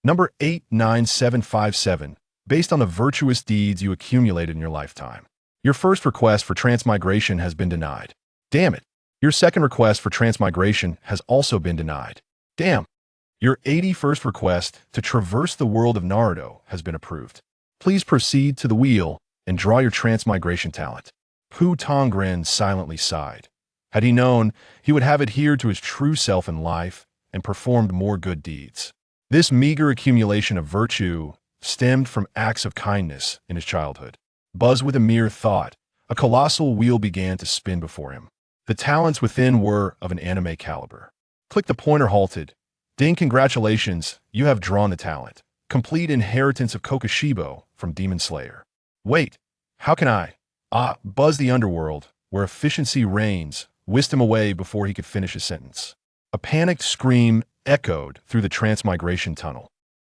Number 89757. Based on the virtuous deeds you accumulated in your lifetime. Your first request for transmigration has been denied. Damn it. Your second request for transmigration has also been denied. Damn. Your 81st request to traverse the world of Naruto has been approved. Please proceed to the wheel and draw your transmigration talent. Pu Tongren silently sighed. Had he known, he would have adhered to his true self in life and performed more good deeds. This meager accumulation of virtue stemmed from acts of kindness in his childhood. Buzzed with a mere thought, a colossal wheel began to spin before him. The talents within were of an anime caliber. Click the pointer halted. Ding, congratulations, you have drawn the talent. Complete inheritance of Kokushibo from Demon Slayer. Wait, how can I? Buzz the underworld, where efficiency reigns, whisked him away before he could finish his sentence. A panicked scream echoed through the transmigration tunnel.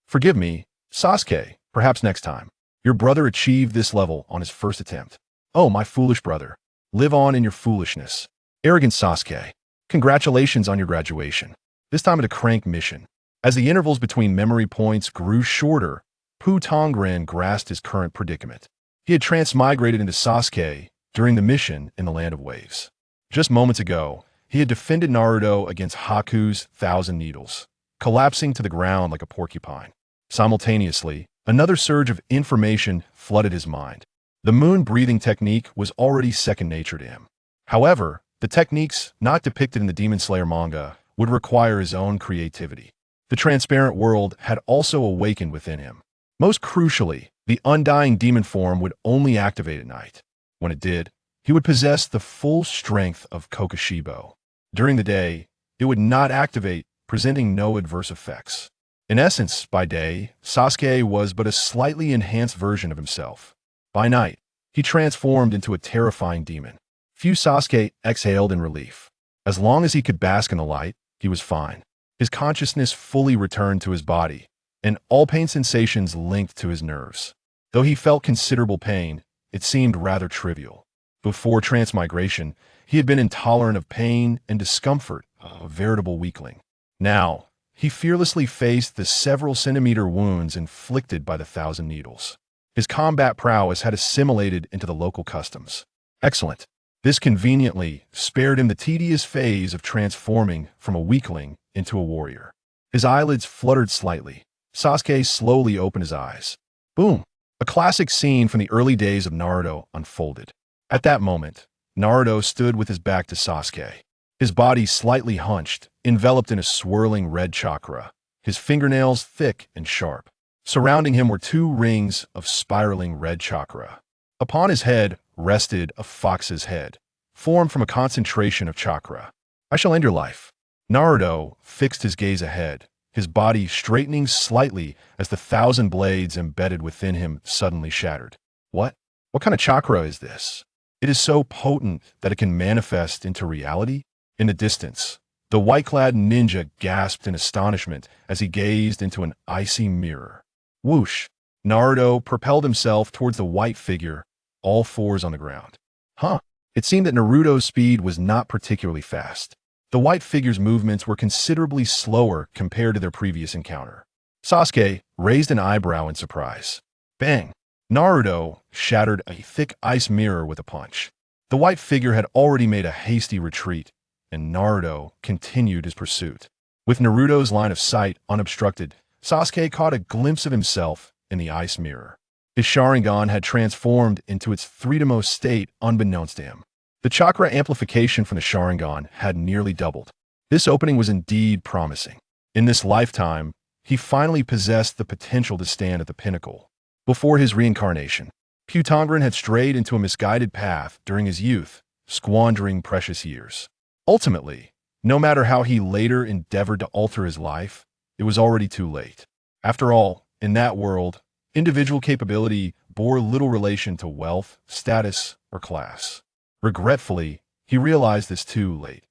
Forgive me, Sasuke, perhaps next time. Your brother achieved this level on his first attempt. Oh, my foolish brother. Live on in your foolishness. Arrogant Sasuke. Congratulations on your graduation. This time at a crank mission. As the intervals between memory points grew shorter, Pu Tongren grasped his current predicament. He had transmigrated into Sasuke during the mission in the Land of Waves. Just moments ago, he had defended Naruto against Haku's 1,000 needles, collapsing to the ground like a porcupine. Simultaneously, another surge of information flooded his mind. The moon-breathing technique was already second nature to him. However, the techniques not depicted in the Demon Slayer manga would require his own creativity. The transparent world had also awakened within him. Most crucially, the undying demon form would only activate at night. When it did, he would possess the full strength of Kokushibo. During the day, it would not activate, presenting no adverse effects. In essence, by day, Sasuke was but a slightly enhanced version of himself. By night, he transformed into a terrifying demon. Few Sasuke exhaled in relief. As long as he could bask in the light, he was fine. His consciousness fully returned to his body, and all pain sensations linked to his nerves. Though he felt considerable pain, it seemed rather trivial. Before transmigration, he had been intolerant of pain and discomfort, a veritable weakling. Now, he fearlessly faced the several centimeter wounds inflicted by the 1,000 needles. His combat prowess had assimilated into the local customs. Excellent. This conveniently spared him the tedious phase of transforming from a weakling into a warrior. His eyelids fluttered slightly. Sasuke slowly opened his eyes. Boom! A classic scene from the early days of Naruto unfolded. At that moment, Naruto stood with his back to Sasuke. His body slightly hunched, enveloped in a swirling red chakra, his fingernails thick and sharp. Surrounding him were 2 rings of spiraling red chakra. Upon his head rested a fox's head, formed from a concentration of chakra. I shall end your life. Naruto fixed his gaze ahead, his body straightening slightly as the 1,000 blades embedded within him suddenly shattered. What? What kind of chakra is this? It is so potent that it can manifest into reality? In the distance, the white-clad ninja gasped in astonishment as he gazed into an icy mirror. Whoosh! Naruto propelled himself towards the white figure, all fours on the ground. Huh! It seemed that Naruto's speed was not particularly fast. The white figure's movements were considerably slower compared to their previous encounter. Sasuke raised an eyebrow in surprise. Bang! Naruto shattered a thick ice mirror with a punch. The white figure had already made a hasty retreat, and Naruto continued his pursuit. With Naruto's line of sight unobstructed, Sasuke caught a glimpse of himself in the ice mirror. His Sharingan had transformed into its three-to-most state unbeknownst to him. The chakra amplification from the Sharingan had nearly doubled. This opening was indeed promising. In this lifetime, he finally possessed the potential to stand at the pinnacle. Before his reincarnation, Pu Tongren had strayed into a misguided path during his youth, squandering precious years. Ultimately, no matter how he later endeavored to alter his life, it was already too late. After all, in that world, individual capability bore little relation to wealth, status, or class. Regretfully, he realized this too late.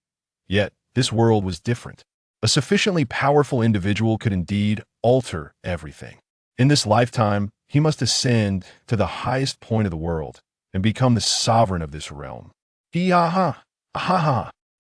Yet, this world was different. A sufficiently powerful individual could indeed alter everything. In this lifetime, he must ascend to the highest point of the world and become the sovereign of this realm.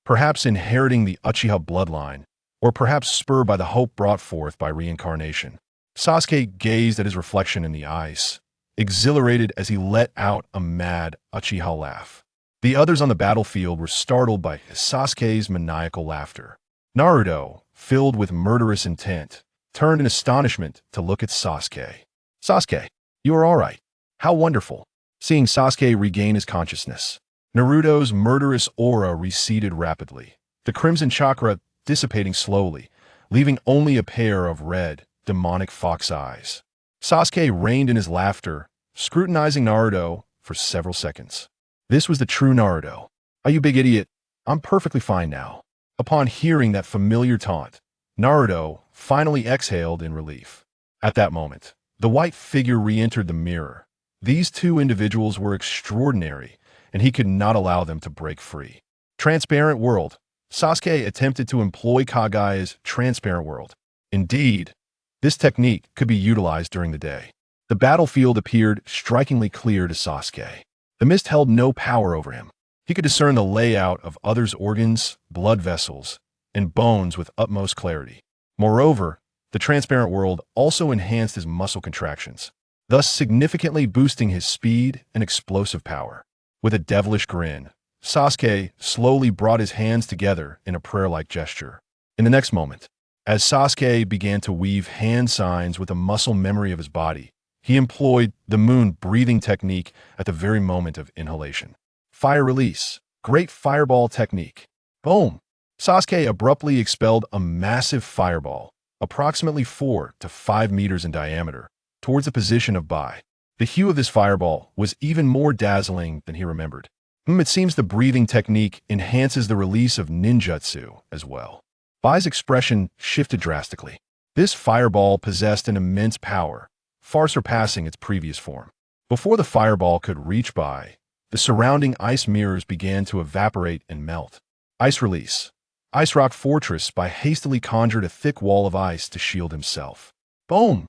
Perhaps inheriting the Uchiha bloodline, or perhaps spurred by the hope brought forth by reincarnation. Sasuke gazed at his reflection in the ice, exhilarated as he let out a mad Uchiha laugh. The others on the battlefield were startled by Sasuke's maniacal laughter. Naruto, filled with murderous intent, turned in astonishment to look at Sasuke. Sasuke, you are all right. How wonderful. Seeing Sasuke regain his consciousness, Naruto's murderous aura receded rapidly, the crimson chakra dissipating slowly, leaving only a pair of red, demonic fox eyes. Sasuke reined in his laughter, scrutinizing Naruto for several seconds. This was the true Naruto. "Are you big idiot? I'm perfectly fine now." Upon hearing that familiar taunt, Naruto finally exhaled in relief. At that moment, the white figure re-entered the mirror. These two individuals were extraordinary, and he could not allow them to break free. Transparent world. Sasuke attempted to employ Kagaya's transparent world. Indeed, this technique could be utilized during the day. The battlefield appeared strikingly clear to Sasuke. The mist held no power over him. He could discern the layout of others' organs, blood vessels, and bones with utmost clarity. Moreover, the transparent world also enhanced his muscle contractions, thus significantly boosting his speed and explosive power. With a devilish grin, Sasuke slowly brought his hands together in a prayer-like gesture. In the next moment, as Sasuke began to weave hand signs with the muscle memory of his body, he employed the moon breathing technique at the very moment of inhalation. Fire release. Great fireball technique. Boom! Sasuke abruptly expelled a massive fireball, approximately 4 to 5 meters in diameter, towards the position of Bai. The hue of this fireball was even more dazzling than he remembered. It seems the breathing technique enhances the release of ninjutsu as well. Bai's expression shifted drastically. This fireball possessed an immense power, far surpassing its previous form. Before the fireball could reach Bai, the surrounding ice mirrors began to evaporate and melt. Ice release. Ice Rock Fortress Bai hastily conjured a thick wall of ice to shield himself. Boom!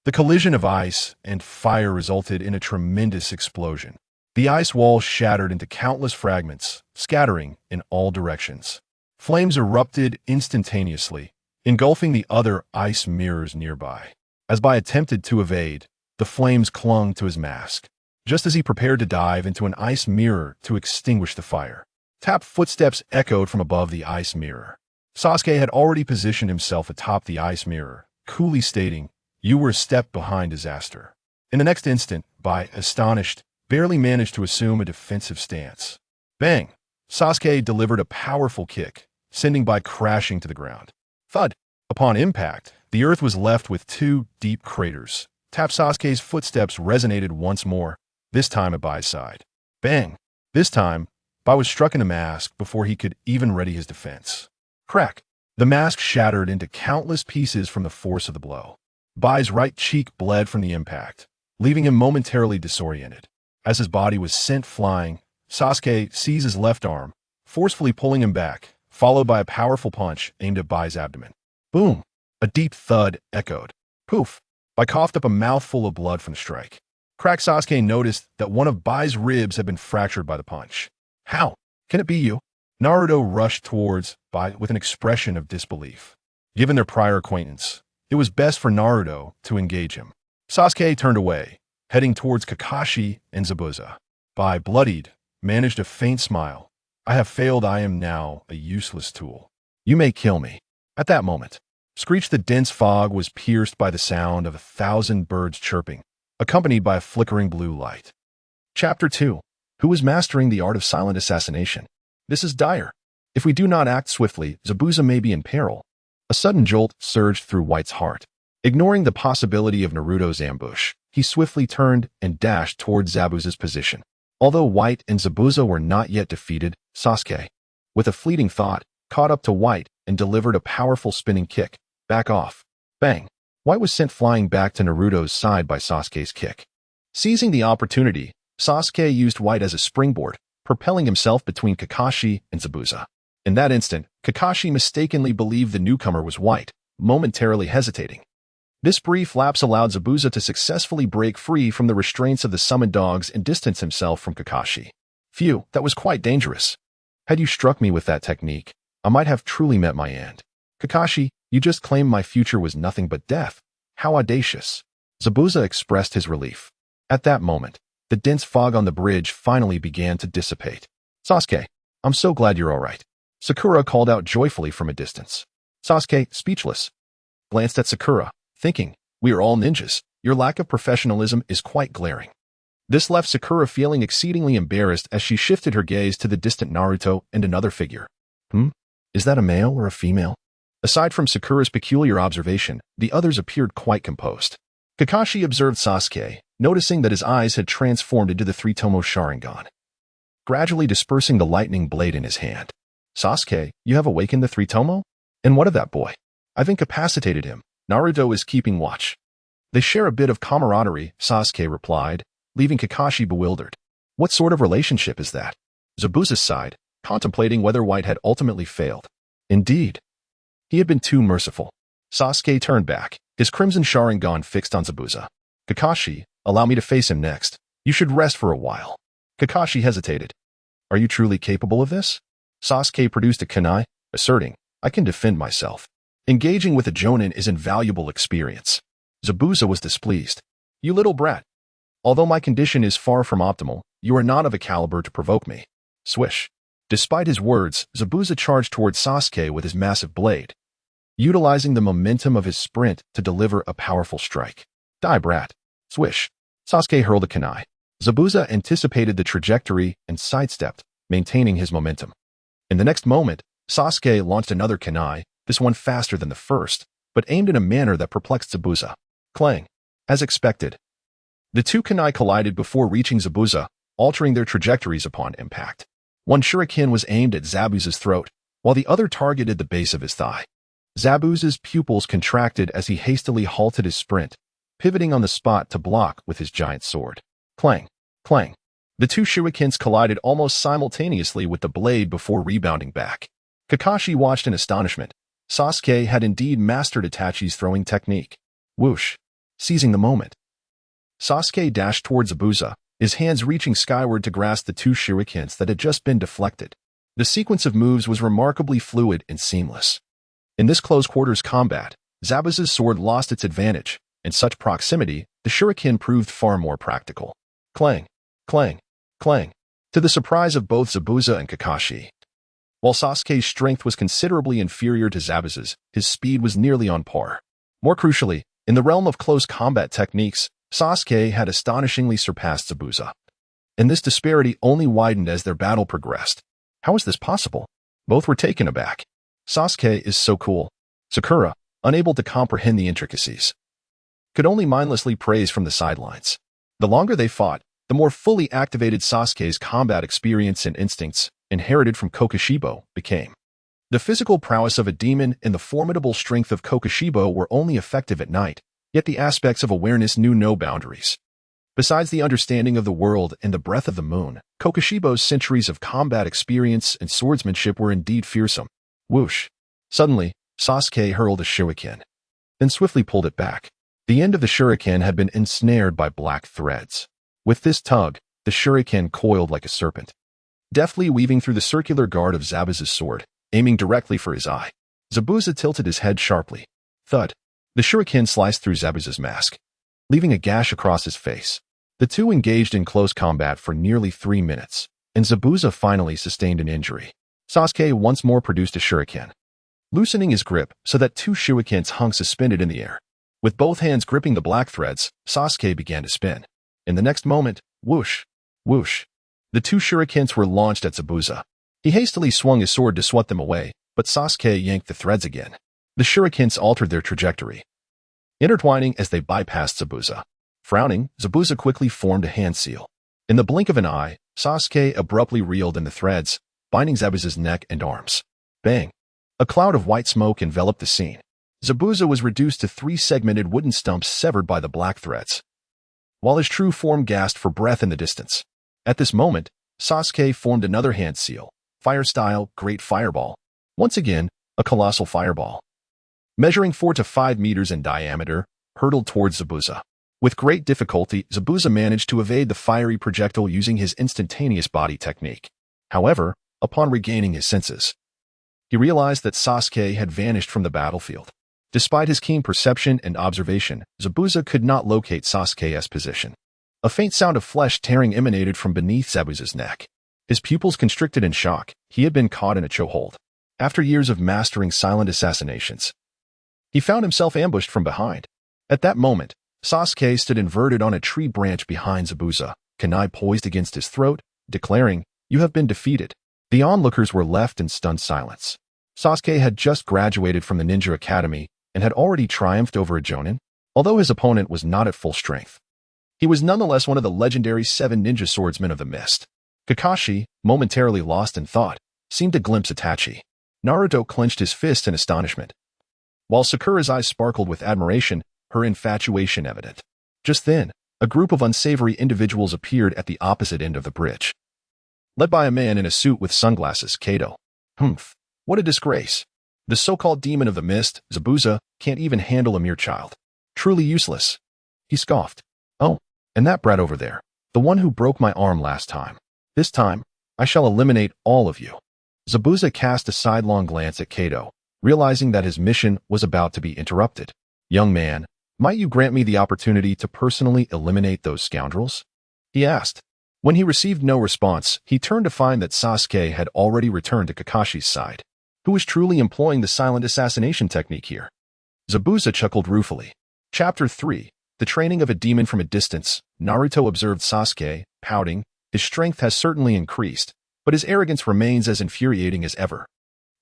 The collision of ice and fire resulted in a tremendous explosion. The ice wall shattered into countless fragments, scattering in all directions. Flames erupted instantaneously, engulfing the other ice mirrors nearby. As Bai attempted to evade, the flames clung to his mask. Just as he prepared to dive into an ice mirror to extinguish the fire, tap footsteps echoed from above the ice mirror. Sasuke had already positioned himself atop the ice mirror, coolly stating, "You were a step behind disaster." In the next instant, Bai, astonished, barely managed to assume a defensive stance. Bang! Sasuke delivered a powerful kick, sending Bai crashing to the ground. Thud! Upon impact, the earth was left with 2 deep craters. Tap Sasuke's footsteps resonated once more, this time at Bai's side. Bang! This time, Bai was struck in the mask before he could even ready his defense. Crack! The mask shattered into countless pieces from the force of the blow. Bai's right cheek bled from the impact, leaving him momentarily disoriented. As his body was sent flying, Sasuke seized his left arm, forcefully pulling him back, followed by a powerful punch aimed at Bai's abdomen. Boom! A deep thud echoed. Poof! Bai coughed up a mouthful of blood from the strike. Crack. Sasuke noticed that one of Bai's ribs had been fractured by the punch. How? Can it be you? Naruto rushed towards Bai with an expression of disbelief. Given their prior acquaintance, it was best for Naruto to engage him. Sasuke turned away, heading towards Kakashi and Zabuza. Bai, bloodied, managed a faint smile. "I have failed. I am now a useless tool. You may kill me." At that moment, screech, the dense fog was pierced by the sound of 1,000 birds chirping, accompanied by a flickering blue light. Chapter 2. Who is mastering the art of silent assassination? This is dire. If we do not act swiftly, Zabuza may be in peril. A sudden jolt surged through White's heart. Ignoring the possibility of Naruto's ambush, he swiftly turned and dashed towards Zabuza's position. Although White and Zabuza were not yet defeated, Sasuke, with a fleeting thought, caught up to White and delivered a powerful spinning kick. Back off. Bang. White was sent flying back to Naruto's side by Sasuke's kick. Seizing the opportunity, Sasuke used White as a springboard, propelling himself between Kakashi and Zabuza. In that instant, Kakashi mistakenly believed the newcomer was White, momentarily hesitating. This brief lapse allowed Zabuza to successfully break free from the restraints of the summoned dogs and distance himself from Kakashi. Phew, that was quite dangerous. Had you struck me with that technique, I might have truly met my end. Kakashi, you just claimed my future was nothing but death. How audacious. Zabuza expressed his relief. At that moment, the dense fog on the bridge finally began to dissipate. Sasuke, I'm so glad you're all right. Sakura called out joyfully from a distance. Sasuke, speechless, glanced at Sakura, thinking, we are all ninjas. Your lack of professionalism is quite glaring. This left Sakura feeling exceedingly embarrassed as she shifted her gaze to the distant Naruto and another figure. Is that a male or a female? Aside from Sakura's peculiar observation, the others appeared quite composed. Kakashi observed Sasuke, noticing that his eyes had transformed into the three-tomo Sharingan, gradually dispersing the lightning blade in his hand. Sasuke, you have awakened the three-tomo? And what of that boy? I've incapacitated him. Naruto is keeping watch. They share a bit of camaraderie, Sasuke replied, leaving Kakashi bewildered. What sort of relationship is that? Zabuza sighed, contemplating whether White had ultimately failed. Indeed. He had been too merciful. Sasuke turned back, his crimson Sharingan fixed on Zabuza. Kakashi, allow me to face him next. You should rest for a while. Kakashi hesitated. Are you truly capable of this? Sasuke produced a kunai, asserting, I can defend myself. Engaging with a jonin is invaluable experience. Zabuza was displeased. You little brat. Although my condition is far from optimal, you are not of a caliber to provoke me. Swish. Despite his words, Zabuza charged towards Sasuke with his massive blade, utilizing the momentum of his sprint to deliver a powerful strike. Die, brat. Swish. Sasuke hurled a kunai. Zabuza anticipated the trajectory and sidestepped, maintaining his momentum. In the next moment, Sasuke launched another kunai, this one faster than the first, but aimed in a manner that perplexed Zabuza. Clang. As expected, the two kunai collided before reaching Zabuza, altering their trajectories upon impact. One shuriken was aimed at Zabuza's throat, while the other targeted the base of his thigh. Zabuza's pupils contracted as he hastily halted his sprint, pivoting on the spot to block with his giant sword. Clang, clang. The two shurikens collided almost simultaneously with the blade before rebounding back. Kakashi watched in astonishment. Sasuke had indeed mastered Itachi's throwing technique. Whoosh. Seizing the moment, Sasuke dashed towards Zabuza, his hands reaching skyward to grasp the two shurikens that had just been deflected. The sequence of moves was remarkably fluid and seamless. In this close-quarters combat, Zabuza's sword lost its advantage. In such proximity, the shuriken proved far more practical. Clang, clang, clang, to the surprise of both Zabuza and Kakashi. While Sasuke's strength was considerably inferior to Zabuza's, his speed was nearly on par. More crucially, in the realm of close combat techniques, Sasuke had astonishingly surpassed Zabuza. And this disparity only widened as their battle progressed. How is this possible? Both were taken aback. Sasuke is so cool. Sakura, unable to comprehend the intricacies, could only mindlessly praise from the sidelines. The longer they fought, the more fully activated Sasuke's combat experience and instincts, inherited from Kokushibo, became. The physical prowess of a demon and the formidable strength of Kokushibo were only effective at night, yet the aspects of awareness knew no boundaries. Besides the understanding of the world and the breath of the moon, Kokushibo's centuries of combat experience and swordsmanship were indeed fearsome. Whoosh. Suddenly, Sasuke hurled a shuriken, then swiftly pulled it back. The end of the shuriken had been ensnared by black threads. With this tug, the shuriken coiled like a serpent, deftly weaving through the circular guard of Zabuza's sword, aiming directly for his eye. Zabuza tilted his head sharply. Thud. The shuriken sliced through Zabuza's mask, leaving a gash across his face. The two engaged in close combat for nearly 3 minutes, and Zabuza finally sustained an injury. Sasuke once more produced a shuriken, loosening his grip so that two shurikens hung suspended in the air. With both hands gripping the black threads, Sasuke began to spin. In the next moment, whoosh, whoosh, the two shurikens were launched at Zabuza. He hastily swung his sword to swat them away, but Sasuke yanked the threads again. The shurikens altered their trajectory, intertwining as they bypassed Zabuza. Frowning, Zabuza quickly formed a hand seal. In the blink of an eye, Sasuke abruptly reeled in the threads, binding Zabuza's neck and arms. Bang! A cloud of white smoke enveloped the scene. Zabuza was reduced to 3 segmented wooden stumps severed by the black threads, while his true form gasped for breath in the distance. At this moment, Sasuke formed another hand seal, fire-style Great Fireball. Once again, a colossal fireball, measuring 4 to 5 meters in diameter, hurtled towards Zabuza. With great difficulty, Zabuza managed to evade the fiery projectile using his instantaneous body technique. However, upon regaining his senses, he realized that Sasuke had vanished from the battlefield. Despite his keen perception and observation, Zabuza could not locate Sasuke's position. A faint sound of flesh tearing emanated from beneath Zabuza's neck. His pupils constricted in shock. He had been caught in a chokehold. After years of mastering silent assassinations, he found himself ambushed from behind. At that moment, Sasuke stood inverted on a tree branch behind Zabuza, kunai poised against his throat, declaring, "You have been defeated." The onlookers were left in stunned silence. Sasuke had just graduated from the Ninja Academy and had already triumphed over a Jonin. Although his opponent was not at full strength, he was nonetheless one of the legendary 7 ninja swordsmen of the mist. Kakashi, momentarily lost in thought, seemed to glimpse Itachi. Naruto clenched his fist in astonishment, while Sakura's eyes sparkled with admiration, her infatuation evident. Just then, a group of unsavory individuals appeared at the opposite end of the bridge. Led by a man in a suit with sunglasses, Kato. Humph, what a disgrace. The so-called demon of the mist, Zabuza, can't even handle a mere child. Truly useless. He scoffed. Oh, and that brat over there, the one who broke my arm last time. This time, I shall eliminate all of you. Zabuza cast a sidelong glance at Kato, realizing that his mission was about to be interrupted. Young man, might you grant me the opportunity to personally eliminate those scoundrels? He asked. When he received no response, he turned to find that Sasuke had already returned to Kakashi's side. Who was truly employing the silent assassination technique here? Zabuza chuckled ruefully. Chapter 3. The Training of a Demon from a Distance. Naruto observed Sasuke, pouting. His strength has certainly increased, but his arrogance remains as infuriating as ever.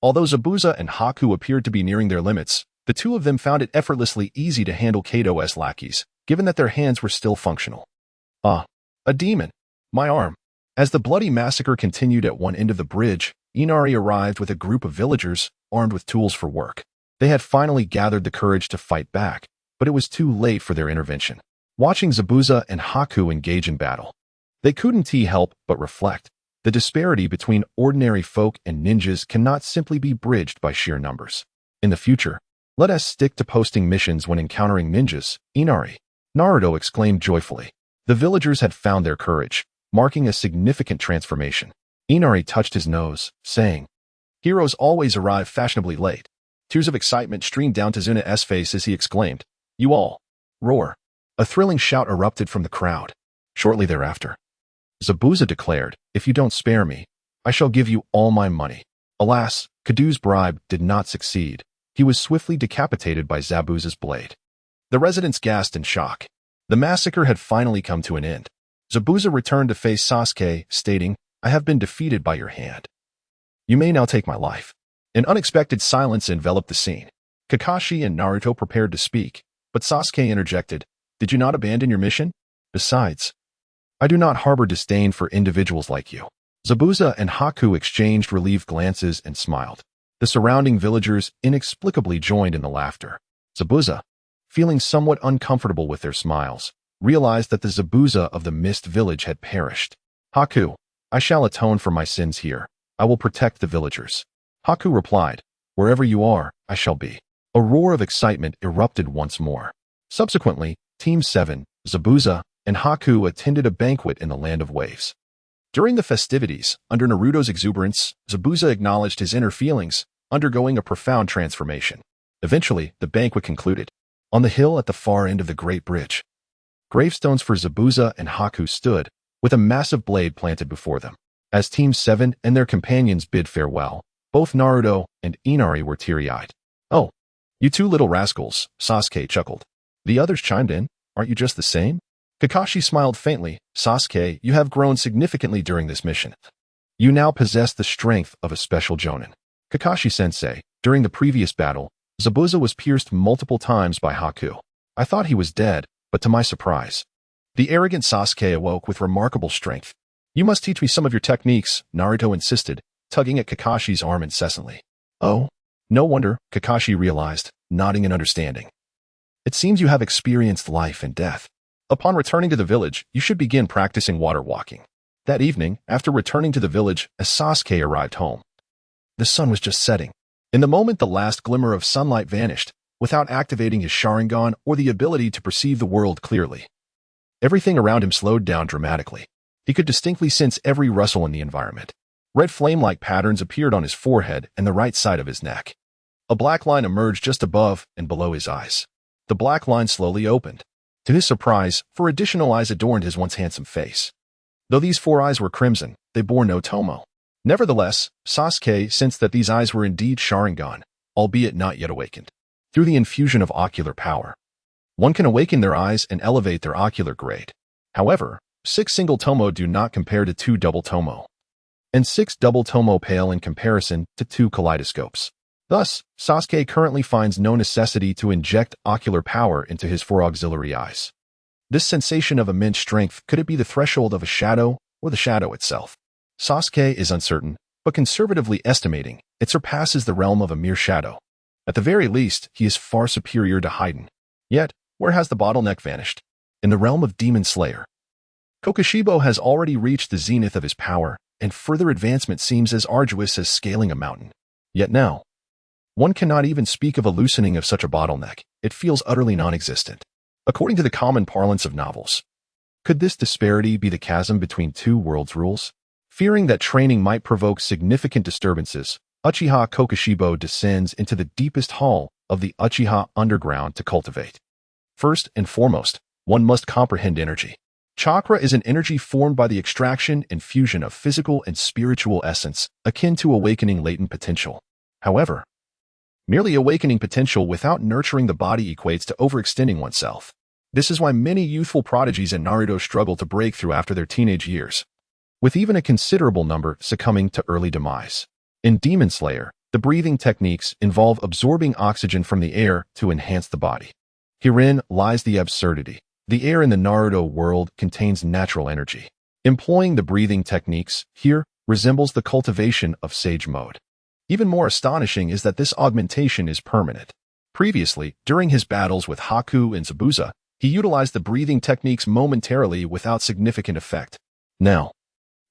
Although Zabuza and Haku appeared to be nearing their limits, the two of them found it effortlessly easy to handle Kato's lackeys, given that their hands were still functional. Ah, a demon. My arm. As the bloody massacre continued at one end of the bridge, Inari arrived with a group of villagers, armed with tools for work. They had finally gathered the courage to fight back, but it was too late for their intervention. Watching Zabuza and Haku engage in battle, they couldn't help but reflect. The disparity between ordinary folk and ninjas cannot simply be bridged by sheer numbers. In the future, let us stick to posting missions when encountering ninjas, Inari. Naruto exclaimed joyfully. The villagers had found their courage, marking a significant transformation. Inari touched his nose, saying, "Heroes always arrive fashionably late." Tears of excitement streamed down Tazuna's face as he exclaimed, "You all! Roar!" A thrilling shout erupted from the crowd. Shortly thereafter, Zabuza declared, "If you don't spare me, I shall give you all my money." Alas, Kadu's bribe did not succeed. He was swiftly decapitated by Zabuza's blade. The residents gasped in shock. The massacre had finally come to an end. Zabuza returned to face Sasuke, stating, "I have been defeated by your hand. You may now take my life." An unexpected silence enveloped the scene. Kakashi and Naruto prepared to speak, but Sasuke interjected, "Did you not abandon your mission? Besides, I do not harbor disdain for individuals like you." Zabuza and Haku exchanged relieved glances and smiled. The surrounding villagers inexplicably joined in the laughter. Zabuza, feeling somewhat uncomfortable with their smiles, realized that the Zabuza of the Mist Village had perished. "Haku, I shall atone for my sins here. I will protect the villagers." Haku replied, "Wherever you are, I shall be." A roar of excitement erupted once more. Subsequently, Team 7, Zabuza, and Haku attended a banquet in the Land of Waves. During the festivities, under Naruto's exuberance, Zabuza acknowledged his inner feelings, undergoing a profound transformation. Eventually, the banquet concluded. On the hill at the far end of the Great Bridge, gravestones for Zabuza and Haku stood, with a massive blade planted before them. As Team 7 and their companions bid farewell, both Naruto and Inari were teary-eyed. "Oh, you two little rascals," Sasuke chuckled. The others chimed in, "Aren't you just the same?" Kakashi smiled faintly. "Sasuke, you have grown significantly during this mission. You now possess the strength of a special Jonin." Kakashi-sensei, during the previous battle, Zabuza was pierced multiple times by Haku. I thought he was dead, but to my surprise, the arrogant Sasuke awoke with remarkable strength. "You must teach me some of your techniques," Naruto insisted, tugging at Kakashi's arm incessantly. "Oh, no wonder," Kakashi realized, nodding in understanding. "It seems you have experienced life and death. Upon returning to the village, you should begin practicing water walking." That evening, after returning to the village, as Sasuke arrived home, the sun was just setting. In the moment the last glimmer of sunlight vanished, without activating his Sharingan or the ability to perceive the world clearly. Everything around him slowed down dramatically. He could distinctly sense every rustle in the environment. Red flame-like patterns appeared on his forehead and the right side of his neck. A black line emerged just above and below his eyes. The black line slowly opened. To his surprise, 4 additional eyes adorned his once handsome face. Though these 4 eyes were crimson, they bore no tomo. Nevertheless, Sasuke sensed that these eyes were indeed Sharingan, albeit not yet awakened. Through the infusion of ocular power, one can awaken their eyes and elevate their ocular grade. However, 6 single tomo do not compare to 2 double tomo, and 6 double tomo pale in comparison to 2 kaleidoscopes. Thus, Sasuke currently finds no necessity to inject ocular power into his 4 auxiliary eyes. This sensation of immense strength, could it be the threshold of a shadow or the shadow itself? Sasuke is uncertain, but conservatively estimating, it surpasses the realm of a mere shadow. At the very least, he is far superior to Haiden. Yet, where has the bottleneck vanished? In the realm of Demon Slayer. Kokushibo has already reached the zenith of his power, and further advancement seems as arduous as scaling a mountain. Yet now, one cannot even speak of a loosening of such a bottleneck. It feels utterly non-existent. According to the common parlance of novels, could this disparity be the chasm between 2 worlds' rules? Fearing that training might provoke significant disturbances, Uchiha Kokushibo descends into the deepest hall of the Uchiha underground to cultivate. First and foremost, one must comprehend energy. Chakra is an energy formed by the extraction and fusion of physical and spiritual essence, akin to awakening latent potential. However, merely awakening potential without nurturing the body equates to overextending oneself. This is why many youthful prodigies in Naruto struggle to break through after their teenage years, with even a considerable number succumbing to early demise. In Demon Slayer, the breathing techniques involve absorbing oxygen from the air to enhance the body. Herein lies the absurdity. The air in the Naruto world contains natural energy. Employing the breathing techniques here resembles the cultivation of sage mode. Even more astonishing is that this augmentation is permanent. Previously, during his battles with Haku and Zabuza, he utilized the breathing techniques momentarily without significant effect. Now,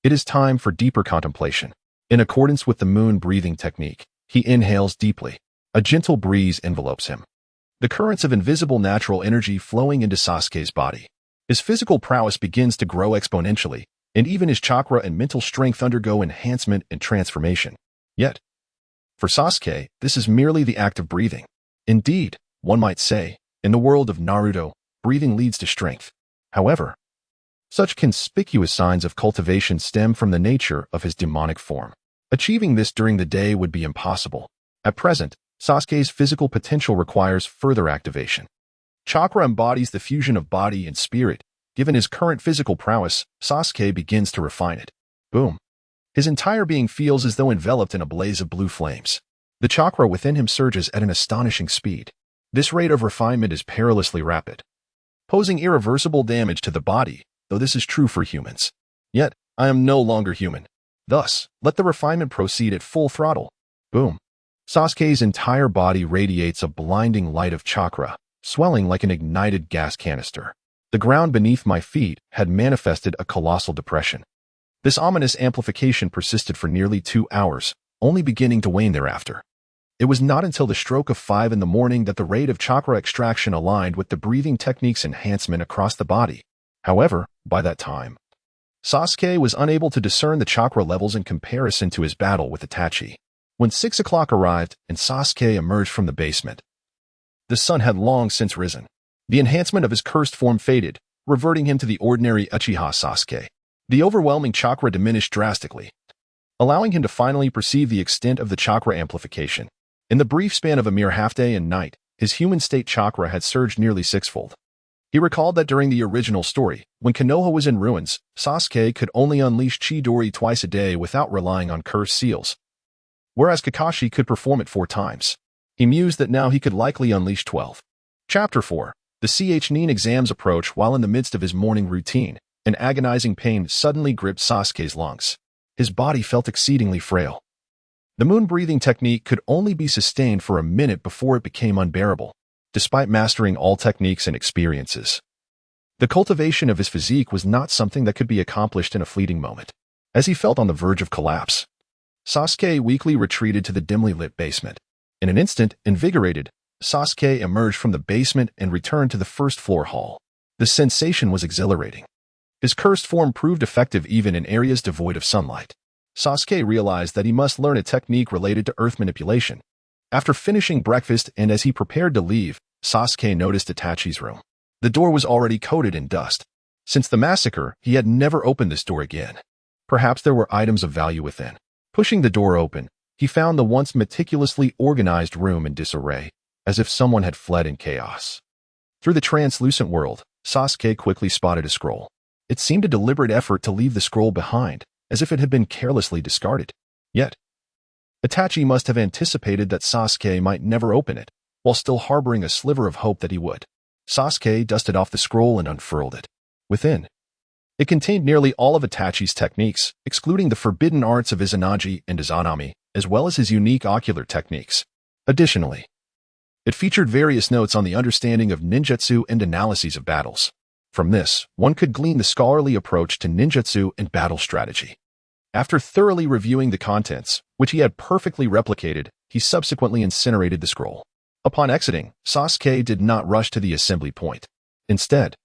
it is time for deeper contemplation. In accordance with the moon breathing technique, he inhales deeply. A gentle breeze envelopes him. The currents of invisible natural energy flowing into Sasuke's body. His physical prowess begins to grow exponentially, and even his chakra and mental strength undergo enhancement and transformation. Yet, for Sasuke, this is merely the act of breathing. Indeed, one might say, in the world of Naruto, breathing leads to strength. However, such conspicuous signs of cultivation stem from the nature of his demonic form. Achieving this during the day would be impossible. At present, Sasuke's physical potential requires further activation. Chakra embodies the fusion of body and spirit. Given his current physical prowess, Sasuke begins to refine it. Boom. His entire being feels as though enveloped in a blaze of blue flames. The chakra within him surges at an astonishing speed. This rate of refinement is perilously rapid, posing irreversible damage to the body, though this is true for humans. Yet, I am no longer human. Thus, let the refinement proceed at full throttle. Boom. Sasuke's entire body radiates a blinding light of chakra, swelling like an ignited gas canister. The ground beneath my feet had manifested a colossal depression. This ominous amplification persisted for nearly 2 hours, only beginning to wane thereafter. It was not until the stroke of 5 in the morning that the rate of chakra extraction aligned with the breathing technique's enhancement across the body. However, by that time, Sasuke was unable to discern the chakra levels in comparison to his battle with Itachi. When 6 o'clock arrived and Sasuke emerged from the basement, the sun had long since risen. The enhancement of his cursed form faded, reverting him to the ordinary Uchiha Sasuke. The overwhelming chakra diminished drastically, allowing him to finally perceive the extent of the chakra amplification. In the brief span of a mere half-day and night, his human state chakra had surged nearly 6-fold. He recalled that during the original story, when Konoha was in ruins, Sasuke could only unleash Chidori twice a day without relying on cursed seals, whereas Kakashi could perform it 4 times. He mused that now he could likely unleash 12. Chapter 4. The CHNIN exams approach while in the midst of his morning routine. An agonizing pain suddenly gripped Sasuke's lungs. His body felt exceedingly frail. The moon breathing technique could only be sustained for a minute before it became unbearable. Despite mastering all techniques and experiences, the cultivation of his physique was not something that could be accomplished in a fleeting moment. As he felt on the verge of collapse, Sasuke weakly retreated to the dimly lit basement. In an instant, invigorated, Sasuke emerged from the basement and returned to the first-floor hall. The sensation was exhilarating. His cursed form proved effective even in areas devoid of sunlight. Sasuke realized that he must learn a technique related to earth manipulation. After finishing breakfast and as he prepared to leave, Sasuke noticed Itachi's room. The door was already coated in dust. Since the massacre, he had never opened this door again. Perhaps there were items of value within. Pushing the door open, he found the once meticulously organized room in disarray, as if someone had fled in chaos. Through the translucent world, Sasuke quickly spotted a scroll. It seemed a deliberate effort to leave the scroll behind, as if it had been carelessly discarded. Yet, Itachi must have anticipated that Sasuke might never open it, while still harboring a sliver of hope that he would. Sasuke dusted off the scroll and unfurled it. Within, it contained nearly all of Itachi's techniques, excluding the forbidden arts of Izanagi and Izanami, as well as his unique ocular techniques. Additionally, it featured various notes on the understanding of ninjutsu and analyses of battles. From this, one could glean the scholarly approach to ninjutsu and battle strategy. After thoroughly reviewing the contents, which he had perfectly replicated, he subsequently incinerated the scroll. Upon exiting, Sasuke did not rush to the assembly point. Instead,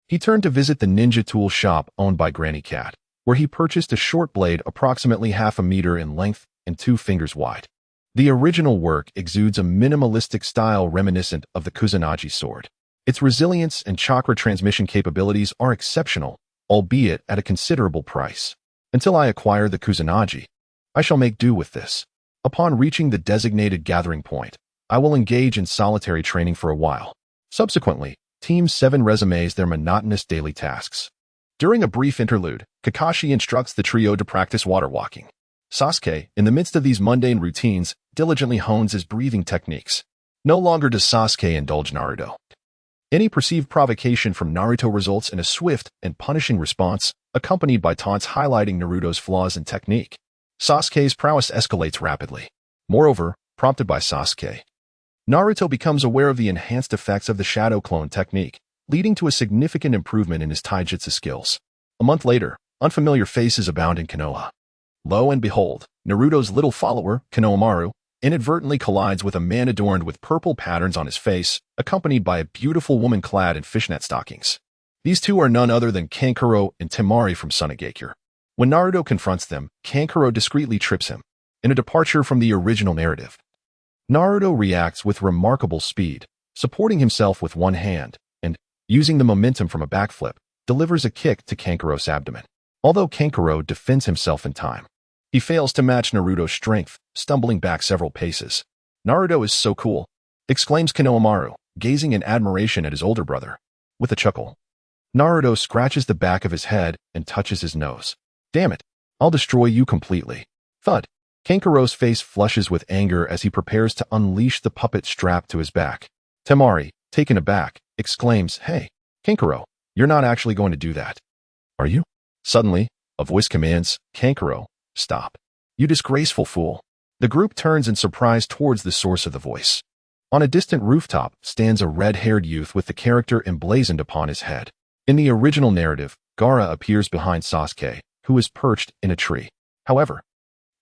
he turned to visit the ninja tool shop owned by Granny Cat, where he purchased a short blade approximately half a meter in length and 2 fingers wide. The original work exudes a minimalistic style reminiscent of the Kusanagi sword. Its resilience and chakra transmission capabilities are exceptional, albeit at a considerable price. Until I acquire the Kusanagi, I shall make do with this. Upon reaching the designated gathering point, I will engage in solitary training for a while. Subsequently, Team 7 resumes their monotonous daily tasks. During a brief interlude, Kakashi instructs the trio to practice water walking. Sasuke, in the midst of these mundane routines, diligently hones his breathing techniques. No longer does Sasuke indulge Naruto. Any perceived provocation from Naruto results in a swift and punishing response, accompanied by taunts highlighting Naruto's flaws in technique. Sasuke's prowess escalates rapidly. Moreover, prompted by Sasuke, Naruto becomes aware of the enhanced effects of the shadow clone technique, leading to a significant improvement in his taijutsu skills. A month later, unfamiliar faces abound in Konoha. Lo and behold, Naruto's little follower, Konohamaru, inadvertently collides with a man adorned with purple patterns on his face, accompanied by a beautiful woman clad in fishnet stockings. These two are none other than Kankuro and Temari from Sunagakure. When Naruto confronts them, Kankuro discreetly trips him. In a departure from the original narrative, Naruto reacts with remarkable speed, supporting himself with one hand, and, using the momentum from a backflip, delivers a kick to Kankuro's abdomen. Although Kankuro defends himself in time, he fails to match Naruto's strength, stumbling back several paces. Naruto is so cool, exclaims Konohamaru, gazing in admiration at his older brother. With a chuckle, Naruto scratches the back of his head and touches his nose. Damn it, I'll destroy you completely. Thud. Kankuro's face flushes with anger as he prepares to unleash the puppet strapped to his back. Temari, taken aback, exclaims, "Hey, Kankuro, you're not actually going to do that, are you?" Suddenly, a voice commands, "Kankuro, stop. You disgraceful fool." The group turns in surprise towards the source of the voice. On a distant rooftop stands a red-haired youth with the character emblazoned upon his head. In the original narrative, Gaara appears behind Sasuke, who is perched in a tree. However,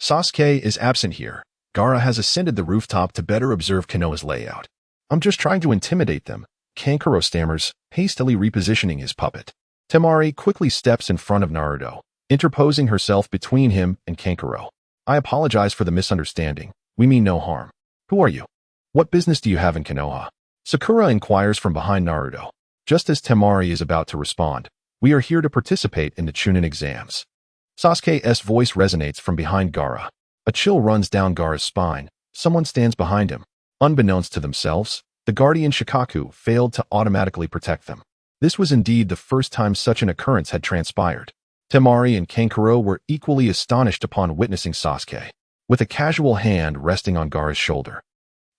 Sasuke is absent here. Gaara has ascended the rooftop to better observe Konoha's layout. "I'm just trying to intimidate them," Kankuro stammers, hastily repositioning his puppet. Temari quickly steps in front of Naruto, interposing herself between him and Kankuro. "I apologize for the misunderstanding. We mean no harm. Who are you? What business do you have in Konoha?" Sakura inquires from behind Naruto. Just as Temari is about to respond, "We are here to participate in the Chunin exams." Sasuke's voice resonates from behind Gaara. A chill runs down Gaara's spine. Someone stands behind him. Unbeknownst to themselves, the guardian Shikaku failed to automatically protect them. This was indeed the first time such an occurrence had transpired. Temari and Kankuro were equally astonished upon witnessing Sasuke, with a casual hand resting on Gaara's shoulder.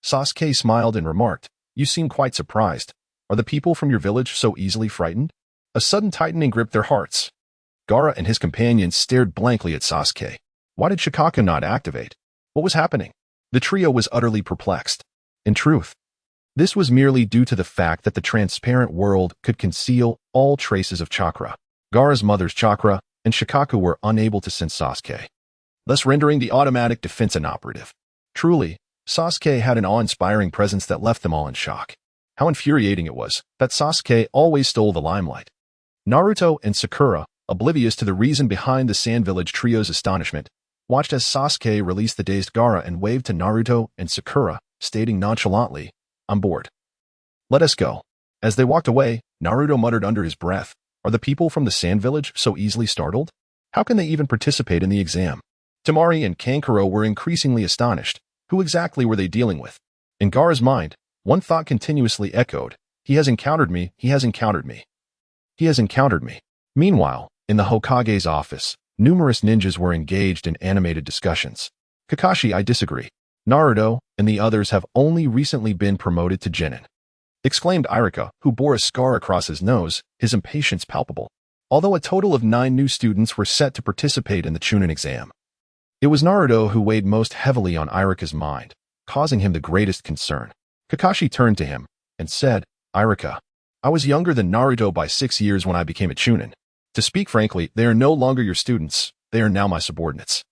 Sasuke smiled and remarked, "You seem quite surprised. Are the people from your village so easily frightened?" A sudden tightening gripped their hearts. Gaara and his companions stared blankly at Sasuke. Why did Shikaku not activate? What was happening? The trio was utterly perplexed. In truth, this was merely due to the fact that the transparent world could conceal all traces of chakra. Gaara's mother's chakra and Shikaku were unable to sense Sasuke, thus rendering the automatic defense inoperative. Truly, Sasuke had an awe-inspiring presence that left them all in shock. How infuriating it was that Sasuke always stole the limelight. Naruto and Sakura, oblivious to the reason behind the Sand Village trio's astonishment, watched as Sasuke released the dazed Gaara and waved to Naruto and Sakura, stating nonchalantly, "I'm bored. Let us go." As they walked away, Naruto muttered under his breath, "Are the people from the Sand Village so easily startled? How can they even participate in the exam?" Temari and Kankuro were increasingly astonished. Who exactly were they dealing with? In Gaara's mind, one thought continuously echoed, "He has encountered me, he has encountered me. He has encountered me." Meanwhile, in the Hokage's office, numerous ninjas were engaged in animated discussions. "Kakashi, I disagree. Naruto and the others have only recently been promoted to Genin," exclaimed Irika, who bore a scar across his nose, his impatience palpable. Although a total of 9 new students were set to participate in the Chunin exam, it was Naruto who weighed most heavily on Irika's mind, causing him the greatest concern. Kakashi turned to him and said, "Irika, I was younger than Naruto by 6 years when I became a Chunin. To speak frankly, they are no longer your students, they are now my subordinates."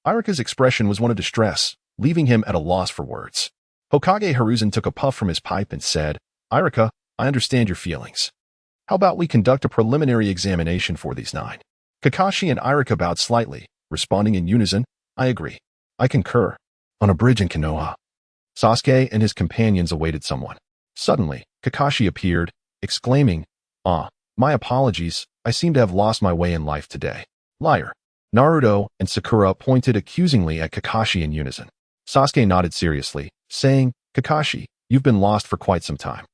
Irika's expression was one of distress, leaving him at a loss for words. Hokage Hiruzen took a puff from his pipe and said, "Irika, I understand your feelings. How about we conduct a preliminary examination for these 9? Kakashi and Irika bowed slightly, responding in unison, "I agree. I concur." On a bridge in Konoha, Sasuke and his companions awaited someone. Suddenly, Kakashi appeared, exclaiming, My apologies, I seem to have lost my way in life today. Liar." Naruto and Sakura pointed accusingly at Kakashi in unison. Sasuke nodded seriously, saying, "Kakashi, you've been lost for quite some time."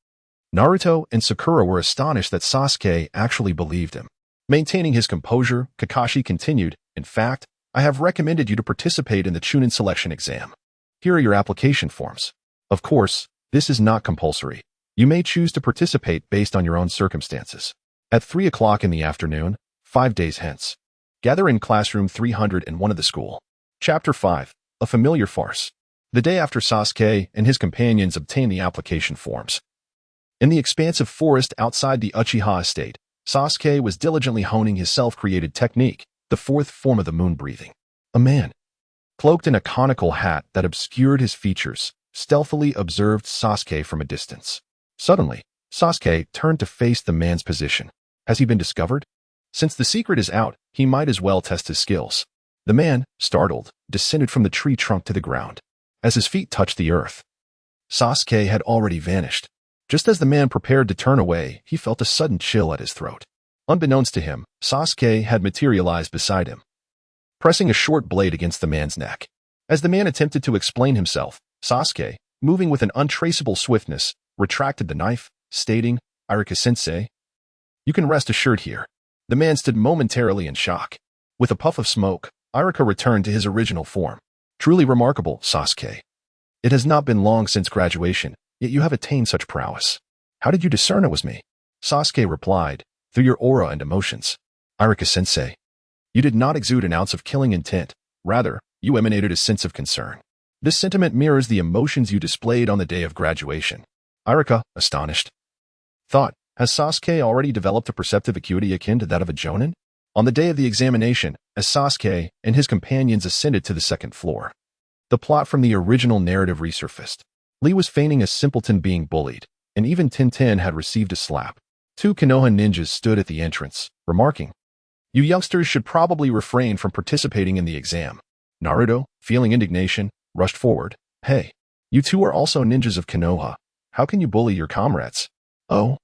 Naruto and Sakura were astonished that Sasuke actually believed him. Maintaining his composure, Kakashi continued, "In fact, I have recommended you to participate in the Chunin selection exam. Here are your application forms. Of course, this is not compulsory. You may choose to participate based on your own circumstances. At 3 o'clock in the afternoon, 5 days hence, gather in classroom 301 of the school." Chapter 5, A Familiar Farce. The day after Sasuke and his companions obtained the application forms, in the expansive forest outside the Uchiha estate, Sasuke was diligently honing his self-created technique, the 4th form of the moon breathing. A man, cloaked in a conical hat that obscured his features, stealthily observed Sasuke from a distance. Suddenly, Sasuke turned to face the man's position. Has he been discovered? Since the secret is out, he might as well test his skills. The man, startled, descended from the tree trunk to the ground. As his feet touched the earth, Sasuke had already vanished. Just as the man prepared to turn away, he felt a sudden chill at his throat. Unbeknownst to him, Sasuke had materialized beside him, pressing a short blade against the man's neck. As the man attempted to explain himself, Sasuke, moving with an untraceable swiftness, retracted the knife, stating, "Irika-sensei, you can rest assured here." The man stood momentarily in shock. With a puff of smoke, Irika returned to his original form. "Truly remarkable, Sasuke. It has not been long since graduation, yet you have attained such prowess. How did you discern it was me?" Sasuke replied, "Through your aura and emotions. Irika-sensei, you did not exude an ounce of killing intent. Rather, you emanated a sense of concern. This sentiment mirrors the emotions you displayed on the day of graduation." Irika, astonished, thought, has Sasuke already developed a perceptive acuity akin to that of a Jonin? On the day of the examination, as Sasuke and his companions ascended to the 2nd floor, the plot from the original narrative resurfaced. Lee was feigning a simpleton being bullied, and even Tintin had received a slap. 2 Konoha ninjas stood at the entrance, remarking, "You youngsters should probably refrain from participating in the exam." Naruto, feeling indignation, rushed forward. "Hey, you two are also ninjas of Konoha. How can you bully your comrades? Oh,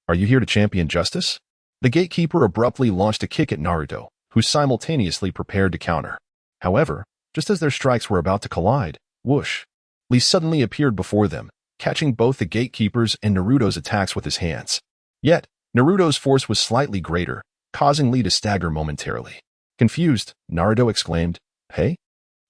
are you here to champion justice?" The gatekeeper abruptly launched a kick at Naruto, who simultaneously prepared to counter. However, just as their strikes were about to collide, whoosh, Lee suddenly appeared before them, catching both the gatekeeper's and Naruto's attacks with his hands. Yet, Naruto's force was slightly greater, causing Lee to stagger momentarily. Confused, Naruto exclaimed, "Hey,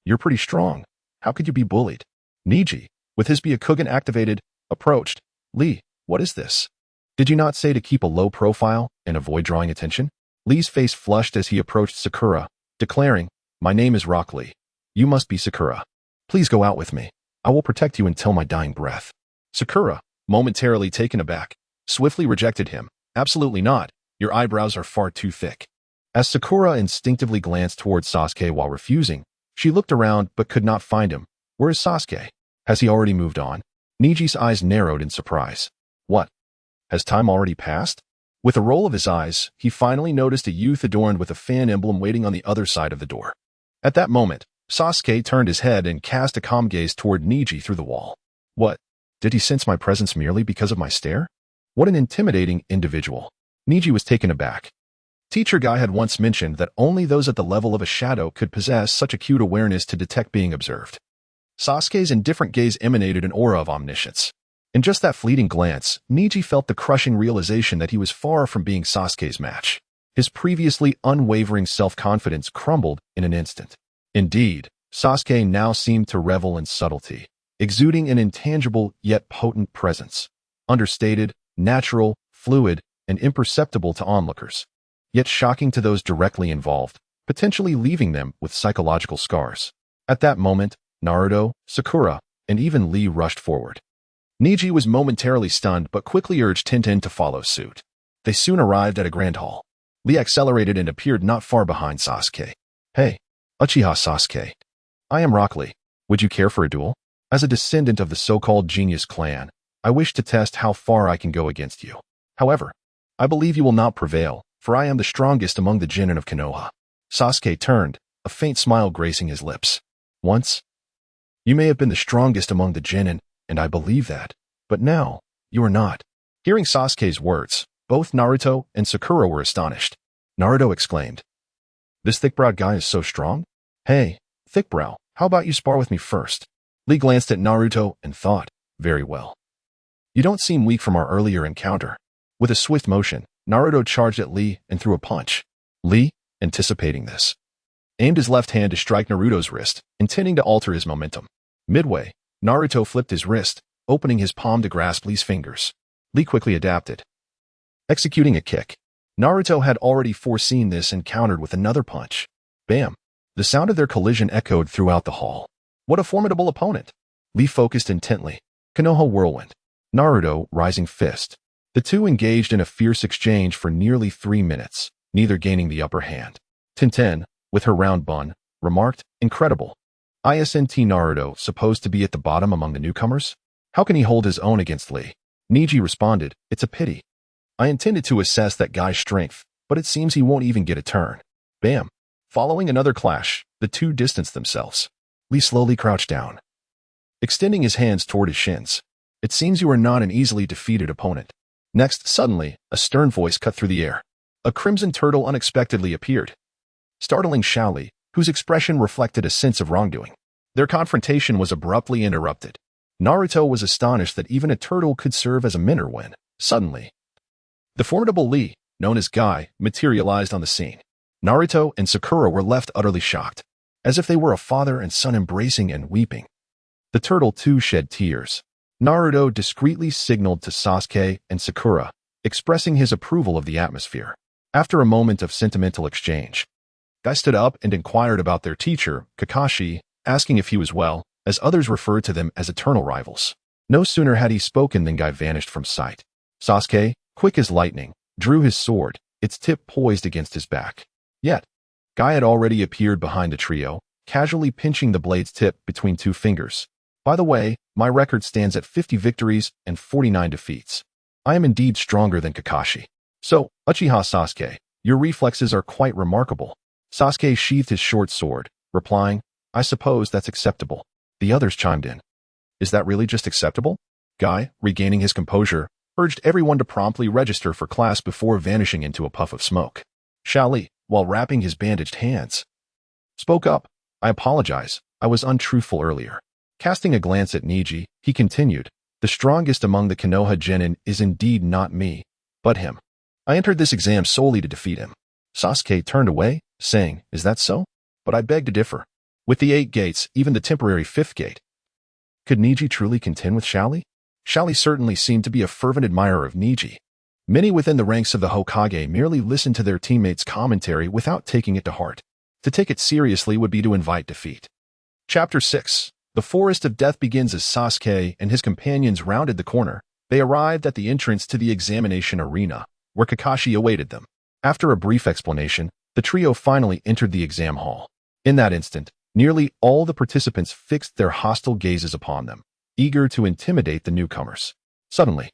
you're pretty strong. How could you be bullied?" Neji, with his Byakugan activated, approached. "Lee, what is this? Did you not say to keep a low profile and avoid drawing attention?" Lee's face flushed as he approached Sakura, declaring, "My name is Rock Lee. You must be Sakura. Please go out with me. I will protect you until my dying breath." Sakura, momentarily taken aback, swiftly rejected him. "Absolutely not. Your eyebrows are far too thick." As Sakura instinctively glanced towards Sasuke while refusing, she looked around but could not find him. Where is Sasuke? Has he already moved on? Niji's eyes narrowed in surprise. What? Has time already passed? With a roll of his eyes, he finally noticed a youth adorned with a fan emblem waiting on the other side of the door. At that moment, Sasuke turned his head and cast a calm gaze toward Neji through the wall. What? Did he sense my presence merely because of my stare? What an intimidating individual. Niji was taken aback. Teacher Guy had once mentioned that only those at the level of a shadow could possess such acute awareness to detect being observed. Sasuke's indifferent gaze emanated an aura of omniscience. In just that fleeting glance, Niji felt the crushing realization that he was far from being Sasuke's match. His previously unwavering self-confidence crumbled in an instant. Indeed, Sasuke now seemed to revel in subtlety, exuding an intangible yet potent presence, understated, natural, fluid, and imperceptible to onlookers, yet shocking to those directly involved, potentially leaving them with psychological scars. At that moment, Naruto, Sakura, and even Lee rushed forward. Niji was momentarily stunned but quickly urged Tintin to follow suit. They soon arrived at a grand hall. Lee accelerated and appeared not far behind Sasuke. Hey, Uchiha Sasuke. I am Rock Lee. Would you care for a duel? As a descendant of the so-called genius clan, I wish to test how far I can go against you. However, I believe you will not prevail, for I am the strongest among the genin of Konoha. Sasuke turned, a faint smile gracing his lips. Once, you may have been the strongest among the genin, and I believe that, but now, you are not. Hearing Sasuke's words, both Naruto and Sakura were astonished. Naruto exclaimed, "This thick-browed guy is so strong? Hey, thick-brow, how about you spar with me first?" Lee glanced at Naruto and thought, very well. You don't seem weak from our earlier encounter. With a swift motion, Naruto charged at Lee and threw a punch. Lee, anticipating this, aimed his left hand to strike Naruto's wrist, intending to alter his momentum. Midway, Naruto flipped his wrist, opening his palm to grasp Lee's fingers. Lee quickly adapted, executing a kick. Naruto had already foreseen this and countered with another punch. Bam! The sound of their collision echoed throughout the hall. What a formidable opponent! Lee focused intently. Konoha whirlwind. Naruto, rising fist. The two engaged in a fierce exchange for nearly 3 minutes, neither gaining the upper hand. Tintin, with her round bun, remarked, incredible. Isn't Naruto supposed to be at the bottom among the newcomers? How can he hold his own against Lee? Niji responded, it's a pity. I intended to assess that guy's strength, but it seems he won't even get a turn. Bam! Following another clash, the two distanced themselves. Lee slowly crouched down, extending his hands toward his shins. It seems you are not an easily defeated opponent. Next, suddenly, a stern voice cut through the air. A crimson turtle unexpectedly appeared, startling Xiaoli, whose expression reflected a sense of wrongdoing. Their confrontation was abruptly interrupted. Naruto was astonished that even a turtle could serve as a mentor when, suddenly, the formidable Lee, known as Guy, materialized on the scene. Naruto and Sakura were left utterly shocked, as if they were a father and son embracing and weeping. The turtle too shed tears. Naruto discreetly signaled to Sasuke and Sakura, expressing his approval of the atmosphere. After a moment of sentimental exchange, Guy stood up and inquired about their teacher, Kakashi, asking if he was well, as others referred to them as eternal rivals. No sooner had he spoken than Guy vanished from sight. Sasuke, quick as lightning, drew his sword, its tip poised against his back. Yet, Guy had already appeared behind the trio, casually pinching the blade's tip between 2 fingers. By the way, my record stands at 50 victories and 49 defeats. I am indeed stronger than Kakashi. So, Uchiha Sasuke, your reflexes are quite remarkable. Sasuke sheathed his short sword, replying, I suppose that's acceptable. The others chimed in. Is that really just acceptable? Guy, regaining his composure, urged everyone to promptly register for class before vanishing into a puff of smoke. Xiaoli, while wrapping his bandaged hands, spoke up. I apologize, I was untruthful earlier. Casting a glance at Niji, he continued, the strongest among the Konoha genin is indeed not me, but him. I entered this exam solely to defeat him. Sasuke turned away, saying, is that so? But I beg to differ. With the 8 gates, even the temporary 5th gate. Could Niji truly contend with Xiaoli? Xiaoli certainly seemed to be a fervent admirer of Niji. Many within the ranks of the Hokage merely listened to their teammates' commentary without taking it to heart. To take it seriously would be to invite defeat. Chapter 6. The Forest of Death begins as Sasuke and his companions rounded the corner. They arrived at the entrance to the examination arena, where Kakashi awaited them. After a brief explanation, the trio finally entered the exam hall. In that instant, nearly all the participants fixed their hostile gazes upon them, eager to intimidate the newcomers. Suddenly,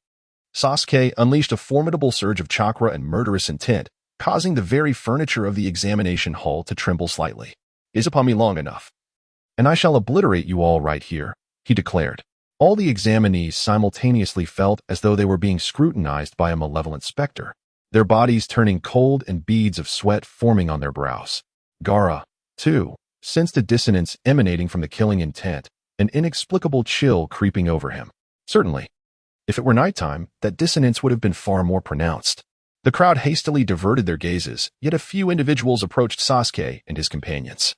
Sasuke unleashed a formidable surge of chakra and murderous intent, causing the very furniture of the examination hall to tremble slightly. Is upon me long enough, and I shall obliterate you all right here, he declared. All the examinees simultaneously felt as though they were being scrutinized by a malevolent specter, their bodies turning cold and beads of sweat forming on their brows. Gaara, too, sensed a dissonance emanating from the killing intent, an inexplicable chill creeping over him. Certainly, if it were nighttime, that dissonance would have been far more pronounced. The crowd hastily diverted their gazes, yet a few individuals approached Sasuke and his companions.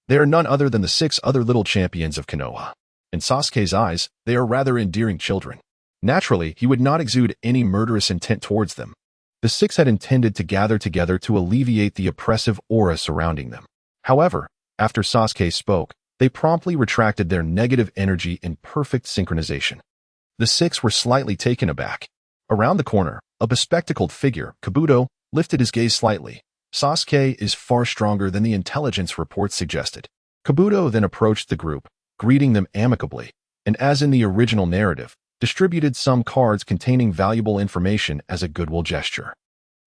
They are none other than the 6 other little champions of Konoha. In Sasuke's eyes, they are rather endearing children. Naturally, he would not exude any murderous intent towards them. The 6 had intended to gather together to alleviate the oppressive aura surrounding them. However, after Sasuke spoke, they promptly retracted their negative energy in perfect synchronization. The 6 were slightly taken aback. Around the corner, a bespectacled figure, Kabuto, lifted his gaze slightly. Sasuke is far stronger than the intelligence report suggested. Kabuto then approached the group, greeting them amicably, and as in the original narrative, distributed some cards containing valuable information as a goodwill gesture.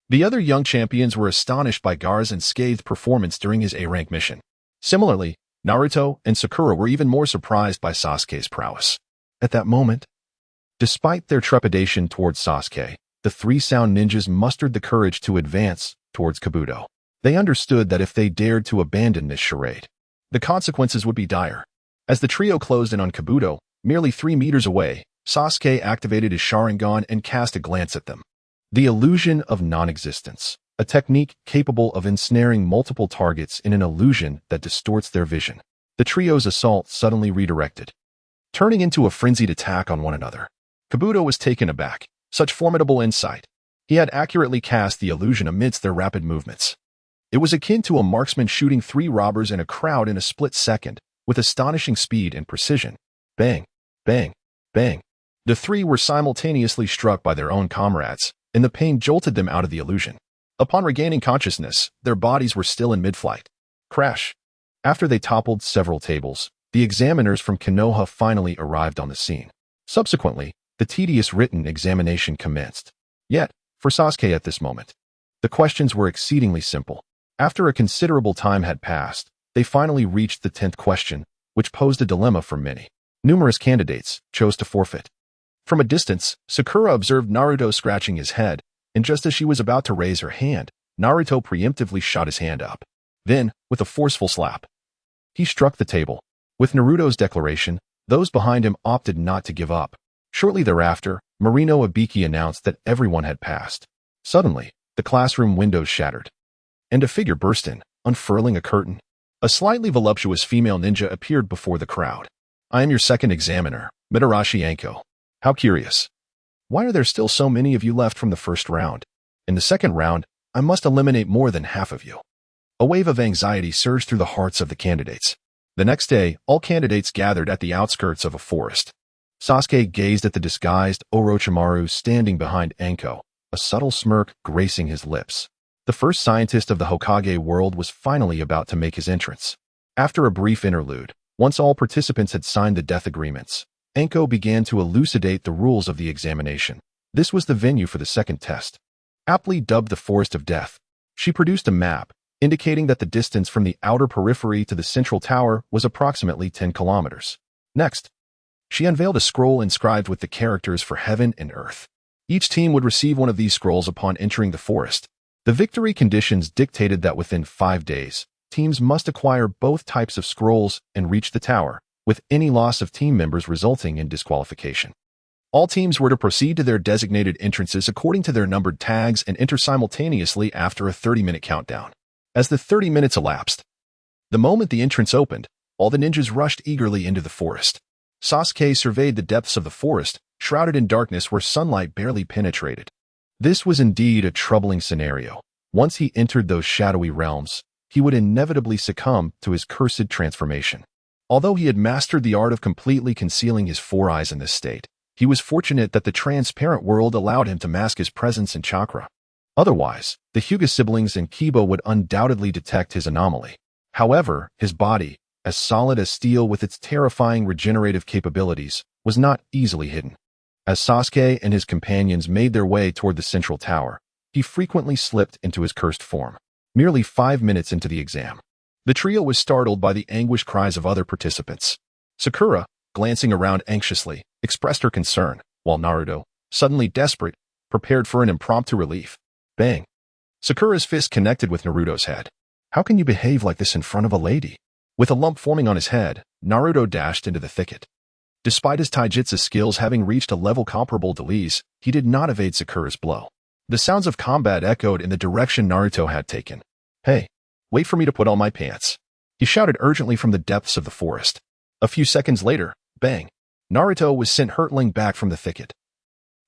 The other young champions were astonished by Gaara's unscathed performance during his A-rank mission. Similarly, Naruto and Sakura were even more surprised by Sasuke's prowess. At that moment, despite their trepidation towards Sasuke, the 3 sound ninjas mustered the courage to advance towards Kabuto. They understood that if they dared to abandon this charade, the consequences would be dire. As the trio closed in on Kabuto, merely 3 meters away, Sasuke activated his Sharingan and cast a glance at them. The illusion of non-existence, a technique capable of ensnaring multiple targets in an illusion that distorts their vision. The trio's assault suddenly redirected, turning into a frenzied attack on one another. Kabuto was taken aback. Such formidable insight. He had accurately cast the illusion amidst their rapid movements. It was akin to a marksman shooting 3 robbers in a crowd in a split second, with astonishing speed and precision. Bang, bang, bang. The 3 were simultaneously struck by their own comrades, and the pain jolted them out of the illusion. Upon regaining consciousness, their bodies were still in mid-flight. Crash. After they toppled several tables, the examiners from Konoha finally arrived on the scene. Subsequently, the tedious written examination commenced. Yet, for Sasuke at this moment, the questions were exceedingly simple. After a considerable time had passed, they finally reached the 10th question, which posed a dilemma for many. Numerous candidates chose to forfeit. From a distance, Sakura observed Naruto scratching his head, and just as she was about to raise her hand, Naruto preemptively shot his hand up. Then, with a forceful slap, he struck the table. With Naruto's declaration, those behind him opted not to give up. Shortly thereafter, Marino Ibiki announced that everyone had passed. Suddenly, the classroom windows shattered, and a figure burst in, unfurling a curtain. A slightly voluptuous female ninja appeared before the crowd. "I am your second examiner, Mitarashi Anko. How curious. Why are there still so many of you left from the first round? In the second round, I must eliminate more than half of you." A wave of anxiety surged through the hearts of the candidates. The next day, all candidates gathered at the outskirts of a forest. Sasuke gazed at the disguised Orochimaru standing behind Anko, a subtle smirk gracing his lips. The first scientist of the Hokage world was finally about to make his entrance. After a brief interlude, once all participants had signed the death agreements, Anko began to elucidate the rules of the examination. This was the venue for the second test. Aptly dubbed the Forest of Death, she produced a map, indicating that the distance from the outer periphery to the central tower was approximately 10 kilometers. Next, she unveiled a scroll inscribed with the characters for heaven and earth. Each team would receive one of these scrolls upon entering the forest. The victory conditions dictated that within 5 days, teams must acquire both types of scrolls and reach the tower, with any loss of team members resulting in disqualification. All teams were to proceed to their designated entrances according to their numbered tags and enter simultaneously after a 30-minute countdown. As the 30 minutes elapsed, the moment the entrance opened, all the ninjas rushed eagerly into the forest. Sasuke surveyed the depths of the forest, shrouded in darkness where sunlight barely penetrated. This was indeed a troubling scenario. Once he entered those shadowy realms, he would inevitably succumb to his cursed transformation. Although he had mastered the art of completely concealing his 4 eyes in this state, he was fortunate that the transparent world allowed him to mask his presence and chakra. Otherwise, the Hyuga siblings and Kibo would undoubtedly detect his anomaly. However, his body, as solid as steel with its terrifying regenerative capabilities, was not easily hidden. As Sasuke and his companions made their way toward the central tower, he frequently slipped into his cursed form. Merely 5 minutes into the exam, the trio was startled by the anguished cries of other participants. Sakura, glancing around anxiously, expressed her concern, while Naruto, suddenly desperate, prepared for an impromptu relief. Bang! Sakura's fist connected with Naruto's head. How can you behave like this in front of a lady? With a lump forming on his head, Naruto dashed into the thicket. Despite his taijutsu skills having reached a level comparable to Lee's, he did not evade Sakura's blow. The sounds of combat echoed in the direction Naruto had taken. Hey, wait for me to put on my pants. He shouted urgently from the depths of the forest. A few seconds later, bang! Naruto was sent hurtling back from the thicket,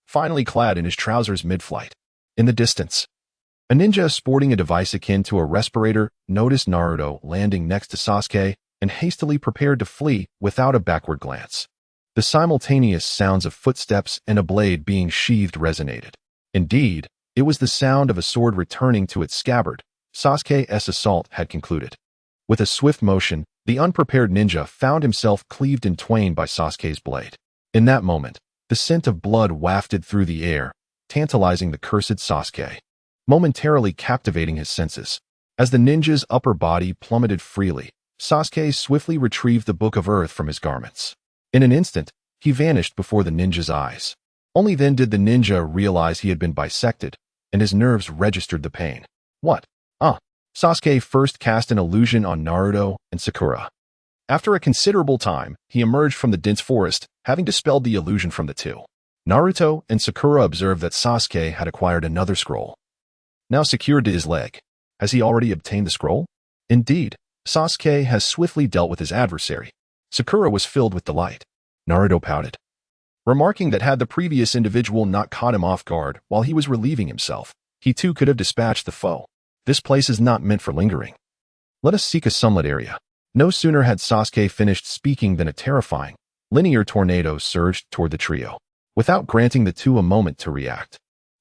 finally clad in his trousers mid-flight. In the distance, a ninja sporting a device akin to a respirator noticed Naruto landing next to Sasuke and hastily prepared to flee without a backward glance. The simultaneous sounds of footsteps and a blade being sheathed resonated. Indeed, it was the sound of a sword returning to its scabbard. Sasuke's assault had concluded. With a swift motion, the unprepared ninja found himself cleaved in twain by Sasuke's blade. In that moment, the scent of blood wafted through the air, tantalizing the cursed Sasuke, momentarily captivating his senses. As the ninja's upper body plummeted freely, Sasuke swiftly retrieved the Book of Earth from his garments. In an instant, he vanished before the ninja's eyes. Only then did the ninja realize he had been bisected, and his nerves registered the pain. What? Sasuke first cast an illusion on Naruto and Sakura. After a considerable time, he emerged from the dense forest, having dispelled the illusion from the two. Naruto and Sakura observed that Sasuke had acquired another scroll, now secured to his leg. Has he already obtained the scroll? Indeed, Sasuke has swiftly dealt with his adversary. Sakura was filled with delight. Naruto pouted, remarking that had the previous individual not caught him off guard while he was relieving himself, he too could have dispatched the foe. This place is not meant for lingering. Let us seek a sunlit area. No sooner had Sasuke finished speaking than a terrifying, linear tornado surged toward the trio, without granting the two a moment to react.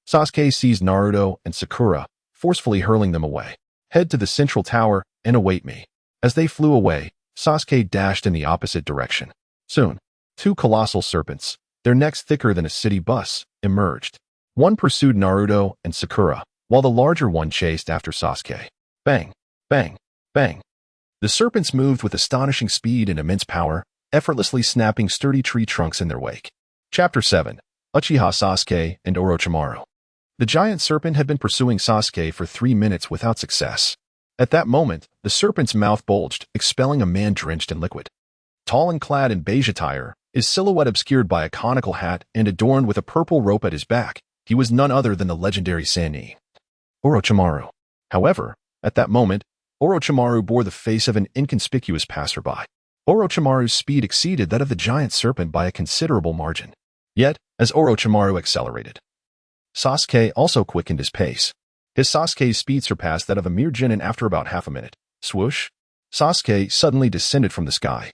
Sasuke seized Naruto and Sakura, forcefully hurling them away. Head to the central tower and await me. As they flew away, Sasuke dashed in the opposite direction. Soon, two colossal serpents, their necks thicker than a city bus, emerged. One pursued Naruto and Sakura, while the larger one chased after Sasuke. Bang! Bang! Bang! The serpents moved with astonishing speed and immense power, effortlessly snapping sturdy tree trunks in their wake. Chapter 7. Uchiha Sasuke and Orochimaru. The giant serpent had been pursuing Sasuke for 3 minutes without success. At that moment, the serpent's mouth bulged, expelling a man drenched in liquid. Tall and clad in beige attire, his silhouette obscured by a conical hat and adorned with a purple rope at his back, he was none other than the legendary Sannin, Orochimaru. However, at that moment, Orochimaru bore the face of an inconspicuous passerby. Orochimaru's speed exceeded that of the giant serpent by a considerable margin. Yet, as Orochimaru accelerated, Sasuke also quickened his pace. His Sasuke's speed surpassed that of a mere genin after about half a minute. Swoosh! Sasuke suddenly descended from the sky,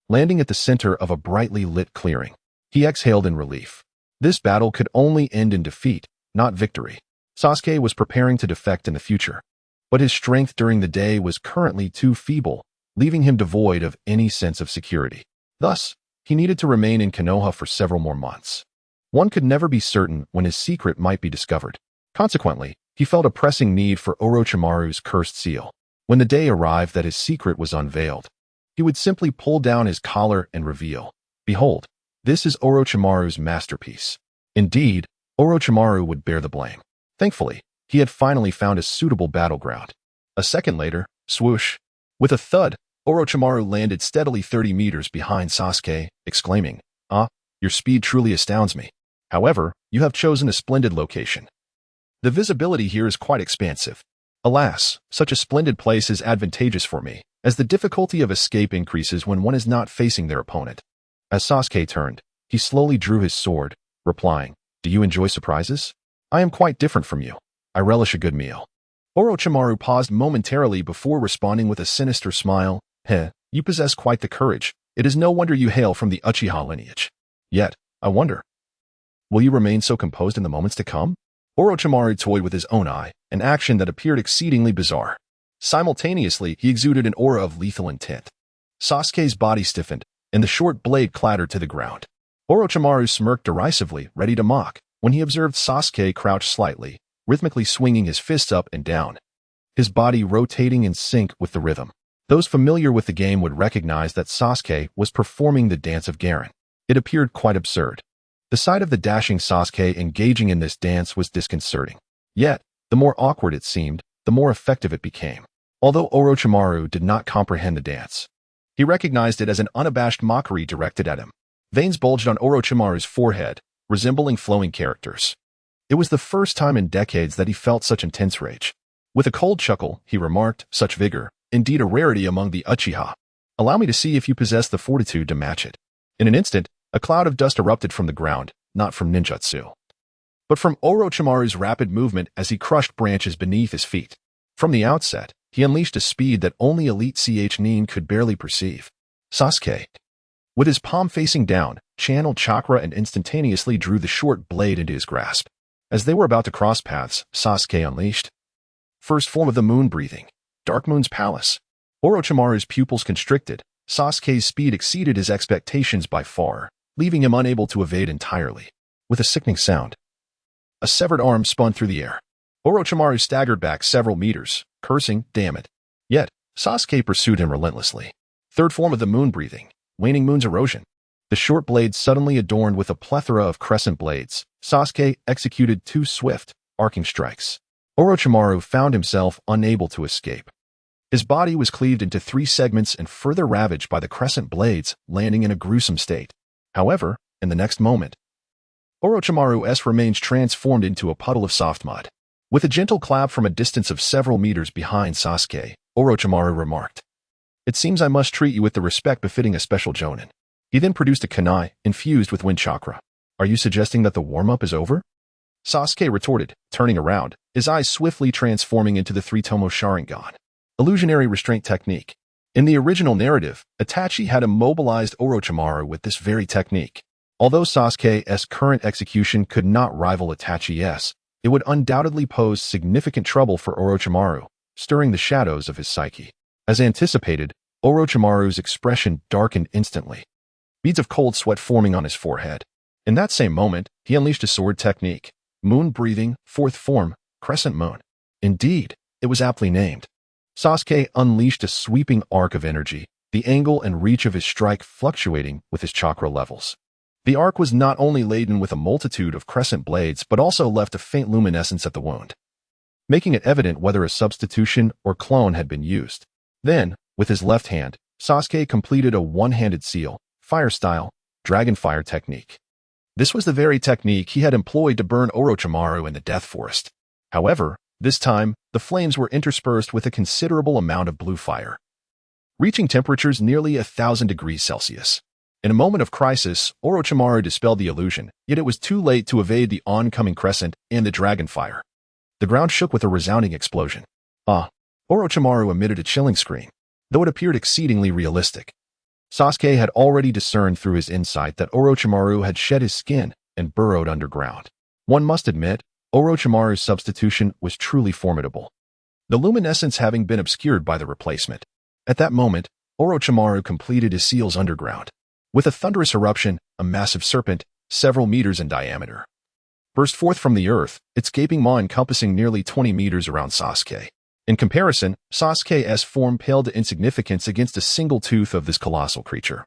landing at the center of a brightly lit clearing. He exhaled in relief. This battle could only end in defeat, not victory. Sasuke was preparing to defect in the future, but his strength during the day was currently too feeble, leaving him devoid of any sense of security. Thus, he needed to remain in Konoha for several more months. One could never be certain when his secret might be discovered. Consequently, he felt a pressing need for Orochimaru's cursed seal. When the day arrived that his secret was unveiled, he would simply pull down his collar and reveal, "Behold, this is Orochimaru's masterpiece." Indeed, Orochimaru would bear the blame. Thankfully, he had finally found a suitable battleground. A second later, swoosh! With a thud, Orochimaru landed steadily 30 meters behind Sasuke, exclaiming, your speed truly astounds me. However, you have chosen a splendid location. The visibility here is quite expansive. Alas, such a splendid place is advantageous for me, as the difficulty of escape increases when one is not facing their opponent." As Sasuke turned, he slowly drew his sword, replying, "Do you enjoy surprises? I am quite different from you. I relish a good meal." Orochimaru paused momentarily before responding with a sinister smile. You possess quite the courage. It is no wonder you hail from the Uchiha lineage. Yet, I wonder, will you remain so composed in the moments to come? Orochimaru toyed with his own eye, an action that appeared exceedingly bizarre. Simultaneously, he exuded an aura of lethal intent. Sasuke's body stiffened, and the short blade clattered to the ground. Orochimaru smirked derisively, ready to mock, when he observed Sasuke crouch slightly, rhythmically swinging his fists up and down, his body rotating in sync with the rhythm. Those familiar with the game would recognize that Sasuke was performing the dance of Garen. It appeared quite absurd. The sight of the dashing Sasuke engaging in this dance was disconcerting. Yet, the more awkward it seemed, the more effective it became. Although Orochimaru did not comprehend the dance, he recognized it as an unabashed mockery directed at him. Veins bulged on Orochimaru's forehead, resembling flowing characters. It was the first time in decades that he felt such intense rage. With a cold chuckle, he remarked, "Such vigor, indeed a rarity among the Uchiha. Allow me to see if you possess the fortitude to match it." In an instant, a cloud of dust erupted from the ground, not from ninjutsu, but from Orochimaru's rapid movement as he crushed branches beneath his feet. From the outset, he unleashed a speed that only elite Nin could barely perceive. Sasuke, with his palm facing down, channeled chakra and instantaneously drew the short blade into his grasp. As they were about to cross paths, Sasuke unleashed. First form of the moon breathing, Dark Moon's Palace. Orochimaru's pupils constricted. Sasuke's speed exceeded his expectations by far, leaving him unable to evade entirely. With a sickening sound, a severed arm spun through the air. Orochimaru staggered back several meters, cursing, "Damn it." Yet, Sasuke pursued him relentlessly. Third form of the moon breathing, Waning Moon's Erosion. The short blade suddenly adorned with a plethora of crescent blades, Sasuke executed 2 swift, arcing strikes. Orochimaru found himself unable to escape. His body was cleaved into 3 segments and further ravaged by the crescent blades, landing in a gruesome state. However, in the next moment, Orochimaru's remains transformed into a puddle of soft mud. With a gentle clap from a distance of several meters behind Sasuke, Orochimaru remarked, "It seems I must treat you with the respect befitting a special jonin." He then produced a kunai, infused with wind chakra. "Are you suggesting that the warm-up is over?" Sasuke retorted, turning around, his eyes swiftly transforming into the 3-tomo Sharingan. Illusionary restraint technique. In the original narrative, Itachi had immobilized Orochimaru with this very technique. Although Sasuke's current execution could not rival Itachi's, it would undoubtedly pose significant trouble for Orochimaru, stirring the shadows of his psyche. As anticipated, Orochimaru's expression darkened instantly, beads of cold sweat forming on his forehead. In that same moment, he unleashed a sword technique, Moon Breathing, 4th form, Crescent Moon. Indeed, it was aptly named. Sasuke unleashed a sweeping arc of energy, the angle and reach of his strike fluctuating with his chakra levels. The arc was not only laden with a multitude of crescent blades but also left a faint luminescence at the wound, making it evident whether a substitution or clone had been used. Then, with his left hand, Sasuke completed a one-handed seal, fire-style, dragon fire technique. This was the very technique he had employed to burn Orochimaru in the Death Forest. However, this time, the flames were interspersed with a considerable amount of blue fire, reaching temperatures nearly 1,000 degrees Celsius. In a moment of crisis, Orochimaru dispelled the illusion, yet it was too late to evade the oncoming crescent and the dragon fire. The ground shook with a resounding explosion. Orochimaru emitted a chilling scream, though it appeared exceedingly realistic. Sasuke had already discerned through his insight that Orochimaru had shed his skin and burrowed underground. One must admit, Orochimaru's substitution was truly formidable, the luminescence having been obscured by the replacement. At that moment, Orochimaru completed his seals underground. With a thunderous eruption, a massive serpent, several meters in diameter, burst forth from the earth, its gaping maw encompassing nearly 20 meters around Sasuke. In comparison, Sasuke's form paled to insignificance against a single tooth of this colossal creature.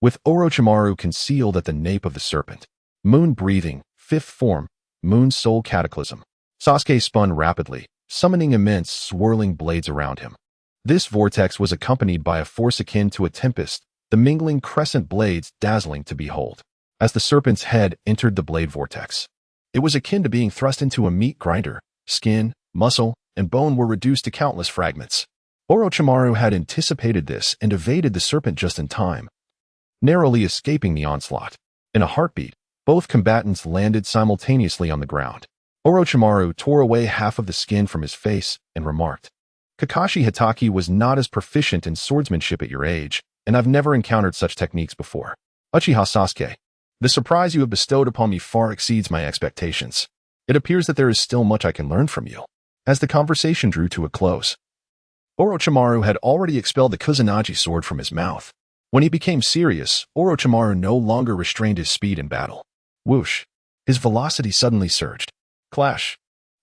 With Orochimaru concealed at the nape of the serpent, Moon Breathing, 5th form, Moon Soul Cataclysm, Sasuke spun rapidly, summoning immense, swirling blades around him. This vortex was accompanied by a force akin to a tempest, the mingling crescent blades dazzling to behold. As the serpent's head entered the blade vortex, it was akin to being thrust into a meat grinder. Skin, muscle, and bone were reduced to countless fragments. Orochimaru had anticipated this and evaded the serpent just in time, narrowly escaping the onslaught. In a heartbeat, both combatants landed simultaneously on the ground. Orochimaru tore away half of the skin from his face and remarked, "Kakashi Hatake was not as proficient in swordsmanship at your age, and I've never encountered such techniques before. Uchiha Sasuke, the surprise you have bestowed upon me far exceeds my expectations. It appears that there is still much I can learn from you." As the conversation drew to a close, Orochimaru had already expelled the Kusanagi sword from his mouth. When he became serious, Orochimaru no longer restrained his speed in battle. Whoosh! His velocity suddenly surged. Clash!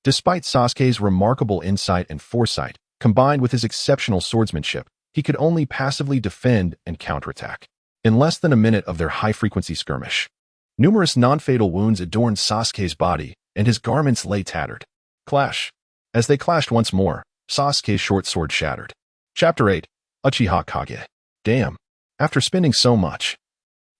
Despite Sasuke's remarkable insight and foresight, combined with his exceptional swordsmanship, he could only passively defend and counterattack. In less than a minute of their high-frequency skirmish, numerous non-fatal wounds adorned Sasuke's body, and his garments lay tattered. Clash. As they clashed once more, Sasuke's short sword shattered. Chapter 8. Uchiha Kage. Damn. After spending so much,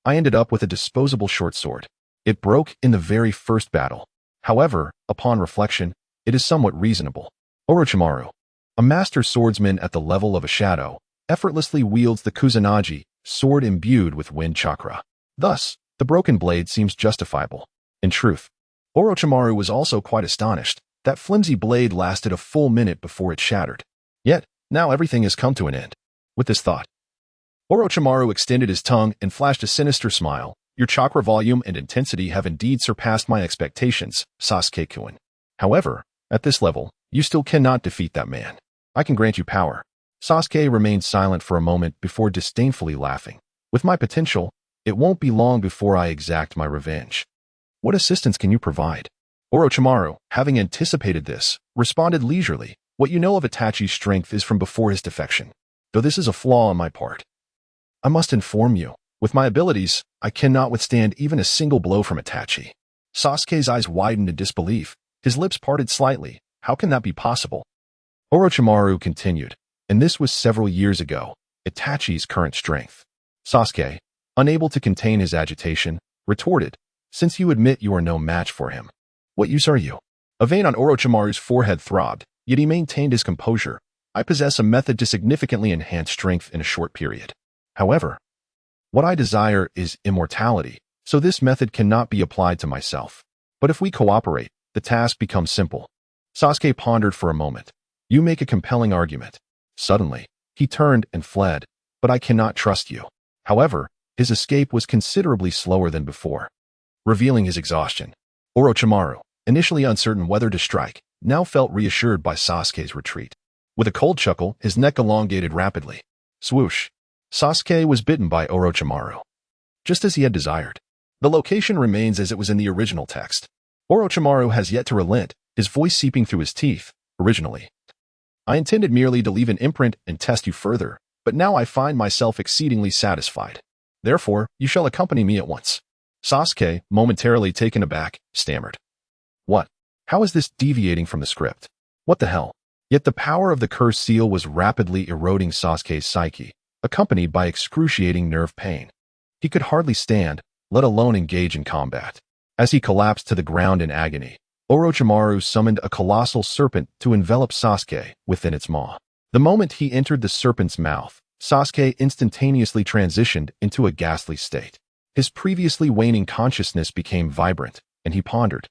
I ended up with a disposable short sword. It broke in the very first battle. However, upon reflection, it is somewhat reasonable. Orochimaru, a master swordsman at the level of a shadow, effortlessly wields the Kusanagi, sword imbued with wind chakra. Thus, the broken blade seems justifiable. In truth, Orochimaru was also quite astonished. That flimsy blade lasted a full minute before it shattered. Yet, now everything has come to an end. With this thought, Orochimaru extended his tongue and flashed a sinister smile. Your chakra volume and intensity have indeed surpassed my expectations, Sasuke-kun. However, at this level, you still cannot defeat that man. I can grant you power. Sasuke remained silent for a moment before disdainfully laughing. With my potential, it won't be long before I exact my revenge. What assistance can you provide? Orochimaru, having anticipated this, responded leisurely. What you know of Itachi's strength is from before his defection. Though this is a flaw on my part, I must inform you, with my abilities, I cannot withstand even a single blow from Itachi. Sasuke's eyes widened in disbelief. His lips parted slightly. How can that be possible? Orochimaru continued, and this was several years ago, Itachi's current strength. Sasuke, unable to contain his agitation, retorted, since you admit you are no match for him, what use are you? A vein on Orochimaru's forehead throbbed, yet he maintained his composure. I possess a method to significantly enhance strength in a short period. However, what I desire is immortality, so this method cannot be applied to myself. But if we cooperate, the task becomes simple. Sasuke pondered for a moment. You make a compelling argument. Suddenly, he turned and fled, but I cannot trust you. However, his escape was considerably slower than before, revealing his exhaustion. Orochimaru, initially uncertain whether to strike, now felt reassured by Sasuke's retreat. With a cold chuckle, his neck elongated rapidly. Swoosh. Sasuke was bitten by Orochimaru, just as he had desired. The location remains as it was in the original text. Orochimaru has yet to relent, his voice seeping through his teeth. Originally, I intended merely to leave an imprint and test you further, but now I find myself exceedingly satisfied. Therefore, you shall accompany me at once. Sasuke, momentarily taken aback, stammered. What? How is this deviating from the script? What the hell? Yet the power of the cursed seal was rapidly eroding Sasuke's psyche, accompanied by excruciating nerve pain. He could hardly stand, let alone engage in combat. As he collapsed to the ground in agony, Orochimaru summoned a colossal serpent to envelop Sasuke within its maw. The moment he entered the serpent's mouth, Sasuke instantaneously transitioned into a ghastly state. His previously waning consciousness became vibrant, and he pondered.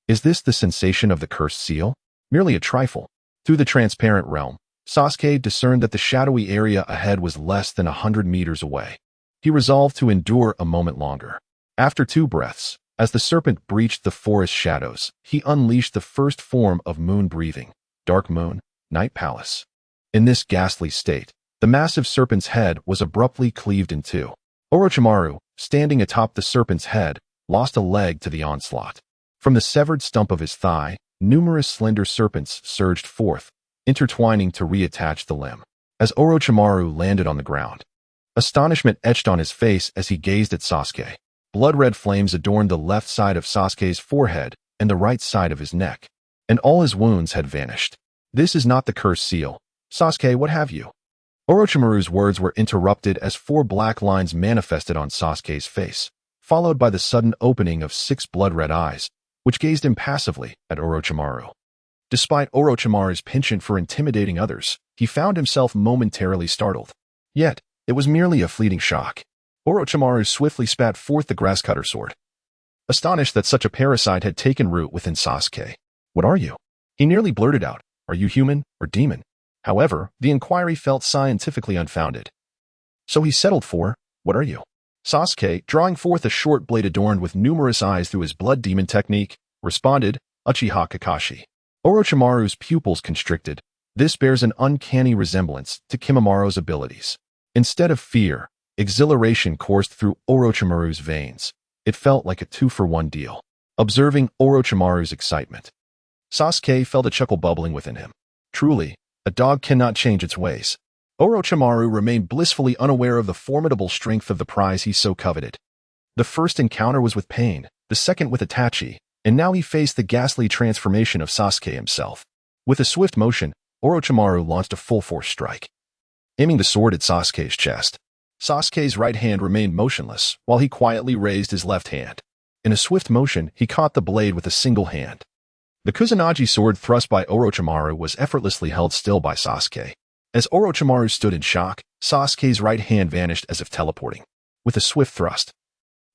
Is this the sensation of the cursed seal? Merely a trifle. Through the transparent realm, Sasuke discerned that the shadowy area ahead was less than 100 meters away. He resolved to endure a moment longer. After 2 breaths, as the serpent breached the forest shadows, he unleashed the first form of moon breathing, Dark Moon, Night Palace. In this ghastly state, the massive serpent's head was abruptly cleaved in two. Orochimaru, standing atop the serpent's head, lost a leg to the onslaught. From the severed stump of his thigh, numerous slender serpents surged forth, intertwining to reattach the limb. As Orochimaru landed on the ground, astonishment etched on his face as he gazed at Sasuke. Blood-red flames adorned the left side of Sasuke's forehead and the right side of his neck, and all his wounds had vanished. This is not the cursed seal. Sasuke, what have you? Orochimaru's words were interrupted as 4 black lines manifested on Sasuke's face, followed by the sudden opening of 6 blood-red eyes, which gazed impassively at Orochimaru. Despite Orochimaru's penchant for intimidating others, he found himself momentarily startled. Yet, it was merely a fleeting shock. Orochimaru swiftly spat forth the grass-cutter sword, astonished that such a parasite had taken root within Sasuke. What are you? He nearly blurted out, are you human or demon? However, the inquiry felt scientifically unfounded. So he settled for, what are you? Sasuke, drawing forth a short blade adorned with numerous eyes through his blood demon technique, responded, Uchiha Kakashi. Orochimaru's pupils constricted. This bears an uncanny resemblance to Kimimara's abilities. Instead of fear, exhilaration coursed through Orochimaru's veins. It felt like a 2-for-1 deal. Observing Orochimaru's excitement, Sasuke felt a chuckle bubbling within him. Truly, a dog cannot change its ways. Orochimaru remained blissfully unaware of the formidable strength of the prize he so coveted. The first encounter was with Pain, the second with Itachi, and now he faced the ghastly transformation of Sasuke himself. With a swift motion, Orochimaru launched a full-force strike, aiming the sword at Sasuke's chest. Sasuke's right hand remained motionless, while he quietly raised his left hand. In a swift motion, he caught the blade with a single hand. The Kusanagi sword thrust by Orochimaru was effortlessly held still by Sasuke. As Orochimaru stood in shock, Sasuke's right hand vanished as if teleporting. With a swift thrust,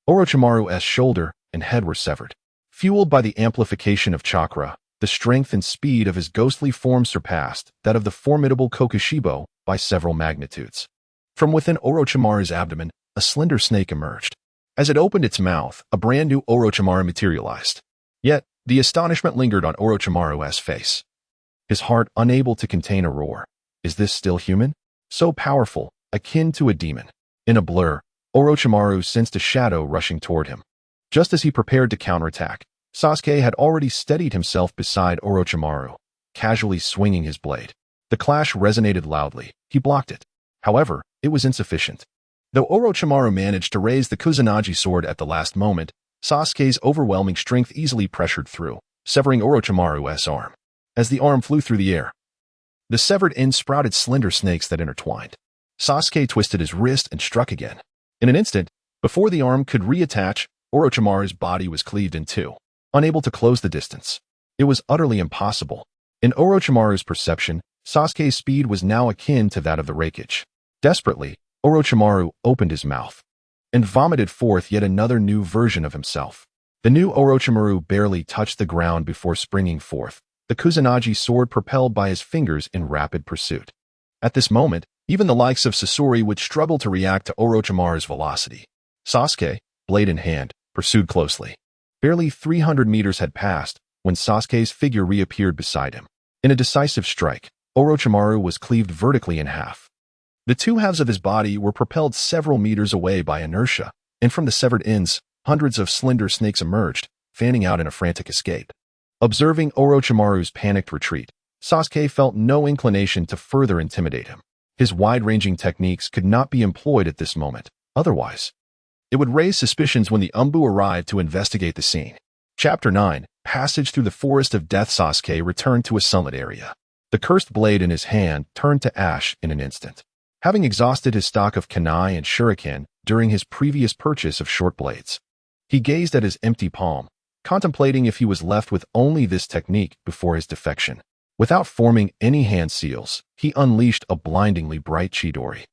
Orochimaru's shoulder and head were severed. Fueled by the amplification of chakra, the strength and speed of his ghostly form surpassed that of the formidable Kokushibo by several magnitudes. From within Orochimaru's abdomen, a slender snake emerged. As it opened its mouth, a brand new Orochimaru materialized. Yet, the astonishment lingered on Orochimaru's face. His heart unable to contain a roar. Is this still human? So powerful, akin to a demon. In a blur, Orochimaru sensed a shadow rushing toward him. Just as he prepared to counterattack, Sasuke had already steadied himself beside Orochimaru, casually swinging his blade. The clash resonated loudly. He blocked it. However, it was insufficient. Though Orochimaru managed to raise the Kusanagi sword at the last moment, Sasuke's overwhelming strength easily pressured through, severing Orochimaru's arm. As the arm flew through the air, the severed end sprouted slender snakes that intertwined. Sasuke twisted his wrist and struck again. In an instant, before the arm could reattach, Orochimaru's body was cleaved in two, unable to close the distance. It was utterly impossible. In Orochimaru's perception, Sasuke's speed was now akin to that of the Raikage. Desperately, Orochimaru opened his mouth and vomited forth yet another new version of himself. The new Orochimaru barely touched the ground before springing forth, the Kusanagi sword propelled by his fingers in rapid pursuit. At this moment, even the likes of Sasori would struggle to react to Orochimaru's velocity. Sasuke, blade in hand, pursued closely. Barely 300 meters had passed when Sasuke's figure reappeared beside him. In a decisive strike, Orochimaru was cleaved vertically in half. The two halves of his body were propelled several meters away by inertia, and from the severed ends, hundreds of slender snakes emerged, fanning out in a frantic escape. Observing Orochimaru's panicked retreat, Sasuke felt no inclination to further intimidate him. His wide-ranging techniques could not be employed at this moment. Otherwise, it would raise suspicions when the Umbu arrived to investigate the scene. Chapter 9, Passage Through the Forest of Death. Sasuke returned to a sunlit area. The cursed blade in his hand turned to ash in an instant. Having exhausted his stock of kunai and shuriken during his previous purchase of short blades, he gazed at his empty palm, contemplating if he was left with only this technique before his defection. Without forming any hand seals, he unleashed a blindingly bright Chidori.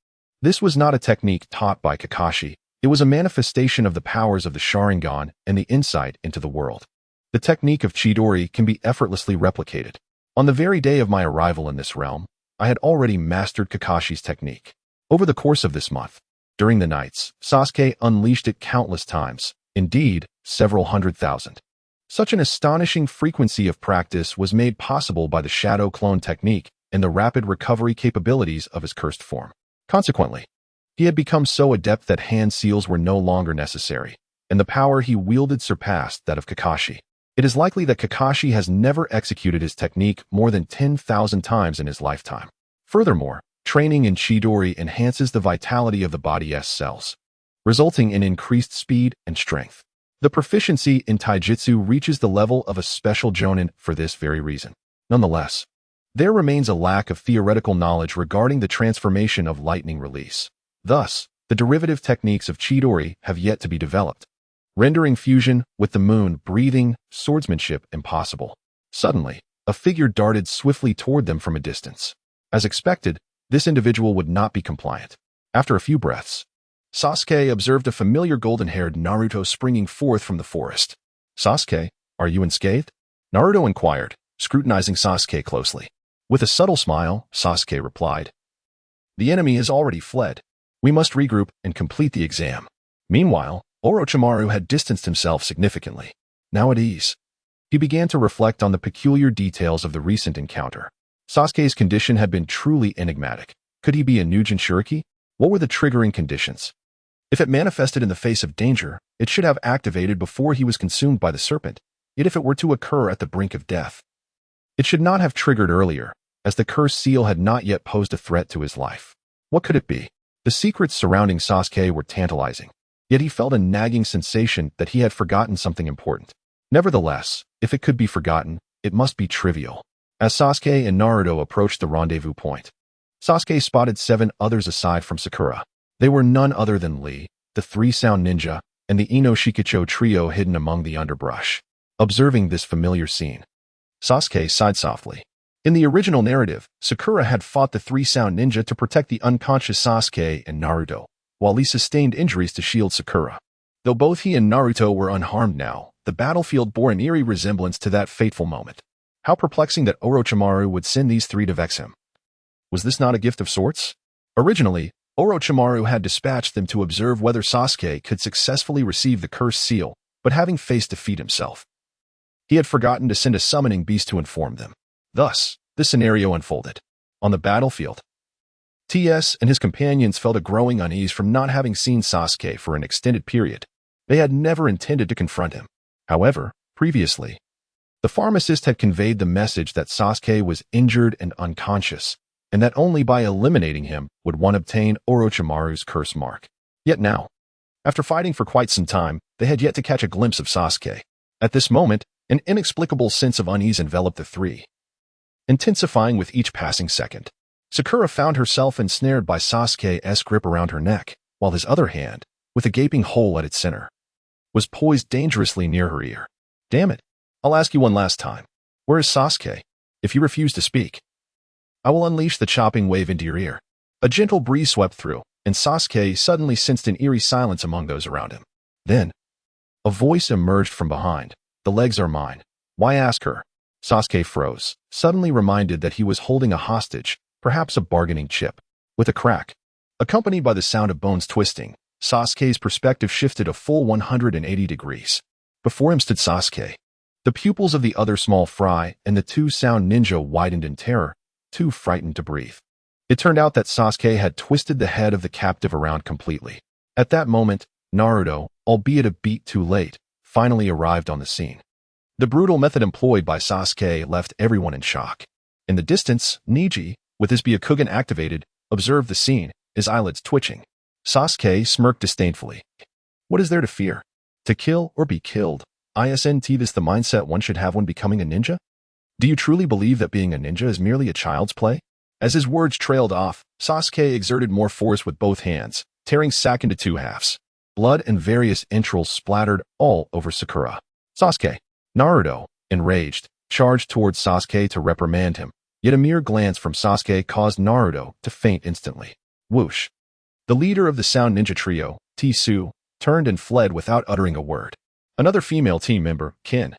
This was not a technique taught by Kakashi. It was a manifestation of the powers of the Sharingan and the insight into the world. The technique of Chidori can be effortlessly replicated. On the very day of my arrival in this realm, I had already mastered Kakashi's technique. Over the course of this month, during the nights, Sasuke unleashed it countless times, indeed, several 100,000. Such an astonishing frequency of practice was made possible by the shadow clone technique and the rapid recovery capabilities of his cursed form. Consequently, he had become so adept that hand seals were no longer necessary, and the power he wielded surpassed that of Kakashi. It is likely that Kakashi has never executed his technique more than 10,000 times in his lifetime. Furthermore, training in Chidori enhances the vitality of the body's cells, resulting in increased speed and strength. The proficiency in taijutsu reaches the level of a special jonin for this very reason. Nonetheless, there remains a lack of theoretical knowledge regarding the transformation of lightning release. Thus, the derivative techniques of Chidori have yet to be developed, rendering fusion with the moon breathing swordsmanship impossible. Suddenly, a figure darted swiftly toward them from a distance. As expected, this individual would not be compliant. After a few breaths, Sasuke observed a familiar golden-haired Naruto springing forth from the forest. "Sasuke, are you unscathed?" Naruto inquired, scrutinizing Sasuke closely. With a subtle smile, Sasuke replied, "The enemy has already fled. We must regroup and complete the exam." Meanwhile, Orochimaru had distanced himself significantly. Now at ease, he began to reflect on the peculiar details of the recent encounter. Sasuke's condition had been truly enigmatic. Could he be a new Jinchuriki? What were the triggering conditions? If it manifested in the face of danger, it should have activated before he was consumed by the serpent. Yet if it were to occur at the brink of death, it should not have triggered earlier, as the cursed seal had not yet posed a threat to his life. What could it be? The secrets surrounding Sasuke were tantalizing, yet he felt a nagging sensation that he had forgotten something important. Nevertheless, if it could be forgotten, it must be trivial. As Sasuke and Naruto approached the rendezvous point, Sasuke spotted 7 others aside from Sakura. They were none other than Lee, the 3-sound ninja, and the Ino Shikicho trio hidden among the underbrush. Observing this familiar scene, Sasuke sighed softly. In the original narrative, Sakura had fought the 3-sound ninja to protect the unconscious Sasuke and Naruto, while Lee sustained injuries to shield Sakura. Though both he and Naruto were unharmed now, the battlefield bore an eerie resemblance to that fateful moment. How perplexing that Orochimaru would send these 3 to vex him. Was this not a gift of sorts? Originally, Orochimaru had dispatched them to observe whether Sasuke could successfully receive the cursed seal, but having faced defeat himself, he had forgotten to send a summoning beast to inform them. Thus, this scenario unfolded. On the battlefield, TS and his companions felt a growing unease from not having seen Sasuke for an extended period. They had never intended to confront him. However, previously, the pharmacist had conveyed the message that Sasuke was injured and unconscious, and that only by eliminating him would one obtain Orochimaru's curse mark. Yet now, after fighting for quite some time, they had yet to catch a glimpse of Sasuke. At this moment, an inexplicable sense of unease enveloped the 3, intensifying with each passing second. Sakura found herself ensnared by Sasuke's grip around her neck, while his other hand, with a gaping hole at its center, was poised dangerously near her ear. Damn it. I'll ask you one last time. Where is Sasuke? If you refuse to speak, I will unleash the chopping wave into your ear. A gentle breeze swept through, and Sasuke suddenly sensed an eerie silence among those around him. Then, a voice emerged from behind. The legs are mine. Why ask her? Sasuke froze, suddenly reminded that he was holding a hostage, perhaps a bargaining chip. With a crack, accompanied by the sound of bones twisting, Sasuke's perspective shifted a full 180 degrees. Before him stood Sasuke. The pupils of the other small fry and the 2-sound ninja widened in terror, too frightened to breathe. It turned out that Sasuke had twisted the head of the captive around completely. At that moment, Naruto, albeit a beat too late, finally arrived on the scene. The brutal method employed by Sasuke left everyone in shock. In the distance, Neji, with his Byakugan activated, observed the scene, his eyelids twitching. Sasuke smirked disdainfully. What is there to fear? To kill or be killed? Isn't this the mindset one should have when becoming a ninja? Do you truly believe that being a ninja is merely a child's play? As his words trailed off, Sasuke exerted more force with both hands, tearing Sak into 2 halves. Blood and various entrails splattered all over Sakura. Sasuke. Naruto, enraged, charged towards Sasuke to reprimand him, yet a mere glance from Sasuke caused Naruto to faint instantly. Whoosh. The leader of the Sound Ninja Trio, Tsu, turned and fled without uttering a word. Another female team member, Kin,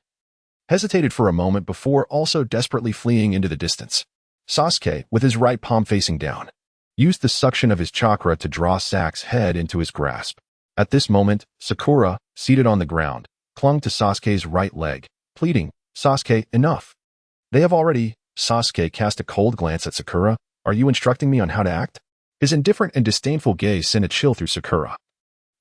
hesitated for a moment before also desperately fleeing into the distance. Sasuke, with his right palm facing down, used the suction of his chakra to draw Sak's head into his grasp. At this moment, Sakura, seated on the ground, clung to Sasuke's right leg, pleading, Sasuke, enough. They have already. Sasuke cast a cold glance at Sakura. Are you instructing me on how to act? His indifferent and disdainful gaze sent a chill through Sakura,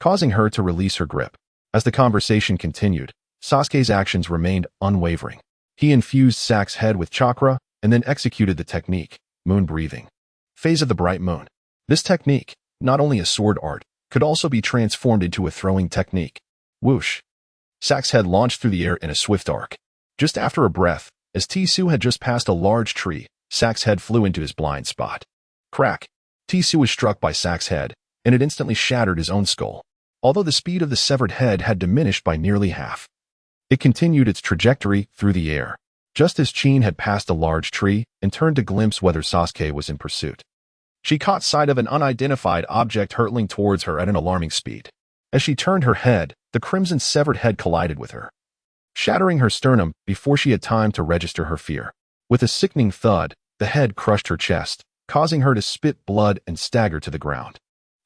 causing her to release her grip. As the conversation continued, Sasuke's actions remained unwavering. He infused Sak's head with chakra and then executed the technique, moon breathing. Phase of the bright moon. This technique, not only a sword art, could also be transformed into a throwing technique. Whoosh. Sak's head launched through the air in a swift arc. Just after a breath, as Tsu had just passed a large tree, Sak's head flew into his blind spot. Crack. Tsu was struck by Sak's head, and it instantly shattered his own skull. Although the speed of the severed head had diminished by nearly half, it continued its trajectory through the air, just as Chin had passed a large tree and turned to glimpse whether Sasuke was in pursuit. She caught sight of an unidentified object hurtling towards her at an alarming speed. As she turned her head, the crimson severed head collided with her, shattering her sternum before she had time to register her fear. With a sickening thud, the head crushed her chest, causing her to spit blood and stagger to the ground.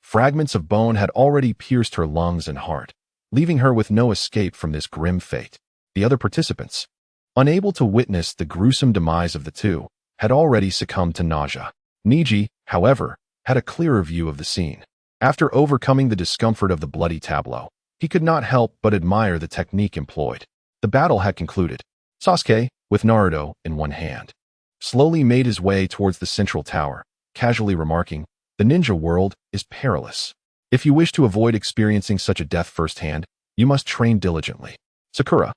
Fragments of bone had already pierced her lungs and heart, leaving her with no escape from this grim fate. The other participants, unable to witness the gruesome demise of the two, had already succumbed to nausea. Neji, however, had a clearer view of the scene. After overcoming the discomfort of the bloody tableau, he could not help but admire the technique employed. The battle had concluded. Sasuke, with Naruto in one hand, slowly made his way towards the central tower, casually remarking, The ninja world is perilous. If you wish to avoid experiencing such a death firsthand, you must train diligently. Sakura,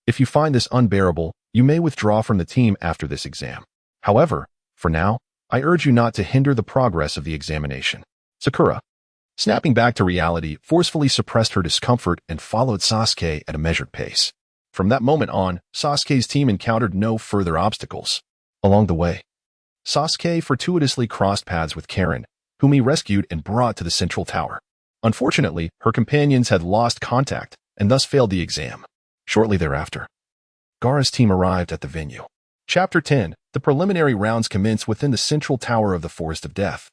if you find this unbearable, you may withdraw from the team after this exam. However, for now, I urge you not to hinder the progress of the examination. Sakura, snapping back to reality, forcefully suppressed her discomfort and followed Sasuke at a measured pace. From that moment on, Sasuke's team encountered no further obstacles. Along the way, Sasuke fortuitously crossed paths with Karen, whom he rescued and brought to the central tower. Unfortunately, her companions had lost contact and thus failed the exam. Shortly thereafter, Gaara's team arrived at the venue. Chapter 10. The preliminary rounds commence within the central tower of the Forest of Death.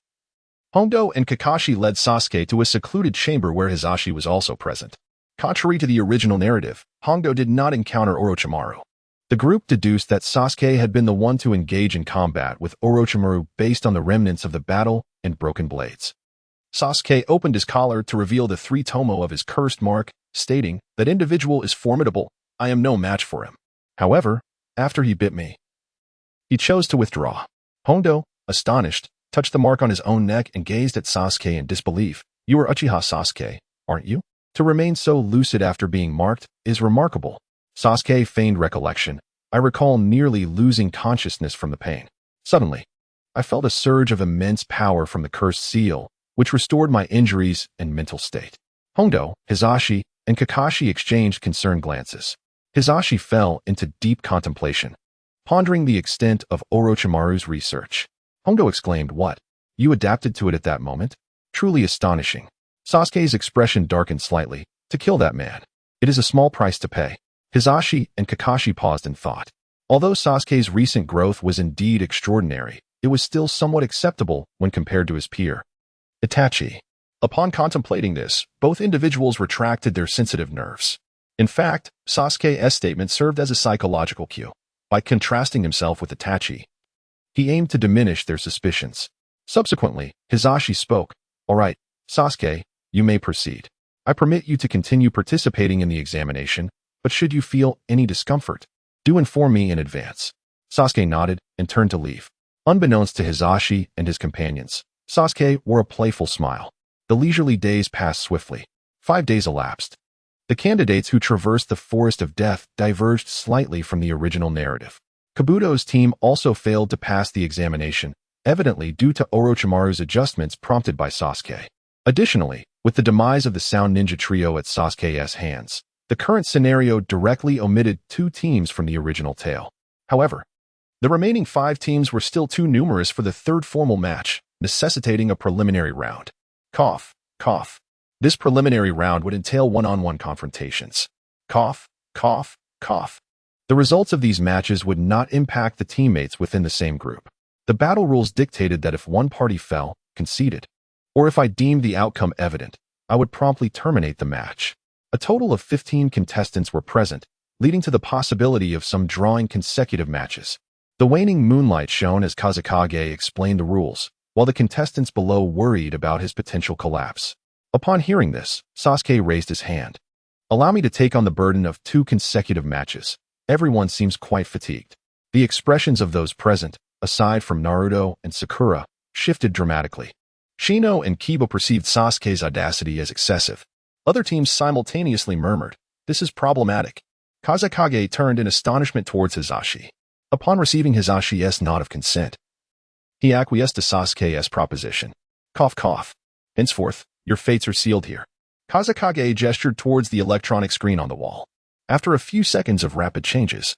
Hondo and Kakashi led Sasuke to a secluded chamber where Hisashi was also present. Contrary to the original narrative, Hondo did not encounter Orochimaru. The group deduced that Sasuke had been the one to engage in combat with Orochimaru based on the remnants of the battle and broken blades. Sasuke opened his collar to reveal the 3 tomo of his cursed mark, stating, "That individual is formidable. I am no match for him." However, after he bit me, he chose to withdraw. Hondo, astonished, touched the mark on his own neck and gazed at Sasuke in disbelief. "You are Uchiha Sasuke, aren't you? To remain so lucid after being marked is remarkable." Sasuke feigned recollection. "I recall nearly losing consciousness from the pain. Suddenly, I felt a surge of immense power from the cursed seal, which restored my injuries and mental state." Hondo, Hisashi, and Kakashi exchanged concerned glances. Hisashi fell into deep contemplation, pondering the extent of Orochimaru's research. Hondo exclaimed, "What? You adapted to it at that moment? Truly astonishing." Sasuke's expression darkened slightly. "To kill that man, it is a small price to pay." Hisashi and Kakashi paused in thought. Although Sasuke's recent growth was indeed extraordinary, it was still somewhat acceptable when compared to his peer, Itachi. Upon contemplating this, both individuals retracted their sensitive nerves. In fact, Sasuke's statement served as a psychological cue. By contrasting himself with Itachi, he aimed to diminish their suspicions. Subsequently, Hisashi spoke. "All right, Sasuke, you may proceed. I permit you to continue participating in the examination, but should you feel any discomfort, do inform me in advance." Sasuke nodded and turned to leave. Unbeknownst to Hisashi and his companions, Sasuke wore a playful smile. The leisurely days passed swiftly. 5 days elapsed. The candidates who traversed the Forest of Death diverged slightly from the original narrative. Kabuto's team also failed to pass the examination, evidently due to Orochimaru's adjustments prompted by Sasuke. Additionally, with the demise of the Sound Ninja Trio at Sasuke's hands, the current scenario directly omitted 2 teams from the original tale. However, the remaining 5 teams were still too numerous for the third formal match, necessitating a preliminary round. Cough, cough. This preliminary round would entail one-on-one confrontations. Cough, cough, cough. The results of these matches would not impact the teammates within the same group. The battle rules dictated that if one party fell, conceded, or if I deemed the outcome evident, I would promptly terminate the match. A total of 15 contestants were present, leading to the possibility of some drawing consecutive matches. The waning moonlight shone as Kazekage explained the rules, while the contestants below worried about his potential collapse. Upon hearing this, Sasuke raised his hand. "Allow me to take on the burden of 2 consecutive matches. Everyone seems quite fatigued." The expressions of those present, aside from Naruto and Sakura, shifted dramatically. Shino and Kiba perceived Sasuke's audacity as excessive. Other teams simultaneously murmured, "This is problematic." Kazekage turned in astonishment towards Hisashi. Upon receiving Hisashi's nod of consent, he acquiesced to Sasuke's proposition. Cough, cough. "Henceforth, your fates are sealed here." Kazekage gestured towards the electronic screen on the wall. After a few seconds of rapid changes,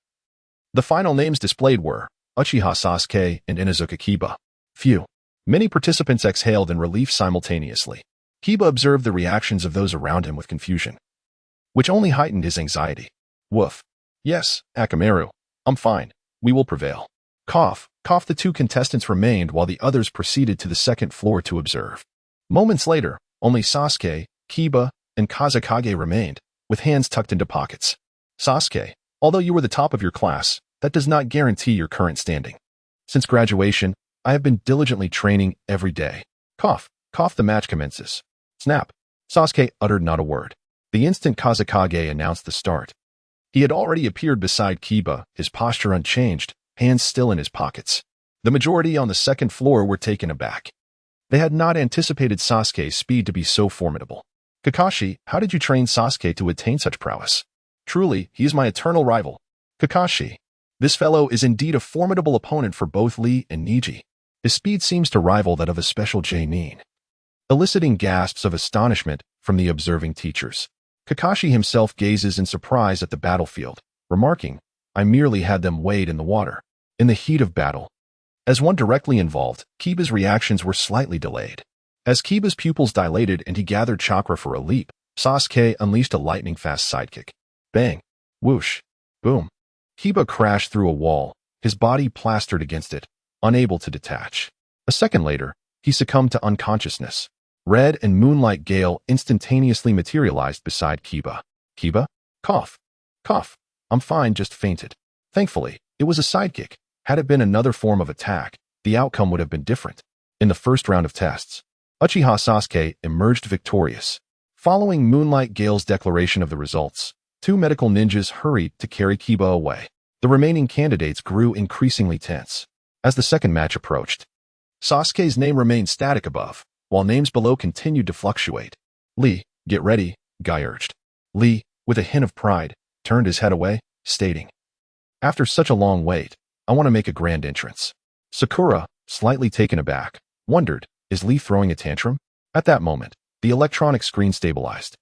the final names displayed were Uchiha Sasuke and Inuzuka Kiba. Phew. Many participants exhaled in relief simultaneously. Kiba observed the reactions of those around him with confusion, which only heightened his anxiety. Woof. "Yes, Akamaru. I'm fine. We will prevail." Cough, cough. The 2 contestants remained while the others proceeded to the second floor to observe. Moments later, only Sasuke, Kiba, and Kazekage remained, with hands tucked into pockets. "Sasuke, although you were the top of your class, that does not guarantee your current standing. Since graduation, I have been diligently training every day." Cough, cough. The match commences. Snap. Sasuke uttered not a word. The instant Kazekage announced the start, he had already appeared beside Kiba, his posture unchanged, hands still in his pockets. The majority on the second floor were taken aback. They had not anticipated Sasuke's speed to be so formidable. Kakashi, how did you train Sasuke to attain such prowess? Truly, he is my eternal rival. Kakashi. This fellow is indeed a formidable opponent for both Lee and Neji. His speed seems to rival that of a special J-Nin. Eliciting gasps of astonishment from the observing teachers. Kakashi himself gazes in surprise at the battlefield, remarking, I merely had them wade in the water. In the heat of battle. As one directly involved, Kiba's reactions were slightly delayed. As Kiba's pupils dilated and he gathered chakra for a leap, Sasuke unleashed a lightning-fast sidekick. Bang! Whoosh! Boom! Kiba crashed through a wall, his body plastered against it, unable to detach. A second later, he succumbed to unconsciousness. Red and Moonlight Gale instantaneously materialized beside Kiba. Kiba? Cough. Cough. I'm fine, just fainted. Thankfully, it was a sidekick. Had it been another form of attack, the outcome would have been different. In the first round of tests, Uchiha Sasuke emerged victorious. Following Moonlight Gale's declaration of the results, 2 medical ninjas hurried to carry Kiba away. The remaining candidates grew increasingly tense. As the second match approached, Sasuke's name remained static above, while names below continued to fluctuate. Lee, get ready, Guy urged. Lee, with a hint of pride, turned his head away, stating, After such a long wait, I want to make a grand entrance. Sakura, slightly taken aback, wondered, is Lee throwing a tantrum? At that moment, the electronic screen stabilized.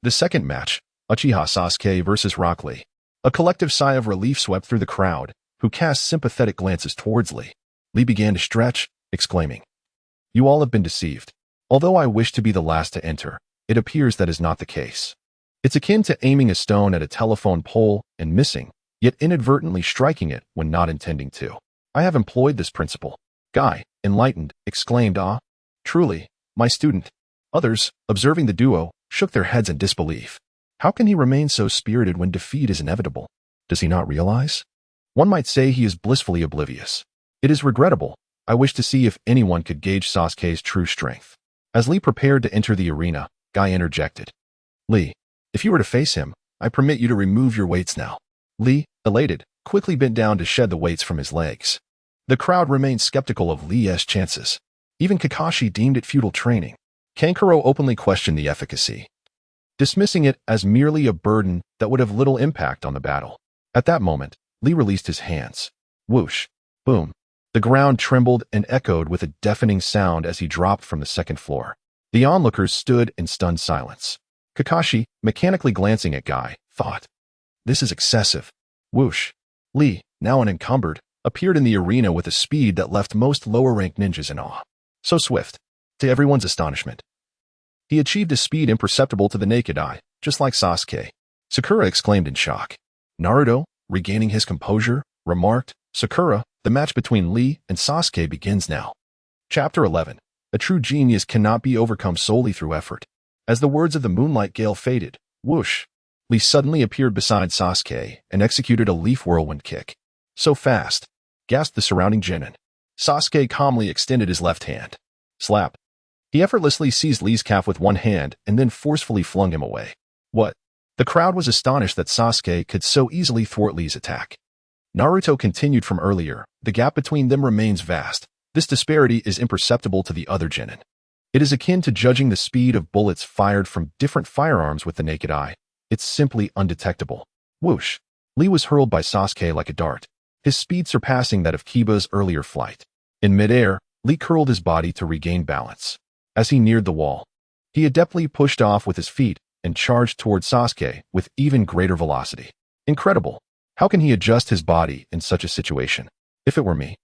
The second match, Uchiha Sasuke versus Rock Lee. A collective sigh of relief swept through the crowd, who cast sympathetic glances towards Lee. Lee began to stretch, exclaiming, You all have been deceived. Although I wish to be the last to enter, it appears that is not the case. It's akin to aiming a stone at a telephone pole and missing, yet inadvertently striking it when not intending to. I have employed this principle. Guy, enlightened, exclaimed, Ah, truly, my student. Others, observing the duo, shook their heads in disbelief. How can he remain so spirited when defeat is inevitable? Does he not realize? One might say he is blissfully oblivious. It is regrettable. I wish to see if anyone could gauge Sasuke's true strength. As Lee prepared to enter the arena, Guy interjected. Lee, if you were to face him, I permit you to remove your weights now. Lee, elated, quickly bent down to shed the weights from his legs. The crowd remained skeptical of Lee's chances. Even Kakashi deemed it futile training. Kankuro openly questioned the efficacy, dismissing it as merely a burden that would have little impact on the battle. At that moment, Lee released his hands. Whoosh! Boom! The ground trembled and echoed with a deafening sound as he dropped from the second floor. The onlookers stood in stunned silence. Kakashi, mechanically glancing at Guy, thought, This is excessive. Whoosh! Lee, now unencumbered, appeared in the arena with a speed that left most lower-ranked ninjas in awe. So swift, to everyone's astonishment. He achieved a speed imperceptible to the naked eye, just like Sasuke. Sakura exclaimed in shock. Naruto, regaining his composure, remarked, Sakura, the match between Lee and Sasuke begins now. Chapter 11. A true genius cannot be overcome solely through effort. As the words of the Moonlight Gale faded, whoosh, Lee suddenly appeared beside Sasuke and executed a leaf whirlwind kick. So fast, gasped the surrounding genin. Sasuke calmly extended his left hand. Slap. He effortlessly seized Lee's calf with one hand and then forcefully flung him away. What? The crowd was astonished that Sasuke could so easily thwart Lee's attack. Naruto continued from earlier, the gap between them remains vast. This disparity is imperceptible to the other genin. It is akin to judging the speed of bullets fired from different firearms with the naked eye. It's simply undetectable. Whoosh! Lee was hurled by Sasuke like a dart, his speed surpassing that of Kiba's earlier flight. In midair, Lee curled his body to regain balance. As he neared the wall, he adeptly pushed off with his feet and charged toward Sasuke with even greater velocity. Incredible! How can he adjust his body in such a situation? If it were me,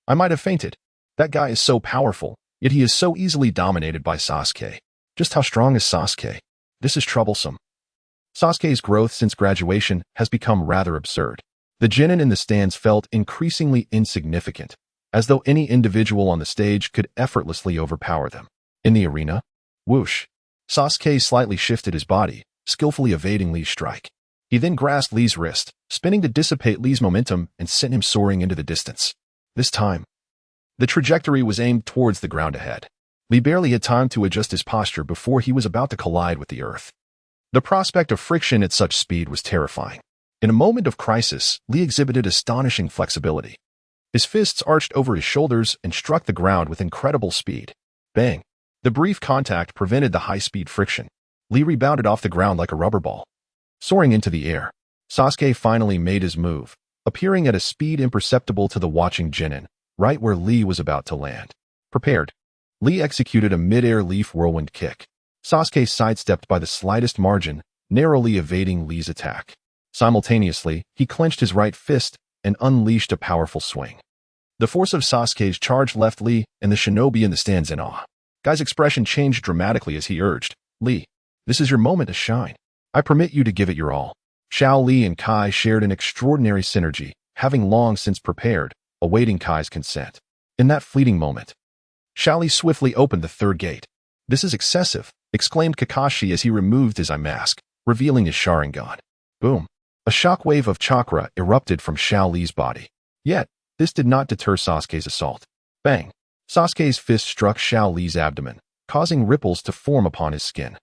I might have fainted. That guy is so powerful, yet he is so easily dominated by Sasuke. Just how strong is Sasuke? This is troublesome. Sasuke's growth since graduation has become rather absurd. The genin in the stands felt increasingly insignificant, as though any individual on the stage could effortlessly overpower them. In the arena, whoosh, Sasuke slightly shifted his body, skillfully evading Lee's strike. He then grasped Lee's wrist, spinning to dissipate Lee's momentum and sent him soaring into the distance. This time, the trajectory was aimed towards the ground ahead. Lee barely had time to adjust his posture before he was about to collide with the earth. The prospect of friction at such speed was terrifying. In a moment of crisis, Lee exhibited astonishing flexibility. His fists arched over his shoulders and struck the ground with incredible speed. Bang! The brief contact prevented the high-speed friction. Lee rebounded off the ground like a rubber ball. Soaring into the air, Sasuke finally made his move, appearing at a speed imperceptible to the watching genin, right where Lee was about to land. Prepared, Lee executed a mid-air leaf whirlwind kick. Sasuke sidestepped by the slightest margin, narrowly evading Lee's attack. Simultaneously, he clenched his right fist and unleashed a powerful swing. The force of Sasuke's charge left Lee and the shinobi in the stands in awe. Guy's expression changed dramatically as he urged, "Lee, this is your moment to shine. I permit you to give it your all." Xiao Li and Kai shared an extraordinary synergy, having long since prepared, awaiting Kai's consent. In that fleeting moment, Xiao Li swiftly opened the third gate. "This is excessive," exclaimed Kakashi as he removed his eye mask, revealing his Sharingan. Boom! A shockwave of chakra erupted from Xiao Li's body. Yet, this did not deter Sasuke's assault. Bang! Sasuke's fist struck Xiao Li's abdomen, causing ripples to form upon his skin.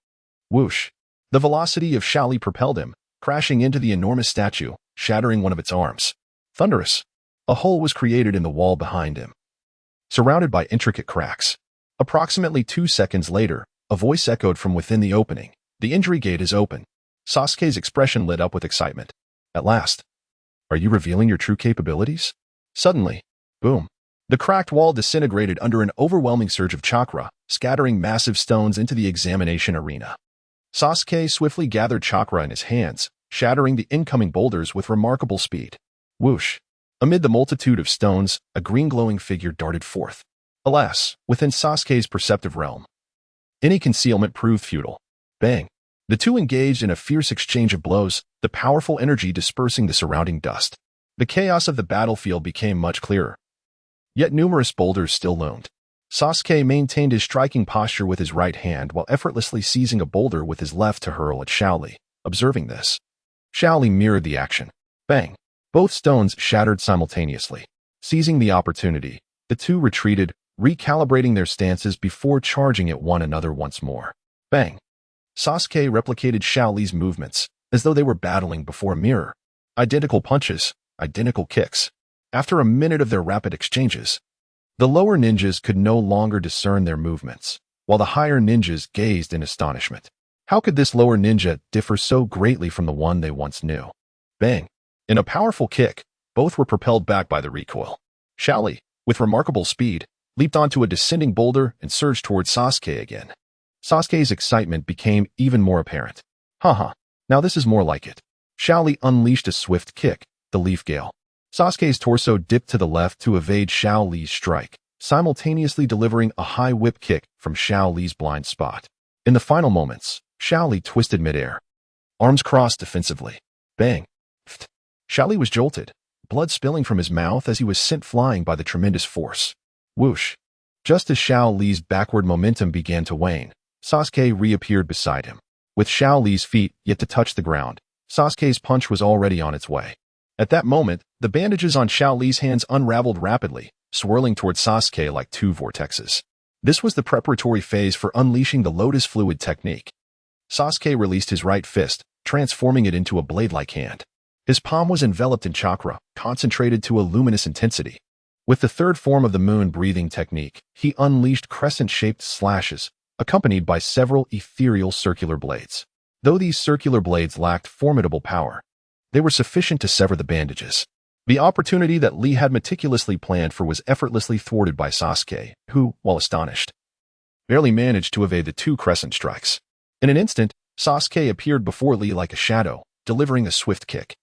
Whoosh! The velocity of Xiao Li propelled him, crashing into the enormous statue, shattering one of its arms. Thunderous! A hole was created in the wall behind him, surrounded by intricate cracks. Approximately 2 seconds later, a voice echoed from within the opening. "The injury gate is open." Sasuke's expression lit up with excitement. At last. "Are you revealing your true capabilities?" Suddenly, boom! The cracked wall disintegrated under an overwhelming surge of chakra, scattering massive stones into the examination arena. Sasuke swiftly gathered chakra in his hands, shattering the incoming boulders with remarkable speed. Whoosh! Amid the multitude of stones, a green glowing figure darted forth. Alas, within Sasuke's perceptive realm, any concealment proved futile. Bang! The two engaged in a fierce exchange of blows, the powerful energy dispersing the surrounding dust. The chaos of the battlefield became much clearer. Yet numerous boulders still loomed. Sasuke maintained his striking posture with his right hand while effortlessly seizing a boulder with his left to hurl at Xiao Li. Observing this, Xiao Li mirrored the action. Bang! Both stones shattered simultaneously. Seizing the opportunity, the two retreated, recalibrating their stances before charging at one another once more. Bang! Sasuke replicated Xiao Li's movements, as though they were battling before a mirror. Identical punches, identical kicks. After a minute of their rapid exchanges, the lower ninjas could no longer discern their movements, while the higher ninjas gazed in astonishment. How could this lower ninja differ so greatly from the one they once knew? Bang! In a powerful kick, both were propelled back by the recoil. Xiao Li, with remarkable speed, leaped onto a descending boulder and surged towards Sasuke again. Sasuke's excitement became even more apparent. Haha, now this is more like it. Xiao Li unleashed a swift kick, the Leaf Gale. Sasuke's torso dipped to the left to evade Xiao Li's strike, simultaneously delivering a high whip kick from Xiao Li's blind spot. In the final moments, Xiao Li twisted midair, arms crossed defensively. Bang! Pft. Xiao Li was jolted, blood spilling from his mouth as he was sent flying by the tremendous force. Whoosh! Just as Xiao Li's backward momentum began to wane, Sasuke reappeared beside him. With Xiao Li's feet yet to touch the ground, Sasuke's punch was already on its way. At that moment, the bandages on Xiao Li's hands unraveled rapidly, swirling towards Sasuke like two vortexes. This was the preparatory phase for unleashing the Lotus Fluid technique. Sasuke released his right fist, transforming it into a blade-like hand. His palm was enveloped in chakra, concentrated to a luminous intensity. With the third form of the moon breathing technique, he unleashed crescent-shaped slashes, accompanied by several ethereal circular blades. Though these circular blades lacked formidable power, they were sufficient to sever the bandages. The opportunity that Lee had meticulously planned for was effortlessly thwarted by Sasuke, who, while astonished, barely managed to evade the two crescent strikes. In an instant, Sasuke appeared before Lee like a shadow, delivering a swift kick.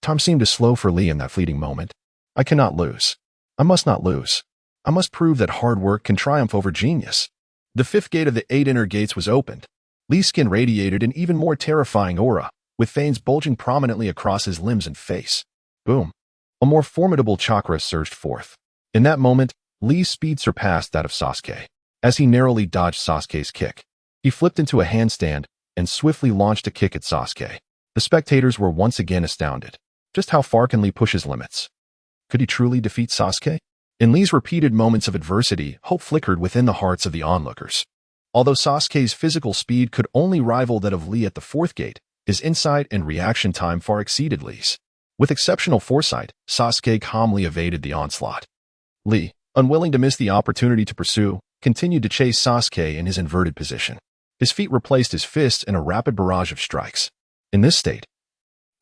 Time seemed to slow for Lee in that fleeting moment. I cannot lose. I must not lose. I must prove that hard work can triumph over genius. The fifth gate of the 8 inner gates was opened. Lee's skin radiated an even more terrifying aura, with veins bulging prominently across his limbs and face. Boom! A more formidable chakra surged forth. In that moment, Lee's speed surpassed that of Sasuke. As he narrowly dodged Sasuke's kick, he flipped into a handstand and swiftly launched a kick at Sasuke. The spectators were once again astounded. Just how far can Lee push his limits? Could he truly defeat Sasuke? In Lee's repeated moments of adversity, hope flickered within the hearts of the onlookers. Although Sasuke's physical speed could only rival that of Lee at the fourth gate, his insight and reaction time far exceeded Lee's. With exceptional foresight, Sasuke calmly evaded the onslaught. Lee, unwilling to miss the opportunity to pursue, continued to chase Sasuke in his inverted position. His feet replaced his fists in a rapid barrage of strikes. In this state,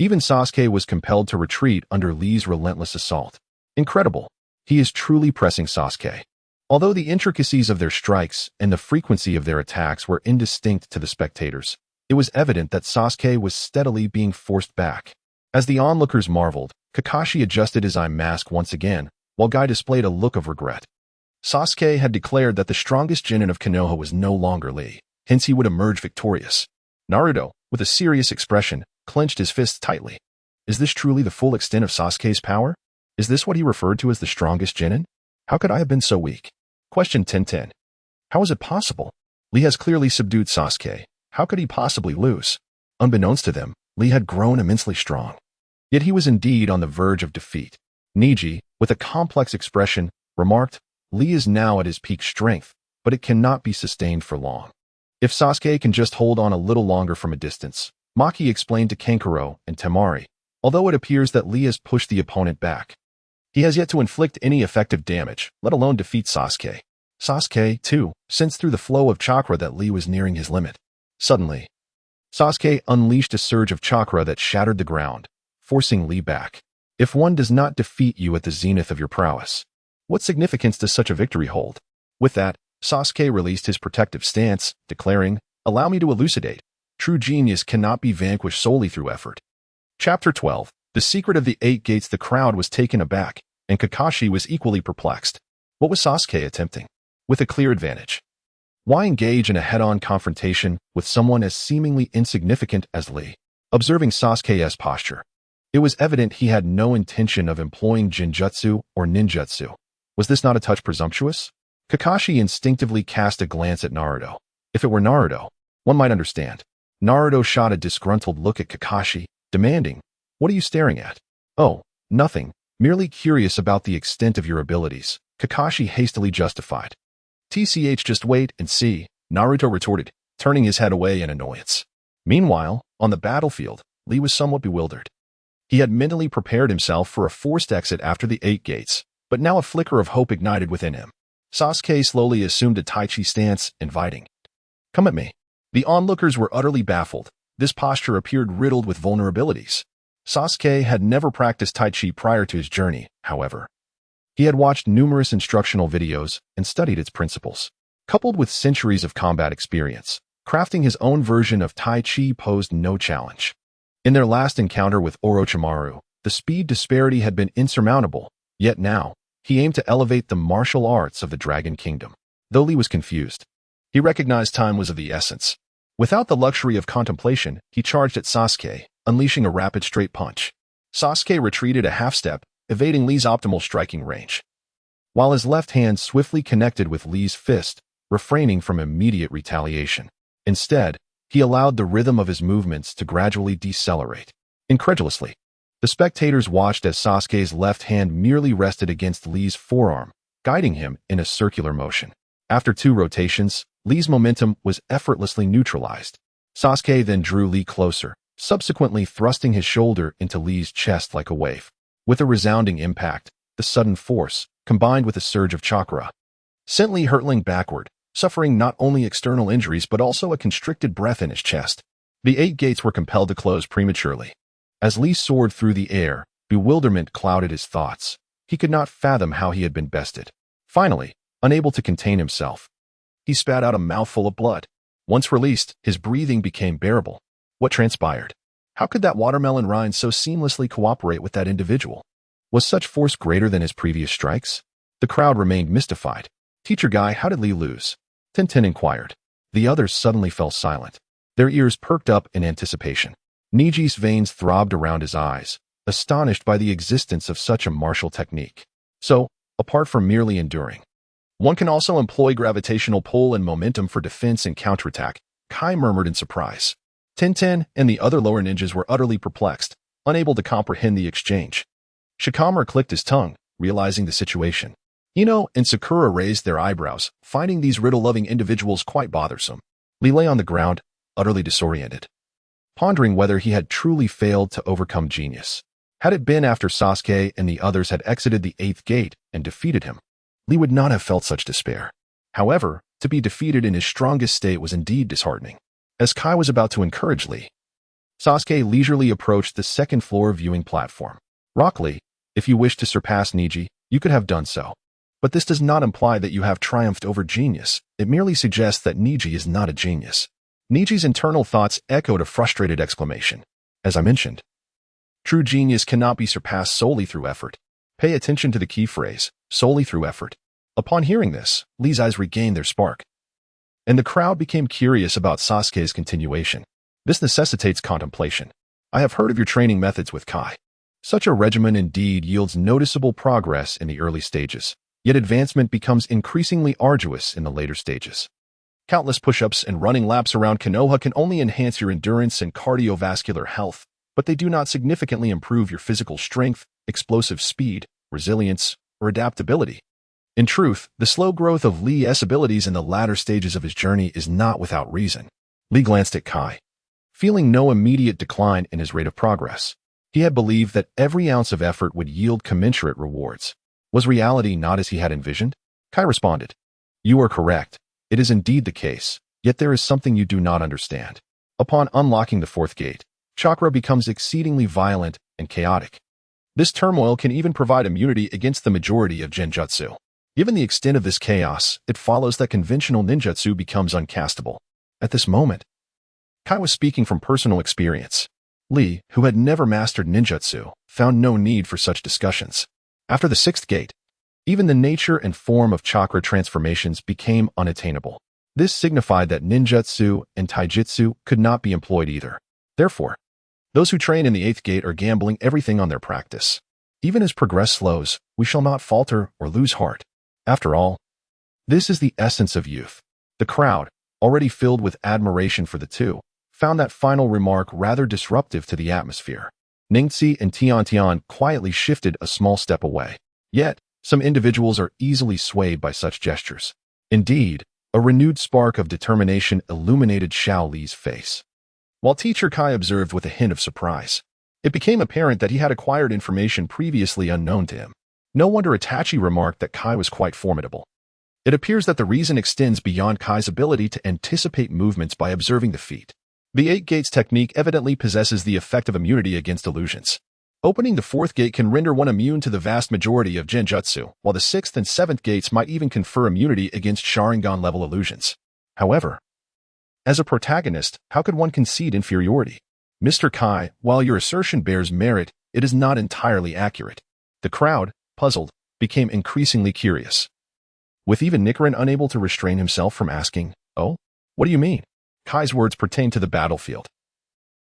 even Sasuke was compelled to retreat under Lee's relentless assault. Incredible. He is truly pressing Sasuke. Although the intricacies of their strikes and the frequency of their attacks were indistinct to the spectators, it was evident that Sasuke was steadily being forced back. As the onlookers marveled, Kakashi adjusted his eye mask once again, while Guy displayed a look of regret. Sasuke had declared that the strongest genin of Konoha was no longer Lee, hence he would emerge victorious. Naruto, with a serious expression, clenched his fists tightly. Is this truly the full extent of Sasuke's power? Is this what he referred to as the strongest genin? How could I have been so weak? Question 1010. How is it possible? Lee has clearly subdued Sasuke. How could he possibly lose? Unbeknownst to them, Lee had grown immensely strong. Yet he was indeed on the verge of defeat. Niji, with a complex expression, remarked, Lee is now at his peak strength, but it cannot be sustained for long. If Sasuke can just hold on a little longer from a distance, Maki explained to Kankuro and Temari, although it appears that Lee has pushed the opponent back. He has yet to inflict any effective damage, let alone defeat Sasuke. Sasuke, too, sensed through the flow of chakra that Lee was nearing his limit. Suddenly, Sasuke unleashed a surge of chakra that shattered the ground, forcing Lee back. If one does not defeat you at the zenith of your prowess, what significance does such a victory hold? With that, Sasuke released his protective stance, declaring, Allow me to elucidate. True genius cannot be vanquished solely through effort. Chapter 12. The Secret of the Eight Gates. The crowd was taken aback, and Kakashi was equally perplexed. What was Sasuke attempting? With a clear advantage. Why engage in a head-on confrontation with someone as seemingly insignificant as Lee? Observing Sasuke's posture, it was evident he had no intention of employing genjutsu or ninjutsu. Was this not a touch presumptuous? Kakashi instinctively cast a glance at Naruto. If it were Naruto, one might understand. Naruto shot a disgruntled look at Kakashi, demanding, What are you staring at? Oh, nothing, merely curious about the extent of your abilities, Kakashi hastily justified. TCH, just wait and see, Naruto retorted, turning his head away in annoyance. Meanwhile, on the battlefield, Lee was somewhat bewildered. He had mentally prepared himself for a forced exit after the Eight Gates, but now a flicker of hope ignited within him. Sasuke slowly assumed a Tai Chi stance, inviting, Come at me. The onlookers were utterly baffled. This posture appeared riddled with vulnerabilities. Sasuke had never practiced Tai Chi prior to his journey, however. He had watched numerous instructional videos and studied its principles. Coupled with centuries of combat experience, crafting his own version of Tai Chi posed no challenge. In their last encounter with Orochimaru, the speed disparity had been insurmountable, yet now, he aimed to elevate the martial arts of the Dragon Kingdom. Though Lee was confused, he recognized time was of the essence. Without the luxury of contemplation, he charged at Sasuke, unleashing a rapid straight punch. Sasuke retreated a half-step, evading Lee's optimal striking range, while his left hand swiftly connected with Lee's fist, refraining from immediate retaliation. Instead, he allowed the rhythm of his movements to gradually decelerate. Incredulously, the spectators watched as Sasuke's left hand merely rested against Lee's forearm, guiding him in a circular motion. After 2 rotations, Lee's momentum was effortlessly neutralized. Sasuke then drew Lee closer, subsequently thrusting his shoulder into Lee's chest like a wave. With a resounding impact, the sudden force, combined with a surge of chakra, sent Lee hurtling backward, suffering not only external injuries but also a constricted breath in his chest. The 8 gates were compelled to close prematurely. As Lee soared through the air, bewilderment clouded his thoughts. He could not fathom how he had been bested. Finally, unable to contain himself, he spat out a mouthful of blood. Once released, his breathing became bearable. What transpired? How could that watermelon rind so seamlessly cooperate with that individual? Was such force greater than his previous strikes? The crowd remained mystified. Teacher Guy, how did Lee lose? Tintin inquired. The others suddenly fell silent. Their ears perked up in anticipation. Niji's veins throbbed around his eyes, astonished by the existence of such a martial technique. So, apart from merely enduring, one can also employ gravitational pull and momentum for defense and counterattack, Kai murmured in surprise. Tintin and the other lower ninjas were utterly perplexed, unable to comprehend the exchange. Shikamaru clicked his tongue, realizing the situation. Ino and Sakura raised their eyebrows, finding these riddle-loving individuals quite bothersome. Lee lay on the ground, utterly disoriented, pondering whether he had truly failed to overcome genius. Had it been after Sasuke and the others had exited the 8th gate and defeated him, Lee would not have felt such despair. However, to be defeated in his strongest state was indeed disheartening. As Kai was about to encourage Lee, Sasuke leisurely approached the second floor viewing platform. Rock Lee, if you wish to surpass Niji, you could have done so. But this does not imply that you have triumphed over genius. It merely suggests that Niji is not a genius. Niji's internal thoughts echoed a frustrated exclamation. As I mentioned, true genius cannot be surpassed solely through effort. Pay attention to the key phrase, solely through effort. Upon hearing this, Lee's eyes regained their spark, and the crowd became curious about Sasuke's continuation. This necessitates contemplation. I have heard of your training methods with Kai. Such a regimen indeed yields noticeable progress in the early stages, yet advancement becomes increasingly arduous in the later stages. Countless push-ups and running laps around Konoha can only enhance your endurance and cardiovascular health, but they do not significantly improve your physical strength, explosive speed, resilience, or adaptability. In truth, the slow growth of Lee's abilities in the latter stages of his journey is not without reason. Lee glanced at Kai, feeling no immediate decline in his rate of progress. He had believed that every ounce of effort would yield commensurate rewards. Was reality not as he had envisioned? Kai responded, "You are correct. It is indeed the case, yet there is something you do not understand. Upon unlocking the fourth gate, chakra becomes exceedingly violent and chaotic. This turmoil can even provide immunity against the majority of genjutsu. Given the extent of this chaos, it follows that conventional ninjutsu becomes uncastable." At this moment, Kai was speaking from personal experience. Lee, who had never mastered ninjutsu, found no need for such discussions. After the sixth gate, even the nature and form of chakra transformations became unattainable. This signified that ninjutsu and taijutsu could not be employed either. Therefore, those who train in the eighth gate are gambling everything on their practice. Even as progress slows, we shall not falter or lose heart. After all, this is the essence of youth. The crowd, already filled with admiration for the two, found that final remark rather disruptive to the atmosphere. Ningxi and Tian quietly shifted a small step away. Yet, some individuals are easily swayed by such gestures. Indeed, a renewed spark of determination illuminated Xiao Li's face. While teacher Kai observed with a hint of surprise, it became apparent that he had acquired information previously unknown to him. No wonder Itachi remarked that Kai was quite formidable. It appears that the reason extends beyond Kai's ability to anticipate movements by observing the feat. The eight gates technique evidently possesses the effect of immunity against illusions. Opening the fourth gate can render one immune to the vast majority of genjutsu, while the sixth and seventh gates might even confer immunity against Sharingan-level illusions. However, as a protagonist, how could one concede inferiority? Mr. Kai, while your assertion bears merit, it is not entirely accurate. The crowd, puzzled, became increasingly curious, with even Nichiren unable to restrain himself from asking, "Oh, what do you mean?" Kai's words pertain to the battlefield.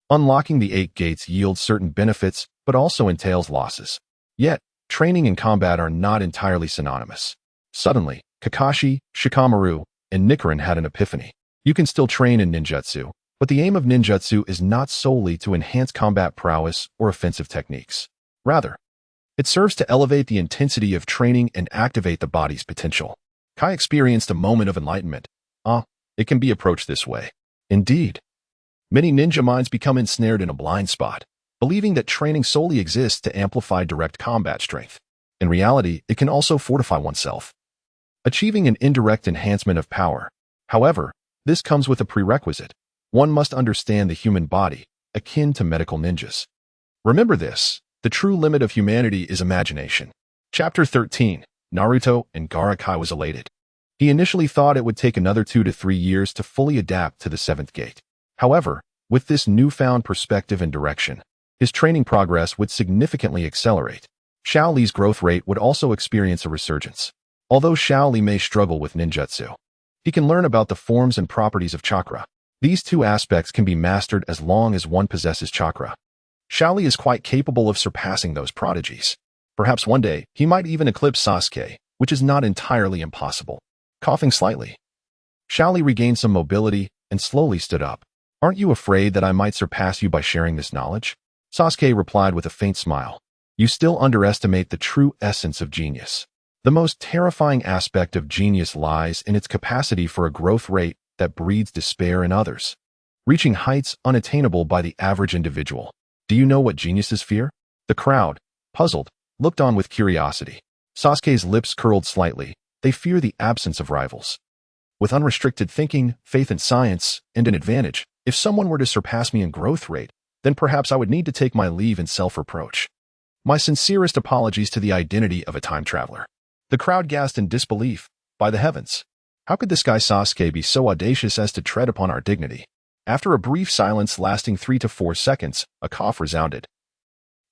Unlocking the eight gates yields certain benefits, but also entails losses. Yet, training and combat are not entirely synonymous. Suddenly, Kakashi, Shikamaru, and Nichiren had an epiphany. You can still train in ninjutsu, but the aim of ninjutsu is not solely to enhance combat prowess or offensive techniques. Rather, it serves to elevate the intensity of training and activate the body's potential. Kai experienced a moment of enlightenment. It can be approached this way. Indeed, many ninja minds become ensnared in a blind spot, believing that training solely exists to amplify direct combat strength. In reality, it can also fortify oneself, achieving an indirect enhancement of power. However, this comes with a prerequisite. One must understand the human body, akin to medical ninjas. Remember this, the true limit of humanity is imagination. Chapter 13, Naruto and Gaara. Was elated. He initially thought it would take another 2 to 3 years to fully adapt to the seventh gate. However, with this newfound perspective and direction, his training progress would significantly accelerate. Xiao Li's growth rate would also experience a resurgence. Although Xiao Li may struggle with ninjutsu, he can learn about the forms and properties of chakra. These two aspects can be mastered as long as one possesses chakra. Xiao Li is quite capable of surpassing those prodigies. Perhaps one day, he might even eclipse Sasuke, which is not entirely impossible. Coughing slightly, Xiao Li regained some mobility and slowly stood up. "Aren't you afraid that I might surpass you by sharing this knowledge?" Sasuke replied with a faint smile. "You still underestimate the true essence of genius. The most terrifying aspect of genius lies in its capacity for a growth rate that breeds despair in others, reaching heights unattainable by the average individual. Do you know what geniuses fear?" The crowd, puzzled, looked on with curiosity. Sasuke's lips curled slightly. They fear the absence of rivals. With unrestricted thinking, faith in science, and an advantage, if someone were to surpass me in growth rate, then perhaps I would need to take my leave in self-reproach. My sincerest apologies to the identity of a time traveler. The crowd gasped in disbelief. By the heavens! How could this guy Sasuke be so audacious as to tread upon our dignity? After a brief silence lasting 3 to 4 seconds, a cough resounded.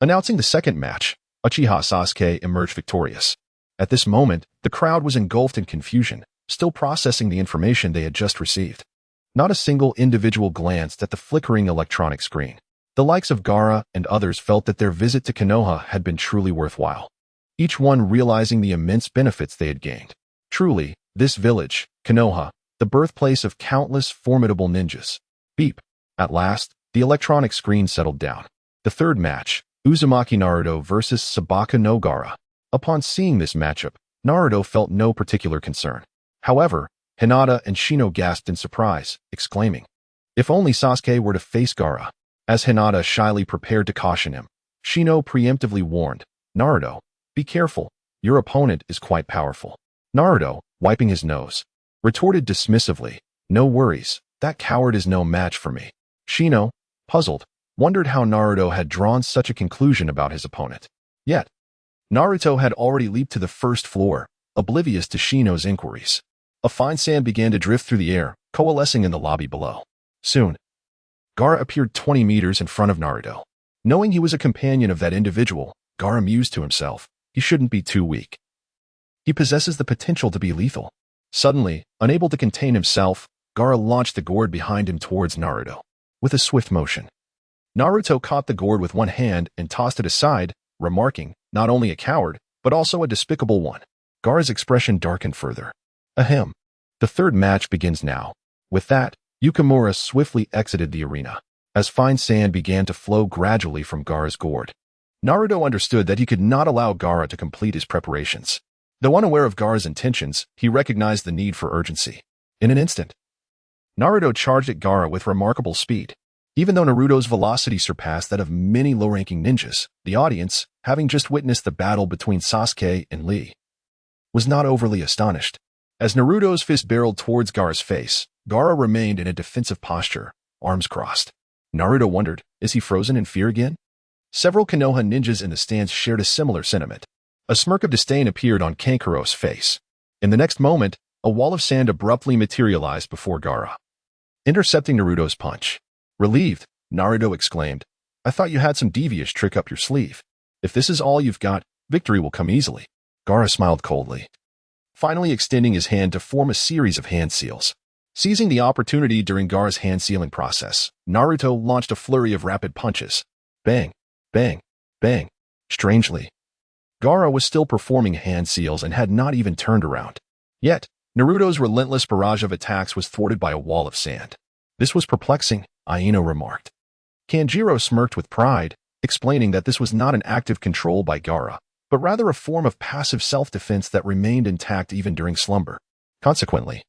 Announcing the second match, Uchiha Sasuke emerged victorious. At this moment, the crowd was engulfed in confusion, still processing the information they had just received. Not a single individual glanced at the flickering electronic screen. The likes of Gaara and others felt that their visit to Konoha had been truly worthwhile, each one realizing the immense benefits they had gained. Truly, this village, Konoha, the birthplace of countless formidable ninjas. Beep. At last, the electronic screen settled down. The third match, Uzumaki Naruto versus Sabaka no Gaara. Upon seeing this matchup, Naruto felt no particular concern. However, Hinata and Shino gasped in surprise, exclaiming, "If only Sasuke were to face Gaara." As Hinata shyly prepared to caution him, Shino preemptively warned, "Naruto, be careful, your opponent is quite powerful." Naruto, wiping his nose, retorted dismissively, "No worries, that coward is no match for me." Shino, puzzled, wondered how Naruto had drawn such a conclusion about his opponent. Yet, Naruto had already leaped to the first floor, oblivious to Shino's inquiries. A fine sand began to drift through the air, coalescing in the lobby below. Soon, Gaara appeared 20 meters in front of Naruto. Knowing he was a companion of that individual, Gaara mused to himself, he shouldn't be too weak. He possesses the potential to be lethal. Suddenly, unable to contain himself, Gaara launched the gourd behind him towards Naruto. With a swift motion, Naruto caught the gourd with one hand and tossed it aside, remarking, "Not only a coward, but also a despicable one." Gaara's expression darkened further. Ahem. The third match begins now. With that, Yukimura swiftly exited the arena, as fine sand began to flow gradually from Gaara's gourd. Naruto understood that he could not allow Gaara to complete his preparations. Though unaware of Gaara's intentions, he recognized the need for urgency. In an instant, Naruto charged at Gaara with remarkable speed. Even though Naruto's velocity surpassed that of many low-ranking ninjas, the audience, having just witnessed the battle between Sasuke and Lee, was not overly astonished. As Naruto's fist barreled towards Gaara's face, Gaara remained in a defensive posture, arms crossed. Naruto wondered, is he frozen in fear again? Several Konoha ninjas in the stands shared a similar sentiment. A smirk of disdain appeared on Kankuro's face. In the next moment, a wall of sand abruptly materialized before Gaara, intercepting Naruto's punch. Relieved, Naruto exclaimed, "I thought you had some devious trick up your sleeve. If this is all you've got, victory will come easily." Gaara smiled coldly, finally extending his hand to form a series of hand seals. Seizing the opportunity during Gaara's hand-sealing process, Naruto launched a flurry of rapid punches. Bang, bang, bang. Strangely, Gaara was still performing hand seals and had not even turned around. Yet, Naruto's relentless barrage of attacks was thwarted by a wall of sand. This was perplexing, Aino remarked. Kanjiro smirked with pride, explaining that this was not an active control by Gaara, but rather a form of passive self-defense that remained intact even during slumber. Consequently,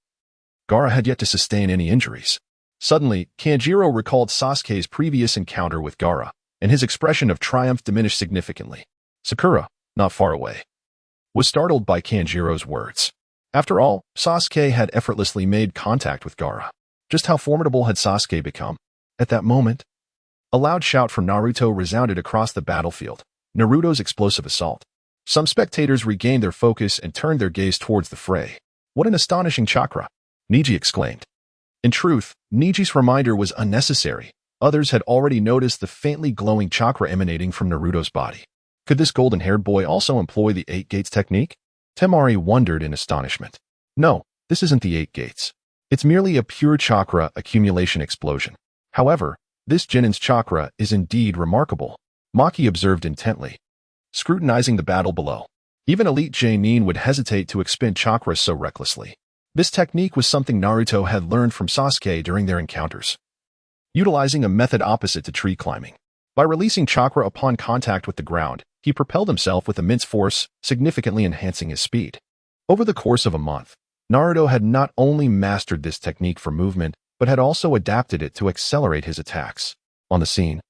Gaara had yet to sustain any injuries. Suddenly, Kanjiro recalled Sasuke's previous encounter with Gaara, and his expression of triumph diminished significantly. Sakura, not far away, was startled by Kanjiro's words. After all, Sasuke had effortlessly made contact with Gaara. Just how formidable had Sasuke become? At that moment, a loud shout from Naruto resounded across the battlefield. Naruto's explosive assault. Some spectators regained their focus and turned their gaze towards the fray. What an astonishing chakra! Neji exclaimed. In truth, Neji's reminder was unnecessary. Others had already noticed the faintly glowing chakra emanating from Naruto's body. Could this golden-haired boy also employ the 8 gates technique? Temari wondered in astonishment. No, this isn't the 8 gates. It's merely a pure chakra accumulation explosion. However, this Genin's chakra is indeed remarkable, Maki observed intently, scrutinizing the battle below. Even elite Genin would hesitate to expend chakra so recklessly. This technique was something Naruto had learned from Sasuke during their encounters, utilizing a method opposite to tree climbing. By releasing chakra upon contact with the ground, he propelled himself with immense force, significantly enhancing his speed. Over the course of a month, Naruto had not only mastered this technique for movement, but had also adapted it to accelerate his attacks. On the scene,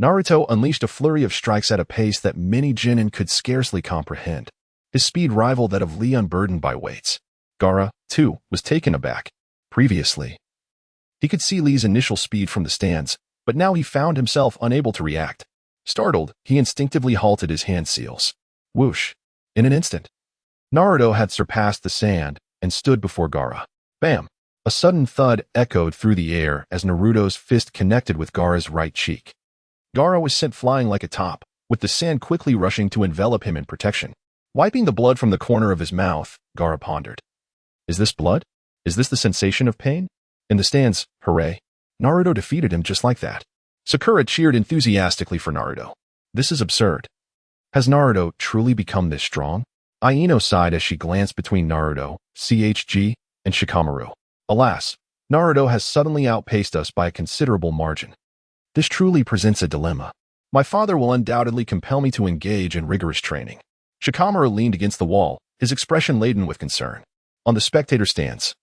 Naruto unleashed a flurry of strikes at a pace that many genin could scarcely comprehend. His speed rivaled that of Lee unburdened by weights. Gaara, too, was taken aback. Previously, he could see Lee's initial speed from the stands, but now he found himself unable to react. Startled, he instinctively halted his hand seals. Whoosh! In an instant, Naruto had surpassed the sand and stood before Gaara. Bam! A sudden thud echoed through the air as Naruto's fist connected with Gaara's right cheek. Gaara was sent flying like a top, with the sand quickly rushing to envelop him in protection. Wiping the blood from the corner of his mouth, Gaara pondered. Is this blood? Is this the sensation of pain? In the stands, hooray! Naruto defeated him just like that. Sakura cheered enthusiastically for Naruto. This is absurd. Has Naruto truly become this strong? Aino sighed as she glanced between Naruto, CHG, and Shikamaru. Alas, Naruto has suddenly outpaced us by a considerable margin. This truly presents a dilemma. My father will undoubtedly compel me to engage in rigorous training. Shikamaru leaned against the wall, his expression laden with concern. On the spectator stands,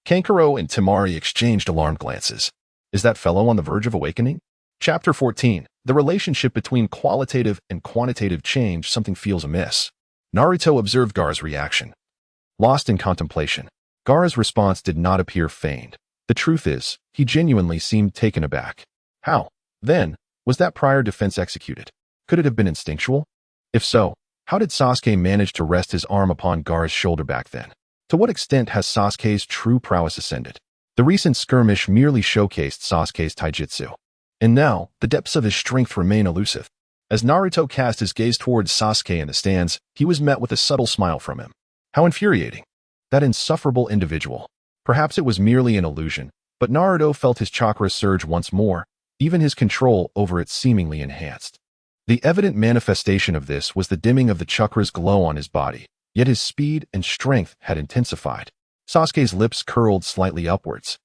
Kankuro and Temari exchanged alarmed glances. Is that fellow on the verge of awakening? Chapter 14. The relationship between qualitative and quantitative change. Something feels amiss. Naruto observed Gaara's reaction. Lost in contemplation, Gaara's response did not appear feigned. The truth is, he genuinely seemed taken aback. How, then, was that prior defense executed? Could it have been instinctual? If so, how did Sasuke manage to rest his arm upon Gaara's shoulder back then? To what extent has Sasuke's true prowess ascended? The recent skirmish merely showcased Sasuke's taijutsu. And now, the depths of his strength remain elusive. As Naruto cast his gaze towards Sasuke in the stands, he was met with a subtle smile from him. How infuriating. That insufferable individual. Perhaps it was merely an illusion, but Naruto felt his chakra surge once more, even his control over it seemingly enhanced. The evident manifestation of this was the dimming of the chakra's glow on his body, yet his speed and strength had intensified. Sasuke's lips curled slightly upwards.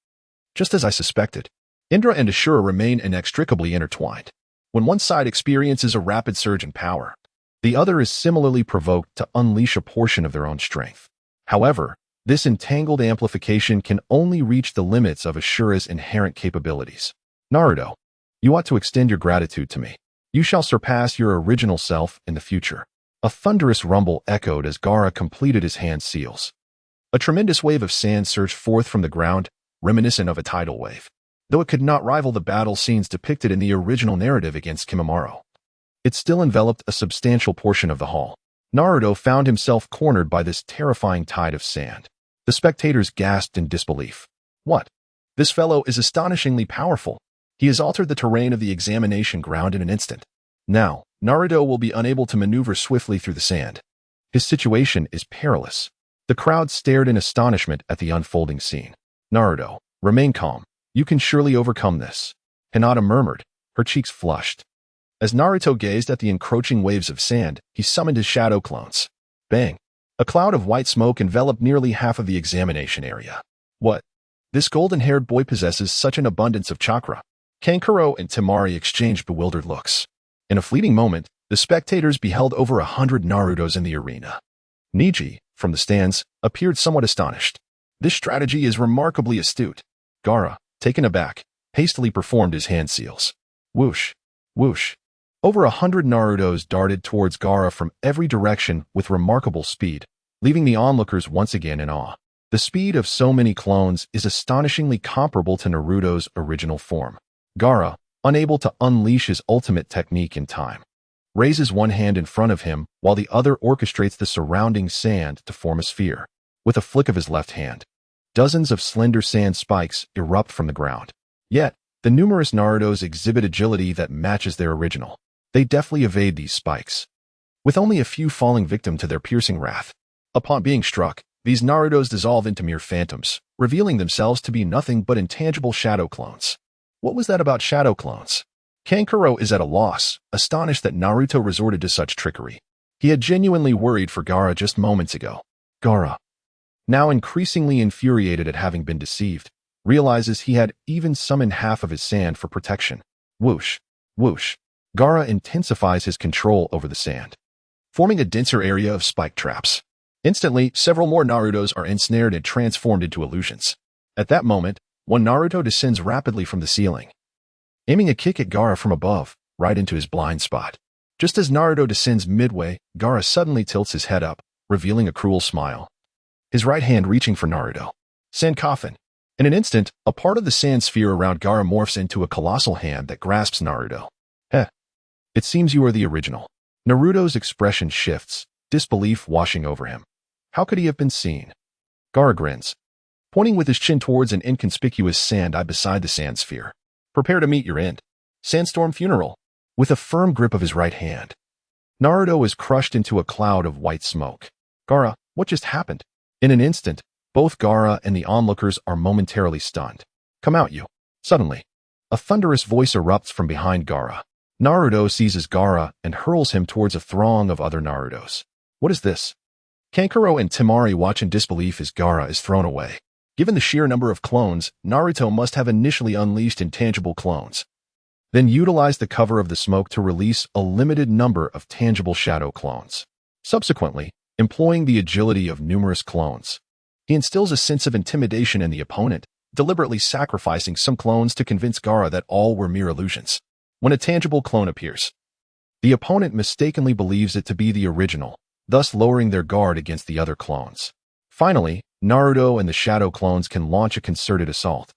Just as I suspected, Indra and Ashura remain inextricably intertwined. When one side experiences a rapid surge in power, the other is similarly provoked to unleash a portion of their own strength. However, this entangled amplification can only reach the limits of Ashura's inherent capabilities. Naruto, you ought to extend your gratitude to me. You shall surpass your original self in the future. A thunderous rumble echoed as Gaara completed his hand seals. A tremendous wave of sand surged forth from the ground, reminiscent of a tidal wave. Though it could not rival the battle scenes depicted in the original narrative against Kimimaro, it still enveloped a substantial portion of the hall. Naruto found himself cornered by this terrifying tide of sand. The spectators gasped in disbelief. What? This fellow is astonishingly powerful. He has altered the terrain of the examination ground in an instant. Now, Naruto will be unable to maneuver swiftly through the sand. His situation is perilous. The crowd stared in astonishment at the unfolding scene. Naruto, remain calm. You can surely overcome this. Hinata murmured, her cheeks flushed. As Naruto gazed at the encroaching waves of sand, he summoned his shadow clones. Bang! A cloud of white smoke enveloped nearly half of the examination area. What? This golden-haired boy possesses such an abundance of chakra. Kankuro and Temari exchanged bewildered looks. In a fleeting moment, the spectators beheld over 100 Narutos in the arena. Niji, from the stands, appeared somewhat astonished. This strategy is remarkably astute. Gaara, taken aback, hastily performed his hand seals. Whoosh! Whoosh! Over 100 Narutos darted towards Gaara from every direction with remarkable speed, leaving the onlookers once again in awe. The speed of so many clones is astonishingly comparable to Naruto's original form. Gaara, unable to unleash his ultimate technique in time, raises one hand in front of him while the other orchestrates the surrounding sand to form a sphere. With a flick of his left hand, dozens of slender sand spikes erupt from the ground. Yet, the numerous Narutos exhibit agility that matches their original. They deftly evade these spikes, with only a few falling victim to their piercing wrath. Upon being struck, these Narutos dissolve into mere phantoms, revealing themselves to be nothing but intangible shadow clones. What was that about shadow clones? Kankuro is at a loss, astonished that Naruto resorted to such trickery. He had genuinely worried for Gaara just moments ago. Gaara, now increasingly infuriated at having been deceived, realizes he had even summoned half of his sand for protection. Whoosh! Whoosh! Gaara intensifies his control over the sand, forming a denser area of spike traps. Instantly, several more Narutos are ensnared and transformed into illusions. At that moment, one Naruto descends rapidly from the ceiling, aiming a kick at Gaara from above, right into his blind spot. Just as Naruto descends midway, Gaara suddenly tilts his head up, revealing a cruel smile. his right hand reaching for Naruto. Sand coffin. In an instant, a part of the sand sphere around Gaara morphs into a colossal hand that grasps Naruto. Heh. It seems you are the original. Naruto's expression shifts, disbelief washing over him. How could he have been seen? Gaara grins, pointing with his chin towards an inconspicuous sand eye beside the sand sphere. Prepare to meet your end. Sandstorm funeral. With a firm grip of his right hand, Naruto is crushed into a cloud of white smoke. Gaara, what just happened? In an instant, both Gaara and the onlookers are momentarily stunned. Come out, you. Suddenly, a thunderous voice erupts from behind Gaara. Naruto seizes Gaara and hurls him towards a throng of other Narutos. What is this? Kankuro and Temari watch in disbelief as Gaara is thrown away. Given the sheer number of clones, Naruto must have initially unleashed intangible clones, then utilized the cover of the smoke to release a limited number of tangible shadow clones. Subsequently, employing the agility of numerous clones, he instills a sense of intimidation in the opponent, deliberately sacrificing some clones to convince Gaara that all were mere illusions. When a tangible clone appears, the opponent mistakenly believes it to be the original, thus lowering their guard against the other clones. Finally, Naruto and the shadow clones can launch a concerted assault.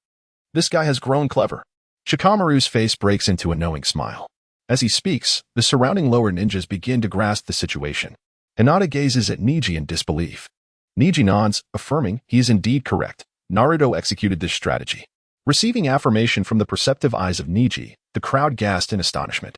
This guy has grown clever. Shikamaru's face breaks into a knowing smile. As he speaks, the surrounding lower ninjas begin to grasp the situation. Hinata gazes at Neji in disbelief. Neji nods, affirming he is indeed correct. Naruto executed this strategy. Receiving affirmation from the perceptive eyes of Neji, the crowd gasped in astonishment.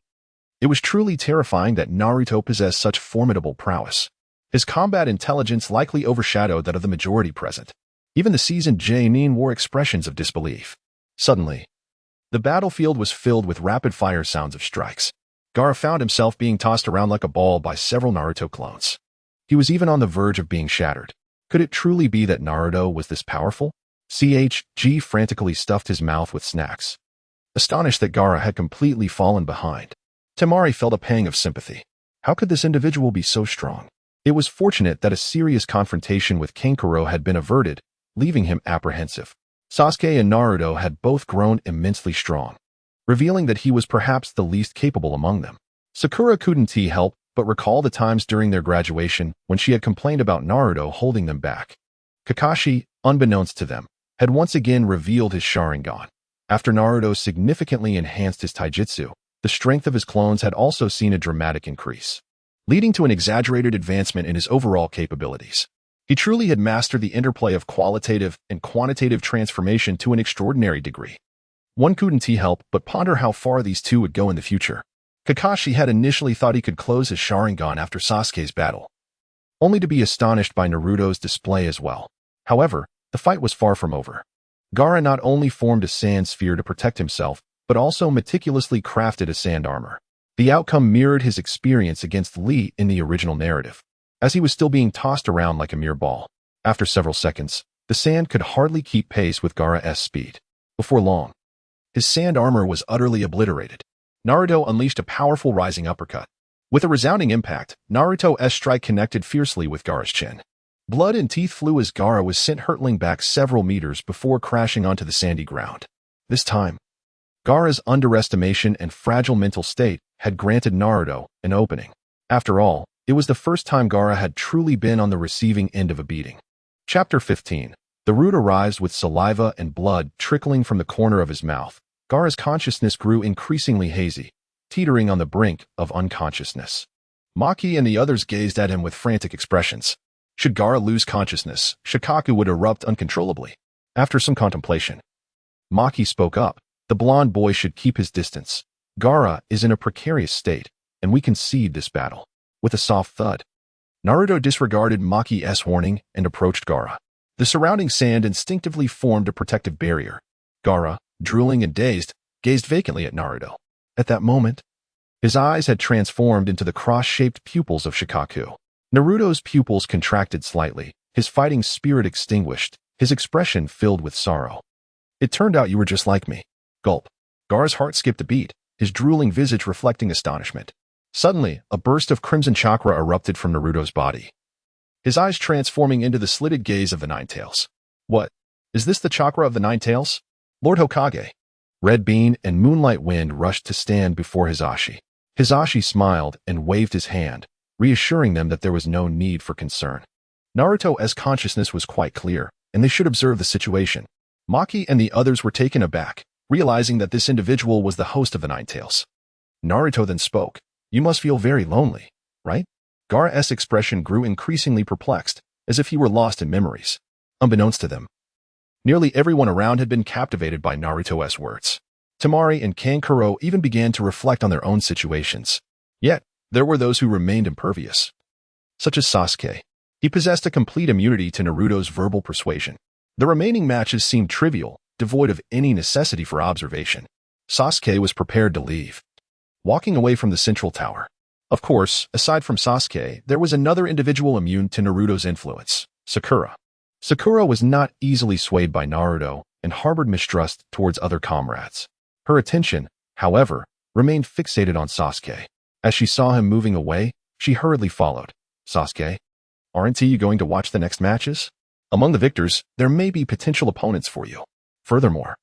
It was truly terrifying that Naruto possessed such formidable prowess. His combat intelligence likely overshadowed that of the majority present. Even the seasoned Jonin wore expressions of disbelief. Suddenly, the battlefield was filled with rapid-fire sounds of strikes. Gaara found himself being tossed around like a ball by several Naruto clones. He was even on the verge of being shattered. Could it truly be that Naruto was this powerful? CHG frantically stuffed his mouth with snacks, astonished that Gaara had completely fallen behind. Temari felt a pang of sympathy. How could this individual be so strong? It was fortunate that a serious confrontation with Kankuro had been averted, leaving him apprehensive. Sasuke and Naruto had both grown immensely strong, revealing that he was perhaps the least capable among them. Sakura couldn't help but recall the times during their graduation when she had complained about Naruto holding them back. Kakashi, unbeknownst to them, had once again revealed his Sharingan. After Naruto significantly enhanced his taijutsu, the strength of his clones had also seen a dramatic increase, leading to an exaggerated advancement in his overall capabilities. He truly had mastered the interplay of qualitative and quantitative transformation to an extraordinary degree. One couldn't help but ponder how far these two would go in the future. Kakashi had initially thought he could close his Sharingan after Sasuke's battle, only to be astonished by Naruto's display as well. However, the fight was far from over. Gaara not only formed a sand sphere to protect himself, but also meticulously crafted a sand armor. The outcome mirrored his experience against Lee in the original narrative, as he was still being tossed around like a mere ball. After several seconds, the sand could hardly keep pace with Gaara's speed. Before long, his sand armor was utterly obliterated. Naruto unleashed a powerful rising uppercut. With a resounding impact, Naruto's strike connected fiercely with Gaara's chin. Blood and teeth flew as Gaara was sent hurtling back several meters before crashing onto the sandy ground. This time, Gaara's underestimation and fragile mental state had granted Naruto an opening. After all, it was the first time Gaara had truly been on the receiving end of a beating. Chapter 15. The root arrives with saliva and blood trickling from the corner of his mouth. Gaara's consciousness grew increasingly hazy, teetering on the brink of unconsciousness. Maki and the others gazed at him with frantic expressions. Should Gaara lose consciousness, Shikaku would erupt uncontrollably. After some contemplation, Maki spoke up. The blonde boy should keep his distance. Gaara is in a precarious state, and we concede this battle. With a soft thud, Naruto disregarded Maki's warning and approached Gaara. The surrounding sand instinctively formed a protective barrier. Gaara, drooling and dazed, gazed vacantly at Naruto. At that moment, his eyes had transformed into the cross-shaped pupils of Shikaku. Naruto's pupils contracted slightly, his fighting spirit extinguished, his expression filled with sorrow. It turned out you were just like me. Gulp. Gaara's heart skipped a beat, his drooling visage reflecting astonishment. Suddenly, a burst of crimson chakra erupted from Naruto's body, his eyes transforming into the slitted gaze of the Nine Tails. What? Is this the chakra of the Nine Tails? Lord Hokage. Red Bean and Moonlight Wind rushed to stand before Hizashi. Hizashi smiled and waved his hand, reassuring them that there was no need for concern. Naruto's consciousness was quite clear, and they should observe the situation. Maki and the others were taken aback, realizing that this individual was the host of the Nine Tails. Naruto then spoke. You must feel very lonely, right? Gaara's expression grew increasingly perplexed, as if he were lost in memories. Unbeknownst to them, nearly everyone around had been captivated by Naruto's words. Temari and Kankuro even began to reflect on their own situations. Yet, there were those who remained impervious, such as Sasuke. He possessed a complete immunity to Naruto's verbal persuasion. The remaining matches seemed trivial, devoid of any necessity for observation. Sasuke was prepared to leave, walking away from the central tower. Of course, aside from Sasuke, there was another individual immune to Naruto's influence, Sakura. Sakura was not easily swayed by Naruto and harbored mistrust towards other comrades. Her attention, however, remained fixated on Sasuke. As she saw him moving away, she hurriedly followed. Sasuke, aren't you going to watch the next matches? Among the victors, there may be potential opponents for you. Furthermore,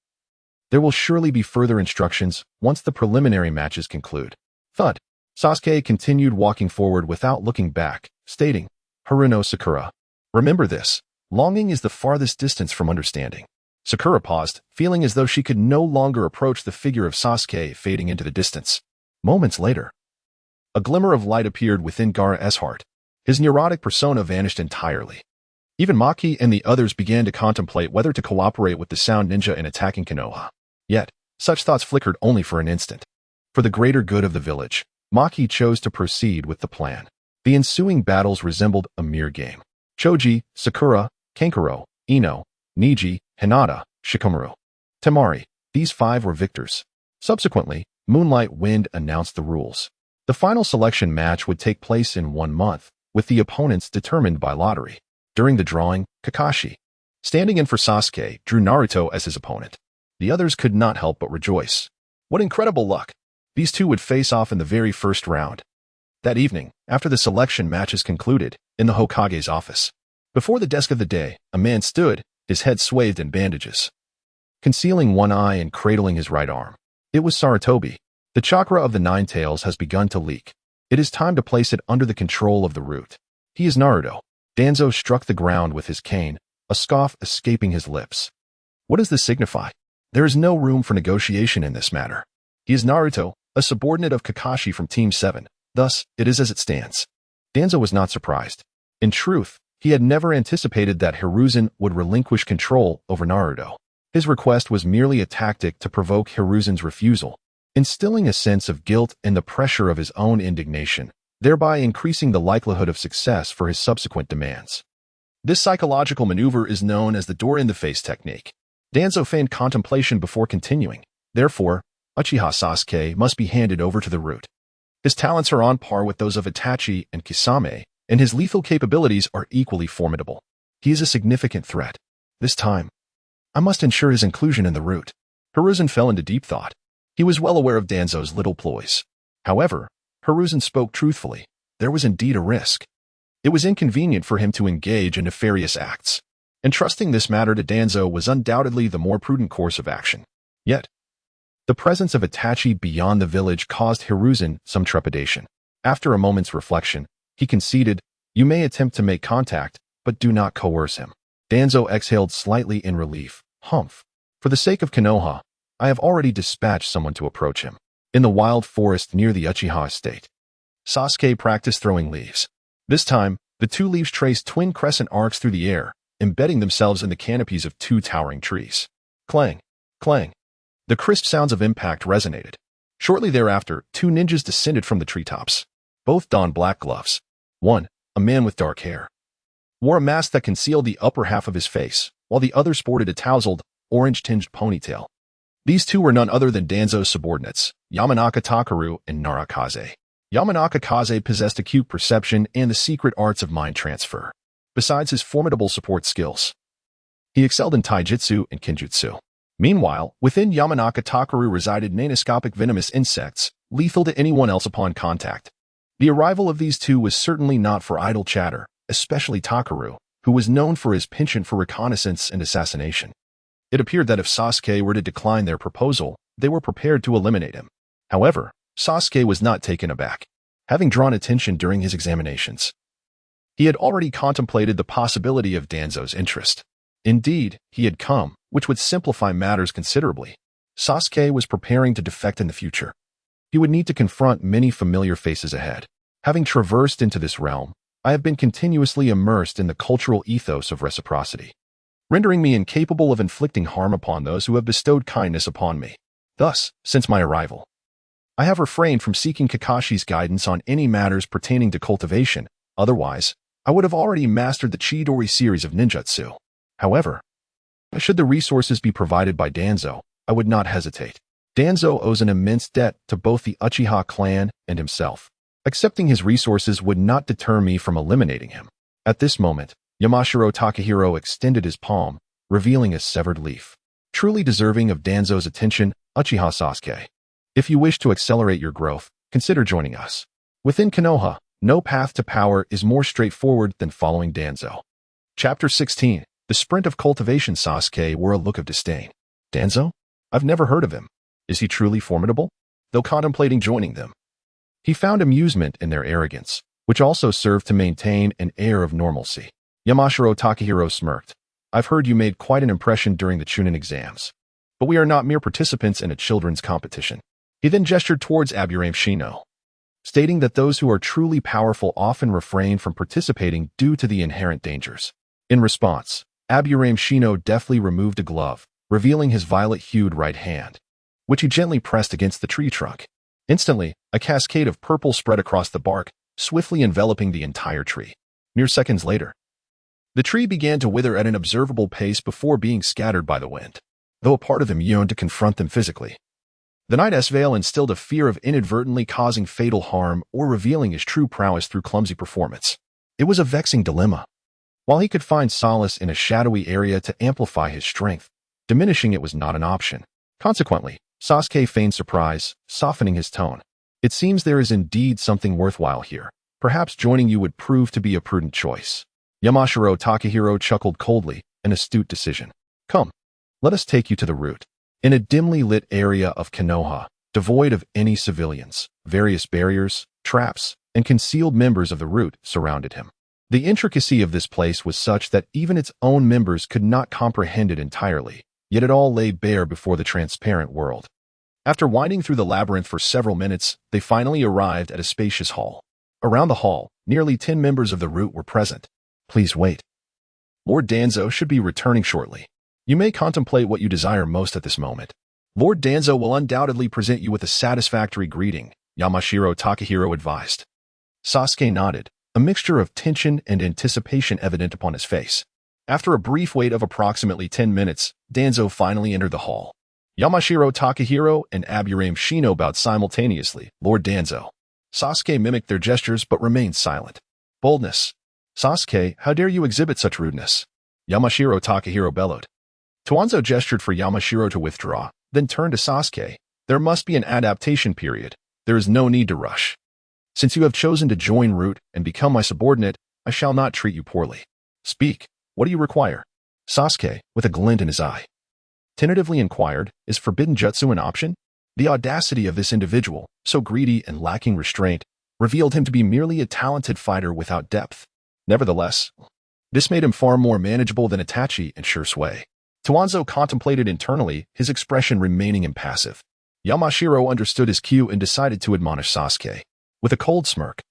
there will surely be further instructions once the preliminary matches conclude. Thud. Sasuke continued walking forward without looking back, stating, Haruno Sakura. Remember this. Longing is the farthest distance from understanding. Sakura paused, feeling as though she could no longer approach the figure of Sasuke fading into the distance. Moments later, a glimmer of light appeared within Gaara's heart. His neurotic persona vanished entirely. Even Maki and the others began to contemplate whether to cooperate with the Sound Ninja in attacking Konoha. Yet, such thoughts flickered only for an instant. For the greater good of the village, Maki chose to proceed with the plan. The ensuing battles resembled a mere game. Choji, Sakura, Kankuro, Ino, Niji, Hinata, Shikamaru, Temari, these five were victors. Subsequently, Moonlight Wind announced the rules. The final selection match would take place in 1 month, with the opponents determined by lottery. During the drawing, Kakashi, standing in for Sasuke, drew Naruto as his opponent. The others could not help but rejoice. What incredible luck! These two would face off in the very first round. That evening, after the selection matches concluded, in the Hokage's office, before the desk of the day, a man stood, his head swathed in bandages, concealing one eye and cradling his right arm. It was Sarutobi. The chakra of the Nine Tails has begun to leak. It is time to place it under the control of the root. He is Naruto. Danzo struck the ground with his cane, a scoff escaping his lips. What does this signify? There is no room for negotiation in this matter. He is Naruto, a subordinate of Kakashi from Team 7. Thus, it is as it stands. Danzo was not surprised. In truth, he had never anticipated that Hiruzen would relinquish control over Naruto. His request was merely a tactic to provoke Hiruzen's refusal, instilling a sense of guilt and the pressure of his own indignation, thereby increasing the likelihood of success for his subsequent demands. This psychological maneuver is known as the door-in-the-face technique. Danzo feigned contemplation before continuing. Therefore, Uchiha Sasuke must be handed over to the root. His talents are on par with those of Itachi and Kisame, and his lethal capabilities are equally formidable. He is a significant threat. This time, I must ensure his inclusion in the root. Hiruzen fell into deep thought. He was well aware of Danzo's little ploys. However, Hiruzen spoke truthfully. There was indeed a risk. It was inconvenient for him to engage in nefarious acts. Entrusting this matter to Danzo was undoubtedly the more prudent course of action. Yet, the presence of Itachi beyond the village caused Hiruzen some trepidation. After a moment's reflection, he conceded, "You may attempt to make contact, but do not coerce him." Danzo exhaled slightly in relief. Humph. For the sake of Konoha, I have already dispatched someone to approach him. In the wild forest near the Uchiha estate, Sasuke practiced throwing leaves. This time, the two leaves traced twin crescent arcs through the air, embedding themselves in the canopies of two towering trees. Clang, clang. The crisp sounds of impact resonated. Shortly thereafter, two ninjas descended from the treetops. Both donned black gloves. One, a man with dark hair, wore a mask that concealed the upper half of his face, while the other sported a tousled, orange-tinged ponytail. These two were none other than Danzo's subordinates, Yamanaka Takeru and Narakaze. Yamanaka Kaze possessed acute perception and the secret arts of mind transfer. Besides his formidable support skills, he excelled in taijutsu and kenjutsu. Meanwhile, within Yamanaka Takeru resided nanoscopic venomous insects, lethal to anyone else upon contact. The arrival of these two was certainly not for idle chatter, especially Takeru, who was known for his penchant for reconnaissance and assassination. It appeared that if Sasuke were to decline their proposal, they were prepared to eliminate him. However, Sasuke was not taken aback. Having drawn attention during his examinations, He had already contemplated the possibility of Danzo's interest. Indeed, he had come, which would simplify matters considerably. Sasuke was preparing to defect in the future. He would need to confront many familiar faces ahead. Having traversed into this realm, I have been continuously immersed in the cultural ethos of reciprocity, rendering me incapable of inflicting harm upon those who have bestowed kindness upon me. Thus, since my arrival, I have refrained from seeking Kakashi's guidance on any matters pertaining to cultivation. Otherwise, I would have already mastered the Chidori series of ninjutsu. However, should the resources be provided by Danzo, I would not hesitate. Danzo owes an immense debt to both the Uchiha clan and himself. Accepting his resources would not deter me from eliminating him. At this moment, Yamashiro Takahiro extended his palm, revealing a severed leaf. Truly deserving of Danzo's attention, Uchiha Sasuke. If you wish to accelerate your growth, consider joining us. Within Konoha, no path to power is more straightforward than following Danzo. Chapter 16. The Sprint of Cultivation. Sasuke wore a look of disdain. Danzo? I've never heard of him. Is he truly formidable? Though contemplating joining them, he found amusement in their arrogance, which also served to maintain an air of normalcy. Yamashiro Takahiro smirked. I've heard you made quite an impression during the Chunin exams. But we are not mere participants in a children's competition. He then gestured towards Aburame Shino, stating that those who are truly powerful often refrain from participating due to the inherent dangers. In response, Aburame Shino deftly removed a glove, revealing his violet-hued right hand, which he gently pressed against the tree trunk. Instantly, a cascade of purple spread across the bark, swiftly enveloping the entire tree. Mere seconds later, the tree began to wither at an observable pace before being scattered by the wind. Though a part of him yearned to confront them physically, the Knight's veil instilled a fear of inadvertently causing fatal harm or revealing his true prowess through clumsy performance. It was a vexing dilemma. While he could find solace in a shadowy area to amplify his strength, diminishing it was not an option. Consequently, Sasuke feigned surprise, softening his tone. It seems there is indeed something worthwhile here. Perhaps joining you would prove to be a prudent choice. Yamashiro Takahiro chuckled coldly, an astute decision. Come, let us take you to the route. In a dimly lit area of Konoha, devoid of any civilians, various barriers, traps, and concealed members of the route surrounded him. The intricacy of this place was such that even its own members could not comprehend it entirely, yet it all lay bare before the transparent world. After winding through the labyrinth for several minutes, they finally arrived at a spacious hall. Around the hall, nearly 10 members of the route were present. Please wait. Lord Danzo should be returning shortly. You may contemplate what you desire most at this moment. Lord Danzo will undoubtedly present you with a satisfactory greeting, Yamashiro Takahiro advised. Sasuke nodded, a mixture of tension and anticipation evident upon his face. After a brief wait of approximately 10 minutes, Danzo finally entered the hall. Yamashiro Takahiro and Aburame Shino bowed simultaneously. Lord Danzo. Sasuke mimicked their gestures but remained silent. Boldness. Sasuke, how dare you exhibit such rudeness? Yamashiro Takahiro bellowed. Tuanzo gestured for Yamashiro to withdraw, then turned to Sasuke. There must be an adaptation period. There is no need to rush. Since you have chosen to join Root and become my subordinate, I shall not treat you poorly. Speak. What do you require? Sasuke, with a glint in his eye, tentatively inquired, is forbidden jutsu an option? The audacity of this individual, so greedy and lacking restraint, revealed him to be merely a talented fighter without depth. Nevertheless, this made him far more manageable than Itachi and sure sway. Tuanzo contemplated internally, his expression remaining impassive. Yamashiro understood his cue and decided to admonish Sasuke. With a cold smirk,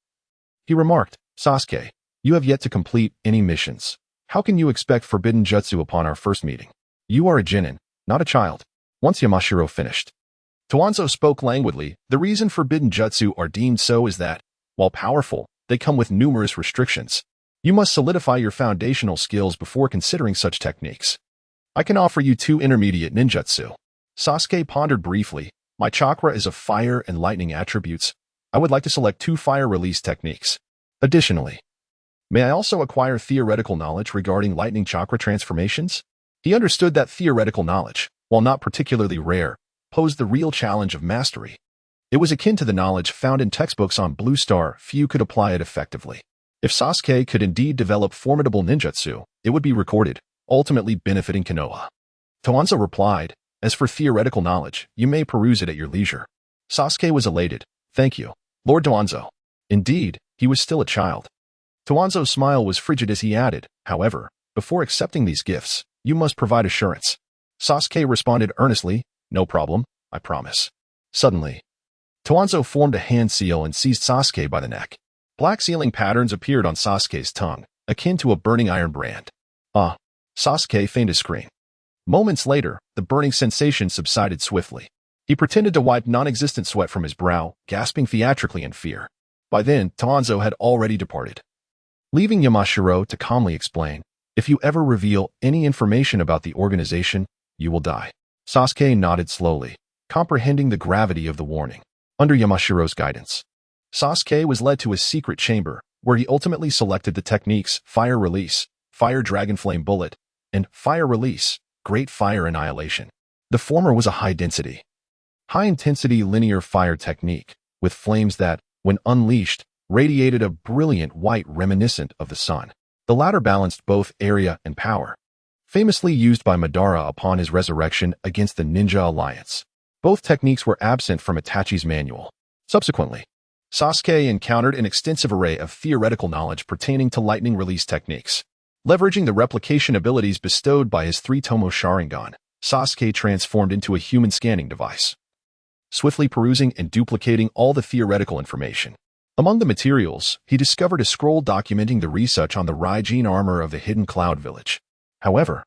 he remarked, Sasuke, you have yet to complete any missions. How can you expect forbidden jutsu upon our first meeting? You are a genin, not a child. Once Yamashiro finished, Tuanzo spoke languidly. The reason forbidden jutsu are deemed so is that, while powerful, they come with numerous restrictions. You must solidify your foundational skills before considering such techniques. I can offer you 2 intermediate ninjutsu. Sasuke pondered briefly. My chakra is of fire and lightning attributes. I would like to select 2 fire release techniques. Additionally, may I also acquire theoretical knowledge regarding lightning chakra transformations? He understood that theoretical knowledge, while not particularly rare, posed the real challenge of mastery. It was akin to the knowledge found in textbooks on Blue Star. Few could apply it effectively. If Sasuke could indeed develop formidable ninjutsu, it would be recorded, ultimately benefiting Konoha. Tuanzo replied, as for theoretical knowledge, you may peruse it at your leisure. Sasuke was elated. Thank you, Lord Tuanzo. Indeed, he was still a child. Toanzo's smile was frigid as he added, however, before accepting these gifts, you must provide assurance. Sasuke responded earnestly, no problem, I promise. Suddenly, Toanzo formed a hand seal and seized Sasuke by the neck. Black sealing patterns appeared on Sasuke's tongue, akin to a burning iron brand. Sasuke feigned a scream. Moments later, the burning sensation subsided swiftly. He pretended to wipe non-existent sweat from his brow, gasping theatrically in fear. By then, Toanzo had already departed, leaving Yamashiro to calmly explain, if you ever reveal any information about the organization, you will die. Sasuke nodded slowly, comprehending the gravity of the warning. Under Yamashiro's guidance, Sasuke was led to a secret chamber, where he ultimately selected the techniques Fire Release, Fire Dragon Flame Bullet, and Fire Release, Great Fire Annihilation. The former was a high-density, high-intensity linear fire technique, with flames that, when unleashed, radiated a brilliant white reminiscent of the sun. The latter balanced both area and power, famously used by Madara upon his resurrection against the Ninja Alliance. Both techniques were absent from Itachi's manual. Subsequently, Sasuke encountered an extensive array of theoretical knowledge pertaining to lightning release techniques. Leveraging the replication abilities bestowed by his three-tomo Sharingan, Sasuke transformed into a human scanning device, swiftly perusing and duplicating all the theoretical information. Among the materials, he discovered a scroll documenting the research on the Raijin armor of the hidden cloud village. However,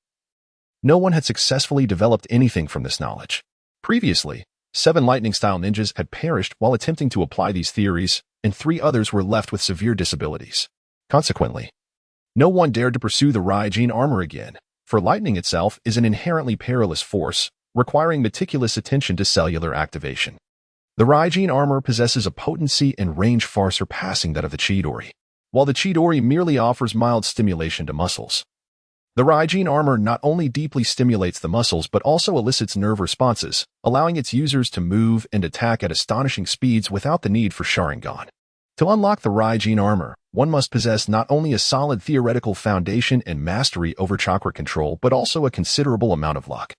no one had successfully developed anything from this knowledge. Previously, 7 lightning-style ninjas had perished while attempting to apply these theories, and 3 others were left with severe disabilities. Consequently, no one dared to pursue the Raijin armor again, for lightning itself is an inherently perilous force, requiring meticulous attention to cellular activation. The Raijin armor possesses a potency and range far surpassing that of the Chidori, while the Chidori merely offers mild stimulation to muscles. The Raijin armor not only deeply stimulates the muscles but also elicits nerve responses, allowing its users to move and attack at astonishing speeds without the need for Sharingan. To unlock the Raijin armor, one must possess not only a solid theoretical foundation and mastery over chakra control but also a considerable amount of luck.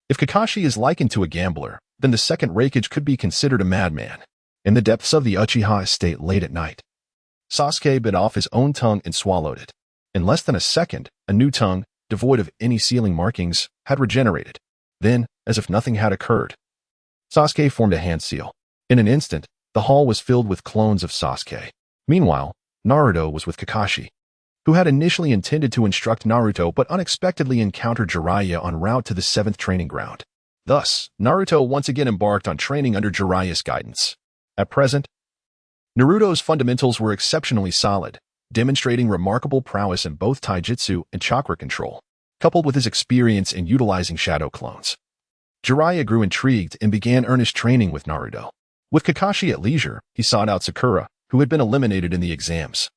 If Kakashi is likened to a gambler, then the second Raikage could be considered a madman. In the depths of the Uchiha estate late at night, Sasuke bit off his own tongue and swallowed it. In less than a second, a new tongue, devoid of any sealing markings, had regenerated. Then, as if nothing had occurred, Sasuke formed a hand seal. In an instant, the hall was filled with clones of Sasuke. Meanwhile, Naruto was with Kakashi, who had initially intended to instruct Naruto but unexpectedly encountered Jiraiya en route to the 7th training ground. Thus, Naruto once again embarked on training under Jiraiya's guidance. At present, Naruto's fundamentals were exceptionally solid, demonstrating remarkable prowess in both taijutsu and chakra control, coupled with his experience in utilizing shadow clones. Jiraiya grew intrigued and began earnest training with Naruto. With Kakashi at leisure, he sought out Sakura, who had been eliminated in the exams,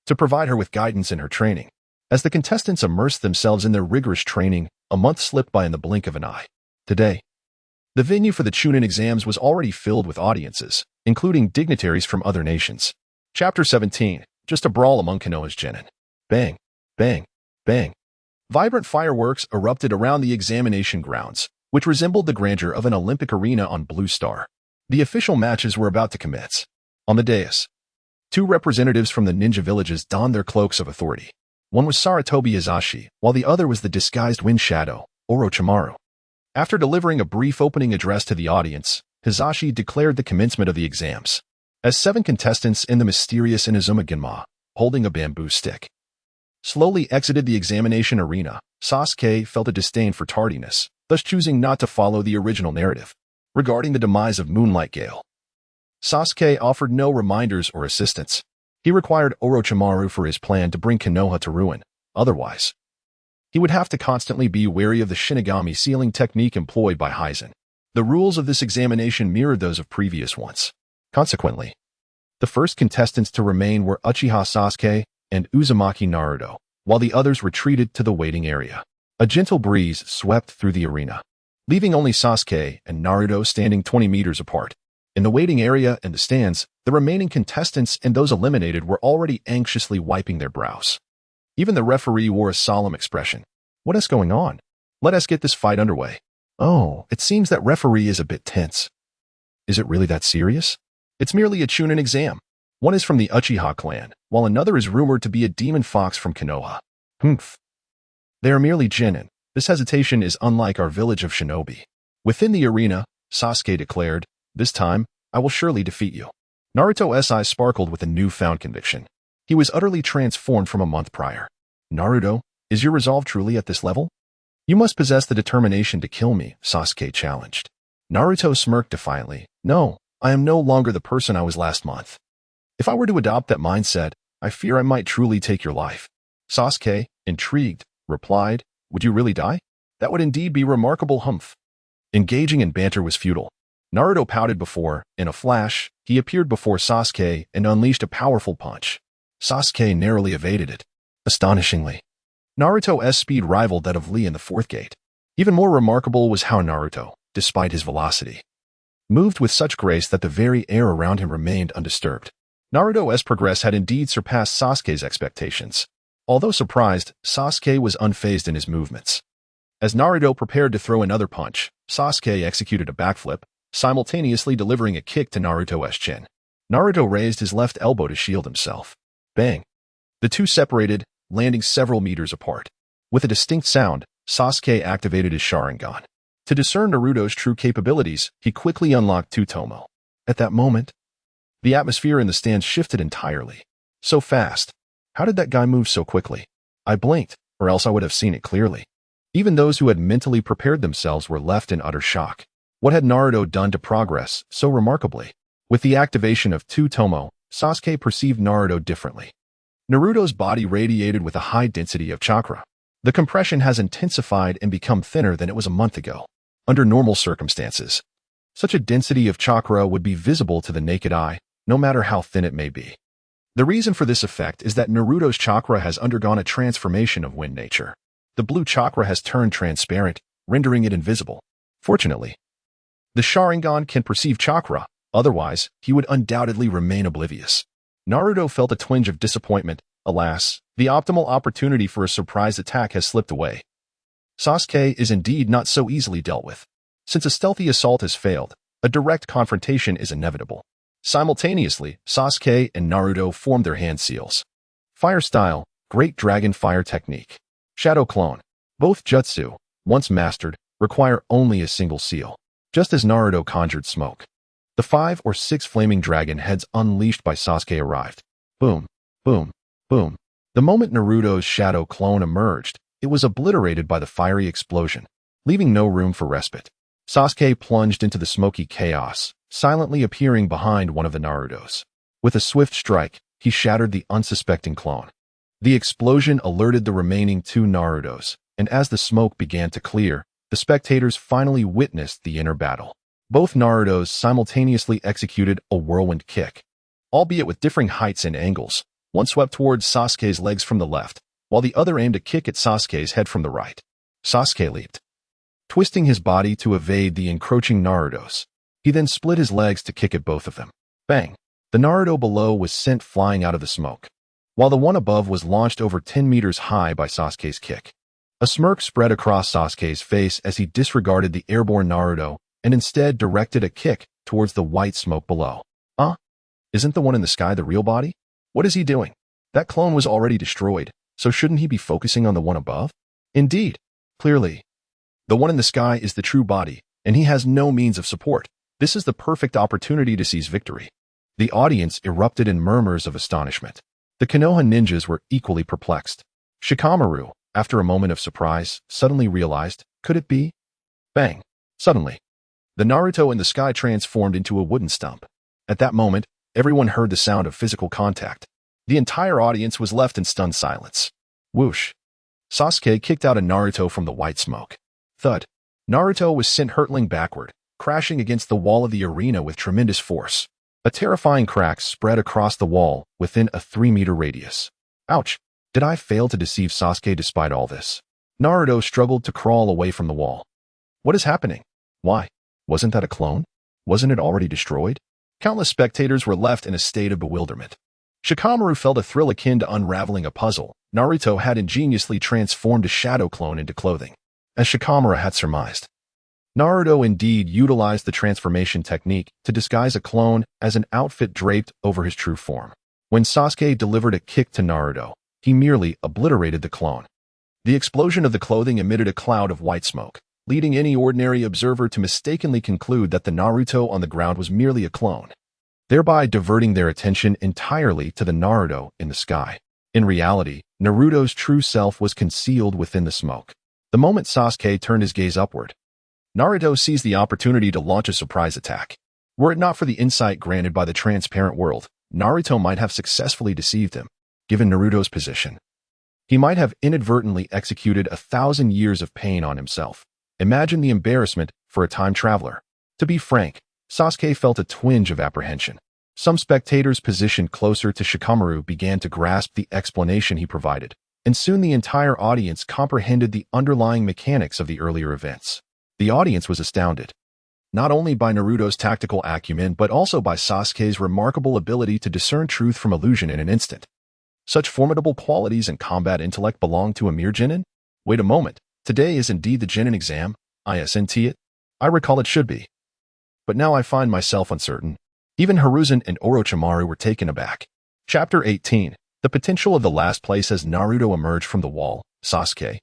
to provide her with guidance in her training. As the contestants immersed themselves in their rigorous training, a month slipped by in the blink of an eye. Today, the venue for the Chunin exams was already filled with audiences, including dignitaries from other nations. Chapter 17. Just a brawl among Konoha's genin. Bang, bang, bang. Vibrant fireworks erupted around the examination grounds, which resembled the grandeur of an Olympic arena on Blue Star. The official matches were about to commence. On the dais, 2 representatives from the ninja villages donned their cloaks of authority. One was Saratobi Izashi, while the other was the disguised wind shadow, Orochimaru. After delivering a brief opening address to the audience, Hizashi declared the commencement of the exams. As 7 contestants in the mysterious Inazuma Genma, holding a bamboo stick, slowly exited the examination arena, Sasuke felt a disdain for tardiness, thus choosing not to follow the original narrative. Regarding the demise of Moonlight Gale, Sasuke offered no reminders or assistance. He required Orochimaru for his plan to bring Konoha to ruin. Otherwise, he would have to constantly be wary of the Shinigami sealing technique employed by Hizen. The rules of this examination mirrored those of previous ones. Consequently, the first contestants to remain were Uchiha Sasuke and Uzumaki Naruto, while the others retreated to the waiting area. A gentle breeze swept through the arena, leaving only Sasuke and Naruto standing 20 meters apart. In the waiting area and the stands, the remaining contestants and those eliminated were already anxiously wiping their brows. Even the referee wore a solemn expression. What is going on? Let us get this fight underway. Oh, it seems that referee is a bit tense. Is it really that serious? It's merely a Chunin exam. One is from the Uchiha clan, while another is rumored to be a demon fox from Konoha. Humph. They are merely genin. This hesitation is unlike our village of shinobi. Within the arena, Sasuke declared, "This time, I will surely defeat you." Naruto's eyes sparkled with a newfound conviction. He was utterly transformed from a month prior. "Naruto, is your resolve truly at this level? You must possess the determination to kill me," Sasuke challenged. Naruto smirked defiantly. "No, I am no longer the person I was last month. If I were to adopt that mindset, I fear I might truly take your life." Sasuke, intrigued, replied, "Would you really die? That would indeed be remarkable." Humph. Engaging in banter was futile. Naruto pouted before, in a flash, he appeared before Sasuke and unleashed a powerful punch. Sasuke narrowly evaded it. Astonishingly, Naruto's speed rivaled that of Lee in the fourth gate. Even more remarkable was how Naruto, despite his velocity, moved with such grace that the very air around him remained undisturbed. Naruto's progress had indeed surpassed Sasuke's expectations. Although surprised, Sasuke was unfazed in his movements. As Naruto prepared to throw another punch, Sasuke executed a backflip, simultaneously delivering a kick to Naruto's chin. Naruto raised his left elbow to shield himself. Bang! The two separated, landing several meters apart. With a distinct sound, Sasuke activated his Sharingan. To discern Naruto's true capabilities, he quickly unlocked Tsutomu. At that moment, the atmosphere in the stands shifted entirely. So fast. How did that guy move so quickly? I blinked, or else I would have seen it clearly. Even those who had mentally prepared themselves were left in utter shock. What had Naruto done to progress so remarkably? With the activation of Tsutomu, Sasuke perceived Naruto differently. Naruto's body radiated with a high density of chakra. The compression has intensified and become thinner than it was a month ago. Under normal circumstances, such a density of chakra would be visible to the naked eye, no matter how thin it may be. The reason for this effect is that Naruto's chakra has undergone a transformation of wind nature. The blue chakra has turned transparent, rendering it invisible. Fortunately, the Sharingan can perceive chakra, otherwise, he would undoubtedly remain oblivious. Naruto felt a twinge of disappointment. Alas, the optimal opportunity for a surprise attack has slipped away. Sasuke is indeed not so easily dealt with. Since a stealthy assault has failed, a direct confrontation is inevitable. Simultaneously, Sasuke and Naruto formed their hand seals. Fire style, Great Dragon Fire Technique. Shadow Clone. Both jutsu, once mastered, require only a single seal. Just as Naruto conjured smoke, the 5 or 6 flaming dragon heads unleashed by Sasuke arrived. Boom, boom, boom. The moment Naruto's shadow clone emerged, it was obliterated by the fiery explosion, leaving no room for respite. Sasuke plunged into the smoky chaos, silently appearing behind one of the Narutos. With a swift strike, he shattered the unsuspecting clone. The explosion alerted the remaining 2 Narutos, and as the smoke began to clear, the spectators finally witnessed the inner battle. Both Narutos simultaneously executed a whirlwind kick. Albeit with differing heights and angles, one swept towards Sasuke's legs from the left, while the other aimed a kick at Sasuke's head from the right. Sasuke leaped, twisting his body to evade the encroaching Narutos. He then split his legs to kick at both of them. Bang! The Naruto below was sent flying out of the smoke, while the one above was launched over 10 meters high by Sasuke's kick. A smirk spread across Sasuke's face as he disregarded the airborne Naruto and instead directed a kick towards the white smoke below. Isn't the one in the sky the real body? What is he doing? That clone was already destroyed, so shouldn't he be focusing on the one above? Indeed. Clearly, the one in the sky is the true body, and he has no means of support. This is the perfect opportunity to seize victory. The audience erupted in murmurs of astonishment. The Konoha ninjas were equally perplexed. Shikamaru, after a moment of surprise, suddenly realized, could it be? Bang! Suddenly, the Naruto in the sky transformed into a wooden stump. At that moment, everyone heard the sound of physical contact. The entire audience was left in stunned silence. Whoosh! Sasuke kicked out a Naruto from the white smoke. Thud! Naruto was sent hurtling backward, crashing against the wall of the arena with tremendous force. A terrifying crack spread across the wall within a 3-meter radius. Ouch! Did I fail to deceive Sasuke despite all this? Naruto struggled to crawl away from the wall. What is happening? Why? Wasn't that a clone? Wasn't it already destroyed? Countless spectators were left in a state of bewilderment. Shikamaru felt a thrill akin to unraveling a puzzle. Naruto had ingeniously transformed a shadow clone into clothing, as Shikamaru had surmised. Naruto indeed utilized the transformation technique to disguise a clone as an outfit draped over his true form. When Sasuke delivered a kick to Naruto, he merely obliterated the clone. The explosion of the clothing emitted a cloud of white smoke, leading any ordinary observer to mistakenly conclude that the Naruto on the ground was merely a clone, thereby diverting their attention entirely to the Naruto in the sky. In reality, Naruto's true self was concealed within the smoke. The moment Sasuke turned his gaze upward, Naruto seized the opportunity to launch a surprise attack. Were it not for the insight granted by the transparent world, Naruto might have successfully deceived him. Given Naruto's position, he might have inadvertently executed 1,000 years of pain on himself. Imagine the embarrassment for a time traveler. To be frank, Sasuke felt a twinge of apprehension. Some spectators positioned closer to Shikamaru began to grasp the explanation he provided, and soon the entire audience comprehended the underlying mechanics of the earlier events. The audience was astounded, not only by Naruto's tactical acumen but also by Sasuke's remarkable ability to discern truth from illusion in an instant. Such formidable qualities and combat intellect belong to a mere genin? Wait a moment, today is indeed the genin exam, isn't it? I recall it should be. But now I find myself uncertain. Even Hiruzen and Orochimaru were taken aback. Chapter 18. The potential of the last place as Naruto emerged from the wall, Sasuke,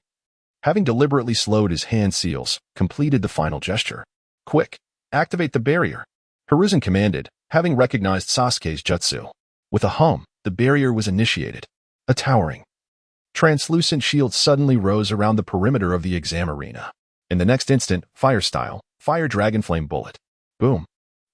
having deliberately slowed his hand seals, completed the final gesture. Quick, activate the barrier, Hiruzen commanded, having recognized Sasuke's jutsu. With a hum, the barrier was initiated. A towering, translucent shield suddenly rose around the perimeter of the exam arena. In the next instant, fire style, fire dragon flame bullet. Boom.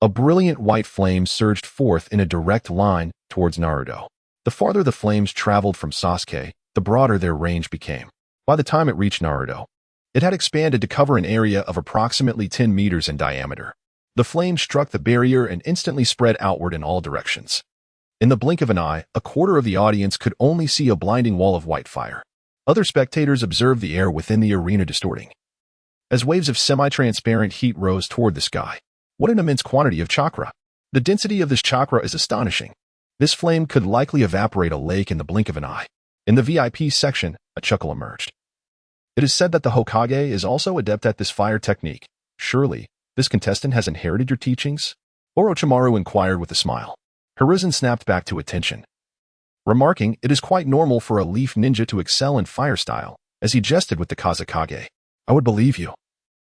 A brilliant white flame surged forth in a direct line towards Naruto. The farther the flames traveled from Sasuke, the broader their range became. By the time it reached Naruto, it had expanded to cover an area of approximately 10 meters in diameter. The flame struck the barrier and instantly spread outward in all directions. In the blink of an eye, a quarter of the audience could only see a blinding wall of white fire. Other spectators observed the air within the arena distorting, as waves of semi-transparent heat rose toward the sky. What an immense quantity of chakra! The density of this chakra is astonishing. This flame could likely evaporate a lake in the blink of an eye. In the VIP section, a chuckle emerged. It is said that the Hokage is also adept at this fire technique. Surely, this contestant has inherited your teachings? Orochimaru inquired with a smile. Hiruzen snapped back to attention, remarking it is quite normal for a leaf ninja to excel in fire style, as he jested with the Kazekage. I would believe you,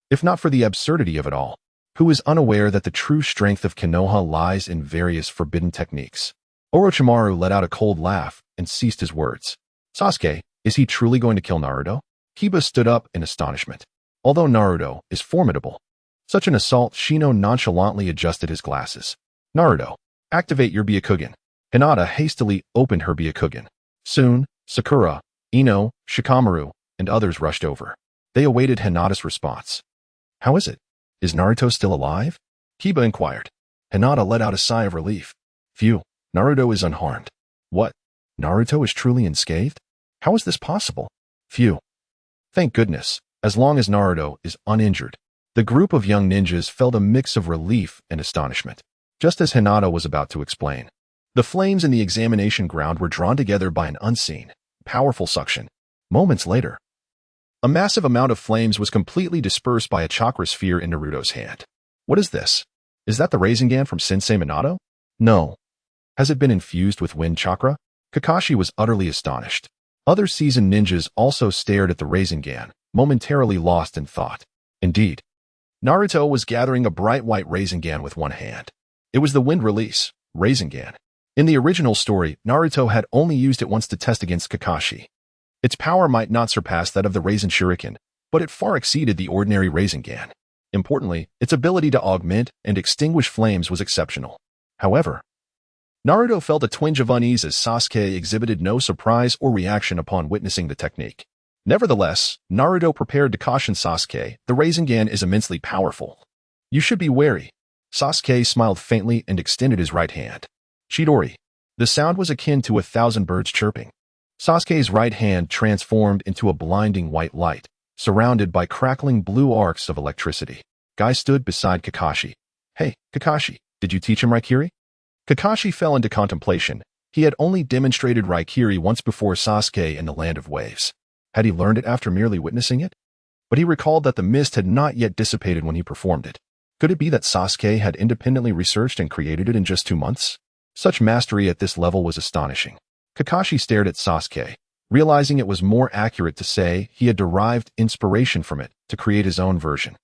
if not for the absurdity of it all. Who is unaware that the true strength of Konoha lies in various forbidden techniques? Orochimaru let out a cold laugh and ceased his words. Sasuke, is he truly going to kill Naruto? Kiba stood up in astonishment. Although Naruto is formidable, such an assault, Shino nonchalantly adjusted his glasses. Naruto, activate your Byakugan. Hinata hastily opened her Byakugan. Soon, Sakura, Ino, Shikamaru, and others rushed over. They awaited Hinata's response. How is it? Is Naruto still alive? Kiba inquired. Hinata let out a sigh of relief. Phew, Naruto is unharmed. What? Naruto is truly unscathed? How is this possible? Phew. Thank goodness, as long as Naruto is uninjured. The group of young ninjas felt a mix of relief and astonishment. Just as Hinata was about to explain, the flames in the examination ground were drawn together by an unseen, powerful suction. Moments later, a massive amount of flames was completely dispersed by a chakra sphere in Naruto's hand. What is this? Is that the Rasengan from Sensei Minato? No. Has it been infused with wind chakra? Kakashi was utterly astonished. Other seasoned ninjas also stared at the Rasengan, momentarily lost in thought. Indeed, Naruto was gathering a bright white Rasengan with one hand. It was the wind release, Rasengan. In the original story, Naruto had only used it once to test against Kakashi. Its power might not surpass that of the Rasen Shuriken, but it far exceeded the ordinary Rasengan. Importantly, its ability to augment and extinguish flames was exceptional. However, Naruto felt a twinge of unease as Sasuke exhibited no surprise or reaction upon witnessing the technique. Nevertheless, Naruto prepared to caution Sasuke, the Rasengan is immensely powerful. You should be wary. Sasuke smiled faintly and extended his right hand. Chidori. The sound was akin to 1,000 birds chirping. Sasuke's right hand transformed into a blinding white light, surrounded by crackling blue arcs of electricity. Guy stood beside Kakashi. Hey, Kakashi, did you teach him Raikiri? Kakashi fell into contemplation. He had only demonstrated Raikiri once before Sasuke in the Land of Waves. Had he learned it after merely witnessing it? but he recalled that the mist had not yet dissipated when he performed it. Could it be that Sasuke had independently researched and created it in just 2 months? Such mastery at this level was astonishing. Kakashi stared at Sasuke, realizing it was more accurate to say he had derived inspiration from it to create his own version.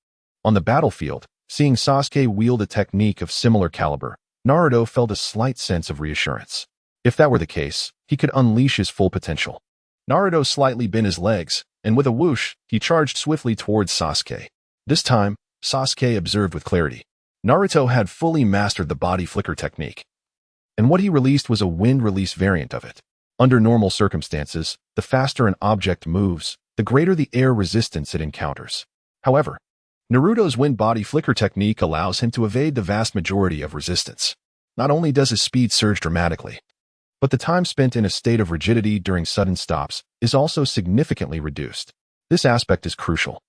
On the battlefield, seeing Sasuke wield a technique of similar caliber, Naruto felt a slight sense of reassurance. If that were the case, he could unleash his full potential. Naruto slightly bent his legs, and with a whoosh, he charged swiftly towards Sasuke. This time, Sasuke observed with clarity. Naruto had fully mastered the body flicker technique, and what he released was a wind release variant of it. Under normal circumstances, the faster an object moves, the greater the air resistance it encounters. However, Naruto's wind body flicker technique allows him to evade the vast majority of resistance. Not only does his speed surge dramatically, but the time spent in a state of rigidity during sudden stops is also significantly reduced. This aspect is crucial.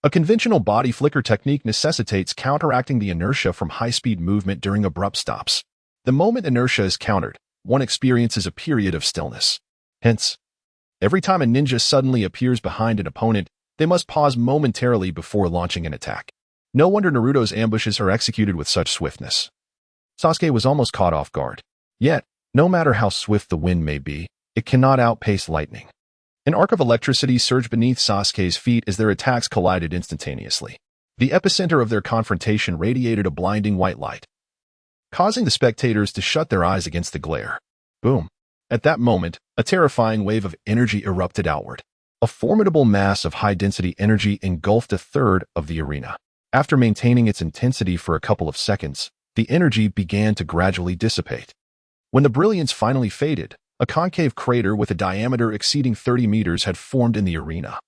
A conventional body flicker technique necessitates counteracting the inertia from high-speed movement during abrupt stops. The moment inertia is countered, one experiences a period of stillness. Hence, every time a ninja suddenly appears behind an opponent, they must pause momentarily before launching an attack. No wonder Naruto's ambushes are executed with such swiftness. Sasuke was almost caught off guard. Yet, no matter how swift the wind may be, it cannot outpace lightning. An arc of electricity surged beneath Sasuke's feet as their attacks collided instantaneously. The epicenter of their confrontation radiated a blinding white light, causing the spectators to shut their eyes against the glare. Boom. At that moment, a terrifying wave of energy erupted outward. A formidable mass of high-density energy engulfed a third of the arena. After maintaining its intensity for a couple of seconds, the energy began to gradually dissipate. When the brilliance finally faded, a concave crater with a diameter exceeding 30 meters had formed in the arena,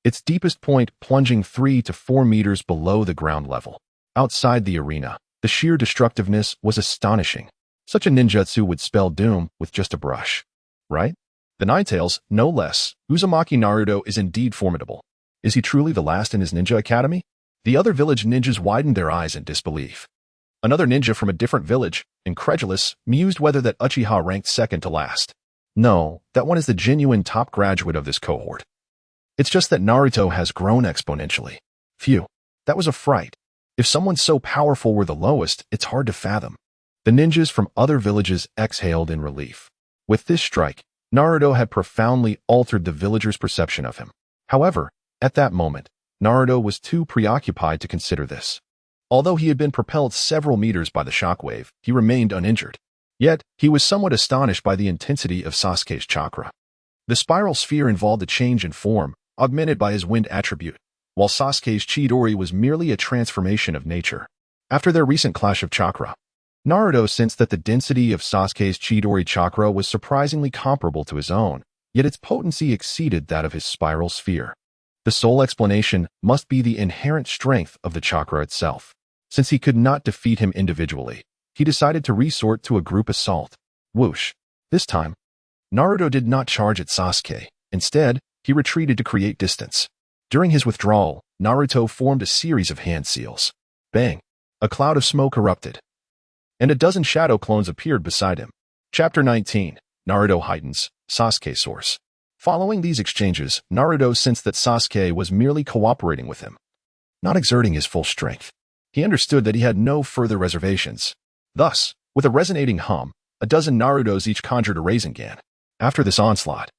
its deepest point plunging 3 to 4 meters below the ground level. Outside the arena, the sheer destructiveness was astonishing. Such a ninjutsu would spell doom with just a brush. Right? The Ninetales, no less. Uzumaki Naruto is indeed formidable. Is he truly the last in his ninja academy? The other village ninjas widened their eyes in disbelief. Another ninja from a different village, incredulous, mused whether that Uchiha ranked second to last. No, that one is the genuine top graduate of this cohort. It's just that Naruto has grown exponentially. Phew, that was a fright. If someone so powerful were the lowest, it's hard to fathom. The ninjas from other villages exhaled in relief. With this strike, Naruto had profoundly altered the villagers' perception of him. However, at that moment, Naruto was too preoccupied to consider this. Although he had been propelled several meters by the shockwave, he remained uninjured. Yet, he was somewhat astonished by the intensity of Sasuke's chakra. The spiral sphere involved a change in form, augmented by his wind attribute, while Sasuke's Chidori was merely a transformation of nature. After their recent clash of chakra, Naruto sensed that the density of Sasuke's Chidori chakra was surprisingly comparable to his own, yet its potency exceeded that of his spiral sphere. The sole explanation must be the inherent strength of the chakra itself. Since he could not defeat him individually, he decided to resort to a group assault. Whoosh. This time, Naruto did not charge at Sasuke. Instead, he retreated to create distance. During his withdrawal, Naruto formed a series of hand seals. Bang! A cloud of smoke erupted, and a dozen shadow clones appeared beside him. Chapter 19. Naruto heightens. Sasuke source. Following these exchanges, Naruto sensed that Sasuke was merely cooperating with him, not exerting his full strength. He understood that he had no further reservations. Thus, with a resonating hum, a dozen Narutos each conjured a Rasengan. After this onslaught,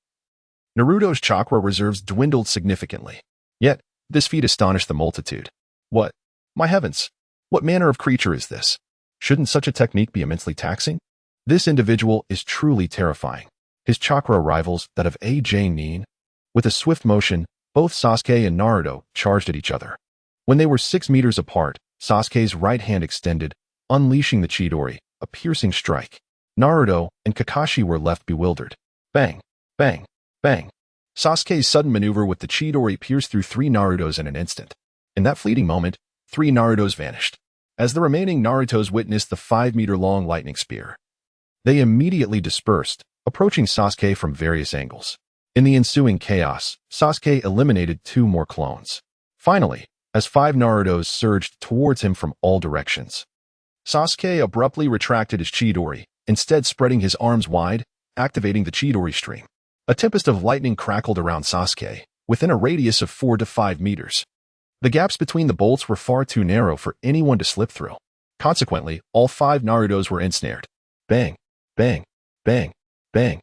Naruto's chakra reserves dwindled significantly. Yet, this feat astonished the multitude. What? My heavens! What manner of creature is this? Shouldn't such a technique be immensely taxing? This individual is truly terrifying. His chakra rivals that of A.J. Nin. With a swift motion, both Sasuke and Naruto charged at each other. When they were 6 meters apart, Sasuke's right hand extended, unleashing the Chidori, a piercing strike. Naruto and Kakashi were left bewildered. Bang! Bang! Bang! Sasuke's sudden maneuver with the Chidori pierced through 3 Narutos in an instant. In that fleeting moment, 3 Narutos vanished. As the remaining Narutos witnessed the 5-meter-long lightning spear, they immediately dispersed, approaching Sasuke from various angles. In the ensuing chaos, Sasuke eliminated 2 more clones. Finally, as 5 Narutos surged towards him from all directions, Sasuke abruptly retracted his Chidori, instead spreading his arms wide, activating the Chidori stream. A tempest of lightning crackled around Sasuke, within a radius of 4 to 5 meters. The gaps between the bolts were far too narrow for anyone to slip through. Consequently, all 5 Narutos were ensnared. Bang, bang, bang, bang.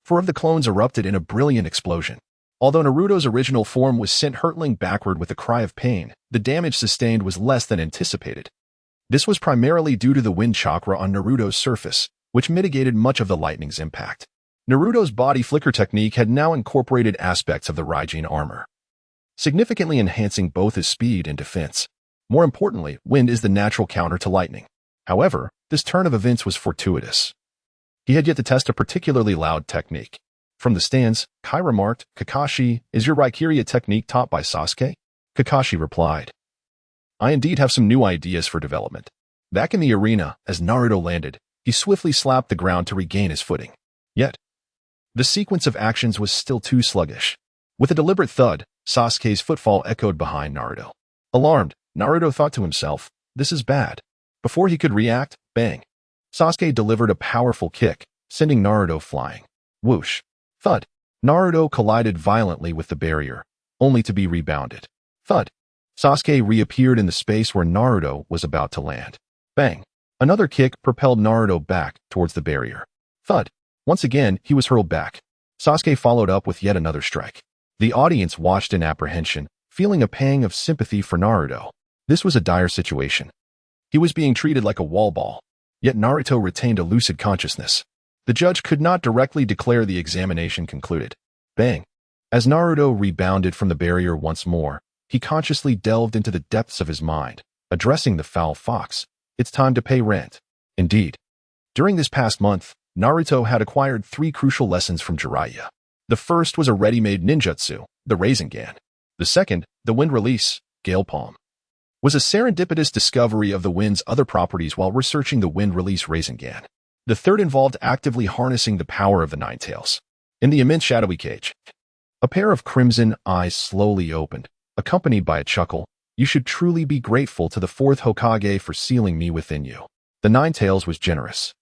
Four of the clones erupted in a brilliant explosion. Although Naruto's original form was sent hurtling backward with a cry of pain, the damage sustained was less than anticipated. This was primarily due to the wind chakra on Naruto's surface, which mitigated much of the lightning's impact. Naruto's body flicker technique had now incorporated aspects of the Raijin armor, significantly enhancing both his speed and defense. More importantly, wind is the natural counter to lightning. However, this turn of events was fortuitous. He had yet to test a particularly loud technique. From the stands, Kai remarked, "Kakashi, is your Raikirya technique taught by Sasuke?" Kakashi replied, "I indeed have some new ideas for development." Back in the arena, as Naruto landed, he swiftly slapped the ground to regain his footing. Yet, the sequence of actions was still too sluggish. With a deliberate thud, Sasuke's footfall echoed behind Naruto. Alarmed, Naruto thought to himself, "This is bad." Before he could react, bang. Sasuke delivered a powerful kick, sending Naruto flying. Whoosh. Thud. Naruto collided violently with the barrier, only to be rebounded. Thud. Sasuke reappeared in the space where Naruto was about to land. Bang. Another kick propelled Naruto back towards the barrier. Thud. Once again, he was hurled back. Sasuke followed up with yet another strike. The audience watched in apprehension, feeling a pang of sympathy for Naruto. This was a dire situation. He was being treated like a wall ball. Yet Naruto retained a lucid consciousness. The judge could not directly declare the examination concluded. Bang. As Naruto rebounded from the barrier once more, he consciously delved into the depths of his mind, addressing the foul fox. It's time to pay rent. Indeed. During this past month, Naruto had acquired 3 crucial lessons from Jiraiya. The first was a ready-made ninjutsu, the Rasengan. The second, the wind release, Gale Palm, was a serendipitous discovery of the wind's other properties while researching the wind release Rasengan. The third involved actively harnessing the power of the Nine Tails. In the immense shadowy cage, a pair of crimson eyes slowly opened, accompanied by a chuckle. "You should truly be grateful to the 4th Hokage for sealing me within you." The Nine Tails was generous.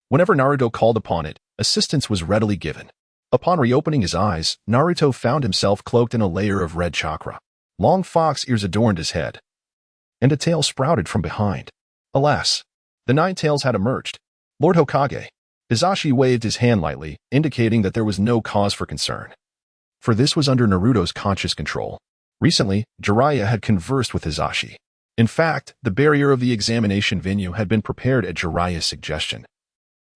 Whenever Naruto called upon it, assistance was readily given. Upon reopening his eyes, Naruto found himself cloaked in a layer of red chakra. Long fox ears adorned his head, and a tail sprouted from behind. Alas, the Nine Tails had emerged. "Lord Hokage." Hizashi waved his hand lightly, indicating that there was no cause for concern, for this was under Naruto's conscious control. Recently, Jiraiya had conversed with Hizashi. In fact, the barrier of the examination venue had been prepared at Jiraiya's suggestion,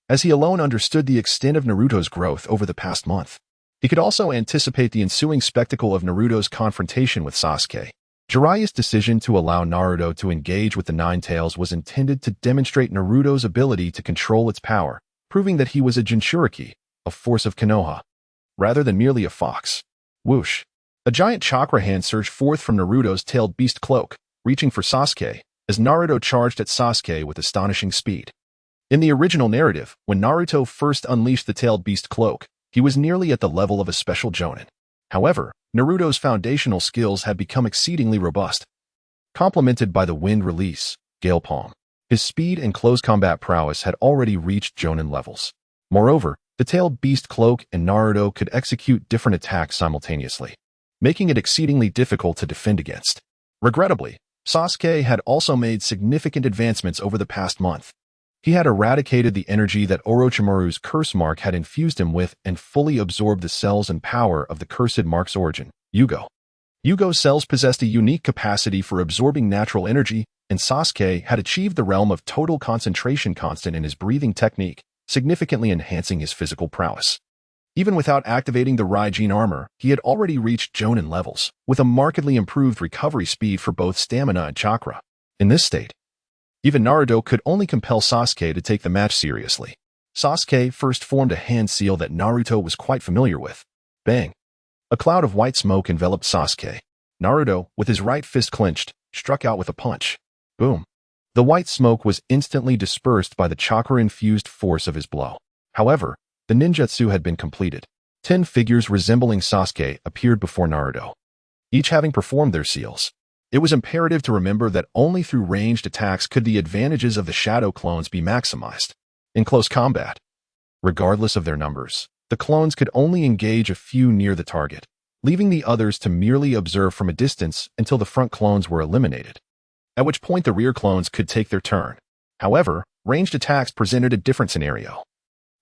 as he alone understood the extent of Naruto's growth over the past month. He could also anticipate the ensuing spectacle of Naruto's confrontation with Sasuke. Jiraiya's decision to allow Naruto to engage with the Nine Tails was intended to demonstrate Naruto's ability to control its power, proving that he was a Jinchuriki, a force of Konoha, rather than merely a fox. Whoosh. A giant chakra hand surged forth from Naruto's tailed beast cloak, reaching for Sasuke, as Naruto charged at Sasuke with astonishing speed. In the original narrative, when Naruto first unleashed the tailed beast cloak, he was nearly at the level of a special jonin. However, Naruto's foundational skills had become exceedingly robust. Complemented by the wind release, Gale Palm, his speed and close combat prowess had already reached jonin levels. Moreover, the tailed beast cloak and Naruto could execute different attacks simultaneously, making it exceedingly difficult to defend against. Regrettably, Sasuke had also made significant advancements over the past month. He had eradicated the energy that Orochimaru's curse mark had infused him with and fully absorbed the cells and power of the cursed mark's origin, Yugo. Yugo's cells possessed a unique capacity for absorbing natural energy, and Sasuke had achieved the realm of total concentration constant in his breathing technique, significantly enhancing his physical prowess. Even without activating the Raijin armor, he had already reached jonin levels, with a markedly improved recovery speed for both stamina and chakra. In this state, even Naruto could only compel Sasuke to take the match seriously. Sasuke first formed a hand seal that Naruto was quite familiar with. Bang! A cloud of white smoke enveloped Sasuke. Naruto, with his right fist clenched, struck out with a punch. Boom! The white smoke was instantly dispersed by the chakra-infused force of his blow. However, the ninjutsu had been completed. 10 figures resembling Sasuke appeared before Naruto, each having performed their seals. It was imperative to remember that only through ranged attacks could the advantages of the shadow clones be maximized. In close combat, regardless of their numbers, the clones could only engage a few near the target, leaving the others to merely observe from a distance until the front clones were eliminated, at which point the rear clones could take their turn. However, ranged attacks presented a different scenario.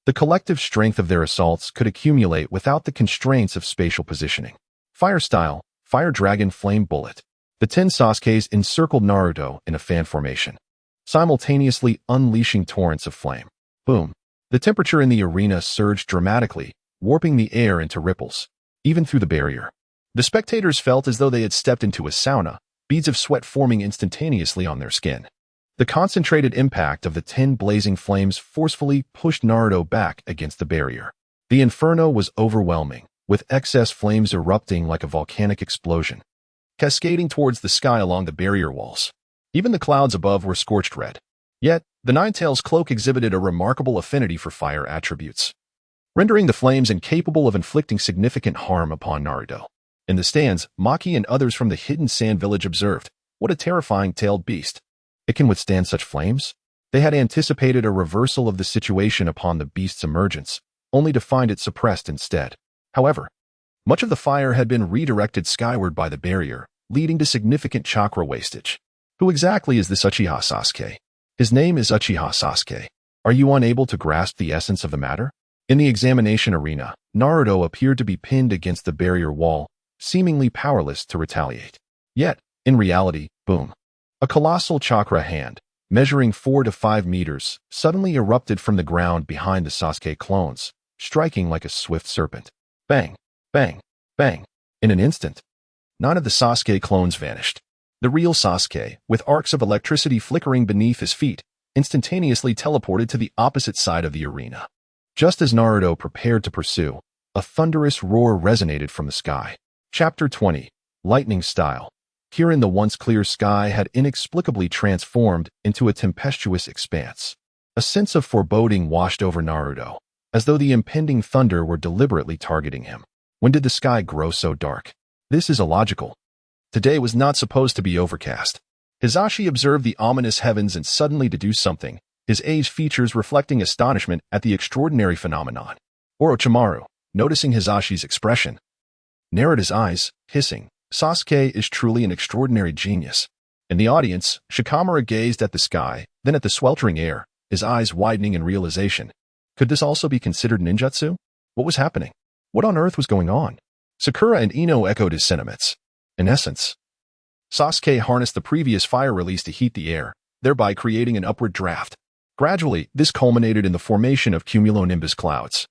The collective strength of their assaults could accumulate without the constraints of spatial positioning. Fire style, Fire Dragon Flame Bullet. The 10 Sasukes encircled Naruto in a fan formation, simultaneously unleashing torrents of flame. Boom. The temperature in the arena surged dramatically, warping the air into ripples, even through the barrier. The spectators felt as though they had stepped into a sauna, beads of sweat forming instantaneously on their skin. The concentrated impact of the 10 blazing flames forcefully pushed Naruto back against the barrier. The inferno was overwhelming, with excess flames erupting like a volcanic explosion, cascading towards the sky along the barrier walls. Even the clouds above were scorched red. Yet, the Ninetales cloak exhibited a remarkable affinity for fire attributes, rendering the flames incapable of inflicting significant harm upon Naruto. In the stands, Maki and others from the hidden sand village observed, "What a terrifying tailed beast. It can withstand such flames?" They had anticipated a reversal of the situation upon the beast's emergence, only to find it suppressed instead. However, much of the fire had been redirected skyward by the barrier, leading to significant chakra wastage. Who exactly is this Uchiha Sasuke? His name is Uchiha Sasuke. Are you unable to grasp the essence of the matter? In the examination arena, Naruto appeared to be pinned against the barrier wall, seemingly powerless to retaliate. Yet, in reality, boom. A colossal chakra hand, measuring 4 to 5 meters, suddenly erupted from the ground behind the Sasuke clones, striking like a swift serpent. Bang, bang, bang. In an instant, 9 of the Sasuke clones vanished. The real Sasuke, with arcs of electricity flickering beneath his feet, instantaneously teleported to the opposite side of the arena. Just as Naruto prepared to pursue, a thunderous roar resonated from the sky. Chapter 20. Lightning Style. Herein the once clear sky had inexplicably transformed into a tempestuous expanse. A sense of foreboding washed over Naruto, as though the impending thunder were deliberately targeting him. When did the sky grow so dark? This is illogical. Today was not supposed to be overcast. Hisashi observed the ominous heavens and suddenly deduced something, his aged features reflecting astonishment at the extraordinary phenomenon. Orochimaru, noticing Hisashi's expression, narrowed his eyes, hissing, "Sasuke is truly an extraordinary genius." In the audience, Shikamaru gazed at the sky, then at the sweltering air, his eyes widening in realization. Could this also be considered ninjutsu? What was happening? What on earth was going on? Sakura and Ino echoed his sentiments. In essence, Sasuke harnessed the previous fire release to heat the air, thereby creating an upward draft. Gradually, this culminated in the formation of cumulonimbus clouds,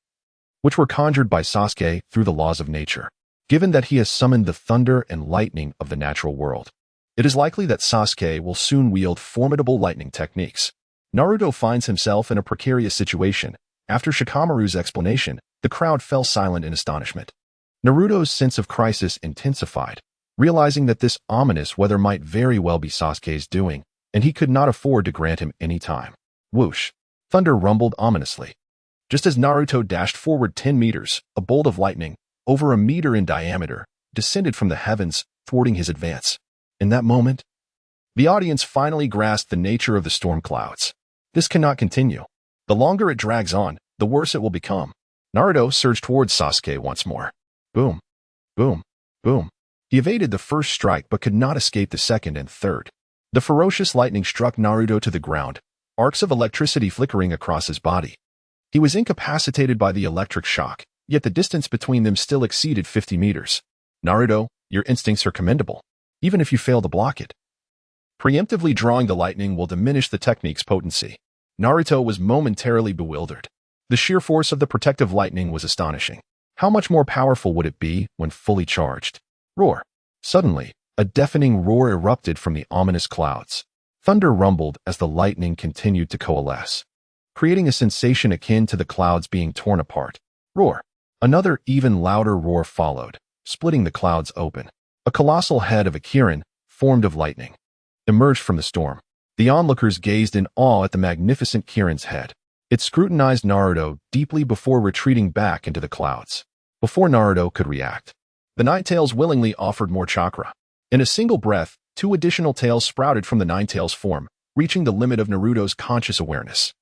which were conjured by Sasuke through the laws of nature. Given that he has summoned the thunder and lightning of the natural world, it is likely that Sasuke will soon wield formidable lightning techniques. Naruto finds himself in a precarious situation. After Shikamaru's explanation, the crowd fell silent in astonishment. Naruto's sense of crisis intensified, realizing that this ominous weather might very well be Sasuke's doing, and he could not afford to grant him any time. Whoosh! Thunder rumbled ominously. Just as Naruto dashed forward 10 meters, a bolt of lightning, over a meter in diameter, descended from the heavens, thwarting his advance. In that moment, the audience finally grasped the nature of the storm clouds. This cannot continue. The longer it drags on, the worse it will become. Naruto surged towards Sasuke once more. Boom, boom, boom. He evaded the first strike but could not escape the second and third. The ferocious lightning struck Naruto to the ground, arcs of electricity flickering across his body. He was incapacitated by the electric shock, yet the distance between them still exceeded 50 meters. Naruto, your instincts are commendable, even if you fail to block it. Preemptively drawing the lightning will diminish the technique's potency. Naruto was momentarily bewildered. The sheer force of the protective lightning was astonishing. How much more powerful would it be when fully charged? Roar! Suddenly, a deafening roar erupted from the ominous clouds. Thunder rumbled as the lightning continued to coalesce, creating a sensation akin to the clouds being torn apart. Roar! Another even louder roar followed, splitting the clouds open. A colossal head of a Kirin, formed of lightning, emerged from the storm. The onlookers gazed in awe at the magnificent Kirin's head. It scrutinized Naruto deeply before retreating back into the clouds. Before Naruto could react, the Ninetales willingly offered more chakra. In a single breath, 2 additional tails sprouted from the Ninetales' form, reaching the limit of Naruto's conscious awareness.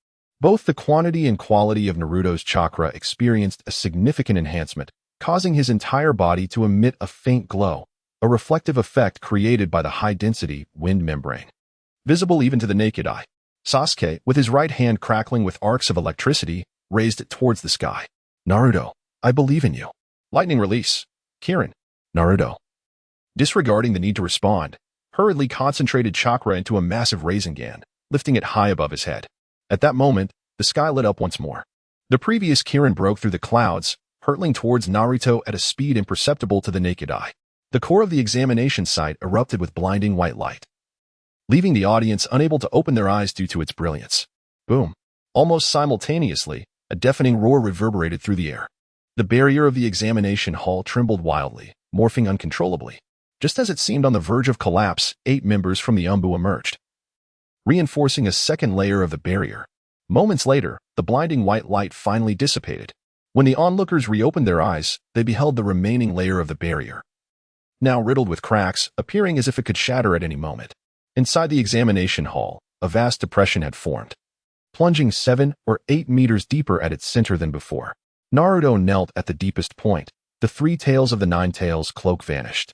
Both the quantity and quality of Naruto's chakra experienced a significant enhancement, causing his entire body to emit a faint glow, a reflective effect created by the high-density wind membrane. Visible even to the naked eye. Sasuke, with his right hand crackling with arcs of electricity, raised it towards the sky. Naruto, I believe in you. Lightning release. Kirin. Naruto. Disregarding the need to respond, hurriedly concentrated chakra into a massive Rasengan, lifting it high above his head. At that moment, the sky lit up once more. The previous Kirin broke through the clouds, hurtling towards Naruto at a speed imperceptible to the naked eye. The core of the examination site erupted with blinding white light, leaving the audience unable to open their eyes due to its brilliance. Boom. Almost simultaneously, a deafening roar reverberated through the air. The barrier of the examination hall trembled wildly, morphing uncontrollably. Just as it seemed on the verge of collapse, 8 members from the Umbu emerged, reinforcing a second layer of the barrier. Moments later, the blinding white light finally dissipated. When the onlookers reopened their eyes, they beheld the remaining layer of the barrier, now riddled with cracks, appearing as if it could shatter at any moment. Inside the examination hall, a vast depression had formed, plunging 7 or 8 meters deeper at its center than before. Naruto knelt at the deepest point. The 3 tails of the 9 tails cloak vanished.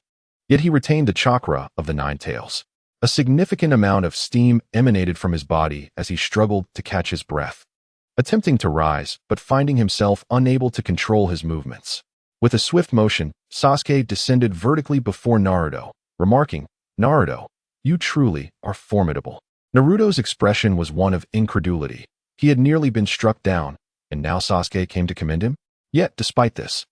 Yet he retained the chakra of the 9 tails. A significant amount of steam emanated from his body as he struggled to catch his breath, attempting to rise, but finding himself unable to control his movements. With a swift motion, Sasuke descended vertically before Naruto, remarking, Naruto, you truly are formidable. Naruto's expression was one of incredulity. He had nearly been struck down, and now Sasuke came to commend him? Yet, despite this,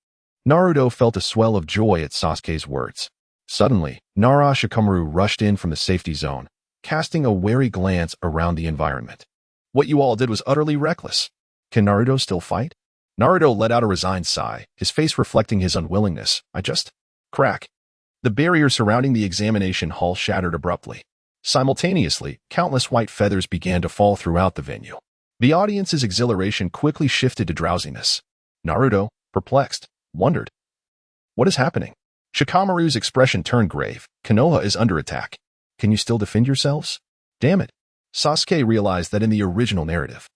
Naruto felt a swell of joy at Sasuke's words. Suddenly, Nara Shikamaru rushed in from the safety zone, casting a wary glance around the environment. What you all did was utterly reckless. Can Naruto still fight? Naruto let out a resigned sigh, his face reflecting his unwillingness. Crack. The barrier surrounding the examination hall shattered abruptly. Simultaneously, countless white feathers began to fall throughout the venue. The audience's exhilaration quickly shifted to drowsiness. Naruto, perplexed, wondered, what is happening? Shikamaru's expression turned grave. Konoha is under attack. Can you still defend yourselves? Damn it. Sasuke realized that in the original narrative,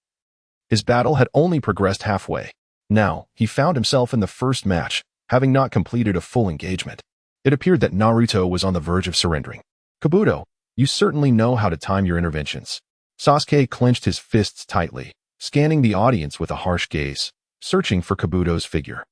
his battle had only progressed halfway. Now, he found himself in the first match, having not completed a full engagement. It appeared that Naruto was on the verge of surrendering. Kabuto, you certainly know how to time your interventions. Sasuke clenched his fists tightly, scanning the audience with a harsh gaze, searching for Kabuto's figure.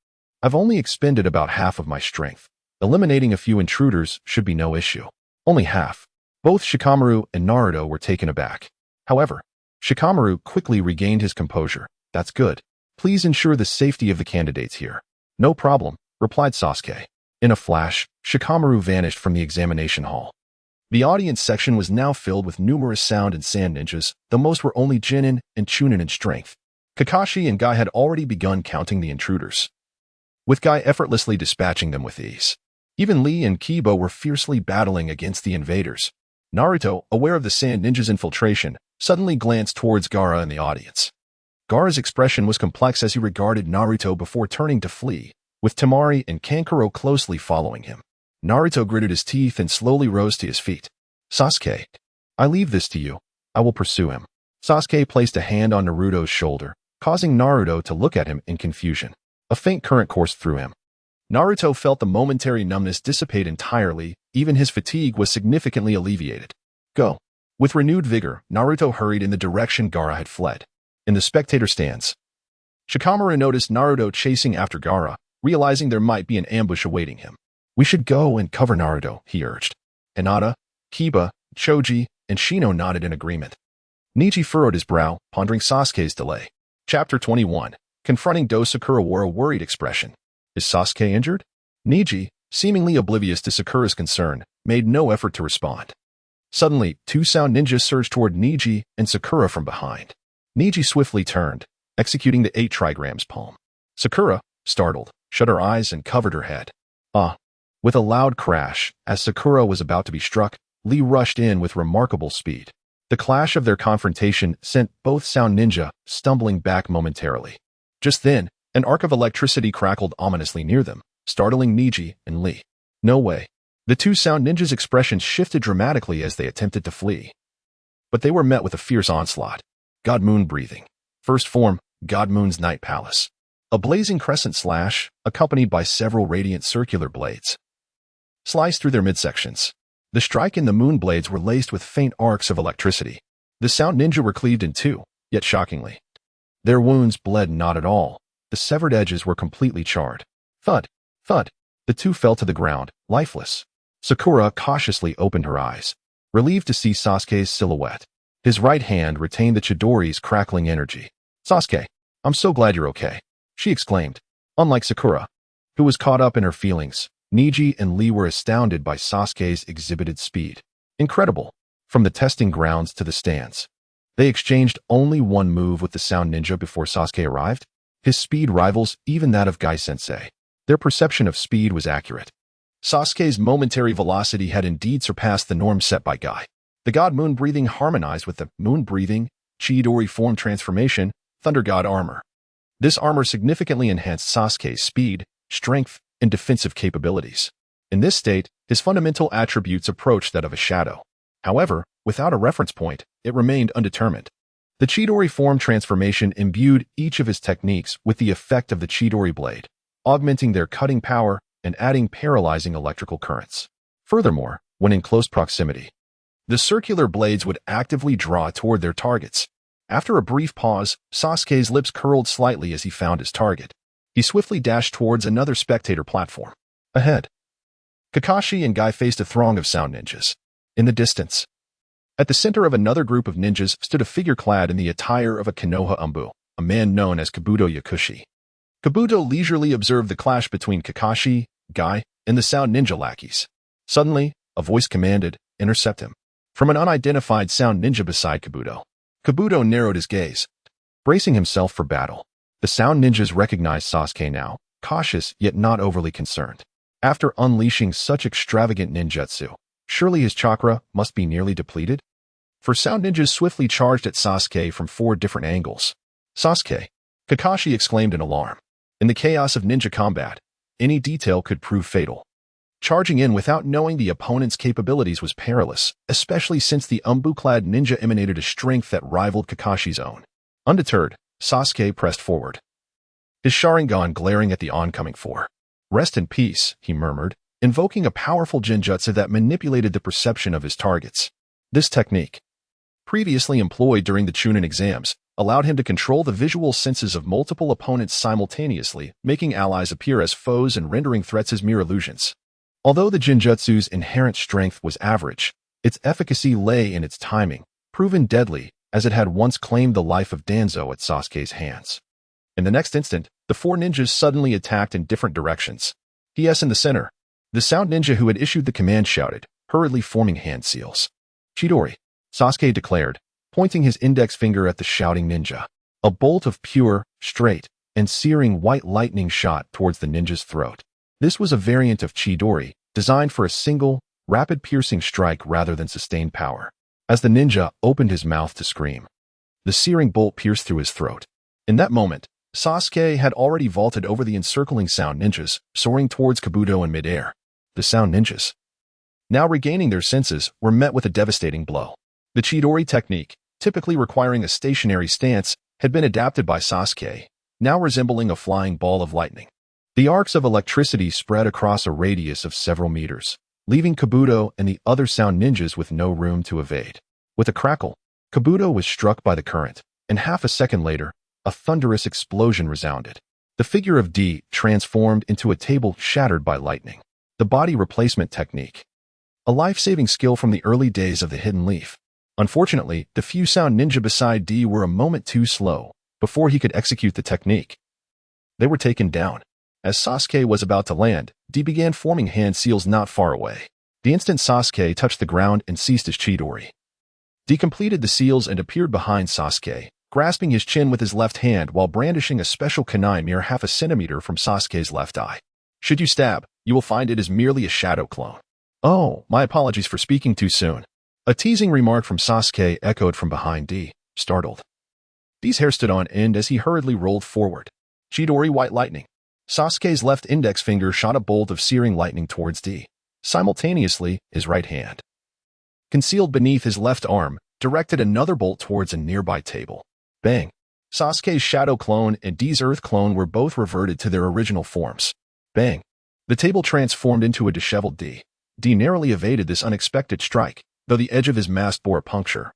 I've only expended about half of my strength. Eliminating a few intruders should be no issue. Only half. Both Shikamaru and Naruto were taken aback. However, Shikamaru quickly regained his composure. That's good. Please ensure the safety of the candidates here. No problem, replied Sasuke. In a flash, Shikamaru vanished from the examination hall. The audience section was now filled with numerous sound and sand ninjas, though most were only Chunin and Chunin in strength. Kakashi and Guy had already begun counting the intruders, with Guy effortlessly dispatching them with ease. Even Lee and Kiba were fiercely battling against the invaders. Naruto, aware of the sand ninja's infiltration, suddenly glanced towards Gaara in the audience. Gaara's expression was complex as he regarded Naruto before turning to flee, with Temari and Kankuro closely following him. Naruto gritted his teeth and slowly rose to his feet. Sasuke, I leave this to you. I will pursue him. Sasuke placed a hand on Naruto's shoulder, causing Naruto to look at him in confusion. A faint current coursed through him. Naruto felt the momentary numbness dissipate entirely, even his fatigue was significantly alleviated. Go. With renewed vigor, Naruto hurried in the direction Gaara had fled. In the spectator stands, Shikamaru noticed Naruto chasing after Gaara, realizing there might be an ambush awaiting him. We should go and cover Naruto, he urged. Hinata, Kiba, Choji, and Shino nodded in agreement. Neji furrowed his brow, pondering Sasuke's delay. Chapter 21. Confronting Do Sakura wore a worried expression. Is Sasuke injured? Neji, seemingly oblivious to Sakura's concern, made no effort to respond. Suddenly, 2 sound ninjas surged toward Neji and Sakura from behind. Neji swiftly turned, executing the 8 trigrams palm. Sakura, startled, shut her eyes and covered her head. With a loud crash, as Sakura was about to be struck, Lee rushed in with remarkable speed. The clash of their confrontation sent both sound ninja stumbling back momentarily. Just then, an arc of electricity crackled ominously near them, startling Neji and Lee. No way. The 2 sound ninjas' expressions shifted dramatically as they attempted to flee. But they were met with a fierce onslaught. God Moon breathing. First form, God Moon's Night Palace. A blazing crescent slash, accompanied by several radiant circular blades, sliced through their midsections. The strike and the moon blades were laced with faint arcs of electricity. The sound ninja were cleaved in two, yet shockingly. Their wounds bled not at all. The severed edges were completely charred. Thud, thud. The two fell to the ground, lifeless. Sakura cautiously opened her eyes, relieved to see Sasuke's silhouette. His right hand retained the Chidori's crackling energy. "Sasuke, I'm so glad you're okay," she exclaimed. Unlike Sakura, who was caught up in her feelings, Niji and Lee were astounded by Sasuke's exhibited speed. Incredible. From the testing grounds to the stands. They exchanged only one move with the sound ninja before Sasuke arrived. His speed rivals even that of Gai-sensei. Their perception of speed was accurate. Sasuke's momentary velocity had indeed surpassed the norm set by Gai. The god moon breathing harmonized with the moon breathing, Chidori form transformation, thunder god armor. This armor significantly enhanced Sasuke's speed, strength, and defensive capabilities. In this state, his fundamental attributes approached that of a shadow. However, without a reference point, it remained undetermined. The Chidori form transformation imbued each of his techniques with the effect of the Chidori blade, augmenting their cutting power and adding paralyzing electrical currents. Furthermore, when in close proximity, the circular blades would actively draw toward their targets. After a brief pause, Sasuke's lips curled slightly as he found his target. He swiftly dashed towards another spectator platform. Ahead, Kakashi and Gai faced a throng of sound ninjas. In the distance, at the center of another group of ninjas stood a figure clad in the attire of a Konoha Umbu, a man known as Kabuto Yakushi. Kabuto leisurely observed the clash between Kakashi, Gai, and the sound ninja lackeys. Suddenly, a voice commanded, "Intercept him." From an unidentified sound ninja beside Kabuto. Kabuto narrowed his gaze, bracing himself for battle. The sound ninjas recognized Sasuke now, cautious yet not overly concerned. After unleashing such extravagant ninjutsu, surely his chakra must be nearly depleted? For sound ninjas swiftly charged at Sasuke from 4 different angles. "Sasuke!" Kakashi exclaimed in alarm. In the chaos of ninja combat, any detail could prove fatal. Charging in without knowing the opponent's capabilities was perilous, especially since the Umbu-clad ninja emanated a strength that rivaled Kakashi's own. Undeterred, Sasuke pressed forward, his Sharingan glaring at the oncoming four. "Rest in peace," he murmured, invoking a powerful genjutsu that manipulated the perception of his targets. This technique, previously employed during the Chunin exams, allowed him to control the visual senses of multiple opponents simultaneously, making allies appear as foes and rendering threats as mere illusions. Although the genjutsu's inherent strength was average, its efficacy lay in its timing, proven deadly as it had once claimed the life of Danzo at Sasuke's hands. In the next instant, the 4 ninjas suddenly attacked in different directions. He.S. in the center. The sound ninja who had issued the command shouted, hurriedly forming hand seals. "Chidori," Sasuke declared, pointing his index finger at the shouting ninja. A bolt of pure, straight, and searing white lightning shot towards the ninja's throat. This was a variant of Chidori, designed for a single, rapid piercing strike rather than sustained power. As the ninja opened his mouth to scream, the searing bolt pierced through his throat. In that moment, Sasuke had already vaulted over the encircling sound ninjas, soaring towards Kabuto in midair. The sound ninjas, now regaining their senses, were met with a devastating blow. The Chidori technique, typically requiring a stationary stance, had been adapted by Sasuke, now resembling a flying ball of lightning. The arcs of electricity spread across a radius of several meters, leaving Kabuto and the other sound ninjas with no room to evade. With a crackle, Kabuto was struck by the current, and half a second later, a thunderous explosion resounded. The figure of D transformed into a table shattered by lightning. The body replacement technique, a life-saving skill from the early days of the Hidden Leaf. Unfortunately, the few sound ninja beside D were a moment too slow before he could execute the technique. They were taken down. As Sasuke was about to land, D began forming hand seals not far away. The instant Sasuke touched the ground and ceased his Chidori, D completed the seals and appeared behind Sasuke, grasping his chin with his left hand while brandishing a special kunai mere half a centimeter from Sasuke's left eye. "Should you stab, you will find it is merely a shadow clone." "Oh, my apologies for speaking too soon." A teasing remark from Sasuke echoed from behind D, startled. D's hair stood on end as he hurriedly rolled forward. Chidori white lightning. Sasuke's left index finger shot a bolt of searing lightning towards D. Simultaneously, his right hand, concealed beneath his left arm, directed another bolt towards a nearby table. Bang! Sasuke's shadow clone and D's earth clone were both reverted to their original forms. Bang! The table transformed into a disheveled D. D narrowly evaded this unexpected strike, though the edge of his mask bore a puncture,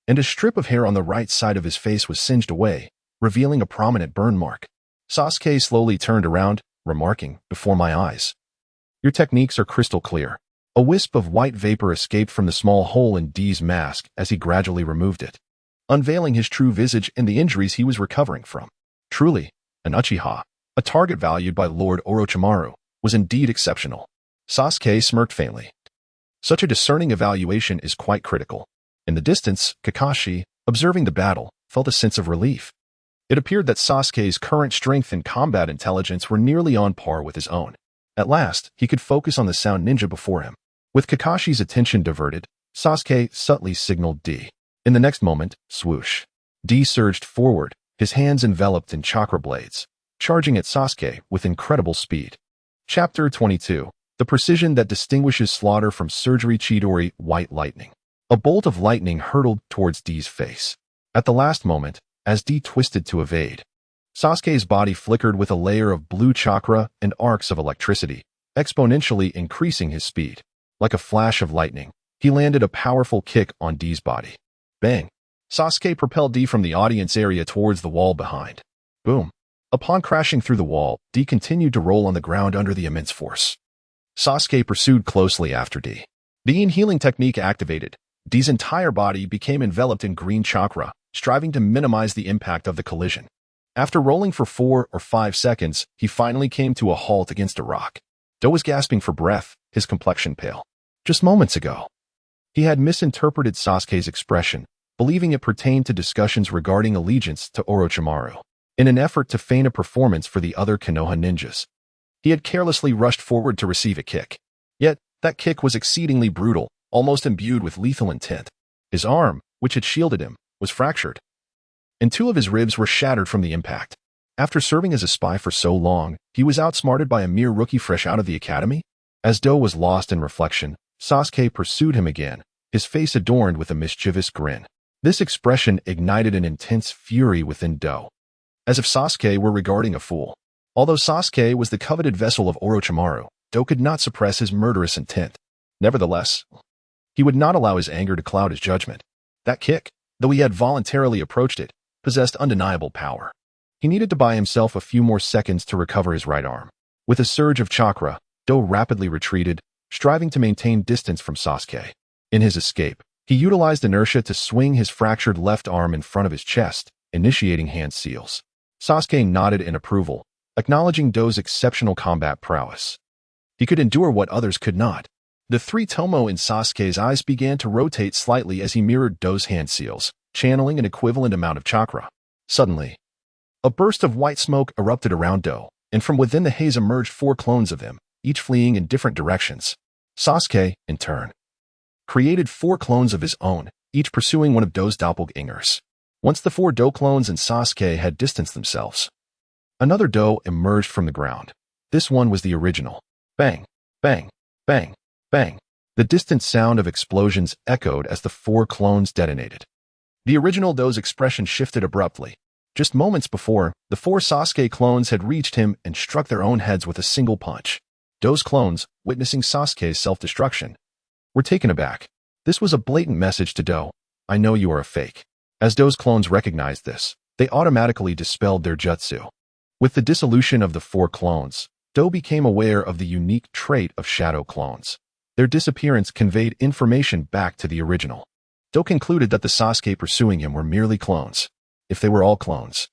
and a strip of hair on the right side of his face was singed away, revealing a prominent burn mark. Sasuke slowly turned around, remarking, "Before my eyes. Your techniques are crystal clear." A wisp of white vapor escaped from the small hole in D's mask as he gradually removed it, unveiling his true visage and the injuries he was recovering from. Truly, an Uchiha, a target valued by Lord Orochimaru, was indeed exceptional. Sasuke smirked faintly. Such a discerning evaluation is quite critical. In the distance, Kakashi, observing the battle, felt a sense of relief. It appeared that Sasuke's current strength and combat intelligence were nearly on par with his own. At last, he could focus on the sound ninja before him. With Kakashi's attention diverted, Sasuke subtly signaled D. In the next moment, swoosh. D surged forward, his hands enveloped in chakra blades, charging at Sasuke with incredible speed. Chapter 22. The precision that distinguishes slaughter from surgery. Chidori, white lightning. A bolt of lightning hurtled towards D's face. At the last moment, as D twisted to evade, Sasuke's body flickered with a layer of blue chakra and arcs of electricity, exponentially increasing his speed. Like a flash of lightning, he landed a powerful kick on D's body. Bang! Sasuke propelled D from the audience area towards the wall behind. Boom! Upon crashing through the wall, D continued to roll on the ground under the immense force. Sasuke pursued closely after D. Being healing technique activated, D's entire body became enveloped in green chakra, striving to minimize the impact of the collision. After rolling for 4 or 5 seconds, he finally came to a halt against a rock. Do was gasping for breath, his complexion pale. Just moments ago, he had misinterpreted Sasuke's expression, believing it pertained to discussions regarding allegiance to Orochimaru. In an effort to feign a performance for the other Konoha ninjas, he had carelessly rushed forward to receive a kick. Yet, that kick was exceedingly brutal, almost imbued with lethal intent. His arm, which had shielded him, was fractured, and 2 of his ribs were shattered from the impact. After serving as a spy for so long, he was outsmarted by a mere rookie fresh out of the academy? As Do was lost in reflection, Sasuke pursued him again, his face adorned with a mischievous grin. This expression ignited an intense fury within Do, as if Sasuke were regarding a fool. Although Sasuke was the coveted vessel of Orochimaru, Do could not suppress his murderous intent. Nevertheless, he would not allow his anger to cloud his judgment. That kick, though he had voluntarily approached it, possessed undeniable power. He needed to buy himself a few more seconds to recover his right arm. With a surge of chakra, Do rapidly retreated, striving to maintain distance from Sasuke. In his escape, he utilized inertia to swing his fractured left arm in front of his chest, initiating hand seals. Sasuke nodded in approval, acknowledging Do's exceptional combat prowess. He could endure what others could not. The 3 tomo in Sasuke's eyes began to rotate slightly as he mirrored Do's hand seals, channeling an equivalent amount of chakra. Suddenly, a burst of white smoke erupted around Do, and from within the haze emerged 4 clones of him, each fleeing in different directions. Sasuke, in turn, created 4 clones of his own, each pursuing one of Do's doppelgangers. Once the 4 Do clones and Sasuke had distanced themselves, another Do emerged from the ground. This one was the original. Bang, bang, bang, bang. The distant sound of explosions echoed as the 4 clones detonated. The original Do's expression shifted abruptly. Just moments before, the 4 Sasuke clones had reached him and struck their own heads with a single punch. Do's clones, witnessing Sasuke's self-destruction, were taken aback. This was a blatant message to Do. I know you are a fake. As Do's clones recognized this, they automatically dispelled their jutsu. With the dissolution of the 4 clones, Do became aware of the unique trait of shadow clones. Their disappearance conveyed information back to the original. Do concluded that the Sasuke pursuing him were merely clones. If they were all clones,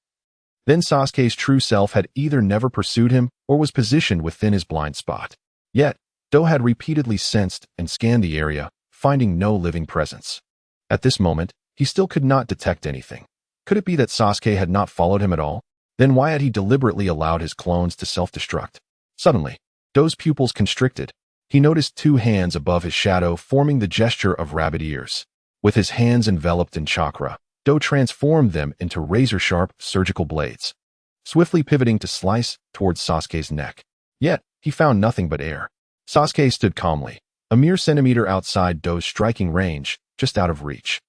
then Sasuke's true self had either never pursued him or was positioned within his blind spot. Yet, Do had repeatedly sensed and scanned the area, finding no living presence. At this moment, he still could not detect anything. Could it be that Sasuke had not followed him at all? Then why had he deliberately allowed his clones to self-destruct? Suddenly, Do's pupils constricted. He noticed 2 hands above his shadow forming the gesture of rabbit ears. With his hands enveloped in chakra, Do transformed them into razor-sharp surgical blades, swiftly pivoting to slice towards Sasuke's neck. Yet, he found nothing but air. Sasuke stood calmly, a mere centimeter outside Do's striking range, just out of reach.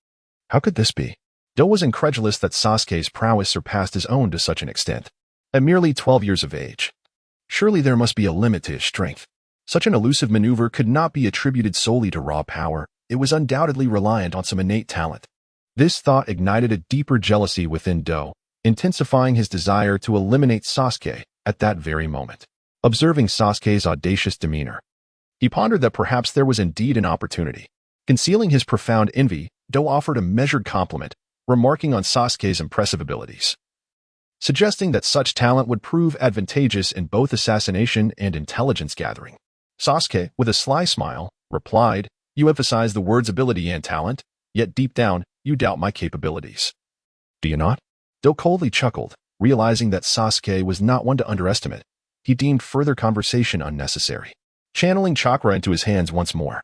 How could this be? Do was incredulous that Sasuke's prowess surpassed his own to such an extent. At merely 12 years of age, surely there must be a limit to his strength. Such an elusive maneuver could not be attributed solely to raw power. It was undoubtedly reliant on some innate talent. This thought ignited a deeper jealousy within Do, intensifying his desire to eliminate Sasuke at that very moment. Observing Sasuke's audacious demeanor, he pondered that perhaps there was indeed an opportunity. Concealing his profound envy, Do offered a measured compliment, remarking on Sasuke's impressive abilities, suggesting that such talent would prove advantageous in both assassination and intelligence gathering. Sasuke, with a sly smile, replied, "You emphasize the words ability and talent, yet deep down, you doubt my capabilities. Do you not?" Do coldly chuckled, realizing that Sasuke was not one to underestimate. He deemed further conversation unnecessary. Channeling chakra into his hands once more,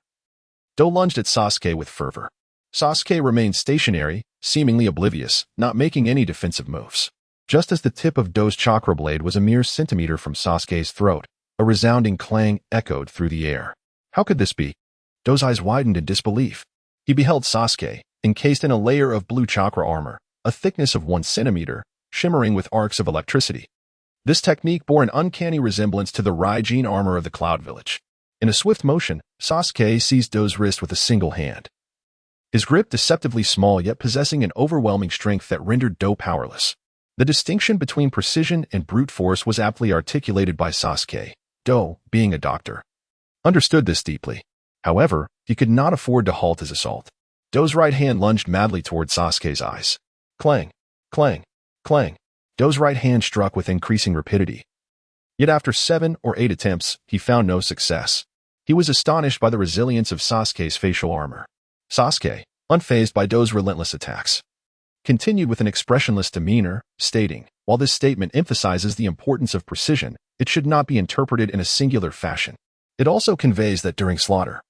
Do lunged at Sasuke with fervor. Sasuke remained stationary, seemingly oblivious, not making any defensive moves. Just as the tip of Do's chakra blade was a mere centimeter from Sasuke's throat, a resounding clang echoed through the air. How could this be? Do's eyes widened in disbelief. He beheld Sasuke, encased in a layer of blue chakra armor, a thickness of 1 centimeter, shimmering with arcs of electricity. This technique bore an uncanny resemblance to the Raijin armor of the Cloud Village. In a swift motion, Sasuke seized Do's wrist with a single hand. His grip deceptively small yet possessing an overwhelming strength that rendered Do powerless. The distinction between precision and brute force was aptly articulated by Sasuke. Do, being a doctor, understood this deeply. However, he could not afford to halt his assault. Do's right hand lunged madly toward Sasuke's eyes. Clang, clang, clang. Do's right hand struck with increasing rapidity. Yet after 7 or 8 attempts, he found no success. He was astonished by the resilience of Sasuke's facial armor. Sasuke, unfazed by Do's relentless attacks, continued with an expressionless demeanor, stating, "While this statement emphasizes the importance of precision, it should not be interpreted in a singular fashion. It also conveys that during slaughter,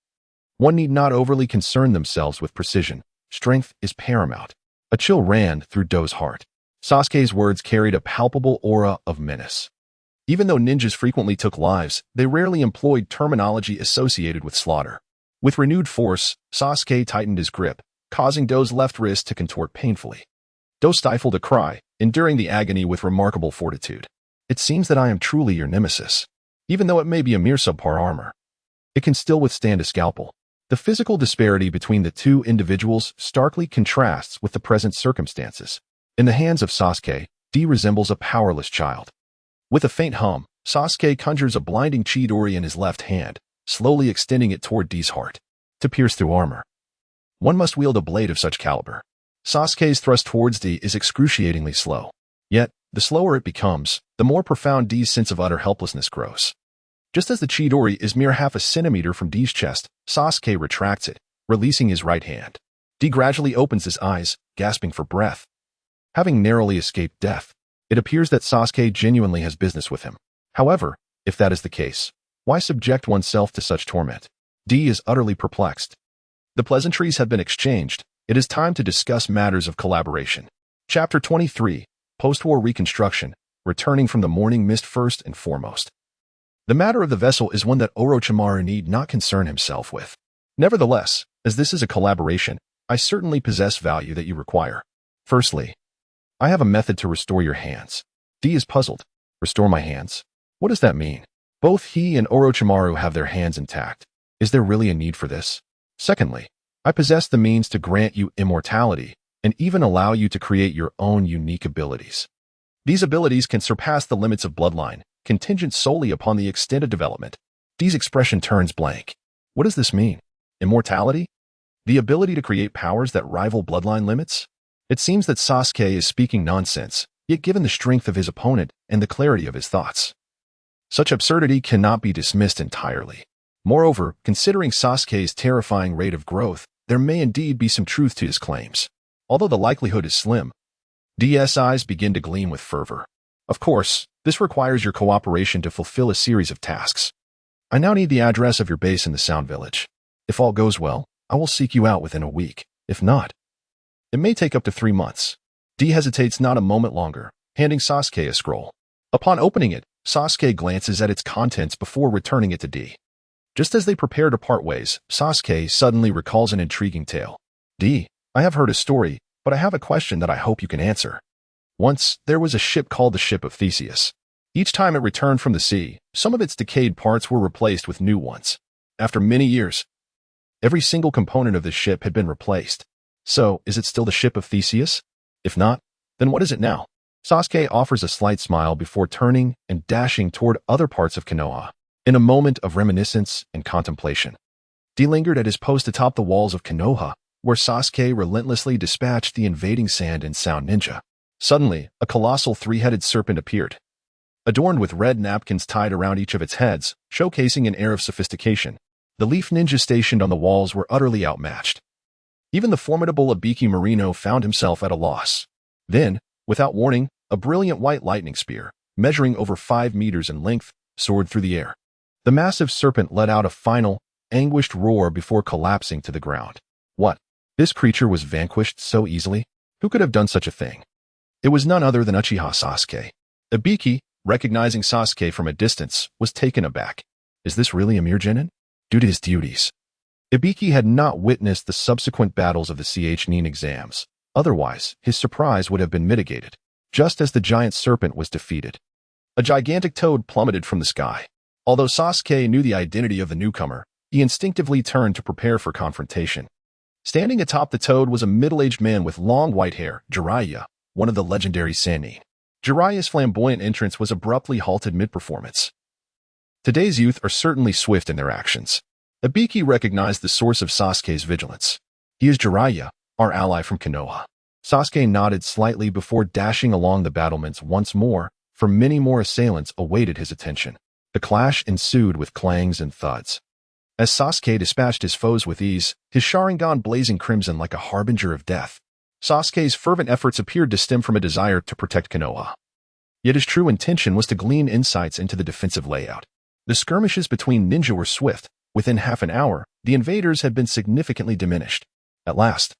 one need not overly concern themselves with precision. Strength is paramount." A chill ran through Do's heart. Sasuke's words carried a palpable aura of menace. Even though ninjas frequently took lives, they rarely employed terminology associated with slaughter. With renewed force, Sasuke tightened his grip, causing Do's left wrist to contort painfully. Do stifled a cry, enduring the agony with remarkable fortitude. "It seems that I am truly your nemesis. Even though it may be a mere subpar armor, it can still withstand a scalpel." The physical disparity between the two individuals starkly contrasts with the present circumstances. In the hands of Sasuke, D resembles a powerless child. With a faint hum, Sasuke conjures a blinding Chidori in his left hand, slowly extending it toward D's heart. To pierce through armor, one must wield a blade of such caliber. Sasuke's thrust towards D is excruciatingly slow. Yet, the slower it becomes, the more profound D's sense of utter helplessness grows. Just as the Chidori is mere half a centimeter from D's chest, Sasuke retracts it, releasing his right hand. D gradually opens his eyes, gasping for breath. Having narrowly escaped death, it appears that Sasuke genuinely has business with him. However, if that is the case, why subject oneself to such torment? D is utterly perplexed. The pleasantries have been exchanged. It is time to discuss matters of collaboration. Chapter 23, Post-War Reconstruction, returning from the morning mist first and foremost. The matter of the vessel is one that Orochimaru need not concern himself with. Nevertheless, as this is a collaboration, I certainly possess value that you require. Firstly, I have a method to restore your hands. D is puzzled. Restore my hands? What does that mean? Both he and Orochimaru have their hands intact. Is there really a need for this? Secondly, I possess the means to grant you immortality and even allow you to create your own unique abilities. These abilities can surpass the limits of bloodline, contingent solely upon the extent of development. D's expression turns blank. What does this mean? Immortality? The ability to create powers that rival bloodline limits? It seems that Sasuke is speaking nonsense, yet given the strength of his opponent and the clarity of his thoughts, such absurdity cannot be dismissed entirely. Moreover, considering Sasuke's terrifying rate of growth, there may indeed be some truth to his claims. Although the likelihood is slim, D's eyes begin to gleam with fervor. Of course, this requires your cooperation to fulfill a series of tasks. I now need the address of your base in the Sound Village. If all goes well, I will seek you out within a week. If not, it may take up to 3 months. D hesitates not a moment longer, handing Sasuke a scroll. Upon opening it, Sasuke glances at its contents before returning it to D. Just as they prepare to part ways, Sasuke suddenly recalls an intriguing tale. D, I have heard a story but I have a question that I hope you can answer. Once, there was a ship called the Ship of Theseus. Each time it returned from the sea, some of its decayed parts were replaced with new ones. After many years, every single component of the ship had been replaced. So, is it still the Ship of Theseus? If not, then what is it now? Sasuke offers a slight smile before turning and dashing toward other parts of Konoha. In a moment of reminiscence and contemplation, he lingered at his post atop the walls of Konoha, where Sasuke relentlessly dispatched the invading sand and sound ninja. Suddenly, a colossal three-headed serpent appeared, adorned with red napkins tied around each of its heads, showcasing an air of sophistication. The leaf ninjas stationed on the walls were utterly outmatched. Even the formidable Ibiki Marino found himself at a loss. Then, without warning, a brilliant white lightning spear, measuring over 5 meters in length, soared through the air. The massive serpent let out a final, anguished roar before collapsing to the ground. What? This creature was vanquished so easily? Who could have done such a thing? It was none other than Uchiha Sasuke. Ibiki, recognizing Sasuke from a distance, was taken aback. Is this really a mere genin? Due to his duties, Ibiki had not witnessed the subsequent battles of the Nin exams. Otherwise, his surprise would have been mitigated. Just as the giant serpent was defeated, a gigantic toad plummeted from the sky. Although Sasuke knew the identity of the newcomer, he instinctively turned to prepare for confrontation. Standing atop the toad was a middle-aged man with long white hair, Jiraiya, one of the legendary Sannin. Jiraiya's flamboyant entrance was abruptly halted mid-performance. Today's youth are certainly swift in their actions. Ibiki recognized the source of Sasuke's vigilance. He is Jiraiya, our ally from Konoha. Sasuke nodded slightly before dashing along the battlements once more, for many more assailants awaited his attention. The clash ensued with clangs and thuds. As Sasuke dispatched his foes with ease, his Sharingan blazing crimson like a harbinger of death. Sasuke's fervent efforts appeared to stem from a desire to protect Konoha. Yet his true intention was to glean insights into the defensive layout. The skirmishes between ninja were swift. Within half an hour, the invaders had been significantly diminished. At last,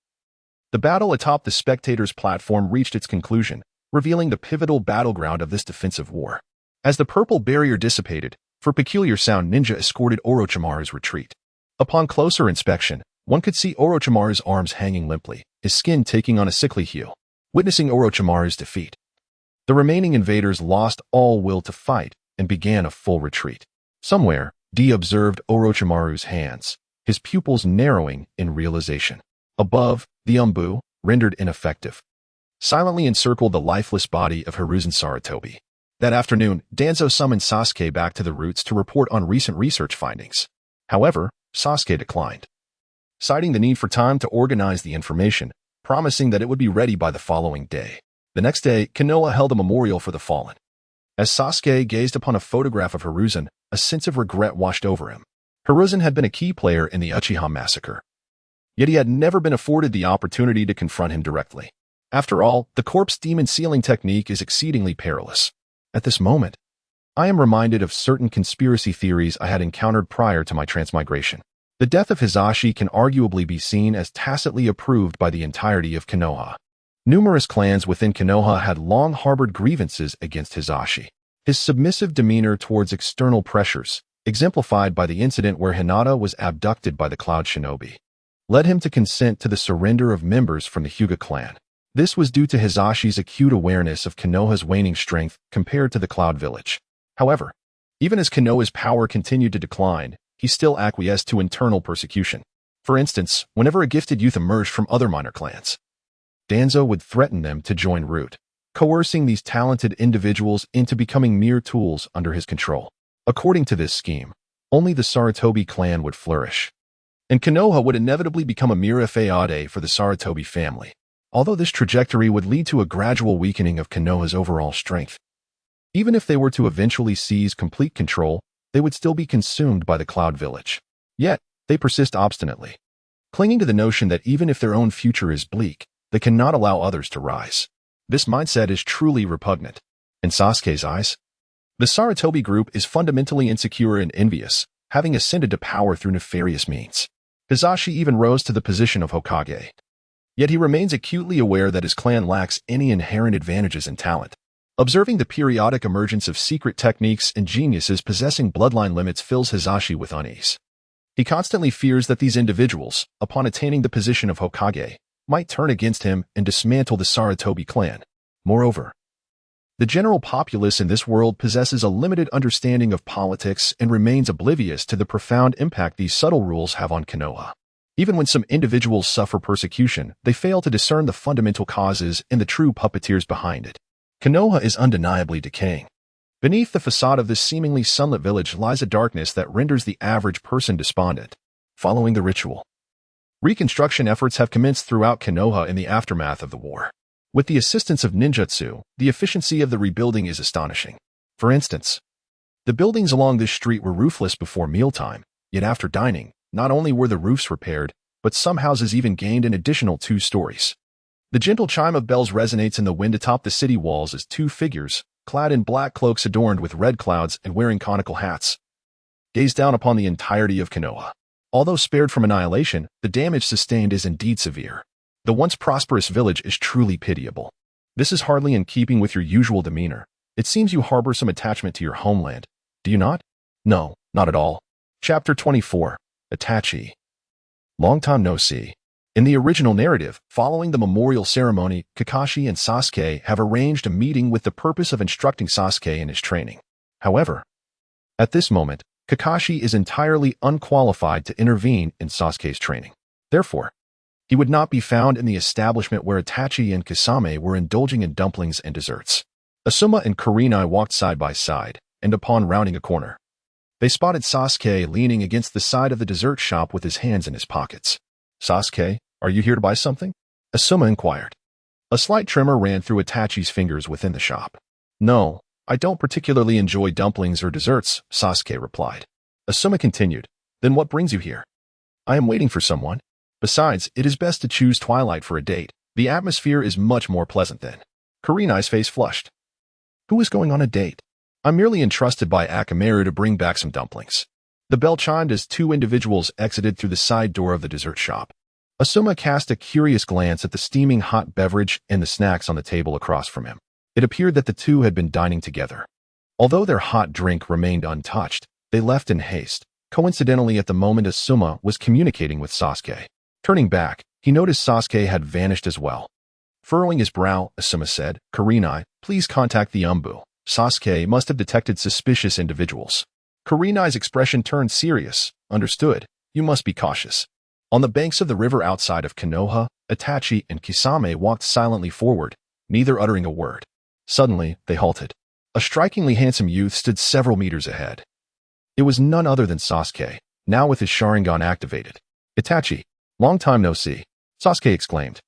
the battle atop the spectators' platform reached its conclusion, revealing the pivotal battleground of this defensive war. As the purple barrier dissipated, for peculiar sound ninja escorted Orochimaru's retreat. Upon closer inspection, one could see Orochimaru's arms hanging limply, his skin taking on a sickly hue. Witnessing Orochimaru's defeat, the remaining invaders lost all will to fight and began a full retreat. Somewhere, D observed Orochimaru's hands, his pupils narrowing in realization. Above, the Umbu, rendered ineffective, silently encircled the lifeless body of Hiruzen Sarutobi. That afternoon, Danzo summoned Sasuke back to the roots to report on recent research findings. However, Sasuke declined, citing the need for time to organize the information, promising that it would be ready by the following day. The next day, Konoha held a memorial for the fallen. As Sasuke gazed upon a photograph of Hiruzen, a sense of regret washed over him. Hiruzen had been a key player in the Uchiha massacre, yet he had never been afforded the opportunity to confront him directly. After all, the corpse demon sealing technique is exceedingly perilous. At this moment, I am reminded of certain conspiracy theories I had encountered prior to my transmigration. The death of Hisashi can arguably be seen as tacitly approved by the entirety of Konoha. Numerous clans within Konoha had long harbored grievances against Hisashi. His submissive demeanor towards external pressures, exemplified by the incident where Hinata was abducted by the Cloud Shinobi, led him to consent to the surrender of members from the Hyuga clan. This was due to Hisashi's acute awareness of Konoha's waning strength compared to the Cloud Village. However, even as Konoha's power continued to decline, he still acquiesced to internal persecution. For instance, whenever a gifted youth emerged from other minor clans, Danzo would threaten them to join Root, coercing these talented individuals into becoming mere tools under his control. According to this scheme, only the Sarutobi clan would flourish, and Konoha would inevitably become a mere feade for the Sarutobi family. Although this trajectory would lead to a gradual weakening of Konoha's overall strength, even if they were to eventually seize complete control, they would still be consumed by the Cloud Village. Yet, they persist obstinately, clinging to the notion that even if their own future is bleak, they cannot allow others to rise. This mindset is truly repugnant. In Sasuke's eyes, the Sarutobi group is fundamentally insecure and envious, having ascended to power through nefarious means. Hisashi even rose to the position of Hokage. Yet he remains acutely aware that his clan lacks any inherent advantages in talent. Observing the periodic emergence of secret techniques and geniuses possessing bloodline limits fills Hisashi with unease. He constantly fears that these individuals, upon attaining the position of Hokage, might turn against him and dismantle the Sarutobi clan. Moreover, the general populace in this world possesses a limited understanding of politics and remains oblivious to the profound impact these subtle rules have on Konoha. Even when some individuals suffer persecution, they fail to discern the fundamental causes and the true puppeteers behind it. Konoha is undeniably decaying. Beneath the facade of this seemingly sunlit village lies a darkness that renders the average person despondent. Following the ritual, reconstruction efforts have commenced throughout Konoha in the aftermath of the war. With the assistance of ninjutsu, the efficiency of the rebuilding is astonishing. For instance, the buildings along this street were roofless before mealtime, yet after dining, not only were the roofs repaired, but some houses even gained an additional 2 stories. The gentle chime of bells resonates in the wind atop the city walls as 2 figures, clad in black cloaks adorned with red clouds and wearing conical hats, gaze down upon the entirety of Konoha. Although spared from annihilation, the damage sustained is indeed severe. The once prosperous village is truly pitiable. This is hardly in keeping with your usual demeanor. It seems you harbor some attachment to your homeland. Do you not? No, not at all. Chapter 24. Itachi. Long time no see. In the original narrative, following the memorial ceremony, Kakashi and Sasuke have arranged a meeting with the purpose of instructing Sasuke in his training. However, at this moment, Kakashi is entirely unqualified to intervene in Sasuke's training. Therefore, he would not be found in the establishment where Itachi and Kisame were indulging in dumplings and desserts. Asuma and Kurenai walked side by side, and upon rounding a corner, they spotted Sasuke leaning against the side of the dessert shop with his hands in his pockets. "Sasuke, are you here to buy something?" Asuma inquired. A slight tremor ran through Itachi's fingers within the shop. "No, I don't particularly enjoy dumplings or desserts," Sasuke replied. Asuma continued, "Then what brings you here?" "I am waiting for someone. Besides, it is best to choose twilight for a date. The atmosphere is much more pleasant then." Kurenai's face flushed. "Who is going on a date?" "I'm merely entrusted by Akamaru to bring back some dumplings." The bell chimed as 2 individuals exited through the side door of the dessert shop. Asuma cast a curious glance at the steaming hot beverage and the snacks on the table across from him. It appeared that the 2 had been dining together. Although their hot drink remained untouched, they left in haste, coincidentally at the moment Asuma was communicating with Sasuke. Turning back, he noticed Sasuke had vanished as well. Furrowing his brow, Asuma said, "Kurenai, please contact the Umbu. Sasuke must have detected suspicious individuals." Kurenai's expression turned serious. "Understood. You must be cautious." On the banks of the river outside of Konoha, Itachi and Kisame walked silently forward, neither uttering a word. Suddenly, they halted. A strikingly handsome youth stood several meters ahead. It was none other than Sasuke, now with his Sharingan activated. "Itachi, long time no see," Sasuke exclaimed.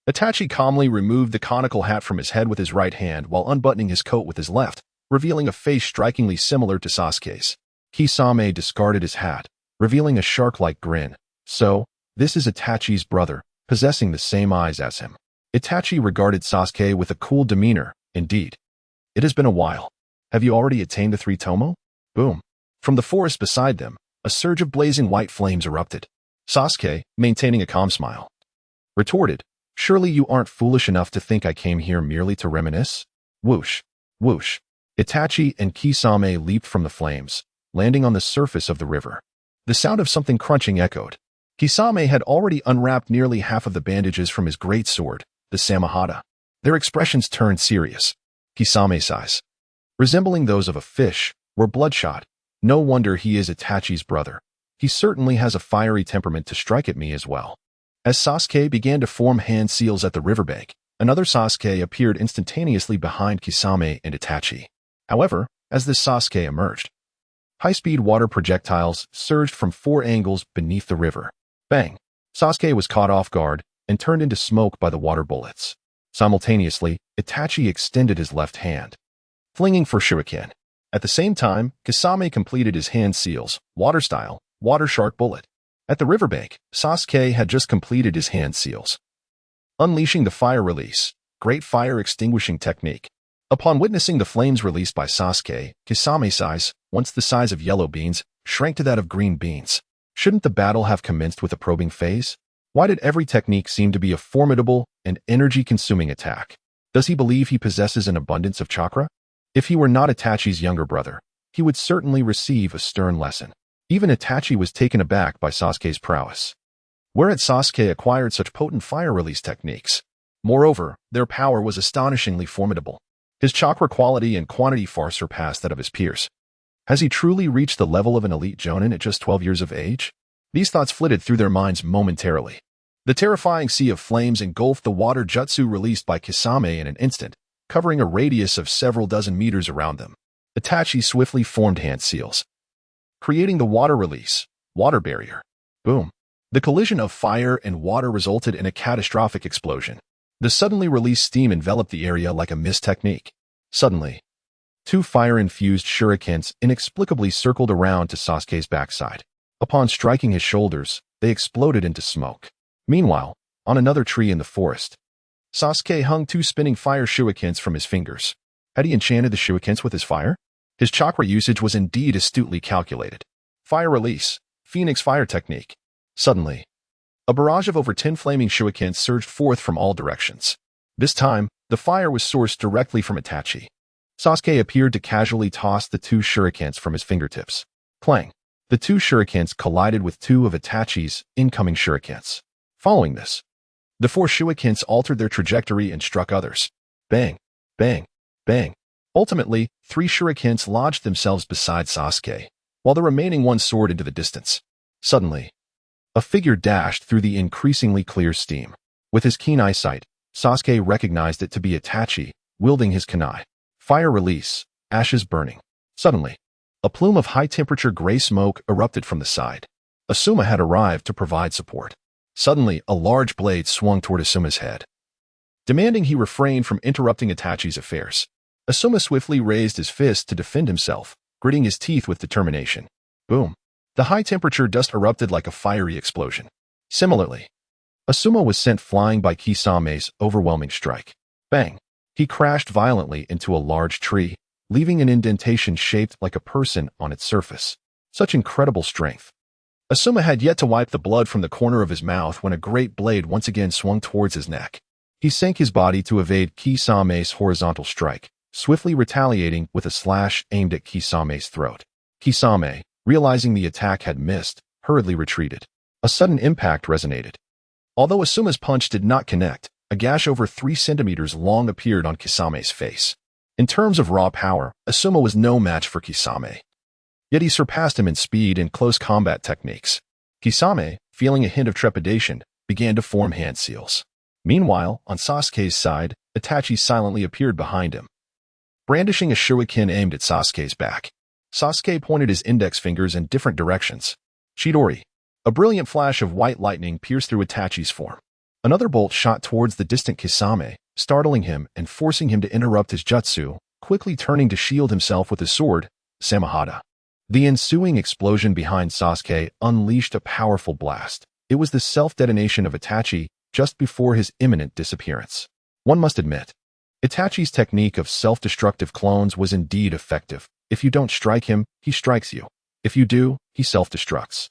Itachi calmly removed the conical hat from his head with his right hand while unbuttoning his coat with his left, revealing a face strikingly similar to Sasuke's. Kisame discarded his hat, revealing a shark-like grin. "So, this is Itachi's brother, possessing the same eyes as him." Itachi regarded Sasuke with a cool demeanor. "Indeed. It has been a while. Have you already attained the 3 Tomo?" Boom. From the forest beside them, a surge of blazing white flames erupted. Sasuke, maintaining a calm smile, retorted, "Surely you aren't foolish enough to think I came here merely to reminisce?" Whoosh, whoosh. Itachi and Kisame leaped from the flames, landing on the surface of the river. The sound of something crunching echoed. Kisame had already unwrapped nearly half of the bandages from his great sword, the Samahata. Their expressions turned serious. Kisame's eyes, resembling those of a fish, were bloodshot. "No wonder he is Itachi's brother. He certainly has a fiery temperament to strike at me as well." As Sasuke began to form hand seals at the riverbank, another Sasuke appeared instantaneously behind Kisame and Itachi. However, as this Sasuke emerged, high-speed water projectiles surged from 4 angles beneath the river. Bang! Sasuke was caught off guard and turned into smoke by the water bullets. Simultaneously, Itachi extended his left hand, flinging for shuriken. At the same time, Kisame completed his hand seals, water-style, water shark bullet. At the riverbank, Sasuke had just completed his hand seals, unleashing the fire release, great fire extinguishing technique. Upon witnessing the flames released by Sasuke, Kisame's eyes, once the size of yellow beans, shrank to that of green beans. Shouldn't the battle have commenced with a probing phase? Why did every technique seem to be a formidable and energy-consuming attack? Does he believe he possesses an abundance of chakra? If he were not Itachi's younger brother, he would certainly receive a stern lesson. Even Itachi was taken aback by Sasuke's prowess. Where had Sasuke acquired such potent fire release techniques? Moreover, their power was astonishingly formidable. His chakra quality and quantity far surpassed that of his peers. Has he truly reached the level of an elite jonin at just 12 years of age? These thoughts flitted through their minds momentarily. The terrifying sea of flames engulfed the water jutsu released by Kisame in an instant, covering a radius of several dozen meters around them. Itachi swiftly formed hand seals, creating the water release, water barrier. Boom. The collision of fire and water resulted in a catastrophic explosion. The suddenly released steam enveloped the area like a mist technique. Suddenly, two fire-infused shurikens inexplicably circled around to Sasuke's backside. Upon striking his shoulders, they exploded into smoke. Meanwhile, on another tree in the forest, Sasuke hung two spinning fire shurikens from his fingers. Had he enchanted the shurikens with his fire? His chakra usage was indeed astutely calculated. Fire release, Phoenix fire technique. Suddenly, a barrage of over 10 flaming shurikens surged forth from all directions. This time, the fire was sourced directly from Itachi. Sasuke appeared to casually toss the two shurikens from his fingertips. Clang! The two shurikens collided with two of Itachi's incoming shurikens. Following this, the four shurikens altered their trajectory and struck others. Bang! Bang! Bang! Ultimately, 3 shurikens lodged themselves beside Sasuke, while the remaining one soared into the distance. Suddenly, a figure dashed through the increasingly clear steam. With his keen eyesight, Sasuke recognized it to be Itachi, wielding his kunai. Fire release, ashes burning. Suddenly, a plume of high-temperature gray smoke erupted from the side. Asuma had arrived to provide support. Suddenly, a large blade swung toward Asuma's head, demanding he refrain from interrupting Itachi's affairs. Asuma swiftly raised his fist to defend himself, gritting his teeth with determination. Boom! The high-temperature dust erupted like a fiery explosion. Similarly, Asuma was sent flying by Kisame's overwhelming strike. Bang! He crashed violently into a large tree, leaving an indentation shaped like a person on its surface. Such incredible strength. Asuma had yet to wipe the blood from the corner of his mouth when a great blade once again swung towards his neck. He sank his body to evade Kisame's horizontal strike, swiftly retaliating with a slash aimed at Kisame's throat. Kisame, realizing the attack had missed, hurriedly retreated. A sudden impact resonated. Although Asuma's punch did not connect, a gash over 3 centimeters long appeared on Kisame's face. In terms of raw power, Asuma was no match for Kisame. Yet he surpassed him in speed and close combat techniques. Kisame, feeling a hint of trepidation, began to form hand seals. Meanwhile, on Sasuke's side, Itachi silently appeared behind him, brandishing a shuriken aimed at Sasuke's back. Sasuke pointed his index fingers in different directions. Chidori. A brilliant flash of white lightning pierced through Itachi's form. Another bolt shot towards the distant Kisame, startling him and forcing him to interrupt his jutsu, quickly turning to shield himself with his sword, Samahada. The ensuing explosion behind Sasuke unleashed a powerful blast. It was the self-detonation of Itachi just before his imminent disappearance. One must admit, Itachi's technique of self-destructive clones was indeed effective. If you don't strike him, he strikes you. If you do, he self-destructs.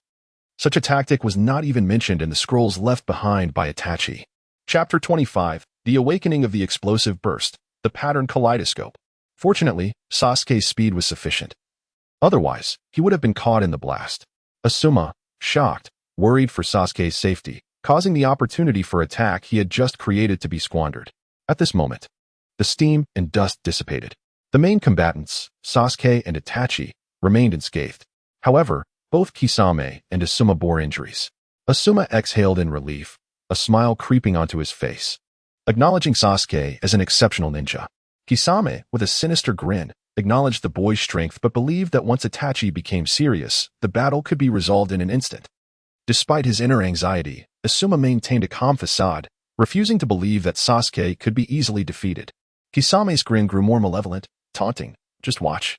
Such a tactic was not even mentioned in the scrolls left behind by Itachi. Chapter 25, The Awakening of the Explosive Burst, the Pattern Kaleidoscope. Fortunately, Sasuke's speed was sufficient. Otherwise, he would have been caught in the blast. Asuma, shocked, worried for Sasuke's safety, causing the opportunity for attack he had just created to be squandered. At this moment, the steam and dust dissipated. The main combatants, Sasuke and Itachi, remained unscathed. However, both Kisame and Asuma bore injuries. Asuma exhaled in relief, a smile creeping onto his face, acknowledging Sasuke as an exceptional ninja. Kisame, with a sinister grin, acknowledged the boy's strength but believed that once Itachi became serious, the battle could be resolved in an instant. Despite his inner anxiety, Asuma maintained a calm facade, refusing to believe that Sasuke could be easily defeated. Kisame's grin grew more malevolent, taunting, "Just watch."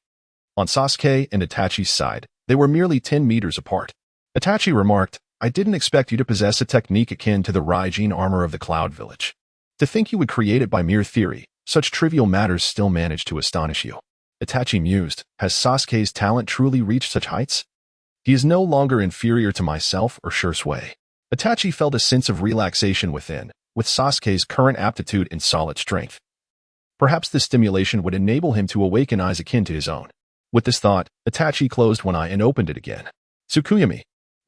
On Sasuke and Itachi's side, they were merely 10 meters apart. Itachi remarked, "I didn't expect you to possess a technique akin to the Raijin armor of the Cloud Village. To think you would create it by mere theory, such trivial matters still manage to astonish you." Itachi mused, "Has Sasuke's talent truly reached such heights? He is no longer inferior to myself or Shursui." Itachi felt a sense of relaxation within, with Sasuke's current aptitude and solid strength. Perhaps this stimulation would enable him to awaken eyes akin to his own. With this thought, Itachi closed one eye and opened it again. Tsukuyami.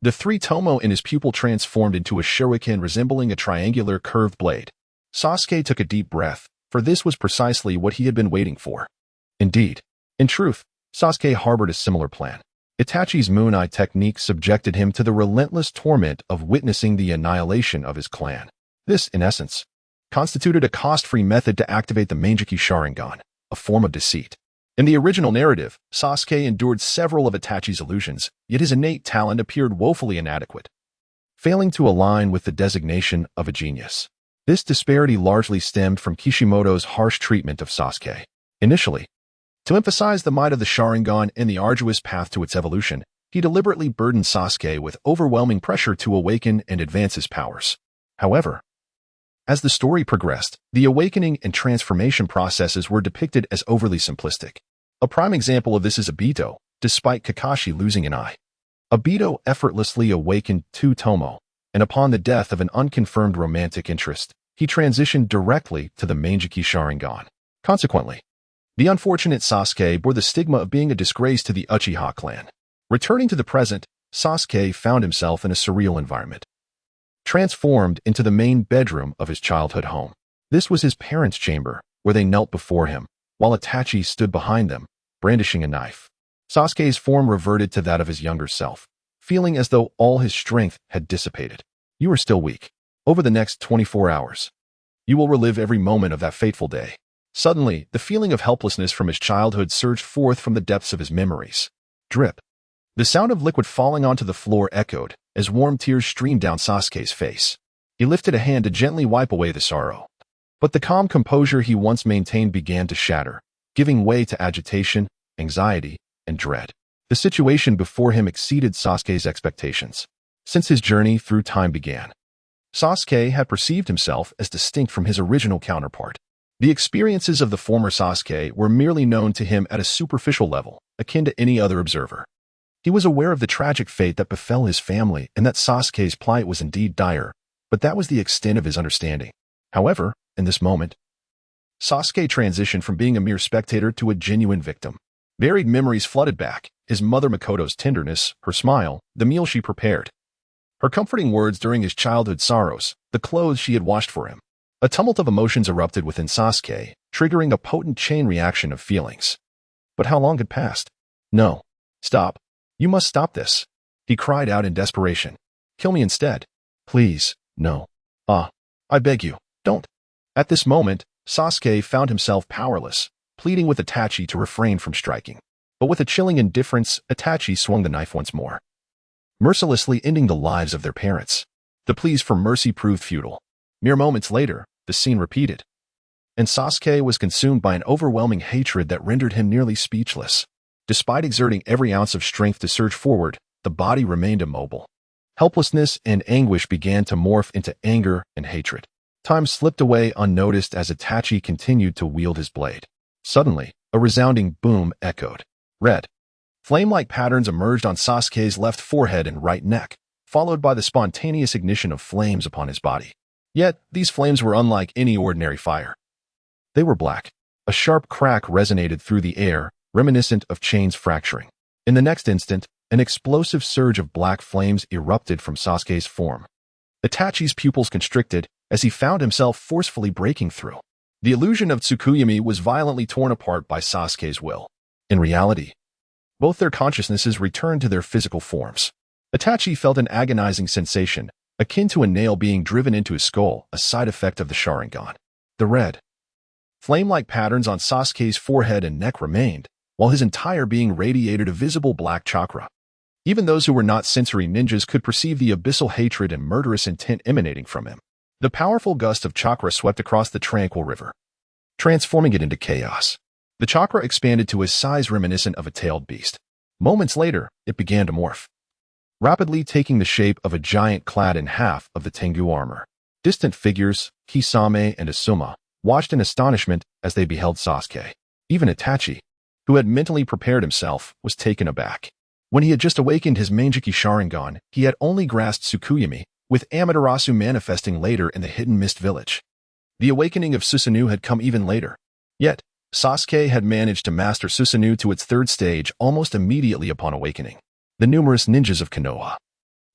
The three tomo in his pupil transformed into a shuriken resembling a triangular curved blade. Sasuke took a deep breath, for this was precisely what he had been waiting for. Indeed, in truth, Sasuke harbored a similar plan. Itachi's Moon Eye technique subjected him to the relentless torment of witnessing the annihilation of his clan. This, in essence, constituted a cost-free method to activate the Mangekyou Sharingan, a form of deceit. In the original narrative, Sasuke endured several of Itachi's illusions, yet his innate talent appeared woefully inadequate, failing to align with the designation of a genius. This disparity largely stemmed from Kishimoto's harsh treatment of Sasuke. Initially, to emphasize the might of the Sharingan and the arduous path to its evolution, he deliberately burdened Sasuke with overwhelming pressure to awaken and advance his powers. However, as the story progressed, the awakening and transformation processes were depicted as overly simplistic. A prime example of this is Obito, despite Kakashi losing an eye. Obito effortlessly awakened two Tomo, and upon the death of an unconfirmed romantic interest, he transitioned directly to the Mangekyou Sharingan. Consequently, the unfortunate Sasuke bore the stigma of being a disgrace to the Uchiha clan. Returning to the present, Sasuke found himself in a surreal environment. Transformed into the main bedroom of his childhood home. This was his parents' chamber, where they knelt before him, while Itachi stood behind them, brandishing a knife. Sasuke's form reverted to that of his younger self, feeling as though all his strength had dissipated. You are still weak. Over the next 24 hours, you will relive every moment of that fateful day. Suddenly, the feeling of helplessness from his childhood surged forth from the depths of his memories. Drip. The sound of liquid falling onto the floor echoed, as warm tears streamed down Sasuke's face. He lifted a hand to gently wipe away the sorrow. But the calm composure he once maintained began to shatter, giving way to agitation, anxiety, and dread. The situation before him exceeded Sasuke's expectations. Since his journey through time began, Sasuke had perceived himself as distinct from his original counterpart. The experiences of the former Sasuke were merely known to him at a superficial level, akin to any other observer. He was aware of the tragic fate that befell his family and that Sasuke's plight was indeed dire, but that was the extent of his understanding. However, in this moment, Sasuke transitioned from being a mere spectator to a genuine victim. Buried memories flooded back, his mother Makoto's tenderness, her smile, the meal she prepared, her comforting words during his childhood sorrows, the clothes she had washed for him. A tumult of emotions erupted within Sasuke, triggering a potent chain reaction of feelings. But how long had passed? No. Stop. You must stop this. He cried out in desperation. Kill me instead. Please, no. I beg you, don't. At this moment, Sasuke found himself powerless, pleading with Itachi to refrain from striking. But with a chilling indifference, Itachi swung the knife once more, mercilessly ending the lives of their parents. The pleas for mercy proved futile. Mere moments later, the scene repeated, and Sasuke was consumed by an overwhelming hatred that rendered him nearly speechless. Despite exerting every ounce of strength to surge forward, the body remained immobile. Helplessness and anguish began to morph into anger and hatred. Time slipped away unnoticed as Itachi continued to wield his blade. Suddenly, a resounding boom echoed. Red. Flame-like patterns emerged on Sasuke's left forehead and right neck, followed by the spontaneous ignition of flames upon his body. Yet, these flames were unlike any ordinary fire. They were black. A sharp crack resonated through the air, reminiscent of chains fracturing. In the next instant, an explosive surge of black flames erupted from Sasuke's form. Itachi's pupils constricted as he found himself forcefully breaking through. The illusion of Tsukuyomi was violently torn apart by Sasuke's will. In reality, both their consciousnesses returned to their physical forms. Itachi felt an agonizing sensation, akin to a nail being driven into his skull, a side effect of the Sharingan. The red, flame-like patterns on Sasuke's forehead and neck remained, while his entire being radiated a visible black chakra. Even those who were not sensory ninjas could perceive the abyssal hatred and murderous intent emanating from him. The powerful gust of chakra swept across the tranquil river, transforming it into chaos. The chakra expanded to a size reminiscent of a tailed beast. Moments later, it began to morph, rapidly taking the shape of a giant clad in half of the Tengu armor. Distant figures, Kisame and Asuma, watched in astonishment as they beheld Sasuke. Even Itachi, who had mentally prepared himself, was taken aback. When he had just awakened his Mangekyou Sharingan, he had only grasped Tsukuyomi, with Amaterasu manifesting later in the Hidden Mist Village. The awakening of Susanoo had come even later. Yet, Sasuke had managed to master Susanoo to its third stage almost immediately upon awakening. The numerous ninjas of Konoha,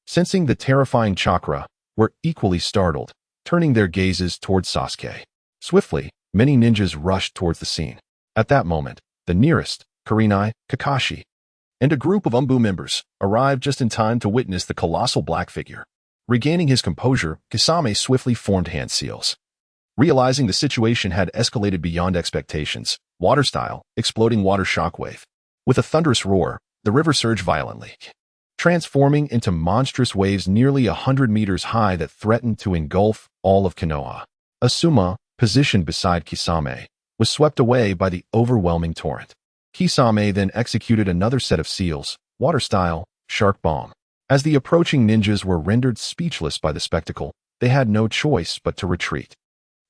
sensing the terrifying chakra, were equally startled, turning their gazes towards Sasuke. Swiftly, many ninjas rushed towards the scene. At that moment, the nearest, Kurenai, Kakashi, and a group of Umbu members arrived just in time to witness the colossal black figure. Regaining his composure, Kisame swiftly formed hand seals. Realizing the situation had escalated beyond expectations, water-style, exploding water shockwave. With a thunderous roar, the river surged violently, transforming into monstrous waves nearly 100 meters high that threatened to engulf all of Konoha. Asuma, positioned beside Kisame, was swept away by the overwhelming torrent. Kisame then executed another set of seals, water-style, shark bomb. As the approaching ninjas were rendered speechless by the spectacle, they had no choice but to retreat.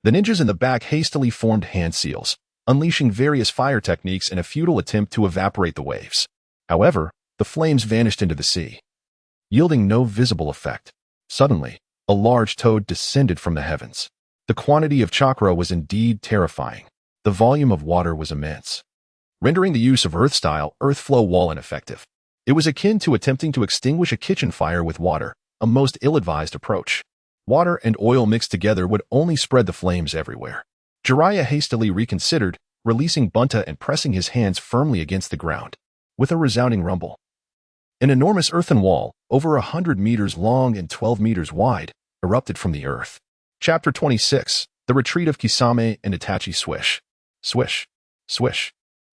The ninjas in the back hastily formed hand seals, unleashing various fire techniques in a futile attempt to evaporate the waves. However, the flames vanished into the sea, yielding no visible effect. Suddenly, a large toad descended from the heavens. The quantity of chakra was indeed terrifying. The volume of water was immense, rendering the use of earth-style, earth flow wall ineffective. It was akin to attempting to extinguish a kitchen fire with water, a most ill-advised approach. Water and oil mixed together would only spread the flames everywhere. Jiraiya hastily reconsidered, releasing Bunta and pressing his hands firmly against the ground. With a resounding rumble, an enormous earthen wall, over 100 meters long and 12 meters wide, erupted from the earth. Chapter 26, The Retreat of Kisame and Itachi. Swish. Swish. Swish.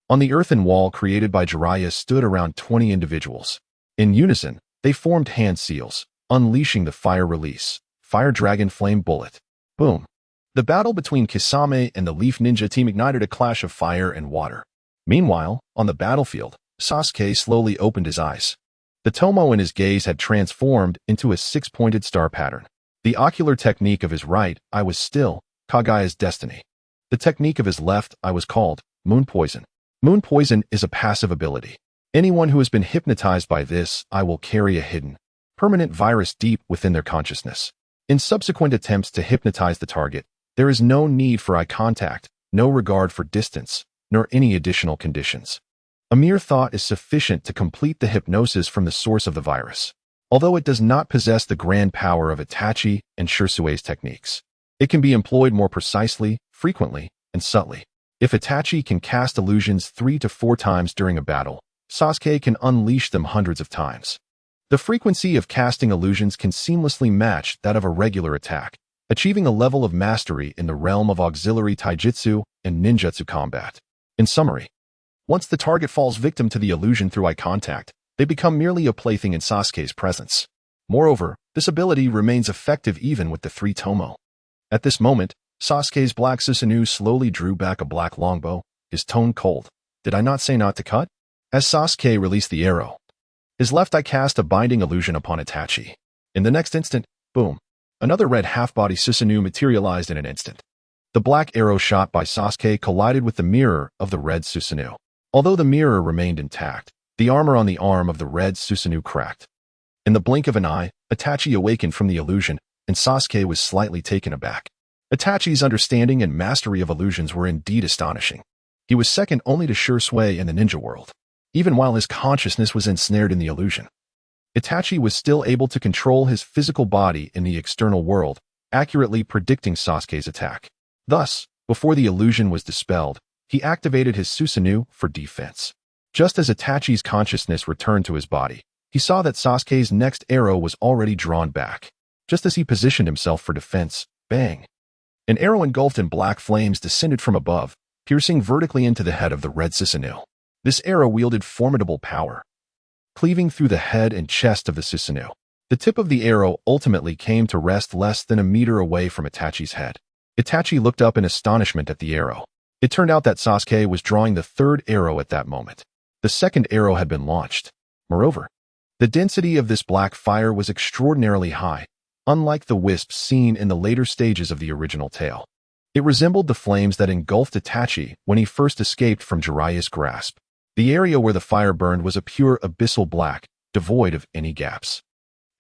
On the earthen wall created by Jiraiya stood around 20 individuals. In unison, they formed hand seals, unleashing the fire release, Fire Dragon Flame Bullet. Boom. The battle between Kisame and the Leaf Ninja team ignited a clash of fire and water. Meanwhile, on the battlefield, Sasuke slowly opened his eyes. The tomo in his gaze had transformed into a six-pointed star pattern. The ocular technique of his right eye was still Kagaya's destiny. The technique of his left eye was called Moon Poison. Moon Poison is a passive ability. Anyone who has been hypnotized by this eye will carry a hidden, permanent virus deep within their consciousness. In subsequent attempts to hypnotize the target, there is no need for eye contact, no regard for distance, nor any additional conditions. A mere thought is sufficient to complete the hypnosis from the source of the virus. Although it does not possess the grand power of Itachi and Shirsui's techniques, it can be employed more precisely, frequently, and subtly. If Itachi can cast illusions 3 to 4 times during a battle, Sasuke can unleash them hundreds of times. The frequency of casting illusions can seamlessly match that of a regular attack, achieving a level of mastery in the realm of auxiliary taijutsu and ninjutsu combat. In summary, once the target falls victim to the illusion through eye contact, they become merely a plaything in Sasuke's presence. Moreover, this ability remains effective even with the 3 tomo. At this moment, Sasuke's black Susanoo slowly drew back a black longbow, his tone cold. Did I not say not to cut? As Sasuke released the arrow, his left eye cast a binding illusion upon Itachi. In the next instant, boom, another red half-body Susanoo materialized in an instant. The black arrow shot by Sasuke collided with the mirror of the red Susanoo. Although the mirror remained intact, the armor on the arm of the red Susanoo cracked. In the blink of an eye, Itachi awakened from the illusion, and Sasuke was slightly taken aback. Itachi's understanding and mastery of illusions were indeed astonishing. He was second only to Shirsui in the ninja world. Even while his consciousness was ensnared in the illusion, Itachi was still able to control his physical body in the external world, accurately predicting Sasuke's attack. Thus, before the illusion was dispelled, he activated his Susanoo for defense. Just as Itachi's consciousness returned to his body, he saw that Sasuke's next arrow was already drawn back. Just as he positioned himself for defense, bang! An arrow engulfed in black flames descended from above, piercing vertically into the head of the red Susanoo. This arrow wielded formidable power, cleaving through the head and chest of the Susanoo. The tip of the arrow ultimately came to rest less than a meter away from Itachi's head. Itachi looked up in astonishment at the arrow. It turned out that Sasuke was drawing the third arrow at that moment. The second arrow had been launched. Moreover, the density of this black fire was extraordinarily high, unlike the wisps seen in the later stages of the original tale. It resembled the flames that engulfed Itachi when he first escaped from Jiraiya's grasp. The area where the fire burned was a pure abyssal black, devoid of any gaps.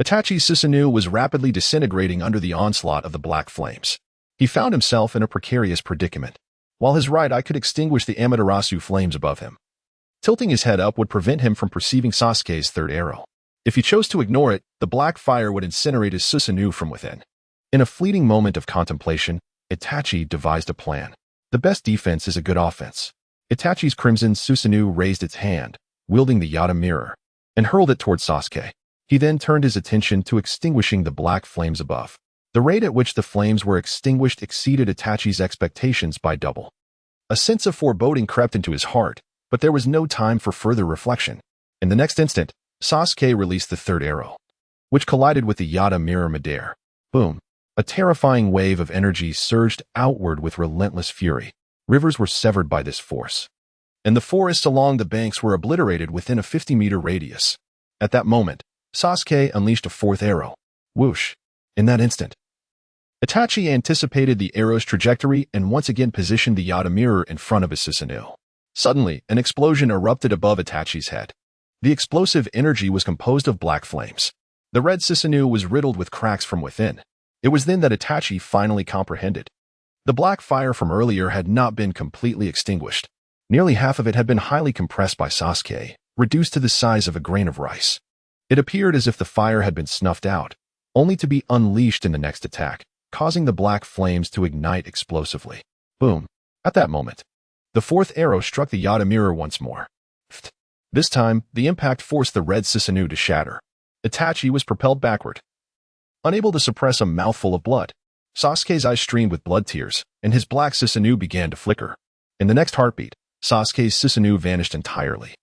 Itachi's Susanoo was rapidly disintegrating under the onslaught of the black flames. He found himself in a precarious predicament. While his right eye could extinguish the Amaterasu flames above him, tilting his head up would prevent him from perceiving Sasuke's third arrow. If he chose to ignore it, the black fire would incinerate his Susanoo from within. In a fleeting moment of contemplation, Itachi devised a plan. The best defense is a good offense. Itachi's crimson Susanoo raised its hand, wielding the Yata mirror, and hurled it toward Sasuke. He then turned his attention to extinguishing the black flames above. The rate at which the flames were extinguished exceeded Itachi's expectations by double. A sense of foreboding crept into his heart, but there was no time for further reflection. In the next instant, Sasuke released the third arrow, which collided with the Yata mirror midair. Boom! A terrifying wave of energy surged outward with relentless fury. Rivers were severed by this force, and the forests along the banks were obliterated within a 50-meter radius. At that moment, Sasuke unleashed a fourth arrow. Whoosh! In that instant, Itachi anticipated the arrow's trajectory and once again positioned the Yata mirror in front of his Susanoo. Suddenly, an explosion erupted above Itachi's head. The explosive energy was composed of black flames. The red Susanoo was riddled with cracks from within. It was then that Itachi finally comprehended. The black fire from earlier had not been completely extinguished. Nearly half of it had been highly compressed by Sasuke, reduced to the size of a grain of rice. It appeared as if the fire had been snuffed out, only to be unleashed in the next attack, causing the black flames to ignite explosively. Boom! At that moment, the fourth arrow struck the Yata mirror once more. This time, the impact forced the red Susanoo to shatter. Itachi was propelled backward. Unable to suppress a mouthful of blood, Sasuke's eyes streamed with blood tears, and his black Susanoo began to flicker. In the next heartbeat, Sasuke's Susanoo vanished entirely.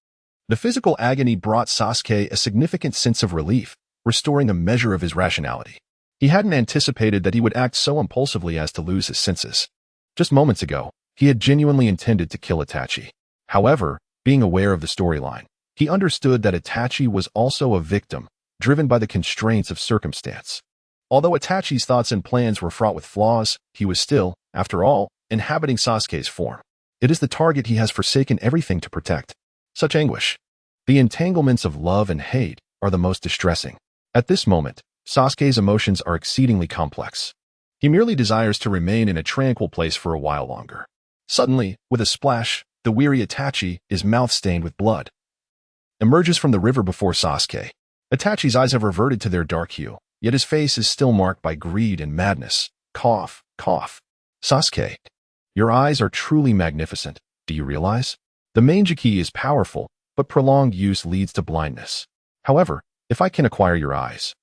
The physical agony brought Sasuke a significant sense of relief, restoring a measure of his rationality. He hadn't anticipated that he would act so impulsively as to lose his senses. Just moments ago, he had genuinely intended to kill Itachi. However, being aware of the storyline, he understood that Itachi was also a victim, driven by the constraints of circumstance. Although Itachi's thoughts and plans were fraught with flaws, he was still, after all, inhabiting Sasuke's form. It is the target he has forsaken everything to protect. Such anguish. The entanglements of love and hate are the most distressing. At this moment, Sasuke's emotions are exceedingly complex. He merely desires to remain in a tranquil place for a while longer. Suddenly, with a splash, the weary Itachi, his mouth stained with blood, emerges from the river before Sasuke. Itachi's eyes have reverted to their dark hue, yet his face is still marked by greed and madness. Cough, cough. Sasuke, your eyes are truly magnificent. Do you realize? The Manjiki is powerful, but prolonged use leads to blindness. However, if I can acquire your eyes,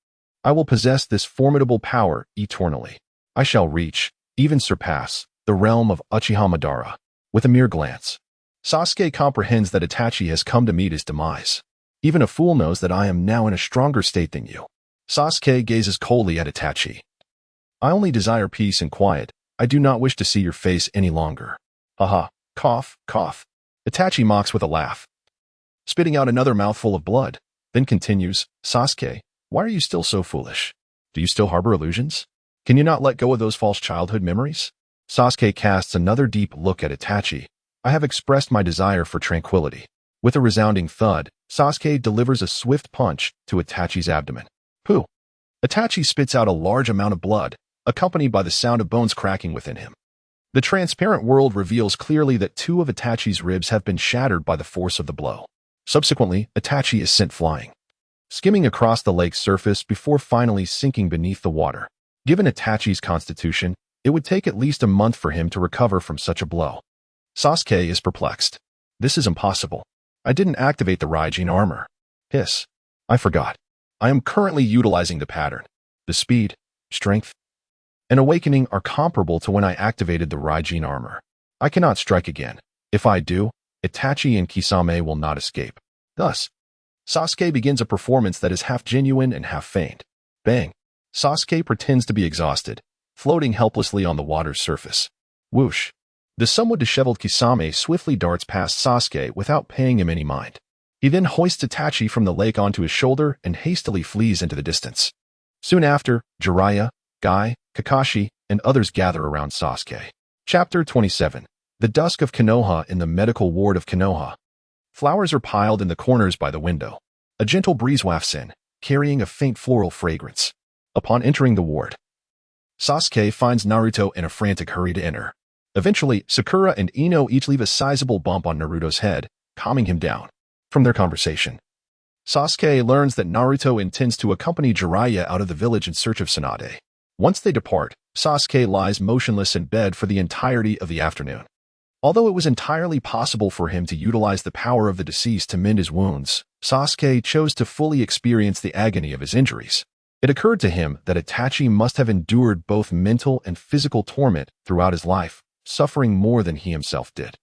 I will possess this formidable power eternally. I shall reach, even surpass, the realm of Uchiha Madara. With a mere glance, Sasuke comprehends that Itachi has come to meet his demise. Even a fool knows that I am now in a stronger state than you. Sasuke gazes coldly at Itachi. I only desire peace and quiet. I do not wish to see your face any longer. Haha, cough, cough. Itachi mocks with a laugh, spitting out another mouthful of blood, then continues, Sasuke, why are you still so foolish? Do you still harbor illusions? Can you not let go of those false childhood memories? Sasuke casts another deep look at Itachi. I have expressed my desire for tranquility. With a resounding thud, Sasuke delivers a swift punch to Itachi's abdomen. Pooh! Itachi spits out a large amount of blood, accompanied by the sound of bones cracking within him. The transparent world reveals clearly that two of Itachi's ribs have been shattered by the force of the blow. Subsequently, Itachi is sent flying, skimming across the lake's surface before finally sinking beneath the water. Given Itachi's constitution, it would take at least a month for him to recover from such a blow. Sasuke is perplexed. This is impossible. I didn't activate the Raijin armor. Hiss. I forgot. I am currently utilizing the pattern. The speed, strength, and awakening are comparable to when I activated the Raijin armor. I cannot strike again. If I do, Itachi and Kisame will not escape. Thus, Sasuke begins a performance that is half genuine and half feigned. Bang! Sasuke pretends to be exhausted, floating helplessly on the water's surface. Whoosh! The somewhat disheveled Kisame swiftly darts past Sasuke without paying him any mind. He then hoists Itachi from the lake onto his shoulder and hastily flees into the distance. Soon after, Jiraiya, Guy, Kakashi, and others gather around Sasuke. Chapter 27. The Dusk of Konoha in the medical ward of Konoha. Flowers are piled in the corners by the window. A gentle breeze wafts in, carrying a faint floral fragrance. Upon entering the ward, Sasuke finds Naruto in a frantic hurry to enter. Eventually, Sakura and Ino each leave a sizable bump on Naruto's head, calming him down. From their conversation, Sasuke learns that Naruto intends to accompany Jiraiya out of the village in search of Tsunade. Once they depart, Sasuke lies motionless in bed for the entirety of the afternoon. Although it was entirely possible for him to utilize the power of the deceased to mend his wounds, Sasuke chose to fully experience the agony of his injuries. It occurred to him that Itachi must have endured both mental and physical torment throughout his life, suffering more than he himself did.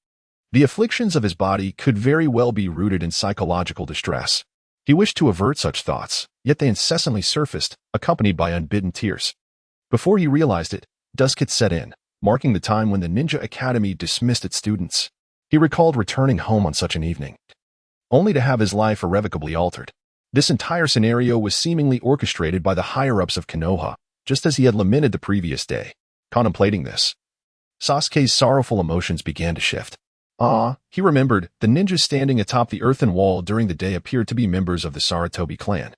The afflictions of his body could very well be rooted in psychological distress. He wished to avert such thoughts, yet they incessantly surfaced, accompanied by unbidden tears. Before he realized it, dusk had set in, marking the time when the Ninja Academy dismissed its students. He recalled returning home on such an evening, only to have his life irrevocably altered. This entire scenario was seemingly orchestrated by the higher-ups of Konoha, just as he had lamented the previous day. Contemplating this, Sasuke's sorrowful emotions began to shift. He remembered, the ninjas standing atop the earthen wall during the day appeared to be members of the Sarutobi clan,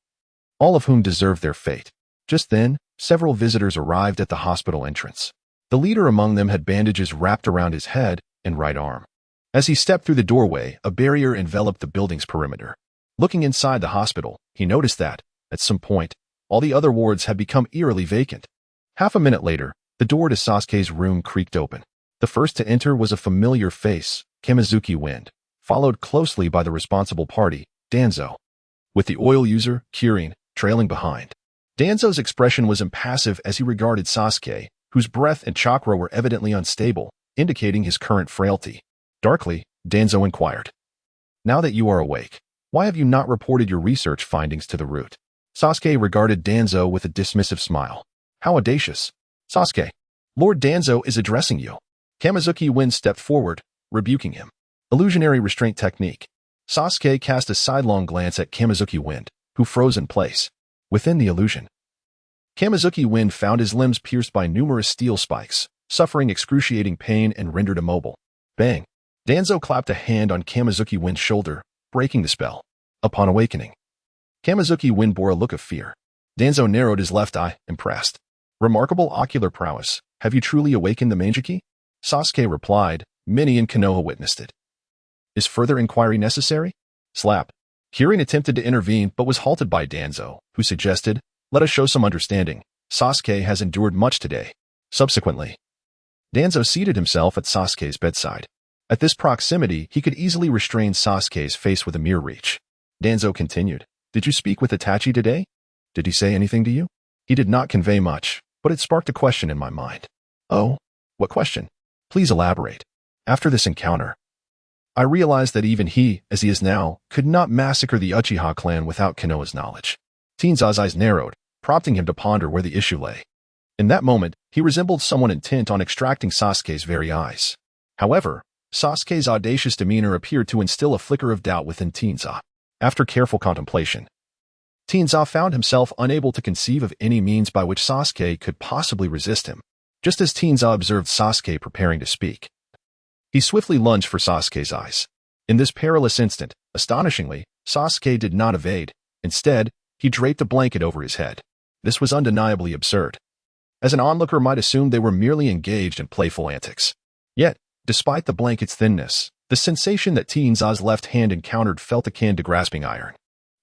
all of whom deserved their fate. Just then, several visitors arrived at the hospital entrance. The leader among them had bandages wrapped around his head and right arm. As he stepped through the doorway, a barrier enveloped the building's perimeter. Looking inside the hospital, he noticed that, at some point, all the other wards had become eerily vacant. Half a minute later, the door to Sasuke's room creaked open. The first to enter was a familiar face, Kamizuki Wind, followed closely by the responsible party, Danzo, with the oil user, Kirin, trailing behind. Danzo's expression was impassive as he regarded Sasuke, whose breath and chakra were evidently unstable, indicating his current frailty. Darkly, Danzo inquired, "Now that you are awake, why have you not reported your research findings to the root?" Sasuke regarded Danzo with a dismissive smile. "How audacious." "Sasuke, Lord Danzo is addressing you." Kamizuki Wind stepped forward, rebuking him. Illusionary restraint technique. Sasuke cast a sidelong glance at Kamizuki Wind, who froze in place. Within the illusion, Kamizuki Wind found his limbs pierced by numerous steel spikes, suffering excruciating pain and rendered immobile. Bang! Danzo clapped a hand on Kamizuki Wind's shoulder, breaking the spell. Upon awakening, Kamizuki Wind bore a look of fear. Danzo narrowed his left eye, impressed. "Remarkable ocular prowess. Have you truly awakened the Manjiki?" Sasuke replied. Many in Konoha witnessed it. "Is further inquiry necessary?" Slap. Kirin attempted to intervene but was halted by Danzo, who suggested, "Let us show some understanding. Sasuke has endured much today." Subsequently, Danzo seated himself at Sasuke's bedside. At this proximity, he could easily restrain Sasuke's face with a mere reach. Danzo continued, "Did you speak with Itachi today? Did he say anything to you?" "He did not convey much, but it sparked a question in my mind." "Oh? What question? Please elaborate." "After this encounter, I realized that even he, as he is now, could not massacre the Uchiha clan without Konoha's knowledge." Teenza's eyes narrowed, prompting him to ponder where the issue lay. In that moment, he resembled someone intent on extracting Sasuke's very eyes. However, Sasuke's audacious demeanor appeared to instill a flicker of doubt within Teenza. After careful contemplation, Teenza found himself unable to conceive of any means by which Sasuke could possibly resist him. Just as Teenza observed Sasuke preparing to speak, he swiftly lunged for Sasuke's eyes. In this perilous instant, astonishingly, Sasuke did not evade. Instead, he draped a blanket over his head. This was undeniably absurd, as an onlooker might assume they were merely engaged in playful antics. Yet, despite the blanket's thinness, the sensation that Teenza's left hand encountered felt akin to grasping iron.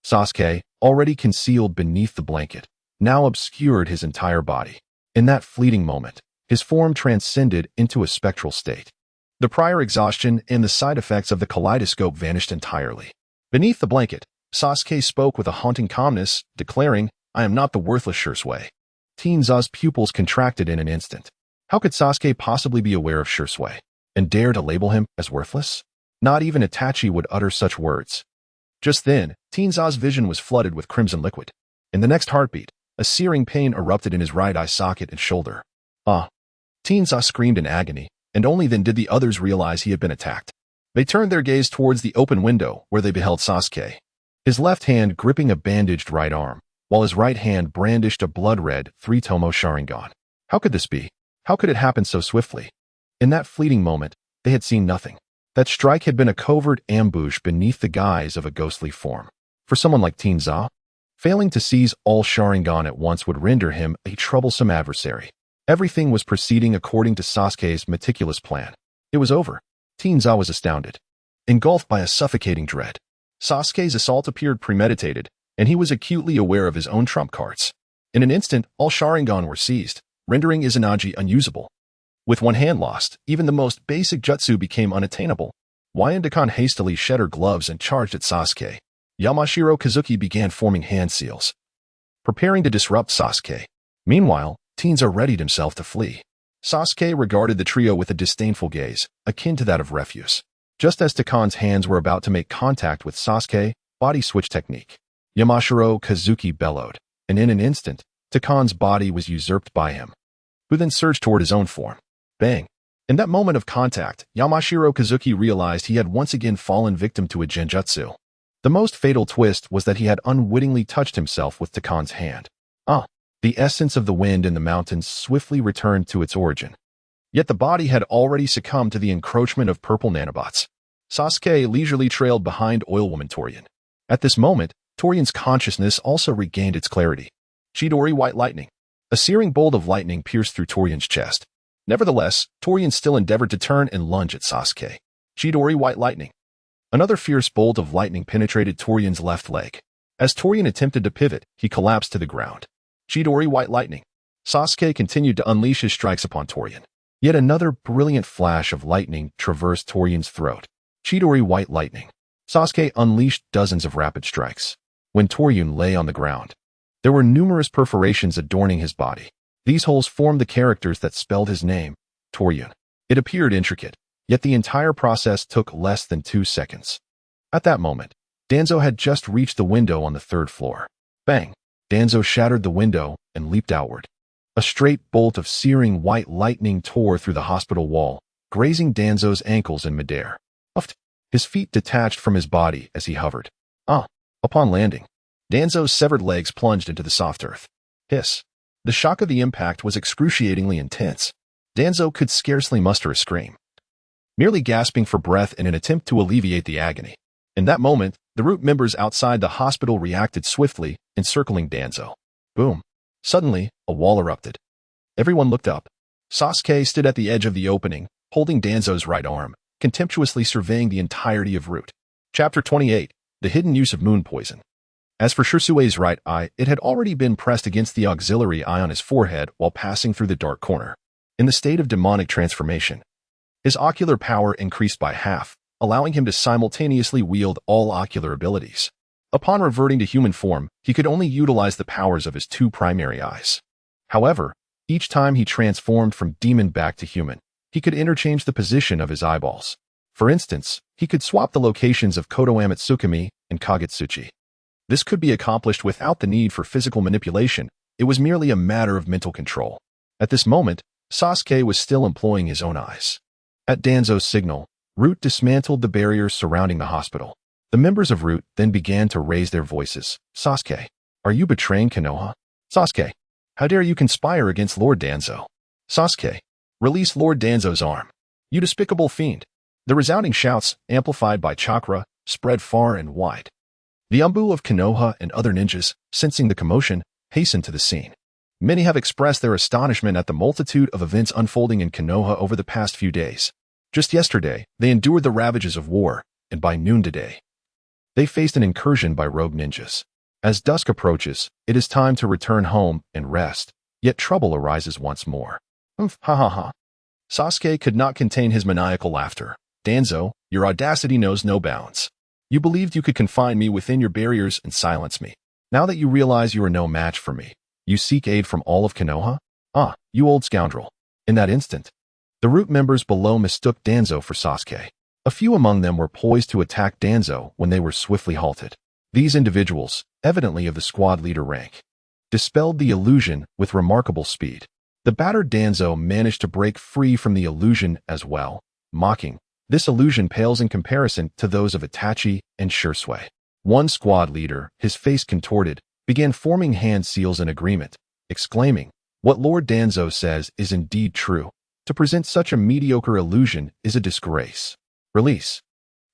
Sasuke, already concealed beneath the blanket, now obscured his entire body. In that fleeting moment, his form transcended into a spectral state. The prior exhaustion and the side effects of the kaleidoscope vanished entirely. Beneath the blanket, Sasuke spoke with a haunting calmness, declaring, "I am not the worthless Shursui." Teenza's pupils contracted in an instant. How could Sasuke possibly be aware of Shursui and dare to label him as worthless? Not even Itachi would utter such words. Just then, Teenza's vision was flooded with crimson liquid. In the next heartbeat, a searing pain erupted in his right eye socket and shoulder. "Ah!" Teenza screamed in agony, and only then did the others realize he had been attacked. They turned their gaze towards the open window where they beheld Sasuke, his left hand gripping a bandaged right arm, while his right hand brandished a blood-red three-tomo Sharingan. How could this be? How could it happen so swiftly? In that fleeting moment, they had seen nothing. That strike had been a covert ambush beneath the guise of a ghostly form. For someone like Teenza, failing to seize all Sharingan at once would render him a troublesome adversary. Everything was proceeding according to Sasuke's meticulous plan. It was over. Teenza was astounded, engulfed by a suffocating dread. Sasuke's assault appeared premeditated, and he was acutely aware of his own trump cards. In an instant, all Sharingan were seized, rendering Izanagi unusable. With one hand lost, even the most basic jutsu became unattainable. Dakan hastily shed her gloves and charged at Sasuke. Yamashiro Kazuki began forming hand seals, preparing to disrupt Sasuke. Meanwhile, Teenzo readied himself to flee. Sasuke regarded the trio with a disdainful gaze, akin to that of refuse. Just as Dakan's hands were about to make contact with Sasuke, body switch technique. Yamashiro Kazuki bellowed, and in an instant, Dakan's body was usurped by him, who then surged toward his own form. Bang! In that moment of contact, Yamashiro Kazuki realized he had once again fallen victim to a genjutsu. The most fatal twist was that he had unwittingly touched himself with Dakan's hand. The essence of the wind in the mountains swiftly returned to its origin. Yet the body had already succumbed to the encroachment of purple nanobots. Sasuke leisurely trailed behind Oilwoman Torian. At this moment, Torian's consciousness also regained its clarity. Chidori White Lightning. A searing bolt of lightning pierced through Torian's chest. Nevertheless, Torian still endeavored to turn and lunge at Sasuke. Chidori White Lightning. Another fierce bolt of lightning penetrated Torian's left leg. As Torian attempted to pivot, he collapsed to the ground. Chidori White Lightning. Sasuke continued to unleash his strikes upon Torian. Yet another brilliant flash of lightning traversed Torian's throat. Chidori White Lightning. Sasuke unleashed dozens of rapid strikes. When Torian lay on the ground, there were numerous perforations adorning his body. These holes formed the characters that spelled his name, Torian. It appeared intricate, yet the entire process took less than 2 seconds. At that moment, Danzo had just reached the window on the 3rd floor. Bang! Danzo shattered the window and leaped outward. A straight bolt of searing white lightning tore through the hospital wall, grazing Danzo's ankles in midair. His feet detached from his body as he hovered. Upon landing, Danzo's severed legs plunged into the soft earth. Hiss. The shock of the impact was excruciatingly intense. Danzo could scarcely muster a scream, merely gasping for breath in an attempt to alleviate the agony. In that moment, the root members outside the hospital reacted swiftly, encircling Danzo. Boom. Suddenly, a wall erupted. Everyone looked up. Sasuke stood at the edge of the opening, holding Danzo's right arm, contemptuously surveying the entirety of Root. Chapter 28. The Hidden Use of Moon Poison. As for Shirsue's right eye, it had already been pressed against the auxiliary eye on his forehead while passing through the dark corner. In the state of demonic transformation, his ocular power increased by half, allowing him to simultaneously wield all ocular abilities. Upon reverting to human form, he could only utilize the powers of his 2 primary eyes. However, each time he transformed from demon back to human, he could interchange the position of his eyeballs. For instance, he could swap the locations of Koto Amatsukami and Kagutsuchi. This could be accomplished without the need for physical manipulation. It was merely a matter of mental control. At this moment, Sasuke was still employing his own eyes. At Danzo's signal, Root dismantled the barriers surrounding the hospital. The members of Root then began to raise their voices. Sasuke, are you betraying Konoha? Sasuke, how dare you conspire against Lord Danzo? Sasuke, release Lord Danzo's arm. You despicable fiend. The resounding shouts, amplified by chakra, spread far and wide. The Umbu of Konoha and other ninjas, sensing the commotion, hastened to the scene. Many have expressed their astonishment at the multitude of events unfolding in Konoha over the past few days. Just yesterday, they endured the ravages of war, and by noon today, they faced an incursion by rogue ninjas. As dusk approaches, it is time to return home and rest, yet trouble arises once more. Ha ha ha. Sasuke could not contain his maniacal laughter. Danzo, your audacity knows no bounds. You believed you could confine me within your barriers and silence me. Now that you realize you are no match for me, you seek aid from all of Konoha? You old scoundrel. In that instant, the Root members below mistook Danzo for Sasuke. A few among them were poised to attack Danzo when they were swiftly halted. These individuals, evidently of the squad leader rank, dispelled the illusion with remarkable speed. The battered Danzo managed to break free from the illusion as well, mocking, this illusion pales in comparison to those of Itachi and Shisui. One squad leader, his face contorted, began forming hand seals in agreement, exclaiming, what Lord Danzo says is indeed true. To present such a mediocre illusion is a disgrace. Release.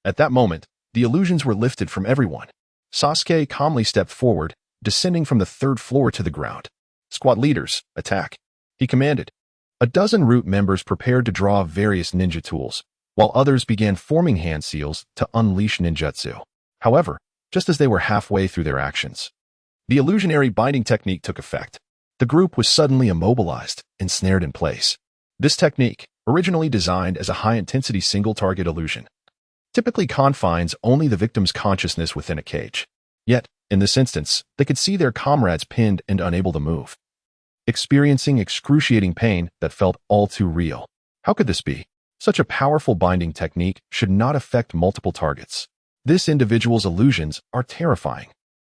At that moment, the illusions were lifted from everyone. Sasuke calmly stepped forward, descending from the 3rd floor to the ground. Squad leaders, attack. He commanded. A dozen Root members prepared to draw various ninja tools, while others began forming hand seals to unleash ninjutsu. However, just as they were halfway through their actions, the illusionary binding technique took effect. The group was suddenly immobilized, ensnared in place. This technique, originally designed as a high-intensity single-target illusion, typically confines only the victim's consciousness within a cage. Yet, in this instance, they could see their comrades pinned and unable to move, experiencing excruciating pain that felt all too real. How could this be? Such a powerful binding technique should not affect multiple targets. This individual's illusions are terrifying.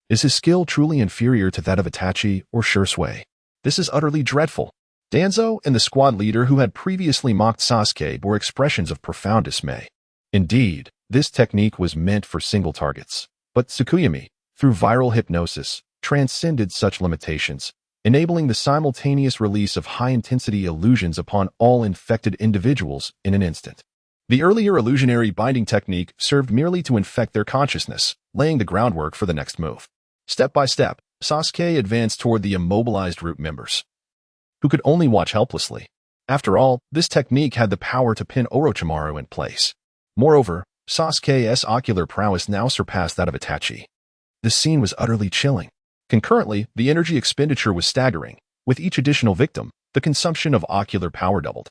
Is his skill truly inferior to that of Itachi or Shursui? This is utterly dreadful. Danzo and the squad leader who had previously mocked Sasuke bore expressions of profound dismay. Indeed, this technique was meant for single targets. But Tsukuyami, through viral hypnosis, transcended such limitations, enabling the simultaneous release of high-intensity illusions upon all infected individuals in an instant. The earlier illusionary binding technique served merely to infect their consciousness, laying the groundwork for the next move. Step by step, Sasuke advanced toward the immobilized group members, who could only watch helplessly. After all, this technique had the power to pin Orochimaru in place. Moreover, Sasuke's ocular prowess now surpassed that of Itachi. This scene was utterly chilling. Concurrently, the energy expenditure was staggering. With each additional victim, the consumption of ocular power doubled.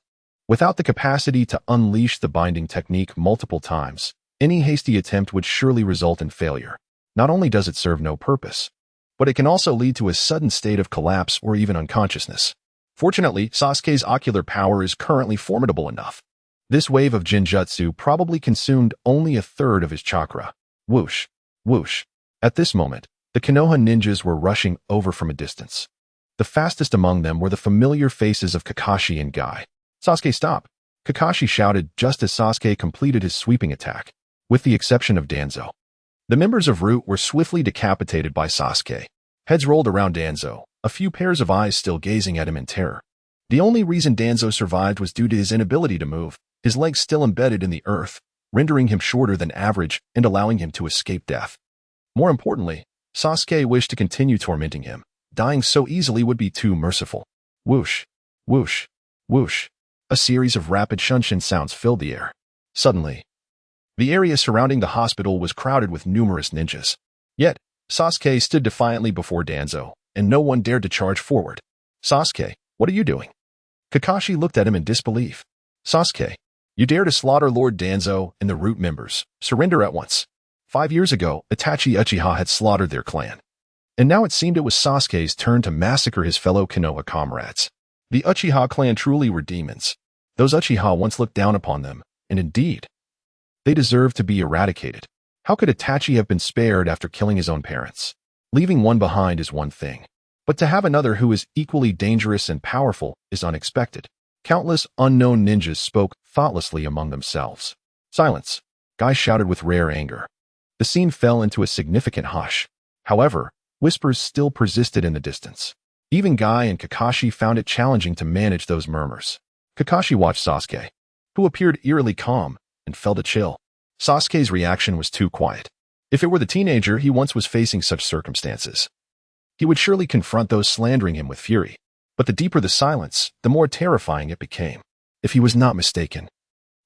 Without the capacity to unleash the binding technique multiple times, any hasty attempt would surely result in failure. Not only does it serve no purpose, but it can also lead to a sudden state of collapse or even unconsciousness. Fortunately, Sasuke's ocular power is currently formidable enough. This wave of Jinjutsu probably consumed only a third of his chakra. Whoosh, whoosh. At this moment, the Konoha ninjas were rushing over from a distance. The fastest among them were the familiar faces of Kakashi and Guy. Sasuke, stop! Kakashi shouted just as Sasuke completed his sweeping attack. With the exception of Danzo, the members of Root were swiftly decapitated by Sasuke. Heads rolled around Danzo, a few pairs of eyes still gazing at him in terror. The only reason Danzo survived was due to his inability to move, his legs still embedded in the earth, rendering him shorter than average and allowing him to escape death. More importantly, Sasuke wished to continue tormenting him. Dying so easily would be too merciful. Whoosh, whoosh, whoosh. A series of rapid shunshin sounds filled the air. Suddenly, the area surrounding the hospital was crowded with numerous ninjas. Yet, Sasuke stood defiantly before Danzo, and no one dared to charge forward. Sasuke, what are you doing? Kakashi looked at him in disbelief. Sasuke, you dare to slaughter Lord Danzo and the Root members. Surrender at once. 5 years ago, Itachi Uchiha had slaughtered their clan. And now it seemed it was Sasuke's turn to massacre his fellow Konoha comrades. The Uchiha clan truly were demons. Those Uchiha once looked down upon them, and indeed, they deserved to be eradicated. How could Itachi have been spared after killing his own parents? Leaving one behind is one thing, but to have another who is equally dangerous and powerful is unexpected. Countless unknown ninjas spoke thoughtlessly among themselves. Silence, Guy shouted with rare anger. The scene fell into a significant hush. However, whispers still persisted in the distance. Even Guy and Kakashi found it challenging to manage those murmurs. Kakashi watched Sasuke, who appeared eerily calm, and felt a chill. Sasuke's reaction was too quiet. If it were the teenager he once was facing such circumstances, he would surely confront those slandering him with fury. But the deeper the silence, the more terrifying it became. If he was not mistaken,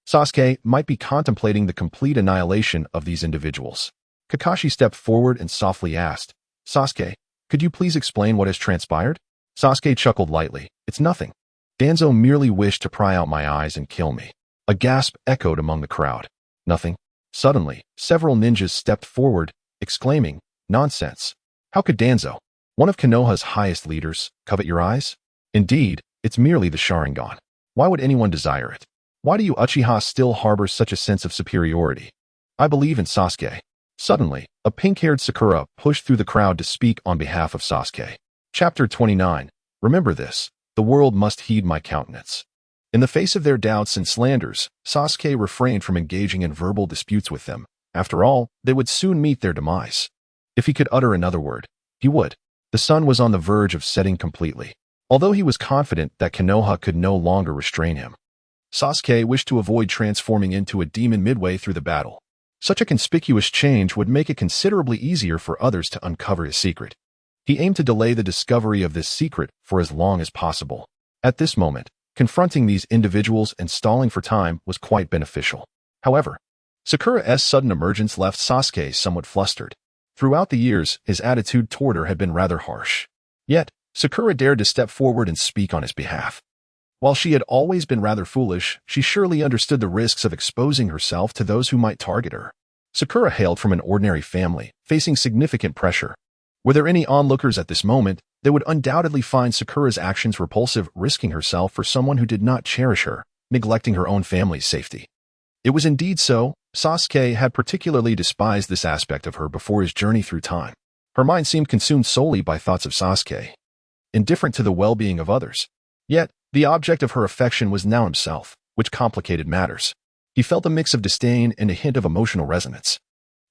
Sasuke might be contemplating the complete annihilation of these individuals. Kakashi stepped forward and softly asked, Sasuke, could you please explain what has transpired? Sasuke chuckled lightly. It's nothing. Danzo merely wished to pry out my eyes and kill me. A gasp echoed among the crowd. Nothing. Suddenly, several ninjas stepped forward, exclaiming, Nonsense. How could Danzo, one of Konoha's highest leaders, covet your eyes? Indeed, it's merely the Sharingan. Why would anyone desire it? Why do you Uchiha still harbor such a sense of superiority? I believe in Sasuke. Suddenly, a pink-haired Sakura pushed through the crowd to speak on behalf of Sasuke. Chapter 29. Remember this. The world must heed my countenance. In the face of their doubts and slanders, Sasuke refrained from engaging in verbal disputes with them. After all, they would soon meet their demise. If he could utter another word, he would. The sun was on the verge of setting completely. Although he was confident that Konoha could no longer restrain him, Sasuke wished to avoid transforming into a demon midway through the battle. Such a conspicuous change would make it considerably easier for others to uncover his secret. He aimed to delay the discovery of this secret for as long as possible. At this moment, confronting these individuals and stalling for time was quite beneficial. However, Sakura's sudden emergence left Sasuke somewhat flustered. Throughout the years, his attitude toward her had been rather harsh. Yet, Sakura dared to step forward and speak on his behalf. While she had always been rather foolish, she surely understood the risks of exposing herself to those who might target her. Sakura hailed from an ordinary family, facing significant pressure. Were there any onlookers at this moment, they would undoubtedly find Sakura's actions repulsive, risking herself for someone who did not cherish her, neglecting her own family's safety. It was indeed so. Sasuke had particularly despised this aspect of her before his journey through time. Her mind seemed consumed solely by thoughts of Sasuke, indifferent to the well-being of others. Yet, the object of her affection was now himself, which complicated matters. He felt a mix of disdain and a hint of emotional resonance.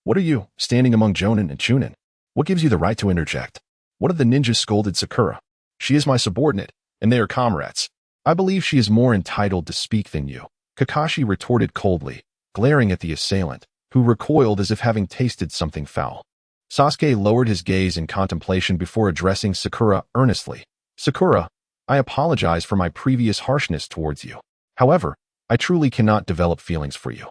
"What are you, standing among Jonin and Chunin? What gives you the right to interject?" One of the ninjas scolded Sakura. "She is my subordinate, and they are comrades. I believe she is more entitled to speak than you," Kakashi retorted coldly, glaring at the assailant, who recoiled as if having tasted something foul. Sasuke lowered his gaze in contemplation before addressing Sakura earnestly. "Sakura, I apologize for my previous harshness towards you. However, I truly cannot develop feelings for you.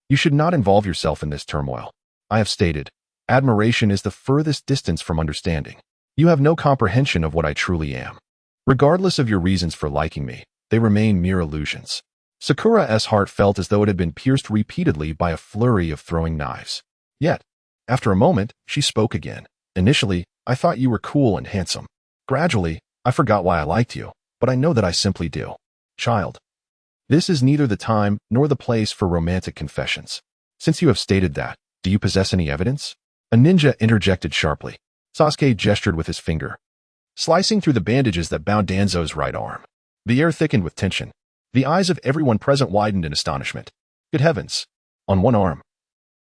You should not involve yourself in this turmoil. I have stated, admiration is the furthest distance from understanding. You have no comprehension of what I truly am. Regardless of your reasons for liking me, they remain mere illusions." Sakura's heart felt as though it had been pierced repeatedly by a flurry of throwing knives. Yet, after a moment, she spoke again. "Initially, I thought you were cool and handsome. Gradually, I forgot why I liked you, but I know that I simply do. Child, this is neither the time nor the place for romantic confessions. Since you have stated that, do you possess any evidence?" A ninja interjected sharply. Sasuke gestured with his finger, slicing through the bandages that bound Danzo's right arm. The air thickened with tension. The eyes of everyone present widened in astonishment. Good heavens! On one arm,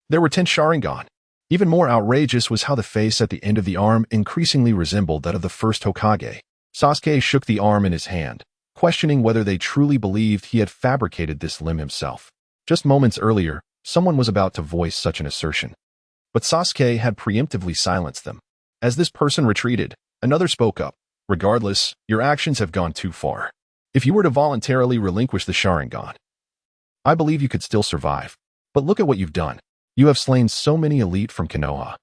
there were 10 Sharingan. Even more outrageous was how the face at the end of the arm increasingly resembled that of the first Hokage. Sasuke shook the arm in his hand, questioning whether they truly believed he had fabricated this limb himself. Just moments earlier, someone was about to voice such an assertion. But Sasuke had preemptively silenced them. As this person retreated, another spoke up. "Regardless, your actions have gone too far. If you were to voluntarily relinquish the Sharingan, I believe you could still survive. But look at what you've done. You have slain so many elite from Konoha.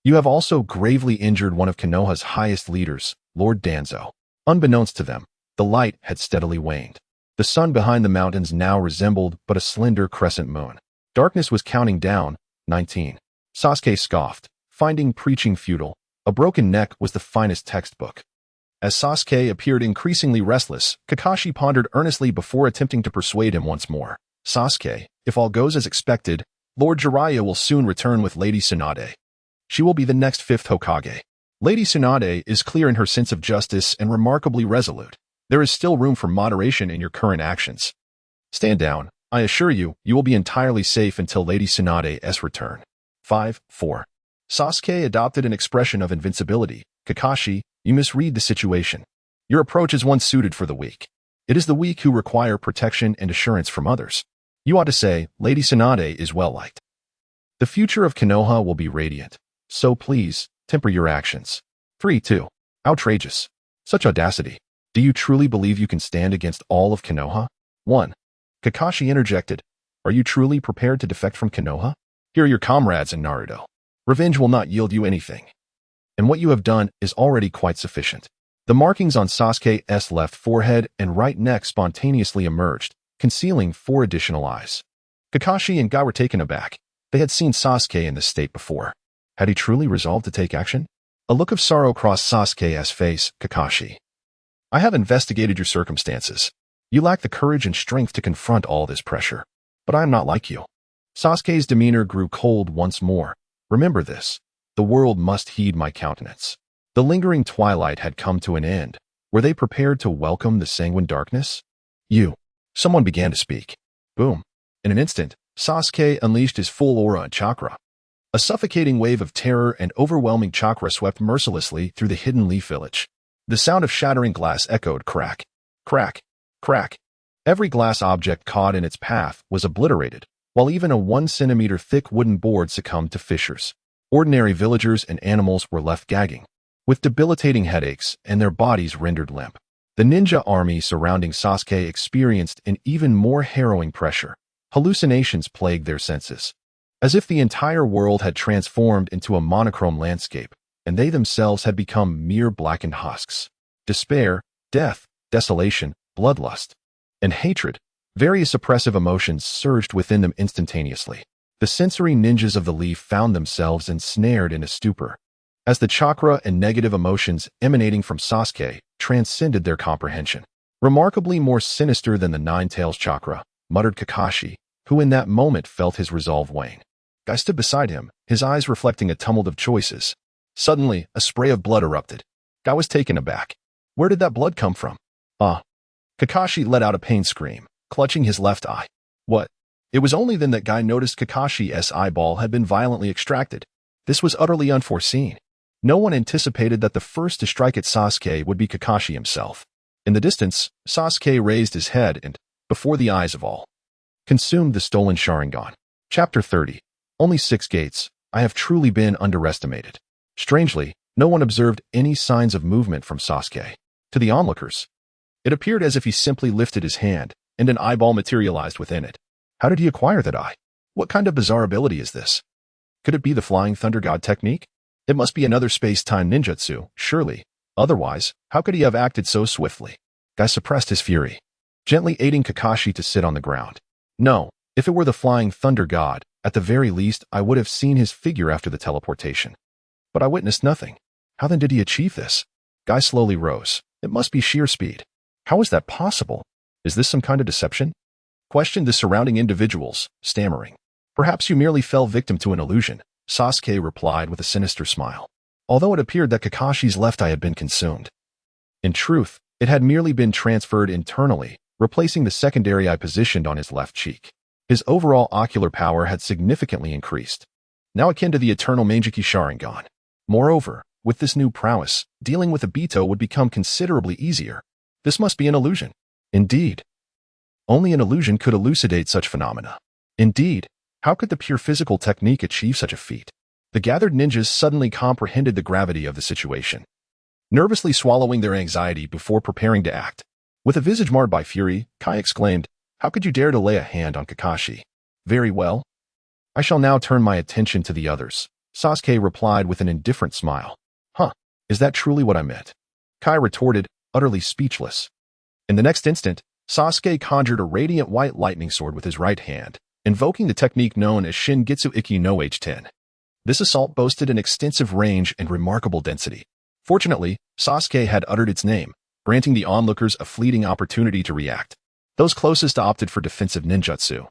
You have also gravely injured one of Konoha's highest leaders, Lord Danzo." Unbeknownst to them, the light had steadily waned. The sun behind the mountains now resembled but a slender crescent moon. Darkness was counting down. 19. Sasuke scoffed, finding preaching futile. A broken neck was the finest textbook. As Sasuke appeared increasingly restless, Kakashi pondered earnestly before attempting to persuade him once more. "Sasuke, if all goes as expected, Lord Jiraiya will soon return with Lady Tsunade. She will be the next 5th Hokage. Lady Tsunade is clear in her sense of justice and remarkably resolute. There is still room for moderation in your current actions. Stand down. I assure you, you will be entirely safe until Lady Tsunade's return." 5-4. Sasuke adopted an expression of invincibility. "Kakashi, you misread the situation. Your approach is one suited for the weak. It is the weak who require protection and assurance from others. You ought to say, Lady Tsunade is well-liked. The future of Konoha will be radiant. So please, temper your actions." 3-2. Outrageous. Such audacity. Do you truly believe you can stand against all of Konoha? 1. Kakashi interjected. "Are you truly prepared to defect from Konoha? Here are your comrades in Naruto. Revenge will not yield you anything. And what you have done is already quite sufficient." The markings on Sasuke's left forehead and right neck spontaneously emerged, concealing 4 additional eyes. Kakashi and Guy were taken aback. They had seen Sasuke in this state before. Had he truly resolved to take action? A look of sorrow crossed Sasuke's face. "Kakashi, I have investigated your circumstances. You lack the courage and strength to confront all this pressure. But I am not like you." Sasuke's demeanor grew cold once more. "Remember this. The world must heed my countenance." The lingering twilight had come to an end. Were they prepared to welcome the sanguine darkness? Someone began to speak. Boom. In an instant, Sasuke unleashed his full aura and chakra. A suffocating wave of terror and overwhelming chakra swept mercilessly through the hidden leaf village. The sound of shattering glass echoed crack, crack, crack. Every glass object caught in its path was obliterated, while even a 1-centimeter thick wooden board succumbed to fissures. Ordinary villagers and animals were left gagging, with debilitating headaches and their bodies rendered limp. The ninja army surrounding Sasuke experienced an even more harrowing pressure. Hallucinations plagued their senses. as if the entire world had transformed into a monochrome landscape, and they themselves had become mere blackened husks. Despair, death, desolation, bloodlust, and hatred, various oppressive emotions surged within them instantaneously. The sensory ninjas of the leaf found themselves ensnared in a stupor, as the chakra and negative emotions emanating from Sasuke transcended their comprehension. Remarkably more sinister than the Nine-Tails chakra, muttered Kakashi, who in that moment felt his resolve wane. Guy stood beside him, his eyes reflecting a tumult of choices. Suddenly, a spray of blood erupted. Guy was taken aback. Where did that blood come from? Kakashi let out a pained scream, clutching his left eye. What? It was only then that Guy noticed Kakashi's eyeball had been violently extracted. This was utterly unforeseen. No one anticipated that the first to strike at Sasuke would be Kakashi himself. In the distance, Sasuke raised his head and, before the eyes of all, consumed the stolen Sharingan. Chapter 30. Only 6 gates. I have truly been underestimated. Strangely, no one observed any signs of movement from Sasuke. To the onlookers, it appeared as if he simply lifted his hand, and an eyeball materialized within it. How did he acquire that eye? What kind of bizarre ability is this? Could it be the Flying Thunder God technique? It must be another space-time ninjutsu, surely. Otherwise, how could he have acted so swiftly? Guy suppressed his fury, gently aiding Kakashi to sit on the ground. No, if it were the Flying Thunder God, at the very least, I would have seen his figure after the teleportation. But I witnessed nothing. How then did he achieve this? Guy slowly rose. It must be sheer speed. How is that possible? Is this some kind of deception? Questioned the surrounding individuals, stammering. Perhaps you merely fell victim to an illusion, Sasuke replied with a sinister smile. Although it appeared that Kakashi's left eye had been consumed. In truth, it had merely been transferred internally, replacing the secondary eye positioned on his left cheek. His overall ocular power had significantly increased, now akin to the eternal Manjiki Sharingan. Moreover, with this new prowess, dealing with Obito would become considerably easier. This must be an illusion. Indeed. Only an illusion could elucidate such phenomena. Indeed, how could the pure physical technique achieve such a feat? The gathered ninjas suddenly comprehended the gravity of the situation, nervously swallowing their anxiety before preparing to act. With a visage marred by fury, Kai exclaimed, "How could you dare to lay a hand on Kakashi?" "Very well. I shall now turn my attention to the others," Sasuke replied with an indifferent smile. Is that truly what I meant? Kai retorted, utterly speechless. In the next instant, Sasuke conjured a radiant white lightning sword with his right hand, invoking the technique known as Shingitsu Ikki no H10. This assault boasted an extensive range and remarkable density. Fortunately, Sasuke had uttered its name, granting the onlookers a fleeting opportunity to react. Those closest opted for defensive ninjutsu,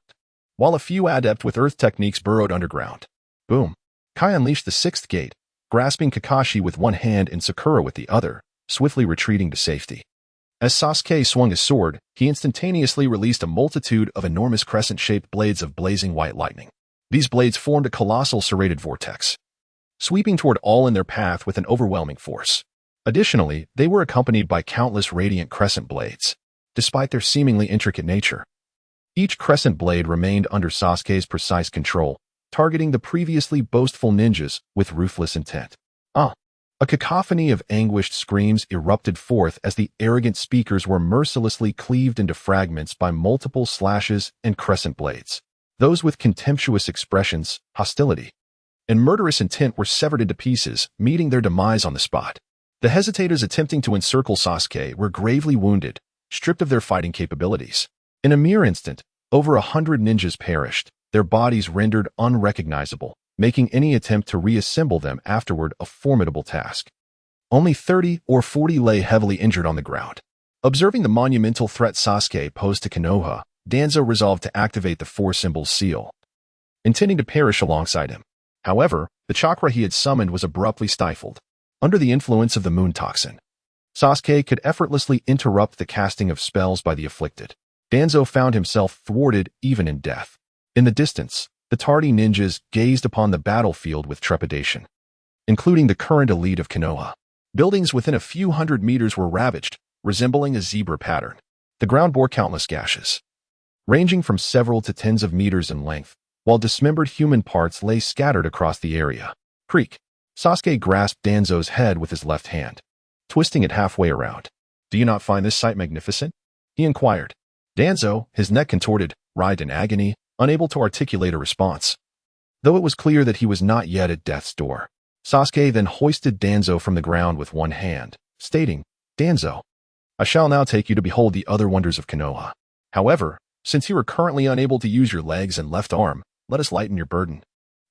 while a few adept with earth techniques burrowed underground. Boom. Kai unleashed the 6th gate, grasping Kakashi with one hand and Sakura with the other, swiftly retreating to safety. As Sasuke swung his sword, he instantaneously released a multitude of enormous crescent-shaped blades of blazing white lightning. These blades formed a colossal serrated vortex, sweeping toward all in their path with an overwhelming force. Additionally, they were accompanied by countless radiant crescent blades, despite their seemingly intricate nature. Each crescent blade remained under Sasuke's precise control, targeting the previously boastful ninjas with ruthless intent. A cacophony of anguished screams erupted forth as the arrogant speakers were mercilessly cleaved into fragments by multiple slashes and crescent blades. Those with contemptuous expressions, hostility, and murderous intent were severed into pieces, meeting their demise on the spot. The hesitators attempting to encircle Sasuke were gravely wounded, stripped of their fighting capabilities. In a mere instant, over 100 ninjas perished, their bodies rendered unrecognizable, making any attempt to reassemble them afterward a formidable task. Only 30 or 40 lay heavily injured on the ground. Observing the monumental threat Sasuke posed to Konoha, Danzo resolved to activate the Four Symbols seal, intending to perish alongside him. However, the chakra he had summoned was abruptly stifled. Under the influence of the moon toxin, Sasuke could effortlessly interrupt the casting of spells by the afflicted. Danzo found himself thwarted even in death. In the distance, the tardy ninjas gazed upon the battlefield with trepidation, including the current elite of Konoha. Buildings within a few hundred meters were ravaged, resembling a zebra pattern. The ground bore countless gashes, ranging from several to tens of meters in length, while dismembered human parts lay scattered across the area. Creak. Sasuke grasped Danzo's head with his left hand, twisting it halfway around. "Do you not find this sight magnificent?" he inquired. Danzo, his neck contorted, writhed in agony, unable to articulate a response. though it was clear that he was not yet at death's door. Sasuke then hoisted Danzo from the ground with one hand, stating, "Danzo, I shall now take you to behold the other wonders of Konoha. However, since you are currently unable to use your legs and left arm, let us lighten your burden."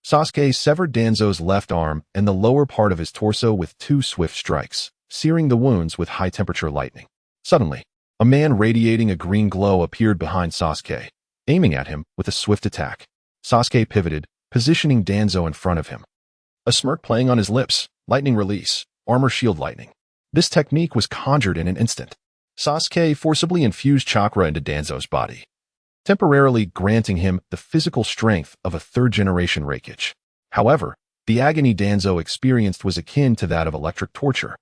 Sasuke severed Danzo's left arm and the lower part of his torso with 2 swift strikes, searing the wounds with high-temperature lightning. Suddenly, a man radiating a green glow appeared behind Sasuke, aiming at him with a swift attack. Sasuke pivoted, positioning Danzo in front of him. A smirk playing on his lips, lightning release, armor shield lightning. This technique was conjured in an instant. Sasuke forcibly infused chakra into Danzo's body, temporarily granting him the physical strength of a third-generation Raikage. However, the agony Danzo experienced was akin to that of electric torture.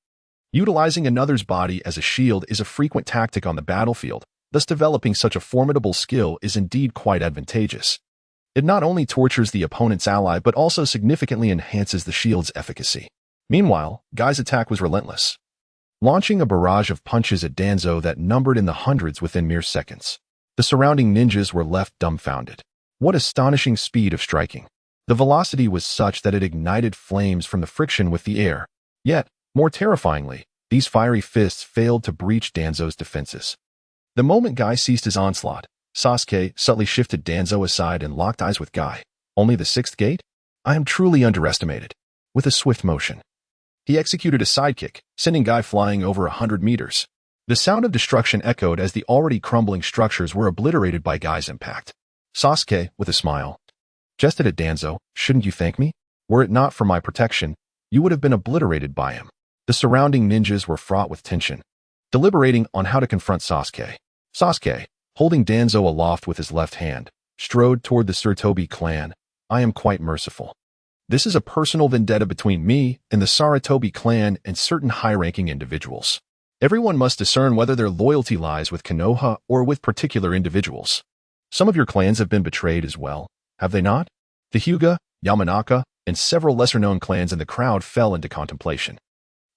Utilizing another's body as a shield is a frequent tactic on the battlefield, thus developing such a formidable skill is indeed quite advantageous. It not only tortures the opponent's ally but also significantly enhances the shield's efficacy. Meanwhile, Guy's attack was relentless, launching a barrage of punches at Danzo that numbered in the hundreds within mere seconds. The surrounding ninjas were left dumbfounded. What astonishing speed of striking! The velocity was such that it ignited flames from the friction with the air. Yet, more terrifyingly, these fiery fists failed to breach Danzo's defenses. The moment Guy ceased his onslaught, Sasuke subtly shifted Danzo aside and locked eyes with Guy. "Only the 6th gate? I am truly underestimated." With a swift motion, he executed a sidekick, sending Guy flying over 100 meters. The sound of destruction echoed as the already crumbling structures were obliterated by Guy's impact. Sasuke, with a smile, jested at Danzo, "Shouldn't you thank me? Were it not for my protection, you would have been obliterated by him." The surrounding ninjas were fraught with tension, deliberating on how to confront Sasuke. Sasuke, holding Danzo aloft with his left hand, strode toward the Sarutobi clan. "I am quite merciful. This is a personal vendetta between me and the Sarutobi clan and certain high-ranking individuals. Everyone must discern whether their loyalty lies with Konoha or with particular individuals. Some of your clans have been betrayed as well, have they not?" The Hyuga, Yamanaka, and several lesser-known clans in the crowd fell into contemplation.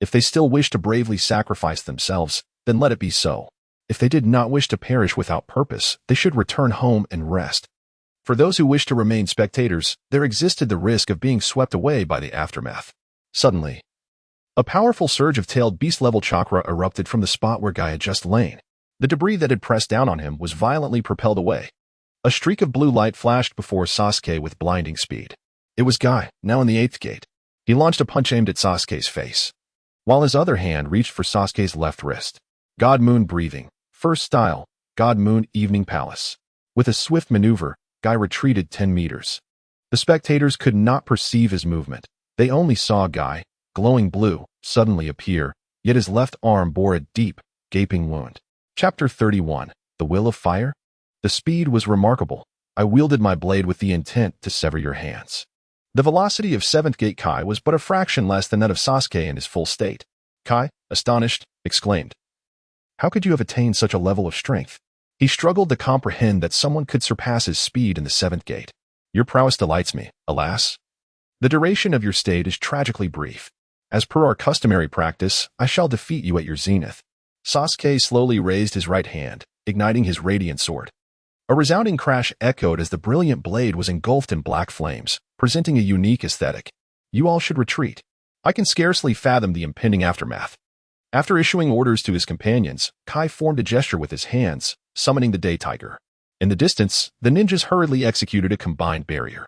If they still wish to bravely sacrifice themselves, then let it be so. If they did not wish to perish without purpose, they should return home and rest. For those who wish to remain spectators, there existed the risk of being swept away by the aftermath. Suddenly, a powerful surge of tailed beast-level chakra erupted from the spot where Guy had just lain. The debris that had pressed down on him was violently propelled away. A streak of blue light flashed before Sasuke with blinding speed. It was Guy, now in the 8th gate. He launched a punch aimed at Sasuke's face, while his other hand reached for Sasuke's left wrist. God Moon breathing. First style, God Moon Evening Palace. With a swift maneuver, Guy retreated 10 meters. The spectators could not perceive his movement. They only saw Guy, glowing blue, suddenly appear, yet his left arm bore a deep, gaping wound. Chapter 31. The Will of Fire? The speed was remarkable. I wielded my blade with the intent to sever your hands. The velocity of 7th Gate Kai was but a fraction less than that of Sasuke in his full state. Kai, astonished, exclaimed, "How could you have attained such a level of strength?" He struggled to comprehend that someone could surpass his speed in the 7th gate. "Your prowess delights me, alas. The duration of your state is tragically brief. As per our customary practice, I shall defeat you at your zenith." Sasuke slowly raised his right hand, igniting his radiant sword. A resounding crash echoed as the brilliant blade was engulfed in black flames, presenting a unique aesthetic. "You all should retreat. I can scarcely fathom the impending aftermath." After issuing orders to his companions, Kai formed a gesture with his hands, summoning the Day Tiger. In the distance, the ninjas hurriedly executed a combined barrier.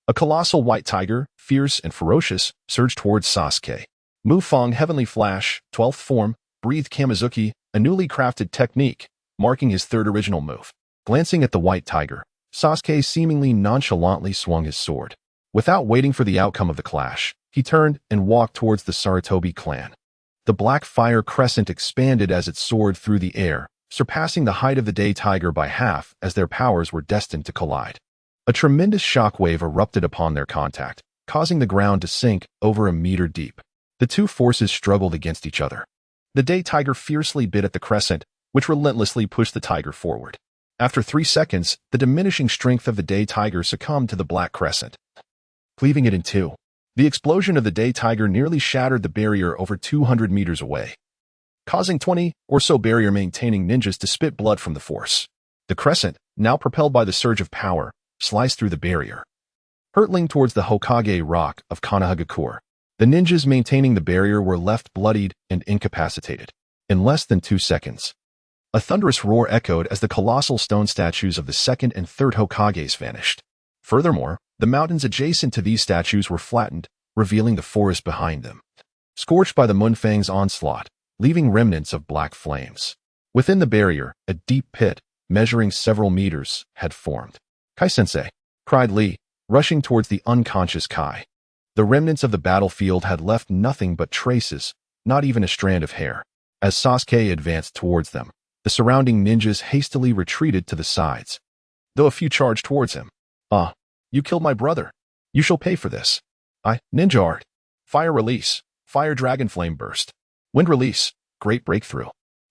A colossal white tiger, fierce and ferocious, surged towards Sasuke. Mufang Heavenly Flash, 12th form, breathed Kamizuki, a newly crafted technique, marking his third original move. Glancing at the white tiger, Sasuke seemingly nonchalantly swung his sword. Without waiting for the outcome of the clash, he turned and walked towards the Sarutobi clan. The black fire crescent expanded as it soared through the air, surpassing the height of the Day Tiger by half as their powers were destined to collide. A tremendous shockwave erupted upon their contact, causing the ground to sink over a meter deep. The two forces struggled against each other. The Day Tiger fiercely bit at the crescent, which relentlessly pushed the tiger forward. After 3 seconds, the diminishing strength of the Day Tiger succumbed to the black crescent, cleaving it in two. The explosion of the Day Tiger nearly shattered the barrier over 200 meters away, causing 20 or so barrier-maintaining ninjas to spit blood from the force. The crescent, now propelled by the surge of power, sliced through the barrier, hurtling towards the Hokage rock of Konohagakure. The ninjas maintaining the barrier were left bloodied and incapacitated. In less than 2 seconds, a thunderous roar echoed as the colossal stone statues of the second and third Hokages vanished. Furthermore, the mountains adjacent to these statues were flattened, revealing the forest behind them, scorched by the Munfang's onslaught, leaving remnants of black flames. Within the barrier, a deep pit, measuring several meters, had formed. "Kai-sensei!" cried Lee, rushing towards the unconscious Kai. The remnants of the battlefield had left nothing but traces, not even a strand of hair. As Sasuke advanced towards them, the surrounding ninjas hastily retreated to the sides, though a few charged towards him. "Ah, you killed my brother. You shall pay for this." Ninja art. Fire release. Fire dragon flame burst. Wind release. Great breakthrough.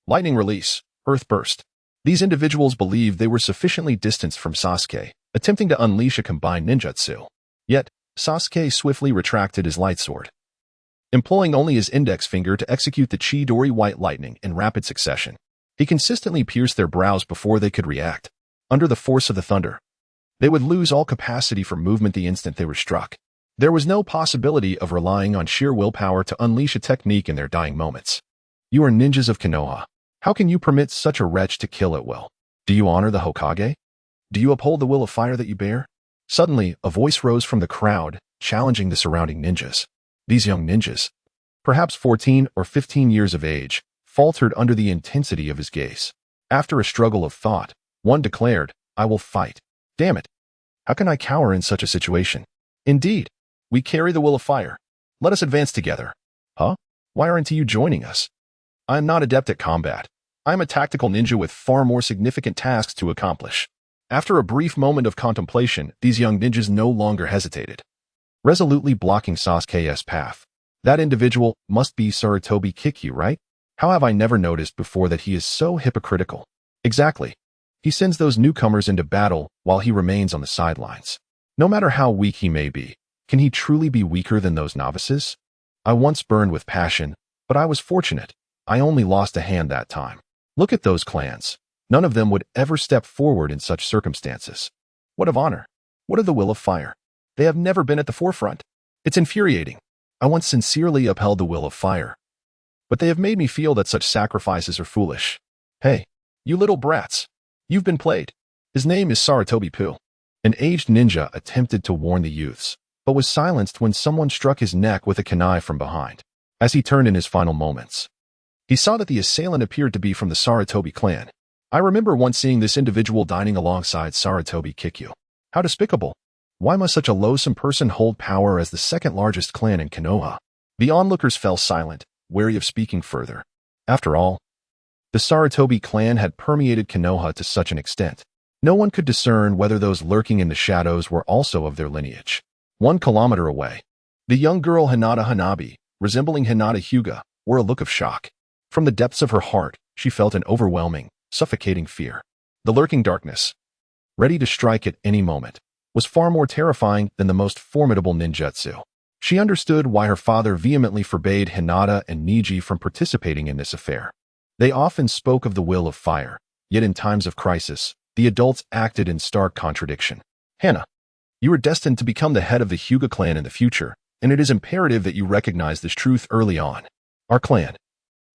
Lightning release. Earth burst. These individuals believed they were sufficiently distanced from Sasuke, attempting to unleash a combined ninjutsu. Yet, Sasuke swiftly retracted his light sword, employing only his index finger to execute the Chidori white lightning in rapid succession. He consistently pierced their brows before they could react. Under the force of the thunder, they would lose all capacity for movement the instant they were struck. There was no possibility of relying on sheer willpower to unleash a technique in their dying moments. "You are ninjas of Konoha. How can you permit such a wretch to kill at will? Do you honor the Hokage? Do you uphold the will of fire that you bear?" Suddenly, a voice rose from the crowd, challenging the surrounding ninjas. These young ninjas, perhaps 14 or 15 years of age, faltered under the intensity of his gaze. After a struggle of thought, one declared, "I will fight. Damn it. How can I cower in such a situation? Indeed, we carry the will of fire. Let us advance together." "Huh? Why aren't you joining us?" "I am not adept at combat. I am a tactical ninja with far more significant tasks to accomplish." After a brief moment of contemplation, these young ninjas no longer hesitated, resolutely blocking Sasuke's path. "That individual must be Sarutobi Kikyu, right? How have I never noticed before that he is so hypocritical?" "Exactly. He sends those newcomers into battle while he remains on the sidelines. No matter how weak he may be, can he truly be weaker than those novices? I once burned with passion, but I was fortunate. I only lost a hand that time. Look at those clans. None of them would ever step forward in such circumstances. What of honor? What of the will of fire? They have never been at the forefront. It's infuriating. I once sincerely upheld the will of fire, but they have made me feel that such sacrifices are foolish. Hey, you little brats. You've been played." His name is Sarutobi Poo. An aged ninja attempted to warn the youths, but was silenced when someone struck his neck with a kunai from behind. As he turned in his final moments, he saw that the assailant appeared to be from the Sarutobi clan. "I remember once seeing this individual dining alongside Sarutobi Kikyu. How despicable. Why must such a loathsome person hold power as the second largest clan in Konoha?" The onlookers fell silent, wary of speaking further. After all, the Sarutobi clan had permeated Konoha to such an extent. No one could discern whether those lurking in the shadows were also of their lineage. 1 kilometer away, the young girl Hinata Hanabi, resembling Hinata Hyuga, wore a look of shock. From the depths of her heart, she felt an overwhelming, suffocating fear. The lurking darkness, ready to strike at any moment, was far more terrifying than the most formidable ninjutsu. She understood why her father vehemently forbade Hinata and Niji from participating in this affair. They often spoke of the will of fire, yet in times of crisis, the adults acted in stark contradiction. "Hana, you are destined to become the head of the Hyuga clan in the future, and it is imperative that you recognize this truth early on. Our clan,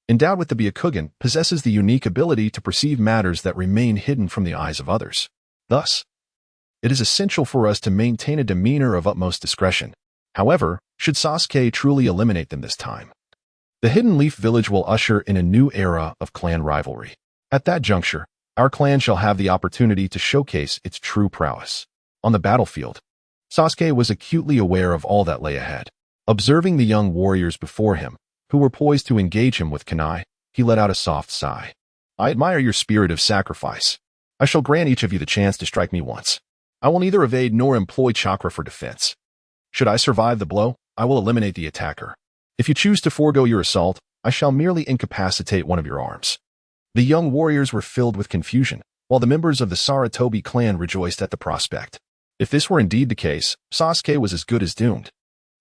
endowed with the Byakugan, possesses the unique ability to perceive matters that remain hidden from the eyes of others. Thus, it is essential for us to maintain a demeanor of utmost discretion. However, should Sasuke truly eliminate them this time, the Hidden Leaf Village will usher in a new era of clan rivalry. At that juncture, our clan shall have the opportunity to showcase its true prowess." On the battlefield, Sasuke was acutely aware of all that lay ahead. Observing the young warriors before him, who were poised to engage him with kunai, he let out a soft sigh. "I admire your spirit of sacrifice. I shall grant each of you the chance to strike me once. I will neither evade nor employ chakra for defense. Should I survive the blow, I will eliminate the attacker. If you choose to forego your assault, I shall merely incapacitate one of your arms." The young warriors were filled with confusion, while the members of the Sarutobi clan rejoiced at the prospect. If this were indeed the case, Sasuke was as good as doomed.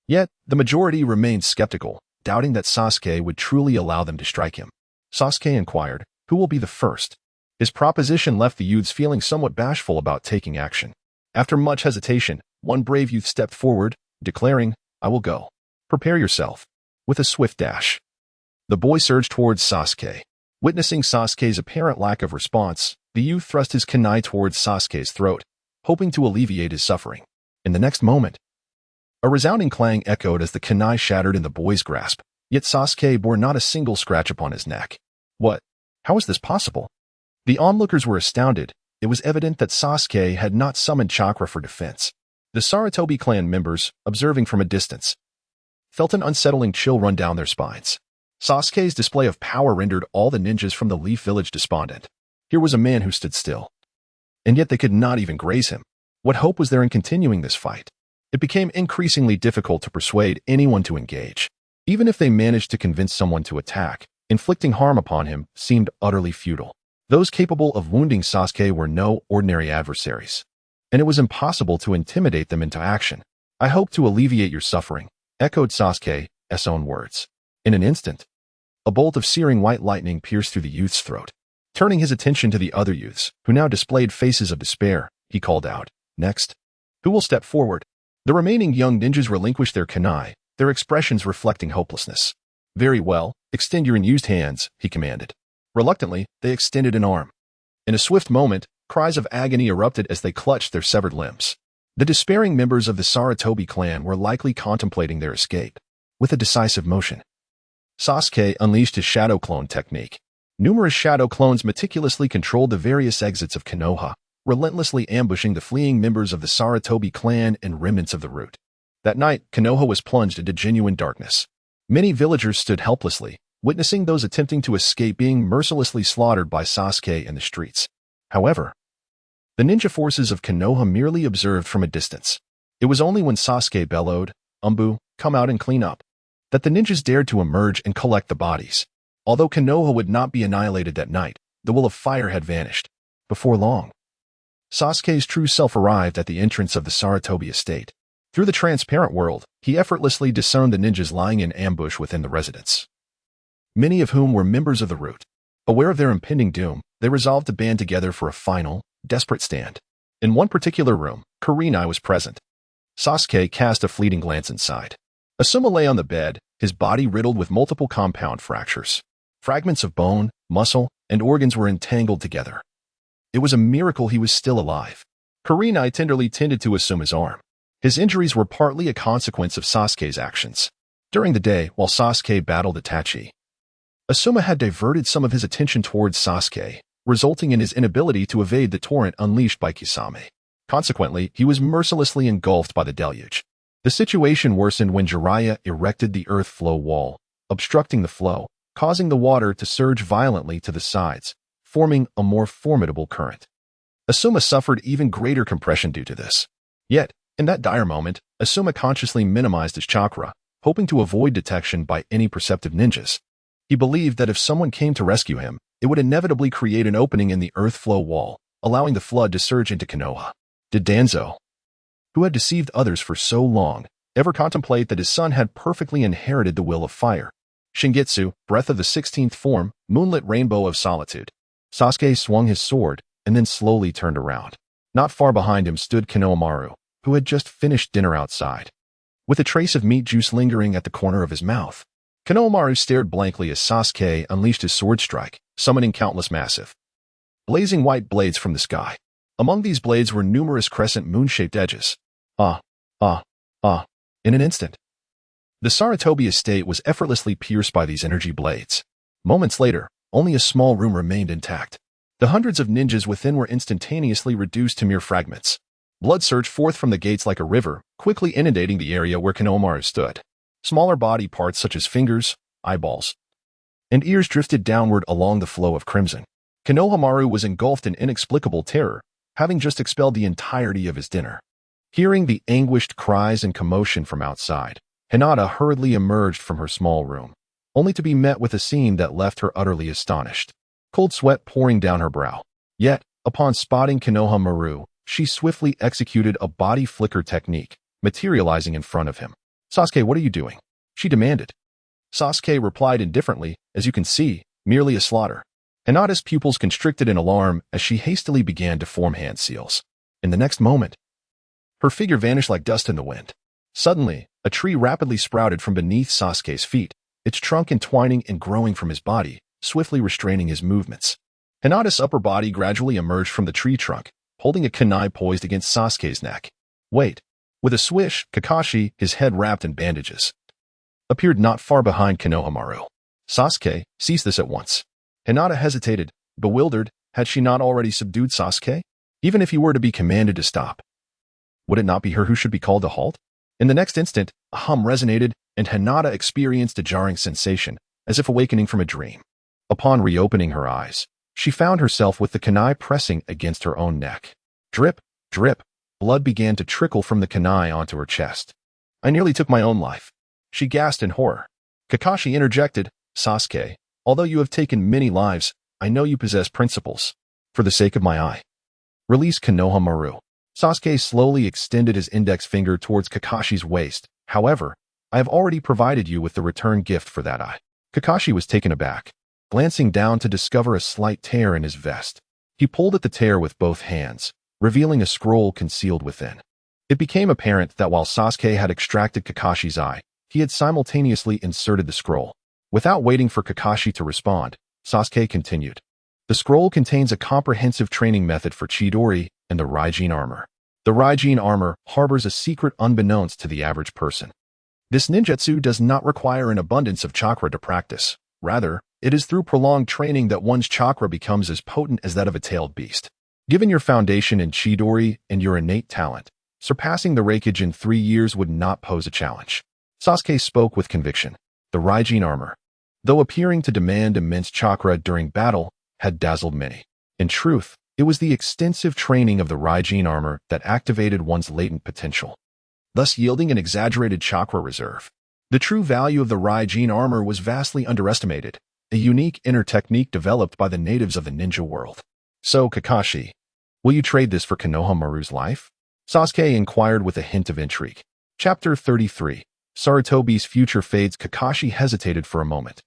Yet, the majority remained skeptical, doubting that Sasuke would truly allow them to strike him. Sasuke inquired, "Who will be the first?" His proposition left the youths feeling somewhat bashful about taking action. After much hesitation, one brave youth stepped forward, declaring, "I will go. Prepare yourself." With a swift dash, the boy surged towards Sasuke. Witnessing Sasuke's apparent lack of response, the youth thrust his kunai towards Sasuke's throat, hoping to alleviate his suffering. In the next moment, a resounding clang echoed as the kunai shattered in the boy's grasp, yet Sasuke bore not a single scratch upon his neck. What? How is this possible? The onlookers were astounded. It was evident that Sasuke had not summoned chakra for defense. The Sarutobi clan members, observing from a distance, felt an unsettling chill run down their spines. Sasuke's display of power rendered all the ninjas from the Leaf Village despondent. Here was a man who stood still, and yet they could not even graze him. What hope was there in continuing this fight? It became increasingly difficult to persuade anyone to engage. Even if they managed to convince someone to attack, inflicting harm upon him seemed utterly futile. Those capable of wounding Sasuke were no ordinary adversaries, and it was impossible to intimidate them into action. "I hope to alleviate your suffering," echoed Sasuke's own words. In an instant, a bolt of searing white lightning pierced through the youth's throat. Turning his attention to the other youths, who now displayed faces of despair, he called out, "Next, who will step forward?" The remaining young ninjas relinquished their kunai, their expressions reflecting hopelessness. "Very well, extend your unused hands," he commanded. Reluctantly, they extended an arm. In a swift moment, cries of agony erupted as they clutched their severed limbs. The despairing members of the Sarutobi clan were likely contemplating their escape. With a decisive motion, Sasuke unleashed his shadow clone technique. Numerous shadow clones meticulously controlled the various exits of Konoha, relentlessly ambushing the fleeing members of the Sarutobi clan and remnants of the root. That night, Konoha was plunged into genuine darkness. Many villagers stood helplessly, witnessing those attempting to escape being mercilessly slaughtered by Sasuke in the streets. However, the ninja forces of Konoha merely observed from a distance. It was only when Sasuke bellowed, "Umbu, come out and clean up," that the ninjas dared to emerge and collect the bodies. Although Konoha would not be annihilated that night, the will of fire had vanished. Before long, Sasuke's true self arrived at the entrance of the Sarutobi estate. Through the transparent world, he effortlessly discerned the ninjas lying in ambush within the residence, many of whom were members of the root. Aware of their impending doom, they resolved to band together for a final, desperate stand. In one particular room, Kurenai was present. Sasuke cast a fleeting glance inside. Asuma lay on the bed, his body riddled with multiple compound fractures. Fragments of bone, muscle, and organs were entangled together. It was a miracle he was still alive. Kurenai tenderly tended to Asuma's arm. His injuries were partly a consequence of Sasuke's actions. During the day, while Sasuke battled Itachi, Asuma had diverted some of his attention towards Sasuke, resulting in his inability to evade the torrent unleashed by Kisame. Consequently, he was mercilessly engulfed by the deluge. The situation worsened when Jiraiya erected the earth flow wall, obstructing the flow, causing the water to surge violently to the sides, forming a more formidable current. Asuma suffered even greater compression due to this. Yet, in that dire moment, Asuma consciously minimized his chakra, hoping to avoid detection by any perceptive ninjas. He believed that if someone came to rescue him, it would inevitably create an opening in the earth flow wall, allowing the flood to surge into Konoha. Did Danzo, who had deceived others for so long, ever contemplate that his son had perfectly inherited the will of fire? Shingetsu, breath of the 16th form, moonlit rainbow of solitude. Sasuke swung his sword, and then slowly turned around. Not far behind him stood Konohamaru, who had just finished dinner outside, with a trace of meat juice lingering at the corner of his mouth. Konohamaru stared blankly as Sasuke unleashed his sword strike, summoning countless massive, blazing white blades from the sky. Among these blades were numerous crescent moon-shaped edges. In an instant, the Sarutobi estate was effortlessly pierced by these energy blades. Moments later, only a small room remained intact. The hundreds of ninjas within were instantaneously reduced to mere fragments. Blood surged forth from the gates like a river, quickly inundating the area where Konohamaru stood. Smaller body parts such as fingers, eyeballs, and ears drifted downward along the flow of crimson. Konohamaru was engulfed in inexplicable terror, having just expelled the entirety of his dinner. Hearing the anguished cries and commotion from outside, Hinata hurriedly emerged from her small room, only to be met with a scene that left her utterly astonished. Cold sweat pouring down her brow. Yet, upon spotting Konohamaru, she swiftly executed a body flicker technique, materializing in front of him. "Sasuke, what are you doing?" she demanded. Sasuke replied indifferently, "As you can see, merely a slaughter." Hinata's pupils constricted in alarm as she hastily began to form hand seals. In the next moment, Her figure vanished like dust in the wind. Suddenly, a tree rapidly sprouted from beneath Sasuke's feet, its trunk entwining and growing from his body, swiftly restraining his movements. Hinata's upper body gradually emerged from the tree trunk, holding a kunai poised against Sasuke's neck. Wait. With a swish, Kakashi, his head wrapped in bandages, appeared not far behind Konohamaru. Sasuke, cease this at once. Hinata hesitated, bewildered. Had she not already subdued Sasuke? Even if he were to be commanded to stop, would it not be her who should be called to halt? In the next instant, a hum resonated, and Hinata experienced a jarring sensation, as if awakening from a dream. Upon reopening her eyes, she found herself with the kunai pressing against her own neck. Drip, drip, blood began to trickle from the kunai onto her chest. I nearly took my own life. She gasped in horror. Kakashi interjected, Sasuke, although you have taken many lives, I know you possess principles. For the sake of my eye, release Konohamaru. Sasuke slowly extended his index finger towards Kakashi's waist. However, I have already provided you with the return gift for that eye. Kakashi was taken aback, glancing down to discover a slight tear in his vest. He pulled at the tear with both hands, revealing a scroll concealed within. It became apparent that while Sasuke had extracted Kakashi's eye, he had simultaneously inserted the scroll. Without waiting for Kakashi to respond, Sasuke continued. The scroll contains a comprehensive training method for Chidori and the Raijin armor. The Raijin armor harbors a secret unbeknownst to the average person. This ninjutsu does not require an abundance of chakra to practice. Rather, it is through prolonged training that one's chakra becomes as potent as that of a tailed beast. Given your foundation in Chidori and your innate talent, surpassing the Raikage in 3 years would not pose a challenge. Sasuke spoke with conviction. The Raijin armor, though appearing to demand immense chakra during battle, had dazzled many. In truth, it was the extensive training of the Raijin armor that activated one's latent potential, thus yielding an exaggerated chakra reserve. The true value of the Raijin armor was vastly underestimated, a unique inner technique developed by the natives of the ninja world. So, Kakashi, will you trade this for Konohamaru's life? Sasuke inquired with a hint of intrigue. Chapter 33. Sarutobi's future fades. Kakashi hesitated for a moment,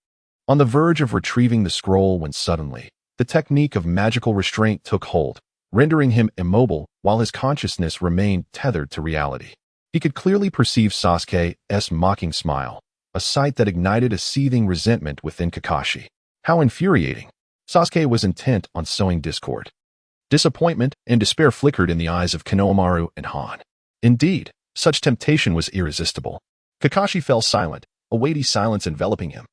on the verge of retrieving the scroll when suddenly, the technique of magical restraint took hold, rendering him immobile while his consciousness remained tethered to reality. He could clearly perceive Sasuke's mocking smile, a sight that ignited a seething resentment within Kakashi. How infuriating! Sasuke was intent on sowing discord. Disappointment and despair flickered in the eyes of Konohamaru and Han. Indeed, such temptation was irresistible. Kakashi fell silent, a weighty silence enveloping him.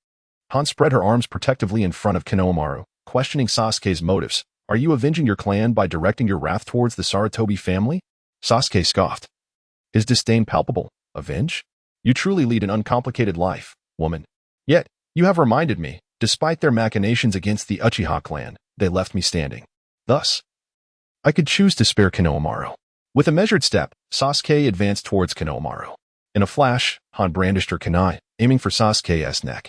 Han spread her arms protectively in front of Konohamaru, questioning Sasuke's motives. Are you avenging your clan by directing your wrath towards the Sarutobi family? Sasuke scoffed, his disdain palpable. Avenge? You truly lead an uncomplicated life, woman. Yet, you have reminded me, despite their machinations against the Uchiha clan, they left me standing. Thus, I could choose to spare Konohamaru. With a measured step, Sasuke advanced towards Konohamaru. In a flash, Han brandished her kunai, aiming for Sasuke's neck.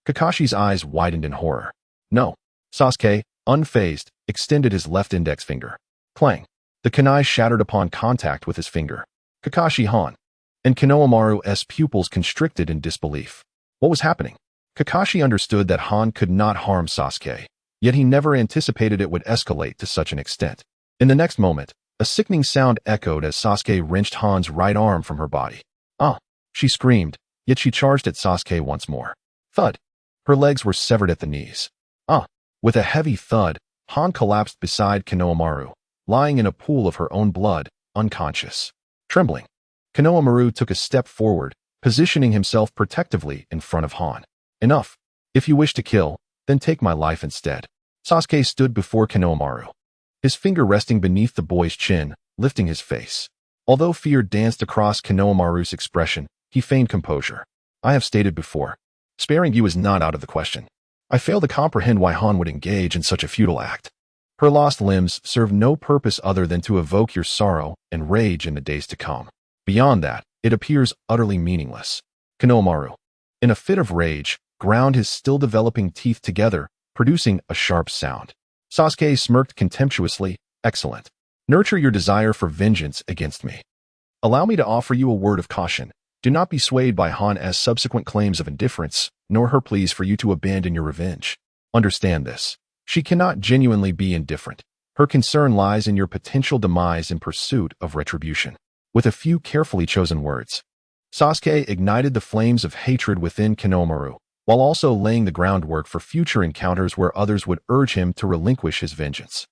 Kakashi's eyes widened in horror. No. Sasuke, unfazed, extended his left index finger. Clang. The kunai shattered upon contact with his finger. Kakashi, Han, and Konohamaru's pupils constricted in disbelief. What was happening? Kakashi understood that Han could not harm Sasuke, yet he never anticipated it would escalate to such an extent. In the next moment, a sickening sound echoed as Sasuke wrenched Han's right arm from her body. Ah! She screamed, yet she charged at Sasuke once more. Thud! Her legs were severed at the knees. Ah! With a heavy thud, Han collapsed beside Konohamaru, lying in a pool of her own blood, unconscious. Trembling, Konohamaru took a step forward, positioning himself protectively in front of Han. Enough. If you wish to kill, then take my life instead. Sasuke stood before Konohamaru, his finger resting beneath the boy's chin, lifting his face. Although fear danced across Konohamaru's expression, he feigned composure. I have stated before, sparing you is not out of the question. I fail to comprehend why Han would engage in such a futile act. Her lost limbs serve no purpose other than to evoke your sorrow and rage in the days to come. Beyond that, it appears utterly meaningless. Konohamaru, in a fit of rage, ground his still developing teeth together, producing a sharp sound. Sasuke smirked contemptuously. Excellent. Nurture your desire for vengeance against me. Allow me to offer you a word of caution. Do not be swayed by Han's subsequent claims of indifference, nor her pleas for you to abandon your revenge. Understand this. She cannot genuinely be indifferent. Her concern lies in your potential demise in pursuit of retribution. with a few carefully chosen words. Sasuke ignited the flames of hatred within Konohamaru, while also laying the groundwork for future encounters where others would urge him to relinquish his vengeance.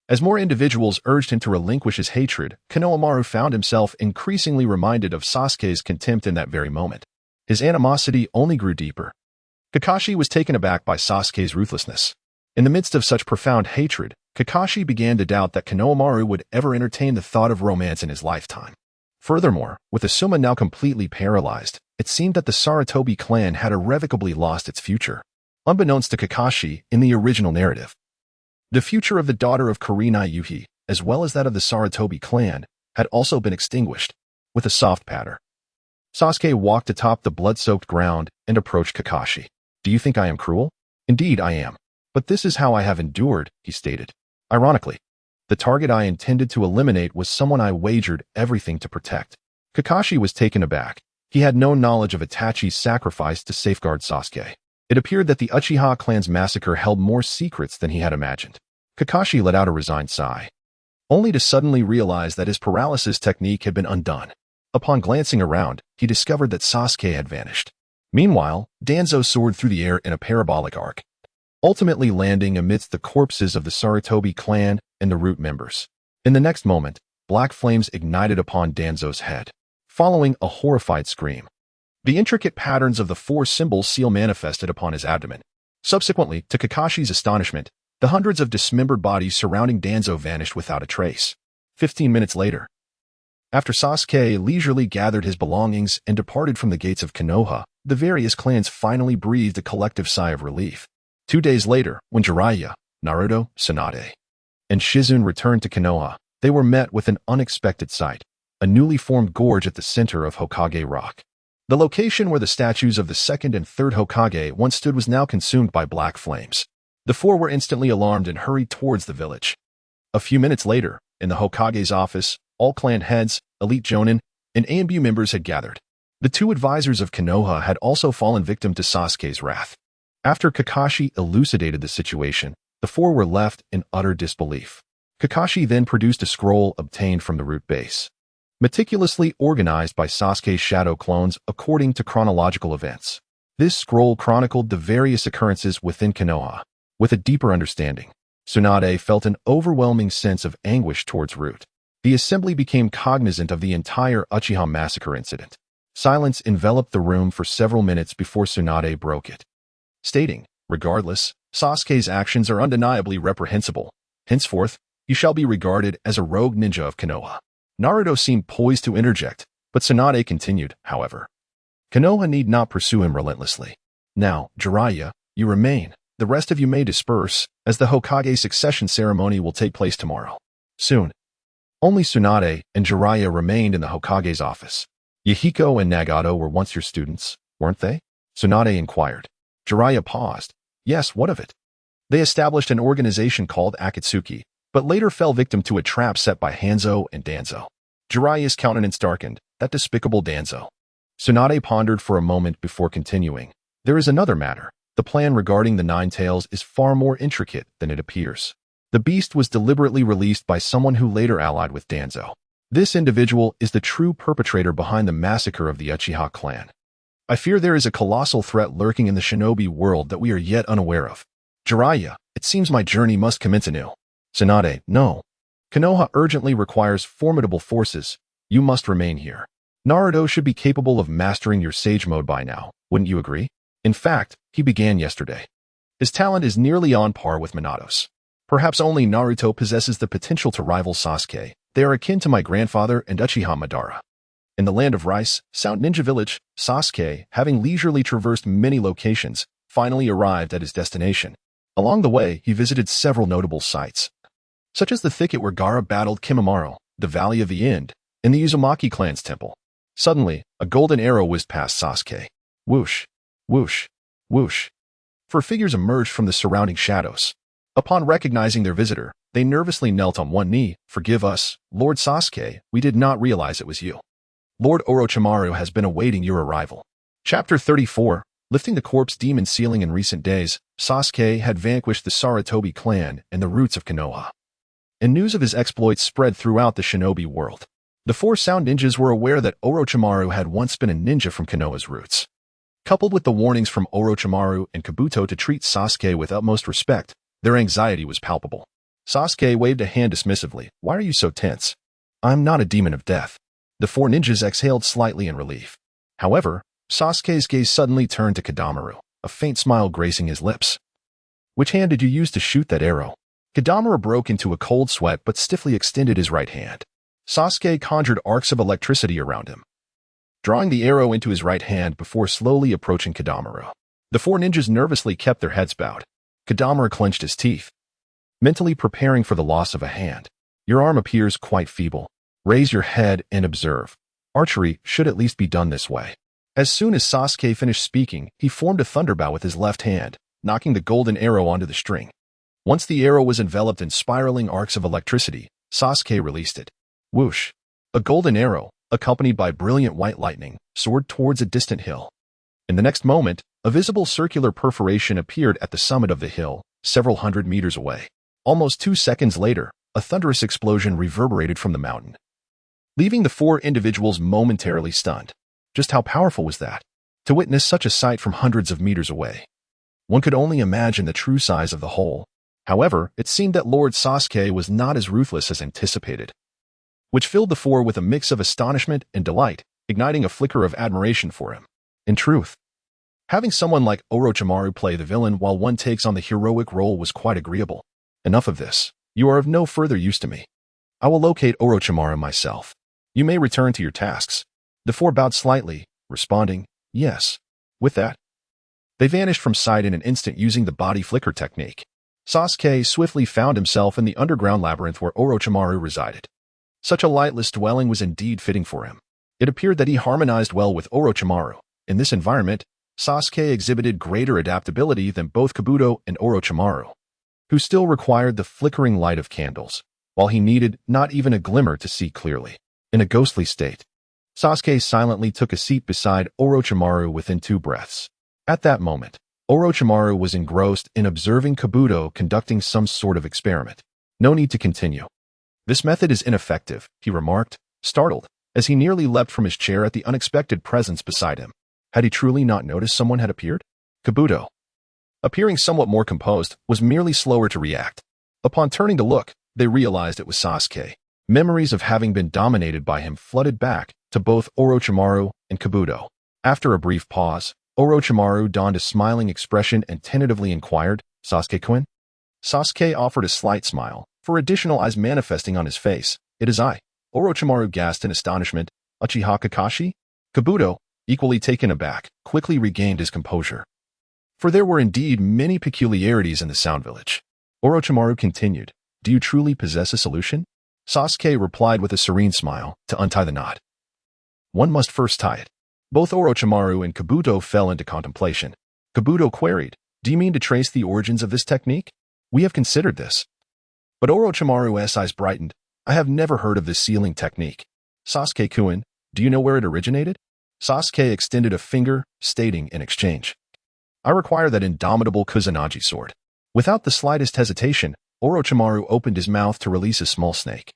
As more individuals urged him to relinquish his hatred, Konohamaru found himself increasingly reminded of Sasuke's contempt in that very moment. His animosity only grew deeper. Kakashi was taken aback by Sasuke's ruthlessness. In the midst of such profound hatred, Kakashi began to doubt that Konohamaru would ever entertain the thought of romance in his lifetime. Furthermore, with Asuma now completely paralyzed, it seemed that the Sarutobi clan had irrevocably lost its future. Unbeknownst to Kakashi in the original narrative, the future of the daughter of Kurenai Yuhi, as well as that of the Sarutobi clan, had also been extinguished. With a soft patter, Sasuke walked atop the blood-soaked ground and approached Kakashi. "Do you think I am cruel?" "Indeed I am. But this is how I have endured," he stated. Ironically, the target I intended to eliminate was someone I wagered everything to protect. Kakashi was taken aback. He had no knowledge of Itachi's sacrifice to safeguard Sasuke. It appeared that the Uchiha clan's massacre held more secrets than he had imagined. Kakashi let out a resigned sigh, only to suddenly realize that his paralysis technique had been undone. Upon glancing around, he discovered that Sasuke had vanished. Meanwhile, Danzo soared through the air in a parabolic arc, ultimately landing amidst the corpses of the Sarutobi clan and the root members. In the next moment, black flames ignited upon Danzo's head, following a horrified scream. The intricate patterns of the four symbol seal manifested upon his abdomen. Subsequently, to Kakashi's astonishment, the hundreds of dismembered bodies surrounding Danzo vanished without a trace. 15 minutes later, after Sasuke leisurely gathered his belongings and departed from the gates of Konoha, the various clans finally breathed a collective sigh of relief. 2 days later, when Jiraiya, Naruto, Tsunade, and Shizune returned to Konoha, they were met with an unexpected sight: a newly formed gorge at the center of Hokage Rock. The location where the statues of the second and third Hokage once stood was now consumed by black flames. The four were instantly alarmed and hurried towards the village. A few minutes later, in the Hokage's office, all clan heads, elite jonin, and AMBU members had gathered. The two advisors of Konoha had also fallen victim to Sasuke's wrath. After Kakashi elucidated the situation, the four were left in utter disbelief. Kakashi then produced a scroll obtained from the root base, meticulously organized by Sasuke's shadow clones according to chronological events. This scroll chronicled the various occurrences within Konoha. With a deeper understanding, Tsunade felt an overwhelming sense of anguish towards Root. The assembly became cognizant of the entire Uchiha massacre incident. Silence enveloped the room for several minutes before Tsunade broke it, stating, "Regardless, Sasuke's actions are undeniably reprehensible. Henceforth, you shall be regarded as a rogue ninja of Konoha." Naruto seemed poised to interject, but Tsunade continued, however. "Konoha need not pursue him relentlessly. Now, Jiraiya, you remain. The rest of you may disperse, as the Hokage succession ceremony will take place tomorrow." Soon, only Tsunade and Jiraiya remained in the Hokage's office. "Yahiko and Nagato were once your students, weren't they?" Tsunade inquired. Jiraiya paused. "Yes, what of it? They established an organization called Akatsuki, but later fell victim to a trap set by Hanzo and Danzo." Jiraiya's countenance darkened. "That despicable Danzo." Tsunade pondered for a moment before continuing. "There is another matter. The plan regarding the Nine Tails is far more intricate than it appears. The beast was deliberately released by someone who later allied with Danzo. This individual is the true perpetrator behind the massacre of the Uchiha clan. I fear there is a colossal threat lurking in the shinobi world that we are yet unaware of. Jiraiya, it seems my journey must commence anew." Tsunade, "No. Konoha urgently requires formidable forces. You must remain here. Naruto should be capable of mastering your sage mode by now, wouldn't you agree? In fact, he began yesterday. His talent is nearly on par with Minato's. Perhaps only Naruto possesses the potential to rival Sasuke. They are akin to my grandfather and Uchiha Madara." In the land of Rice, Sound Ninja Village, Sasuke, having leisurely traversed many locations, finally arrived at his destination. Along the way, he visited several notable sites, such as the thicket where Gaara battled Kimimaro, the Valley of the End, and the Uzumaki clan's temple. Suddenly, a golden arrow whizzed past Sasuke. Whoosh, whoosh, whoosh. Four figures emerged from the surrounding shadows. Upon recognizing their visitor, they nervously knelt on one knee. "Forgive us, Lord Sasuke, we did not realize it was you. Lord Orochimaru has been awaiting your arrival." Chapter 34. Lifting the corpse demon ceiling. In recent days, Sasuke had vanquished the Sarutobi clan and the roots of Konoha, and news of his exploits spread throughout the shinobi world. The four sound ninjas were aware that Orochimaru had once been a ninja from Konoha's roots. Coupled with the warnings from Orochimaru and Kabuto to treat Sasuke with utmost respect, their anxiety was palpable. Sasuke waved a hand dismissively. "Why are you so tense?" "I'm not a demon of death." The four ninjas exhaled slightly in relief. However, Sasuke's gaze suddenly turned to Kadamaru, a faint smile gracing his lips. "Which hand did you use to shoot that arrow?" Kadamaru broke into a cold sweat but stiffly extended his right hand. Sasuke conjured arcs of electricity around him, drawing the arrow into his right hand before slowly approaching Kadamaru. The four ninjas nervously kept their heads bowed. Kadamaru clenched his teeth, mentally preparing for the loss of a hand. "Your arm appears quite feeble. Raise your head and observe. Archery should at least be done this way." As soon as Sasuke finished speaking, he formed a thunderbow with his left hand, knocking the golden arrow onto the string. Once the arrow was enveloped in spiraling arcs of electricity, Sasuke released it. Whoosh! A golden arrow, accompanied by brilliant white lightning, soared towards a distant hill. In the next moment, a visible circular perforation appeared at the summit of the hill, several hundred meters away. Almost 2 seconds later, a thunderous explosion reverberated from the mountain, leaving the four individuals momentarily stunned. Just how powerful was that? To witness such a sight from hundreds of meters away, one could only imagine the true size of the hole. However, it seemed that Lord Sasuke was not as ruthless as anticipated, which filled the four with a mix of astonishment and delight, igniting a flicker of admiration for him. In truth, having someone like Orochimaru play the villain while one takes on the heroic role was quite agreeable. Enough of this. You are of no further use to me. I will locate Orochimaru myself. You may return to your tasks. The four bowed slightly, responding, "Yes." With that, they vanished from sight in an instant using the body flicker technique. Sasuke swiftly found himself in the underground labyrinth where Orochimaru resided. Such a lightless dwelling was indeed fitting for him. It appeared that he harmonized well with Orochimaru. In this environment, Sasuke exhibited greater adaptability than both Kabuto and Orochimaru, who still required the flickering light of candles, while he needed not even a glimmer to see clearly. In a ghostly state, Sasuke silently took a seat beside Orochimaru within 2 breaths. At that moment, Orochimaru was engrossed in observing Kabuto conducting some sort of experiment. "No need to continue. This method is ineffective," he remarked, startled, as he nearly leapt from his chair at the unexpected presence beside him. Had he truly not noticed someone had appeared? Kabuto, appearing somewhat more composed, was merely slower to react. Upon turning to look, they realized it was Sasuke. Memories of having been dominated by him flooded back to both Orochimaru and Kabuto. After a brief pause, Orochimaru donned a smiling expression and tentatively inquired, "Sasuke-kun?" Sasuke offered a slight smile, for additional eyes manifesting on his face. "It is I." Orochimaru gasped in astonishment. "Uchiha Kakashi?" Kabuto, equally taken aback, quickly regained his composure, for there were indeed many peculiarities in the Sound Village. Orochimaru continued, "Do you truly possess a solution?" Sasuke replied with a serene smile, "To untie the knot, one must first tie it." Both Orochimaru and Kabuto fell into contemplation. Kabuto queried, "Do you mean to trace the origins of this technique?" "We have considered this." But Orochimaru's eyes brightened. "I have never heard of this sealing technique." "Sasuke-kun, do you know where it originated?" Sasuke extended a finger, stating in exchange, "I require that indomitable Kusanagi sword." Without the slightest hesitation, Orochimaru opened his mouth to release a small snake,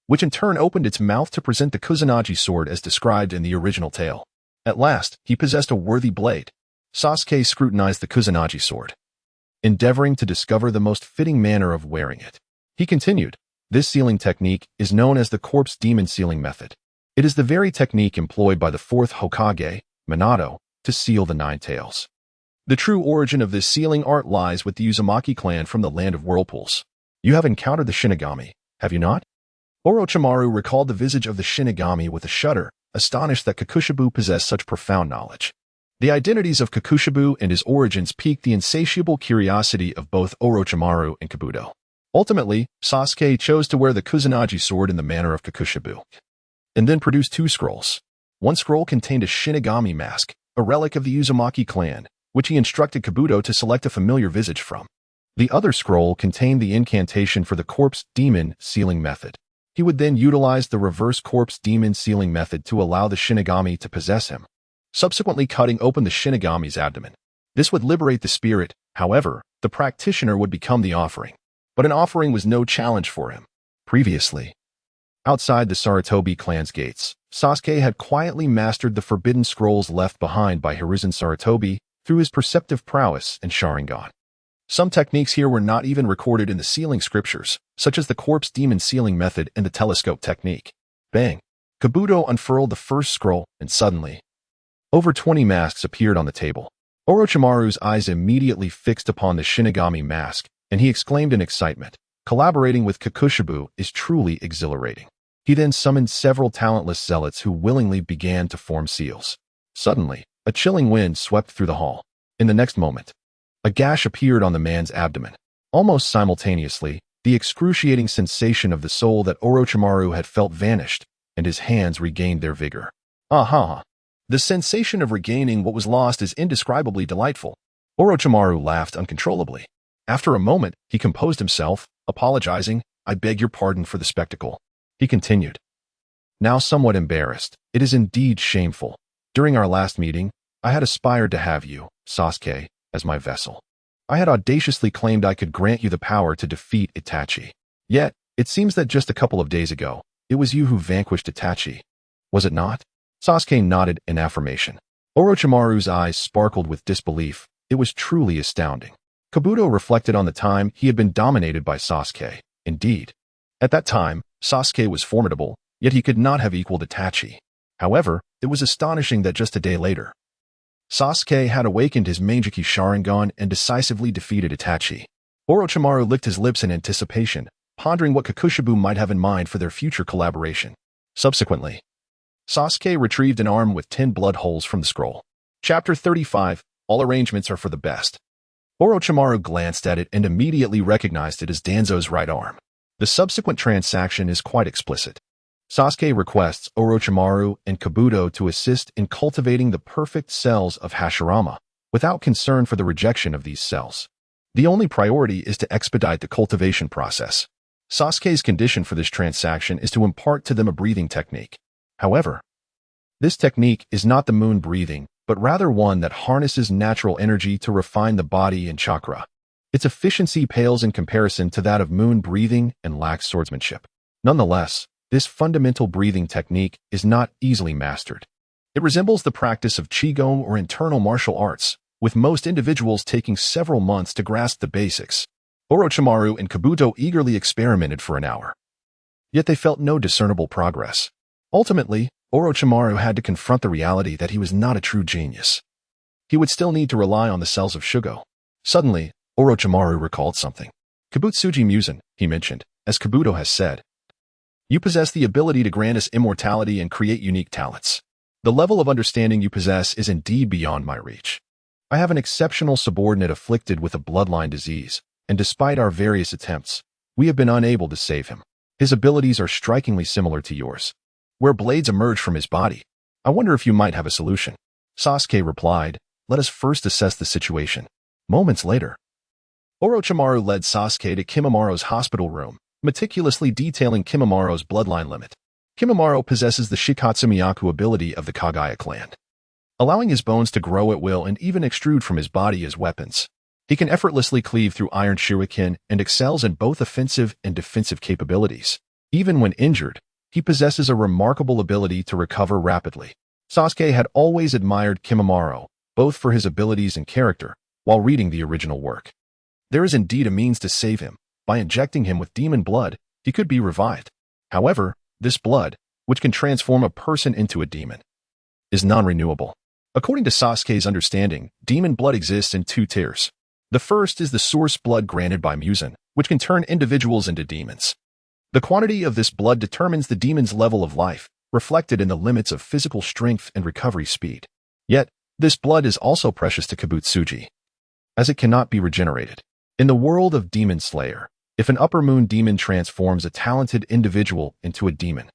which in turn opened its mouth to present the Kusanagi sword as described in the original tale. At last, he possessed a worthy blade. Sasuke scrutinized the Kusanagi sword, endeavoring to discover the most fitting manner of wearing it. He continued, "This sealing technique is known as the corpse demon sealing method. It is the very technique employed by the 4th Hokage, Minato, to seal the 9 tails. The true origin of this sealing art lies with the Uzumaki clan from the land of whirlpools. You have encountered the Shinigami, have you not?" Orochimaru recalled the visage of the Shinigami with a shudder, astonished that Kokushibo possessed such profound knowledge. The identities of Kokushibo and his origins piqued the insatiable curiosity of both Orochimaru and Kabuto. Ultimately, Sasuke chose to wear the Kusanagi sword in the manner of Kokushibo, and then produced 2 scrolls. One scroll contained a Shinigami mask, a relic of the Uzumaki clan, which he instructed Kabuto to select a familiar visage from. The other scroll contained the incantation for the corpse demon sealing method. He would then utilize the reverse corpse demon sealing method to allow the Shinigami to possess him, subsequently cutting open the Shinigami's abdomen. This would liberate the spirit. However, the practitioner would become the offering. But an offering was no challenge for him. Previously, Outside the Sarutobi clan's gates, Sasuke had quietly mastered the forbidden scrolls left behind by Hiruzen Sarutobi through his perceptive prowess and Sharingan. Some techniques here were not even recorded in the sealing scriptures, such as the corpse demon sealing method and the telescope technique. Bang! Kabuto unfurled the first scroll, and suddenly, over 20 masks appeared on the table. Orochimaru's eyes immediately fixed upon the Shinigami mask, and he exclaimed in excitement, "Collaborating with Kokushibo is truly exhilarating." He then summoned several talentless zealots who willingly began to form seals. Suddenly, a chilling wind swept through the hall. In the next moment, a gash appeared on the man's abdomen. Almost simultaneously, the excruciating sensation of the soul that Orochimaru had felt vanished, and his hands regained their vigor. Aha! The sensation of regaining what was lost is indescribably delightful. Orochimaru laughed uncontrollably. After a moment, he composed himself, apologizing, "I beg your pardon for the spectacle." He continued, now somewhat embarrassed, "It is indeed shameful. During our last meeting, I had aspired to have you, Sasuke, as my vessel. I had audaciously claimed I could grant you the power to defeat Itachi. Yet, it seems that just a couple of days ago, it was you who vanquished Itachi. Was it not?" Sasuke nodded in affirmation. Orochimaru's eyes sparkled with disbelief. It was truly astounding. Kabuto reflected on the time he had been dominated by Sasuke. Indeed, at that time, Sasuke was formidable, yet he could not have equaled Itachi. However, it was astonishing that just a day later, Sasuke had awakened his Mangekyou Sharingan and decisively defeated Itachi. Orochimaru licked his lips in anticipation, pondering what Kokushibo might have in mind for their future collaboration. Subsequently, Sasuke retrieved an arm with 10 blood holes from the scroll. Chapter 35, All arrangements are for the best. Orochimaru glanced at it and immediately recognized it as Danzo's right arm. The subsequent transaction is quite explicit. Sasuke requests Orochimaru and Kabuto to assist in cultivating the perfect cells of Hashirama, without concern for the rejection of these cells. The only priority is to expedite the cultivation process. Sasuke's condition for this transaction is to impart to them a breathing technique. However, this technique is not the moon breathing, but rather one that harnesses natural energy to refine the body and chakra. Its efficiency pales in comparison to that of moon breathing and lacks swordsmanship. Nonetheless, this fundamental breathing technique is not easily mastered. It resembles the practice of Qigong or internal martial arts, with most individuals taking several months to grasp the basics. Orochimaru and Kabuto eagerly experimented for an hour. Yet they felt no discernible progress. Ultimately, Orochimaru had to confront the reality that he was not a true genius. He would still need to rely on the cells of Shugo. Suddenly, Orochimaru recalled something. "Kabutsuji Musen," he mentioned, "as Kabuto has said, you possess the ability to grant us immortality and create unique talents. The level of understanding you possess is indeed beyond my reach. I have an exceptional subordinate afflicted with a bloodline disease, and despite our various attempts, we have been unable to save him. His abilities are strikingly similar to yours, where blades emerge from his body. I wonder if you might have a solution." Sasuke replied, "Let us first assess the situation." Moments later, Orochimaru led Sasuke to Kimimura's hospital room, meticulously detailing Kimimura's bloodline limit. Kimimura possesses the Shikatsumiyaku ability of the Kagaya clan, allowing his bones to grow at will and even extrude from his body as weapons. He can effortlessly cleave through iron shuriken and excels in both offensive and defensive capabilities. Even when injured, he possesses a remarkable ability to recover rapidly. Sasuke had always admired Kimimura, both for his abilities and character, while reading the original work. There is indeed a means to save him. By injecting him with demon blood, he could be revived. However, this blood, which can transform a person into a demon, is non-renewable. According to Sasuke's understanding, demon blood exists in 2 tiers. The first is the source blood granted by Musen, which can turn individuals into demons. The quantity of this blood determines the demon's level of life, reflected in the limits of physical strength and recovery speed. Yet, this blood is also precious to Kabutsuji, as it cannot be regenerated. In the world of Demon Slayer, if an upper moon demon transforms a talented individual into a demon,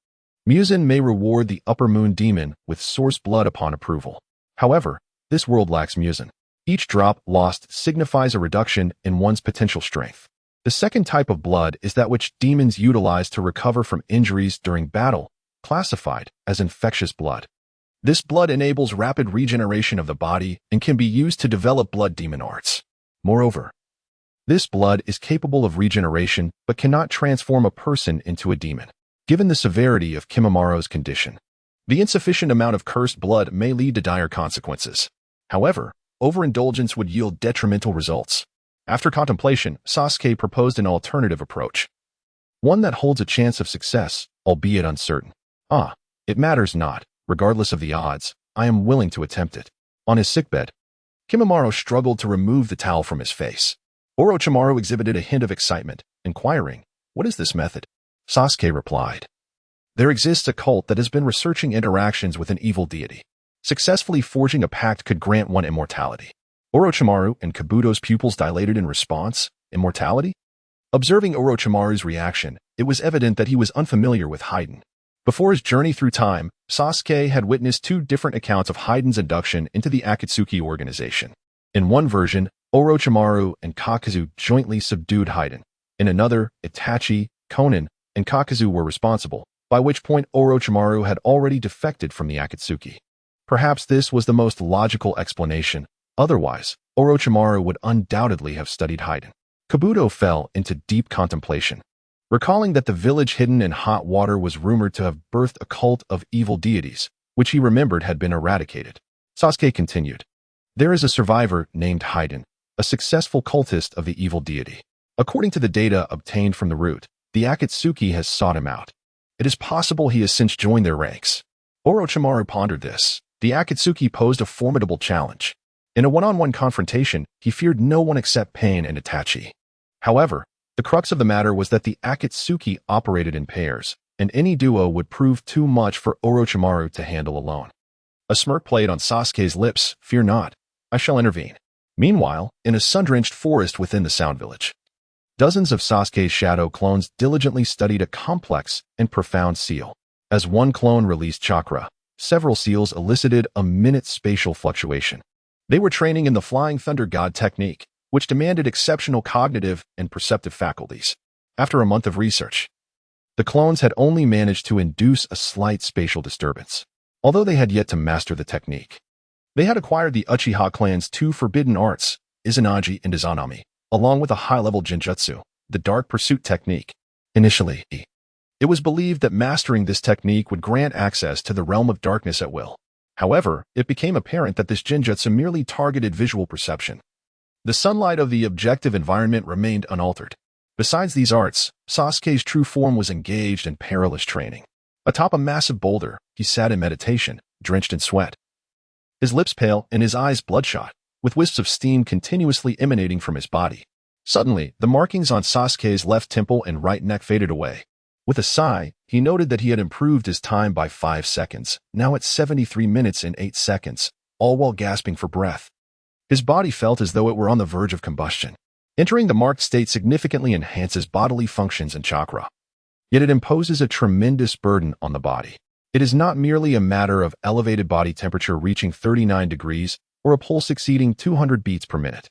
Musen may reward the upper moon demon with source blood upon approval. However, this world lacks Musen. Each drop lost signifies a reduction in one's potential strength. The second type of blood is that which demons utilize to recover from injuries during battle, classified as infectious blood. This blood enables rapid regeneration of the body and can be used to develop blood demon arts. Moreover, this blood is capable of regeneration but cannot transform a person into a demon. Given the severity of Kimamaro's condition, the insufficient amount of cursed blood may lead to dire consequences. However, overindulgence would yield detrimental results. After contemplation, Sasuke proposed an alternative approach, one that holds a chance of success, albeit uncertain. It matters not. Regardless of the odds, I am willing to attempt it. On his sickbed, Kimamaro struggled to remove the towel from his face. Orochimaru exhibited a hint of excitement, inquiring, "What is this method?" Sasuke replied, "There exists a cult that has been researching interactions with an evil deity. Successfully forging a pact could grant one immortality." Orochimaru and Kabuto's pupils dilated in response. Immortality? Observing Orochimaru's reaction, it was evident that he was unfamiliar with Haiden. Before his journey through time, Sasuke had witnessed two different accounts of Haiden's induction into the Akatsuki organization. In one version, Orochimaru and Kakazu jointly subdued Haiden. In another, Itachi, Konan, and Kakazu were responsible, by which point Orochimaru had already defected from the Akatsuki. Perhaps this was the most logical explanation. Otherwise, Orochimaru would undoubtedly have studied Haiden. Kabuto fell into deep contemplation, recalling that the village hidden in hot water was rumored to have birthed a cult of evil deities, which he remembered had been eradicated. Sasuke continued, "There is a survivor named Haiden, a successful cultist of the evil deity. According to the data obtained from the root, the Akatsuki has sought him out. It is possible he has since joined their ranks." Orochimaru pondered this. The Akatsuki posed a formidable challenge. In a one-on-one confrontation, he feared no one except Pain and Itachi. However, the crux of the matter was that the Akatsuki operated in pairs, and any duo would prove too much for Orochimaru to handle alone. A smirk played on Sasuke's lips. "Fear not, I shall intervene." Meanwhile, in a sun-drenched forest within the Sound Village, dozens of Sasuke's shadow clones diligently studied a complex and profound seal. As one clone released chakra, several seals elicited a minute's spatial fluctuation. They were training in the Flying Thunder God technique, which demanded exceptional cognitive and perceptive faculties. After a month of research, the clones had only managed to induce a slight spatial disturbance, although they had yet to master the technique. They had acquired the Uchiha clan's two forbidden arts, Izanagi and Izanami, along with a high-level Genjutsu, the Dark Pursuit technique. Initially, it was believed that mastering this technique would grant access to the realm of darkness at will. However, it became apparent that this Genjutsu merely targeted visual perception. The sunlight of the objective environment remained unaltered. Besides these arts, Sasuke's true form was engaged in perilous training. Atop a massive boulder, he sat in meditation, drenched in sweat. His lips pale and his eyes bloodshot, with wisps of steam continuously emanating from his body. Suddenly, the markings on Sasuke's left temple and right neck faded away. With a sigh, he noted that he had improved his time by 5 seconds, now at 73 minutes and 8 seconds, all while gasping for breath. His body felt as though it were on the verge of combustion. Entering the marked state significantly enhances bodily functions and chakra. Yet it imposes a tremendous burden on the body. It is not merely a matter of elevated body temperature reaching 39 degrees or a pulse exceeding 200 beats per minute.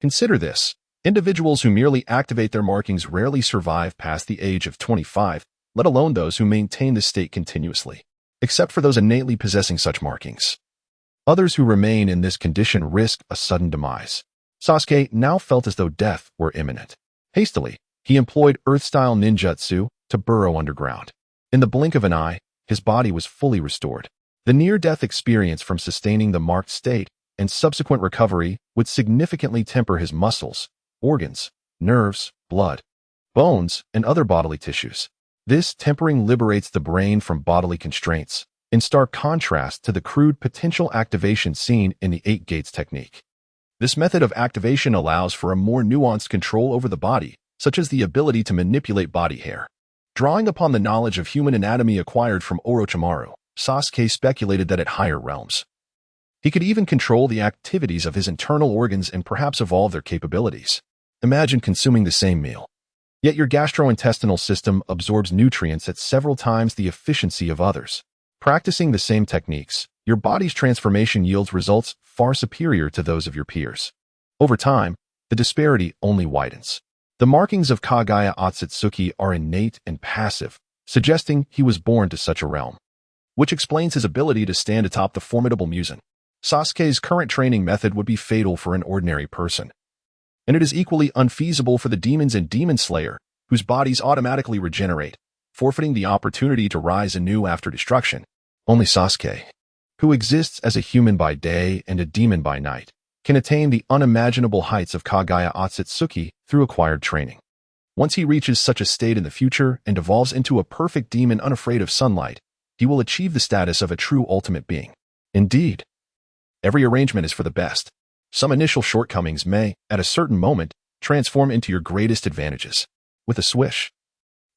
Consider this. Individuals who merely activate their markings rarely survive past the age of 25, let alone those who maintain this state continuously, except for those innately possessing such markings. Others who remain in this condition risk a sudden demise. Sasuke now felt as though death were imminent. Hastily, he employed earth-style ninjutsu to burrow underground. In the blink of an eye, his body was fully restored. The near-death experience from sustaining the marked state and subsequent recovery would significantly temper his muscles, organs, nerves, blood, bones, and other bodily tissues. This tempering liberates the brain from bodily constraints, in stark contrast to the crude potential activation seen in the 8 gates technique. This method of activation allows for a more nuanced control over the body, such as the ability to manipulate body hair. Drawing upon the knowledge of human anatomy acquired from Orochimaru, Sasuke speculated that at higher realms, he could even control the activities of his internal organs and perhaps evolve their capabilities. Imagine consuming the same meal, yet your gastrointestinal system absorbs nutrients at several times the efficiency of others. Practicing the same techniques, your body's transformation yields results far superior to those of your peers. Over time, the disparity only widens. The markings of Kagaya Otsutsuki are innate and passive, suggesting he was born to such a realm, which explains his ability to stand atop the formidable Muzan. Sasuke's current training method would be fatal for an ordinary person, and it is equally unfeasible for the demons and demon slayer, whose bodies automatically regenerate. forfeiting the opportunity to rise anew after destruction. Only Sasuke, who exists as a human by day and a demon by night, can attain the unimaginable heights of Kagaya Otsutsuki through acquired training. Once he reaches such a state in the future and evolves into a perfect demon unafraid of sunlight, he will achieve the status of a true ultimate being. Indeed, every arrangement is for the best. Some initial shortcomings may, at a certain moment, transform into your greatest advantages. With a swish,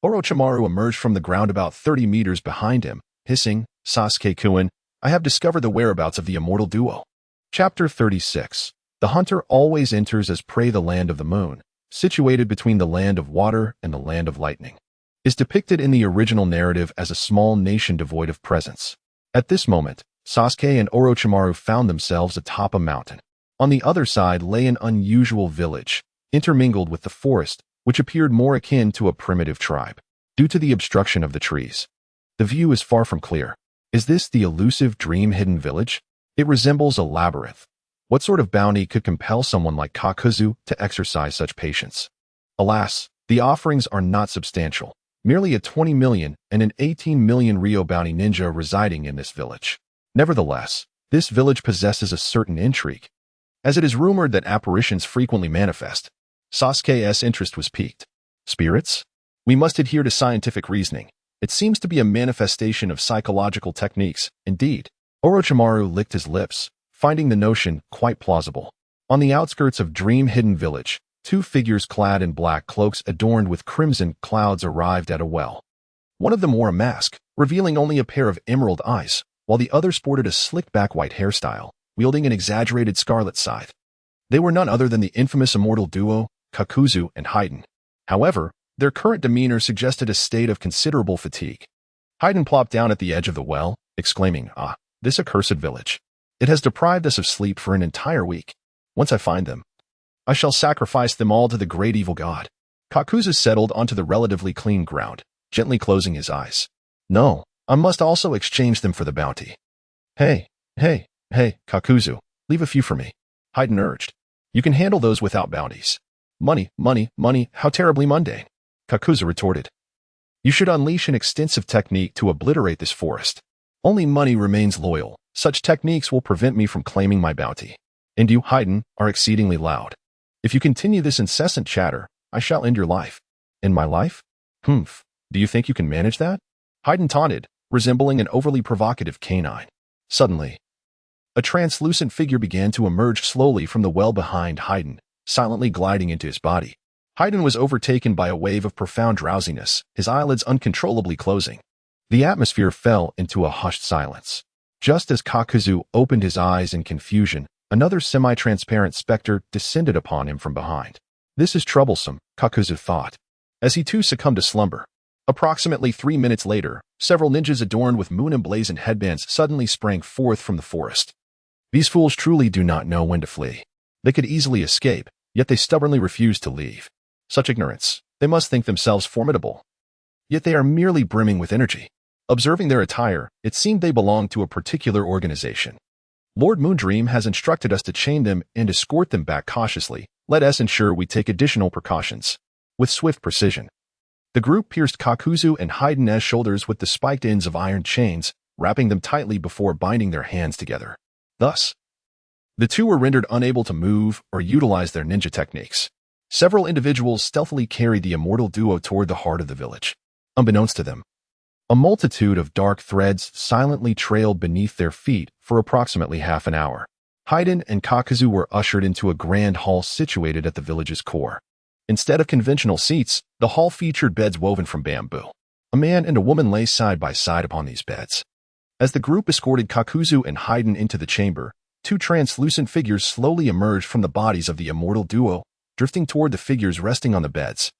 Orochimaru emerged from the ground about 30 meters behind him, hissing, "Sasuke-kun, I have discovered the whereabouts of the immortal duo." Chapter 36. The hunter always enters as prey. The land of the moon, situated between the land of water and the land of lightning, is depicted in the original narrative as a small nation devoid of presence. At this moment, Sasuke and Orochimaru found themselves atop a mountain. On the other side lay an unusual village, intermingled with the forest, which appeared more akin to a primitive tribe, due to the obstruction of the trees. The view is far from clear. Is this the elusive dream-hidden village? It resembles a labyrinth. What sort of bounty could compel someone like Kakuzu to exercise such patience? Alas, the offerings are not substantial, merely a 20 million and an 18 million Ryo bounty ninja residing in this village. Nevertheless, this village possesses a certain intrigue, as it is rumored that apparitions frequently manifest. Sasuke's interest was piqued. Spirits? We must adhere to scientific reasoning. It seems to be a manifestation of psychological techniques. Indeed, Orochimaru licked his lips, finding the notion quite plausible. On the outskirts of Dream-Hidden Village, two figures clad in black cloaks adorned with crimson clouds arrived at a well. One of them wore a mask, revealing only a pair of emerald eyes, while the other sported a slicked-back white hairstyle, wielding an exaggerated scarlet scythe. They were none other than the infamous immortal duo, Kakuzu and Haiden. However, their current demeanor suggested a state of considerable fatigue. Haiden plopped down at the edge of the well, exclaiming, "Ah, this accursed village. It has deprived us of sleep for an entire week. Once I find them, I shall sacrifice them all to the great evil god." Kakuzu settled onto the relatively clean ground, gently closing his eyes. "No, I must also exchange them for the bounty." Hey, Kakuzu, leave a few for me," Haiden urged. "You can handle those without bounties." Money, how terribly mundane," Kakuzu retorted. "You should unleash an extensive technique to obliterate this forest. Only money remains loyal. Such techniques will prevent me from claiming my bounty. And you, Haiden, are exceedingly loud. If you continue this incessant chatter, I shall end your life." "End my life? Humph. Do you think you can manage that?" Haiden taunted, resembling an overly provocative canine. Suddenly, a translucent figure began to emerge slowly from the well behind Haiden, silently gliding into his body. Haiden was overtaken by a wave of profound drowsiness, his eyelids uncontrollably closing. The atmosphere fell into a hushed silence. Just as Kakuzu opened his eyes in confusion, another semi-transparent specter descended upon him from behind. "This is troublesome," Kakuzu thought, as he too succumbed to slumber. Approximately 3 minutes later, several ninjas adorned with moon-emblazoned headbands suddenly sprang forth from the forest. These fools truly do not know when to flee. They could easily escape, yet they stubbornly refuse to leave. Such ignorance. They must think themselves formidable. Yet they are merely brimming with energy. Observing their attire, it seemed they belonged to a particular organization. "Lord Moondream has instructed us to chain them and escort them back cautiously. Let us ensure we take additional precautions." With swift precision, the group pierced Kakuzu and Haiden's shoulders with the spiked ends of iron chains, wrapping them tightly before binding their hands together. Thus, the two were rendered unable to move or utilize their ninja techniques. Several individuals stealthily carried the immortal duo toward the heart of the village. Unbeknownst to them, a multitude of dark threads silently trailed beneath their feet for approximately half an hour. Haiden and Kakuzu were ushered into a grand hall situated at the village's core. Instead of conventional seats, the hall featured beds woven from bamboo. A man and a woman lay side by side upon these beds. As the group escorted Kakuzu and Haiden into the chamber, two translucent figures slowly emerged from the bodies of the immortal duo, drifting toward the figures resting on the beds.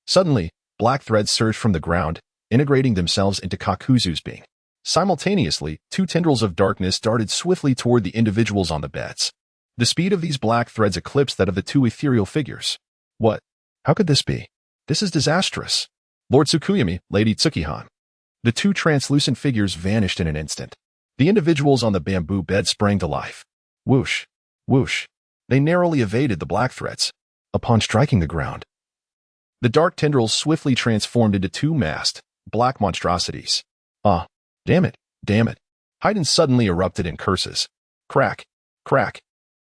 Suddenly, black threads surged from the ground, integrating themselves into Kakuzu's being. Simultaneously, two tendrils of darkness darted swiftly toward the individuals on the beds. The speed of these black threads eclipsed that of the two ethereal figures. What? How could this be? This is disastrous. Lord Tsukuyami, Lady Tsukihan. The two translucent figures vanished in an instant. The individuals on the bamboo bed sprang to life. Whoosh, whoosh. They narrowly evaded the black threads. Upon striking the ground, the dark tendrils swiftly transformed into two masked, black monstrosities. Ah, damn it, damn it. Haydn suddenly erupted in curses. Crack, crack.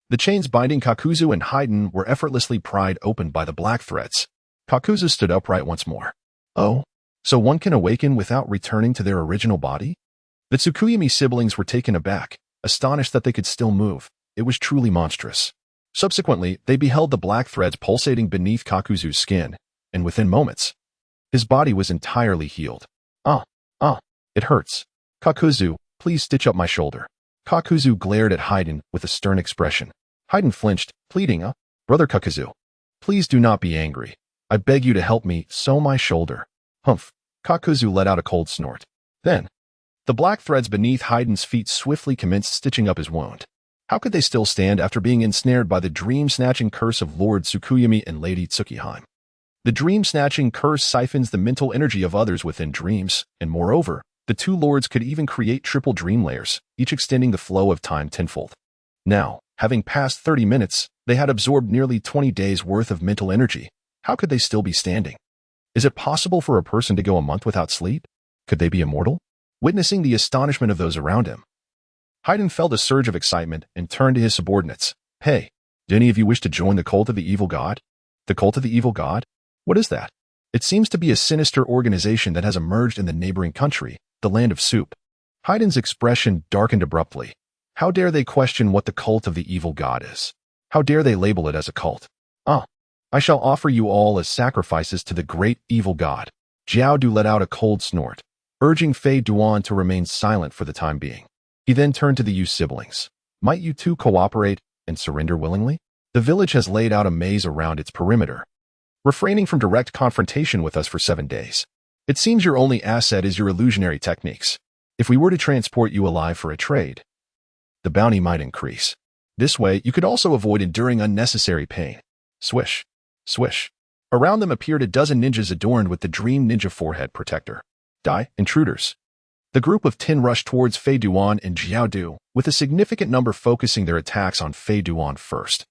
The chains binding Kakuzu and Haydn were effortlessly pried open by the black threads. Kakuzu stood upright once more. Oh, so one can awaken without returning to their original body? The Tsukuyomi siblings were taken aback, astonished that they could still move. It was truly monstrous. Subsequently, they beheld the black threads pulsating beneath Kakuzu's skin, and within moments, his body was entirely healed. It hurts. Kakuzu, please stitch up my shoulder. Kakuzu glared at Haydn with a stern expression. Haydn flinched, pleading, Brother Kakuzu, please do not be angry. I beg you to help me sew my shoulder. Humph. Kakuzu let out a cold snort. Then, the black threads beneath Haydn's feet swiftly commenced stitching up his wound. How could they still stand after being ensnared by the dream-snatching curse of Lord Tsukuyomi and Lady Tsukiheim? The dream-snatching curse siphons the mental energy of others within dreams, and moreover, the two lords could even create triple dream layers, each extending the flow of time tenfold. Now, having passed 30 minutes, they had absorbed nearly 20 days' worth of mental energy. How could they still be standing? Is it possible for a person to go a month without sleep? Could they be immortal? Witnessing the astonishment of those around him, Haydn felt a surge of excitement and turned to his subordinates. Hey, do any of you wish to join the cult of the evil god? The cult of the evil god? What is that? It seems to be a sinister organization that has emerged in the neighboring country, the land of soup. Haydn's expression darkened abruptly. How dare they question what the cult of the evil god is? How dare they label it as a cult? I shall offer you all as sacrifices to the great evil god. Jiao Du let out a cold snort, urging Fei Duan to remain silent for the time being. He then turned to the Yu siblings. Might you two cooperate and surrender willingly? The village has laid out a maze around its perimeter, refraining from direct confrontation with us for 7 days. It seems your only asset is your illusionary techniques. If we were to transport you alive for a trade, the bounty might increase. This way, you could also avoid enduring unnecessary pain. Swish, swish. Around them appeared a dozen ninjas adorned with the Dream Ninja Forehead Protector. Die, intruders. The group of 10 rushed towards Fei Duan and Jiao Du, with a significant number focusing their attacks on Fei Duan first,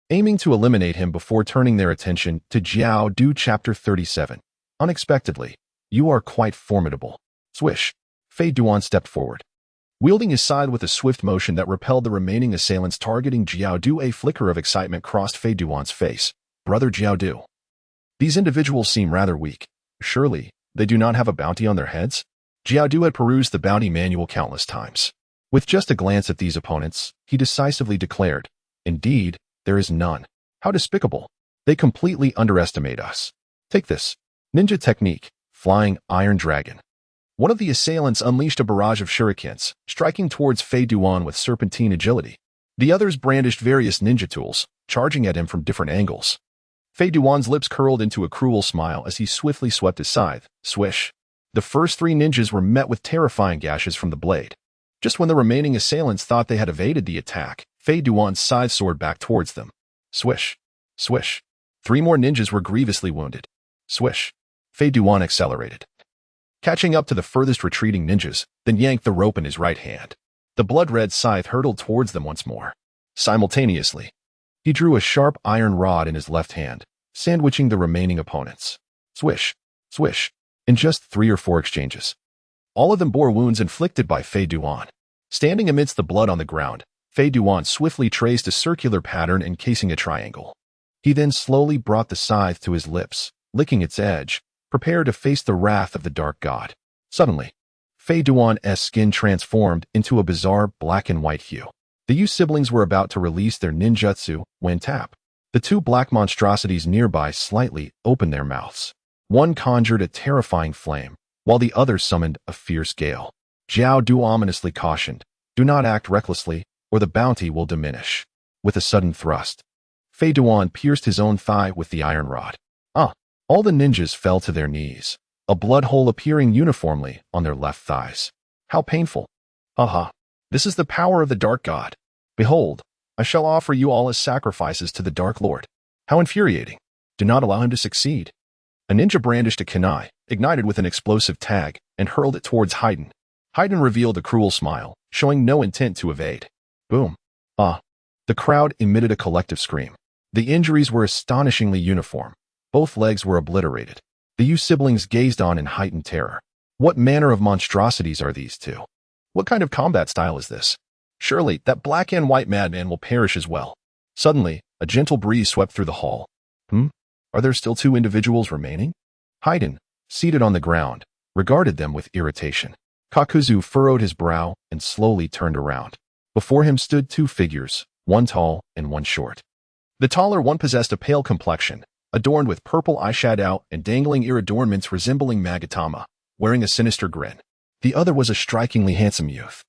aiming to eliminate him before turning their attention to Jiao Du. Chapter 37. Unexpectedly, you are quite formidable. Swish. Fei Duan stepped forward, wielding his scythe with a swift motion that repelled the remaining assailants targeting Jiao Du. A flicker of excitement crossed Fei Duan's face. Brother Jiao Du. These individuals seem rather weak. Surely, they do not have a bounty on their heads? Jiao Du had perused the bounty manual countless times. With just a glance at these opponents, he decisively declared, Indeed, there is none. How despicable. They completely underestimate us. Take this. Ninja technique, Flying Iron Dragon. One of the assailants unleashed a barrage of shurikens, striking towards Fei Duan with serpentine agility. The others brandished various ninja tools, charging at him from different angles. Fei Duan's lips curled into a cruel smile as he swiftly swept his scythe. Swish. The first 3 ninjas were met with terrifying gashes from the blade. Just when the remaining assailants thought they had evaded the attack, Fei Duan's scythe soared back towards them. Swish. Swish. 3 more ninjas were grievously wounded. Swish. Fei Duan accelerated, catching up to the furthest retreating ninjas, then yanked the rope in his right hand. The blood-red scythe hurtled towards them once more. Simultaneously, he drew a sharp iron rod in his left hand, sandwiching the remaining opponents. Swish. Swish. In just 3 or 4 exchanges, all of them bore wounds inflicted by Fei Duan. Standing amidst the blood on the ground, Fei Duan swiftly traced a circular pattern encasing a triangle. He then slowly brought the scythe to his lips, licking its edge, prepared to face the wrath of the dark god. Suddenly, Fei Duan's skin transformed into a bizarre black and white hue. The Yu siblings were about to release their ninjutsu when tap. The 2 black monstrosities nearby slightly opened their mouths. One conjured a terrifying flame, while the other summoned a fierce gale. Jiao Du ominously cautioned, do not act recklessly, or the bounty will diminish. With a sudden thrust, Fei Duan pierced his own thigh with the iron rod. All the ninjas fell to their knees, a blood hole appearing uniformly on their left thighs. How painful. This is the power of the Dark God. Behold, I shall offer you all as sacrifices to the Dark Lord. How infuriating. Do not allow him to succeed. A ninja brandished a kunai, ignited with an explosive tag, and hurled it towards Haydn. Haydn revealed a cruel smile, showing no intent to evade. Boom. The crowd emitted a collective scream. The injuries were astonishingly uniform. Both legs were obliterated. The Yu siblings gazed on in heightened terror. What manner of monstrosities are these two? What kind of combat style is this? Surely, that black and white madman will perish as well. Suddenly, a gentle breeze swept through the hall. Are there still two individuals remaining? Haydn, seated on the ground, regarded them with irritation. Kakuzu furrowed his brow and slowly turned around. Before him stood two figures, one tall and one short. The taller one possessed a pale complexion, adorned with purple eyeshadow and dangling ear adornments resembling Magatama, wearing a sinister grin. The other was a strikingly handsome youth,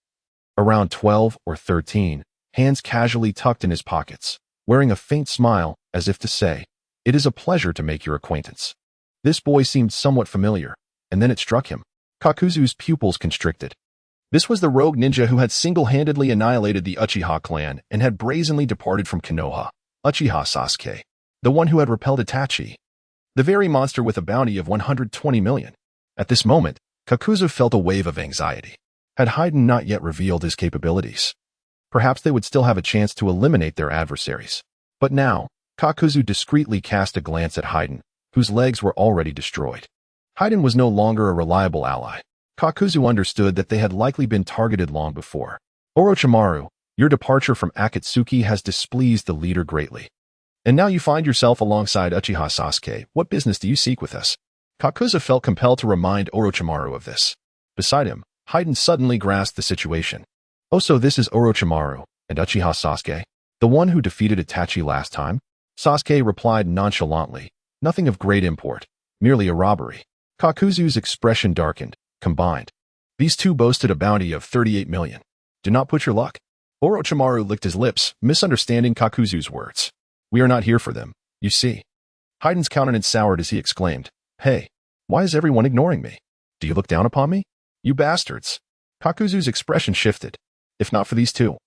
around 12 or 13, hands casually tucked in his pockets, wearing a faint smile as if to say, "It is a pleasure to make your acquaintance." This boy seemed somewhat familiar, and then it struck him. Kakuzu's pupils constricted. This was the rogue ninja who had single-handedly annihilated the Uchiha clan and had brazenly departed from Konoha, Uchiha Sasuke, the one who had repelled Itachi, the very monster with a bounty of 120 million. At this moment, Kakuzu felt a wave of anxiety. Had Haydn not yet revealed his capabilities? Perhaps they would still have a chance to eliminate their adversaries. But now, Kakuzu discreetly cast a glance at Haydn, whose legs were already destroyed. Haydn was no longer a reliable ally. Kakuzu understood that they had likely been targeted long before. Orochimaru, your departure from Akatsuki has displeased the leader greatly. And now you find yourself alongside Uchiha Sasuke. What business do you seek with us? Kakuzu felt compelled to remind Orochimaru of this. Beside him, Haydn suddenly grasped the situation. Oh, so this is Orochimaru and Uchiha Sasuke, the one who defeated Itachi last time? Sasuke replied nonchalantly, nothing of great import, merely a robbery. Kakuzu's expression darkened. Combined, these two boasted a bounty of 38 million. Do not put your luck. Orochimaru licked his lips, misunderstanding Kakuzu's words. We are not here for them, you see. Haydn's countenance soured as he exclaimed, Hey, why is everyone ignoring me? Do you look down upon me? You bastards. Kakuzu's expression shifted. If not for these two,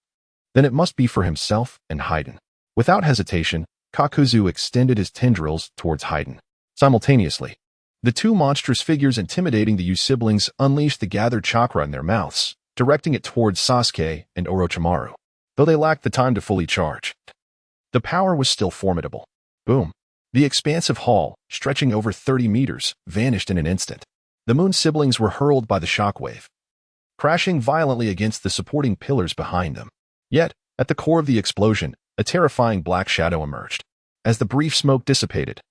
then it must be for himself and Haydn. Without hesitation, Kakuzu extended his tendrils towards Haydn. Simultaneously, the two monstrous figures intimidating the Yu siblings unleashed the gathered chakra in their mouths, directing it towards Sasuke and Orochimaru, though they lacked the time to fully charge. The power was still formidable. Boom. The expansive hall, stretching over 30 meters, vanished in an instant. The moon siblings were hurled by the shockwave, crashing violently against the supporting pillars behind them. Yet, at the core of the explosion, a terrifying black shadow emerged. As the brief smoke dissipated,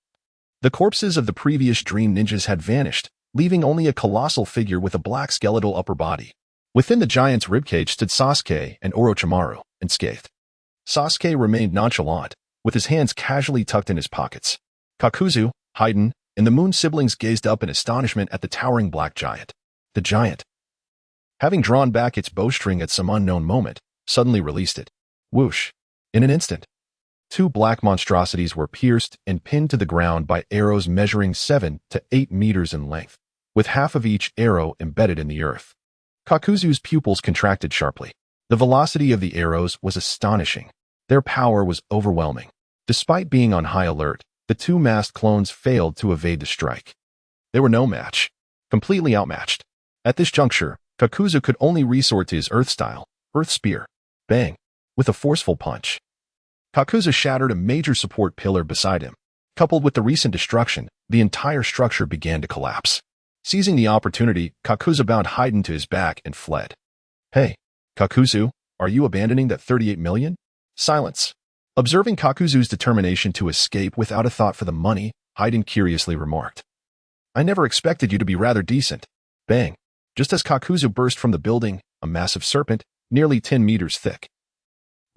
the corpses of the previous dream ninjas had vanished, leaving only a colossal figure with a black skeletal upper body. Within the giant's ribcage stood Sasuke and Orochimaru, unscathed. Sasuke remained nonchalant, with his hands casually tucked in his pockets. Kakuzu, Haydn, and the moon siblings gazed up in astonishment at the towering black giant. The giant, having drawn back its bowstring at some unknown moment, suddenly released it. Whoosh! In an instant, two black monstrosities were pierced and pinned to the ground by arrows measuring 7 to 8 meters in length, with half of each arrow embedded in the earth. Kakuzu's pupils contracted sharply. The velocity of the arrows was astonishing. Their power was overwhelming. Despite being on high alert, the two masked clones failed to evade the strike. They were no match. Completely outmatched. At this juncture, Kakuzu could only resort to his Earth style, Earth Spear. Bang! With a forceful punch, Kakuzu shattered a major support pillar beside him. Coupled with the recent destruction, the entire structure began to collapse. Seizing the opportunity, Kakuzu bound Haydn to his back and fled. Hey, Kakuzu, are you abandoning that 38 million? Silence. Observing Kakuzu's determination to escape without a thought for the money, Haydn curiously remarked, I never expected you to be rather decent. Bang. Just as Kakuzu burst from the building, a massive serpent, nearly 10 meters thick,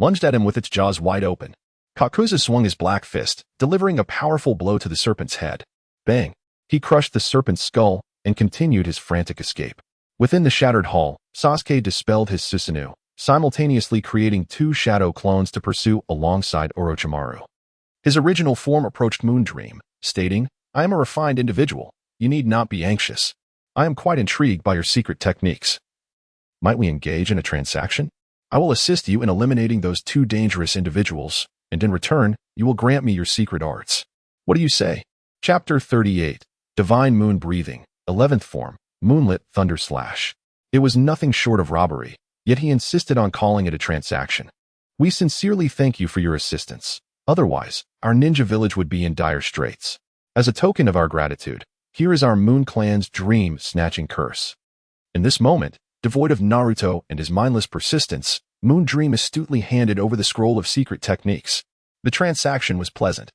lunged at him with its jaws wide open. Kakuzu swung his black fist, delivering a powerful blow to the serpent's head. Bang! He crushed the serpent's skull and continued his frantic escape. Within the shattered hall, Sasuke dispelled his Susanoo, simultaneously creating two shadow clones to pursue alongside Orochimaru. His original form approached Moondream, stating, I am a refined individual. You need not be anxious. I am quite intrigued by your secret techniques. Might we engage in a transaction? I will assist you in eliminating those two dangerous individuals, and in return, you will grant me your secret arts. What do you say? Chapter 38, Divine Moon Breathing, 11th Form, Moonlit Thunder Slash. It was nothing short of robbery, yet he insisted on calling it a transaction. We sincerely thank you for your assistance. Otherwise, our ninja village would be in dire straits. As a token of our gratitude, Here is our Moon Clan's dream-snatching curse. In this moment, devoid of Naruto and his mindless persistence, Moon Dream astutely handed over the scroll of secret techniques. The transaction was pleasant.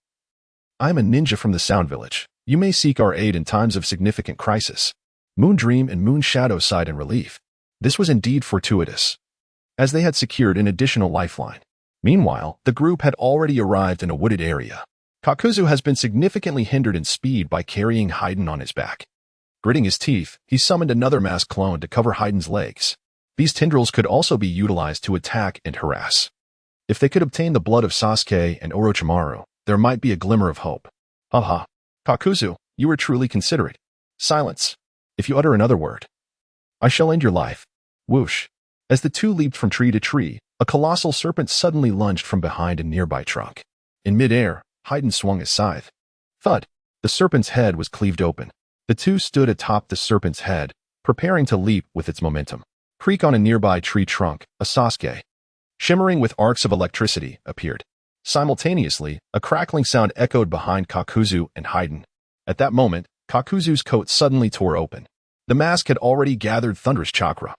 I am a ninja from the Sound Village. You may seek our aid in times of significant crisis. Moon Dream and Moon Shadow sighed in relief. This was indeed fortuitous, as they had secured an additional lifeline. Meanwhile, the group had already arrived in a wooded area. Kakuzu has been significantly hindered in speed by carrying Haiden on his back. Gritting his teeth, he summoned another masked clone to cover Haiden's legs. These tendrils could also be utilized to attack and harass. If they could obtain the blood of Sasuke and Orochimaru, there might be a glimmer of hope. Haha. Kakuzu, you are truly considerate. Silence. If you utter another word, I shall end your life. Whoosh. As the two leaped from tree to tree, a colossal serpent suddenly lunged from behind a nearby trunk. In midair, Haiden swung his scythe. Thud. The serpent's head was cleaved open. The two stood atop the serpent's head, preparing to leap with its momentum. Creak on a nearby tree trunk, a Sasuke, shimmering with arcs of electricity, appeared. Simultaneously, a crackling sound echoed behind Kakuzu and Haiden. At that moment, Kakuzu's coat suddenly tore open. The mask had already gathered thunderous chakra,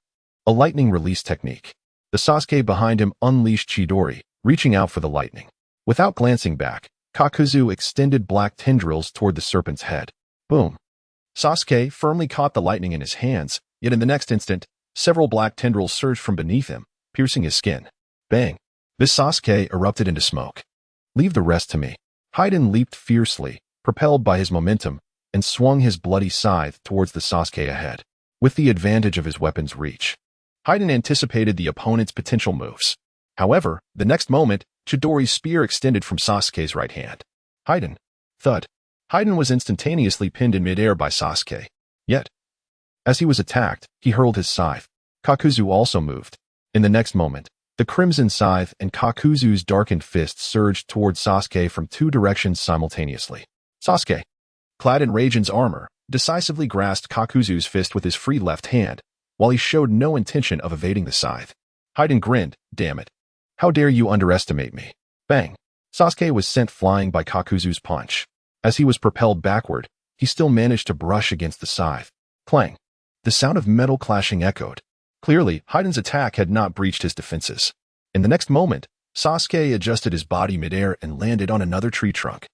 a lightning release technique. The Sasuke behind him unleashed Chidori, reaching out for the lightning. Without glancing back, Kakuzu extended black tendrils toward the serpent's head. Boom. Sasuke firmly caught the lightning in his hands, yet in the next instant, several black tendrils surged from beneath him, piercing his skin. Bang. This Sasuke erupted into smoke. Leave the rest to me. Haiden leaped fiercely, propelled by his momentum, and swung his bloody scythe towards the Sasuke ahead. With the advantage of his weapon's reach, Haiden anticipated the opponent's potential moves. However, the next moment, Chidori's spear extended from Sasuke's right hand. Haiden. Thud. Haiden was instantaneously pinned in midair by Sasuke. Yet, as he was attacked, he hurled his scythe. Kakuzu also moved. In the next moment, the crimson scythe and Kakuzu's darkened fist surged toward Sasuke from two directions simultaneously. Sasuke, clad in Raijin's armor, decisively grasped Kakuzu's fist with his free left hand, while he showed no intention of evading the scythe. Haiden grinned, damn it. How dare you underestimate me? Bang. Sasuke was sent flying by Kakuzu's punch. As he was propelled backward, he still managed to brush against the scythe. Clang. The sound of metal clashing echoed. Clearly, Haiden's attack had not breached his defenses. In the next moment, Sasuke adjusted his body midair and landed on another tree trunk.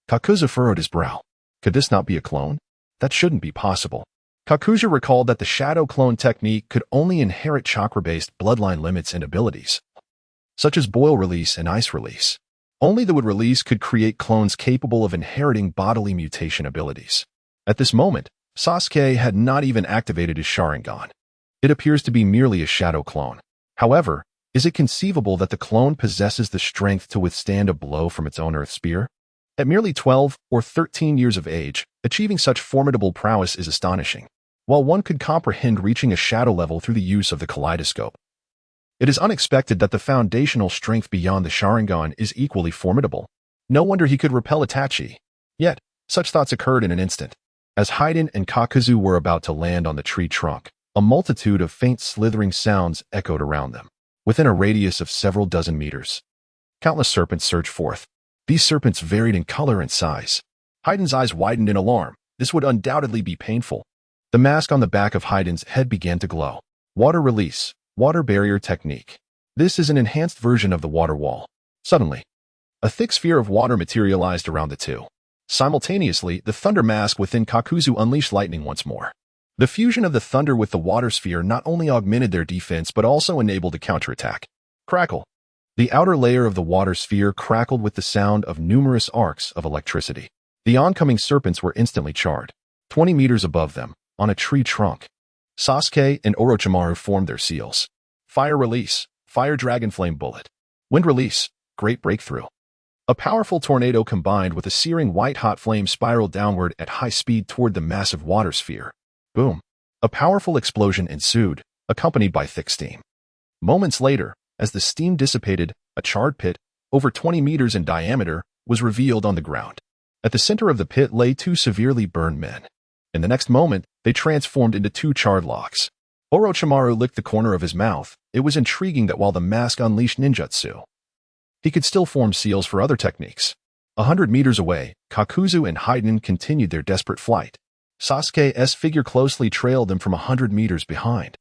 Kakuzu furrowed his brow. Could this not be a clone? That shouldn't be possible. Kakuzu recalled that the shadow clone technique could only inherit chakra-based bloodline limits and abilities, such as boil release and ice release. Only the wood release could create clones capable of inheriting bodily mutation abilities. At this moment, Sasuke had not even activated his Sharingan. It appears to be merely a shadow clone. However, is it conceivable that the clone possesses the strength to withstand a blow from its own Earth Spear? At merely 12 or 13 years of age, achieving such formidable prowess is astonishing. While one could comprehend reaching a shadow level through the use of the kaleidoscope, it is unexpected that the foundational strength beyond the Sharingan is equally formidable. No wonder he could repel Itachi. Yet, such thoughts occurred in an instant. As Haiden and Kakuzu were about to land on the tree trunk, a multitude of faint slithering sounds echoed around them. Within a radius of several dozen meters, countless serpents surged forth. These serpents varied in color and size. Haiden's eyes widened in alarm. This would undoubtedly be painful. The mask on the back of Haiden's head began to glow. Water release, water barrier technique. This is an enhanced version of the water wall. Suddenly, a thick sphere of water materialized around the two. Simultaneously, the thunder mask within Kakuzu unleashed lightning once more. The fusion of the thunder with the water sphere not only augmented their defense but also enabled a counterattack. Crackle. The outer layer of the water sphere crackled with the sound of numerous arcs of electricity. The oncoming serpents were instantly charred. 20 meters above them, on a tree trunk, Sasuke and Orochimaru formed their seals. Fire release, fire dragon flame bullet. Wind release, great breakthrough. A powerful tornado combined with a searing white-hot flame spiraled downward at high speed toward the massive water sphere. Boom. A powerful explosion ensued, accompanied by thick steam. Moments later, as the steam dissipated, a charred pit, over 20 meters in diameter, was revealed on the ground. At the center of the pit lay two severely burned men. In the next moment, they transformed into two charred logs. Orochimaru licked the corner of his mouth. It was intriguing that while the mask unleashed ninjutsu, he could still form seals for other techniques. 100 meters away, Kakuzu and Haiden continued their desperate flight. Sasuke's figure closely trailed them from 100 meters behind,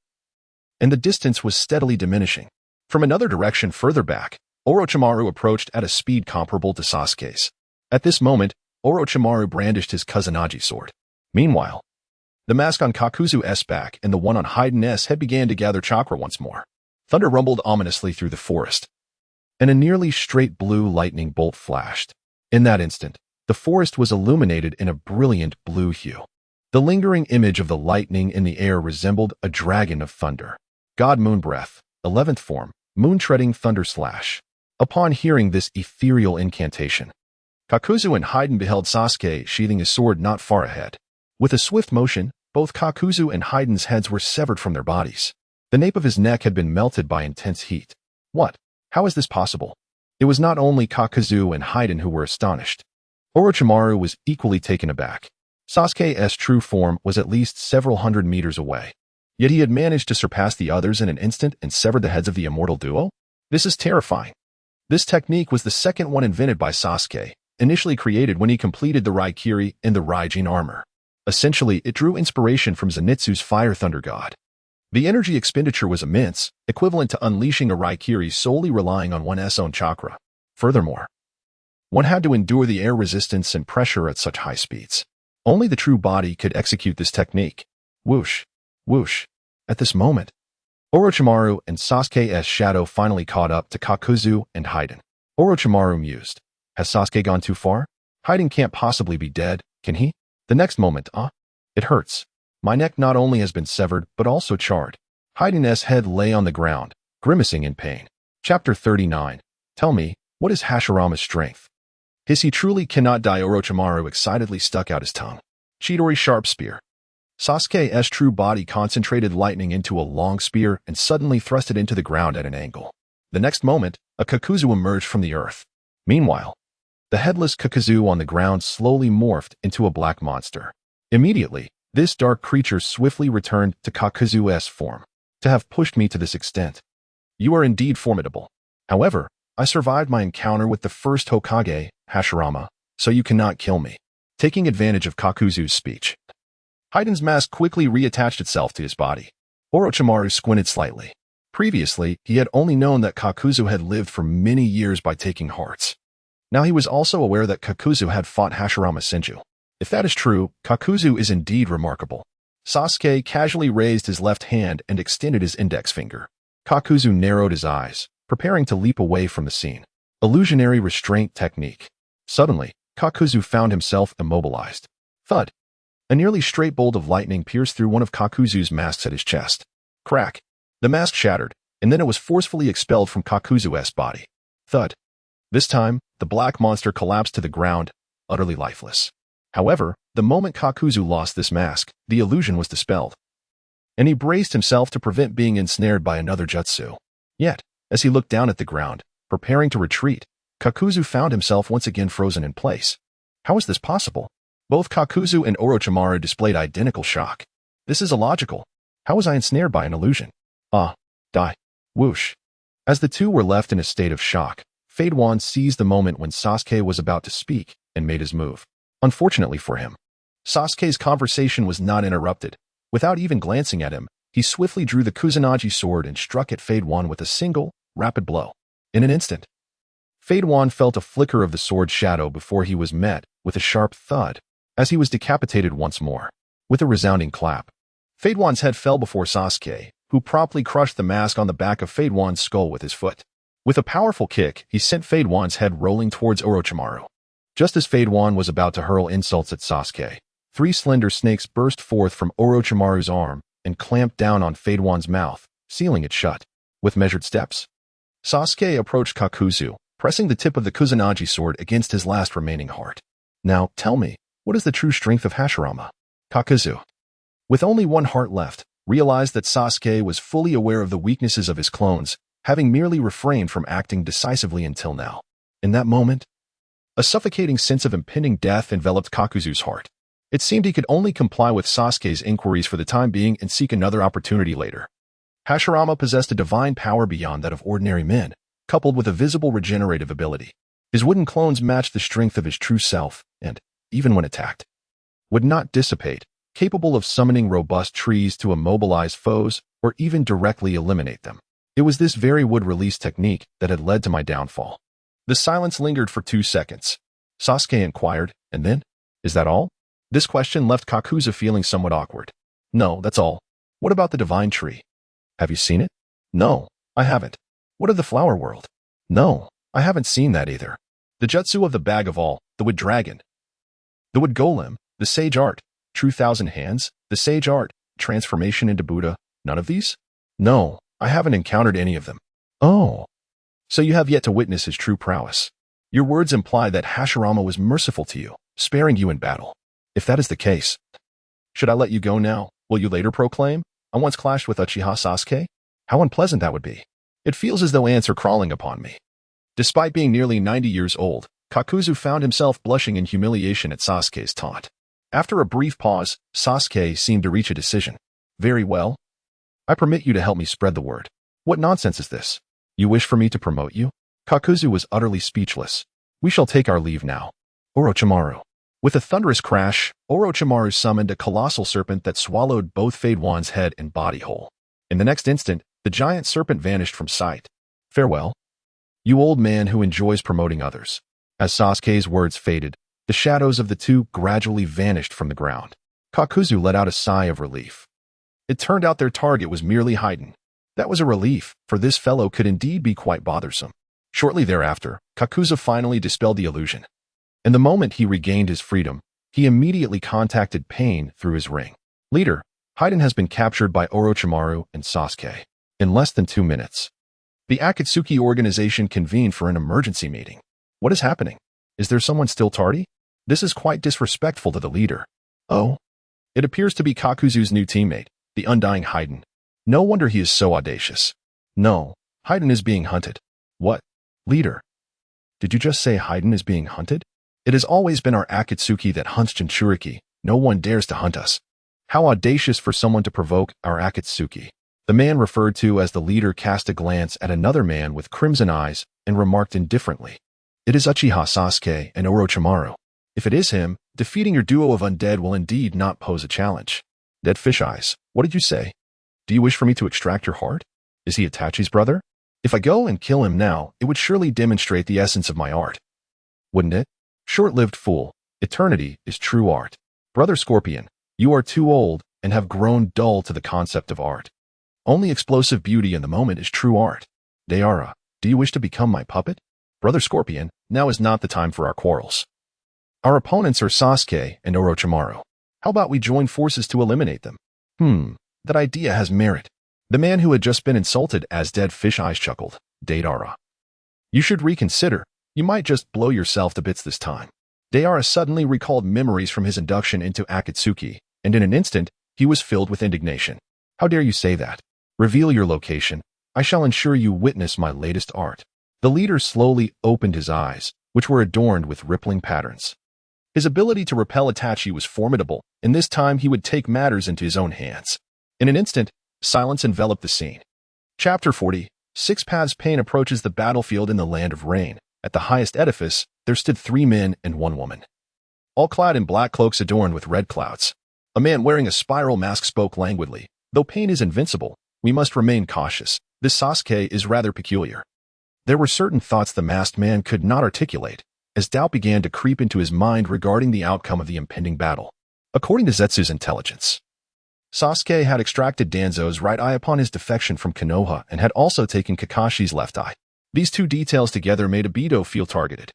and the distance was steadily diminishing. From another direction further back, Orochimaru approached at a speed comparable to Sasuke's. At this moment, Orochimaru brandished his Kusanagi sword. Meanwhile, the mask on Kakuzu's back and the one on Hiden's head began to gather chakra once more. Thunder rumbled ominously through the forest, and a nearly straight blue lightning bolt flashed. In that instant, the forest was illuminated in a brilliant blue hue. The lingering image of the lightning in the air resembled a dragon of thunder. God Moon Breath, 11th form, Moon-treading Thunder Slash. Upon hearing this ethereal incantation, Kakuzu and Hiden beheld Sasuke sheathing his sword not far ahead. With a swift motion, both Kakuzu and Hiden's heads were severed from their bodies. The nape of his neck had been melted by intense heat. What? How is this possible? It was not only Kakuzu and Hiden who were astonished. Orochimaru was equally taken aback. Sasuke's true form was at least several hundred meters away. Yet he had managed to surpass the others in an instant and severed the heads of the immortal duo? This is terrifying. This technique was the second one invented by Sasuke, initially created when he completed the Raikiri in the Raijin armor. Essentially, it drew inspiration from Zenitsu's Fire Thunder God. The energy expenditure was immense, equivalent to unleashing a Raikiri solely relying on one's own chakra. Furthermore, one had to endure the air resistance and pressure at such high speeds. Only the true body could execute this technique. Whoosh, whoosh. At this moment, Orochimaru and Sasuke's shadow finally caught up to Kakuzu and Hiden. Orochimaru mused. Has Sasuke gone too far? Hiden can't possibly be dead, can he? The next moment, it hurts. My neck not only has been severed, but also charred. Hiden's head lay on the ground, grimacing in pain. Chapter 39. Tell me, what is Hashirama's strength? He truly cannot die. Orochimaru excitedly stuck out his tongue. Chidori Sharp Spear. Sasuke's true body concentrated lightning into a long spear and suddenly thrust it into the ground at an angle. The next moment, a Kakuzu emerged from the earth. Meanwhile, the headless Kakuzu on the ground slowly morphed into a black monster. Immediately, this dark creature swiftly returned to Kakuzu's form. To have pushed me to this extent. You are indeed formidable. However, I survived my encounter with the first Hokage, Hashirama, so you cannot kill me. Taking advantage of Kakuzu's speech, Hiden's mask quickly reattached itself to his body. Orochimaru squinted slightly. Previously, he had only known that Kakuzu had lived for many years by taking hearts. Now he was also aware that Kakuzu had fought Hashirama Senju. If that is true, Kakuzu is indeed remarkable. Sasuke casually raised his left hand and extended his index finger. Kakuzu narrowed his eyes, preparing to leap away from the scene. Illusionary restraint technique. Suddenly, Kakuzu found himself immobilized. Thud. A nearly straight bolt of lightning pierced through one of Kakuzu's masks at his chest. Crack. The mask shattered, and then it was forcefully expelled from Kakuzu's body. Thud. This time, the black monster collapsed to the ground, utterly lifeless. However, the moment Kakuzu lost this mask, the illusion was dispelled, and he braced himself to prevent being ensnared by another jutsu. Yet, as he looked down at the ground, preparing to retreat, Kakuzu found himself once again frozen in place. How is this possible? Both Kakuzu and Orochimaru displayed identical shock. This is illogical. How was I ensnared by an illusion? Die. Whoosh. As the two were left in a state of shock, Fade One seized the moment when Sasuke was about to speak and made his move. Unfortunately for him, Sasuke's conversation was not interrupted. Without even glancing at him, he swiftly drew the Kusanagi sword and struck at Fade One with a single, rapid blow. In an instant, Fade One felt a flicker of the sword's shadow before he was met with a sharp thud as he was decapitated once more. With a resounding clap, Fade One's head fell before Sasuke, who promptly crushed the mask on the back of Fade One's skull with his foot. With a powerful kick, he sent Fade One's head rolling towards Orochimaru. Just as Fade One was about to hurl insults at Sasuke, 3 slender snakes burst forth from Orochimaru's arm and clamped down on Fade One's mouth, sealing it shut. With measured steps, Sasuke approached Kakuzu, pressing the tip of the Kusanagi sword against his last remaining heart. Now, tell me, what is the true strength of Hashirama? Kakuzu, with only one heart left, realized that Sasuke was fully aware of the weaknesses of his clones, having merely refrained from acting decisively until now. In that moment, a suffocating sense of impending death enveloped Kakuzu's heart. It seemed he could only comply with Sasuke's inquiries for the time being and seek another opportunity later. Hashirama possessed a divine power beyond that of ordinary men, coupled with a visible regenerative ability. His wooden clones matched the strength of his true self and, even when attacked, would not dissipate, capable of summoning robust trees to immobilize foes or even directly eliminate them. It was this very wood-release technique that had led to my downfall. The silence lingered for 2 seconds. Sasuke inquired, and then, is that all? This question left Kakuzu feeling somewhat awkward. No, that's all. What about the divine tree? Have you seen it? No, I haven't. What of the flower world? No, I haven't seen that either. The jutsu of the bag of all, the wood dragon, the wood golem, the sage art, true thousand hands, the sage art, transformation into Buddha, none of these? No, I haven't encountered any of them. Oh, so you have yet to witness his true prowess. Your words imply that Hashirama was merciful to you, sparing you in battle. If that is the case, should I let you go now? Will you later proclaim, I once clashed with Uchiha Sasuke? How unpleasant that would be. It feels as though ants are crawling upon me. Despite being nearly 90 years old, Kakuzu found himself blushing in humiliation at Sasuke's taunt. After a brief pause, Sasuke seemed to reach a decision. Very well. I permit you to help me spread the word. What nonsense is this? You wish for me to promote you? Kakuzu was utterly speechless. We shall take our leave now. Orochimaru. With a thunderous crash, Orochimaru summoned a colossal serpent that swallowed both Fade One's head and body whole. In the next instant, the giant serpent vanished from sight. Farewell. You old man who enjoys promoting others. As Sasuke's words faded, the shadows of the two gradually vanished from the ground. Kakuzu let out a sigh of relief. It turned out their target was merely Haiden. That was a relief, for this fellow could indeed be quite bothersome. Shortly thereafter, Kakuzu finally dispelled the illusion. In the moment he regained his freedom, he immediately contacted Pain through his ring. Leader, Haiden has been captured by Orochimaru and Sasuke. In less than 2 minutes. The Akatsuki organization convened for an emergency meeting. What is happening? Is there someone still tardy? This is quite disrespectful to the leader. Oh? It appears to be Kakuzu's new teammate, the undying Haiden. No wonder he is so audacious. No, Haiden is being hunted. What? Leader? Did you just say Haiden is being hunted? It has always been our Akatsuki that hunts Jinchuriki. No one dares to hunt us. How audacious for someone to provoke our Akatsuki. The man referred to as the leader cast a glance at another man with crimson eyes and remarked indifferently. It is Uchiha Sasuke and Orochimaru. If it is him, defeating your duo of undead will indeed not pose a challenge. Dead fish eyes, what did you say? Do you wish for me to extract your heart? Is he Itachi's brother? If I go and kill him now, it would surely demonstrate the essence of my art. Wouldn't it? Short-lived fool, eternity is true art. Brother Scorpion, you are too old and have grown dull to the concept of art. Only explosive beauty in the moment is true art. Deara, do you wish to become my puppet? Brother Scorpion, now is not the time for our quarrels. Our opponents are Sasuke and Orochimaru. How about we join forces to eliminate them? That idea has merit. The man who had just been insulted as Dead Fish Eyes chuckled. Deara. You should reconsider. You might just blow yourself to bits this time. Deara suddenly recalled memories from his induction into Akatsuki, and in an instant, he was filled with indignation. How dare you say that? Reveal your location. I shall ensure you witness my latest art. The leader slowly opened his eyes, which were adorned with rippling patterns. His ability to repel Itachi was formidable, and this time he would take matters into his own hands. In an instant, silence enveloped the scene. Chapter 40. 6 Paths Pain approaches the battlefield in the land of rain. At the highest edifice, there stood 3 men and 1 woman. All clad in black cloaks adorned with red clouds. A man wearing a spiral mask spoke languidly. Though Pain is invincible, we must remain cautious. This Sasuke is rather peculiar. There were certain thoughts the masked man could not articulate, as doubt began to creep into his mind regarding the outcome of the impending battle. According to Zetsu's intelligence, Sasuke had extracted Danzo's right eye upon his defection from Konoha and had also taken Kakashi's left eye. These two details together made Obito feel targeted.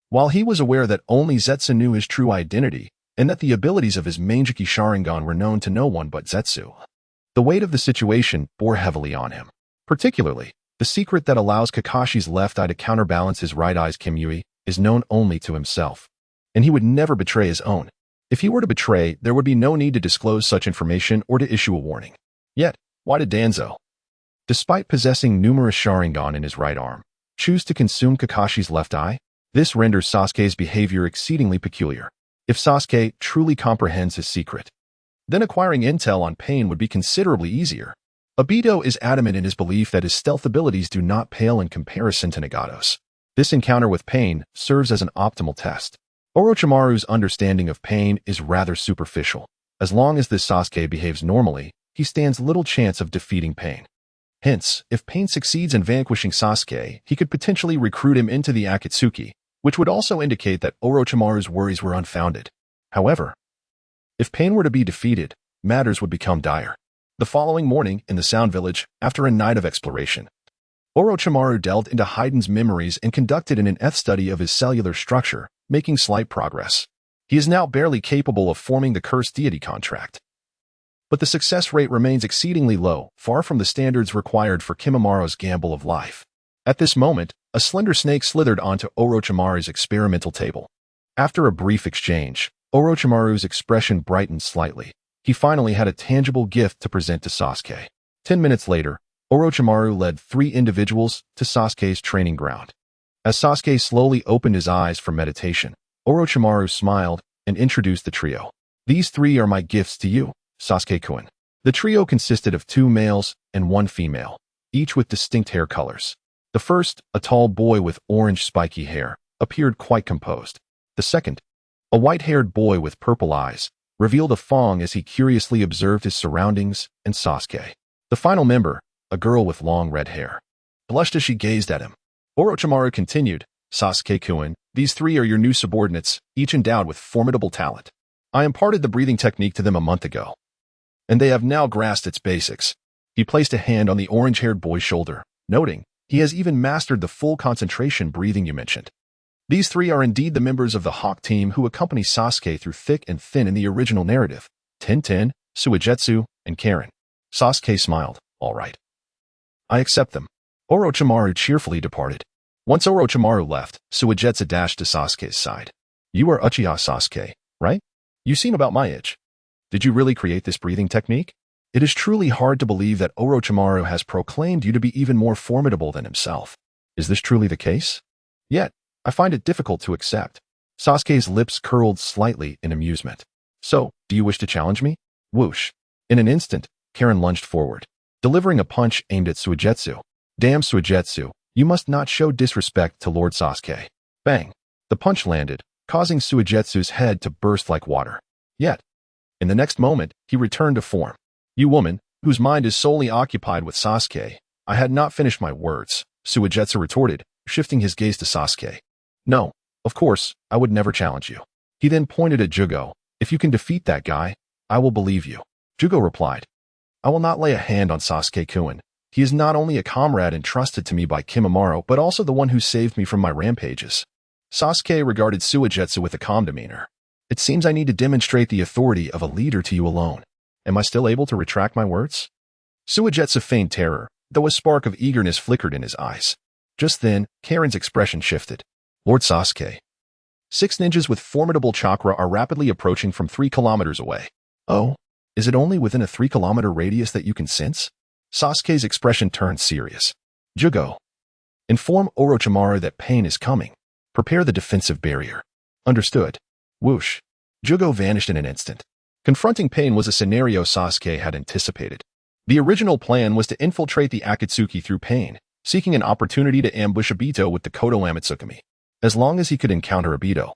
While he was aware that only Zetsu knew his true identity and that the abilities of his Manjiki Sharingan were known to no one but Zetsu, the weight of the situation bore heavily on him. Particularly, the secret that allows Kakashi's left eye to counterbalance his right eye's Kimyui is known only to himself, and he would never betray his own. If he were to betray, there would be no need to disclose such information or to issue a warning. Yet, why did Danzo, despite possessing numerous Sharingan in his right arm, choose to consume Kakashi's left eye? This renders Sasuke's behavior exceedingly peculiar. If Sasuke truly comprehends his secret, then acquiring intel on Pain would be considerably easier. Obito is adamant in his belief that his stealth abilities do not pale in comparison to Nagato's. This encounter with Pain serves as an optimal test. Orochimaru's understanding of Pain is rather superficial. As long as this Sasuke behaves normally, he stands little chance of defeating Pain. Hence, if Pain succeeds in vanquishing Sasuke, he could potentially recruit him into the Akatsuki, which would also indicate that Orochimaru's worries were unfounded. However, if Pain were to be defeated, matters would become dire. The following morning, in the Sound Village, after a night of exploration, Orochimaru delved into Haiden's memories and conducted an in-depth study of his cellular structure, making slight progress. He is now barely capable of forming the cursed deity contract. But the success rate remains exceedingly low, far from the standards required for Kimimura's gamble of life. At this moment, a slender snake slithered onto Orochimaru's experimental table. After a brief exchange, Orochimaru's expression brightened slightly. He finally had a tangible gift to present to Sasuke. 10 minutes later, Orochimaru led 3 individuals to Sasuke's training ground. As Sasuke slowly opened his eyes for meditation, Orochimaru smiled and introduced the trio. "These 3 are my gifts to you, Sasuke-kun." The trio consisted of 2 males and 1 female, each with distinct hair colors. The first, a tall boy with orange spiky hair, appeared quite composed. The second, a white-haired boy with purple eyes, revealed a fong as he curiously observed his surroundings and Sasuke. The final member, a girl with long red hair, blushed as she gazed at him. Orochimaru continued, "Sasuke-kun, these 3 are your new subordinates, each endowed with formidable talent. I imparted the breathing technique to them a month ago, and they have now grasped its basics." He placed a hand on the orange-haired boy's shoulder, noting, "He has even mastered the full concentration breathing you mentioned." These 3 are indeed the members of the Hawk team who accompany Sasuke through thick and thin in the original narrative: Tenten, Suigetsu, and Karen. Sasuke smiled. "All right. I accept them." Orochimaru cheerfully departed. Once Orochimaru left, Suigetsu dashed to Sasuke's side. "You are Uchiha Sasuke, right? You seem about my age. Did you really create this breathing technique? It is truly hard to believe that Orochimaru has proclaimed you to be even more formidable than himself. Is this truly the case? Yet, I find it difficult to accept." Sasuke's lips curled slightly in amusement. "So, do you wish to challenge me?" Whoosh. In an instant, Karen lunged forward, delivering a punch aimed at Suigetsu. "Damn Suigetsu, you must not show disrespect to Lord Sasuke." Bang. The punch landed, causing Suigetsu's head to burst like water. Yet, in the next moment, he returned to form. "You woman, whose mind is solely occupied with Sasuke, I had not finished my words," Suigetsu retorted, shifting his gaze to Sasuke. "No, of course, I would never challenge you." He then pointed at Jugo. "If you can defeat that guy, I will believe you." Jugo replied, "I will not lay a hand on Sasuke-kun. He is not only a comrade entrusted to me by Kimimura, but also the one who saved me from my rampages." Sasuke regarded Suigetsu with a calm demeanor. "It seems I need to demonstrate the authority of a leader to you alone. Am I still able to retract my words?" Suigetsu feigned terror, though a spark of eagerness flickered in his eyes. Just then, Karen's expression shifted. "Lord Sasuke, 6 ninjas with formidable chakra are rapidly approaching from 3 kilometers away." "Oh, is it only within a 3-kilometer radius that you can sense?" Sasuke's expression turned serious. "Jugo, inform Orochimaru that Pain is coming. Prepare the defensive barrier." "Understood." Whoosh. Jugo vanished in an instant. Confronting Pain was a scenario Sasuke had anticipated. The original plan was to infiltrate the Akatsuki through Pain, seeking an opportunity to ambush Obito with the Kodo Amatsukami. As long as he could encounter Obito,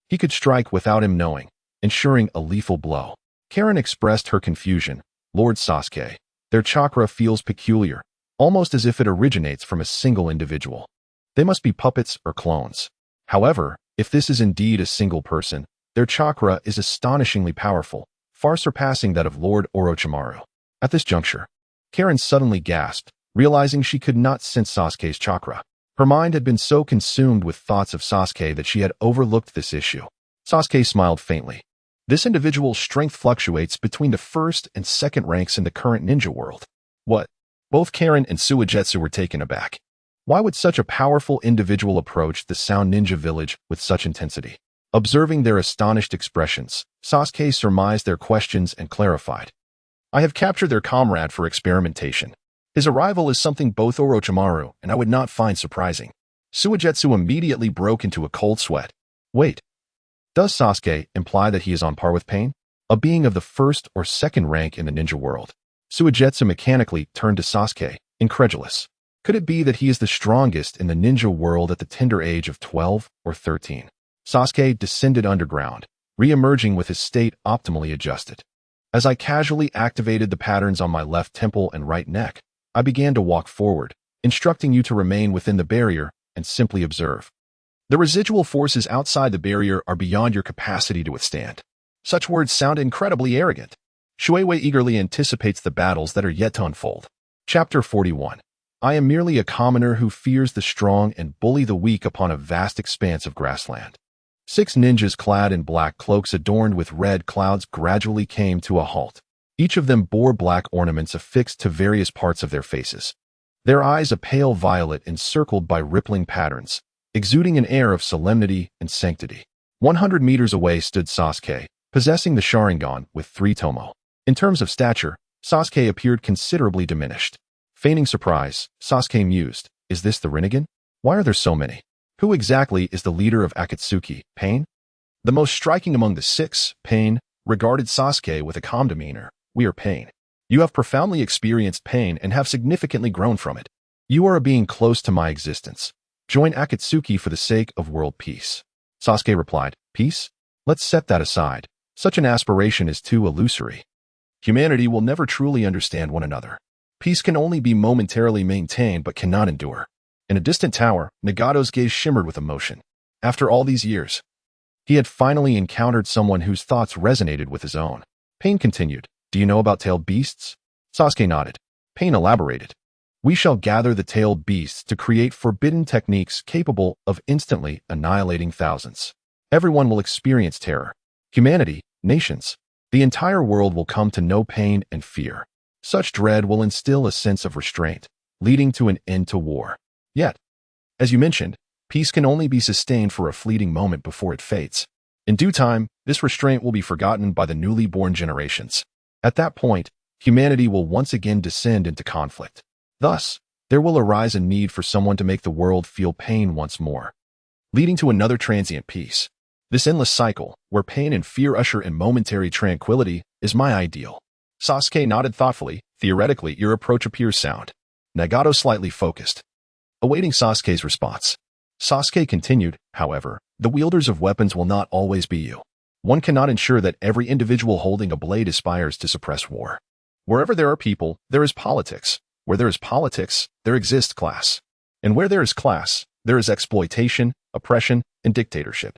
he could strike without him knowing, ensuring a lethal blow. Karen expressed her confusion. "Lord Sasuke, their chakra feels peculiar, almost as if it originates from a single individual. They must be puppets or clones. However, if this is indeed a single person, their chakra is astonishingly powerful, far surpassing that of Lord Orochimaru." At this juncture, Karen suddenly gasped, realizing she could not sense Sasuke's chakra. Her mind had been so consumed with thoughts of Sasuke that she had overlooked this issue. Sasuke smiled faintly. "This individual's strength fluctuates between the first and second ranks in the current ninja world." What? Both Karen and Suigetsu were taken aback. Why would such a powerful individual approach the Sound Ninja village with such intensity? Observing their astonished expressions, Sasuke surmised their questions and clarified. "I have captured their comrade for experimentation. His arrival is something both Orochimaru and I would not find surprising." Suigetsu immediately broke into a cold sweat. "Wait. Does Sasuke imply that he is on par with Pain, a being of the first or second rank in the ninja world?" Suigetsu mechanically turned to Sasuke, incredulous. Could it be that he is the strongest in the ninja world at the tender age of 12 or 13? Sasuke descended underground, re-emerging with his state optimally adjusted. As I casually activated the patterns on my left temple and right neck, I began to walk forward, instructing you to remain within the barrier and simply observe. The residual forces outside the barrier are beyond your capacity to withstand. Such words sound incredibly arrogant. Shuiwei eagerly anticipates the battles that are yet to unfold. Chapter 41. I am merely a commoner who fears the strong and bully the weak upon a vast expanse of grassland. 6 ninjas clad in black cloaks adorned with red clouds gradually came to a halt. Each of them bore black ornaments affixed to various parts of their faces. Their eyes a pale violet encircled by rippling patterns, exuding an air of solemnity and sanctity. 100 meters away stood Sasuke, possessing the Sharingan with 3 tomo. In terms of stature, Sasuke appeared considerably diminished. Feigning surprise, Sasuke mused, "Is this the Rinnegan? Why are there so many? Who exactly is the leader of Akatsuki, Pain?" The most striking among the 6, Pain, regarded Sasuke with a calm demeanor. "We are Pain. You have profoundly experienced pain and have significantly grown from it. You are a being close to my existence. Join Akatsuki for the sake of world peace." Sasuke replied, "Peace? Let's set that aside. Such an aspiration is too illusory. Humanity will never truly understand one another. Peace can only be momentarily maintained but cannot endure." In a distant tower, Nagato's gaze shimmered with emotion. After all these years, he had finally encountered someone whose thoughts resonated with his own. Pain continued, "Do you know about tailed beasts?" Sasuke nodded. Pain elaborated. "We shall gather the tailed beasts to create forbidden techniques capable of instantly annihilating thousands. Everyone will experience terror. Humanity, nations, the entire world will come to know pain and fear. Such dread will instill a sense of restraint, leading to an end to war. Yet, as you mentioned, peace can only be sustained for a fleeting moment before it fades. In due time, this restraint will be forgotten by the newly born generations. At that point, humanity will once again descend into conflict. Thus, there will arise a need for someone to make the world feel pain once more, leading to another transient peace. This endless cycle, where pain and fear usher in momentary tranquility, is my ideal." Sasuke nodded thoughtfully. "Theoretically, your approach appears sound." Nagato slightly focused, awaiting Sasuke's response. Sasuke continued, "However, the wielders of weapons will not always be you. One cannot ensure that every individual holding a blade aspires to suppress war. Wherever there are people, there is politics. Where there is politics, there exists class. And where there is class, there is exploitation, oppression, and dictatorship.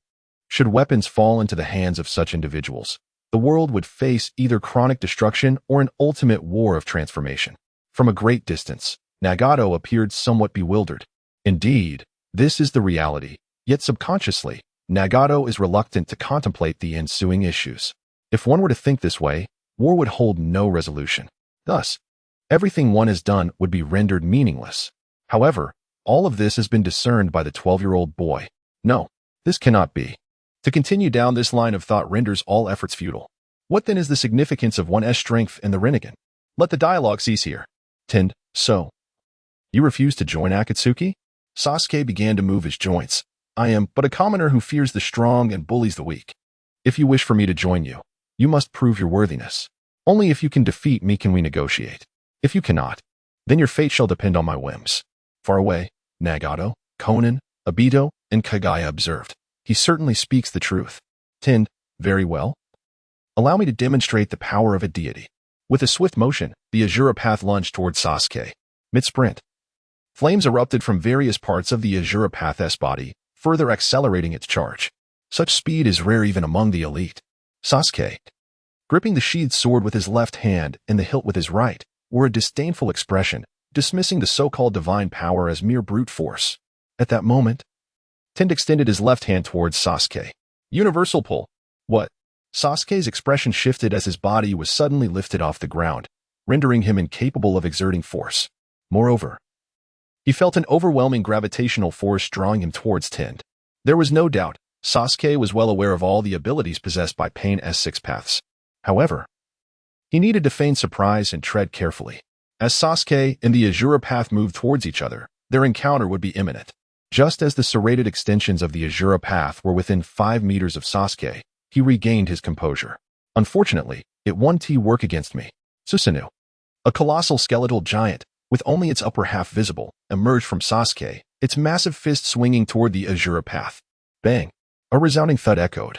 Should weapons fall into the hands of such individuals, the world would face either chronic destruction or an ultimate war of transformation." From a great distance, Nagato appeared somewhat bewildered. Indeed, this is the reality, yet subconsciously, Nagato is reluctant to contemplate the ensuing issues. If one were to think this way, war would hold no resolution. Thus, everything one has done would be rendered meaningless. However, all of this has been discerned by the 12-year-old boy. No, this cannot be. To continue down this line of thought renders all efforts futile. What then is the significance of one's strength in the Rinnegan? Let the dialogue cease here. Tend, so. You refuse to join Akatsuki? Sasuke began to move his joints. "I am but a commoner who fears the strong and bullies the weak. If you wish for me to join you, you must prove your worthiness. Only if you can defeat me can we negotiate. If you cannot, then your fate shall depend on my whims." Far away, Nagato, Konan, Obito, and Kagaya observed. "He certainly speaks the truth." Tend, "Very well. Allow me to demonstrate the power of a deity." With a swift motion, the Azura Path lunged towards Sasuke. Mid-sprint, flames erupted from various parts of the Azura Path's body, further accelerating its charge. Such speed is rare even among the elite. Sasuke, gripping the sheathed sword with his left hand and the hilt with his right, wore a disdainful expression, dismissing the so-called divine power as mere brute force. At that moment, Tend extended his left hand towards Sasuke. Universal pull. What? Sasuke's expression shifted as his body was suddenly lifted off the ground, rendering him incapable of exerting force. Moreover, he felt an overwhelming gravitational force drawing him towards Tend. There was no doubt, Sasuke was well aware of all the abilities possessed by Pain's 6 paths. However, he needed to feign surprise and tread carefully. As Sasuke and the Azura Path moved towards each other, their encounter would be imminent. Just as the serrated extensions of the Azura Path were within 5 meters of Sasuke, he regained his composure. "Unfortunately, it won't work against me." Susanoo, a colossal skeletal giant, with only its upper half visible, emerged from Sasuke, its massive fist swinging toward the Azura Path. Bang! A resounding thud echoed,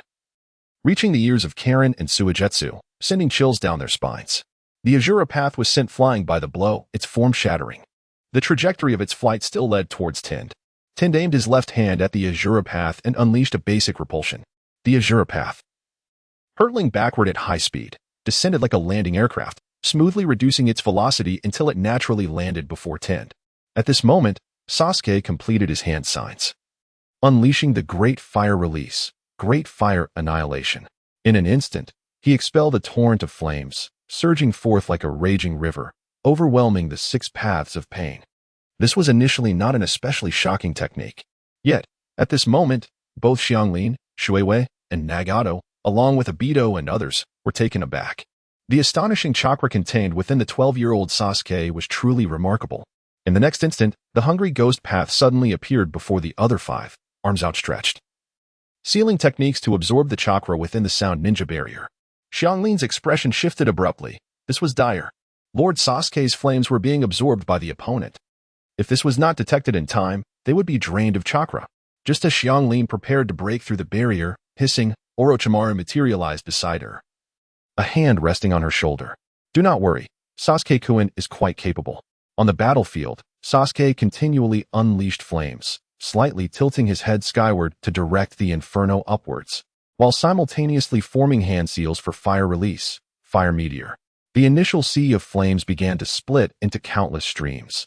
reaching the ears of Karen and Suigetsu, sending chills down their spines. The Azura path was sent flying by the blow, its form shattering. The trajectory of its flight still led towards Tind. Tind aimed his left hand at the Azura path and unleashed a basic repulsion. The Azura path, hurtling backward at high speed, descended like a landing aircraft, smoothly reducing its velocity until it naturally landed before Tind. At this moment, Sasuke completed his hand signs, unleashing the Great Fire Release, Great Fire Annihilation. In an instant, he expelled a torrent of flames, surging forth like a raging river, overwhelming the 6 paths of pain. This was initially not an especially shocking technique. Yet, at this moment, both Xianglin, Shuiwei, and Nagato, along with Obito and others, were taken aback. The astonishing chakra contained within the 12-year-old Sasuke was truly remarkable. In the next instant, the hungry ghost path suddenly appeared before the other 5, arms outstretched, sealing techniques to absorb the chakra within the sound ninja barrier. Xianglin's expression shifted abruptly. This was dire. Lord Sasuke's flames were being absorbed by the opponent. If this was not detected in time, they would be drained of chakra. Just as Xianglin prepared to break through the barrier, hissing, Orochimaru materialized beside her, a hand resting on her shoulder. Do not worry, Sasuke-kun is quite capable. On the battlefield, Sasuke continually unleashed flames, slightly tilting his head skyward to direct the inferno upwards, while simultaneously forming hand seals for fire release, fire meteor. The initial sea of flames began to split into countless streams.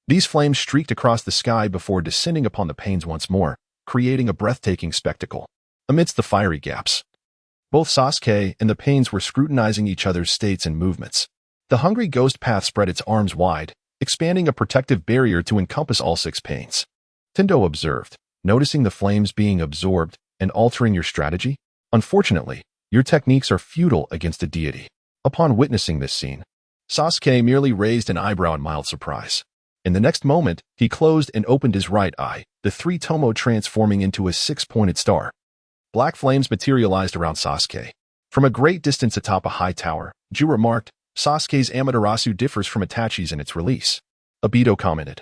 These flames streaked across the sky before descending upon the panes once more, creating a breathtaking spectacle. Amidst the fiery gaps, both Sasuke and the panes were scrutinizing each other's states and movements. The hungry ghost path spread its arms wide, expanding a protective barrier to encompass all 6 panes. Tendo observed, noticing the flames being absorbed and altering your strategy? Unfortunately, your techniques are futile against a deity. Upon witnessing this scene, Sasuke merely raised an eyebrow in mild surprise. In the next moment, he closed and opened his right eye, the 3 tomo transforming into a 6-pointed star. Black flames materialized around Sasuke. From a great distance atop a high tower, Ju remarked, Sasuke's Amaterasu differs from Itachi's in its release. Obito commented,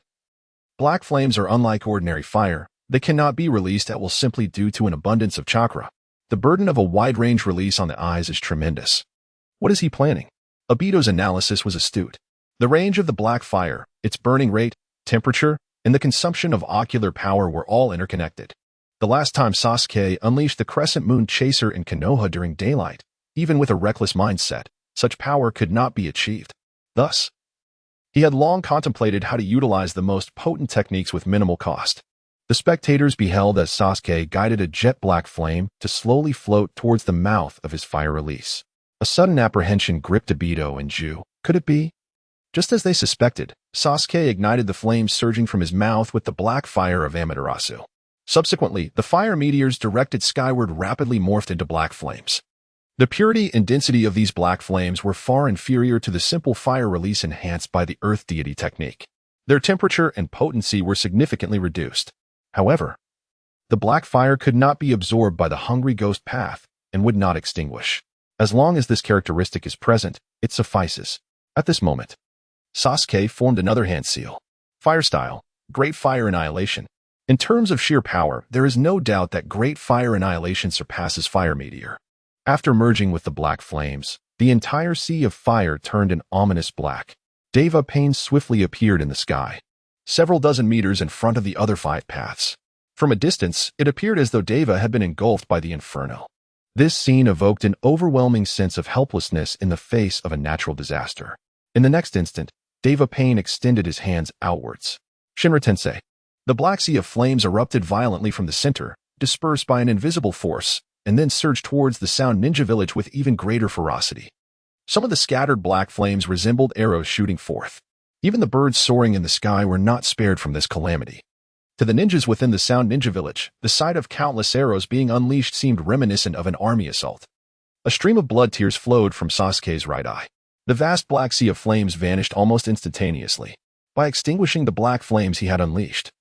black flames are unlike ordinary fire. They cannot be released at will simply due to an abundance of chakra. The burden of a wide-range release on the eyes is tremendous. What is he planning? Obito's analysis was astute. The range of the black fire, its burning rate, temperature, and the consumption of ocular power were all interconnected. The last time Sasuke unleashed the Crescent Moon Chaser in Konoha during daylight, even with a reckless mindset, such power could not be achieved. Thus, he had long contemplated how to utilize the most potent techniques with minimal cost. The spectators beheld as Sasuke guided a jet-black flame to slowly float towards the mouth of his fire release. A sudden apprehension gripped Obito and Ju. Could it be? Just as they suspected, Sasuke ignited the flames surging from his mouth with the black fire of Amaterasu. Subsequently, the fire meteors directed skyward rapidly morphed into black flames. The purity and density of these black flames were far inferior to the simple fire release enhanced by the earth deity technique. Their temperature and potency were significantly reduced. However, the black fire could not be absorbed by the hungry ghost path and would not extinguish. As long as this characteristic is present, it suffices. At this moment, Sasuke formed another hand seal. Fire style, Great Fire Annihilation. In terms of sheer power, there is no doubt that Great Fire Annihilation surpasses Fire Meteor. After merging with the black flames, the entire sea of fire turned an ominous black. Deva panes swiftly appeared in the sky, several dozen meters in front of the other 5 paths. From a distance, it appeared as though Deva had been engulfed by the inferno. This scene evoked an overwhelming sense of helplessness in the face of a natural disaster. In the next instant, Deva Pain extended his hands outwards. Shinra Tensei. The black sea of flames erupted violently from the center, dispersed by an invisible force, and then surged towards the Sound Ninja Village with even greater ferocity. Some of the scattered black flames resembled arrows shooting forth. Even the birds soaring in the sky were not spared from this calamity. To the ninjas within the Sound Ninja Village, the sight of countless arrows being unleashed seemed reminiscent of an army assault. A stream of blood tears flowed from Sasuke's right eye. The vast black sea of flames vanished almost instantaneously, by extinguishing the black flames he had unleashed.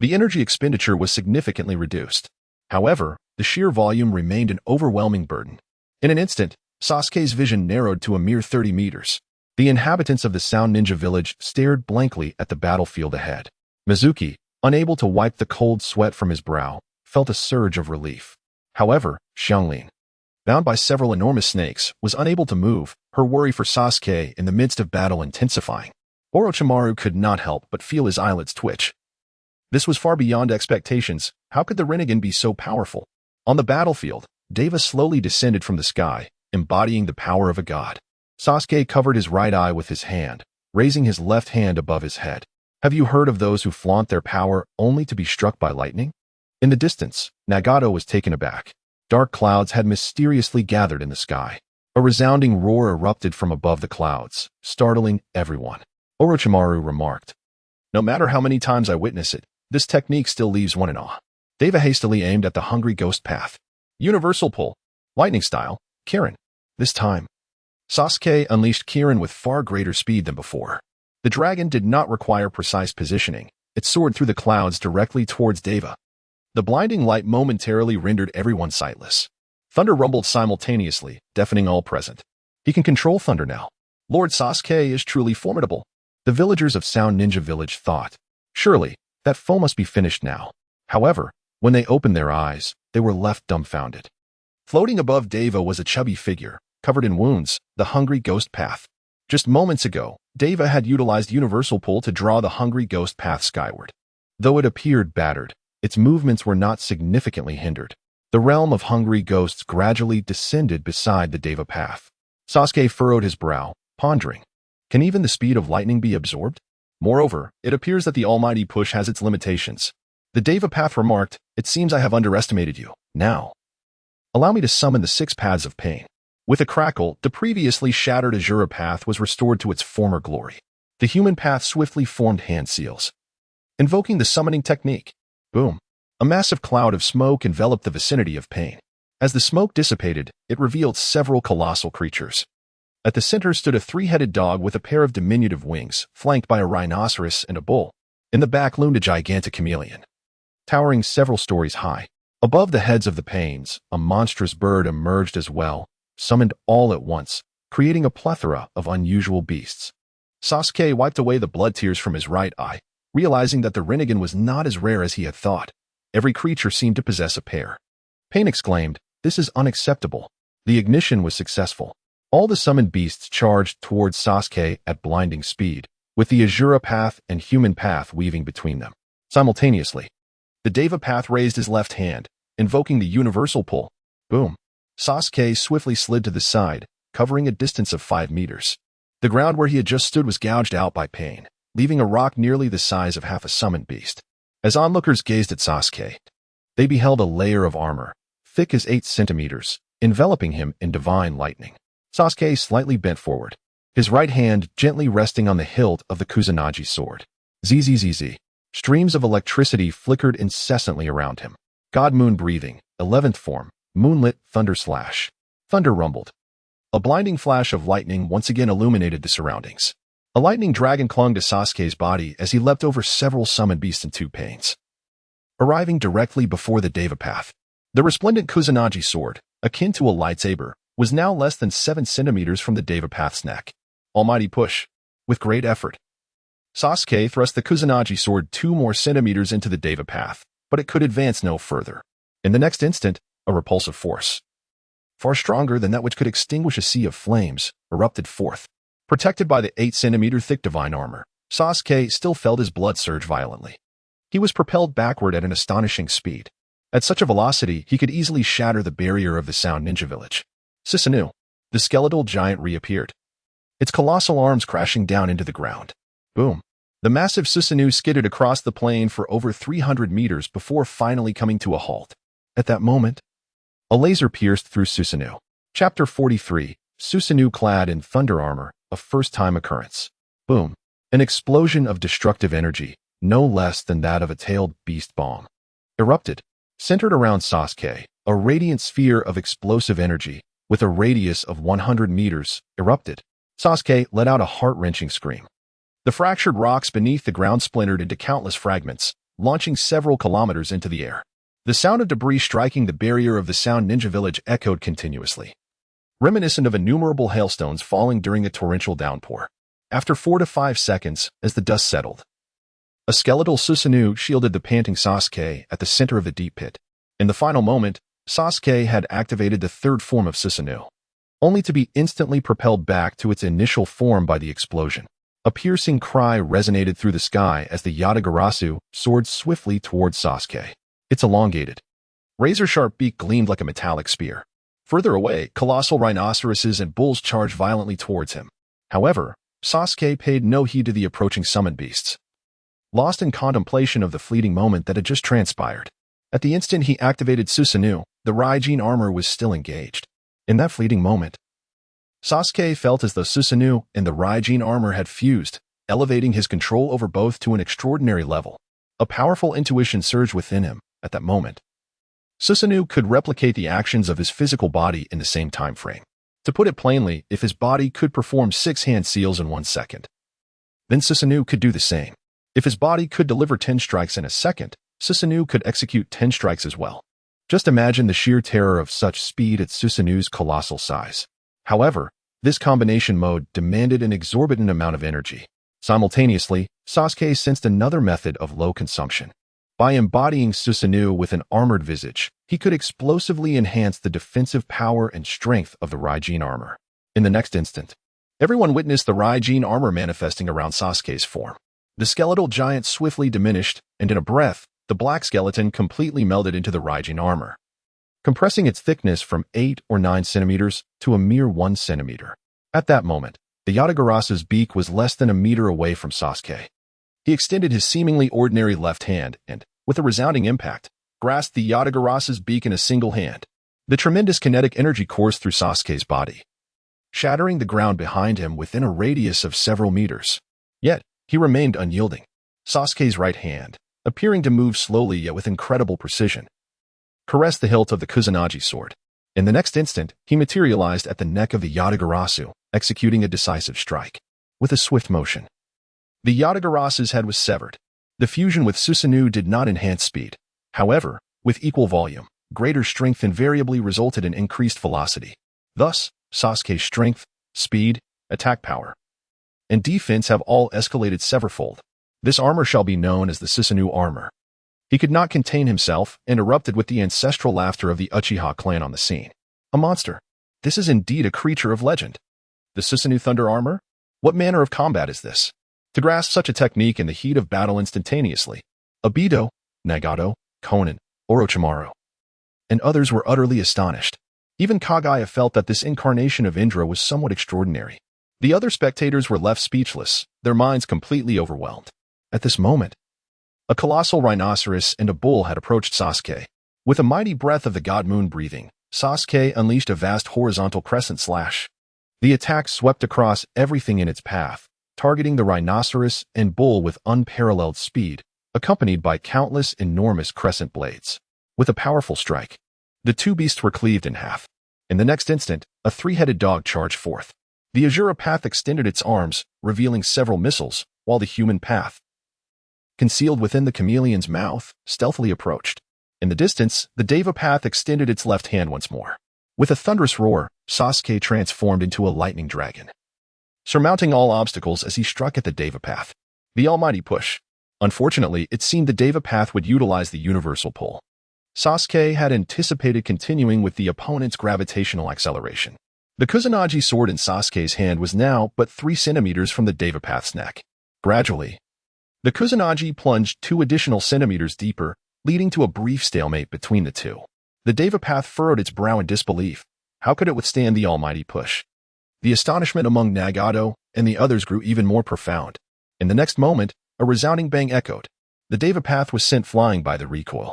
The energy expenditure was significantly reduced. However, the sheer volume remained an overwhelming burden. In an instant, Sasuke's vision narrowed to a mere 30 meters. The inhabitants of the Sound Ninja Village stared blankly at the battlefield ahead. Mizuki, unable to wipe the cold sweat from his brow, felt a surge of relief. However, Xianglin, bound by several enormous snakes, was unable to move, her worry for Sasuke in the midst of battle intensifying. Orochimaru could not help but feel his eyelids twitch. This was far beyond expectations. How could the Rinnegan be so powerful? On the battlefield, Deva slowly descended from the sky, embodying the power of a god. Sasuke covered his right eye with his hand, raising his left hand above his head. Have you heard of those who flaunt their power only to be struck by lightning? In the distance, Nagato was taken aback. Dark clouds had mysteriously gathered in the sky. A resounding roar erupted from above the clouds, startling everyone. Orochimaru remarked, "No matter how many times I witness it, this technique still leaves one in awe." Deva hastily aimed at the hungry ghost path. Universal pull. Lightning style. Kirin. This time, Sasuke unleashed Kirin with far greater speed than before. The dragon did not require precise positioning. It soared through the clouds directly towards Deva. The blinding light momentarily rendered everyone sightless. Thunder rumbled simultaneously, deafening all present. He can control thunder now. Lord Sasuke is truly formidable. The villagers of Sound Ninja Village thought. Surely, that foe must be finished now. However, when they opened their eyes, they were left dumbfounded. Floating above Deva was a chubby figure, covered in wounds, the hungry ghost path. Just moments ago, Deva had utilized Universal Pull to draw the hungry ghost path skyward. Though it appeared battered, its movements were not significantly hindered. The realm of hungry ghosts gradually descended beside the Deva path. Sasuke furrowed his brow, pondering. Can even the speed of lightning be absorbed? Moreover, it appears that the almighty push has its limitations. The Deva path remarked, "It seems I have underestimated you. Now, allow me to summon the 6 paths of pain." With a crackle, the previously shattered Azura path was restored to its former glory. The human path swiftly formed hand seals. Invoking the summoning technique. Boom. A massive cloud of smoke enveloped the vicinity of pain. As the smoke dissipated, it revealed several colossal creatures. At the center stood a 3-headed dog with a pair of diminutive wings, flanked by a rhinoceros and a bull. In the back loomed a gigantic chameleon, towering several stories high. Above the heads of the pains, a monstrous bird emerged as well, summoned all at once, creating a plethora of unusual beasts. Sasuke wiped away the blood tears from his right eye, realizing that the Rinnegan was not as rare as he had thought. Every creature seemed to possess a pair. Pain exclaimed, "This is unacceptable." The ignition was successful. All the summoned beasts charged towards Sasuke at blinding speed, with the Azura path and human path weaving between them. Simultaneously, the Deva path raised his left hand, invoking the universal pull. Boom. Sasuke swiftly slid to the side, covering a distance of 5 meters. The ground where he had just stood was gouged out by pain, leaving a rock nearly the size of half a summoned beast. As onlookers gazed at Sasuke, they beheld a layer of armor, thick as 8 centimeters, enveloping him in divine lightning. Sasuke slightly bent forward, his right hand gently resting on the hilt of the Kusanagi sword. Zzz. Streams of electricity flickered incessantly around him. God Moon breathing, 11th form, moonlit thunder slash. Thunder rumbled. A blinding flash of lightning once again illuminated the surroundings. A lightning dragon clung to Sasuke's body as he leapt over several summoned beasts in 2 panes. Arriving directly before the Deva path, the resplendent Kusanagi sword, akin to a lightsaber, was now less than 7 centimeters from the Deva path's neck. Almighty push. With great effort, Sasuke thrust the Kusanagi sword 2 more centimeters into the Deva path, but it could advance no further. In the next instant, a repulsive force, far stronger than that which could extinguish a sea of flames, erupted forth. Protected by the 8-centimeter thick divine armor, Sasuke still felt his blood surge violently. He was propelled backward at an astonishing speed. At such a velocity, he could easily shatter the barrier of the Sound Ninja Village. Susanoo, the skeletal giant, reappeared, its colossal arms crashing down into the ground. Boom. The massive Susanoo skidded across the plain for over 300 meters before finally coming to a halt. At that moment, a laser pierced through Susanoo. Chapter 43, Susanoo clad in thunder armor, a first-time occurrence. Boom. An explosion of destructive energy, no less than that of a tailed beast bomb, erupted. Centered around Sasuke, a radiant sphere of explosive energy, with a radius of 100 meters, erupted. Sasuke let out a heart-wrenching scream. The fractured rocks beneath the ground splintered into countless fragments, launching several kilometers into the air. The sound of debris striking the barrier of the Sound Ninja Village echoed continuously, reminiscent of innumerable hailstones falling during a torrential downpour. After 4 to 5 seconds, as the dust settled, a skeletal Susanoo shielded the panting Sasuke at the center of the deep pit. In the final moment, Sasuke had activated the third form of Susanoo, only to be instantly propelled back to its initial form by the explosion. A piercing cry resonated through the sky as the Yatagarasu soared swiftly towards Sasuke. Its elongated, razor-sharp beak gleamed like a metallic spear. Further away, colossal rhinoceroses and bulls charged violently towards him. However, Sasuke paid no heed to the approaching summon beasts, lost in contemplation of the fleeting moment that had just transpired. At the instant he activated Susanoo, the Raijin armor was still engaged. In that fleeting moment, Sasuke felt as though Susanoo and the Raijin armor had fused, elevating his control over both to an extraordinary level. A powerful intuition surged within him at that moment. Susanoo could replicate the actions of his physical body in the same time frame. To put it plainly, if his body could perform 6 hand seals in 1 second, then Susanoo could do the same. If his body could deliver 10 strikes in a second, Susanoo could execute 10 strikes as well. Just imagine the sheer terror of such speed at Susanoo's colossal size. However, this combination mode demanded an exorbitant amount of energy. Simultaneously, Sasuke sensed another method of low consumption. By embodying Susanoo with an armored visage, he could explosively enhance the defensive power and strength of the Raijin armor. In the next instant, everyone witnessed the Raijin armor manifesting around Sasuke's form. The skeletal giant swiftly diminished, and in a breath, the black skeleton completely melded into the Raijin armor, compressing its thickness from 8 or 9 centimeters to a mere 1 centimeter. At that moment, the Yatagarasu's beak was less than a meter away from Sasuke. He extended his seemingly ordinary left hand and, with a resounding impact, grasped the Yatagarasu's beak in a single hand. The tremendous kinetic energy coursed through Sasuke's body, shattering the ground behind him within a radius of several meters. Yet, he remained unyielding. Sasuke's right hand, appearing to move slowly yet with incredible precision, caressed the hilt of the Kusanagi sword. In the next instant, he materialized at the neck of the Yatagarasu, executing a decisive strike. With a swift motion, the Yatagarasu's head was severed. The fusion with Susanoo did not enhance speed. However, with equal volume, greater strength invariably resulted in increased velocity. Thus, Sasuke's strength, speed, attack power, and defense have all escalated severfold. This armor shall be known as the Susanoo armor. He could not contain himself and erupted with the ancestral laughter of the Uchiha clan on the scene. A monster. This is indeed a creature of legend. The Susanoo Thunder armor? What manner of combat is this? To grasp such a technique in the heat of battle instantaneously, Obito, Nagato, Konan, Orochimaru, and others were utterly astonished. Even Kagaya felt that this incarnation of Indra was somewhat extraordinary. The other spectators were left speechless, their minds completely overwhelmed. At this moment, a colossal rhinoceros and a bull had approached Sasuke. With a mighty breath of the god moon breathing, Sasuke unleashed a vast horizontal crescent slash. The attack swept across everything in its path, targeting the rhinoceros and bull with unparalleled speed, accompanied by countless enormous crescent blades. With a powerful strike, the two beasts were cleaved in half. In the next instant, a 3-headed dog charged forth. The Asura path extended its arms, revealing several missiles, while the human path, concealed within the chameleon's mouth, stealthily approached. In the distance, the Deva path extended its left hand once more. With a thunderous roar, Sasuke transformed into a lightning dragon, surmounting all obstacles as he struck at the Deva path. The almighty push. Unfortunately, it seemed the Deva path would utilize the universal pull. Sasuke had anticipated continuing with the opponent's gravitational acceleration. The Kusanagi sword in Sasuke's hand was now but 3 centimeters from the Deva path's neck. Gradually, the Kusanagi plunged 2 additional centimeters deeper, leading to a brief stalemate between the two. The Deva path furrowed its brow in disbelief. How could it withstand the almighty push? The astonishment among Nagato and the others grew even more profound. In the next moment, a resounding bang echoed. The Deva path was sent flying by the recoil,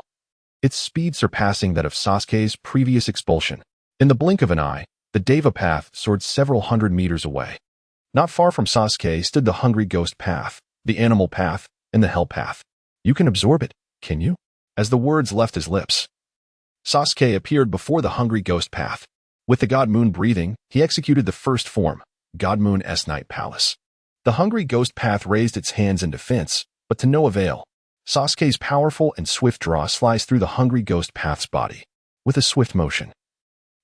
its speed surpassing that of Sasuke's previous expulsion. In the blink of an eye, the Deva path soared several hundred meters away. Not far from Sasuke stood the Hungry Ghost path, the Animal path, and the Hell path. You can absorb it, can you? As the words left his lips, Sasuke appeared before the Hungry Ghost path. With the God Moon breathing, he executed the first form, God Moon S Night Palace. The Hungry Ghost path raised its hands in defense, but to no avail. Sasuke's powerful and swift draw sliced through the Hungry Ghost path's body. With a swift motion,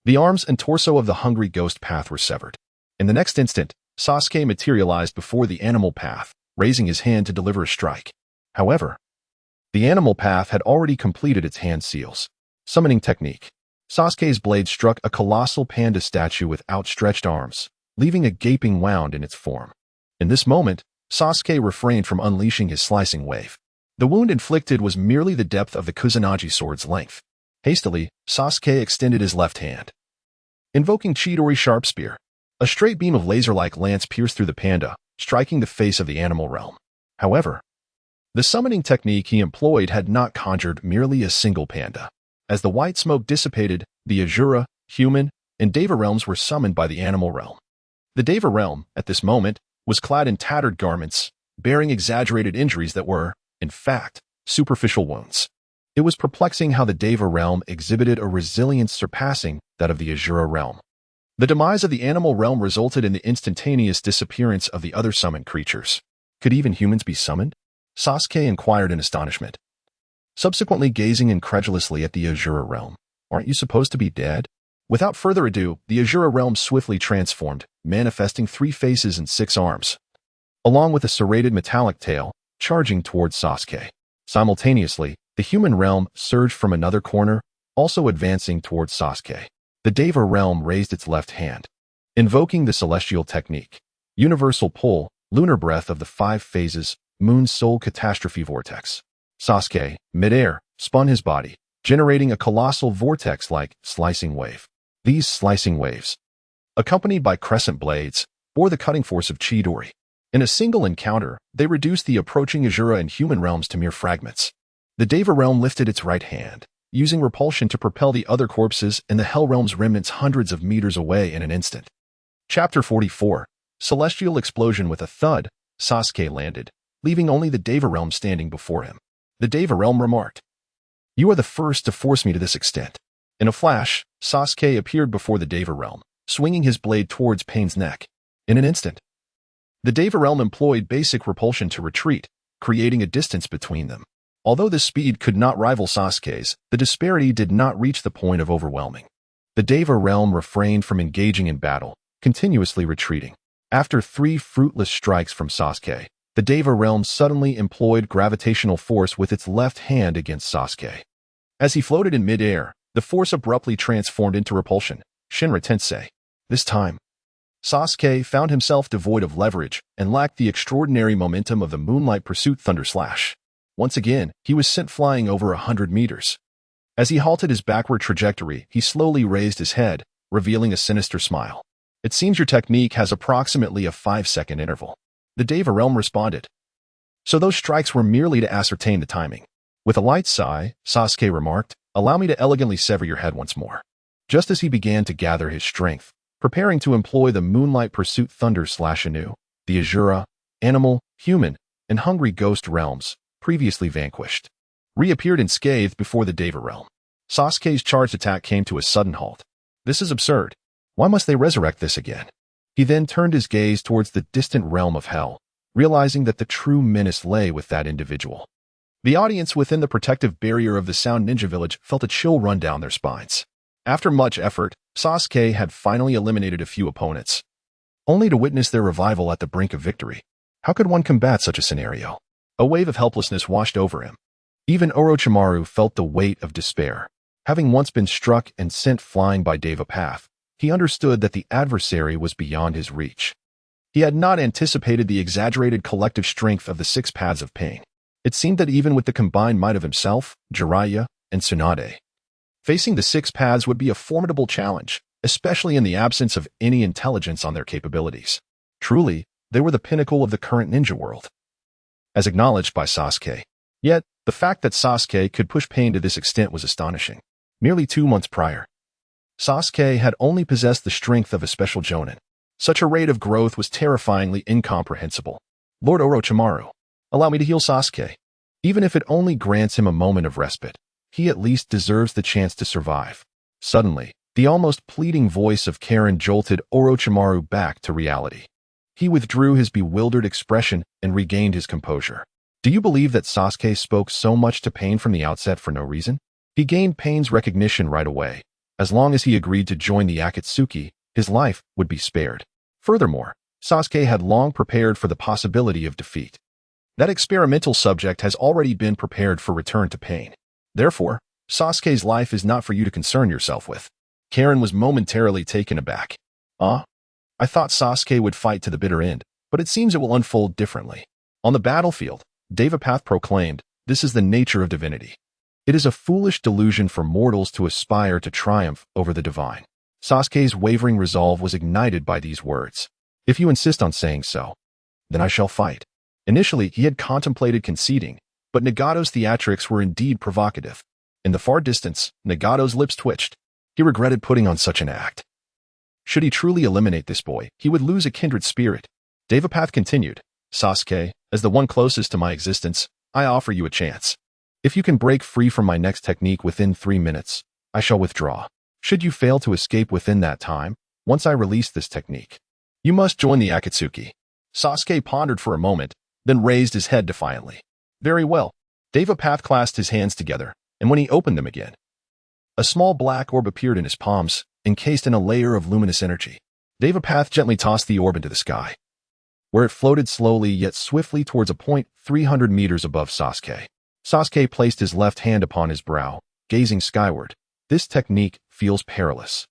the arms and torso of the Hungry Ghost path were severed. In the next instant, Sasuke materialized before the Animal path, raising his hand to deliver a strike. However, the Animal path had already completed its hand seals. Summoning technique. Sasuke's blade struck a colossal panda statue with outstretched arms, leaving a gaping wound in its form. In this moment, Sasuke refrained from unleashing his slicing wave. The wound inflicted was merely the depth of the Kusanagi sword's length. Hastily, Sasuke extended his left hand, invoking Chidori Sharp Spear. A straight beam of laser-like lance pierced through the panda, striking the face of the animal realm. However, the summoning technique he employed had not conjured merely a single panda. As the white smoke dissipated, the Asura, human, and Deva realms were summoned by the animal realm. The Deva realm, at this moment, was clad in tattered garments, bearing exaggerated injuries that were, in fact, superficial wounds. It was perplexing how the Deva realm exhibited a resilience surpassing that of the Asura realm. The demise of the animal realm resulted in the instantaneous disappearance of the other summoned creatures. Could even humans be summoned? Sasuke inquired in astonishment, subsequently gazing incredulously at the Asura realm. Aren't you supposed to be dead? Without further ado, the Asura realm swiftly transformed, manifesting 3 faces and 6 arms, along with a serrated metallic tail, charging towards Sasuke. Simultaneously, the human realm surged from another corner, also advancing towards Sasuke. The Deva realm raised its left hand, invoking the celestial technique, universal pull, lunar breath of the 5 phases, moon soul catastrophe vortex. Sasuke, midair, spun his body, generating a colossal vortex-like slicing wave. These slicing waves, accompanied by crescent blades, bore the cutting force of Chidori. In a single encounter, they reduced the approaching Asura and human realms to mere fragments. The Deva realm lifted its right hand, using repulsion to propel the other corpses and the Hell realm's remnants hundreds of meters away in an instant. Chapter 44. Celestial explosion. With a thud, Sasuke landed, leaving only the Deva realm standing before him. The Deva realm remarked, "You are the first to force me to this extent." In a flash, Sasuke appeared before the Deva realm, swinging his blade towards Pain's neck. In an instant, the Deva realm employed basic repulsion to retreat, creating a distance between them. Although this speed could not rival Sasuke's, the disparity did not reach the point of overwhelming. The Deva realm refrained from engaging in battle, continuously retreating. After 3 fruitless strikes from Sasuke, the Deva realm suddenly employed gravitational force with its left hand against Sasuke. As he floated in mid-air, the force abruptly transformed into repulsion, Shinra Tensei. This time, Sasuke found himself devoid of leverage and lacked the extraordinary momentum of the Moonlight Pursuit Thunder Slash. Once again, he was sent flying over 100 meters. As he halted his backward trajectory, he slowly raised his head, revealing a sinister smile. "It seems your technique has approximately a 5-second interval." The Deva realm responded. "So those strikes were merely to ascertain the timing." With a light sigh, Sasuke remarked, "Allow me to elegantly sever your head once more." Just as he began to gather his strength, preparing to employ the Moonlight Pursuit Thunder Slash anew, the Asura, animal, human, and hungry ghost realms, previously vanquished, reappeared unscathed before the Deva realm. Sasuke's charged attack came to a sudden halt. This is absurd. Why must they resurrect this again? He then turned his gaze towards the distant realm of Hell, realizing that the true menace lay with that individual. The audience within the protective barrier of the Sound Ninja Village felt a chill run down their spines. After much effort, Sasuke had finally eliminated a few opponents, only to witness their revival at the brink of victory. How could one combat such a scenario? A wave of helplessness washed over him. Even Orochimaru felt the weight of despair. Having once been struck and sent flying by Deva Path, he understood that the adversary was beyond his reach. He had not anticipated the exaggerated collective strength of the 6 paths of pain. It seemed that even with the combined might of himself, Jiraiya, and Tsunade, facing the 6 paths would be a formidable challenge, especially in the absence of any intelligence on their capabilities. Truly, they were the pinnacle of the current ninja world, as acknowledged by Sasuke. Yet, the fact that Sasuke could push Pain to this extent was astonishing. Merely 2 months prior, Sasuke had only possessed the strength of a special Jonin. Such a rate of growth was terrifyingly incomprehensible. "Lord Orochimaru, allow me to heal Sasuke. Even if it only grants him a moment of respite, he at least deserves the chance to survive." Suddenly, the almost pleading voice of Karen jolted Orochimaru back to reality. He withdrew his bewildered expression and regained his composure. Do you believe that Sasuke spoke so much to Pain from the outset for no reason? He gained Pain's recognition right away. As long as he agreed to join the Akatsuki, his life would be spared. Furthermore, Sasuke had long prepared for the possibility of defeat. That experimental subject has already been prepared for return to Pain. Therefore, Sasuke's life is not for you to concern yourself with. Karen was momentarily taken aback. I thought Sasuke would fight to the bitter end, but it seems it will unfold differently. On the battlefield, Devapath proclaimed, "This is the nature of divinity. It is a foolish delusion for mortals to aspire to triumph over the divine." Sasuke's wavering resolve was ignited by these words. "If you insist on saying so, then I shall fight." Initially, he had contemplated conceding, but Nagato's theatrics were indeed provocative. In the far distance, Nagato's lips twitched. He regretted putting on such an act. Should he truly eliminate this boy, he would lose a kindred spirit. Devapath continued, "Sasuke, as the one closest to my existence, I offer you a chance. If you can break free from my next technique within 3 minutes, I shall withdraw. Should you fail to escape within that time, once I release this technique, you must join the Akatsuki." Sasuke pondered for a moment, then raised his head defiantly. "Very well." Devapath clasped his hands together, and when he opened them again, a small black orb appeared in his palms, encased in a layer of luminous energy. Devapath gently tossed the orb into the sky, where it floated slowly yet swiftly towards a point 300 meters above Sasuke. Sasuke placed his left hand upon his brow, gazing skyward. "This technique feels perilous.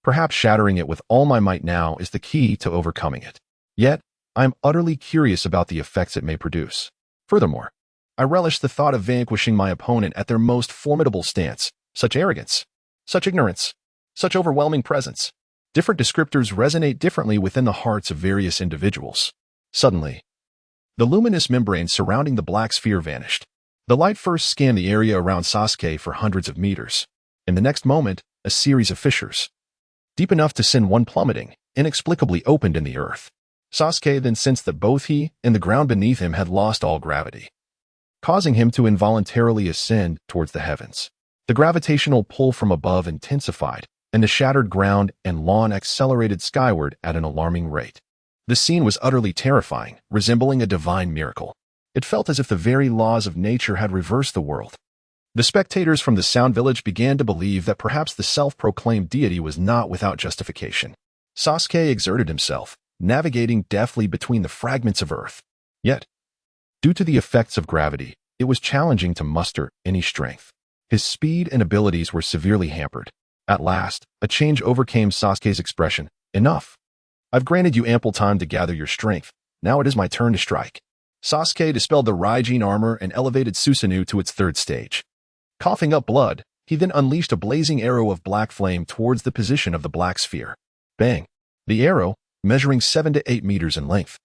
Perhaps shattering it with all my might now is the key to overcoming it. Yet, I am utterly curious about the effects it may produce. Furthermore, I relish the thought of vanquishing my opponent at their most formidable stance. Such arrogance, such ignorance, such overwhelming presence." Different descriptors resonate differently within the hearts of various individuals. Suddenly, the luminous membrane surrounding the black sphere vanished. The light first scanned the area around Sasuke for hundreds of meters. In the next moment, a series of fissures, deep enough to send one plummeting, inexplicably opened in the earth. Sasuke then sensed that both he and the ground beneath him had lost all gravity, causing him to involuntarily ascend towards the heavens. The gravitational pull from above intensified, and the shattered ground and lawn accelerated skyward at an alarming rate. The scene was utterly terrifying, resembling a divine miracle. It felt as if the very laws of nature had reversed the world. The spectators from the Sound Village began to believe that perhaps the self-proclaimed deity was not without justification. Sasuke exerted himself, navigating deftly between the fragments of earth. Yet, due to the effects of gravity, it was challenging to muster any strength. His speed and abilities were severely hampered. At last, a change overcame Sasuke's expression. "Enough. I've granted you ample time to gather your strength. Now it is my turn to strike." Sasuke dispelled the Raijin armor and elevated Susanoo to its third stage. Coughing up blood, he then unleashed a blazing arrow of black flame towards the position of the black sphere. Bang! The arrow, measuring 7 to 8 meters in length,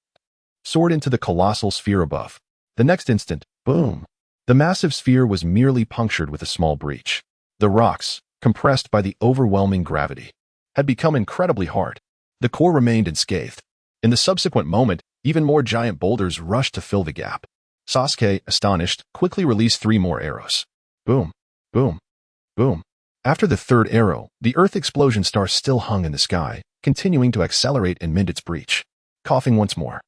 soared into the colossal sphere above. The next instant, boom! The massive sphere was merely punctured with a small breach. The rocks, compressed by the overwhelming gravity, had become incredibly hard. The core remained unscathed. In the subsequent moment, even more giant boulders rushed to fill the gap. Sasuke, astonished, quickly released 3 more arrows. Boom, boom, boom. After the third arrow, the Earth explosion star still hung in the sky, continuing to accelerate and mend its breach. Coughing once more,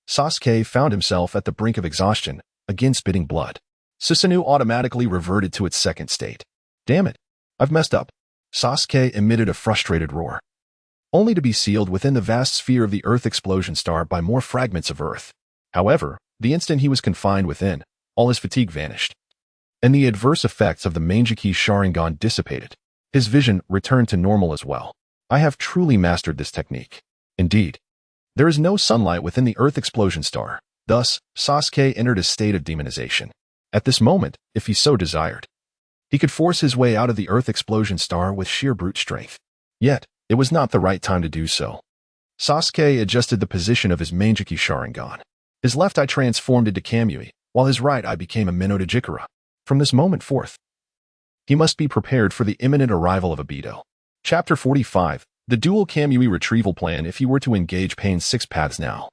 Sasuke found himself at the brink of exhaustion, again spitting blood. Susanoo automatically reverted to its second state. "Damn it, I've messed up." Sasuke emitted a frustrated roar, only to be sealed within the vast sphere of the Earth explosion star by more fragments of Earth. However, the instant he was confined within, all his fatigue vanished, and the adverse effects of the Mangekyou Sharingan dissipated. His vision returned to normal as well. "I have truly mastered this technique. Indeed, there is no sunlight within the Earth explosion star." Thus, Sasuke entered a state of demonization. At this moment, if he so desired, he could force his way out of the Earth explosion star with sheer brute strength. Yet, it was not the right time to do so. Sasuke adjusted the position of his Mangekyou Sharingan. His left eye transformed into Kamui, while his right eye became a Minoto Jikara. From this moment forth, he must be prepared for the imminent arrival of Obito. Chapter 45, The Dual Kamui Retrieval Plan. If he were to engage Pain's 6 paths now,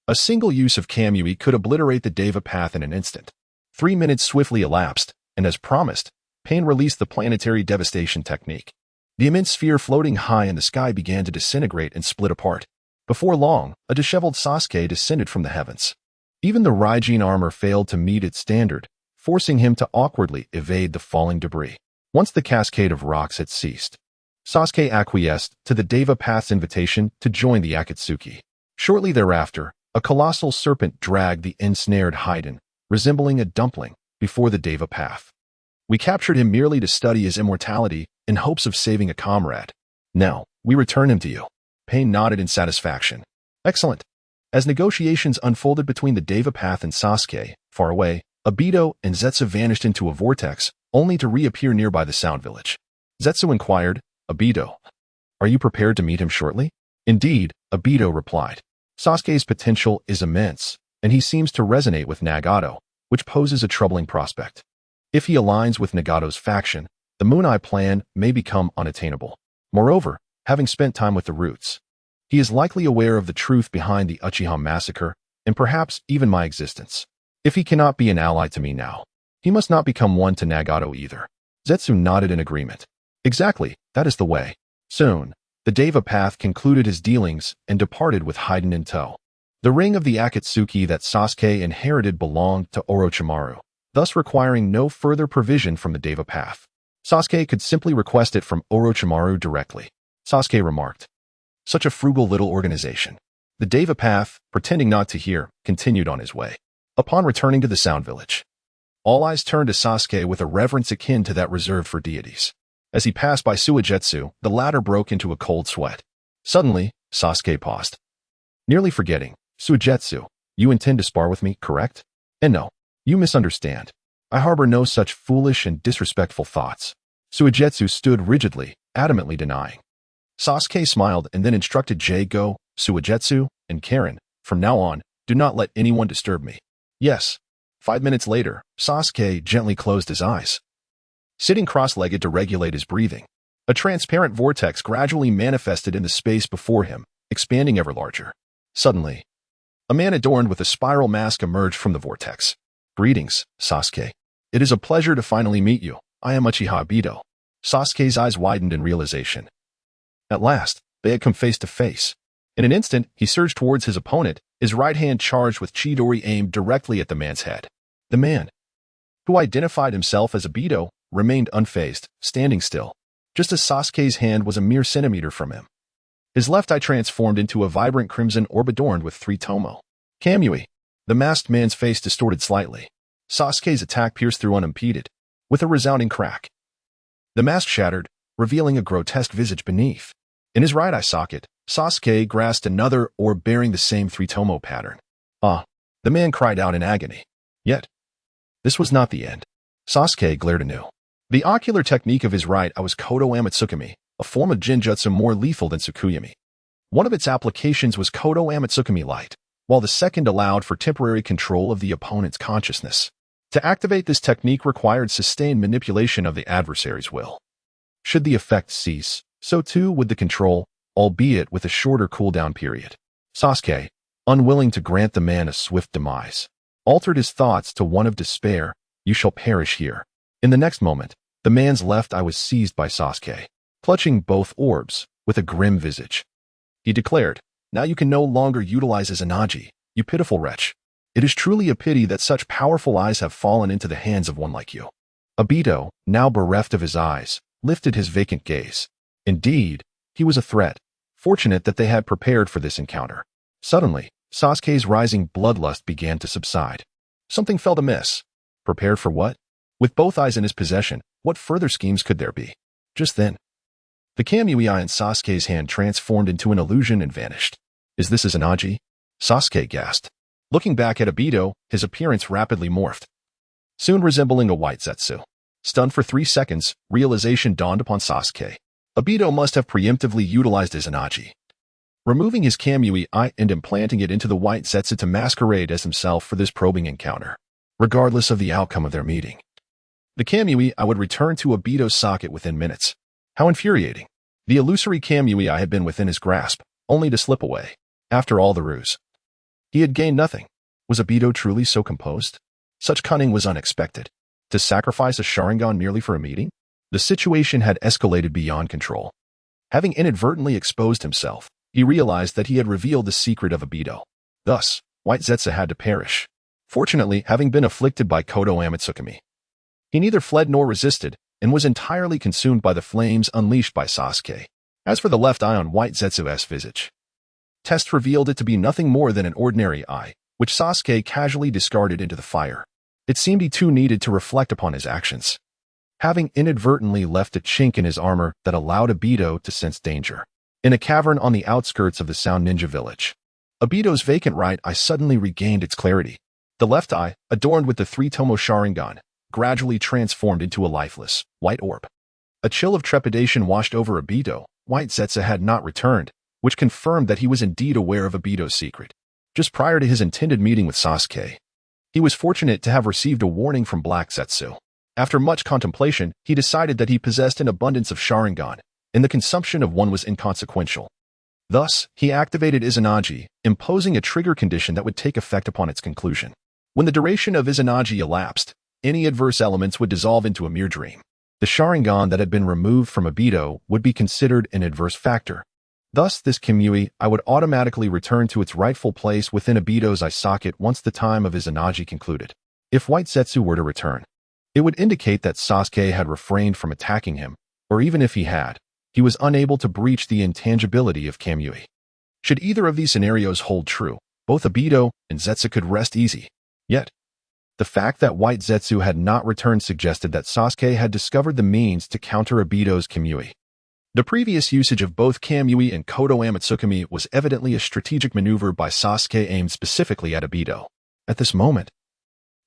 a single use of Kamui could obliterate the Deva path in an instant. 3 minutes swiftly elapsed, and as promised, Pain released the planetary devastation technique. The immense sphere floating high in the sky began to disintegrate and split apart. Before long, a disheveled Sasuke descended from the heavens. Even the Raijin armor failed to meet its standard, forcing him to awkwardly evade the falling debris. Once the cascade of rocks had ceased, Sasuke acquiesced to the Deva Path's invitation to join the Akatsuki. Shortly thereafter, a colossal serpent dragged the ensnared Haiden, resembling a dumpling, before the Deva Path. We captured him merely to study his immortality in hopes of saving a comrade. Now, we return him to you. Pain nodded in satisfaction. Excellent. As negotiations unfolded between the Deva Path and Sasuke, far away, Obito and Zetsu vanished into a vortex, only to reappear nearby the Sound Village. Zetsu inquired, Obito, are you prepared to meet him shortly? Indeed, Obito replied. Sasuke's potential is immense, and he seems to resonate with Nagato, which poses a troubling prospect. If he aligns with Nagato's faction, the Moon Eye plan may become unattainable. Moreover, having spent time with the Roots, he is likely aware of the truth behind the Uchiha massacre, and perhaps even my existence. If he cannot be an ally to me now, he must not become one to Nagato either. Zetsu nodded in agreement. Exactly, that is the way. Soon, the Deva Path concluded his dealings and departed with Haiden in tow. The ring of the Akatsuki that Sasuke inherited belonged to Orochimaru, thus requiring no further provision from the Deva Path. Sasuke could simply request it from Orochimaru directly. Sasuke remarked, such a frugal little organization. The Deva Path, pretending not to hear, continued on his way. Upon returning to the Sound Village, all eyes turned to Sasuke with a reverence akin to that reserved for deities. As he passed by Suigetsu, the latter broke into a cold sweat. Suddenly, Sasuke paused. Nearly forgetting, Suigetsu, you intend to spar with me, correct? And no, you misunderstand. I harbor no such foolish and disrespectful thoughts. Suigetsu stood rigidly, adamantly denying. Sasuke smiled and then instructed Go, Suigetsu, and Karen, from now on, do not let anyone disturb me. Yes. 5 minutes later, Sasuke gently closed his eyes. Sitting cross-legged to regulate his breathing, a transparent vortex gradually manifested in the space before him, expanding ever larger. Suddenly, a man adorned with a spiral mask emerged from the vortex. Greetings, Sasuke. It is a pleasure to finally meet you. I am Uchiha Obito. Sasuke's eyes widened in realization. At last, they had come face to face. In an instant, he surged towards his opponent, his right hand charged with Chidori aimed directly at the man's head. The man, who identified himself as Obito, remained unfazed, standing still, just as Sasuke's hand was a mere centimeter from him. His left eye transformed into a vibrant crimson orb adorned with 3 tomo. Kamui. The masked man's face distorted slightly. Sasuke's attack pierced through unimpeded, with a resounding crack. The mask shattered, revealing a grotesque visage beneath. In his right eye socket, Sasuke grasped another orb bearing the same 3 tomo pattern. Ah! The man cried out in agony. Yet, this was not the end. Sasuke glared anew. The ocular technique of his right eye was Kodo Amatsukami, a form of Genjutsu more lethal than Tsukuyomi. One of its applications was Kodo Amatsukami Light, while the second allowed for temporary control of the opponent's consciousness. To activate this technique required sustained manipulation of the adversary's will. Should the effect cease, so too would the control, albeit with a shorter cooldown period. Sasuke, unwilling to grant the man a swift demise, altered his thoughts to one of despair. You shall perish here. In the next moment, the man's left eye was seized by Sasuke, clutching both orbs, with a grim visage. He declared, now you can no longer utilize as Izanagi, you pitiful wretch. It is truly a pity that such powerful eyes have fallen into the hands of one like you. Obito, now bereft of his eyes, lifted his vacant gaze. Indeed, he was a threat. Fortunate that they had prepared for this encounter. Suddenly, Sasuke's rising bloodlust began to subside. Something felt amiss. Prepared for what? With both eyes in his possession, what further schemes could there be? Just then, the Kamui eye in Sasuke's hand transformed into an illusion and vanished. Is this Izanagi? Sasuke gasped. Looking back at Obito, his appearance rapidly morphed, soon resembling a white Zetsu. Stunned for 3 seconds, realization dawned upon Sasuke. Obito must have preemptively utilized Izanagi, removing his Kamui eye and implanting it into the white Zetsu to masquerade as himself for this probing encounter. Regardless of the outcome of their meeting, the Kamui eye would return to Obito's socket within minutes. How infuriating. The illusory Kamui eye had been within his grasp, only to slip away. After all the ruse, he had gained nothing. Was Obito truly so composed? Such cunning was unexpected. To sacrifice a Sharingan merely for a meeting? The situation had escalated beyond control. Having inadvertently exposed himself, he realized that he had revealed the secret of Obito. Thus, White Zetsu had to perish. Fortunately, having been afflicted by Kodo Amatsukami, he neither fled nor resisted, and was entirely consumed by the flames unleashed by Sasuke. As for the left eye on White Zetsu's visage, tests revealed it to be nothing more than an ordinary eye, which Sasuke casually discarded into the fire. It seemed he too needed to reflect upon his actions. having inadvertently left a chink in his armor that allowed Obito to sense danger. In a cavern on the outskirts of the Sound Ninja village, Obito's vacant right eye suddenly regained its clarity. The left eye, adorned with the three-tomo Sharingan, gradually transformed into a lifeless, white orb. A chill of trepidation washed over Obito. White Zetsu had not returned, which confirmed that he was indeed aware of Obito's secret. Just prior to his intended meeting with Sasuke, he was fortunate to have received a warning from Black Zetsu. After much contemplation, he decided that he possessed an abundance of Sharingan, and the consumption of one was inconsequential. Thus, he activated Izanagi, imposing a trigger condition that would take effect upon its conclusion. When the duration of Izanagi elapsed, any adverse elements would dissolve into a mere dream. The Sharingan that had been removed from Obito would be considered an adverse factor. Thus, this Kamui I would automatically return to its rightful place within Obito's eye socket once the time of Izanagi concluded. If White Zetsu were to return, it would indicate that Sasuke had refrained from attacking him, or even if he had, he was unable to breach the intangibility of Kamui. Should either of these scenarios hold true, both Obito and Zetsu could rest easy. Yet, the fact that White Zetsu had not returned suggested that Sasuke had discovered the means to counter Obito's Kamui. The previous usage of both Kamui and Kodo Amatsukami was evidently a strategic maneuver by Sasuke aimed specifically at Obito. At this moment,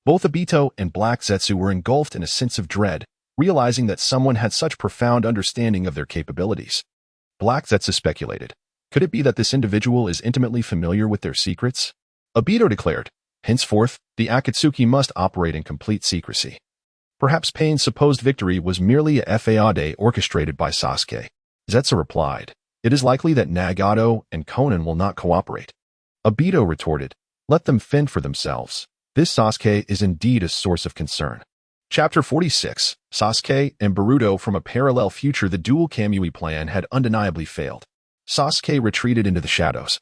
both Obito and Black Zetsu were engulfed in a sense of dread, realizing that someone had such profound understanding of their capabilities. Black Zetsu speculated, could it be that this individual is intimately familiar with their secrets? Obito declared, henceforth, the Akatsuki must operate in complete secrecy. Perhaps Pain's supposed victory was merely a fade orchestrated by Sasuke. Zetsu replied, it is likely that Nagato and Konan will not cooperate. Obito retorted, let them fend for themselves. This Sasuke is indeed a source of concern. Chapter 46, Sasuke and Boruto from a parallel future. The dual Kamui plan had undeniably failed. Sasuke retreated into the shadows,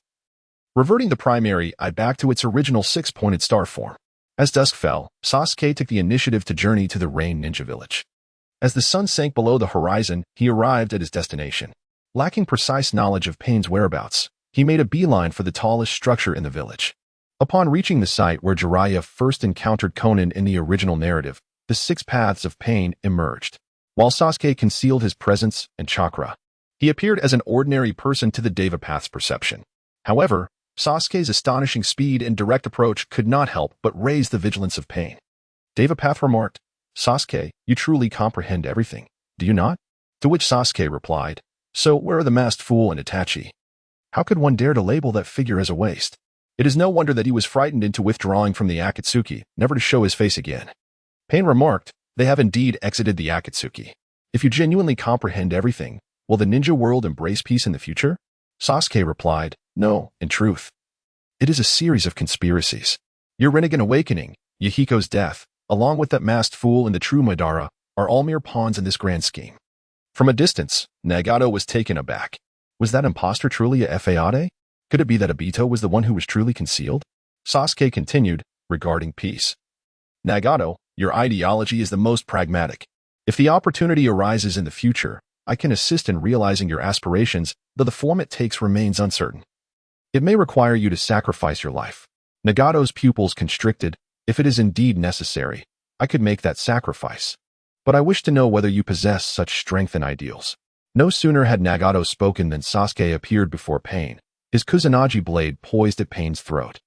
reverting the primary eye back to its original six-pointed star form. As dusk fell, Sasuke took the initiative to journey to the Rain Ninja village. As the sun sank below the horizon, he arrived at his destination. Lacking precise knowledge of Pain's whereabouts, he made a beeline for the tallest structure in the village. Upon reaching the site where Jiraiya first encountered Konan in the original narrative, the six paths of Pain emerged. While Sasuke concealed his presence and chakra, he appeared as an ordinary person to the Deva Path's perception. However, Sasuke's astonishing speed and direct approach could not help but raise the vigilance of Pain. Deva Path remarked, Sasuke, you truly comprehend everything, do you not? To which Sasuke replied, so where are the masked fool and Itachi? How could one dare to label that figure as a waste? It is no wonder that he was frightened into withdrawing from the Akatsuki, never to show his face again. Pain remarked, they have indeed exited the Akatsuki. If you genuinely comprehend everything, will the ninja world embrace peace in the future? Sasuke replied, no, in truth. It is a series of conspiracies. Your Rinnegan awakening, Yahiko's death, along with that masked fool and the true Madara, are all mere pawns in this grand scheme. From a distance, Nagato was taken aback. Was that impostor truly a fade? Could it be that Obito was the one who was truly concealed? Sasuke continued, regarding peace. Nagato, your ideology is the most pragmatic. If the opportunity arises in the future, I can assist in realizing your aspirations, though the form it takes remains uncertain. It may require you to sacrifice your life. Nagato's pupils constricted. If it is indeed necessary, I could make that sacrifice. But I wish to know whether you possess such strength and ideals. No sooner had Nagato spoken than Sasuke appeared before Pain, his Kusanagi blade poised at Pain's throat.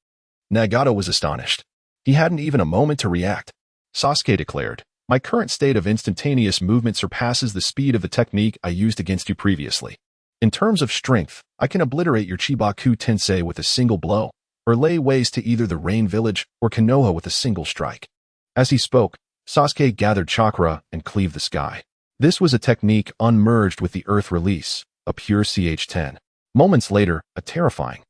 Nagato was astonished. He hadn't even a moment to react. Sasuke declared, my current state of instantaneous movement surpasses the speed of the technique I used against you previously. In terms of strength, I can obliterate your Chibaku Tensei with a single blow, or lay waste to either the Rain Village or Konoha with a single strike. As he spoke, Sasuke gathered chakra and cleaved the sky. This was a technique unmerged with the Earth release, a pure CH-10. Moments later, a terrifying,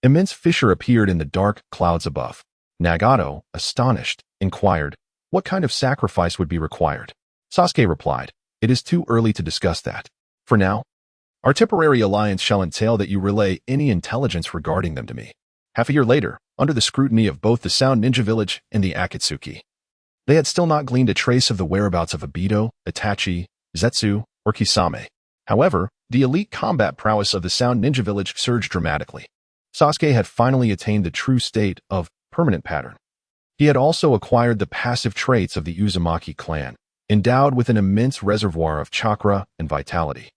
immense fissure appeared in the dark clouds above. Nagato, astonished, inquired, what kind of sacrifice would be required? Sasuke replied, it is too early to discuss that. For now, our temporary alliance shall entail that you relay any intelligence regarding them to me. Half a year later, under the scrutiny of both the Sound Ninja Village and the Akatsuki, they had still not gleaned a trace of the whereabouts of Obito, Itachi, Zetsu, or Kisame. However, the elite combat prowess of the Sound Ninja Village surged dramatically. Sasuke had finally attained the true state of permanent pattern. He had also acquired the passive traits of the Uzumaki clan, endowed with an immense reservoir of chakra and vitality.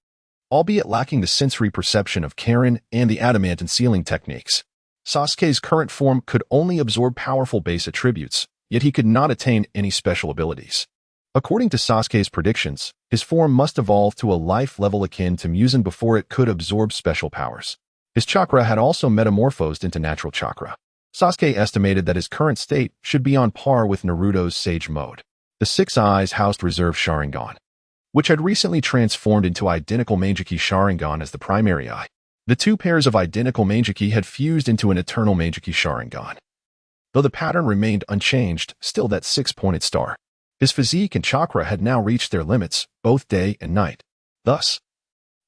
Albeit lacking the sensory perception of Karen and the adamant sealing techniques, Sasuke's current form could only absorb powerful base attributes, yet he could not attain any special abilities. According to Sasuke's predictions, his form must evolve to a life level akin to Muzan before it could absorb special powers. His chakra had also metamorphosed into natural chakra. Sasuke estimated that his current state should be on par with Naruto's Sage Mode. The six eyes housed reserve Sharingan, which had recently transformed into identical Meijiki Sharingan as the primary eye. The two pairs of identical Meijiki had fused into an eternal Meijiki Sharingan. Though the pattern remained unchanged, still that six-pointed star. His physique and chakra had now reached their limits, both day and night. Thus,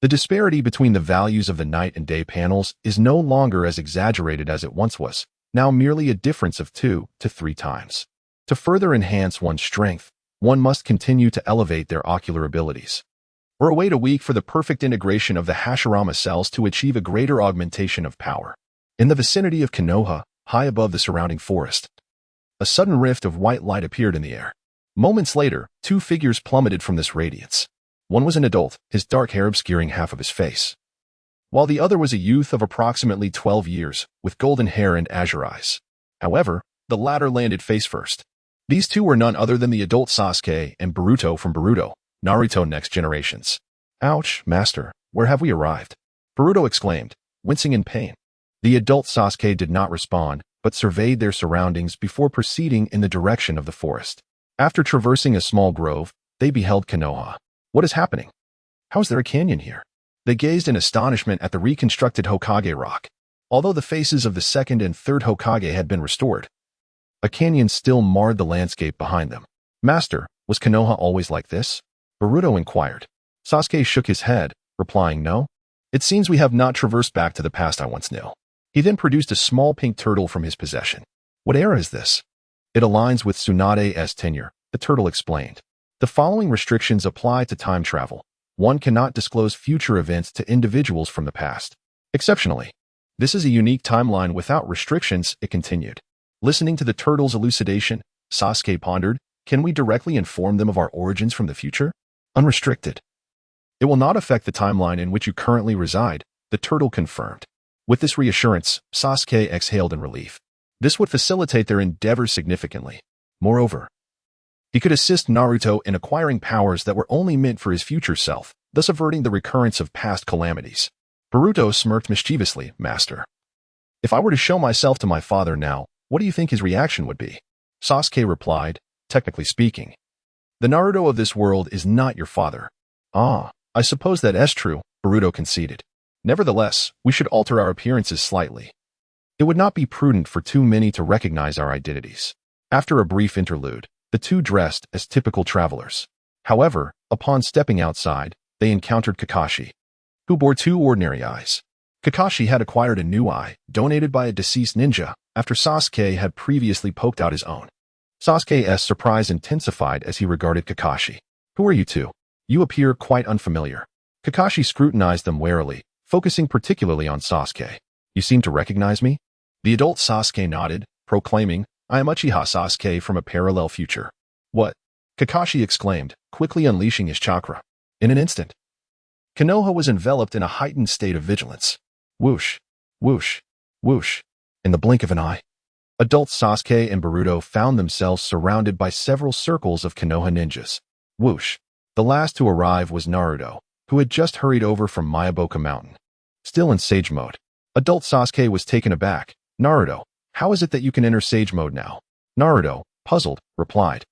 the disparity between the values of the night and day panels is no longer as exaggerated as it once was, now merely a difference of 2 to 3 times. To further enhance one's strength, one must continue to elevate their ocular abilities, or await a week for the perfect integration of the Hashirama cells to achieve a greater augmentation of power. In the vicinity of Konoha, high above the surrounding forest, a sudden rift of white light appeared in the air. Moments later, two figures plummeted from this radiance. One was an adult, his dark hair obscuring half of his face, while the other was a youth of approximately 12 years, with golden hair and azure eyes. However, the latter landed face first. These two were none other than the adult Sasuke and Boruto from Boruto, Naruto Next Generations. Ouch, master, where have we arrived? Boruto exclaimed, wincing in pain. The adult Sasuke did not respond, but surveyed their surroundings before proceeding in the direction of the forest. After traversing a small grove, they beheld Konoha. What is happening? How is there a canyon here? They gazed in astonishment at the reconstructed Hokage rock. Although the faces of the second and third Hokage had been restored, a canyon still marred the landscape behind them. Master, was Konoha always like this? Boruto inquired. Sasuke shook his head, replying no. It seems we have not traversed back to the past I once knew. He then produced a small pink turtle from his possession. What era is this? It aligns with Tsunade's tenure, the turtle explained. The following restrictions apply to time travel. One cannot disclose future events to individuals from the past. Exceptionally, this is a unique timeline without restrictions, it continued. Listening to the turtle's elucidation, Sasuke pondered, can we directly inform them of our origins from the future? Unrestricted. It will not affect the timeline in which you currently reside, the turtle confirmed. With this reassurance, Sasuke exhaled in relief. This would facilitate their endeavors significantly. Moreover, he could assist Naruto in acquiring powers that were only meant for his future self, thus averting the recurrence of past calamities. Boruto smirked mischievously, Master. If I were to show myself to my father now, what do you think his reaction would be? Sasuke replied, technically speaking, the Naruto of this world is not your father. Ah, I suppose that is true, Boruto conceded. Nevertheless, we should alter our appearances slightly. It would not be prudent for too many to recognize our identities. After a brief interlude, the two dressed as typical travelers. However, upon stepping outside, they encountered Kakashi, who bore two ordinary eyes. Kakashi had acquired a new eye, donated by a deceased ninja, after Sasuke had previously poked out his own. Sasuke's surprise intensified as he regarded Kakashi. Who are you two? You appear quite unfamiliar. Kakashi scrutinized them warily, focusing particularly on Sasuke. You seem to recognize me? The adult Sasuke nodded, proclaiming, I am Uchiha Sasuke from a parallel future. What? Kakashi exclaimed, quickly unleashing his chakra. In an instant, Konoha was enveloped in a heightened state of vigilance. Whoosh, whoosh, whoosh. In the blink of an eye, adult Sasuke and Boruto found themselves surrounded by several circles of Konoha ninjas. Whoosh. The last to arrive was Naruto, who had just hurried over from Miyaboka Mountain. Still in Sage Mode, adult Sasuke was taken aback. Naruto, how is it that you can enter Sage Mode now? Naruto, puzzled, replied.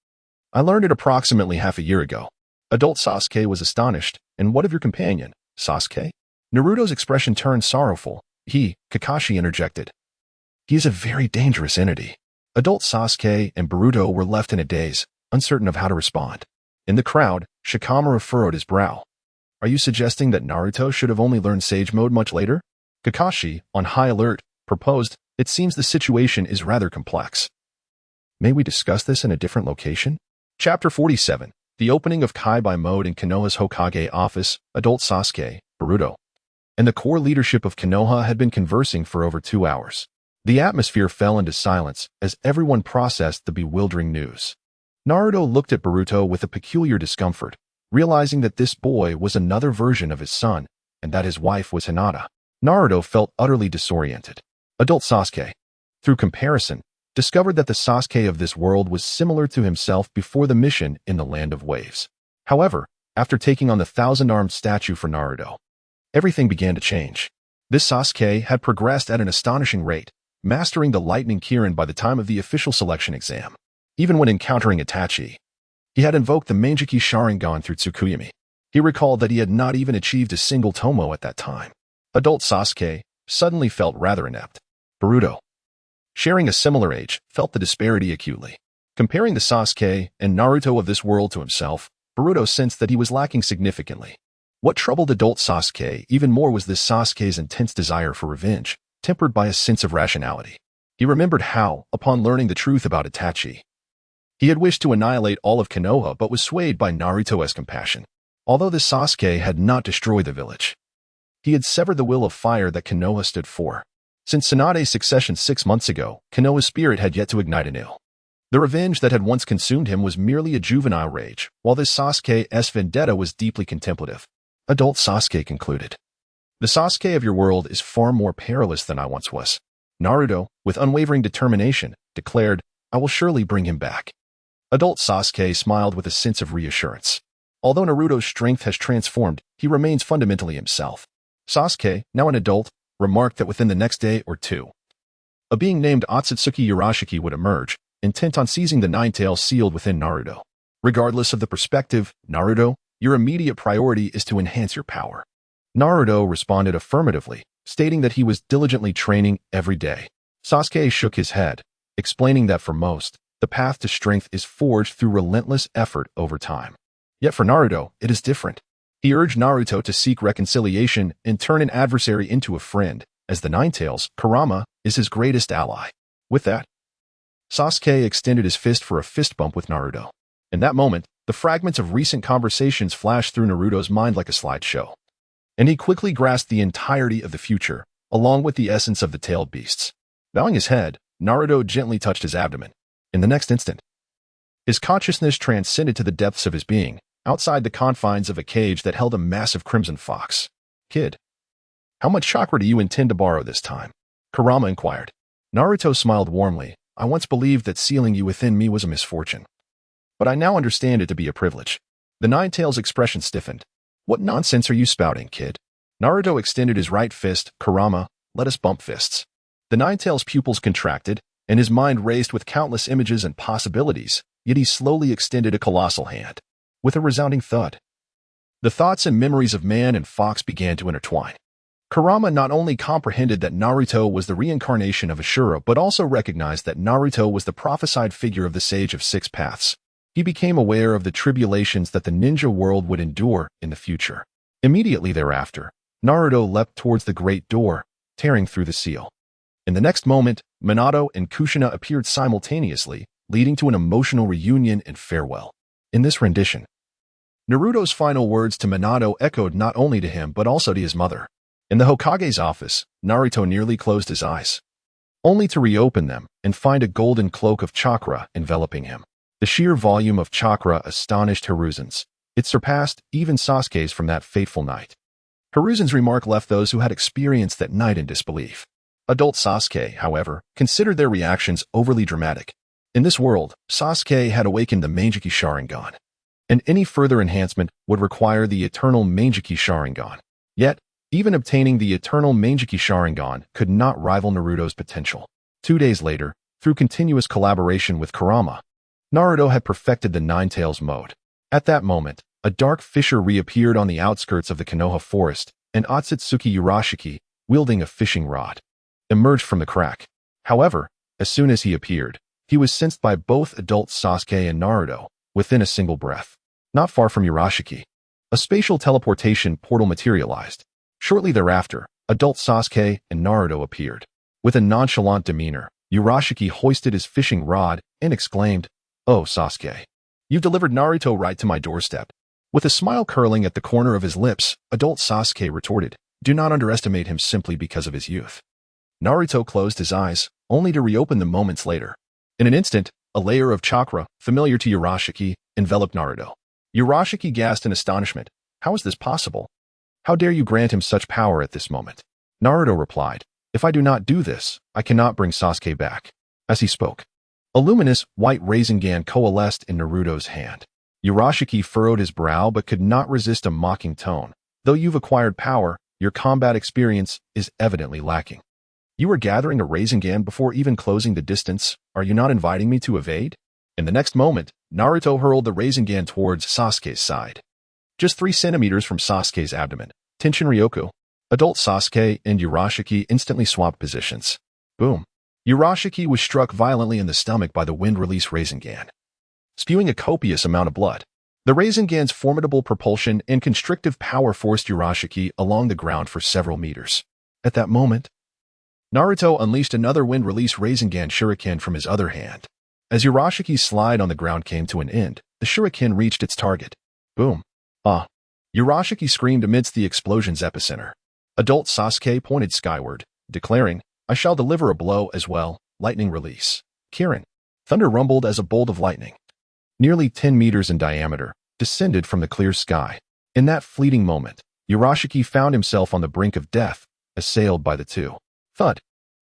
I learned it approximately half a year ago. Adult Sasuke was astonished. And what of your companion, Sasuke? Naruto's expression turned sorrowful. Kakashi interjected. He is a very dangerous entity. Adult Sasuke and Boruto were left in a daze, uncertain of how to respond. In the crowd, Shikamaru furrowed his brow. Are you suggesting that Naruto should have only learned Sage Mode much later? Kakashi, on high alert, proposed, it seems the situation is rather complex. May we discuss this in a different location? Chapter 47. The opening of Kaibai Mode in Konoha's Hokage office, adult Sasuke, Boruto, and the core leadership of Konoha had been conversing for over 2 hours. The atmosphere fell into silence as everyone processed the bewildering news. Naruto looked at Boruto with a peculiar discomfort, realizing that this boy was another version of his son and that his wife was Hinata. Naruto felt utterly disoriented. Adult Sasuke, through comparison, discovered that the Sasuke of this world was similar to himself before the mission in the Land of Waves. However, after taking on the thousand-armed statue for Naruto, everything began to change. This Sasuke had progressed at an astonishing rate, mastering the Lightning Kirin by the time of the official selection exam. Even when encountering Itachi, he had invoked the Manjiki Sharingan through Tsukuyami. He recalled that he had not even achieved a single Tomo at that time. Adult Sasuke suddenly felt rather inept. Boruto, sharing a similar age, felt the disparity acutely. Comparing the Sasuke and Naruto of this world to himself, Boruto sensed that he was lacking significantly. What troubled adult Sasuke even more was this Sasuke's intense desire for revenge, tempered by a sense of rationality. He remembered how, upon learning the truth about Itachi, he had wished to annihilate all of Konoha but was swayed by Naruto's compassion. Although this Sasuke had not destroyed the village, he had severed the will of fire that Konoha stood for. Since Tsunade's succession 6 months ago, Konoha's spirit had yet to ignite anew. The revenge that had once consumed him was merely a juvenile rage, while this Sasuke's vendetta was deeply contemplative. Adult Sasuke concluded, "The Sasuke of your world is far more perilous than I once was." Naruto, with unwavering determination, declared, "I will surely bring him back." Adult Sasuke smiled with a sense of reassurance. Although Naruto's strength has transformed, he remains fundamentally himself. Sasuke, now an adult, remarked that within the next day or two, a being named Otsutsuki Urashiki would emerge, intent on seizing the nine tails sealed within Naruto. Regardless of the perspective, Naruto, your immediate priority is to enhance your power. Naruto responded affirmatively, stating that he was diligently training every day. Sasuke shook his head, explaining that for most, the path to strength is forged through relentless effort over time. Yet for Naruto, it is different. He urged Naruto to seek reconciliation and turn an adversary into a friend, as the Nine Tails, Kurama, is his greatest ally. With that, Sasuke extended his fist for a fist bump with Naruto. In that moment, the fragments of recent conversations flashed through Naruto's mind like a slideshow, and he quickly grasped the entirety of the future, along with the essence of the tailed beasts. Bowing his head, Naruto gently touched his abdomen. In the next instant, his consciousness transcended to the depths of his being, outside the confines of a cage that held a massive crimson fox. "Kid, how much chakra do you intend to borrow this time?" Kurama inquired. Naruto smiled warmly. "I once believed that sealing you within me was a misfortune, but I now understand it to be a privilege." The Nine Tails' expression stiffened. "What nonsense are you spouting, kid?" Naruto extended his right fist. "Kurama, let us bump fists." The Nine Tails' pupils contracted, and his mind raced with countless images and possibilities, yet he slowly extended a colossal hand. With a resounding thud, the thoughts and memories of man and fox began to intertwine. Kurama not only comprehended that Naruto was the reincarnation of Ashura, but also recognized that Naruto was the prophesied figure of the Sage of Six Paths. He became aware of the tribulations that the ninja world would endure in the future. Immediately thereafter, Naruto leapt towards the great door, tearing through the seal. In the next moment, Minato and Kushina appeared simultaneously, leading to an emotional reunion and farewell. In this rendition, Naruto's final words to Minato echoed not only to him but also to his mother. In the Hokage's office, Naruto nearly closed his eyes, only to reopen them and find a golden cloak of chakra enveloping him. The sheer volume of chakra astonished Hiruzen's. It surpassed even Sasuke's from that fateful night. Hiruzen's remark left those who had experienced that night in disbelief. Adult Sasuke, however, considered their reactions overly dramatic. In this world, Sasuke had awakened the Manjiki Sharingan, and any further enhancement would require the eternal Manjiki Sharingan. Yet, even obtaining the eternal Manjiki Sharingan could not rival Naruto's potential. 2 days later, through continuous collaboration with Kurama, Naruto had perfected the Nine Tails mode. At that moment, a dark fissure reappeared on the outskirts of the Konoha forest, and Otsutsuki Urashiki, wielding a fishing rod, emerged from the crack. However, as soon as he appeared, he was sensed by both adult Sasuke and Naruto, within a single breath. Not far from Urashiki, a spatial teleportation portal materialized. Shortly thereafter, adult Sasuke and Naruto appeared. With a nonchalant demeanor, Urashiki hoisted his fishing rod and exclaimed, "Oh, Sasuke, you've delivered Naruto right to my doorstep." With a smile curling at the corner of his lips, adult Sasuke retorted, "Do not underestimate him simply because of his youth." Naruto closed his eyes, only to reopen them moments later. In an instant, A layer of chakra, familiar to Urashiki, enveloped Naruto. Urashiki gasped in astonishment. How is this possible? How dare you grant him such power at this moment? Naruto replied, if I do not do this, I cannot bring Sasuke back. As he spoke, a luminous, white Rasengan coalesced in Naruto's hand. Urashiki furrowed his brow but could not resist a mocking tone. Though you've acquired power, your combat experience is evidently lacking. You are gathering a Rasengan before even closing the distance. Are you not inviting me to evade? In the next moment, Naruto hurled the Rasengan towards Sasuke's side. Just 3 centimeters from Sasuke's abdomen, Tenshinryoku, adult Sasuke and Urashiki instantly swapped positions. Boom. Urashiki was struck violently in the stomach by the wind-release Rasengan, spewing a copious amount of blood. The Rasengan's formidable propulsion and constrictive power forced Urashiki along the ground for several meters. At that moment, Naruto unleashed another wind-release Rasengan shuriken from his other hand. As Urashiki's slide on the ground came to an end, the shuriken reached its target. Boom. Ah! Urashiki screamed amidst the explosion's epicenter. Adult Sasuke pointed skyward, declaring, I shall deliver a blow as well, lightning release. Kirin. Thunder rumbled as a bolt of lightning, nearly 10 meters in diameter, descended from the clear sky. In that fleeting moment, Urashiki found himself on the brink of death, assailed by the two. Thud.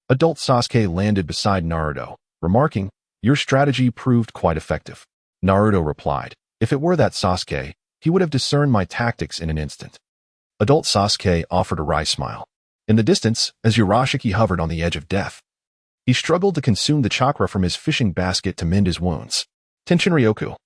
Adult Sasuke landed beside Naruto, remarking, your strategy proved quite effective. Naruto replied, if it were that Sasuke, he would have discerned my tactics in an instant. Adult Sasuke offered a wry smile. In the distance, as Urashiki hovered on the edge of death, he struggled to consume the chakra from his fishing basket to mend his wounds. Tenshinryoku.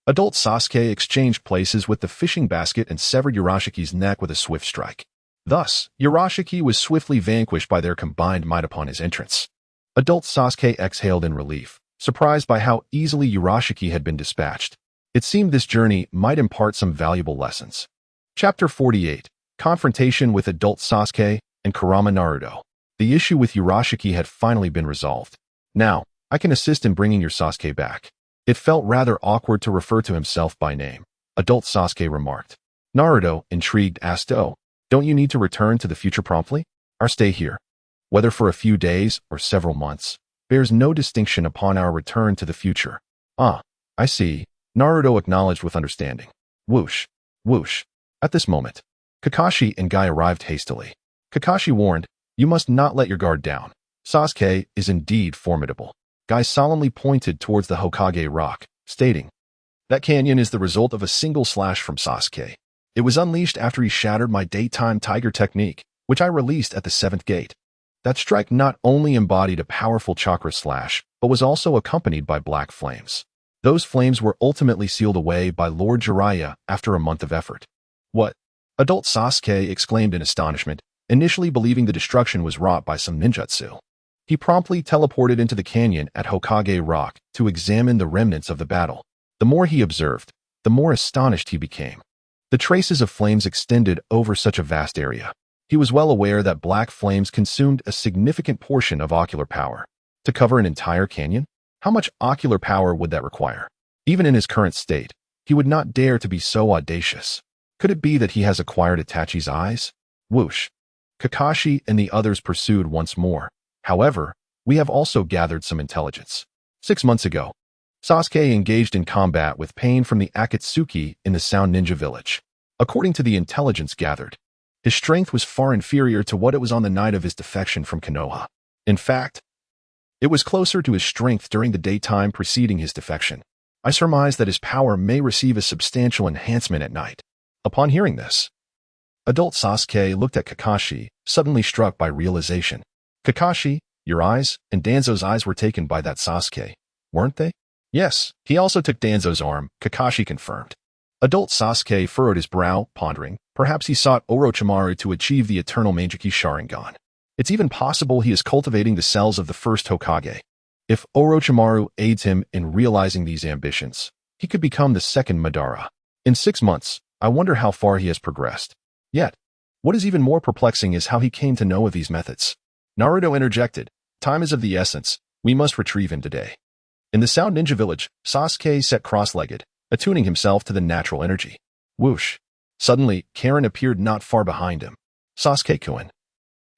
Adult Sasuke exchanged places with the fishing basket and severed Urashiki's neck with a swift strike. Thus, Urashiki was swiftly vanquished by their combined might upon his entrance. Adult Sasuke exhaled in relief, surprised by how easily Urashiki had been dispatched. It seemed this journey might impart some valuable lessons. Chapter 48. Confrontation with Adult Sasuke and Kurama Naruto. The issue with Urashiki had finally been resolved. Now, I can assist in bringing your Sasuke back. It felt rather awkward to refer to himself by name. Adult Sasuke remarked. Naruto, intrigued, asked, oh, don't you need to return to the future promptly? Our stay here, whether for a few days or several months, bears no distinction upon our return to the future. Ah, I see. Naruto acknowledged with understanding. Whoosh. Whoosh. At this moment, Kakashi and Guy arrived hastily. Kakashi warned, you must not let your guard down. Sasuke is indeed formidable. Guy solemnly pointed towards the Hokage rock, stating, that canyon is the result of a single slash from Sasuke. It was unleashed after he shattered my daytime tiger technique, which I released at the 7th gate. That strike not only embodied a powerful chakra slash, but was also accompanied by black flames. Those flames were ultimately sealed away by Lord Jiraiya after a month of effort. What? Adult Sasuke exclaimed in astonishment, initially believing the destruction was wrought by some ninjutsu. He promptly teleported into the canyon at Hokage Rock to examine the remnants of the battle. The more he observed, the more astonished he became. The traces of flames extended over such a vast area. He was well aware that black flames consumed a significant portion of ocular power. To cover an entire canyon? How much ocular power would that require? Even in his current state, he would not dare to be so audacious. Could it be that he has acquired Itachi's eyes? Whoosh. Kakashi and the others pursued once more. However, we have also gathered some intelligence. 6 months ago, Sasuke engaged in combat with pain from the Akatsuki in the Sound Ninja Village. According to the intelligence gathered, his strength was far inferior to what it was on the night of his defection from Konoha. In fact, it was closer to his strength during the daytime preceding his defection. I surmise that his power may receive a substantial enhancement at night. Upon hearing this, adult Sasuke looked at Kakashi, suddenly struck by realization. Kakashi, your eyes and Danzo's eyes were taken by that Sasuke, weren't they? Yes, he also took Danzo's arm, Kakashi confirmed. Adult Sasuke furrowed his brow, pondering. Perhaps he sought Orochimaru to achieve the eternal Meijiki Sharingan. It's even possible he is cultivating the cells of the first Hokage. If Orochimaru aids him in realizing these ambitions, he could become the second Madara. In 6 months, I wonder how far he has progressed. Yet, what is even more perplexing is how he came to know of these methods. Naruto interjected, time is of the essence, we must retrieve him today. In the Sound Ninja Village, Sasuke sat cross-legged, attuning himself to the natural energy. Whoosh. Suddenly, Karin appeared not far behind him. Sasuke-kun.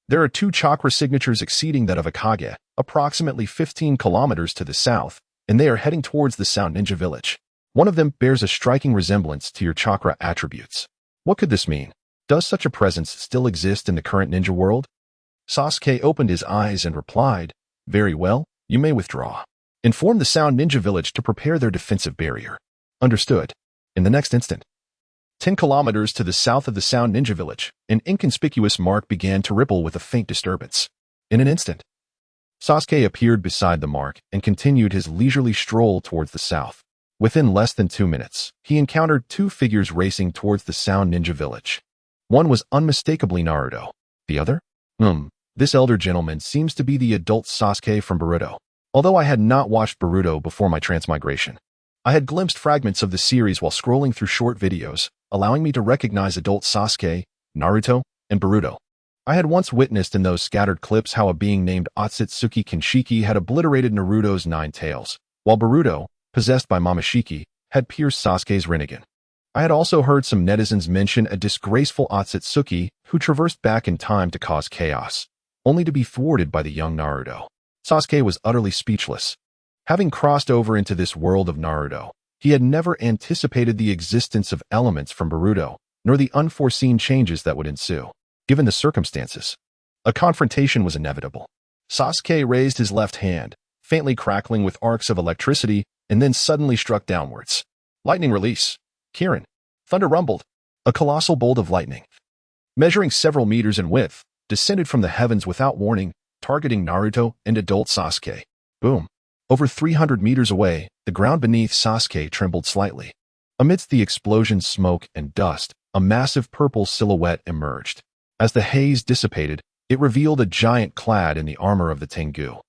There are 2 chakra signatures exceeding that of a Kage, approximately 15 kilometers to the south, and they are heading towards the Sound Ninja village. One of them bears a striking resemblance to your chakra attributes. What could this mean? Does such a presence still exist in the current ninja world? Sasuke opened his eyes and replied, "Very well, you may withdraw. Inform the Sound Ninja village to prepare their defensive barrier." Understood. In the next instant, 10 kilometers to the south of the Sound Ninja village, an inconspicuous mark began to ripple with a faint disturbance. In an instant, Sasuke appeared beside the mark and continued his leisurely stroll towards the south. Within less than 2 minutes, he encountered 2 figures racing towards the Sound Ninja village. One was unmistakably Naruto. The other? This elder gentleman seems to be the adult Sasuke from Naruto. Although I had not watched Naruto before my transmigration, I had glimpsed fragments of the series while scrolling through short videos, allowing me to recognize adult Sasuke, Naruto, and Naruto. I had once witnessed in those scattered clips how a being named Otsutsuki Kinshiki had obliterated Naruto's 9 tails, while Naruto, possessed by Momoshiki, had pierced Sasuke's Rinnegan. I had also heard some netizens mention a disgraceful Otsutsuki who traversed back in time to cause chaos, only to be thwarted by the young Naruto. Sasuke was utterly speechless. Having crossed over into this world of Naruto, he had never anticipated the existence of elements from Naruto, nor the unforeseen changes that would ensue. Given the circumstances, a confrontation was inevitable. Sasuke raised his left hand, faintly crackling with arcs of electricity, and then suddenly struck downwards. Lightning release. Kirin. Thunder rumbled. A colossal bolt of lightning, measuring several meters in width, descended from the heavens without warning, targeting Naruto and adult Sasuke. Boom. Over 300 meters away, the ground beneath Sasuke trembled slightly. Amidst the explosion's smoke and dust, a massive purple silhouette emerged. As the haze dissipated, it revealed a giant clad in the armor of the Tengu,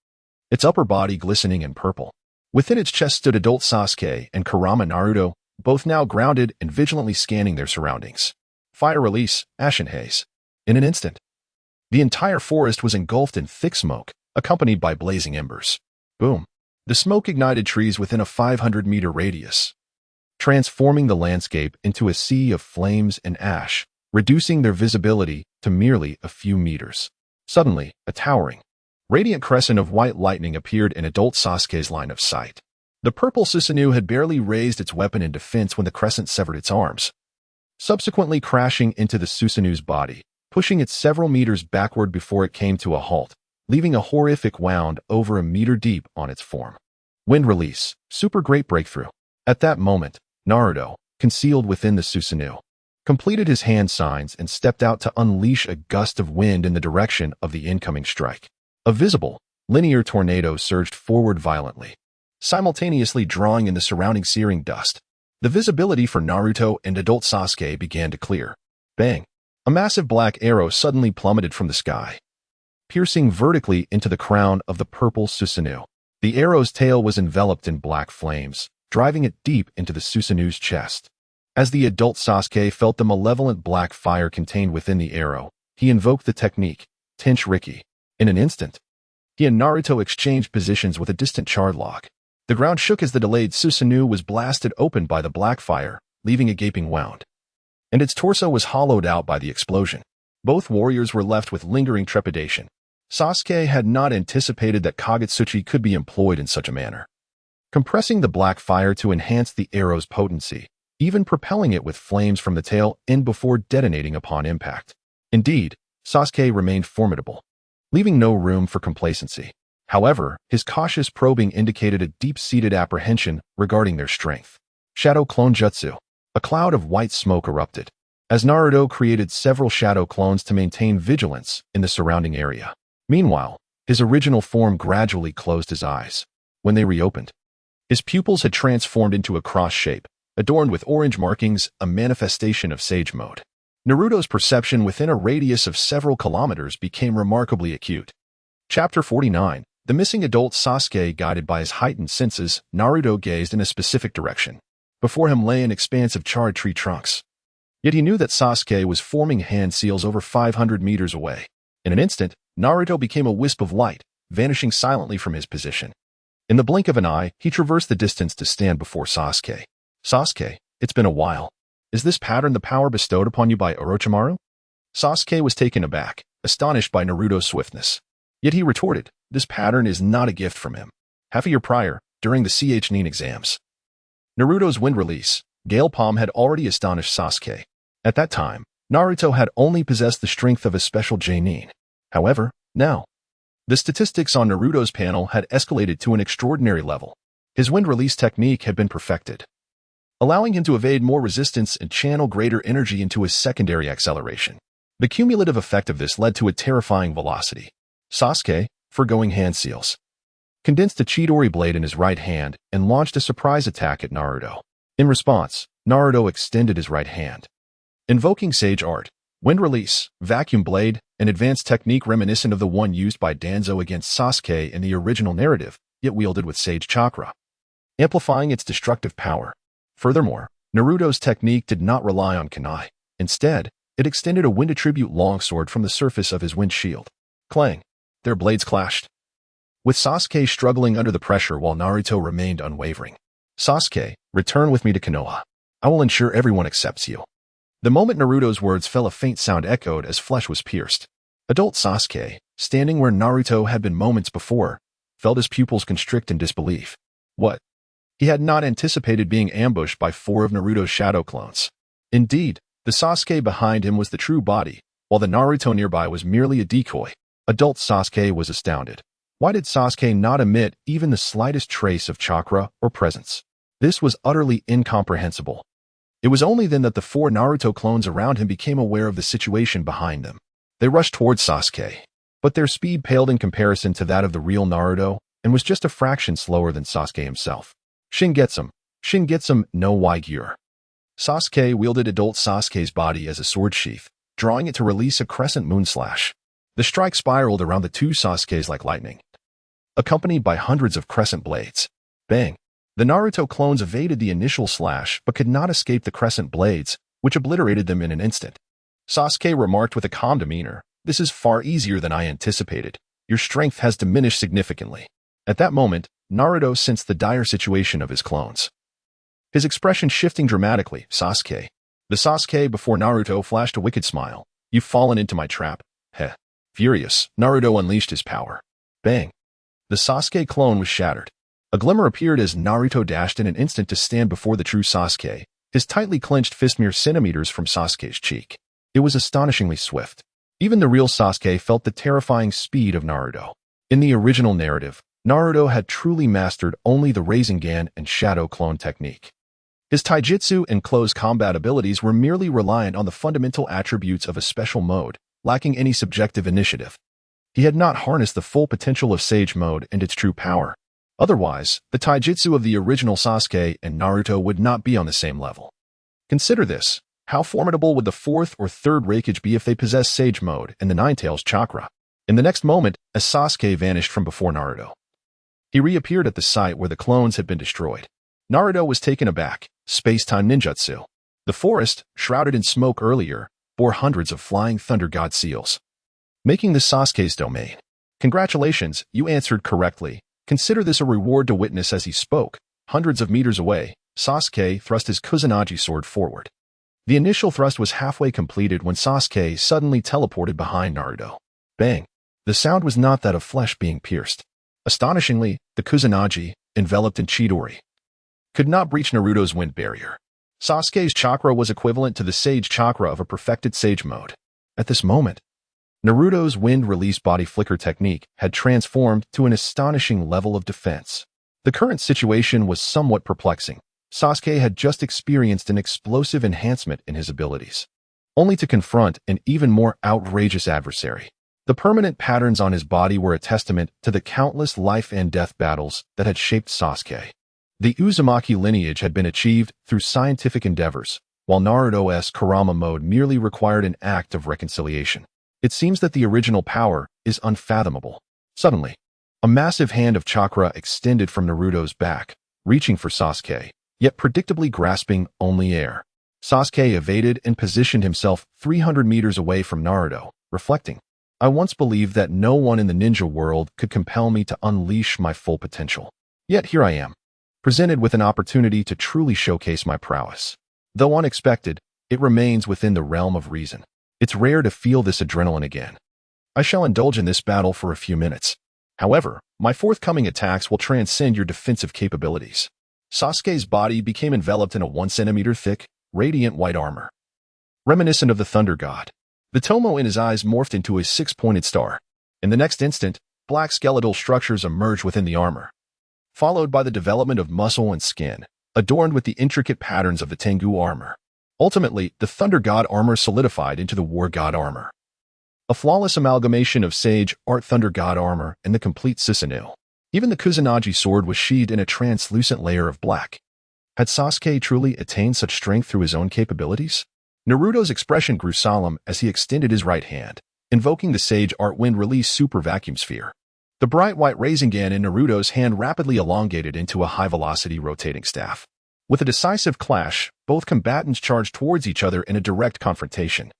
its upper body glistening in purple. Within its chest stood adult Sasuke and Kurama Naruto, both now grounded and vigilantly scanning their surroundings. Fire release, ashen haze. In an instant, the entire forest was engulfed in thick smoke, accompanied by blazing embers. Boom. The smoke ignited trees within a 500-meter radius, transforming the landscape into a sea of flames and ash, reducing their visibility to merely a few meters. Suddenly, a towering, radiant crescent of white lightning appeared in adult Sasuke's line of sight. The purple Susanoo had barely raised its weapon in defense when the crescent severed its arms, subsequently crashing into the Susanoo's body, pushing it several meters backward before it came to a halt, leaving a horrific wound over a meter deep on its form. Wind release, super great breakthrough. At that moment, Naruto, concealed within the Susanoo, completed his hand signs and stepped out to unleash a gust of wind in the direction of the incoming strike. A visible, linear tornado surged forward violently, simultaneously drawing in the surrounding searing dust. The visibility for Naruto and adult Sasuke began to clear. Bang! A massive black arrow suddenly plummeted from the sky, piercing vertically into the crown of the purple Susanoo. The arrow's tail was enveloped in black flames, driving it deep into the Susanoo's chest. As the adult Sasuke felt the malevolent black fire contained within the arrow, he invoked the technique, Tenshiriki. In an instant, he and Naruto exchanged positions with a distant charred log. The ground shook as the delayed Susanoo was blasted open by the black fire, leaving a gaping wound, and its torso was hollowed out by the explosion. Both warriors were left with lingering trepidation. Sasuke had not anticipated that Kagutsuchi could be employed in such a manner, compressing the black fire to enhance the arrow's potency, even propelling it with flames from the tail end before detonating upon impact. Indeed, Sasuke remained formidable, leaving no room for complacency. However, his cautious probing indicated a deep-seated apprehension regarding their strength. Shadow Clone Jutsu. A cloud of white smoke erupted, as Naruto created several shadow clones to maintain vigilance in the surrounding area. Meanwhile, his original form gradually closed his eyes. When they reopened, his pupils had transformed into a cross shape, adorned with orange markings, a manifestation of Sage Mode. Naruto's perception within a radius of several kilometers became remarkably acute. Chapter 49. The missing adult Sasuke. Guided by his heightened senses, Naruto gazed in a specific direction. Before him lay an expanse of charred tree trunks. Yet he knew that Sasuke was forming hand seals over 500 meters away. In an instant, Naruto became a wisp of light, vanishing silently from his position. In the blink of an eye, he traversed the distance to stand before Sasuke. Sasuke, it's been a while. Is this pattern the power bestowed upon you by Orochimaru? Sasuke was taken aback, astonished by Naruto's swiftness. Yet he retorted, this pattern is not a gift from him. Half a year prior, during the Ch exams. Naruto's wind release, Gale Palm, had already astonished Sasuke. At that time, Naruto had only possessed the strength of a special J-nin. However, now, the statistics on Naruto's panel had escalated to an extraordinary level. His wind release technique had been perfected, allowing him to evade more resistance and channel greater energy into his secondary acceleration. The cumulative effect of this led to a terrifying velocity. Sasuke, foregoing hand seals, condensed a Chidori blade in his right hand and launched a surprise attack at Naruto. In response, Naruto extended his right hand, invoking Sage Art, Wind Release, Vacuum Blade, an advanced technique reminiscent of the one used by Danzo against Sasuke in the original narrative, yet wielded with Sage Chakra, amplifying its destructive power. Furthermore, Naruto's technique did not rely on Kunai. Instead, it extended a wind attribute longsword from the surface of his wind shield. Clang! Their blades clashed, with Sasuke struggling under the pressure while Naruto remained unwavering. Sasuke, return with me to Konoha. I will ensure everyone accepts you. The moment Naruto's words fell, a faint sound echoed as flesh was pierced. Adult Sasuke, standing where Naruto had been moments before, felt his pupils constrict in disbelief. What? He had not anticipated being ambushed by 4 of Naruto's shadow clones. Indeed, the Sasuke behind him was the true body, while the Naruto nearby was merely a decoy. Adult Sasuke was astounded. Why did Sasuke not emit even the slightest trace of chakra or presence? This was utterly incomprehensible. It was only then that the 4 Naruto clones around him became aware of the situation behind them. They rushed towards Sasuke, but their speed paled in comparison to that of the real Naruto and was just a fraction slower than Sasuke himself. Shingetsu no Waigure. Sasuke wielded adult Sasuke's body as a sword sheath, drawing it to release a crescent moon slash. The strike spiraled around the 2 Sasukes like lightning, accompanied by hundreds of crescent blades. Bang! The Naruto clones evaded the initial slash but could not escape the crescent blades, which obliterated them in an instant. Sasuke remarked with a calm demeanor, "This is far easier than I anticipated. Your strength has diminished significantly." At that moment, Naruto sensed the dire situation of his clones, his expression shifting dramatically. Sasuke. The Sasuke before Naruto flashed a wicked smile. "You've fallen into my trap." Heh. Furious, Naruto unleashed his power. Bang! The Sasuke clone was shattered. A glimmer appeared as Naruto dashed in an instant to stand before the true Sasuke, his tightly clenched fist mere centimeters from Sasuke's cheek. It was astonishingly swift. Even the real Sasuke felt the terrifying speed of Naruto. In the original narrative, Naruto had truly mastered only the Rasengan and Shadow Clone technique. His taijutsu and close combat abilities were merely reliant on the fundamental attributes of a special mode, lacking any subjective initiative. He had not harnessed the full potential of Sage Mode and its true power. Otherwise, the taijutsu of the original Sasuke and Naruto would not be on the same level. Consider this. How formidable would the 4th or 3rd Raikage be if they possessed Sage Mode and the Ninetales chakra? In the next moment, as Sasuke vanished from before Naruto, he reappeared at the site where the clones had been destroyed. Naruto was taken aback. Space-time ninjutsu. The forest, shrouded in smoke earlier, bore hundreds of flying thunder god seals, making this Sasuke's domain. Congratulations, you answered correctly. Consider this a reward to witness. As he spoke, hundreds of meters away, Sasuke thrust his Kusanagi sword forward. The initial thrust was halfway completed when Sasuke suddenly teleported behind Naruto. Bang! The sound was not that of flesh being pierced. Astonishingly, the Kusanagi, enveloped in Chidori, could not breach Naruto's wind barrier. Sasuke's chakra was equivalent to the Sage chakra of a perfected Sage Mode. At this moment, Naruto's wind release body flicker technique had transformed to an astonishing level of defense. The current situation was somewhat perplexing. Sasuke had just experienced an explosive enhancement in his abilities, only to confront an even more outrageous adversary. The permanent patterns on his body were a testament to the countless life and death battles that had shaped Sasuke. The Uzumaki lineage had been achieved through scientific endeavors, while Naruto's Kurama mode merely required an act of reconciliation. It seems that the original power is unfathomable. Suddenly, a massive hand of chakra extended from Naruto's back, reaching for Sasuke, yet predictably grasping only air. Sasuke evaded and positioned himself 300 meters away from Naruto, reflecting, "I once believed that no one in the ninja world could compel me to unleash my full potential. Yet here I am, presented with an opportunity to truly showcase my prowess. Though unexpected, it remains within the realm of reason. It's rare to feel this adrenaline again. I shall indulge in this battle for a few minutes." However, my forthcoming attacks will transcend your defensive capabilities. Sasuke's body became enveloped in a 1 centimeter thick, radiant white armor. Reminiscent of the Thunder God, the tomo in his eyes morphed into a 6-pointed star. In the next instant, black skeletal structures emerged within the armor, followed by the development of muscle and skin, adorned with the intricate patterns of the Tengu armor. Ultimately, the Thunder God armor solidified into the War God armor, a flawless amalgamation of Sage Art Thunder God armor and the complete Susanoo. Even the Kusanagi sword was sheathed in a translucent layer of black. Had Sasuke truly attained such strength through his own capabilities? Naruto's expression grew solemn as he extended his right hand, invoking the Sage Art Wind Release Super Vacuum Sphere. The bright white Rasengan in Naruto's hand rapidly elongated into a high-velocity rotating staff. With a decisive clash, both combatants charged towards each other in a direct confrontation.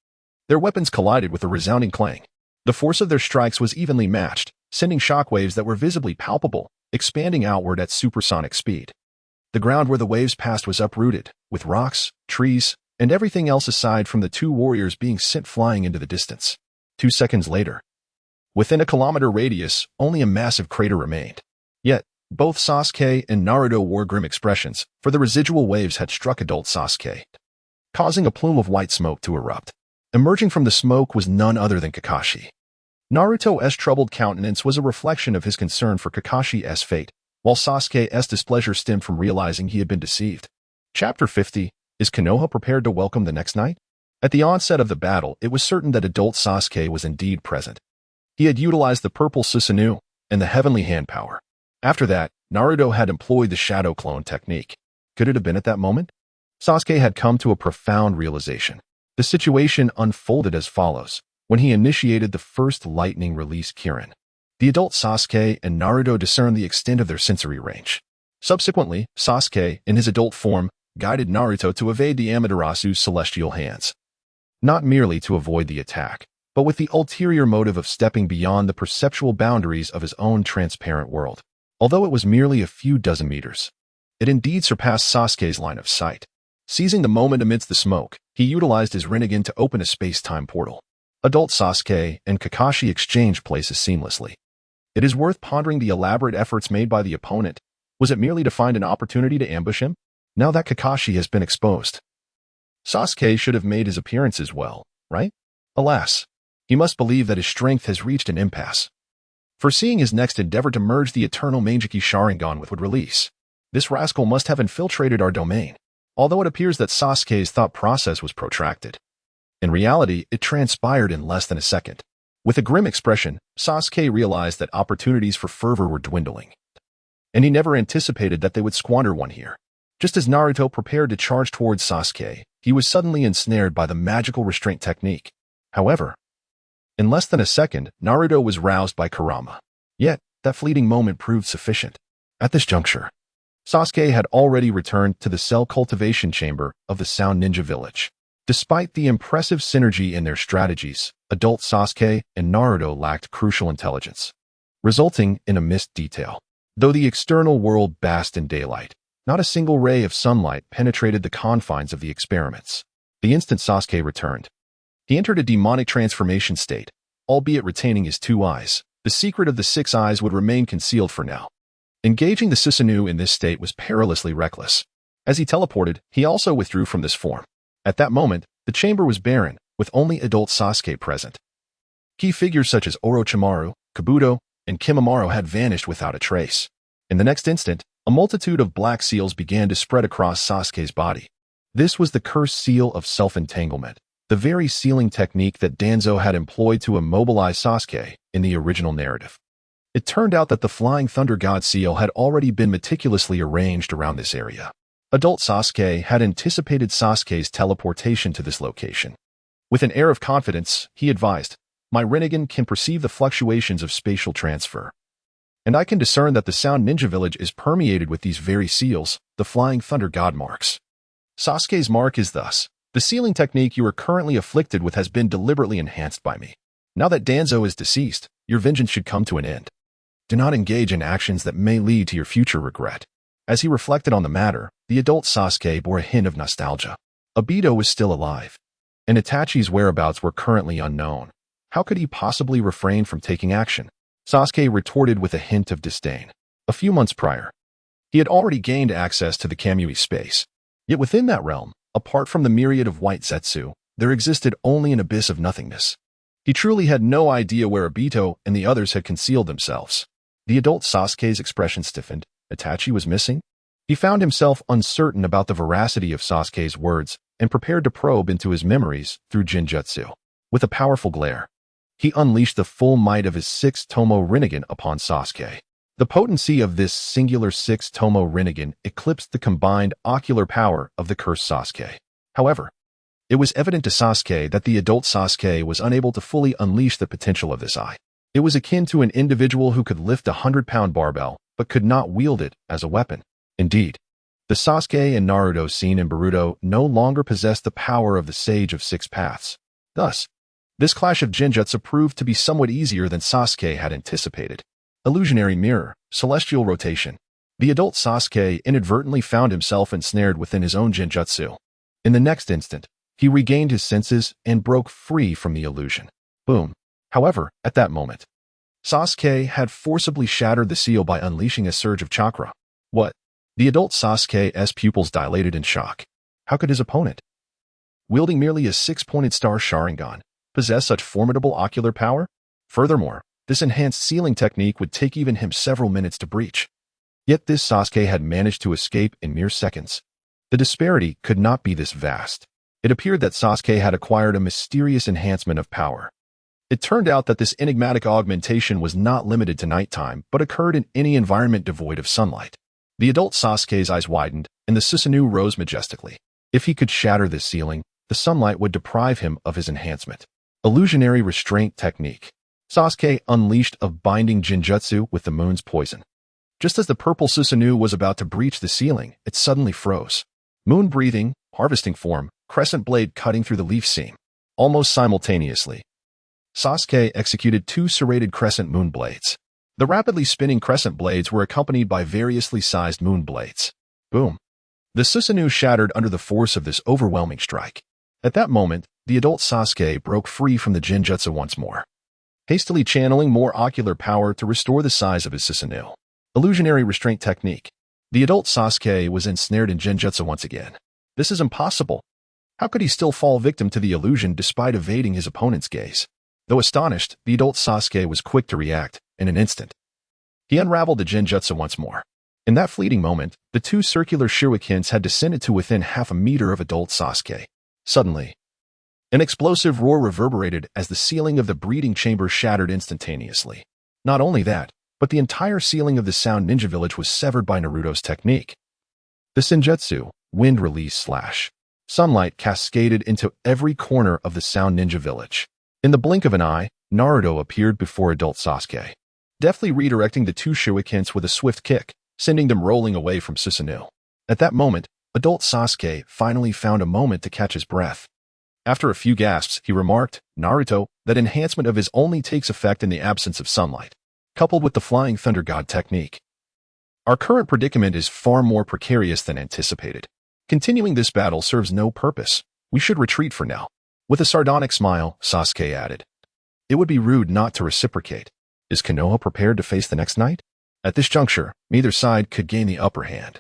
Their weapons collided with a resounding clang. The force of their strikes was evenly matched, sending shockwaves that were visibly palpable, expanding outward at supersonic speed. The ground where the waves passed was uprooted, with rocks, trees, and everything else aside from the two warriors being sent flying into the distance. 2 seconds later, within a kilometer radius, only a massive crater remained. Yet, both Sasuke and Naruto wore grim expressions, for the residual waves had struck adult Sasuke, causing a plume of white smoke to erupt. Emerging from the smoke was none other than Kakashi. Naruto's troubled countenance was a reflection of his concern for Kakashi's fate, while Sasuke's displeasure stemmed from realizing he had been deceived. Chapter 50. Is Konoha prepared to welcome the next night? At the onset of the battle, it was certain that adult Sasuke was indeed present. He had utilized the purple Susanoo and the heavenly hand power. After that, Naruto had employed the shadow clone technique. Could it have been at that moment? Sasuke had come to a profound realization. The situation unfolded as follows. When he initiated the first lightning release Kirin, the adult Sasuke and Naruto discerned the extent of their sensory range. Subsequently, Sasuke, in his adult form, guided Naruto to evade the Amaterasu's celestial hands. Not merely to avoid the attack, but with the ulterior motive of stepping beyond the perceptual boundaries of his own transparent world. Although it was merely a few dozen meters, it indeed surpassed Sasuke's line of sight. Seizing the moment amidst the smoke, he utilized his Rinnegan to open a space-time portal. Adult Sasuke and Kakashi exchanged places seamlessly. It is worth pondering the elaborate efforts made by the opponent. Was it merely to find an opportunity to ambush him? Now that Kakashi has been exposed, Sasuke should have made his appearance as well, right? Alas, he must believe that his strength has reached an impasse. Foreseeing his next endeavor to merge the eternal Mangekyou Sharingan would release, this rascal must have infiltrated our domain, although it appears that Sasuke's thought process was protracted. In reality, it transpired in less than a second. With a grim expression, Sasuke realized that opportunities for fervor were dwindling, and he never anticipated that they would squander one here. Just as Naruto prepared to charge towards Sasuke, he was suddenly ensnared by the magical restraint technique. However, in less than a second, Naruto was roused by Kurama. Yet, that fleeting moment proved sufficient. At this juncture, Sasuke had already returned to the cell cultivation chamber of the Sound Ninja Village. Despite the impressive synergy in their strategies, adult Sasuke and Naruto lacked crucial intelligence, resulting in a missed detail. Though the external world basked in daylight, not a single ray of sunlight penetrated the confines of the experiments. The instant Sasuke returned, he entered a demonic transformation state, albeit retaining his 2 eyes. The secret of the 6 eyes would remain concealed for now. Engaging the Susanoo in this state was perilously reckless. As he teleported, he also withdrew from this form. At that moment, the chamber was barren, with only adult Sasuke present. Key figures such as Orochimaru, Kabuto, and Kimimaro had vanished without a trace. In the next instant, a multitude of black seals began to spread across Sasuke's body. This was the cursed seal of self-entanglement, the very sealing technique that Danzo had employed to immobilize Sasuke in the original narrative. It turned out that the Flying Thunder God seal had already been meticulously arranged around this area. Adult Sasuke had anticipated Sasuke's teleportation to this location. With an air of confidence, he advised, "My Rinnegan can perceive the fluctuations of spatial transfer, and I can discern that the Sound Ninja Village is permeated with these very seals, the Flying Thunder God marks. Sasuke's mark is thus, the sealing technique you are currently afflicted with has been deliberately enhanced by me. Now that Danzo is deceased, your vengeance should come to an end. Do not engage in actions that may lead to your future regret." As he reflected on the matter, the adult Sasuke bore a hint of nostalgia. Obito was still alive, and Itachi's whereabouts were currently unknown. How could he possibly refrain from taking action? Sasuke retorted with a hint of disdain. A few months prior, he had already gained access to the Kamui space. Yet within that realm, apart from the myriad of white Zetsu, there existed only an abyss of nothingness. He truly had no idea where Obito and the others had concealed themselves. The adult Sasuke's expression stiffened. Itachi was missing? He found himself uncertain about the veracity of Sasuke's words and prepared to probe into his memories through Jinjutsu. With a powerful glare, he unleashed the full might of his six-tomo Rinnegan upon Sasuke. The potency of this singular six-tomo Rinnegan eclipsed the combined ocular power of the cursed Sasuke. However, it was evident to Sasuke that the adult Sasuke was unable to fully unleash the potential of this eye. It was akin to an individual who could lift a 100-pound barbell but could not wield it as a weapon. Indeed, the Sasuke and Naruto seen in Boruto no longer possessed the power of the Sage of Six Paths. Thus, this clash of Jinjutsu proved to be somewhat easier than Sasuke had anticipated. Illusionary mirror, celestial rotation. The adult Sasuke inadvertently found himself ensnared within his own Jinjutsu. In the next instant, he regained his senses and broke free from the illusion. Boom. However, at that moment, Sasuke had forcibly shattered the seal by unleashing a surge of chakra. What? The adult Sasuke's pupils dilated in shock. How could his opponent, wielding merely a six-pointed star Sharingan, possess such formidable ocular power? Furthermore, this enhanced sealing technique would take even him several minutes to breach. Yet this Sasuke had managed to escape in mere seconds. The disparity could not be this vast. It appeared that Sasuke had acquired a mysterious enhancement of power. It turned out that this enigmatic augmentation was not limited to nighttime, but occurred in any environment devoid of sunlight. The adult Sasuke's eyes widened, and the Susanoo rose majestically. If he could shatter this ceiling, the sunlight would deprive him of his enhancement. Illusionary restraint technique. Sasuke unleashed a binding Jinjutsu with the moon's poison. Just as the purple Susanoo was about to breach the ceiling, it suddenly froze. Moon breathing, harvesting form, crescent blade cutting through the leaf seam. Almost simultaneously, Sasuke executed two serrated crescent moon blades. The rapidly spinning crescent blades were accompanied by variously sized moon blades. Boom. The Susanoo shattered under the force of this overwhelming strike. At that moment, the adult Sasuke broke free from the Jinjutsu once more, hastily channeling more ocular power to restore the size of his Susanoo. Illusionary restraint technique. The adult Sasuke was ensnared in Jinjutsu once again. This is impossible. How could he still fall victim to the illusion despite evading his opponent's gaze? Though astonished, the adult Sasuke was quick to react. In an instant, he unraveled the Jinjutsu once more. In that fleeting moment, the two circular shurikens had descended to within half a meter of adult Sasuke. Suddenly, an explosive roar reverberated as the ceiling of the breeding chamber shattered instantaneously. Not only that, but the entire ceiling of the Sound Ninja Village was severed by Naruto's technique. The Senjutsu, wind release slash. Sunlight cascaded into every corner of the Sound Ninja Village. In the blink of an eye, Naruto appeared before adult Sasuke, deftly redirecting the two shurikens with a swift kick, sending them rolling away from Susanoo. At that moment, adult Sasuke finally found a moment to catch his breath. After a few gasps, he remarked, Naruto, that enhancement of his only takes effect in the absence of sunlight, coupled with the Flying Thunder God technique. Our current predicament is far more precarious than anticipated. Continuing this battle serves no purpose. We should retreat for now. With a sardonic smile, Sasuke added, it would be rude not to reciprocate. Is Konoha prepared to face the next night? At this juncture, neither side could gain the upper hand.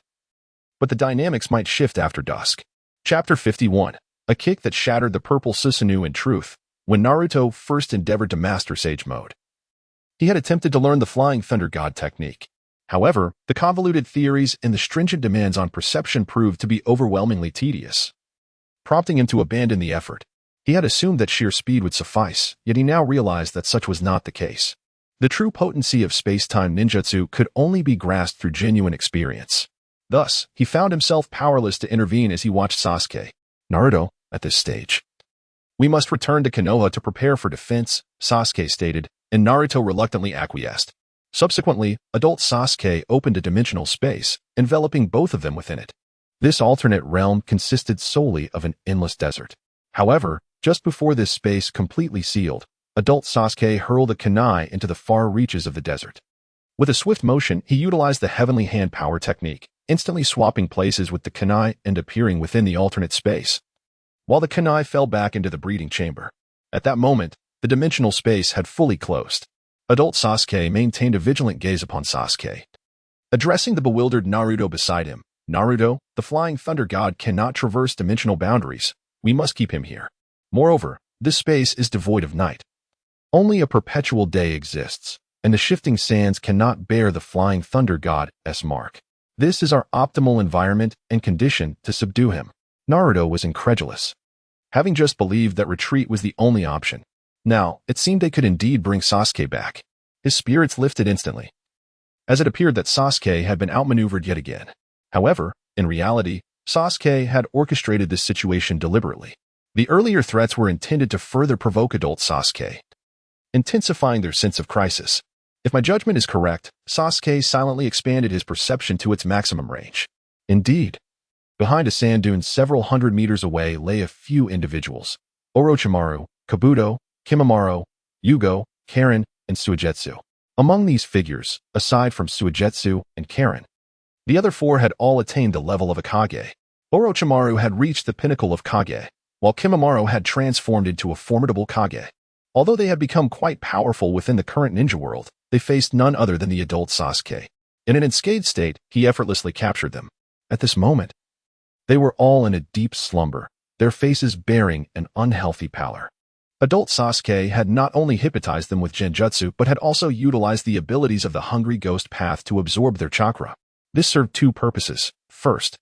But the dynamics might shift after dusk. Chapter 51. A kick that shattered the purple Susanoo in truth, when Naruto first endeavored to master Sage Mode. He had attempted to learn the Flying Thunder God technique. However, the convoluted theories and the stringent demands on perception proved to be overwhelmingly tedious, prompting him to abandon the effort. He had assumed that sheer speed would suffice, yet he now realized that such was not the case. The true potency of space-time ninjutsu could only be grasped through genuine experience. Thus, he found himself powerless to intervene as he watched Sasuke. Naruto, at this stage, we must return to Konoha to prepare for defense, Sasuke stated, and Naruto reluctantly acquiesced. Subsequently, adult Sasuke opened a dimensional space, enveloping both of them within it. This alternate realm consisted solely of an endless desert. However, just before this space completely sealed, adult Sasuke hurled a kunai into the far reaches of the desert. With a swift motion, he utilized the Heavenly Hand Power technique, instantly swapping places with the kunai and appearing within the alternate space, while the kunai fell back into the breeding chamber. At that moment, the dimensional space had fully closed. Adult Sasuke maintained a vigilant gaze upon Sasuke. Addressing the bewildered Naruto beside him, Naruto, the flying thunder god cannot traverse dimensional boundaries. We must keep him here. Moreover, this space is devoid of night. Only a perpetual day exists, and the shifting sands cannot bear the flying thunder god's mark. This is our optimal environment and condition to subdue him. Naruto was incredulous, having just believed that retreat was the only option. Now, it seemed they could indeed bring Sasuke back. His spirits lifted instantly, as it appeared that Sasuke had been outmaneuvered yet again. However, in reality, Sasuke had orchestrated this situation deliberately. The earlier threats were intended to further provoke adult Sasuke, intensifying their sense of crisis. If my judgment is correct, Sasuke silently expanded his perception to its maximum range. Indeed, behind a sand dune several hundred meters away lay a few individuals: Orochimaru, Kabuto, Kimimaro, Yugo, Karen, and Suigetsu. Among these figures, aside from Suigetsu and Karen, the other four had all attained the level of a Kage. Orochimaru had reached the pinnacle of Kage, while Kimimaro had transformed into a formidable Kage. Although they had become quite powerful within the current ninja world, they faced none other than the adult Sasuke. In an enscathed state, he effortlessly captured them. At this moment, they were all in a deep slumber, their faces bearing an unhealthy pallor. Adult Sasuke had not only hypnotized them with genjutsu but had also utilized the abilities of the Hungry Ghost Path to absorb their chakra. This served two purposes. First,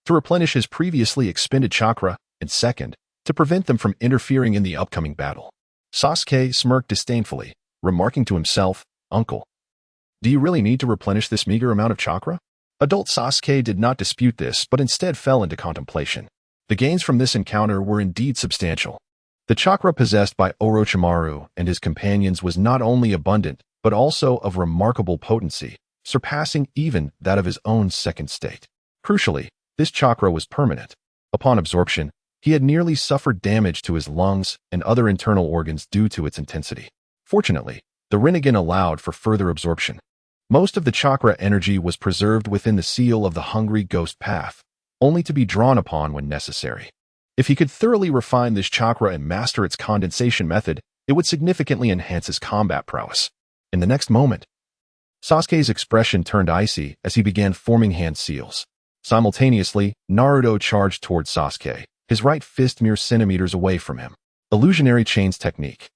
to replenish his previously expended chakra, and second, to prevent them from interfering in the upcoming battle. Sasuke smirked disdainfully, remarking to himself, "Uncle, do you really need to replenish this meager amount of chakra?" Adult Sasuke did not dispute this, but instead fell into contemplation. The gains from this encounter were indeed substantial. The chakra possessed by Orochimaru and his companions was not only abundant, but also of remarkable potency, surpassing even that of his own second state. Crucially, this chakra was permanent. Upon absorption, he had nearly suffered damage to his lungs and other internal organs due to its intensity. Fortunately, the Rinnegan allowed for further absorption. Most of the chakra energy was preserved within the seal of the Hungry Ghost Path, only to be drawn upon when necessary. If he could thoroughly refine this chakra and master its condensation method, it would significantly enhance his combat prowess. In the next moment, Sasuke's expression turned icy as he began forming hand seals. Simultaneously, Naruto charged towards Sasuke, his right fist mere centimeters away from him. Illusionary Chains Technique.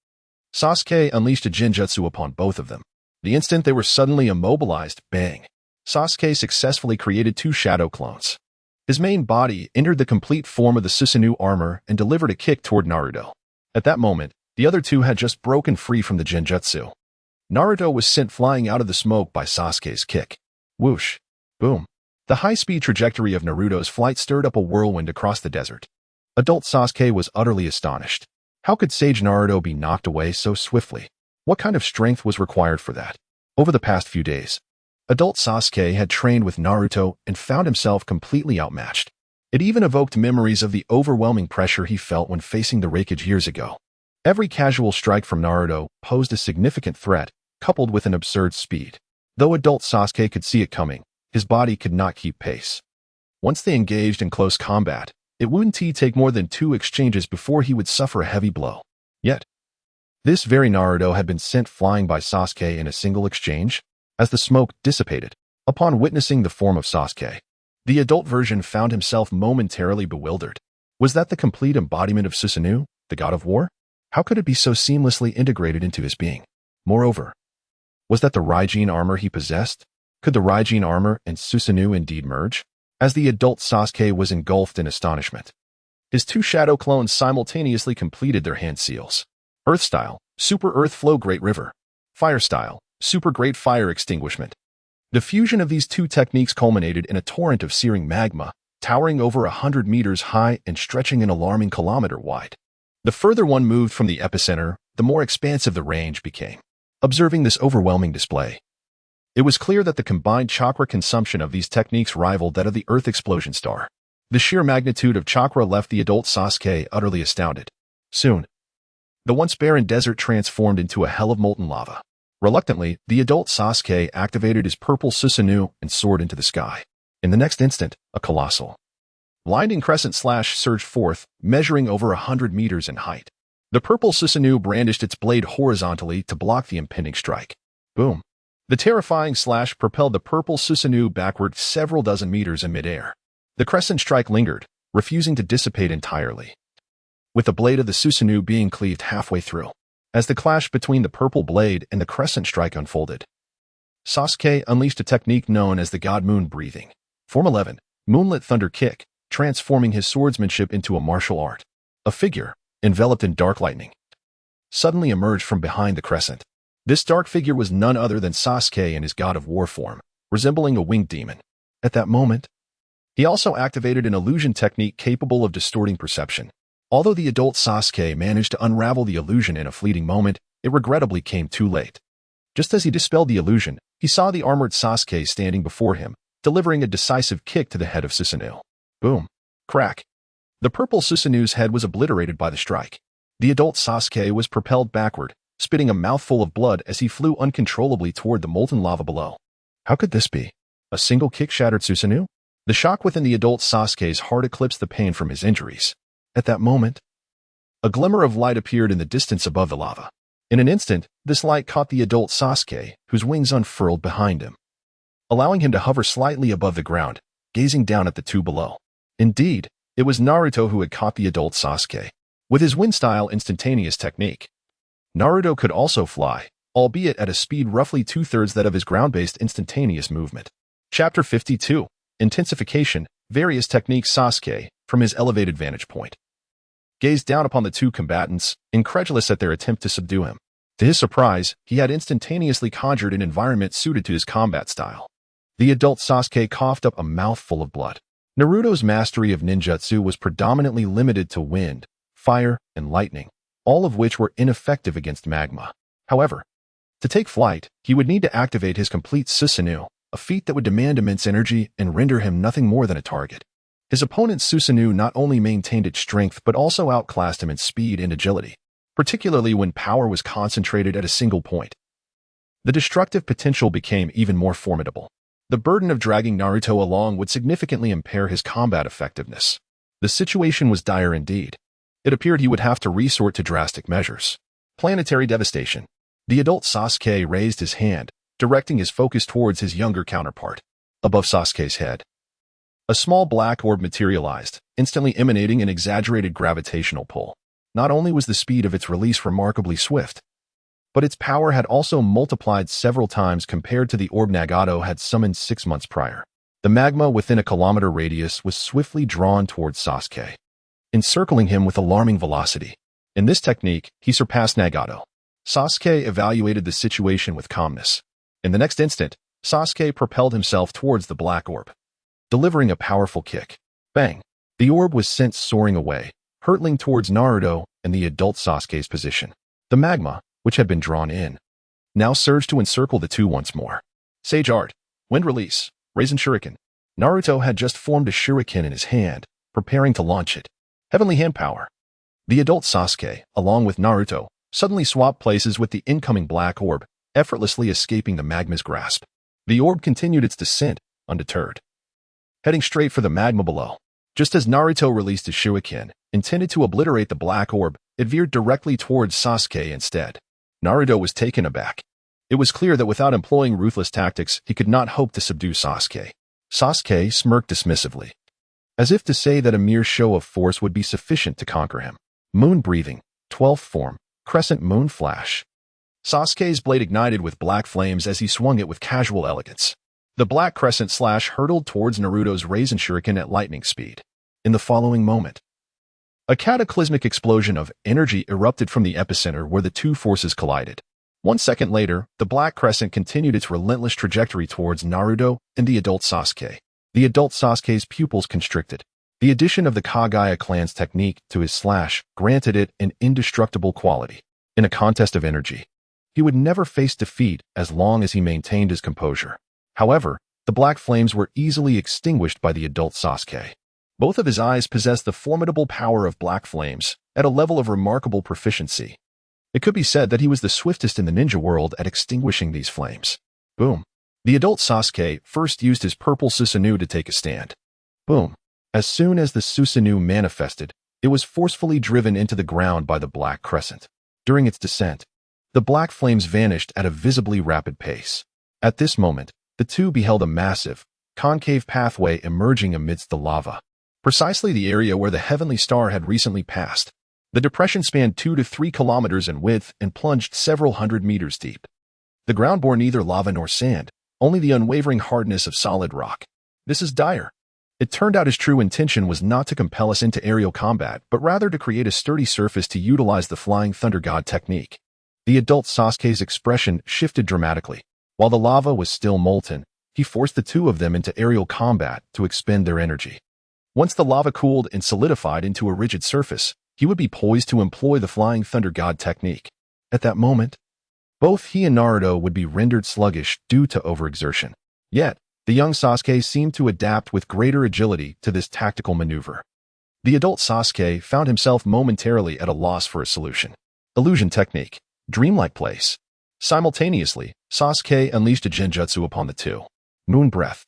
Sasuke unleashed a genjutsu upon both of them. The instant they were suddenly immobilized, bang! Sasuke successfully created two shadow clones. His main body entered the complete form of the Susanoo armor and delivered a kick toward Naruto. At that moment, the other two had just broken free from the genjutsu. Naruto was sent flying out of the smoke by Sasuke's kick. Whoosh! Boom! The high-speed trajectory of Naruto's flight stirred up a whirlwind across the desert. Adult Sasuke was utterly astonished. How could Sage Naruto be knocked away so swiftly? What kind of strength was required for that? Over the past few days, adult Sasuke had trained with Naruto and found himself completely outmatched. It even evoked memories of the overwhelming pressure he felt when facing the Raikage years ago. Every casual strike from Naruto posed a significant threat, coupled with an absurd speed. Though adult Sasuke could see it coming, his body could not keep pace. Once they engaged in close combat, it wouldn't take more than 2 exchanges before he would suffer a heavy blow. Yet, this very Naruto had been sent flying by Sasuke in a single exchange. As the smoke dissipated, upon witnessing the form of Sasuke, the adult version found himself momentarily bewildered. Was that the complete embodiment of Susanoo, the god of war? How could it be so seamlessly integrated into his being? Moreover, was that the Raijin armor he possessed? Could the Raijin armor and Susanoo indeed merge? As the adult Sasuke was engulfed in astonishment, his two shadow clones simultaneously completed their hand seals. Earth style, Super Earth Flow Great River. Fire style, Super Great Fire Extinguishment. The fusion of these two techniques culminated in a torrent of searing magma, towering over 100 meters high and stretching an alarming kilometer wide. The further one moved from the epicenter, the more expansive the range became. Observing this overwhelming display, it was clear that the combined chakra consumption of these techniques rivaled that of the Earth Explosion Star. The sheer magnitude of chakra left the adult Sasuke utterly astounded. Soon, the once barren desert transformed into a hell of molten lava. Reluctantly, the adult Sasuke activated his purple Susanoo and soared into the sky. In the next instant, a colossal, blinding crescent slash surged forth, measuring over 100 meters in height. The purple Susanoo brandished its blade horizontally to block the impending strike. Boom. The terrifying slash propelled the purple Susanoo backward several dozen meters in midair. The crescent strike lingered, refusing to dissipate entirely, with the blade of the Susanoo being cleaved halfway through. As the clash between the purple blade and the crescent strike unfolded, Sasuke unleashed a technique known as the God Moon Breathing. Form 11, Moonlit Thunder Kick, transforming his swordsmanship into a martial art. A figure, enveloped in dark lightning, suddenly emerged from behind the crescent. This dark figure was none other than Sasuke in his God of War form, resembling a winged demon. At that moment, he also activated an illusion technique capable of distorting perception. Although the adult Sasuke managed to unravel the illusion in a fleeting moment, it regrettably came too late. Just as he dispelled the illusion, he saw the armored Sasuke standing before him, delivering a decisive kick to the head of Susanoo. Boom. Crack. The purple Susanoo's head was obliterated by the strike. The adult Sasuke was propelled backward, spitting a mouthful of blood as he flew uncontrollably toward the molten lava below. How could this be? A single kick shattered Susanoo? The shock within the adult Sasuke's heart eclipsed the pain from his injuries. At that moment, a glimmer of light appeared in the distance above the lava. In an instant, this light caught the adult Sasuke, whose wings unfurled behind him, allowing him to hover slightly above the ground, gazing down at the two below. Indeed, it was Naruto who had caught the adult Sasuke. With his wind-style instantaneous technique, Naruto could also fly, albeit at a speed roughly two-thirds that of his ground-based instantaneous movement. Chapter 52. Intensification, Various Techniques. Sasuke, from his elevated vantage point, gazed down upon the two combatants, incredulous at their attempt to subdue him. To his surprise, he had instantaneously conjured an environment suited to his combat style. The adult Sasuke coughed up a mouthful of blood. Naruto's mastery of ninjutsu was predominantly limited to wind, fire, and lightning, all of which were ineffective against magma. However, to take flight, he would need to activate his complete Susanoo, a feat that would demand immense energy and render him nothing more than a target. His opponent's Susanoo not only maintained its strength but also outclassed him in speed and agility, particularly when power was concentrated at a single point. The destructive potential became even more formidable. The burden of dragging Naruto along would significantly impair his combat effectiveness. The situation was dire indeed. It appeared he would have to resort to drastic measures. Planetary devastation. The adult Sasuke raised his hand, directing his focus towards his younger counterpart. Above Sasuke's head, a small black orb materialized, instantly emanating an exaggerated gravitational pull. Not only was the speed of its release remarkably swift, but its power had also multiplied several times compared to the orb Nagato had summoned 6 months prior. The magma within a kilometer radius was swiftly drawn towards Sasuke, encircling him with alarming velocity. In this technique, he surpassed Nagato. Sasuke evaluated the situation with calmness. In the next instant, Sasuke propelled himself towards the black orb, delivering a powerful kick. Bang! The orb was sent soaring away, hurtling towards Naruto and the adult Sasuke's position. The magma, which had been drawn in, now surged to encircle the two once more. Sage Art, Wind Release, Raisin Shuriken. Naruto had just formed a shuriken in his hand, preparing to launch it. Heavenly Hand Power. The adult Sasuke, along with Naruto, suddenly swapped places with the incoming black orb, effortlessly escaping the magma's grasp. The orb continued its descent, undeterred, heading straight for the magma below. Just as Naruto released his shuriken, intended to obliterate the black orb, it veered directly towards Sasuke instead. Naruto was taken aback. It was clear that without employing ruthless tactics, he could not hope to subdue Sasuke. Sasuke smirked dismissively, as if to say that a mere show of force would be sufficient to conquer him. Moon Breathing, 12th Form, Crescent Moon Flash. Sasuke's blade ignited with black flames as he swung it with casual elegance. The black crescent slash hurtled towards Naruto's Raisin Shuriken at lightning speed. In the following moment, a cataclysmic explosion of energy erupted from the epicenter where the two forces collided. 1 second later, the black crescent continued its relentless trajectory towards Naruto and the adult Sasuke. The adult Sasuke's pupils constricted. The addition of the Kagaya clan's technique to his slash granted it an indestructible quality. In a contest of energy, he would never face defeat as long as he maintained his composure. However, the black flames were easily extinguished by the adult Sasuke. Both of his eyes possessed the formidable power of black flames at a level of remarkable proficiency. It could be said that he was the swiftest in the ninja world at extinguishing these flames. Boom. The adult Sasuke first used his purple Susanoo to take a stand. Boom. As soon as the Susanoo manifested, It was forcefully driven into the ground by the black crescent. During its descent, the black flames vanished at a visibly rapid pace. At this moment, the two beheld a massive, concave pathway emerging amidst the lava. Precisely the area where the heavenly star had recently passed. The depression spanned 2 to 3 kilometers in width and plunged several hundred meters deep. The ground bore neither lava nor sand, only the unwavering hardness of solid rock. This is dire. It turned out his true intention was not to compel us into aerial combat, but rather to create a sturdy surface to utilize the Flying Thunder God technique. The adult Sasuke's expression shifted dramatically. While the lava was still molten, he forced the two of them into aerial combat to expend their energy. Once the lava cooled and solidified into a rigid surface, he would be poised to employ the Flying Thunder God technique. At that moment, both he and Naruto would be rendered sluggish due to overexertion. Yet, the young Sasuke seemed to adapt with greater agility to this tactical maneuver. The adult Sasuke found himself momentarily at a loss for a solution. Illusion technique. Dreamlike place. Simultaneously, Sasuke unleashed a genjutsu upon the two. Moon breath.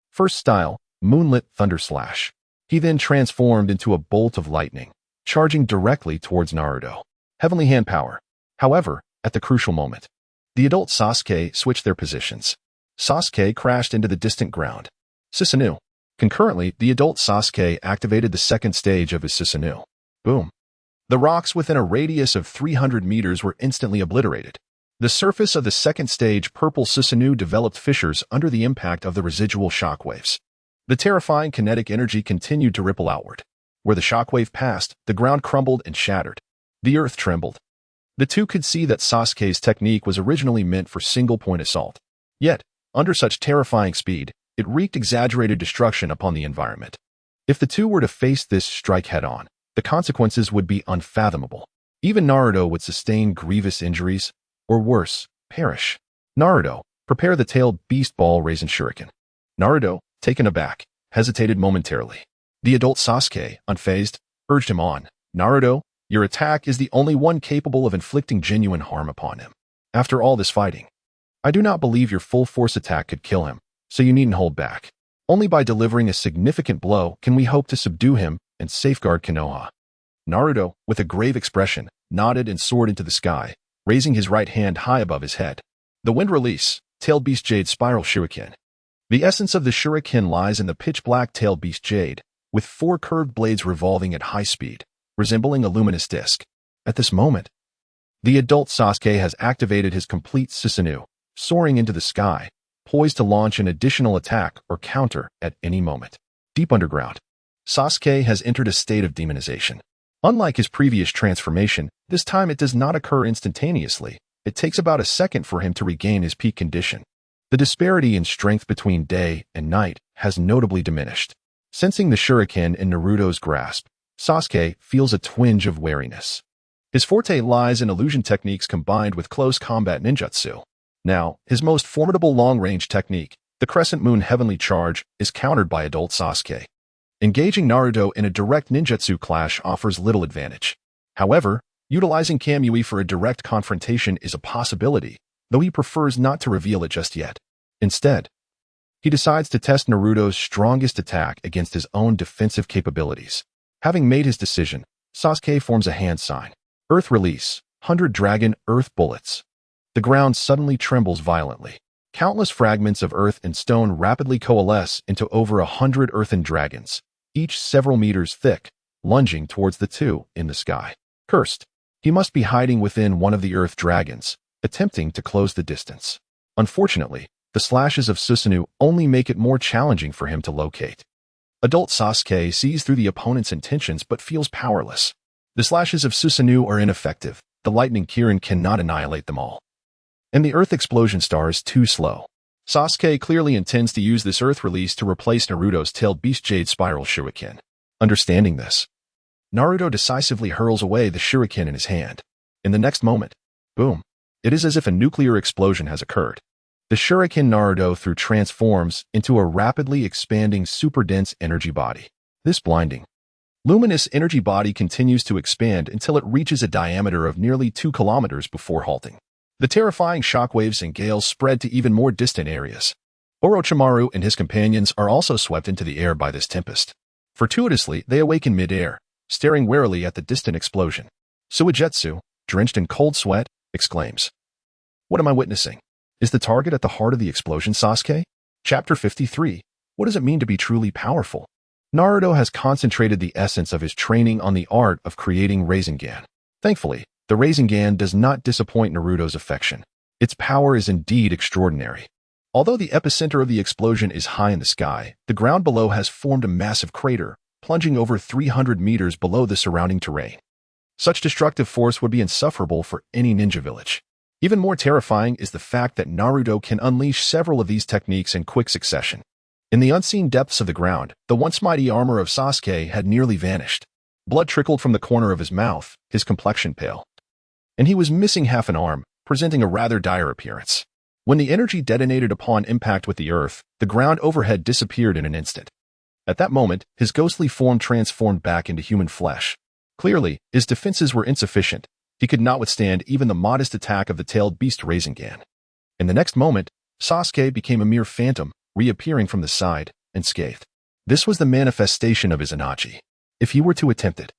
First style, moonlit thunder slash. He then transformed into a bolt of lightning, charging directly towards Naruto. Heavenly hand power. However, at the crucial moment, the adult Sasuke switched their positions. Sasuke crashed into the distant ground. Susanoo. Concurrently, the adult Sasuke activated the second stage of his Susanoo. Boom. The rocks within a radius of 300 meters were instantly obliterated. The surface of the second stage purple Susanoo developed fissures under the impact of the residual shockwaves. The terrifying kinetic energy continued to ripple outward. Where the shockwave passed, the ground crumbled and shattered. The earth trembled. The two could see that Sasuke's technique was originally meant for single-point assault. Yet, under such terrifying speed, it wreaked exaggerated destruction upon the environment. If the two were to face this strike head-on, the consequences would be unfathomable. Even Naruto would sustain grievous injuries, or worse, perish. Naruto, prepare the tailed beast ball raisin shuriken. Naruto, taken aback, hesitated momentarily. The adult Sasuke, unfazed, urged him on. Naruto, your attack is the only one capable of inflicting genuine harm upon him. After all this fighting, I do not believe your full force attack could kill him, so you needn't hold back. Only by delivering a significant blow can we hope to subdue him and safeguard Konoha. Naruto, with a grave expression, nodded and soared into the sky, raising his right hand high above his head. The wind release, tailed beast jade spiral shuriken. The essence of the shuriken lies in the pitch-black tailed beast jade, with 4 curved blades revolving at high speed, resembling a luminous disk. At this moment, the adult Sasuke has activated his complete Susanoo, soaring into the sky, poised to launch an additional attack or counter at any moment. Deep underground, Sasuke has entered a state of demonization. Unlike his previous transformation, this time it does not occur instantaneously. It takes about a second for him to regain his peak condition. The disparity in strength between day and night has notably diminished. Sensing the shuriken in Naruto's grasp, Sasuke feels a twinge of wariness. His forte lies in illusion techniques combined with close combat ninjutsu. Now, his most formidable long-range technique, the Crescent Moon Heavenly Charge, is countered by adult Sasuke. Engaging Naruto in a direct ninjutsu clash offers little advantage. However, utilizing Kamui for a direct confrontation is a possibility, though he prefers not to reveal it just yet. Instead, he decides to test Naruto's strongest attack against his own defensive capabilities. Having made his decision, Sasuke forms a hand sign. Earth release, 100 dragon earth bullets. The ground suddenly trembles violently. Countless fragments of earth and stone rapidly coalesce into over 100 earthen dragons, each several meters thick, lunging towards the two in the sky. Cursed, he must be hiding within one of the earth dragons, attempting to close the distance. Unfortunately, the slashes of Susanoo only make it more challenging for him to locate. Adult Sasuke sees through the opponent's intentions but feels powerless. The slashes of Susanoo are ineffective. The lightning Kirin cannot annihilate them all. And the earth explosion star is too slow. Sasuke clearly intends to use this earth release to replace Naruto's tailed beast jade spiral shuriken. Understanding this, Naruto decisively hurls away the shuriken in his hand. In the next moment, boom, it is as if a nuclear explosion has occurred. The shuriken Naruto threw transforms into a rapidly expanding super-dense energy body. This blinding, luminous energy body continues to expand until it reaches a diameter of nearly 2 kilometers before halting. The terrifying shockwaves and gales spread to even more distant areas. Orochimaru and his companions are also swept into the air by this tempest. Fortuitously, they awaken mid-air, staring warily at the distant explosion. Suigetsu, drenched in cold sweat, exclaims, "What am I witnessing? Is the target at the heart of the explosion Sasuke?" Chapter 53. What does it mean to be truly powerful? Naruto has concentrated the essence of his training on the art of creating Rasengan. Thankfully, the Rasengan does not disappoint Naruto's affection. Its power is indeed extraordinary. Although the epicenter of the explosion is high in the sky, the ground below has formed a massive crater, plunging over 300 meters below the surrounding terrain. Such destructive force would be insufferable for any ninja village. Even more terrifying is the fact that Naruto can unleash several of these techniques in quick succession. In the unseen depths of the ground, the once mighty armor of Sasuke had nearly vanished. Blood trickled from the corner of his mouth, his complexion pale. And he was missing half an arm, presenting a rather dire appearance. When the energy detonated upon impact with the earth, the ground overhead disappeared in an instant. At that moment, his ghostly form transformed back into human flesh. Clearly, his defenses were insufficient. He could not withstand even the modest attack of the tailed beast Rasengan. In the next moment, Sasuke became a mere phantom, reappearing from the side, unscathed. This was the manifestation of his Izanagi. If he were to attempt it,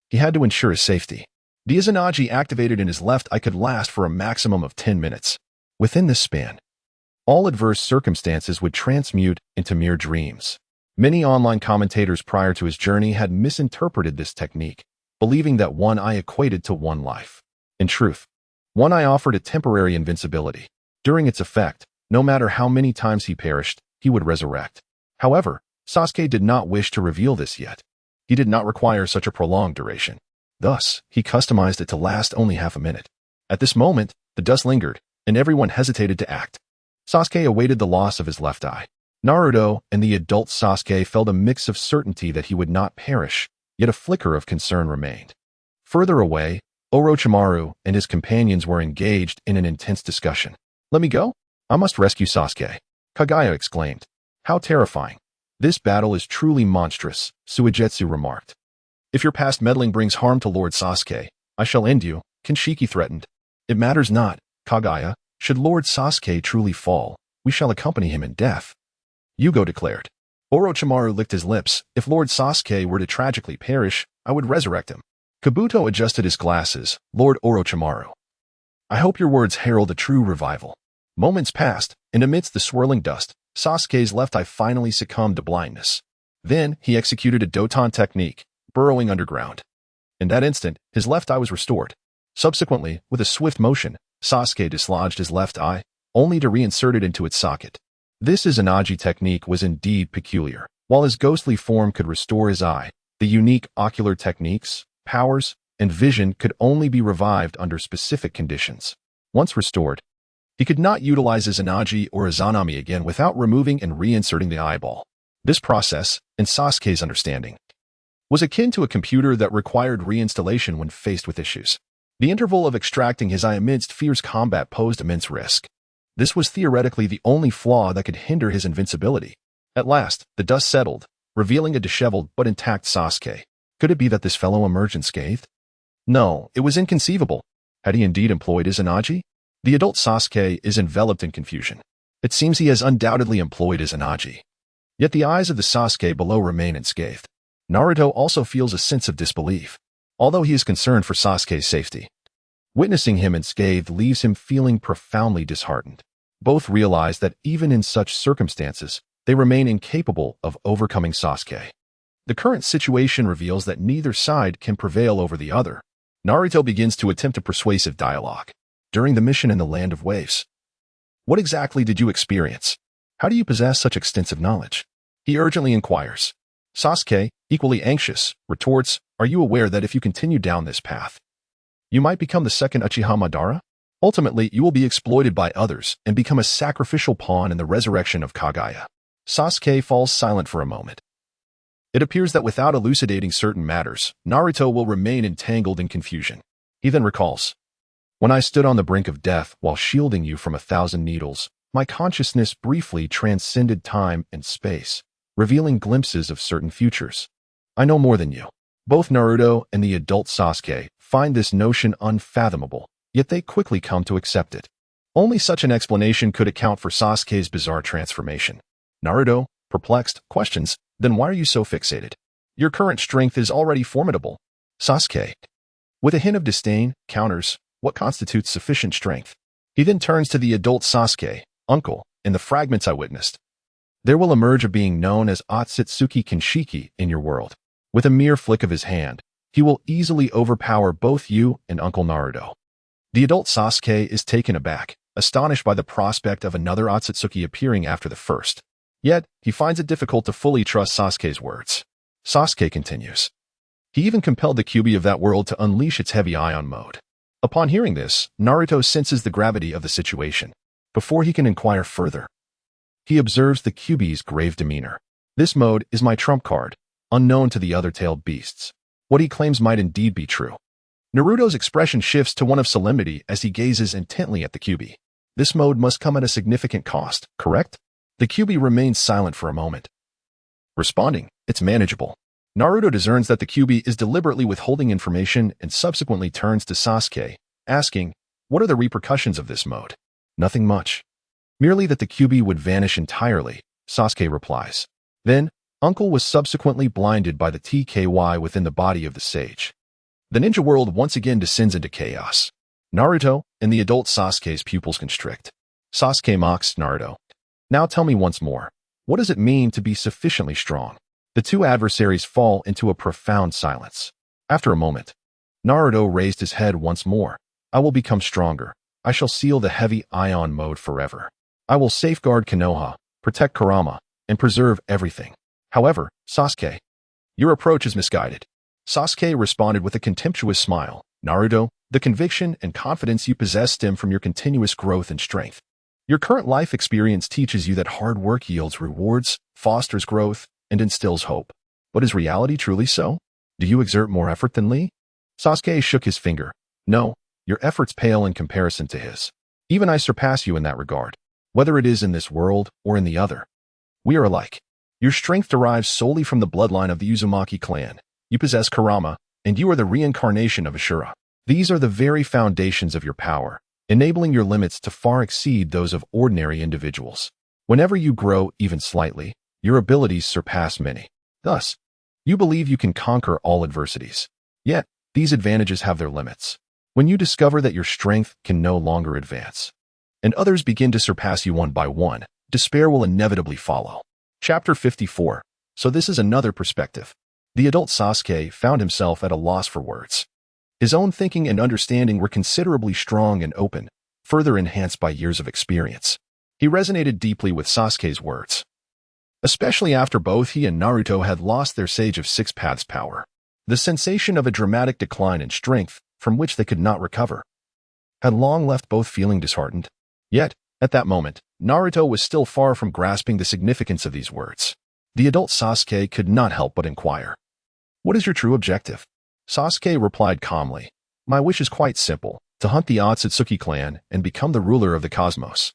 he had to ensure his safety. The Izanagi activated in his left eye could last for a maximum of 10 minutes. Within this span, all adverse circumstances would transmute into mere dreams. Many online commentators prior to his journey had misinterpreted this technique, believing that one eye equated to one life. In truth, one eye offered a temporary invincibility. During its effect, no matter how many times he perished, he would resurrect. However, Sasuke did not wish to reveal this yet. He did not require such a prolonged duration. Thus, he customized it to last only half a minute. At this moment, the dust lingered, and everyone hesitated to act. Sasuke awaited the loss of his left eye. Naruto and the adult Sasuke felt a mix of certainty that he would not perish, yet a flicker of concern remained. Further away, Orochimaru and his companions were engaged in an intense discussion. "Let me go? I must rescue Sasuke," Kagaya exclaimed. "How terrifying. This battle is truly monstrous," Suigetsu remarked. "If your past meddling brings harm to Lord Sasuke, I shall end you," Kinshiki threatened. "It matters not, Kagaya. Should Lord Sasuke truly fall, we shall accompany him in death," Yugo declared. Orochimaru licked his lips. "If Lord Sasuke were to tragically perish, I would resurrect him." Kabuto adjusted his glasses. "Lord Orochimaru, I hope your words herald a true revival." Moments passed, and amidst the swirling dust, Sasuke's left eye finally succumbed to blindness. Then he executed a Doton technique, burrowing underground. In that instant, his left eye was restored. Subsequently, with a swift motion, Sasuke dislodged his left eye, only to reinsert it into its socket. This Izanagi technique was indeed peculiar. While his ghostly form could restore his eye, the unique ocular techniques, powers, and vision could only be revived under specific conditions. Once restored, he could not utilize Izanagi or Izanami again without removing and reinserting the eyeball. This process, in Sasuke's understanding, was akin to a computer that required reinstallation when faced with issues. The interval of extracting his eye amidst fierce combat posed immense risk. This was theoretically the only flaw that could hinder his invincibility. At last, the dust settled, revealing a disheveled but intact Sasuke. Could it be that this fellow emerged unscathed? No, it was inconceivable. Had he indeed employed Izanagi? The adult Sasuke is enveloped in confusion. It seems he has undoubtedly employed Izanagi. Yet the eyes of the Sasuke below remain unscathed. Naruto also feels a sense of disbelief, although he is concerned for Sasuke's safety. Witnessing him unscathed leaves him feeling profoundly disheartened. Both realize that even in such circumstances, they remain incapable of overcoming Sasuke. The current situation reveals that neither side can prevail over the other. Naruto begins to attempt a persuasive dialogue. During the mission in the Land of Waves, "What exactly did you experience? How do you possess such extensive knowledge?" he urgently inquires. Sasuke, equally anxious, retorts, "Are you aware that if you continue down this path, you might become the second Uchiha Madara? Ultimately, you will be exploited by others and become a sacrificial pawn in the resurrection of Kagaya." Sasuke falls silent for a moment. It appears that without elucidating certain matters, Naruto will remain entangled in confusion. He then recalls, "When I stood on the brink of death while shielding you from 1,000 needles, my consciousness briefly transcended time and space, revealing glimpses of certain futures. I know more than you." Both Naruto and the adult Sasuke find this notion unfathomable, yet they quickly come to accept it. Only such an explanation could account for Sasuke's bizarre transformation. Naruto, perplexed, questions, "Then why are you so fixated? Your current strength is already formidable. Sasuke, with a hint of disdain, counters, what constitutes sufficient strength? He then turns to the adult Sasuke, uncle, in the fragments I witnessed. There will emerge a being known as Otsutsuki Kinshiki in your world. With a mere flick of his hand, he will easily overpower both you and Uncle Naruto. The adult Sasuke is taken aback, astonished by the prospect of another Otsutsuki appearing after the first. Yet, he finds it difficult to fully trust Sasuke's words. Sasuke continues. He even compelled the Kyuubi of that world to unleash its heavy ion mode. Upon hearing this, Naruto senses the gravity of the situation. Before he can inquire further, he observes the Kyuubi's grave demeanor. This mode is my trump card, unknown to the other tailed beasts. What he claims might indeed be true. Naruto's expression shifts to one of solemnity as he gazes intently at the Kyuubi. This mode must come at a significant cost, correct? The Kyuubi remains silent for a moment. Responding, it's manageable. Naruto discerns that the Kyuubi is deliberately withholding information and subsequently turns to Sasuke, asking, what are the repercussions of this mode? Nothing much. Merely that the Kyuubi would vanish entirely, Sasuke replies. Then, Uncle was subsequently blinded by the TKY within the body of the sage. The ninja world once again descends into chaos. Naruto and the adult Sasuke's pupils constrict. Sasuke mocks Naruto. Now tell me once more, what does it mean to be sufficiently strong? The two adversaries fall into a profound silence. After a moment, Naruto raised his head once more. I will become stronger. I shall seal the heavy ion mode forever. I will safeguard Konoha, protect Kurama, and preserve everything. However, Sasuke, your approach is misguided. Sasuke responded with a contemptuous smile. Naruto, the conviction and confidence you possess stem from your continuous growth and strength. Your current life experience teaches you that hard work yields rewards, fosters growth, and instills hope. But is reality truly so? Do you exert more effort than Lee? Sasuke shook his finger. No, your efforts pale in comparison to his. Even I surpass you in that regard, whether it is in this world or in the other. We are alike. Your strength derives solely from the bloodline of the Uzumaki clan. You possess Kurama, and you are the reincarnation of Ashura. These are the very foundations of your power, enabling your limits to far exceed those of ordinary individuals. Whenever you grow even slightly, your abilities surpass many. Thus, you believe you can conquer all adversities. Yet, these advantages have their limits. When you discover that your strength can no longer advance, and others begin to surpass you one by one, despair will inevitably follow. Chapter 54. So this is another perspective. The adult Sasuke found himself at a loss for words. His own thinking and understanding were considerably strong and open, further enhanced by years of experience. He resonated deeply with Sasuke's words, especially after both he and Naruto had lost their Sage of Six Paths power. The sensation of a dramatic decline in strength, from which they could not recover, had long left both feeling disheartened. Yet, at that moment, Naruto was still far from grasping the significance of these words. The adult Sasuke could not help but inquire, what is your true objective? Sasuke replied calmly, my wish is quite simple, to hunt the Otsutsuki clan and become the ruler of the cosmos.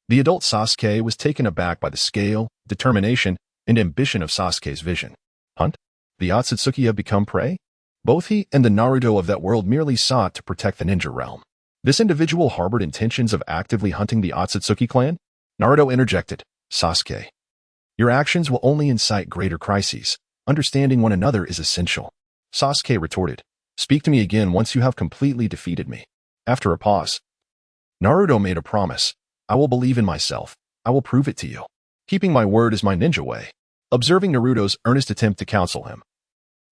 The adult Sasuke was taken aback by the scale, determination, and ambition of Sasuke's vision. Hunt? The Otsutsuki have become prey? Both he and the Naruto of that world merely sought to protect the ninja realm. This individual harbored intentions of actively hunting the Otsutsuki clan? Naruto interjected, Sasuke, your actions will only incite greater crises. Understanding one another is essential. Sasuke retorted, speak to me again once you have completely defeated me. After a pause, Naruto made a promise. I will believe in myself. I will prove it to you. Keeping my word is my ninja way. Observing Naruto's earnest attempt to counsel him,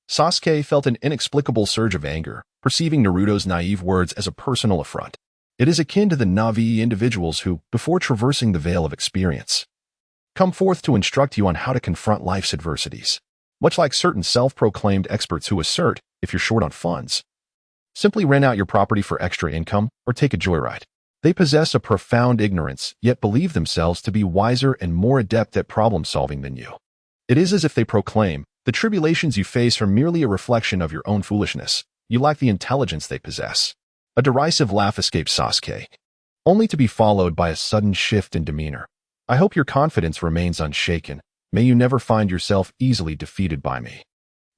Sasuke felt an inexplicable surge of anger, perceiving Naruto's naive words as a personal affront. It is akin to the Navi individuals who, before traversing the veil of experience, come forth to instruct you on how to confront life's adversities. Much like certain self-proclaimed experts who assert, if you're short on funds, simply rent out your property for extra income or take a joyride. They possess a profound ignorance, yet believe themselves to be wiser and more adept at problem-solving than you. It is as if they proclaim, the tribulations you face are merely a reflection of your own foolishness. You lack the intelligence they possess. A derisive laugh escaped Sasuke, only to be followed by a sudden shift in demeanor. I hope your confidence remains unshaken. May you never find yourself easily defeated by me.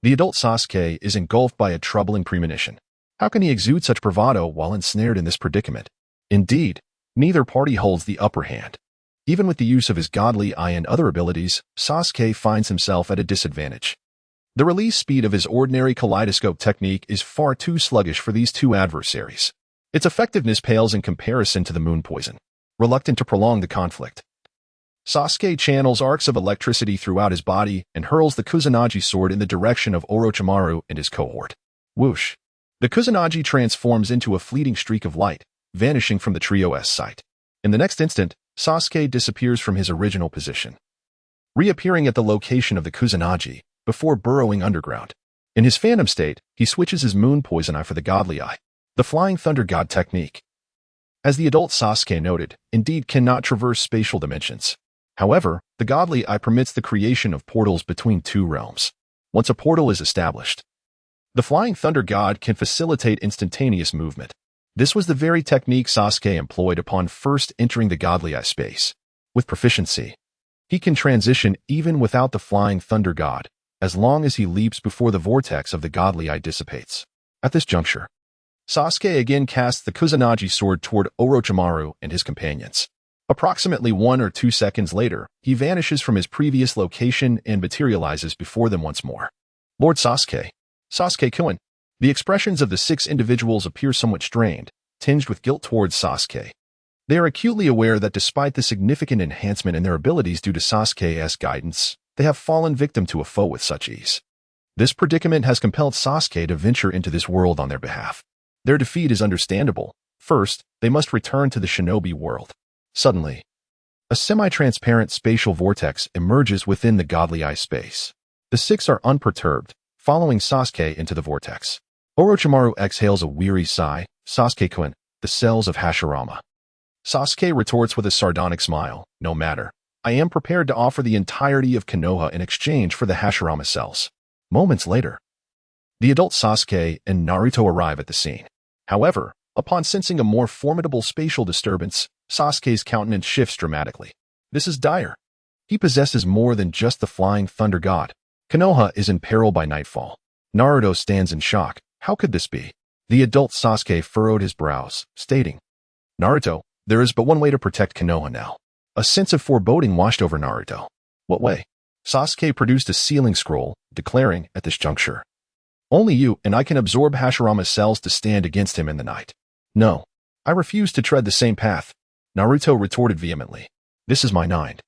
The adult Sasuke is engulfed by a troubling premonition. How can he exude such bravado while ensnared in this predicament? Indeed, neither party holds the upper hand. Even with the use of his godly eye and other abilities, Sasuke finds himself at a disadvantage. The release speed of his ordinary kaleidoscope technique is far too sluggish for these two adversaries. Its effectiveness pales in comparison to the moon poison. Reluctant to prolong the conflict, Sasuke channels arcs of electricity throughout his body and hurls the Kusanagi sword in the direction of Orochimaru and his cohort. Whoosh! The Kusanagi transforms into a fleeting streak of light, vanishing from the trio's sight. In the next instant, Sasuke disappears from his original position, reappearing at the location of the Kusanagi before burrowing underground. In his phantom state, he switches his moon poison eye for the godly eye, the Flying Thunder God technique. As the adult Sasuke noted, indeed cannot traverse spatial dimensions. However, the godly eye permits the creation of portals between two realms. Once a portal is established, the Flying Thunder God can facilitate instantaneous movement. This was the very technique Sasuke employed upon first entering the godly eye space. With proficiency, he can transition even without the Flying Thunder God, as long as he leaps before the vortex of the godly eye dissipates. At this juncture, Sasuke again casts the Kusanagi sword toward Orochimaru and his companions. Approximately 1 or 2 seconds later, he vanishes from his previous location and materializes before them once more. Lord Sasuke, Sasuke-kun. The expressions of the 6 individuals appear somewhat strained, tinged with guilt towards Sasuke. They are acutely aware that despite the significant enhancement in their abilities due to Sasuke's guidance, they have fallen victim to a foe with such ease. This predicament has compelled Sasuke to venture into this world on their behalf. Their defeat is understandable. First, they must return to the shinobi world. Suddenly, a semi-transparent spatial vortex emerges within the godly eye space. The 6 are unperturbed, following Sasuke into the vortex. Orochimaru exhales a weary sigh. Sasuke-kun, the cells of Hashirama. Sasuke retorts with a sardonic smile. No matter. I am prepared to offer the entirety of Konoha in exchange for the Hashirama cells. Moments later, the adult Sasuke and Naruto arrive at the scene. However, upon sensing a more formidable spatial disturbance, Sasuke's countenance shifts dramatically. This is dire. He possesses more than just the Flying Thunder God. Konoha is in peril by nightfall. Naruto stands in shock. How could this be? The adult Sasuke furrowed his brows, stating, Naruto, there is but one way to protect Konoha now. A sense of foreboding washed over Naruto. What way? Sasuke produced a sealing scroll, declaring, at this juncture, only you and I can absorb Hashirama's cells to stand against him in the night. No, I refuse to tread the same path. Naruto retorted vehemently. This is my mind.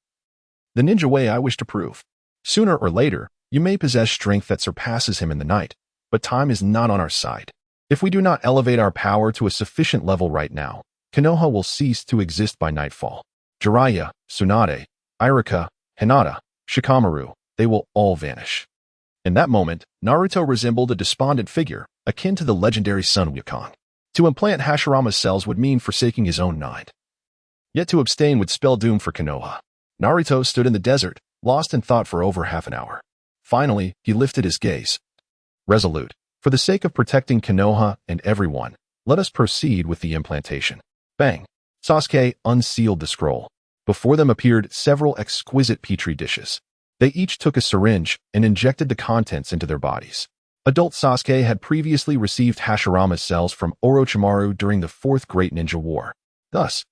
The ninja way I wish to prove. Sooner or later, you may possess strength that surpasses him in the night, but time is not on our side. If we do not elevate our power to a sufficient level right now, Konoha will cease to exist by nightfall. Jiraiya, Tsunade, Iruka, Hinata, Shikamaru, they will all vanish. In that moment, Naruto resembled a despondent figure, akin to the legendary Sun Wukong. To implant Hashirama's cells would mean forsaking his own mind. Yet to abstain would spell doom for Konoha. Naruto stood in the desert, lost in thought for over half an hour. Finally, he lifted his gaze. Resolute. For the sake of protecting Konoha and everyone, let us proceed with the implantation. Bang! Sasuke unsealed the scroll. Before them appeared several exquisite petri dishes. They each took a syringe and injected the contents into their bodies. Adult Sasuke had previously received Hashirama's cells from Orochimaru during the Fourth Great Ninja War. Thus,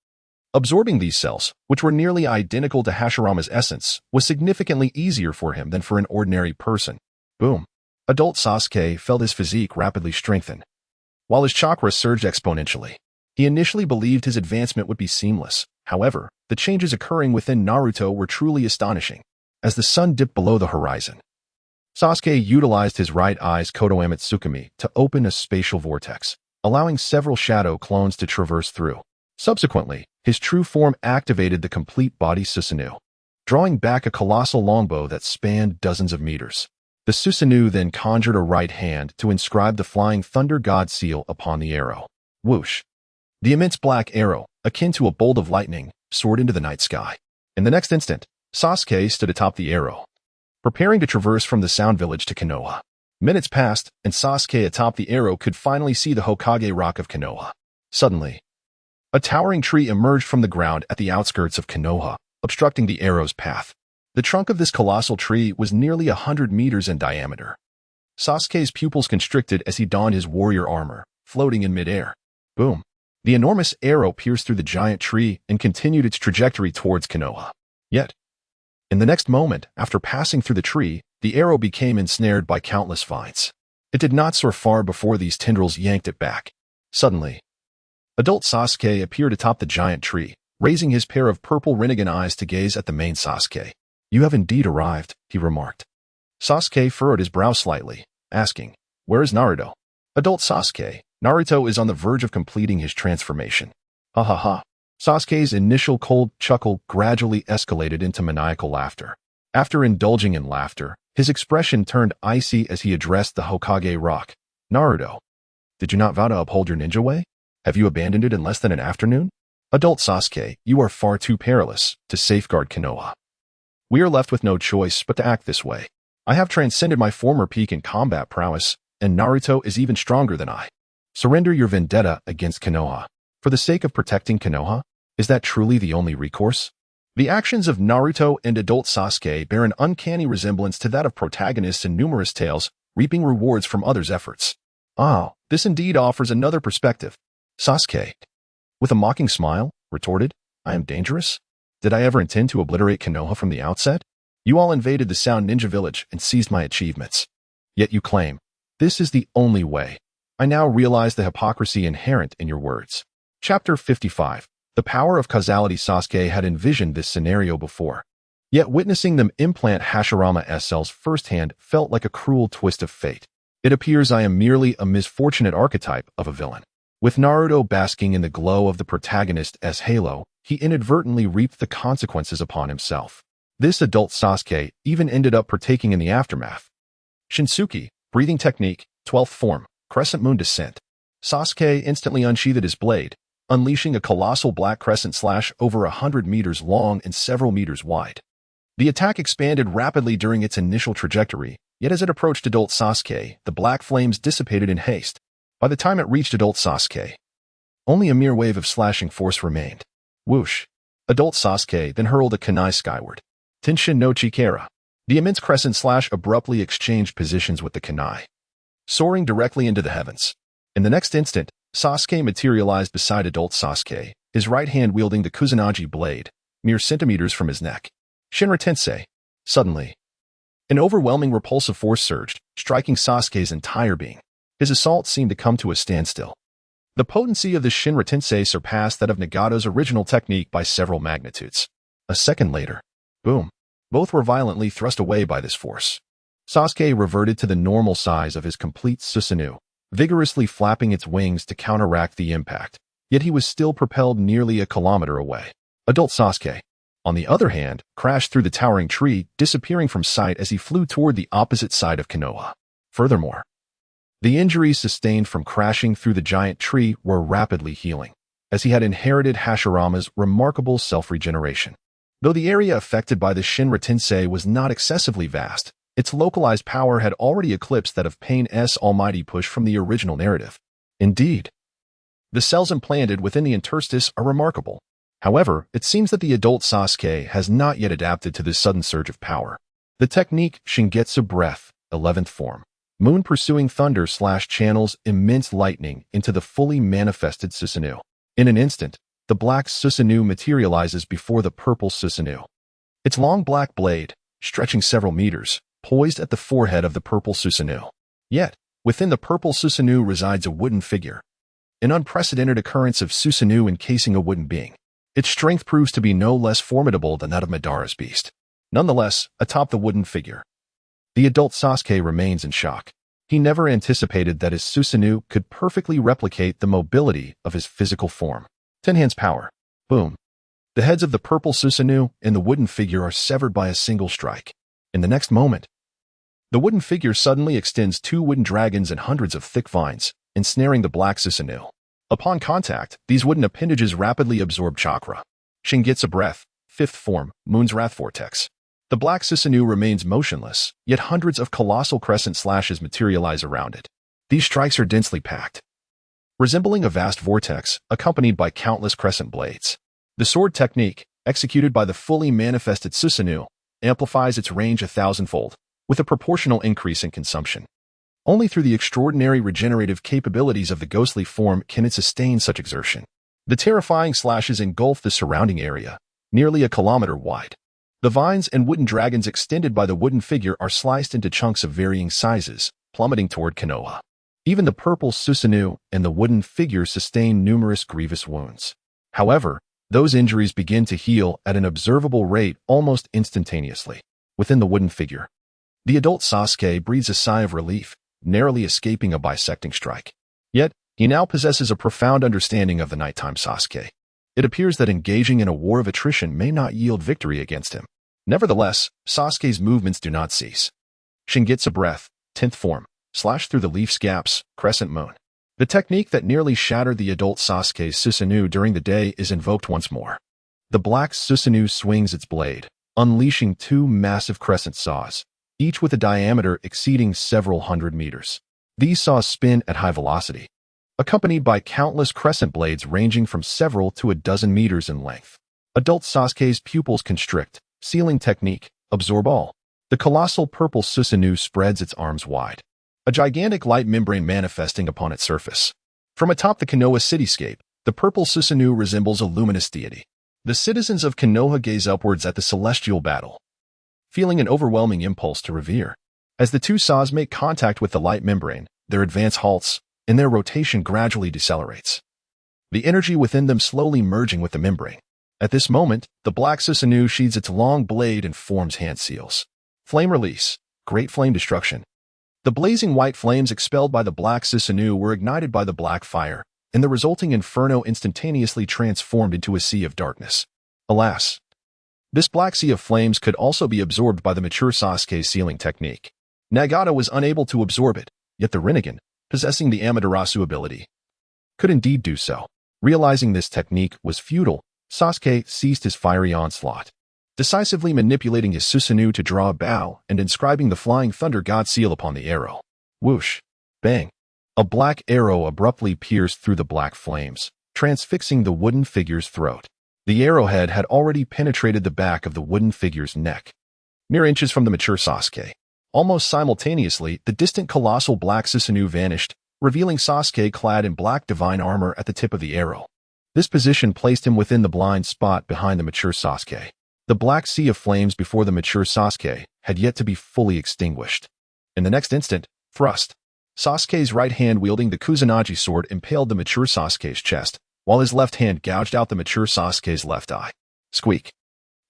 absorbing these cells, which were nearly identical to Hashirama's essence, was significantly easier for him than for an ordinary person. Boom. Adult Sasuke felt his physique rapidly strengthen, while his chakra surged exponentially. He initially believed his advancement would be seamless. However, the changes occurring within Naruto were truly astonishing. As the sun dipped below the horizon, Sasuke utilized his right eye's Koto Tsukimi to open a spatial vortex, allowing several shadow clones to traverse through. Subsequently, his true form activated the complete body Susanoo, drawing back a colossal longbow that spanned dozens of meters. The Susanoo then conjured a right hand to inscribe the Flying Thunder God seal upon the arrow. Whoosh! The immense black arrow, akin to a bolt of lightning, soared into the night sky. In the next instant, Sasuke stood atop the arrow, preparing to traverse from the Sound Village to Konoha. Minutes passed, and Sasuke atop the arrow could finally see the Hokage rock of Konoha. Suddenly, a towering tree emerged from the ground at the outskirts of Konoha, obstructing the arrow's path. The trunk of this colossal tree was nearly 100 meters in diameter. Sasuke's pupils constricted as he donned his warrior armor, floating in midair. Boom! The enormous arrow pierced through the giant tree and continued its trajectory towards Konoha. Yet, in the next moment, after passing through the tree, The arrow became ensnared by countless vines. It did not soar far before these tendrils yanked it back. Suddenly, adult Sasuke appeared atop the giant tree, raising his pair of purple Rinnegan eyes to gaze at the main Sasuke. "You have indeed arrived," he remarked. Sasuke furrowed his brow slightly, asking, "Where is Naruto?" Adult Sasuke, "Naruto is on the verge of completing his transformation." Ha ha ha. Sasuke's initial cold chuckle gradually escalated into maniacal laughter. After indulging in laughter, his expression turned icy as he addressed the Hokage rock. "Naruto, did you not vow to uphold your ninja way? Have you abandoned it in less than an afternoon?" Adult Sasuke, "You are far too perilous to safeguard Konoha. We are left with no choice but to act this way. I have transcended my former peak in combat prowess, and Naruto is even stronger than I. Surrender your vendetta against Konoha. For the sake of protecting Konoha, is that truly the only recourse?" The actions of Naruto and adult Sasuke bear an uncanny resemblance to that of protagonists in numerous tales, reaping rewards from others' efforts. Ah, this indeed offers another perspective. Sasuke, with a mocking smile, retorted, "I am dangerous? Did I ever intend to obliterate Konoha from the outset? You all invaded the Sound Ninja Village and seized my achievements. Yet you claim, this is the only way. I now realize the hypocrisy inherent in your words." Chapter 55. The power of causality. Sasuke had envisioned this scenario before. Yet witnessing them implant Hashirama cells firsthand felt like a cruel twist of fate. It appears I am merely a misfortunate archetype of a villain. With Naruto basking in the glow of the protagonist's halo, he inadvertently reaped the consequences upon himself. This adult Sasuke even ended up partaking in the aftermath. Shinsuke, breathing technique, 12th form, crescent moon descent. Sasuke instantly unsheathed his blade, unleashing a colossal black crescent slash over 100 meters long and several meters wide. The attack expanded rapidly during its initial trajectory, yet as it approached adult Sasuke, the black flames dissipated in haste. By the time it reached adult Sasuke, only a mere wave of slashing force remained. Whoosh! Adult Sasuke then hurled a kunai skyward. Tenshin no Chikara. The immense crescent slash abruptly exchanged positions with the kunai, soaring directly into the heavens. In the next instant, Sasuke materialized beside adult Sasuke, his right hand wielding the Kusanagi blade, mere centimeters from his neck. Shinra Tensei. Suddenly, an overwhelming repulsive force surged, striking Sasuke's entire being. His assault seemed to come to a standstill. The potency of the Shinra Tensei surpassed that of Nagato's original technique by several magnitudes. A second later, boom, both were violently thrust away by this force. Sasuke reverted to the normal size of his complete Susanoo, vigorously flapping its wings to counteract the impact, yet he was still propelled nearly a kilometer away. Adult Sasuke, on the other hand, crashed through the towering tree, disappearing from sight as he flew toward the opposite side of Konoha. Furthermore, the injuries sustained from crashing through the giant tree were rapidly healing, as he had inherited Hashirama's remarkable self-regeneration. Though the area affected by the Shinra Tensei was not excessively vast, its localized power had already eclipsed that of Pain's almighty push from the original narrative. Indeed, the cells implanted within the interstice are remarkable. However, it seems that the adult Sasuke has not yet adapted to this sudden surge of power. The technique Shingetsu Breath, 11th form. Moon pursuing thunder slash channels immense lightning into the fully manifested Susanoo. In an instant, the black Susanoo materializes before the purple Susanoo. Its long black blade, stretching several meters, poised at the forehead of the purple Susanoo. Yet, within the purple Susanoo resides a wooden figure. An unprecedented occurrence of Susanoo encasing a wooden being. Its strength proves to be no less formidable than that of Madara's beast. Nonetheless, atop the wooden figure, the adult Sasuke remains in shock. He never anticipated that his Susanoo could perfectly replicate the mobility of his physical form. Ten Hands Power. Boom. The heads of the purple Susanoo and the wooden figure are severed by a single strike. In the next moment, the wooden figure suddenly extends 2 wooden dragons and hundreds of thick vines, ensnaring the black Susanoo. Upon contact, these wooden appendages rapidly absorb chakra. Shingetsu Breath, 5th form, Moon's Wrath Vortex. The black Susanoo remains motionless, yet hundreds of colossal crescent slashes materialize around it. These strikes are densely packed, resembling a vast vortex accompanied by countless crescent blades. The sword technique, executed by the fully manifested Susanoo, amplifies its range 1,000-fold, with a proportional increase in consumption. Only through the extraordinary regenerative capabilities of the ghostly form can it sustain such exertion. The terrifying slashes engulf the surrounding area, nearly a kilometer wide. The vines and wooden dragons extended by the wooden figure are sliced into chunks of varying sizes, plummeting toward Konoha. Even the purple Susanoo and the wooden figure sustain numerous grievous wounds. However, those injuries begin to heal at an observable rate almost instantaneously. Within the wooden figure, the adult Sasuke breathes a sigh of relief, narrowly escaping a bisecting strike. Yet, he now possesses a profound understanding of the nighttime Sasuke. It appears that engaging in a war of attrition may not yield victory against him. Nevertheless, Sasuke's movements do not cease. Shingitsu breath, 10th form, slash through the leaf scaps, crescent moon. The technique that nearly shattered the adult Sasuke's Susanoo during the day is invoked once more. The black Susanoo swings its blade, unleashing two massive crescent saws, each with a diameter exceeding several hundred meters. These saws spin at high velocity, accompanied by countless crescent blades ranging from several to a dozen meters in length. Adult Sasuke's pupils constrict, sealing technique, absorb all. The colossal purple Susanoo spreads its arms wide, a gigantic light membrane manifesting upon its surface. From atop the Konoha cityscape, the purple Susanoo resembles a luminous deity. The citizens of Konoha gaze upwards at the celestial battle, feeling an overwhelming impulse to revere. As the two saws make contact with the light membrane, their advance halts, and their rotation gradually decelerates, the energy within them slowly merging with the membrane. At this moment, the black Susanoo sheathes its long blade and forms hand seals. Flame release, great flame destruction. The blazing white flames expelled by the black Susanoo were ignited by the black fire, and the resulting inferno instantaneously transformed into a sea of darkness. Alas, this black sea of flames could also be absorbed by the mature Sasuke's sealing technique. Nagata was unable to absorb it, yet the Rinnegan, possessing the Amaterasu ability, could indeed do so. Realizing this technique was futile, Sasuke ceased his fiery onslaught, decisively manipulating his Susanoo to draw a bow and inscribing the Flying Thunder God seal upon the arrow. Whoosh! Bang! A black arrow abruptly pierced through the black flames, transfixing the wooden figure's throat. The arrowhead had already penetrated the back of the wooden figure's neck, mere inches from the mature Sasuke. Almost simultaneously, the distant colossal black Susanoo vanished, revealing Sasuke clad in black divine armor at the tip of the arrow. This position placed him within the blind spot behind the mature Sasuke. The black sea of flames before the mature Sasuke had yet to be fully extinguished. In the next instant, thrust. Sasuke's right hand wielding the Kusanagi sword impaled the mature Sasuke's chest, while his left hand gouged out the mature Sasuke's left eye. Squeak.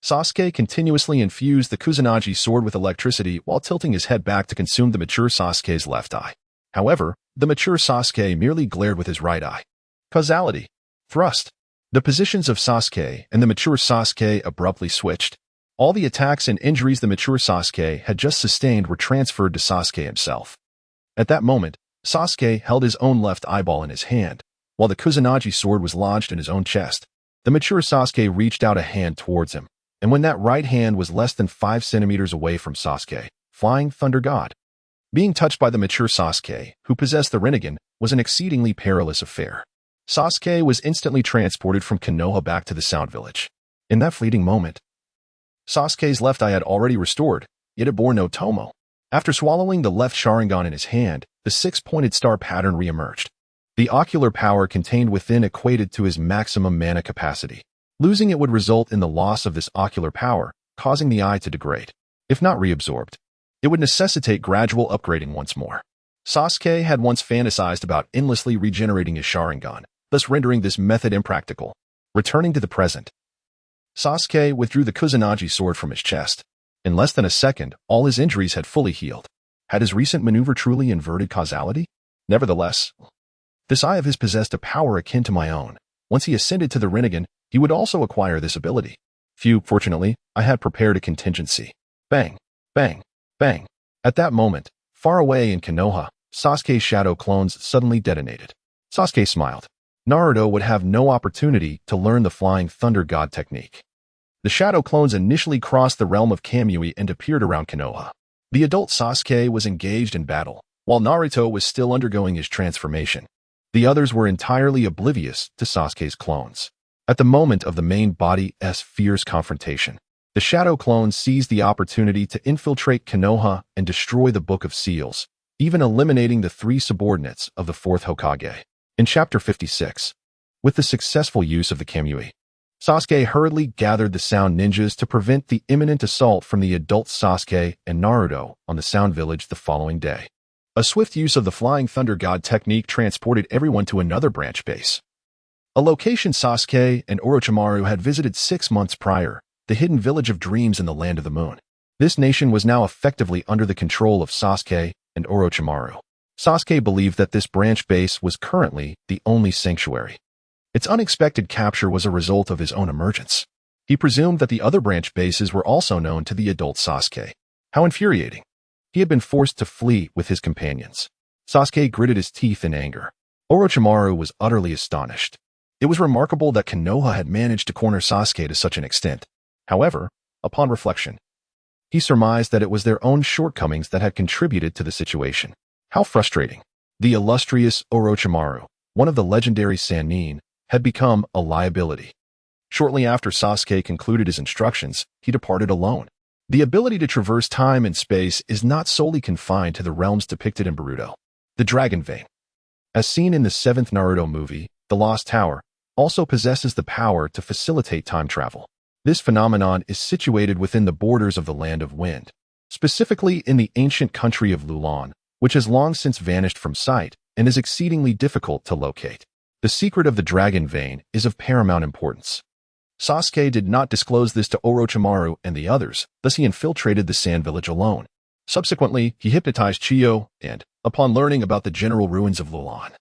Sasuke continuously infused the Kusanagi sword with electricity while tilting his head back to consume the mature Sasuke's left eye. However, the mature Sasuke merely glared with his right eye. Causality. Thrust. The positions of Sasuke and the mature Sasuke abruptly switched. All the attacks and injuries the mature Sasuke had just sustained were transferred to Sasuke himself. At that moment, Sasuke held his own left eyeball in his hand, while the Kusanagi sword was lodged in his own chest. The mature Sasuke reached out a hand towards him, and when that right hand was less than 5 centimeters away from Sasuke, Flying Thunder God. Being touched by the mature Sasuke, who possessed the Rinnegan, was an exceedingly perilous affair. Sasuke was instantly transported from Konoha back to the Sound Village. In that fleeting moment, Sasuke's left eye had already restored, yet it bore no tomo. After swallowing the left Sharingan in his hand, the 6-pointed star pattern re-emerged. The ocular power contained within equated to his maximum mana capacity. Losing it would result in the loss of this ocular power, causing the eye to degrade. If not reabsorbed, it would necessitate gradual upgrading once more. Sasuke had once fantasized about endlessly regenerating his Sharingan, thus rendering this method impractical. Returning to the present, Sasuke withdrew the Kusanagi sword from his chest. In less than a second, all his injuries had fully healed. Had his recent maneuver truly inverted causality? Nevertheless, this eye of his possessed a power akin to my own. Once he ascended to the Rinnegan, he would also acquire this ability. Fortunately, I had prepared a contingency. Bang, bang, bang. At that moment, far away in Konoha, Sasuke's shadow clones suddenly detonated. Sasuke smiled. Naruto would have no opportunity to learn the Flying Thunder God technique. The shadow clones initially crossed the realm of Kamui and appeared around Konoha. The adult Sasuke was engaged in battle, while Naruto was still undergoing his transformation. The others were entirely oblivious to Sasuke's clones. At the moment of the main body's fierce confrontation, the shadow clones seized the opportunity to infiltrate Konoha and destroy the Book of Seals, even eliminating the 3 subordinates of the 4th Hokage. In Chapter 56, with the successful use of the Kamui, Sasuke hurriedly gathered the Sound Ninjas to prevent the imminent assault from the adult Sasuke and Naruto on the Sound Village the following day. A swift use of the Flying Thunder God technique transported everyone to another branch base. A location Sasuke and Orochimaru had visited 6 months prior, the hidden village of dreams in the land of the moon. This nation was now effectively under the control of Sasuke and Orochimaru. Sasuke believed that this branch base was currently the only sanctuary. Its unexpected capture was a result of his own emergence. He presumed that the other branch bases were also known to the adult Sasuke. How infuriating. He had been forced to flee with his companions. Sasuke gritted his teeth in anger. Orochimaru was utterly astonished. It was remarkable that Konoha had managed to corner Sasuke to such an extent. However, upon reflection, he surmised that it was their own shortcomings that had contributed to the situation. How frustrating. The illustrious Orochimaru, one of the legendary Sannin, had become a liability. Shortly after Sasuke concluded his instructions, he departed alone. The ability to traverse time and space is not solely confined to the realms depicted in Naruto. The Dragon Vein, as seen in the 7th Naruto movie, The Lost Tower, also possesses the power to facilitate time travel. This phenomenon is situated within the borders of the Land of Wind, specifically in the ancient country of Lulan, which has long since vanished from sight and is exceedingly difficult to locate. The secret of the Dragon Vein is of paramount importance. Sasuke did not disclose this to Orochimaru and the others, thus he infiltrated the Sand Village alone. Subsequently, he hypnotized Chiyo and, upon learning about the general ruins of Lulan,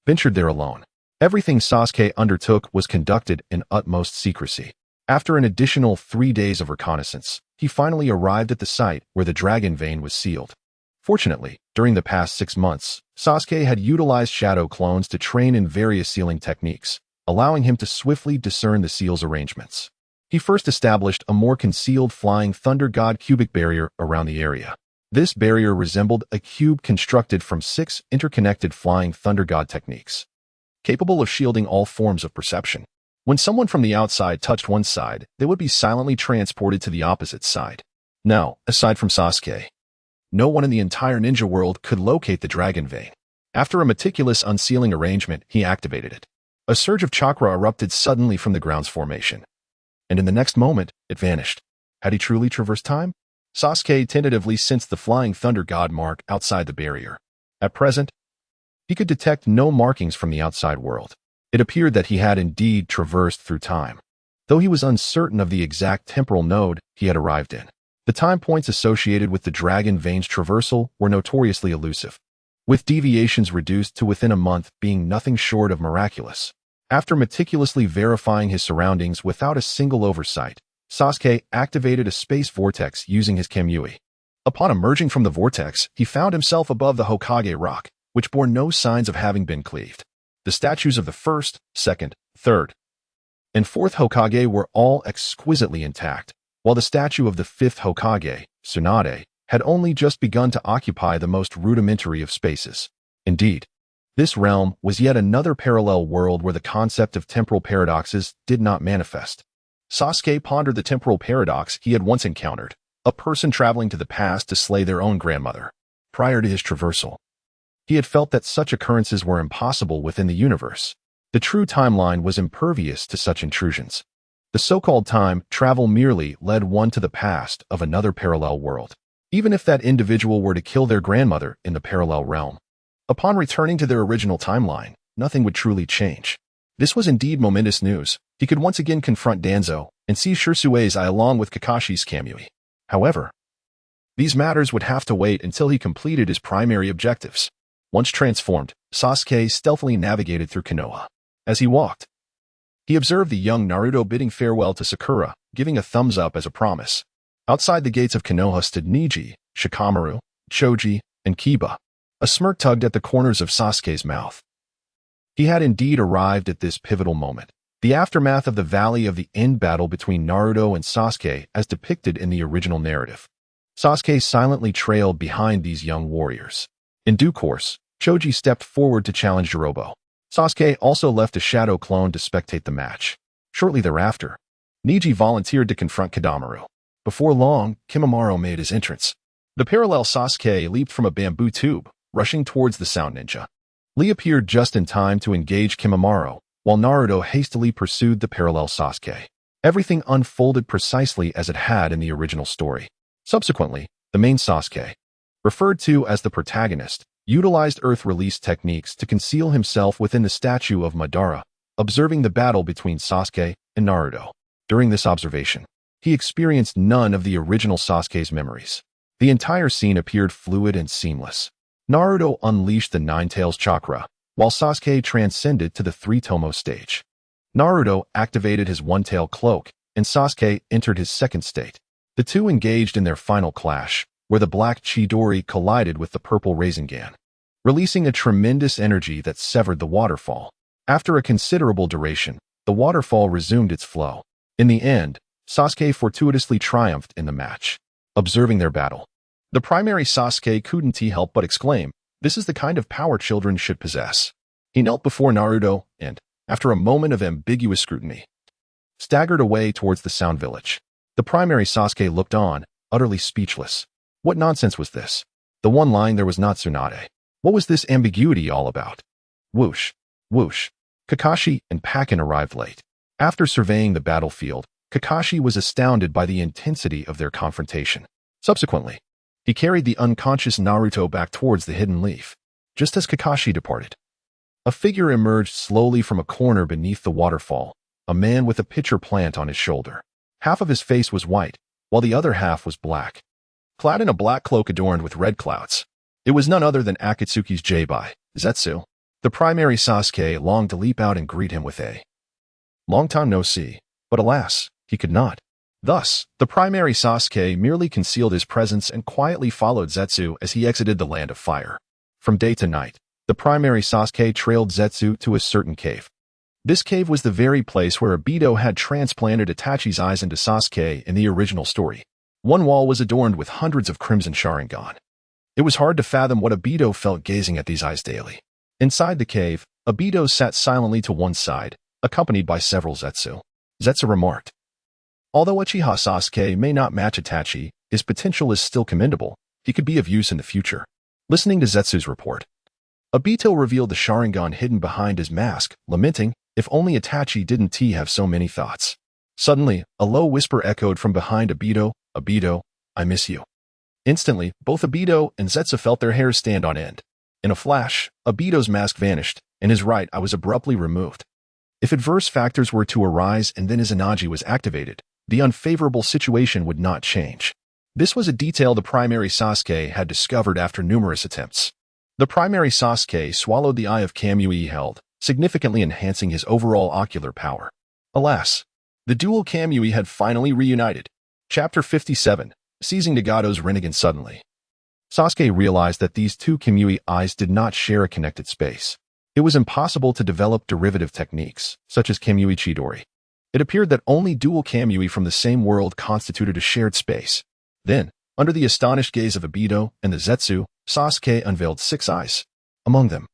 ventured there alone. Everything Sasuke undertook was conducted in utmost secrecy. After an additional 3 days of reconnaissance, he finally arrived at the site where the Dragon Vein was sealed. Fortunately, during the past 6 months, Sasuke had utilized shadow clones to train in various sealing techniques, allowing him to swiftly discern the seal's arrangements. He first established a more concealed Flying Thunder God cubic barrier around the area. This barrier resembled a cube constructed from 6 interconnected Flying Thunder God techniques, capable of shielding all forms of perception. When someone from the outside touched one side, they would be silently transported to the opposite side. Now, aside from Sasuke, no one in the entire ninja world could locate the Dragon Vein. After a meticulous unsealing arrangement, he activated it. A surge of chakra erupted suddenly from the ground's formation, and in the next moment, it vanished. Had he truly traversed time? Sasuke tentatively sensed the Flying Thunder God mark outside the barrier. At present, he could detect no markings from the outside world. It appeared that he had indeed traversed through time, though he was uncertain of the exact temporal node he had arrived in. The time points associated with the Dragon Vein's traversal were notoriously elusive, with deviations reduced to within a month being nothing short of miraculous. After meticulously verifying his surroundings without a single oversight, Sasuke activated a space vortex using his Kamui. Upon emerging from the vortex, he found himself above the Hokage rock, which bore no signs of having been cleaved. The statues of the 1st, 2nd, 3rd, and 4th Hokage were all exquisitely intact, while the statue of the 5th Hokage, Tsunade, had only just begun to occupy the most rudimentary of spaces. Indeed, this realm was yet another parallel world where the concept of temporal paradoxes did not manifest. Sasuke pondered the temporal paradox he had once encountered, a person traveling to the past to slay their own grandmother. Prior to his traversal, he had felt that such occurrences were impossible within the universe. The true timeline was impervious to such intrusions. The so-called time travel merely led one to the past of another parallel world, even if that individual were to kill their grandmother in the parallel realm. Upon returning to their original timeline, nothing would truly change. This was indeed momentous news. He could once again confront Danzo and see Shirsue's eye along with Kakashi's Kamui. However, these matters would have to wait until he completed his primary objectives. Once transformed, Sasuke stealthily navigated through Konoha. As he walked, he observed the young Naruto bidding farewell to Sakura, giving a thumbs up as a promise. Outside the gates of Konoha stood Neji, Shikamaru, Choji, and Kiba. A smirk tugged at the corners of Sasuke's mouth. He had indeed arrived at this pivotal moment, the aftermath of the Valley of the End battle between Naruto and Sasuke as depicted in the original narrative. Sasuke silently trailed behind these young warriors. In due course, Choji stepped forward to challenge Jirobo. Sasuke also left a shadow clone to spectate the match. Shortly thereafter, Neji volunteered to confront Kidamaru. Before long, Kimimaro made his entrance. The parallel Sasuke leaped from a bamboo tube, rushing towards the Sound Ninja. Lee appeared just in time to engage Kimimaro, while Naruto hastily pursued the parallel Sasuke. Everything unfolded precisely as it had in the original story. Subsequently, the main Sasuke, referred to as the protagonist, utilized earth-release techniques to conceal himself within the statue of Madara, observing the battle between Sasuke and Naruto. During this observation, he experienced none of the original Sasuke's memories. The entire scene appeared fluid and seamless. Naruto unleashed the Nine Tails chakra, while Sasuke transcended to the Three-Tomo stage. Naruto activated his One-Tail cloak, and Sasuke entered his second state. The two engaged in their final clash, where the black Chidori collided with the purple Rasengan, releasing a tremendous energy that severed the waterfall. After a considerable duration, the waterfall resumed its flow. In the end, Sasuke fortuitously triumphed in the match. Observing their battle, the primary Sasuke couldn't help but exclaim, "This is the kind of power children should possess." He knelt before Naruto and, after a moment of ambiguous scrutiny, staggered away towards the Sound Village. The primary Sasuke looked on, utterly speechless. What nonsense was this? The one line there was not Tsunade. What was this ambiguity all about? Whoosh, whoosh. Kakashi and Pakken arrived late. After surveying the battlefield, Kakashi was astounded by the intensity of their confrontation. Subsequently, he carried the unconscious Naruto back towards the hidden leaf. Just as Kakashi departed, a figure emerged slowly from a corner beneath the waterfall, a man with a pitcher plant on his shoulder. Half of his face was white, while the other half was black, clad in a black cloak adorned with red clouds. It was none other than Akatsuki's J-Bai, Zetsu. The primary Sasuke longed to leap out and greet him with a long time no see, but alas, he could not. Thus, the primary Sasuke merely concealed his presence and quietly followed Zetsu as he exited the Land of Fire. From day to night, the primary Sasuke trailed Zetsu to a certain cave. This cave was the very place where Obito had transplanted Itachi's eyes into Sasuke in the original story. One wall was adorned with hundreds of crimson Sharingan. It was hard to fathom what Obito felt gazing at these eyes daily. Inside the cave, Obito sat silently to one side, accompanied by several Zetsu. Zetsu remarked, "Although Uchiha Sasuke may not match Itachi, his potential is still commendable. He could be of use in the future." Listening to Zetsu's report, Obito revealed the Sharingan hidden behind his mask, lamenting, "If only Itachi didn't have so many thoughts." Suddenly, a low whisper echoed from behind Obito, "Obito, I miss you." Instantly, both Obito and Zetsu felt their hair stand on end. In a flash, Obito's mask vanished, and his right eye was abruptly removed. If adverse factors were to arise and then his Izanagi was activated, the unfavorable situation would not change. This was a detail the primary Sasuke had discovered after numerous attempts. The primary Sasuke swallowed the eye of Kamui he held, significantly enhancing his overall ocular power. Alas, the dual Kamui had finally reunited. Chapter 57, Seizing Nagato's Rinnegan Suddenly. Sasuke realized that these two Kamui eyes did not share a connected space. It was impossible to develop derivative techniques, such as Kamui Chidori. It appeared that only dual Kamui from the same world constituted a shared space. Then, under the astonished gaze of Obito and the Zetsu, Sasuke unveiled 6 eyes. Among them,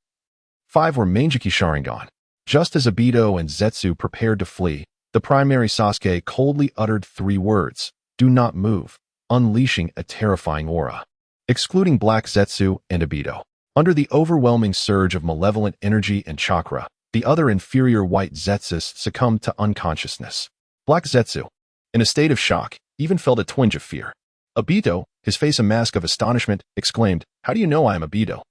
5 were Manjiki Sharingan. Just as Obito and Zetsu prepared to flee, the primary Sasuke coldly uttered 3 words, "Do not move," unleashing a terrifying aura. Excluding Black Zetsu and Obito, under the overwhelming surge of malevolent energy and chakra, the other inferior white Zetsus succumbed to unconsciousness. Black Zetsu, in a state of shock, even felt a twinge of fear. Obito, his face a mask of astonishment, exclaimed, "How do you know I am Obito?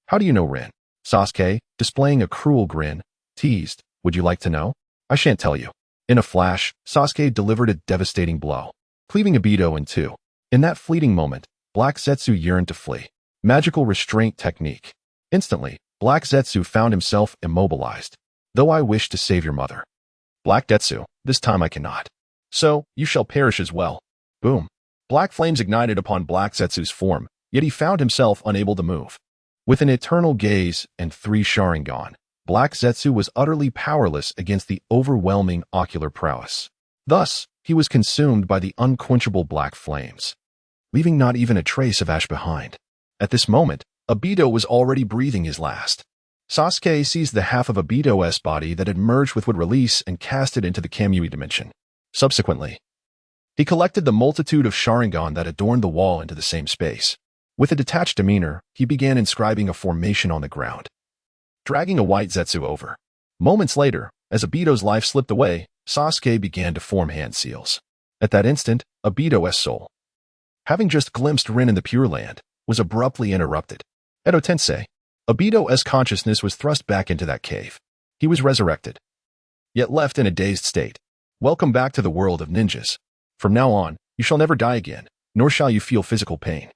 How do you know Rin?" Sasuke, displaying a cruel grin, teased, "Would you like to know? I shan't tell you." In a flash, Sasuke delivered a devastating blow, cleaving Obito in 2. In that fleeting moment, Black Zetsu yearned to flee. Magical restraint technique. Instantly, Black Zetsu found himself immobilized. "Though I wish to save your mother, Black Zetsu, this time I cannot. So, you shall perish as well." Boom. Black flames ignited upon Black Zetsu's form, yet he found himself unable to move. With an eternal gaze and 3 Sharingan, Black Zetsu was utterly powerless against the overwhelming ocular prowess. Thus, he was consumed by the unquenchable black flames, leaving not even a trace of ash behind. At this moment, Obito was already breathing his last. Sasuke seized the half of Obito's body that had merged with would release and cast it into the Kamui dimension. Subsequently, he collected the multitude of Sharingan that adorned the wall into the same space. With a detached demeanor, he began inscribing a formation on the ground, dragging a white Zetsu over. Moments later, As Obito's life slipped away, Sasuke began to form hand seals. At that instant, Obito's soul, having just glimpsed Rin in the Pure Land, was abruptly interrupted. Edo Tensei, Obito's consciousness was thrust back into that cave. He was resurrected, yet left in a dazed state. Welcome back to the world of ninjas. From now on, you shall never die again, nor shall you feel physical pain.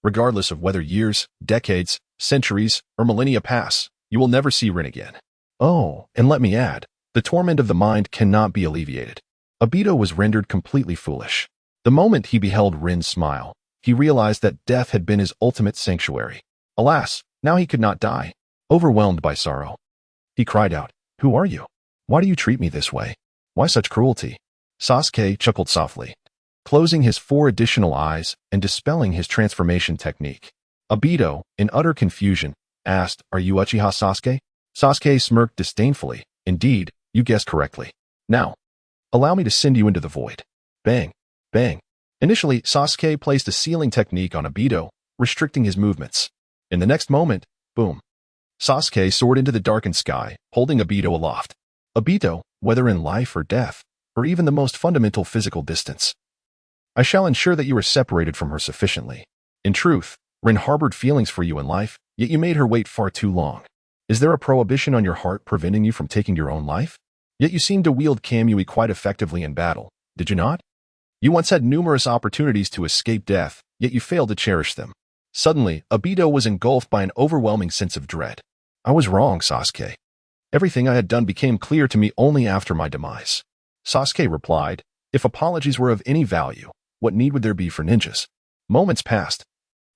Regardless of whether years, decades, centuries, or millennia pass, you will never see Rin again. Oh, and let me add, the torment of the mind cannot be alleviated. Obito was rendered completely foolish. The moment he beheld Rin's smile, he realized that death had been his ultimate sanctuary. Alas, now he could not die. Overwhelmed by sorrow, he cried out, "Who are you? Why do you treat me this way? Why such cruelty?" Sasuke chuckled softly, closing his 4 additional eyes and dispelling his transformation technique. Obito, in utter confusion, asked, "Are you Uchiha Sasuke?" Sasuke smirked disdainfully. "Indeed, you guessed correctly. Now, allow me to send you into the void." Bang, bang. Initially, Sasuke placed a sealing technique on Obito, restricting his movements. In the next moment, boom. Sasuke soared into the darkened sky, holding Obito aloft. Obito, whether in life or death, or even the most fundamental physical distance, I shall ensure that you are separated from her sufficiently. In truth, Rin harbored feelings for you in life, yet you made her wait far too long. Is there a prohibition on your heart preventing you from taking your own life? Yet you seem to wield Kamui quite effectively in battle, did you not? You once had numerous opportunities to escape death, yet you failed to cherish them. Suddenly, Obito was engulfed by an overwhelming sense of dread. I was wrong, Sasuke. Everything I had done became clear to me only after my demise. Sasuke replied, "If apologies were of any value, what need would there be for ninjas?" Moments passed,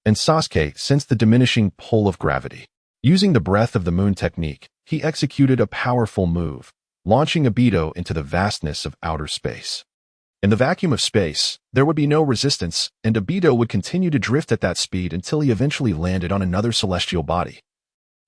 and Sasuke sensed the diminishing pull of gravity. Using the breath of the moon technique, he executed a powerful move, launching Obito into the vastness of outer space. In the vacuum of space, there would be no resistance, and Obito would continue to drift at that speed until he eventually landed on another celestial body,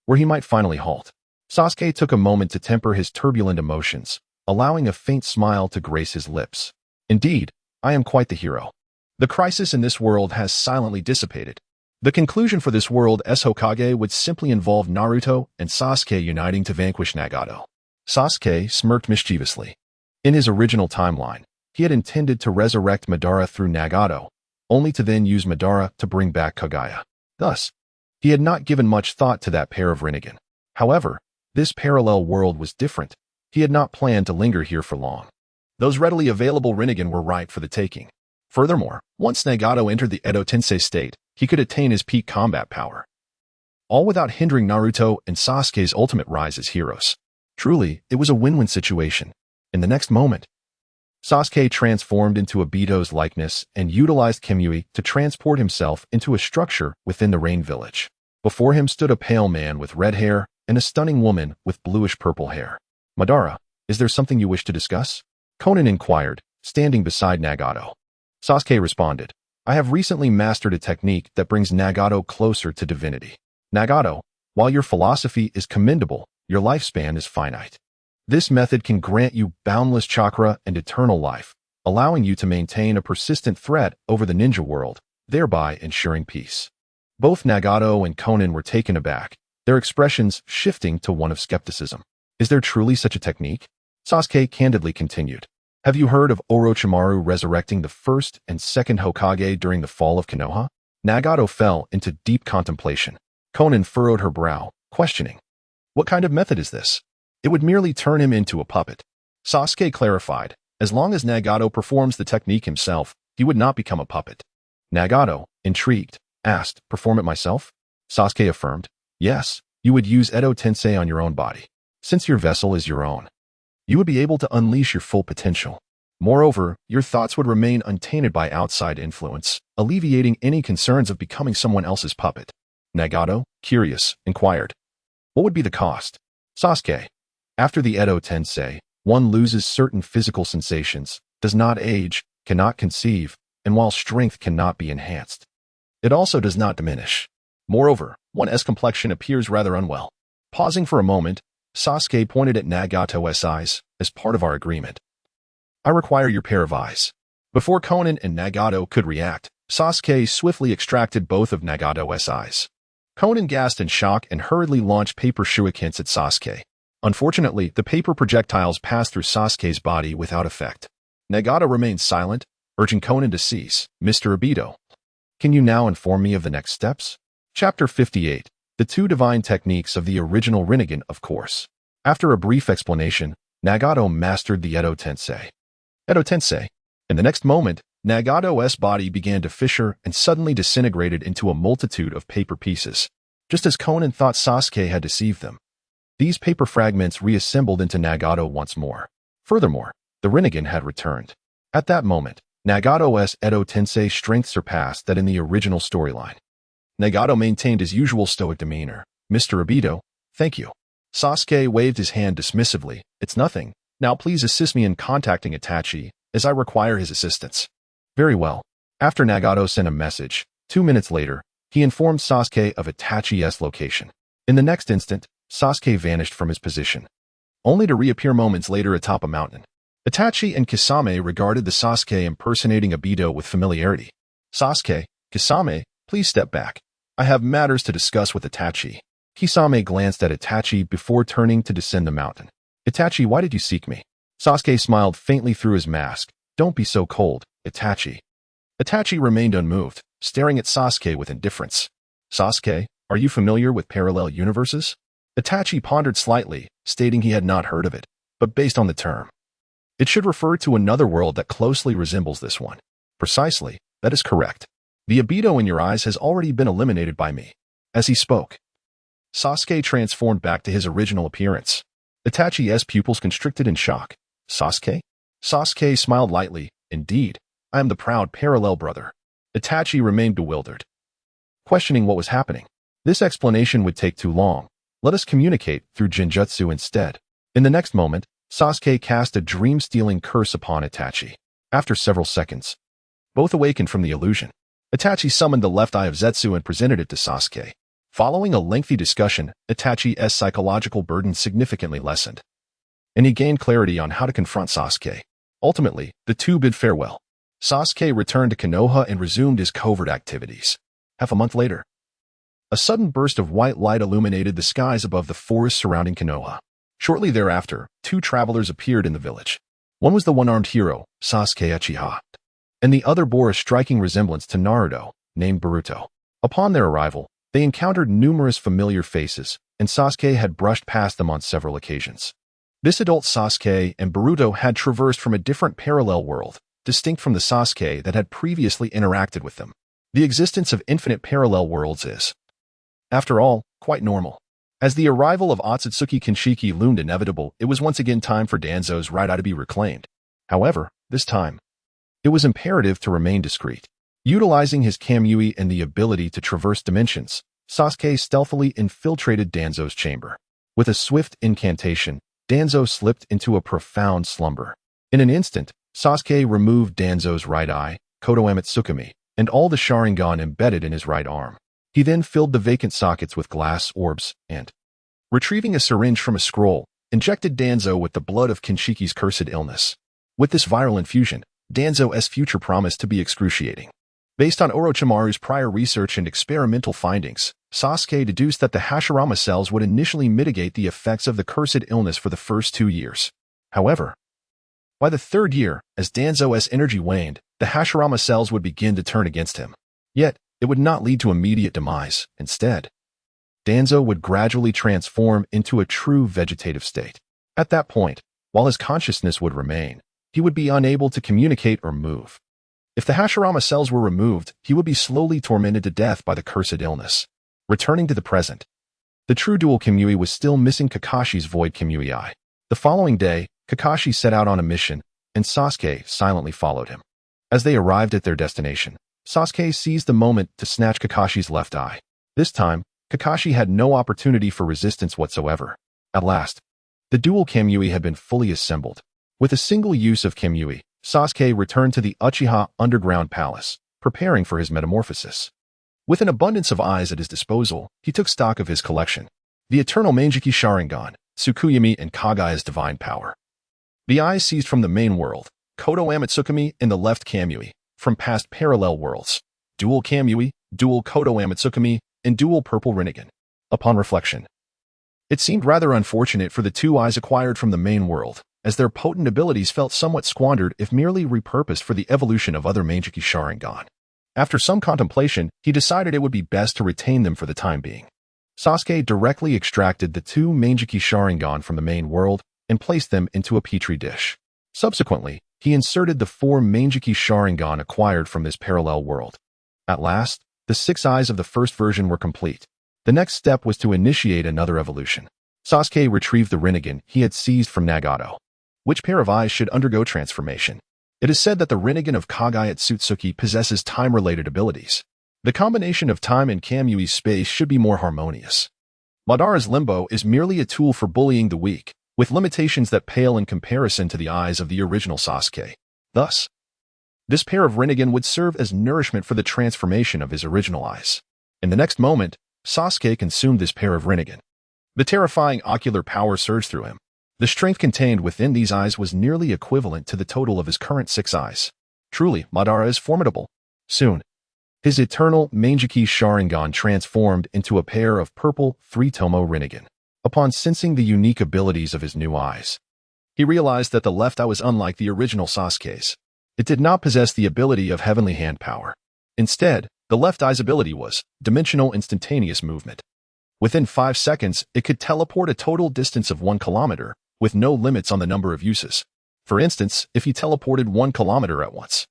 where he might finally halt. Sasuke took a moment to temper his turbulent emotions, allowing a faint smile to grace his lips. Indeed, I am quite the hero. The crisis in this world has silently dissipated. The conclusion for this world's Hokage would simply involve Naruto and Sasuke uniting to vanquish Nagato. Sasuke smirked mischievously. In his original timeline, he had intended to resurrect Madara through Nagato, only to then use Madara to bring back Kaguya. Thus, he had not given much thought to that pair of Rinnegan. However, this parallel world was different. He had not planned to linger here for long. Those readily available Rinnegan were ripe for the taking. Furthermore, once Nagato entered the Edo Tensei state, he could attain his peak combat power, all without hindering Naruto and Sasuke's ultimate rise as heroes. Truly, it was a win-win situation. In the next moment, Sasuke transformed into Obito's likeness and utilized Kamui to transport himself into a structure within the Rain Village. Before him stood a pale man with red hair and a stunning woman with bluish-purple hair. "Madara, is there something you wish to discuss?" Konan inquired, standing beside Nagato. Sasuke responded, "I have recently mastered a technique that brings Nagato closer to divinity. Nagato, while your philosophy is commendable, your lifespan is finite. This method can grant you boundless chakra and eternal life, allowing you to maintain a persistent threat over the ninja world, thereby ensuring peace." Both Nagato and Konan were taken aback, their expressions shifting to one of skepticism. Is there truly such a technique? Sasuke candidly continued. Have you heard of Orochimaru resurrecting the first and second Hokage during the fall of Konoha? Nagato fell into deep contemplation. Konan furrowed her brow, questioning. What kind of method is this? It would merely turn him into a puppet. Sasuke clarified, as long as Nagato performs the technique himself, he would not become a puppet. Nagato, intrigued, asked, perform it myself? Sasuke affirmed, yes, you would use Edo Tensei on your own body. Since your vessel is your own, you would be able to unleash your full potential. Moreover, your thoughts would remain untainted by outside influence, alleviating any concerns of becoming someone else's puppet. Nagato, curious, inquired, what would be the cost? Sasuke, after the Edo Tensei, one loses certain physical sensations, does not age, cannot conceive, and while strength cannot be enhanced, it also does not diminish. Moreover, one's complexion appears rather unwell. Pausing for a moment, Sasuke pointed at Nagato's eyes, as part of our agreement. I require your pair of eyes. Before Konan and Nagato could react, Sasuke swiftly extracted both of Nagato's eyes. Konan gasped in shock and hurriedly launched paper shurikens at Sasuke. Unfortunately, the paper projectiles passed through Sasuke's body without effect. Nagato remained silent, urging Konan to cease. Mr. Obito, can you now inform me of the next steps? Chapter 58. The two divine techniques of the original Rinnegan, of course. After a brief explanation, Nagato mastered the Edo Tensei. Edo Tensei. In the next moment, Nagato's body began to fissure and suddenly disintegrated into a multitude of paper pieces, just as Konan thought Sasuke had deceived them. These paper fragments reassembled into Nagato once more. Furthermore, the Rinnegan had returned. At that moment, Nagato's Edo Tensei strength surpassed that in the original storyline. Nagato maintained his usual stoic demeanor. Mr. Obito, thank you. Sasuke waved his hand dismissively. It's nothing. Now please assist me in contacting Itachi, as I require his assistance. Very well. After Nagato sent a message, 2 minutes later, he informed Sasuke of Itachi's location. In the next instant, Sasuke vanished from his position, only to reappear moments later atop a mountain. Itachi and Kisame regarded the Sasuke impersonating Obito with familiarity. Sasuke, Kisame, please step back. I have matters to discuss with Itachi. Kisame glanced at Itachi before turning to descend the mountain. Itachi, why did you seek me? Sasuke smiled faintly through his mask. Don't be so cold, Itachi. Itachi remained unmoved, staring at Sasuke with indifference. Sasuke, are you familiar with parallel universes? Itachi pondered slightly, stating he had not heard of it, but based on the term, it should refer to another world that closely resembles this one. Precisely, that is correct. The Obito in your eyes has already been eliminated by me. As he spoke, Sasuke transformed back to his original appearance. Itachi's pupils constricted in shock. Sasuke? Sasuke smiled lightly. Indeed, I am the proud parallel brother. Itachi remained bewildered, questioning what was happening. This explanation would take too long. Let us communicate through Genjutsu instead. In the next moment, Sasuke cast a dream-stealing curse upon Itachi. After several seconds, both awakened from the illusion. Itachi summoned the left eye of Zetsu and presented it to Sasuke. Following a lengthy discussion, Itachi's psychological burden significantly lessened, and he gained clarity on how to confront Sasuke. Ultimately, the two bid farewell. Sasuke returned to Konoha and resumed his covert activities. Half a month later, a sudden burst of white light illuminated the skies above the forest surrounding Konoha. Shortly thereafter, two travelers appeared in the village. One was the one-armed hero, Sasuke Uchiha, and the other bore a striking resemblance to Naruto, named Boruto. Upon their arrival, they encountered numerous familiar faces, and Sasuke had brushed past them on several occasions. This adult Sasuke and Boruto had traversed from a different parallel world, distinct from the Sasuke that had previously interacted with them. The existence of infinite parallel worlds is, after all, quite normal. As the arrival of Otsutsuki Kinshiki loomed inevitable, it was once again time for Danzo's right eye to be reclaimed. However, this time, it was imperative to remain discreet. Utilizing his Kamui and the ability to traverse dimensions, Sasuke stealthily infiltrated Danzo's chamber. With a swift incantation, Danzo slipped into a profound slumber. In an instant, Sasuke removed Danzo's right eye, Kodo Amatsukami, and all the Sharingan embedded in his right arm. He then filled the vacant sockets with glass orbs and, retrieving a syringe from a scroll, injected Danzo with the blood of Kinshiki's cursed illness. With this viral infusion, Danzo's future promised to be excruciating. Based on Orochimaru's prior research and experimental findings, Sasuke deduced that the Hashirama cells would initially mitigate the effects of the cursed illness for the first 2 years. However, by the third year, as Danzo's energy waned, the Hashirama cells would begin to turn against him. Yet, it would not lead to immediate demise. Instead, Danzo would gradually transform into a true vegetative state. At that point, while his consciousness would remain, he would be unable to communicate or move. If the Hashirama cells were removed, he would be slowly tormented to death by the cursed illness. Returning to the present, the true dual Kamui was still missing Kakashi's void Kamui eye. The following day, Kakashi set out on a mission, and Sasuke silently followed him. As they arrived at their destination, Sasuke seized the moment to snatch Kakashi's left eye. This time, Kakashi had no opportunity for resistance whatsoever. At last, the dual Kamui had been fully assembled. With a single use of Kamui, Sasuke returned to the Uchiha underground palace, preparing for his metamorphosis. With an abundance of eyes at his disposal, he took stock of his collection. The eternal Manjiki Sharingan, Tsukuyomi and Kagaya's divine power. The eyes seized from the main world, Kodo Amatsukami and the left Kamui, from past parallel worlds, dual Kamui, dual Kodo Amatsukami, and dual purple Rinnegan. Upon reflection, It seemed rather unfortunate for the two eyes acquired from the main world, as their potent abilities felt somewhat squandered if merely repurposed for the evolution of other Meijiki Sharingan. After some contemplation, he decided it would be best to retain them for the time being. Sasuke directly extracted the two Meijiki Sharingan from the main world and placed them into a petri dish. Subsequently, he inserted the four Meijiki Sharingan acquired from this parallel world. At last, the 6 eyes of the first version were complete. The next step was to initiate another evolution. Sasuke retrieved the Rinnegan he had seized from Nagato. Which pair of eyes should undergo transformation? It is said that the Rinnegan of Kagaya Tsutsuki possesses time-related abilities. The combination of time and Kamui's space should be more harmonious. Madara's limbo is merely a tool for bullying the weak, with limitations that pale in comparison to the eyes of the original Sasuke. Thus, this pair of Rinnegan would serve as nourishment for the transformation of his original eyes. In the next moment, Sasuke consumed this pair of Rinnegan. The terrifying ocular power surged through him. The strength contained within these eyes was nearly equivalent to the total of his current 6 eyes. Truly, Madara is formidable. Soon, his eternal Meijiki Sharingan transformed into a pair of purple 3-tomo Rinnegan. Upon sensing the unique abilities of his new eyes, he realized that the left eye was unlike the original Sasuke's. It did not possess the ability of heavenly hand power. Instead, the left eye's ability was dimensional instantaneous movement. Within 5 seconds, it could teleport a total distance of 1 kilometer, with no limits on the number of uses. For instance, if he teleported 1 kilometer at once,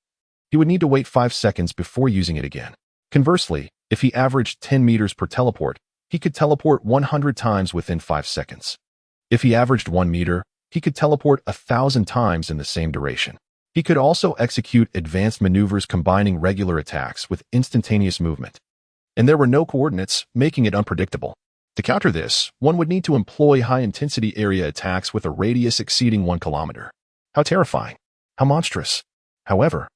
he would need to wait 5 seconds before using it again. Conversely, if he averaged 10 meters per teleport, he could teleport 100 times within 5 seconds. If he averaged 1 meter, he could teleport 1,000 times in the same duration. He could also execute advanced maneuvers combining regular attacks with instantaneous movement. And there were no coordinates, making it unpredictable. To counter this, one would need to employ high-intensity area attacks with a radius exceeding 1 kilometer. How terrifying. How monstrous. However,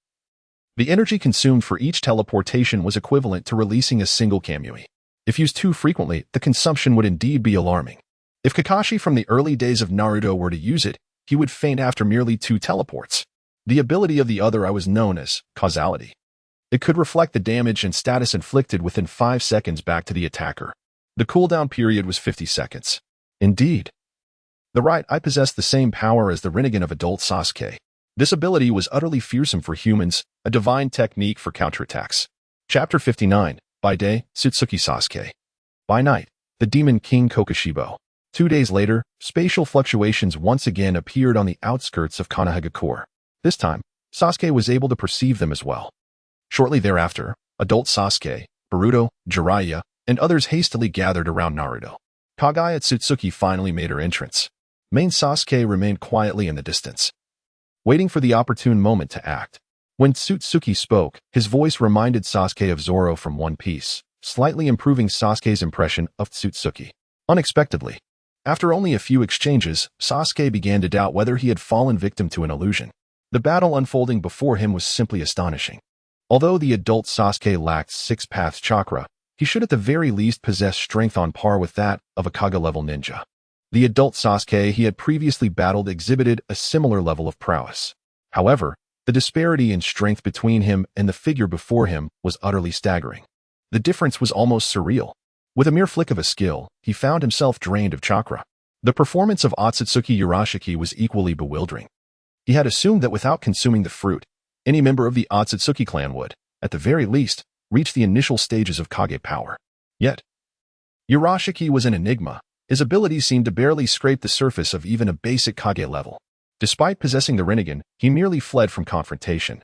the energy consumed for each teleportation was equivalent to releasing a single Kamui. If used too frequently, the consumption would indeed be alarming. If Kakashi from the early days of Naruto were to use it, he would faint after merely 2 teleports. The ability of the other eye was known as causality. It could reflect the damage and status inflicted within 5 seconds back to the attacker. The cooldown period was 50 seconds. Indeed, the right eye possessed the same power as the Rinnegan of adult Sasuke. This ability was utterly fearsome for humans, a divine technique for counterattacks. Chapter 59. By day, Tsutsuki Sasuke. By night, the Demon King Kokushibo. 2 days later, spatial fluctuations once again appeared on the outskirts of Konohagakure. This time, Sasuke was able to perceive them as well. Shortly thereafter, adult Sasuke, Boruto, Jiraiya, and others hastily gathered around Naruto. Kagaya Tsutsuki finally made her entrance. Main Sasuke remained quietly in the distance, waiting for the opportune moment to act. When Tsutsuki spoke, his voice reminded Sasuke of Zoro from One Piece, slightly improving Sasuke's impression of Tsutsuki. Unexpectedly, after only a few exchanges, Sasuke began to doubt whether he had fallen victim to an illusion. The battle unfolding before him was simply astonishing. Although the adult Sasuke lacked 6 paths chakra, he should at the very least possess strength on par with that of a Kaga-level ninja. The adult Sasuke he had previously battled exhibited a similar level of prowess. However, the disparity in strength between him and the figure before him was utterly staggering. The difference was almost surreal. With a mere flick of a skill, he found himself drained of chakra. The performance of Otsutsuki Urashiki was equally bewildering. He had assumed that without consuming the fruit, any member of the Otsutsuki clan would, at the very least, reach the initial stages of Kage power. Yet, Urashiki was an enigma. His abilities seemed to barely scrape the surface of even a basic Kage level. Despite possessing the Rinnegan, he merely fled from confrontation,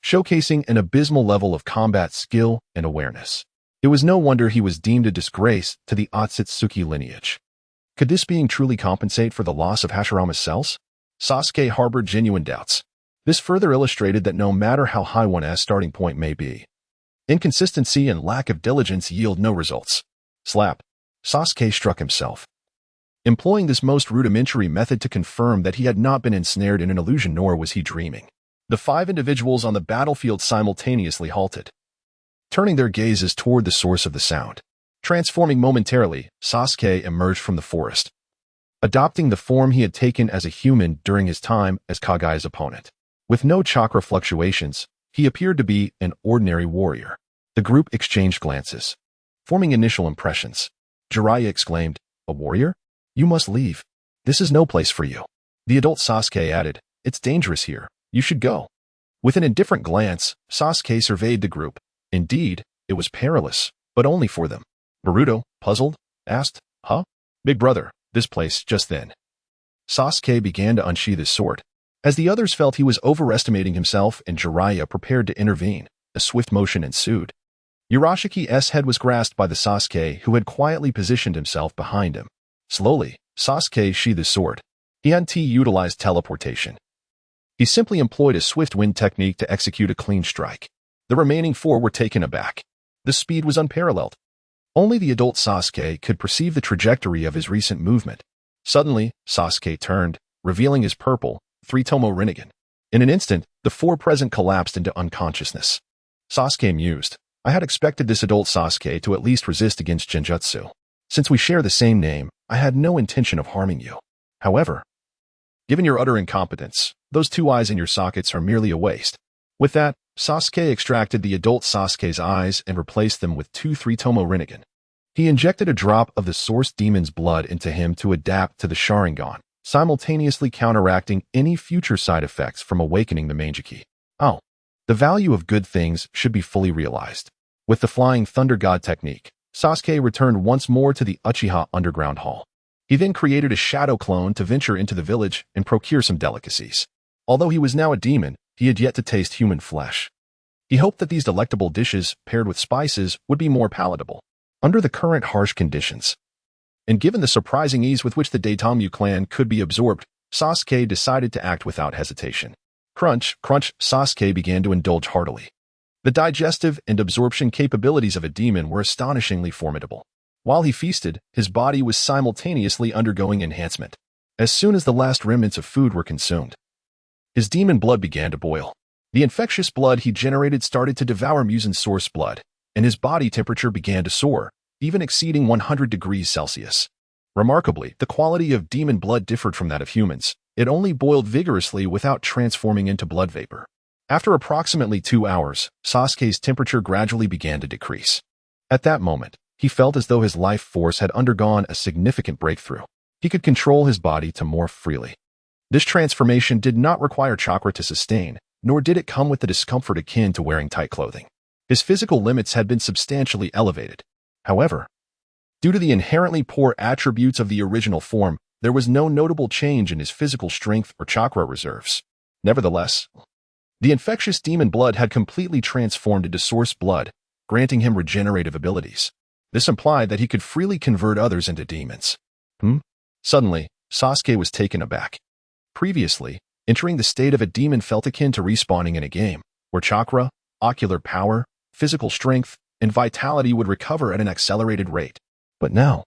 showcasing an abysmal level of combat skill and awareness. It was no wonder he was deemed a disgrace to the Otsutsuki lineage. Could this being truly compensate for the loss of Hashirama's cells? Sasuke harbored genuine doubts. This further illustrated that no matter how high one's starting point may be, inconsistency and lack of diligence yield no results. Slap. Sasuke struck himself, employing this most rudimentary method to confirm that he had not been ensnared in an illusion, nor was he dreaming. The 5 individuals on the battlefield simultaneously halted, turning their gazes toward the source of the sound. Transforming momentarily, Sasuke emerged from the forest, adopting the form he had taken as a human during his time as Kagaya's opponent. With no chakra fluctuations, he appeared to be an ordinary warrior. The group exchanged glances, forming initial impressions. Jiraiya exclaimed, "A warrior?" You must leave. This is no place for you. The adult Sasuke added, It's dangerous here. You should go. With an indifferent glance, Sasuke surveyed the group. Indeed, it was perilous, but only for them. Naruto, puzzled, asked, Huh? Big brother, this place, just then. Sasuke began to unsheath his sword. As the others felt he was overestimating himself and Jiraiya prepared to intervene, a swift motion ensued. Urashiki's head was grasped by the Sasuke who had quietly positioned himself behind him. Slowly, Sasuke sheathed his sword. He utilized teleportation. He simply employed a swift wind technique to execute a clean strike. The remaining four were taken aback. The speed was unparalleled. Only the adult Sasuke could perceive the trajectory of his recent movement. Suddenly, Sasuke turned, revealing his purple, three-tomo Rinnegan. In an instant, the four present collapsed into unconsciousness. Sasuke mused, I had expected this adult Sasuke to at least resist against Genjutsu. Since we share the same name, I had no intention of harming you. However, given your utter incompetence, those two eyes in your sockets are merely a waste. With that, Sasuke extracted the adult Sasuke's eyes and replaced them with two three-tomo Rinnegan. He injected a drop of the source demon's blood into him to adapt to the Sharingan, simultaneously counteracting any future side effects from awakening the Mangekyou. Oh, the value of good things should be fully realized. With the Flying Thunder God technique, Sasuke returned once more to the Uchiha Underground Hall. He then created a shadow clone to venture into the village and procure some delicacies. Although he was now a demon, he had yet to taste human flesh. He hoped that these delectable dishes, paired with spices, would be more palatable. Under the current harsh conditions, and given the surprising ease with which the Daitamu clan could be absorbed, Sasuke decided to act without hesitation. Crunch, crunch, Sasuke began to indulge heartily. The digestive and absorption capabilities of a demon were astonishingly formidable. While he feasted, his body was simultaneously undergoing enhancement. As soon as the last remnants of food were consumed, his demon blood began to boil. The infectious blood he generated started to devour Musen's source blood, and his body temperature began to soar, even exceeding 100 degrees Celsius. Remarkably, the quality of demon blood differed from that of humans. It only boiled vigorously without transforming into blood vapor. After approximately 2 hours, Sasuke's temperature gradually began to decrease. At that moment, he felt as though his life force had undergone a significant breakthrough. He could control his body to morph freely. This transformation did not require chakra to sustain, nor did it come with the discomfort akin to wearing tight clothing. His physical limits had been substantially elevated. However, due to the inherently poor attributes of the original form, there was no notable change in his physical strength or chakra reserves. Nevertheless, the infectious demon blood had completely transformed into source blood, granting him regenerative abilities. This implied that he could freely convert others into demons. Suddenly, Sasuke was taken aback. Previously, entering the state of a demon felt akin to respawning in a game, where chakra, ocular power, physical strength, and vitality would recover at an accelerated rate. But now,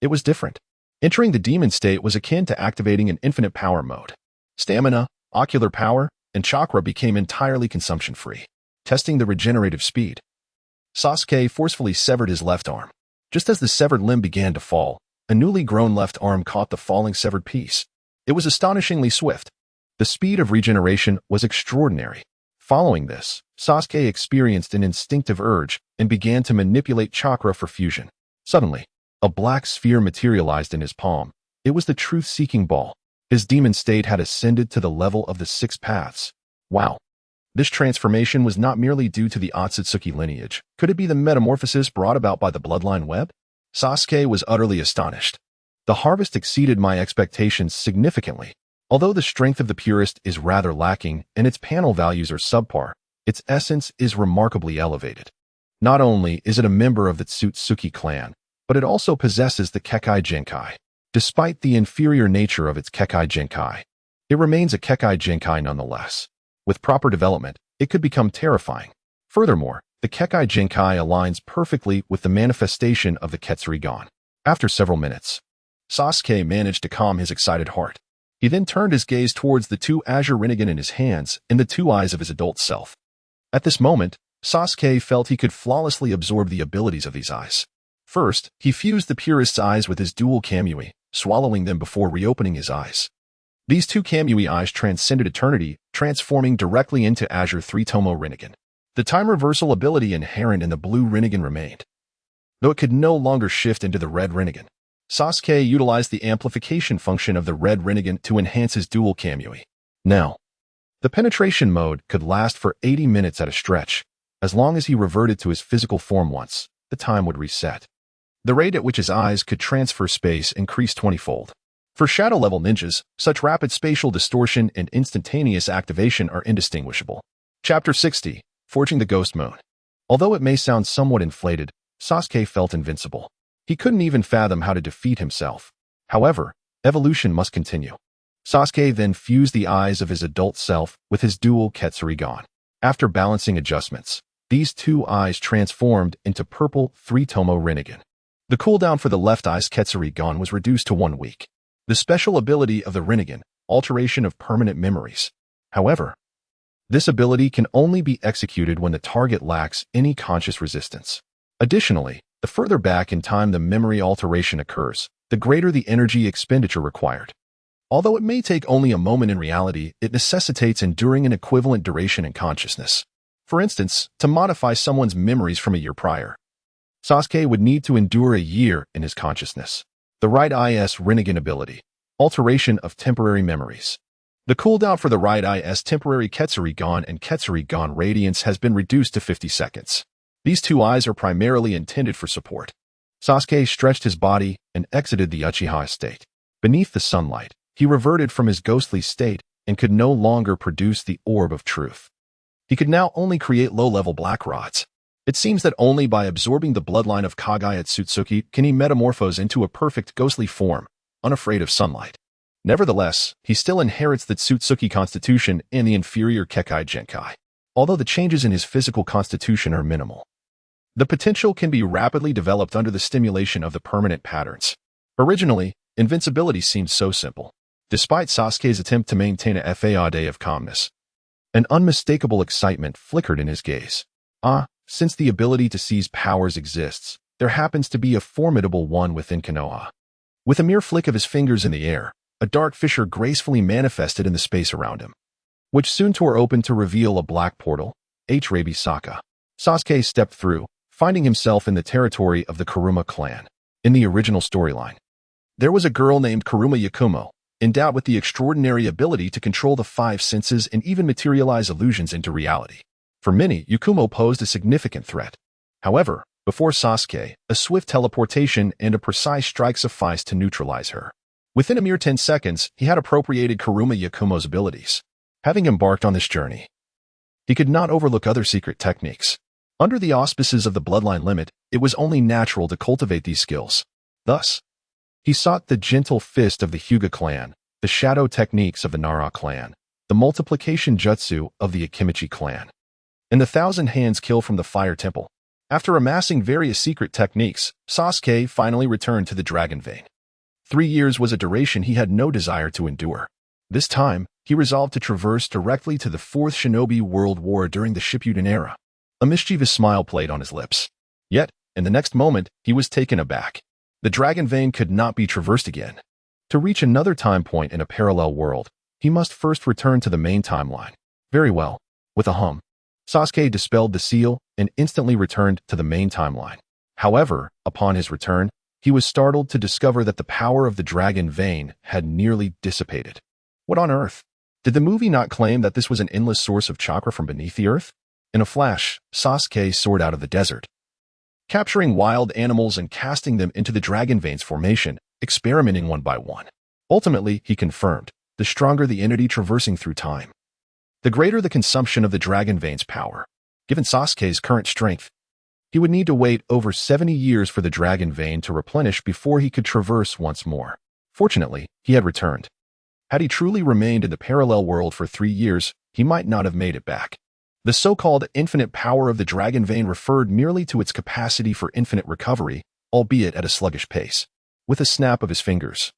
it was different. Entering the demon state was akin to activating an infinite power mode. Stamina, ocular power, and chakra became entirely consumption-free, testing the regenerative speed. Sasuke forcefully severed his left arm. Just as the severed limb began to fall, a newly grown left arm caught the falling severed piece. It was astonishingly swift. The speed of regeneration was extraordinary. Following this, Sasuke experienced an instinctive urge and began to manipulate chakra for fusion. Suddenly, a black sphere materialized in his palm. It was the truth-seeking ball. His demon state had ascended to the level of the 6 paths. Wow. This transformation was not merely due to the Otsutsuki lineage. Could it be the metamorphosis brought about by the bloodline web? Sasuke was utterly astonished. The harvest exceeded my expectations significantly. Although the strength of the purist is rather lacking and its panel values are subpar, its essence is remarkably elevated. Not only is it a member of the Otsutsuki clan, but it also possesses the Kekkei Genkai. Despite the inferior nature of its Kekkei Genkai, it remains a Kekkei Genkai nonetheless. With proper development, it could become terrifying. Furthermore, the Kekkei Genkai aligns perfectly with the manifestation of the Ketsuryugan. After several minutes, Sasuke managed to calm his excited heart. He then turned his gaze towards the 2 azure Rinnegan in his hands and the 2 eyes of his adult self. At this moment, Sasuke felt he could flawlessly absorb the abilities of these eyes. First, he fused the purist's eyes with his dual Kamui, swallowing them before reopening his eyes. These 2 Kamui eyes transcended eternity, transforming directly into Azure Three-Tomo Rinnegan. The time reversal ability inherent in the blue Rinnegan remained, though it could no longer shift into the red Rinnegan. Sasuke utilized the amplification function of the Red Rinnegan to enhance his dual Kamui. Now, the penetration mode could last for 80 minutes at a stretch. As long as he reverted to his physical form once, the time would reset. The rate at which his eyes could transfer space increased 20-fold. For shadow-level ninjas, such rapid spatial distortion and instantaneous activation are indistinguishable. Chapter 60, Forging the Ghost Moon. Although it may sound somewhat inflated, Sasuke felt invincible. He couldn't even fathom how to defeat himself. However, evolution must continue. Sasuke then fused the eyes of his adult self with his dual Ketsurygon. After balancing adjustments, these two eyes transformed into purple 3-Tomo Rinnegan. The cooldown for the left eye's Ketsurygon was reduced to 1 week. The special ability of the Rinnegan, alteration of permanent memories. However, this ability can only be executed when the target lacks any conscious resistance. Additionally, the further back in time the memory alteration occurs, the greater the energy expenditure required. Although it may take only a moment in reality, it necessitates enduring an equivalent duration in consciousness. For instance, to modify someone's memories from a year prior, Sasuke would need to endure a year in his consciousness. The right eye's Rinnegan ability, alteration of temporary memories. The cooldown for the right eye's temporary Ketsurygon and Ketsurygon radiance has been reduced to 50 seconds. These two eyes are primarily intended for support. Sasuke stretched his body and exited the Uchiha state. Beneath the sunlight, he reverted from his ghostly state and could no longer produce the orb of truth. He could now only create low-level black rods. It seems that only by absorbing the bloodline of Kagaya Tsutsuki can he metamorphose into a perfect ghostly form, unafraid of sunlight. Nevertheless, he still inherits the Tsutsuki constitution and the inferior Kekkei Genkai. Although the changes in his physical constitution are minimal, the potential can be rapidly developed under the stimulation of the permanent patterns. Originally, invincibility seemed so simple. Despite Sasuke's attempt to maintain a facade of calmness, an unmistakable excitement flickered in his gaze. Since the ability to seize powers exists, there happens to be a formidable one within Konoha. With a mere flick of his fingers in the air, a dark fissure gracefully manifested in the space around him, which soon tore open to reveal a black portal, H-Rabi Saka. Sasuke stepped through, finding himself in the territory of the Kuruma clan. In the original storyline, there was a girl named Kuruma Yakumo, endowed with the extraordinary ability to control the 5 senses and even materialize illusions into reality. For many, Yakumo posed a significant threat. However, before Sasuke, a swift teleportation and a precise strike sufficed to neutralize her. Within a mere 10 seconds, he had appropriated Kuruma Yakumo's abilities. Having embarked on this journey, he could not overlook other secret techniques. Under the auspices of the bloodline limit, it was only natural to cultivate these skills. Thus, he sought the gentle fist of the Hyuga clan, the shadow techniques of the Nara clan, the multiplication jutsu of the Akimichi clan, and the 1,000 hands kill from the Fire Temple. After amassing various secret techniques, Sasuke finally returned to the Dragon Vein. 3 years was a duration he had no desire to endure. This time, he resolved to traverse directly to the 4th Shinobi World War during the Shippuden era. A mischievous smile played on his lips. Yet, in the next moment, he was taken aback. The Dragon Vein could not be traversed again. To reach another time point in a parallel world, he must first return to the main timeline. Very well. With a hum, Sasuke dispelled the seal and instantly returned to the main timeline. However, upon his return, he was startled to discover that the power of the Dragon Vein had nearly dissipated. What on earth? Did the movie not claim that this was an endless source of chakra from beneath the earth? In a flash, Sasuke soared out of the desert, capturing wild animals and casting them into the Dragon Vein's formation, experimenting one by one. Ultimately, he confirmed, the stronger the entity traversing through time, the greater the consumption of the Dragon Vein's power. Given Sasuke's current strength, he would need to wait over 70 years for the Dragon Vein to replenish before he could traverse once more. Fortunately, he had returned. Had he truly remained in the parallel world for 3 years, he might not have made it back. The so-called infinite power of the Dragon Vein referred merely to its capacity for infinite recovery, albeit at a sluggish pace. With a snap of his fingers,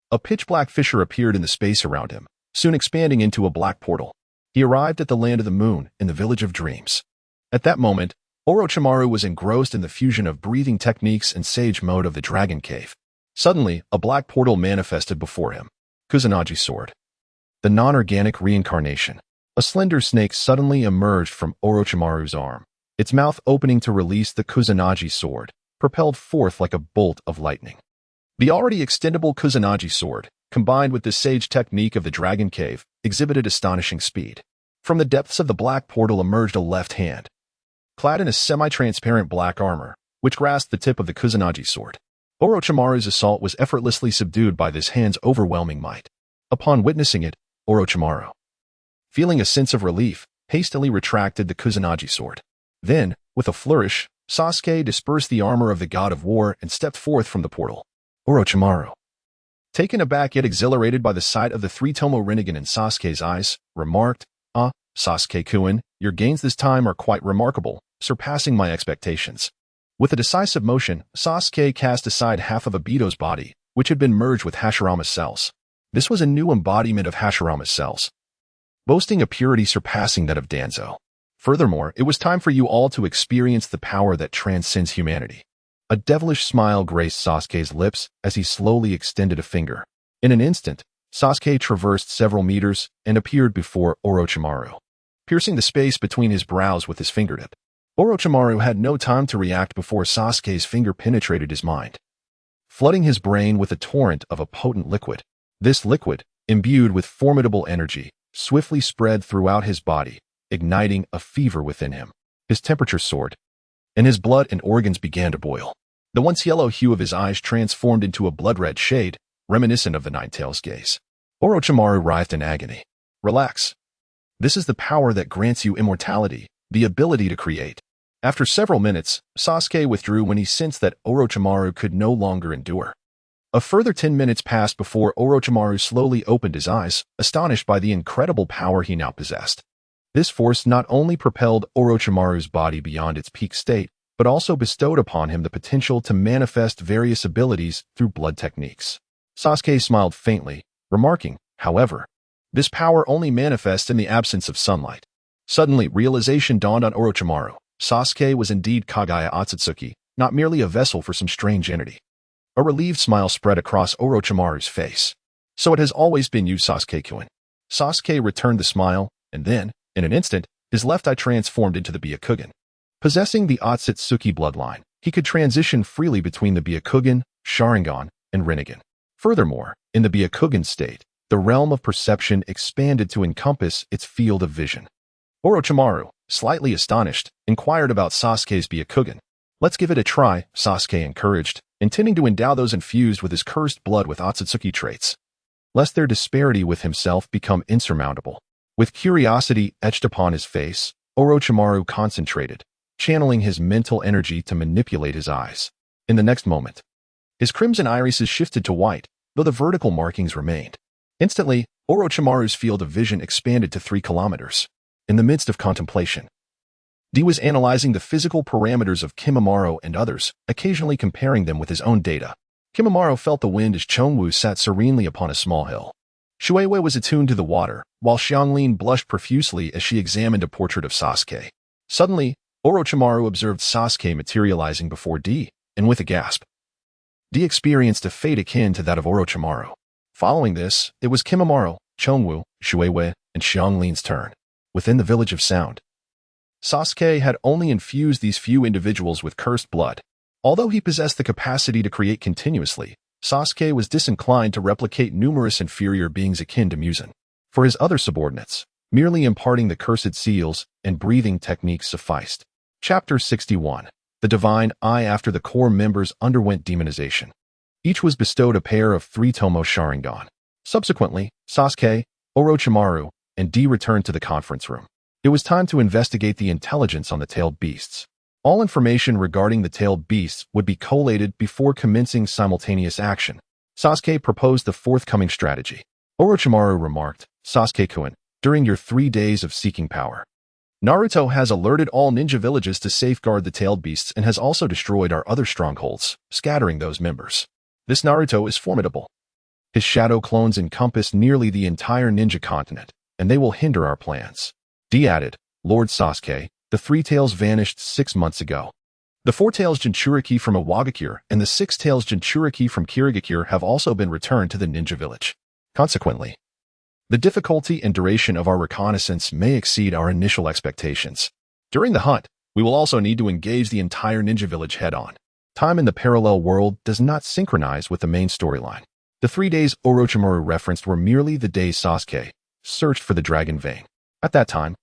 a pitch-black fissure appeared in the space around him, soon expanding into a black portal. He arrived at the land of the moon in the village of dreams. At that moment, Orochimaru was engrossed in the fusion of breathing techniques and sage mode of the Dragon Cave. Suddenly, a black portal manifested before him. Kusanagi Sword. The non-organic reincarnation. A slender snake suddenly emerged from Orochimaru's arm, its mouth opening to release the Kusanagi Sword, propelled forth like a bolt of lightning. The already extendable Kusanagi sword, combined with the sage technique of the Dragon Cave, exhibited astonishing speed. From the depths of the black portal emerged a left hand, clad in a semi-transparent black armor, which grasped the tip of the Kusanagi sword. Orochimaru's assault was effortlessly subdued by this hand's overwhelming might. Upon witnessing it, Orochimaru, feeling a sense of relief, hastily retracted the Kusanagi sword. Then, with a flourish, Sasuke dispersed the armor of the god of war and stepped forth from the portal. Orochimaru, taken aback yet exhilarated by the sight of the three-tomo Rinnegan in Sasuke's eyes, remarked, Sasuke-kun, your gains this time are quite remarkable, surpassing my expectations. With a decisive motion, Sasuke cast aside half of Obito's body, which had been merged with Hashirama's cells. This was a new embodiment of Hashirama's cells, boasting a purity surpassing that of Danzo. Furthermore, it was time for you all to experience the power that transcends humanity. A devilish smile graced Sasuke's lips as he slowly extended a finger. In an instant, Sasuke traversed several meters and appeared before Orochimaru, piercing the space between his brows with his fingertip. Orochimaru had no time to react before Sasuke's finger penetrated his mind, flooding his brain with a torrent of a potent liquid. This liquid, imbued with formidable energy, swiftly spread throughout his body, igniting a fever within him. His temperature soared, and his blood and organs began to boil. The once yellow hue of his eyes transformed into a blood-red shade, reminiscent of the Nine-Tails gaze. Orochimaru writhed in agony. Relax. This is the power that grants you immortality, the ability to create. After several minutes, Sasuke withdrew when he sensed that Orochimaru could no longer endure. A further 10 minutes passed before Orochimaru slowly opened his eyes, astonished by the incredible power he now possessed. This force not only propelled Orochimaru's body beyond its peak state, but also bestowed upon him the potential to manifest various abilities through blood techniques. Sasuke smiled faintly, remarking, however, this power only manifests in the absence of sunlight. Suddenly, realization dawned on Orochimaru. Sasuke was indeed Kagaya Otsutsuki, not merely a vessel for some strange entity. A relieved smile spread across Orochimaru's face. So it has always been you, Sasuke-kun. Sasuke returned the smile, and then, in an instant, his left eye transformed into the Byakugan. Possessing the Otsutsuki bloodline, he could transition freely between the Byakugan, Sharingan, and Rinnegan. Furthermore, in the Byakugan state, the realm of perception expanded to encompass its field of vision. Orochimaru, slightly astonished, inquired about Sasuke's Byakugan. Let's give it a try, Sasuke encouraged, intending to endow those infused with his cursed blood with Otsutsuki traits, lest their disparity with himself become insurmountable. With curiosity etched upon his face, Orochimaru concentrated, channeling his mental energy to manipulate his eyes. In the next moment, his crimson irises shifted to white, though the vertical markings remained. Instantly, Orochimaru's field of vision expanded to 3 kilometers. In the midst of contemplation, D was analyzing the physical parameters of Kimimaro and others, occasionally comparing them with his own data. Kimimaro felt the wind as Chongwu sat serenely upon a small hill. Shueisha was attuned to the water, while Xianglin blushed profusely as she examined a portrait of Sasuke. Suddenly, Orochimaru observed Sasuke materializing before D, and with a gasp, D experienced a fate akin to that of Orochimaru. Following this, it was Kimimaro, Chongwu, Shueisha, and Xianglin's turn. Within the village of sound, Sasuke had only infused these few individuals with cursed blood. Although he possessed the capacity to create continuously, Sasuke was disinclined to replicate numerous inferior beings akin to Muzan. For his other subordinates, merely imparting the cursed seals and breathing techniques sufficed. Chapter 61. The Divine Eye. After the core members underwent demonization, each was bestowed a pair of 3-tomo Sharingan. Subsequently, Sasuke, Orochimaru, and D returned to the conference room. It was time to investigate the intelligence on the tailed beasts. All information regarding the tailed beasts would be collated before commencing simultaneous action. Sasuke proposed the forthcoming strategy. Orochimaru remarked, Sasuke-kun, during your 3 days of seeking power, Naruto has alerted all ninja villages to safeguard the tailed beasts and has also destroyed our other strongholds, scattering those members. This Naruto is formidable. His shadow clones encompass nearly the entire ninja continent, and they will hinder our plans. D added, Lord Sasuke, the 3 tails vanished 6 months ago. The 4 tails Jinchuriki from Iwagakure and the 6 tails Jinchuriki from Kirigakure have also been returned to the ninja village. Consequently, the difficulty and duration of our reconnaissance may exceed our initial expectations. During the hunt, we will also need to engage the entire ninja village head-on. Time in the parallel world does not synchronize with the main storyline. The 3 days Orochimaru referenced were merely the days Sasuke searched for the dragon vein. At that time,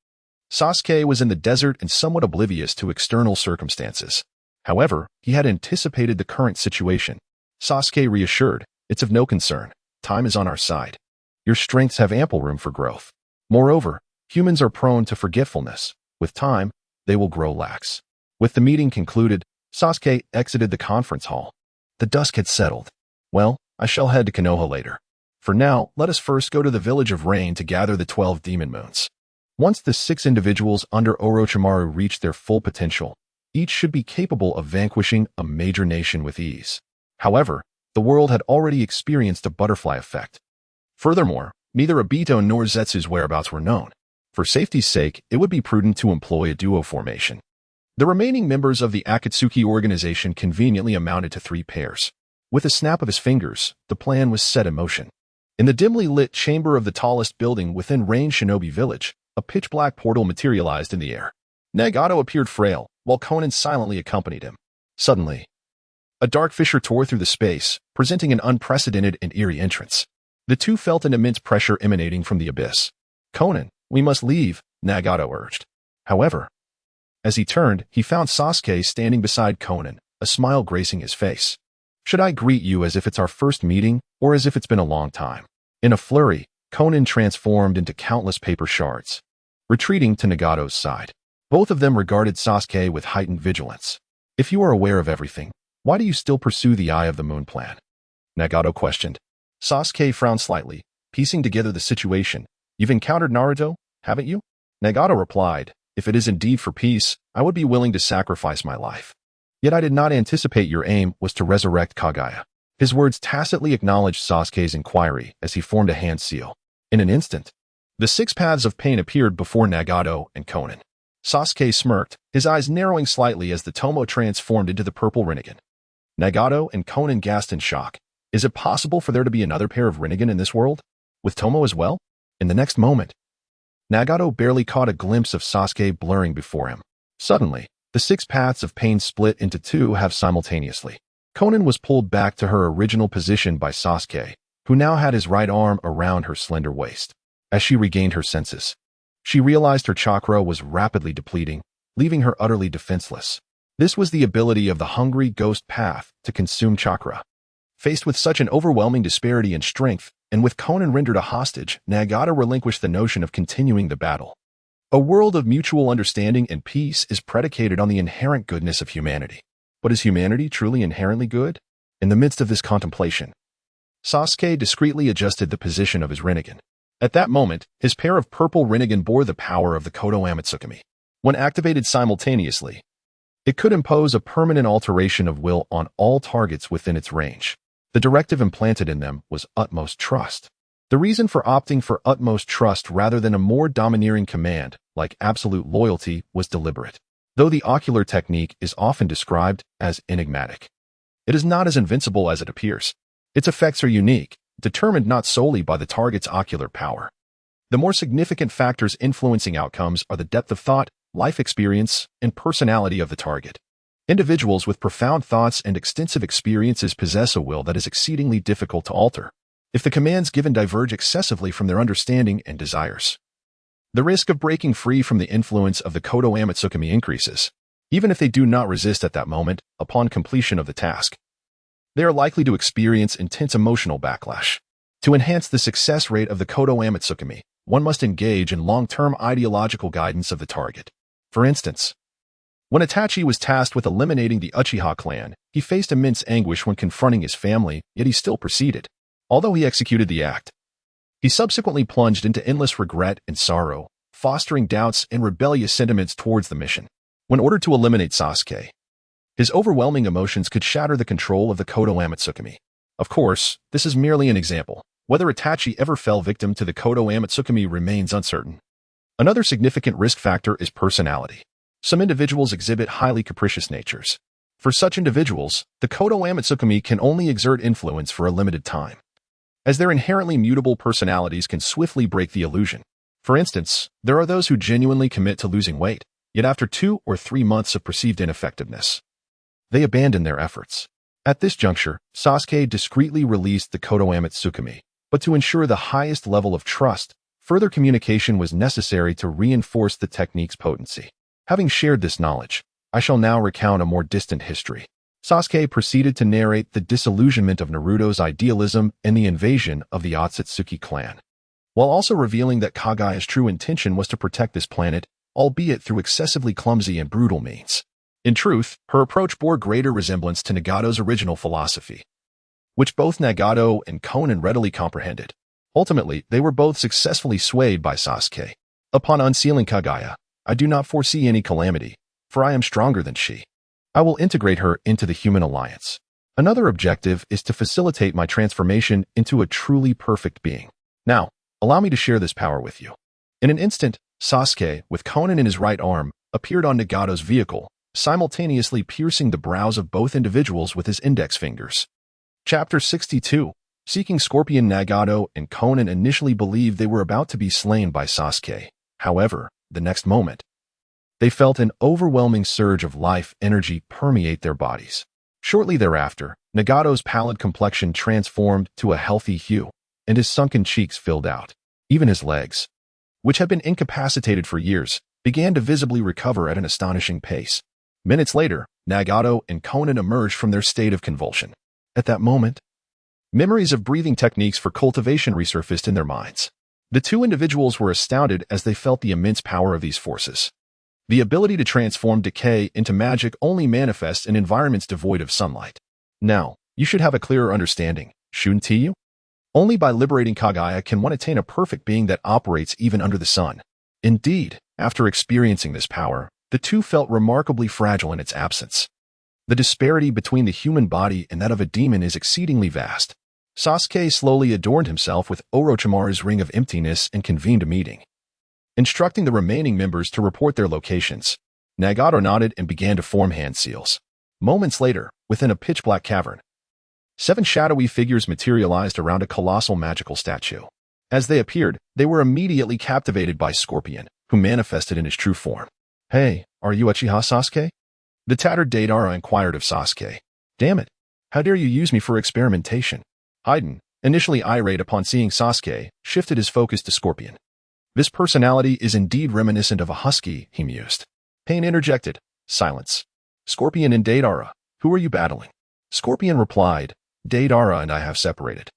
Sasuke was in the desert and somewhat oblivious to external circumstances. However, he had anticipated the current situation. Sasuke reassured, "It's of no concern. Time is on our side. Your strengths have ample room for growth. Moreover, humans are prone to forgetfulness. With time, they will grow lax." With the meeting concluded, Sasuke exited the conference hall. The dusk had settled. "Well, I shall head to Konoha later. For now, let us first go to the village of Rain to gather the 12 demon moons." Once the 6 individuals under Orochimaru reach their full potential, each should be capable of vanquishing a major nation with ease. However, the world had already experienced a butterfly effect. Furthermore, neither Obito nor Zetsu's whereabouts were known. For safety's sake, it would be prudent to employ a duo formation. The remaining members of the Akatsuki organization conveniently amounted to 3 pairs. With a snap of his fingers, the plan was set in motion. In the dimly lit chamber of the tallest building within Rain Shinobi Village, a pitch-black portal materialized in the air. Nagato appeared frail, while Conan silently accompanied him. Suddenly, a dark fissure tore through the space, presenting an unprecedented and eerie entrance. The two felt an immense pressure emanating from the abyss. "Conan, we must leave," Nagato urged. However, as he turned, he found Sasuke standing beside Conan, a smile gracing his face. "Should I greet you as if it's our first meeting, or as if it's been a long time?" In a flurry, Conan transformed into countless paper shards, retreating to Nagato's side. Both of them regarded Sasuke with heightened vigilance. "If you are aware of everything, why do you still pursue the Eye of the Moon plan?" Nagato questioned. Sasuke frowned slightly, piecing together the situation. "You've encountered Naruto, haven't you?" Nagato replied, "If it is indeed for peace, I would be willing to sacrifice my life. Yet I did not anticipate your aim was to resurrect Kaguya." His words tacitly acknowledged Sasuke's inquiry as he formed a hand seal. In an instant, the 6 paths of pain appeared before Nagato and Conan. Sasuke smirked, his eyes narrowing slightly as the Tomo transformed into the purple Rinnegan. Nagato and Conan gasped in shock. Is it possible for there to be another pair of Rinnegan in this world? With Tomo as well? In the next moment, Nagato barely caught a glimpse of Sasuke blurring before him. Suddenly, the 6 paths of pain split into 2 halves simultaneously. Conan was pulled back to her original position by Sasuke, who now had his right arm around her slender waist. As she regained her senses, she realized her chakra was rapidly depleting, leaving her utterly defenseless. This was the ability of the hungry ghost path to consume chakra. Faced with such an overwhelming disparity in strength, and with Conan rendered a hostage, Nagato relinquished the notion of continuing the battle. A world of mutual understanding and peace is predicated on the inherent goodness of humanity. But is humanity truly inherently good? In the midst of this contemplation, Sasuke discreetly adjusted the position of his Rinnegan. At that moment, his pair of purple Rinnegan bore the power of the Kodo Amatsukami. When activated simultaneously, it could impose a permanent alteration of will on all targets within its range. The directive implanted in them was utmost trust. The reason for opting for utmost trust rather than a more domineering command, like absolute loyalty, was deliberate. Though the ocular technique is often described as enigmatic, it is not as invincible as it appears. Its effects are unique, determined not solely by the target's ocular power. The more significant factors influencing outcomes are the depth of thought, life experience, and personality of the target. Individuals with profound thoughts and extensive experiences possess a will that is exceedingly difficult to alter. If the commands given diverge excessively from their understanding and desires, the risk of breaking free from the influence of the Kodo Amatsukami increases. Even if they do not resist at that moment, upon completion of the task, they are likely to experience intense emotional backlash. To enhance the success rate of the Kodo Amatsukami, one must engage in long-term ideological guidance of the target. For instance, when Itachi was tasked with eliminating the Uchiha clan, he faced immense anguish when confronting his family, yet he still proceeded. Although he executed the act, he subsequently plunged into endless regret and sorrow, fostering doubts and rebellious sentiments towards the mission. When ordered to eliminate Sasuke, his overwhelming emotions could shatter the control of the Kodo Amatsukami. Of course, this is merely an example. Whether Itachi ever fell victim to the Kodo Amatsukami remains uncertain. Another significant risk factor is personality. Some individuals exhibit highly capricious natures. For such individuals, the Kodo Amatsukami can only exert influence for a limited time, as their inherently mutable personalities can swiftly break the illusion. For instance, there are those who genuinely commit to losing weight, yet after 2 or 3 months of perceived ineffectiveness, they abandoned their efforts. At this juncture, Sasuke discreetly released the Kotoame Tsukumi, but to ensure the highest level of trust, further communication was necessary to reinforce the technique's potency. Having shared this knowledge, I shall now recount a more distant history. Sasuke proceeded to narrate the disillusionment of Naruto's idealism and the invasion of the Otsutsuki clan, while also revealing that Kagaya's true intention was to protect this planet, albeit through excessively clumsy and brutal means. In truth, her approach bore greater resemblance to Nagato's original philosophy, which both Nagato and Konan readily comprehended. Ultimately, they were both successfully swayed by Sasuke. Upon unsealing Kagaya, I do not foresee any calamity, for I am stronger than she. I will integrate her into the human alliance. Another objective is to facilitate my transformation into a truly perfect being. Now, allow me to share this power with you. In an instant, Sasuke, with Konan in his right arm, appeared on Nagato's vehicle, simultaneously piercing the brows of both individuals with his index fingers. Chapter 62. Seeking Scorpion. Nagato and Konan initially believed they were about to be slain by Sasuke. However, the next moment, they felt an overwhelming surge of life energy permeate their bodies. Shortly thereafter, Nagato's pallid complexion transformed to a healthy hue, and his sunken cheeks filled out. Even his legs, which had been incapacitated for years, began to visibly recover at an astonishing pace. Minutes later, Nagato and Konan emerged from their state of convulsion. At that moment, memories of breathing techniques for cultivation resurfaced in their minds. The two individuals were astounded as they felt the immense power of these forces. The ability to transform decay into magic only manifests in environments devoid of sunlight. Now, you should have a clearer understanding, shouldn't you? Only by liberating Kagaya can one attain a perfect being that operates even under the sun. Indeed, after experiencing this power, the two felt remarkably fragile in its absence. The disparity between the human body and that of a demon is exceedingly vast. Sasuke slowly adorned himself with Orochimaru's Ring of Emptiness and convened a meeting, instructing the remaining members to report their locations. Nagato nodded and began to form hand seals. Moments later, within a pitch-black cavern, 7 shadowy figures materialized around a colossal magical statue. As they appeared, they were immediately captivated by Scorpion, who manifested in his true form. "Hey, are you Uchiha Sasuke?" The tattered Deidara inquired of Sasuke. "Damn it, how dare you use me for experimentation?" Hayden, initially irate upon seeing Sasuke, shifted his focus to Scorpion. "This personality is indeed reminiscent of a husky," he mused. Pain interjected. "Silence. Scorpion and Deidara, who are you battling?" Scorpion replied, "Deidara and I have separated.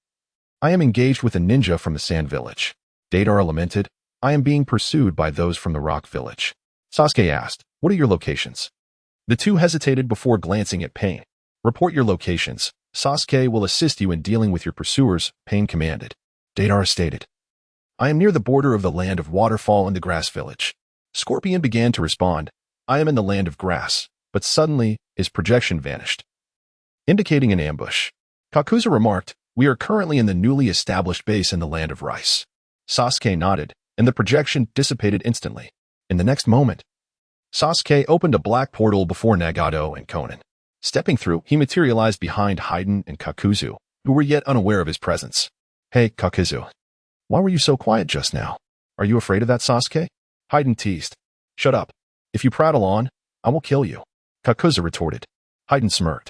I am engaged with a ninja from the Sand Village." Deidara lamented, "I am being pursued by those from the Rock Village." Sasuke asked, "What are your locations?" The two hesitated before glancing at Pain. "Report your locations. Sasuke will assist you in dealing with your pursuers," Pain commanded. Deidara stated, "I am near the border of the Land of Waterfall and the Grass Village." Scorpion began to respond, "I am in the Land of Grass," but suddenly, his projection vanished, indicating an ambush. Kakuza remarked, "We are currently in the newly established base in the Land of Rice." Sasuke nodded, and the projection dissipated instantly. In the next moment, Sasuke opened a black portal before Nagato and Konan. Stepping through, he materialized behind Hayden and Kakuzu, who were yet unaware of his presence. "Hey, Kakuzu. Why were you so quiet just now? Are you afraid of that Sasuke?" Hayden teased. "Shut up. If you prattle on, I will kill you," Kakuzu retorted. Hayden smirked.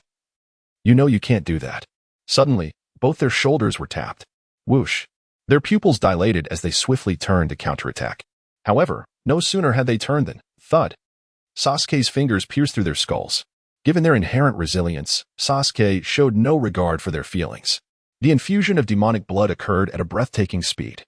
"You know you can't do that." Suddenly, both their shoulders were tapped. Whoosh. Their pupils dilated as they swiftly turned to counterattack. However, no sooner had they turned than, thud. Sasuke's fingers pierced through their skulls. Given their inherent resilience, Sasuke showed no regard for their feelings. The infusion of demonic blood occurred at a breathtaking speed,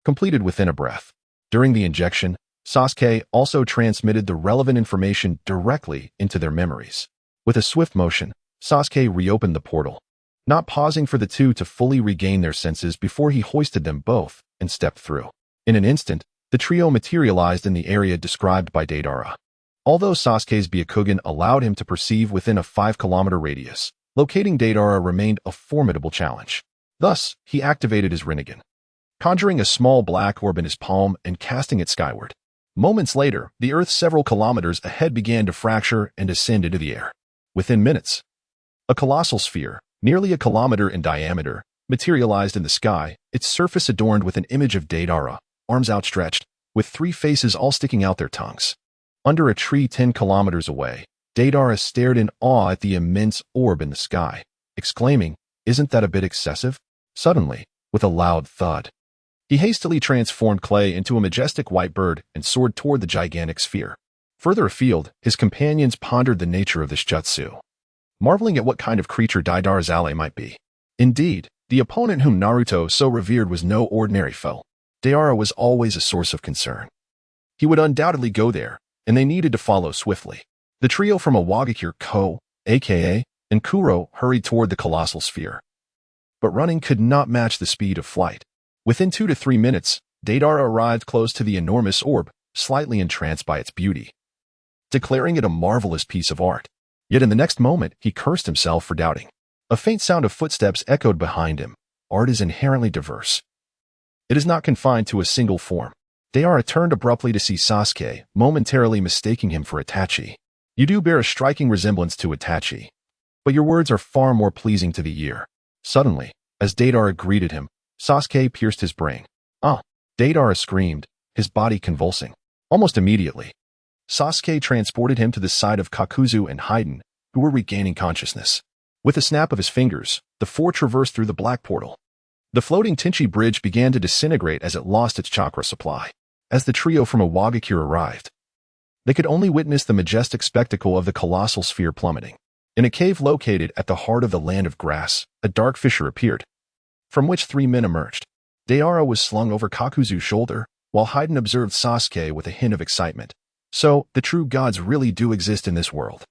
completed within a breath. During the injection, Sasuke also transmitted the relevant information directly into their memories. With a swift motion, Sasuke reopened the portal, not pausing for the two to fully regain their senses before he hoisted them both and stepped through. In an instant, the trio materialized in the area described by Deidara. Although Sasuke's Byakugan allowed him to perceive within a 5-kilometer radius, locating Deidara remained a formidable challenge. Thus, he activated his Rinnegan, conjuring a small black orb in his palm and casting it skyward. Moments later, the earth several kilometers ahead began to fracture and ascend into the air. Within minutes, a colossal sphere, nearly a kilometer in diameter, materialized in the sky, its surface adorned with an image of Deidara, arms outstretched, with 3 faces all sticking out their tongues. Under a tree 10 kilometers away, Deidara stared in awe at the immense orb in the sky, exclaiming, "Isn't that a bit excessive?" Suddenly, with a loud thud, he hastily transformed Clay into a majestic white bird and soared toward the gigantic sphere. Further afield, his companions pondered the nature of this jutsu, marveling at what kind of creature Deidara's ally might be. Indeed, the opponent whom Naruto so revered was no ordinary foe. Deidara was always a source of concern. He would undoubtedly go there, and they needed to follow swiftly. The trio from Awagakure Ko, aka, and Kuro hurried toward the colossal sphere. But running could not match the speed of flight. Within 2 to 3 minutes, Deidara arrived close to the enormous orb, slightly entranced by its beauty, declaring it a marvelous piece of art. Yet in the next moment, he cursed himself for doubting. A faint sound of footsteps echoed behind him. Art is inherently diverse. It is not confined to a single form. Deidara turned abruptly to see Sasuke, momentarily mistaking him for Itachi. "You do bear a striking resemblance to Itachi, but your words are far more pleasing to the ear." Suddenly, as Deidara greeted him, Sasuke pierced his brain. "Ah!" Deidara screamed, his body convulsing. Almost immediately, Sasuke transported him to the side of Kakuzu and Haiden, who were regaining consciousness. With a snap of his fingers, the four traversed through the black portal. The floating Tenchi bridge began to disintegrate as it lost its chakra supply. As the trio from Awagakure arrived, they could only witness the majestic spectacle of the colossal sphere plummeting. In a cave located at the heart of the land of grass, a dark fissure appeared, from which 3 men emerged. Deidara was slung over Kakuzu's shoulder, while Haiden observed Sasuke with a hint of excitement. "So, the true gods really do exist in this world."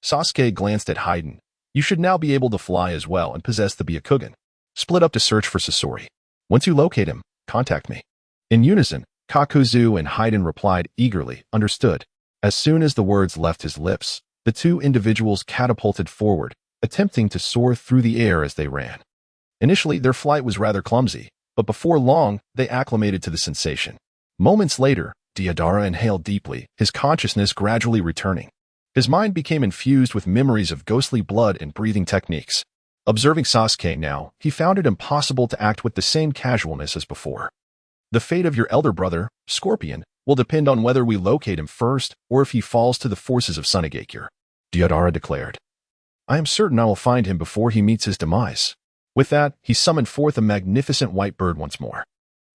Sasuke glanced at Haiden. "You should now be able to fly as well and possess the Byakugan. Split up to search for Sasori. Once you locate him, contact me." In unison, Kakuzu and Haiden replied eagerly, "Understood." As soon as the words left his lips, the two individuals catapulted forward, attempting to soar through the air as they ran. Initially, their flight was rather clumsy, but before long, they acclimated to the sensation. Moments later, Deidara inhaled deeply, his consciousness gradually returning. His mind became infused with memories of ghostly blood and breathing techniques. Observing Sasuke now, he found it impossible to act with the same casualness as before. "The fate of your elder brother, Scorpion, will depend on whether we locate him first or if he falls to the forces of Sunagakure," Deidara declared. "I am certain I will find him before he meets his demise." With that, he summoned forth a magnificent white bird once more.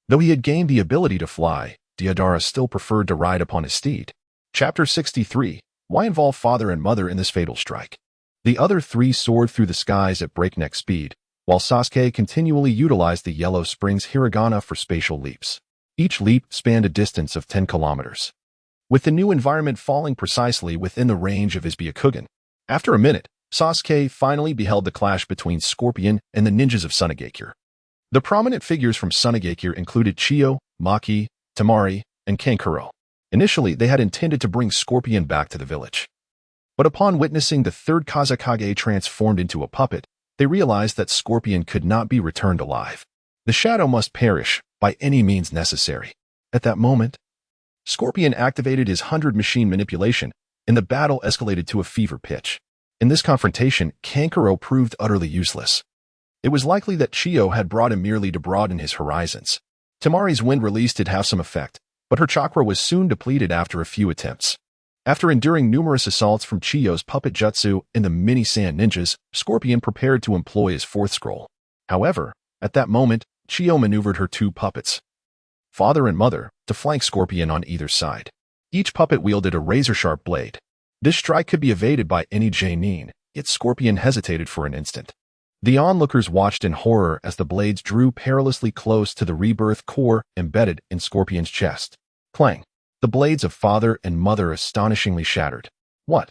Though he had gained the ability to fly, Deidara still preferred to ride upon his steed. Chapter 63. Why involve father and mother in this fatal strike? The other three soared through the skies at breakneck speed, while Sasuke continually utilized the Yellow Springs hiragana for spatial leaps. Each leap spanned a distance of 10 kilometers, with the new environment falling precisely within the range of his Byakugan. After a minute, Sasuke finally beheld the clash between Scorpion and the ninjas of Sunagakure. The prominent figures from Sunagakure included Chiyo, Maki, Temari, and Kankuro. Initially, they had intended to bring Scorpion back to the village. But upon witnessing the third Kazekage transformed into a puppet, they realized that Scorpion could not be returned alive. The shadow must perish by any means necessary. At that moment, Scorpion activated his 100 machine manipulation, and the battle escalated to a fever pitch. In this confrontation, Kankuro proved utterly useless. It was likely that Chiyo had brought him merely to broaden his horizons. Temari's wind release did have some effect, but her chakra was soon depleted after a few attempts. After enduring numerous assaults from Chiyo's puppet jutsu and the mini sand ninjas, Scorpion prepared to employ his fourth scroll. However, at that moment, Chiyo maneuvered her 2 puppets, father and mother, to flank Scorpion on either side. Each puppet wielded a razor-sharp blade. This strike could be evaded by any Genin, yet Scorpion hesitated for an instant. The onlookers watched in horror as the blades drew perilously close to the rebirth core embedded in Scorpion's chest. Clang! The blades of father and mother astonishingly shattered. What?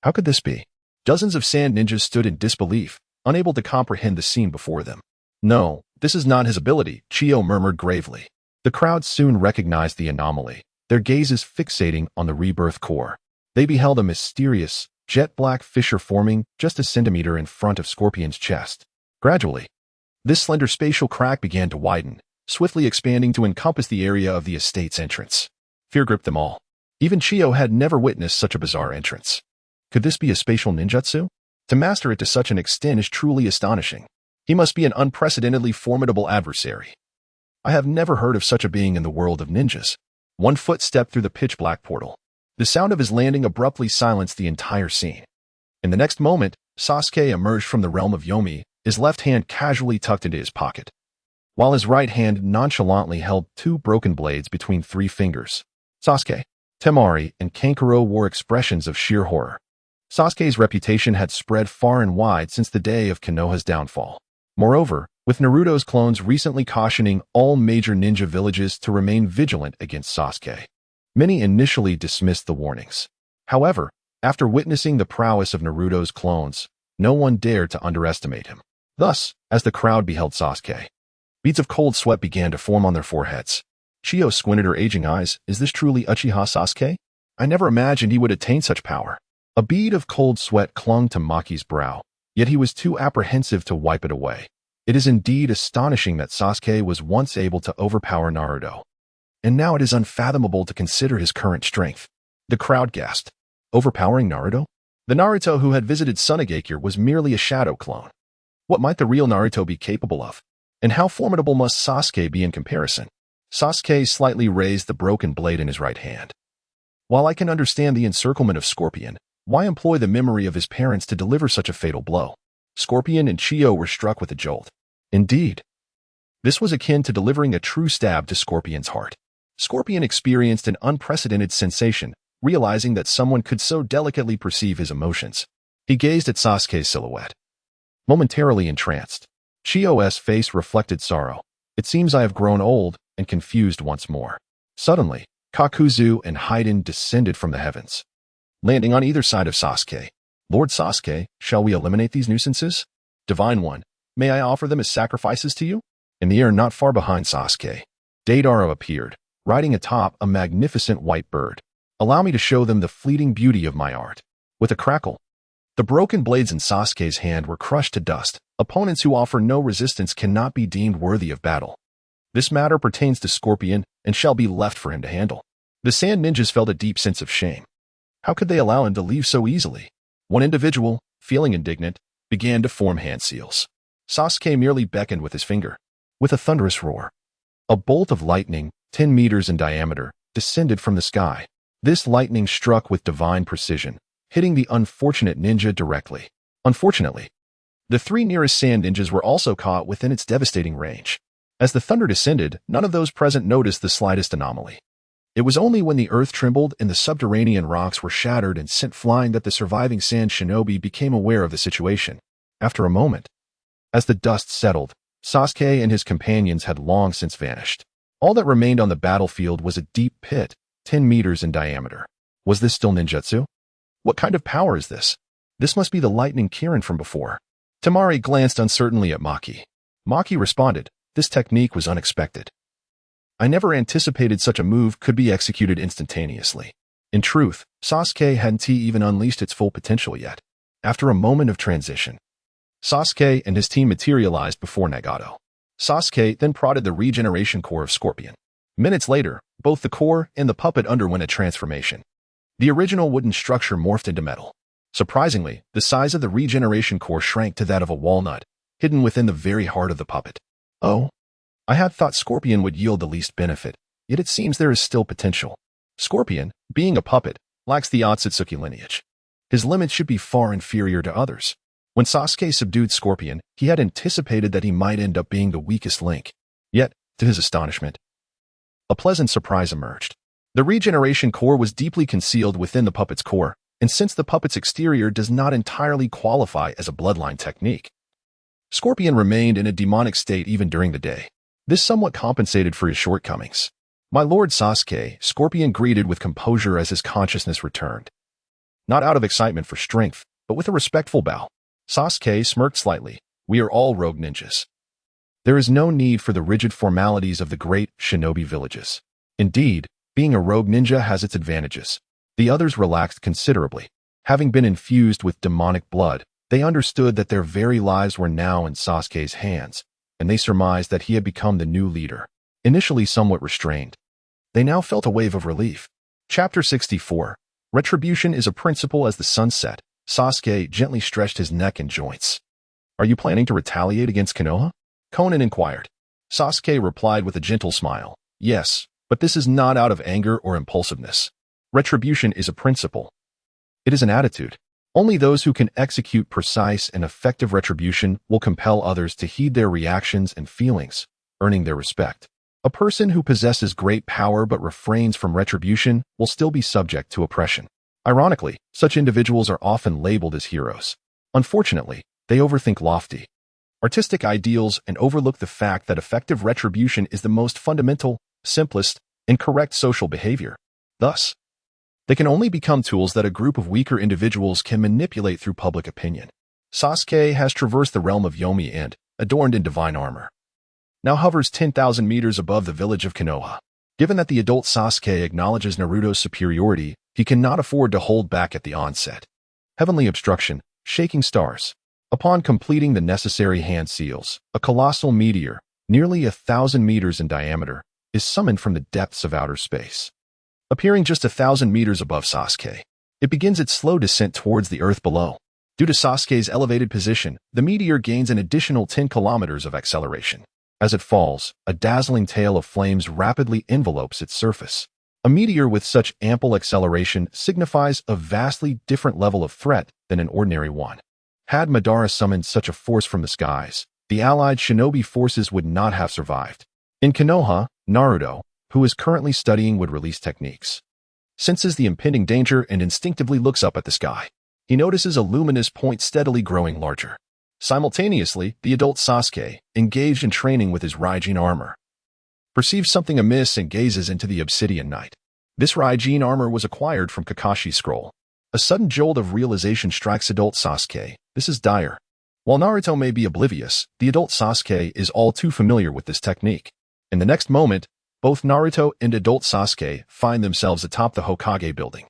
How could this be? Dozens of sand ninjas stood in disbelief, unable to comprehend the scene before them. "No, this is not his ability," Chiyo murmured gravely. The crowd soon recognized the anomaly, their gazes fixating on the rebirth core. They beheld a mysterious, jet-black fissure forming just a centimeter in front of Scorpion's chest. Gradually, this slender spatial crack began to widen, swiftly expanding to encompass the area of the estate's entrance. Fear gripped them all. Even Chiyo had never witnessed such a bizarre entrance. Could this be a spatial ninjutsu? To master it to such an extent is truly astonishing. He must be an unprecedentedly formidable adversary. I have never heard of such a being in the world of ninjas. One foot stepped through the pitch-black portal. The sound of his landing abruptly silenced the entire scene. In the next moment, Sasuke emerged from the realm of Yomi, his left hand casually tucked into his pocket, while his right hand nonchalantly held two broken blades between three fingers. Sasuke, Temari, and Kankuro wore expressions of sheer horror. Sasuke's reputation had spread far and wide since the day of Konoha's downfall. Moreover, with Naruto's clones recently cautioning all major ninja villages to remain vigilant against Sasuke, many initially dismissed the warnings. However, after witnessing the prowess of Naruto's clones, no one dared to underestimate him. Thus, as the crowd beheld Sasuke, beads of cold sweat began to form on their foreheads. Chiyo squinted her aging eyes. Is this truly Uchiha Sasuke? I never imagined he would attain such power. A bead of cold sweat clung to Maki's brow, yet he was too apprehensive to wipe it away. It is indeed astonishing that Sasuke was once able to overpower Naruto, and now it is unfathomable to consider his current strength. The crowd gasped. Overpowering Naruto? The Naruto who had visited Sunagakure was merely a shadow clone. What might the real Naruto be capable of? And how formidable must Sasuke be in comparison? Sasuke slightly raised the broken blade in his right hand. While I can understand the encirclement of Scorpion, why employ the memory of his parents to deliver such a fatal blow? Scorpion and Chiyo were struck with a jolt. Indeed, this was akin to delivering a true stab to Scorpion's heart. Scorpion experienced an unprecedented sensation, realizing that someone could so delicately perceive his emotions. He gazed at Sasuke's silhouette, momentarily entranced. Chiyo's face reflected sorrow. It seems I have grown old and confused once more. Suddenly, Kakuzu and Haiden descended from the heavens, landing on either side of Sasuke. Lord Sasuke, shall we eliminate these nuisances? Divine One, may I offer them as sacrifices to you? In the air not far behind Sasuke, Deidara appeared, riding atop a magnificent white bird. Allow me to show them the fleeting beauty of my art. With a crackle, the broken blades in Sasuke's hand were crushed to dust. Opponents who offer no resistance cannot be deemed worthy of battle. This matter pertains to Scorpion and shall be left for him to handle. The Sand Ninjas felt a deep sense of shame. How could they allow him to leave so easily? One individual, feeling indignant, began to form hand seals. Sasuke merely beckoned with his finger. With a thunderous roar, a bolt of lightning, 10 meters in diameter, descended from the sky. This lightning struck with divine precision, hitting the unfortunate ninja directly. Unfortunately, the three nearest Sand Ninjas were also caught within its devastating range. As the thunder descended, none of those present noticed the slightest anomaly. It was only when the earth trembled and the subterranean rocks were shattered and sent flying that the surviving sand shinobi became aware of the situation. After a moment, as the dust settled, Sasuke and his companions had long since vanished. All that remained on the battlefield was a deep pit, 10 meters in diameter. Was this still ninjutsu? What kind of power is this? This must be the lightning Kirin from before. Temari glanced uncertainly at Maki. Maki responded, this technique was unexpected. I never anticipated such a move could be executed instantaneously. In truth, Sasuke hadn't even unleashed its full potential yet. After a moment of transition, Sasuke and his team materialized before Nagato. Sasuke then prodded the regeneration core of Scorpion. Minutes later, both the core and the puppet underwent a transformation. The original wooden structure morphed into metal. Surprisingly, the size of the regeneration core shrank to that of a walnut, hidden within the very heart of the puppet. Oh, I had thought Scorpion would yield the least benefit, yet it seems there is still potential. Scorpion, being a puppet, lacks the Otsutsuki lineage. His limits should be far inferior to others. When Sasuke subdued Scorpion, he had anticipated that he might end up being the weakest link. Yet, to his astonishment, a pleasant surprise emerged. The regeneration core was deeply concealed within the puppet's core, and since the puppet's exterior does not entirely qualify as a bloodline technique, Scorpion remained in a demonic state even during the day. This somewhat compensated for his shortcomings. My lord Sasuke, Scorpion greeted with composure as his consciousness returned. Not out of excitement for strength, but with a respectful bow. Sasuke smirked slightly. We are all rogue ninjas. There is no need for the rigid formalities of the great shinobi villages. Indeed, being a rogue ninja has its advantages. The others relaxed considerably. Having been infused with demonic blood, they understood that their very lives were now in Sasuke's hands, and they surmised that he had become the new leader. Initially somewhat restrained, they now felt a wave of relief. Chapter 64. Retribution is a principle as the sun set. Sasuke gently stretched his neck and joints. Are you planning to retaliate against Konoha? Conan inquired. Sasuke replied with a gentle smile. Yes, but this is not out of anger or impulsiveness. Retribution is a principle. It is an attitude. Only those who can execute precise and effective retribution will compel others to heed their reactions and feelings, earning their respect. A person who possesses great power but refrains from retribution will still be subject to oppression. Ironically, such individuals are often labeled as heroes. Unfortunately, they overthink lofty, artistic ideals and overlook the fact that effective retribution is the most fundamental, simplest, and correct social behavior. Thus, they can only become tools that a group of weaker individuals can manipulate through public opinion. Sasuke has traversed the realm of Yomi and, adorned in divine armor, now hovers 10,000 meters above the village of Konoha. Given that the adult Sasuke acknowledges Naruto's superiority, he cannot afford to hold back at the onset. Heavenly obstruction, shaking stars. Upon completing the necessary hand seals, a colossal meteor, nearly 1,000 meters in diameter, is summoned from the depths of outer space. Appearing just 1,000 meters above Sasuke, it begins its slow descent towards the earth below. Due to Sasuke's elevated position, the meteor gains an additional 10 kilometers of acceleration. As it falls, a dazzling tail of flames rapidly envelopes its surface. A meteor with such ample acceleration signifies a vastly different level of threat than an ordinary one. Had Madara summoned such a force from the skies, the allied shinobi forces would not have survived. In Konoha, Naruto, who is currently studying would release techniques, senses the impending danger and instinctively looks up at the sky. He notices a luminous point steadily growing larger. Simultaneously, the adult Sasuke, engaged in training with his Raijin armor, perceives something amiss and gazes into the obsidian night. This Raijin armor was acquired from Kakashi's scroll. A sudden jolt of realization strikes adult Sasuke. This is dire. While Naruto may be oblivious, the adult Sasuke is all too familiar with this technique. In the next moment, both Naruto and adult Sasuke find themselves atop the Hokage building.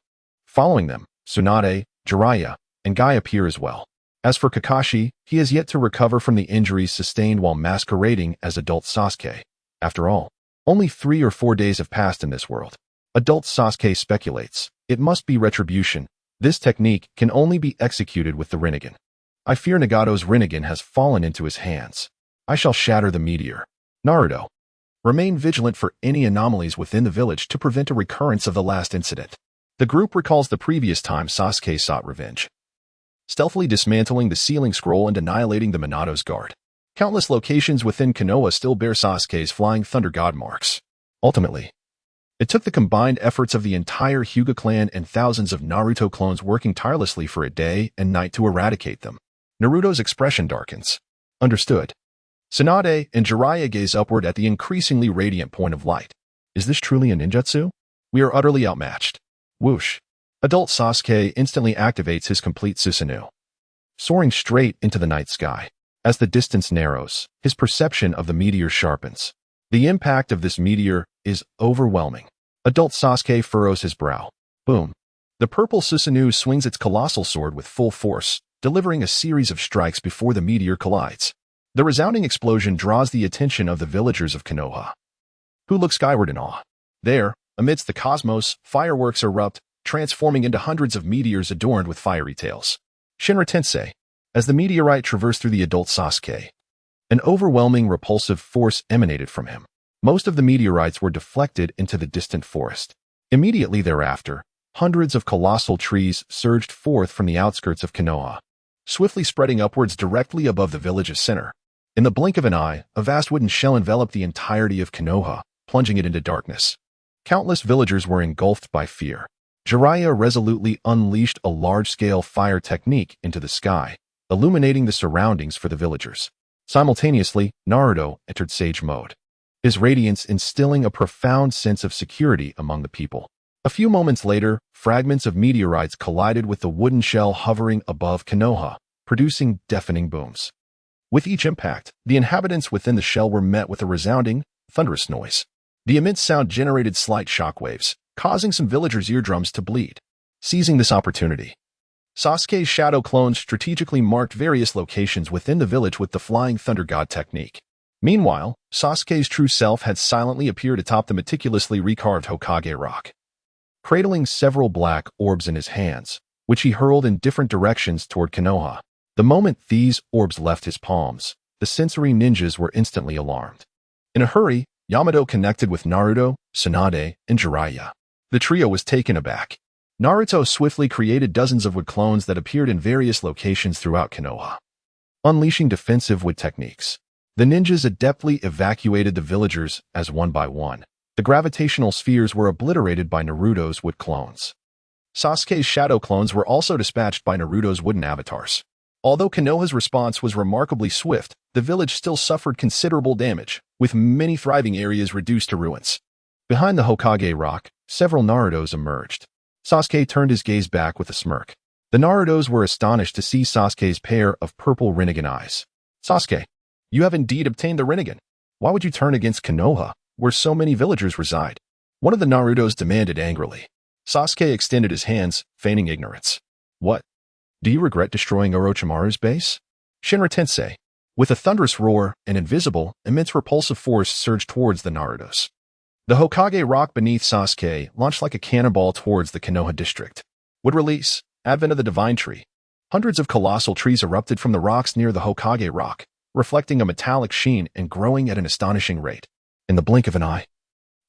Following them, Tsunade, Jiraiya, and Guy appear as well. As for Kakashi, he has yet to recover from the injuries sustained while masquerading as adult Sasuke. After all, only 3 or 4 days have passed in this world. Adult Sasuke speculates, it must be retribution. This technique can only be executed with the Rinnegan. I fear Nagato's Rinnegan has fallen into his hands. I shall shatter the meteor. Naruto, remain vigilant for any anomalies within the village to prevent a recurrence of the last incident. The group recalls the previous time Sasuke sought revenge, stealthily dismantling the sealing scroll and annihilating the Minato's guard. Countless locations within Konoha still bear Sasuke's flying thunder god marks. Ultimately, it took the combined efforts of the entire Hyuga clan and thousands of Naruto clones working tirelessly for a day and night to eradicate them. Naruto's expression darkens. Understood. Tsunade and Jiraiya gaze upward at the increasingly radiant point of light. Is this truly a ninjutsu? We are utterly outmatched. Whoosh. Adult Sasuke instantly activates his complete Susanoo, soaring straight into the night sky. As the distance narrows, his perception of the meteor sharpens. The impact of this meteor is overwhelming. Adult Sasuke furrows his brow. Boom. The purple Susanoo swings its colossal sword with full force, delivering a series of strikes before the meteor collides. The resounding explosion draws the attention of the villagers of Konoha, who look skyward in awe. There, amidst the cosmos, fireworks erupt, transforming into hundreds of meteors adorned with fiery tails. Shinra Tensei, as the meteorite traversed through the adult Sasuke, an overwhelming repulsive force emanated from him. Most of the meteorites were deflected into the distant forest. Immediately thereafter, hundreds of colossal trees surged forth from the outskirts of Konoha, swiftly spreading upwards directly above the village's center. In the blink of an eye, a vast wooden shell enveloped the entirety of Konoha, plunging it into darkness. Countless villagers were engulfed by fear. Jiraiya resolutely unleashed a large-scale fire technique into the sky, illuminating the surroundings for the villagers. Simultaneously, Naruto entered Sage mode, his radiance instilling a profound sense of security among the people. A few moments later, fragments of meteorites collided with the wooden shell hovering above Konoha, producing deafening booms. With each impact, the inhabitants within the shell were met with a resounding, thunderous noise. The immense sound generated slight shockwaves, causing some villagers' eardrums to bleed. Seizing this opportunity, Sasuke's shadow clones strategically marked various locations within the village with the Flying Thunder God technique. Meanwhile, Sasuke's true self had silently appeared atop the meticulously recarved Hokage rock, cradling several black orbs in his hands, which he hurled in different directions toward Konoha. The moment these orbs left his palms, the sensory ninjas were instantly alarmed. In a hurry, Yamato connected with Naruto, Tsunade, and Jiraiya. The trio was taken aback. Naruto swiftly created dozens of wood clones that appeared in various locations throughout Konoha, unleashing defensive wood techniques. The ninjas adeptly evacuated the villagers as one by one. The gravitational spheres were obliterated by Naruto's wood clones. Sasuke's shadow clones were also dispatched by Naruto's wooden avatars. Although Konoha's response was remarkably swift, the village still suffered considerable damage, with many thriving areas reduced to ruins. Behind the Hokage rock, several Narutos emerged. Sasuke turned his gaze back with a smirk. The Narutos were astonished to see Sasuke's pair of purple Rinnegan eyes. Sasuke, you have indeed obtained the Rinnegan. Why would you turn against Konoha, where so many villagers reside? One of the Narutos demanded angrily. Sasuke extended his hands, feigning ignorance. What? Do you regret destroying Orochimaru's base? Shinra Tensei. With a thunderous roar, an invisible, immense repulsive force surged towards the Narutos. The Hokage rock beneath Sasuke launched like a cannonball towards the Konoha district. Wood release, advent of the divine tree. Hundreds of colossal trees erupted from the rocks near the Hokage rock, reflecting a metallic sheen and growing at an astonishing rate. In the blink of an eye,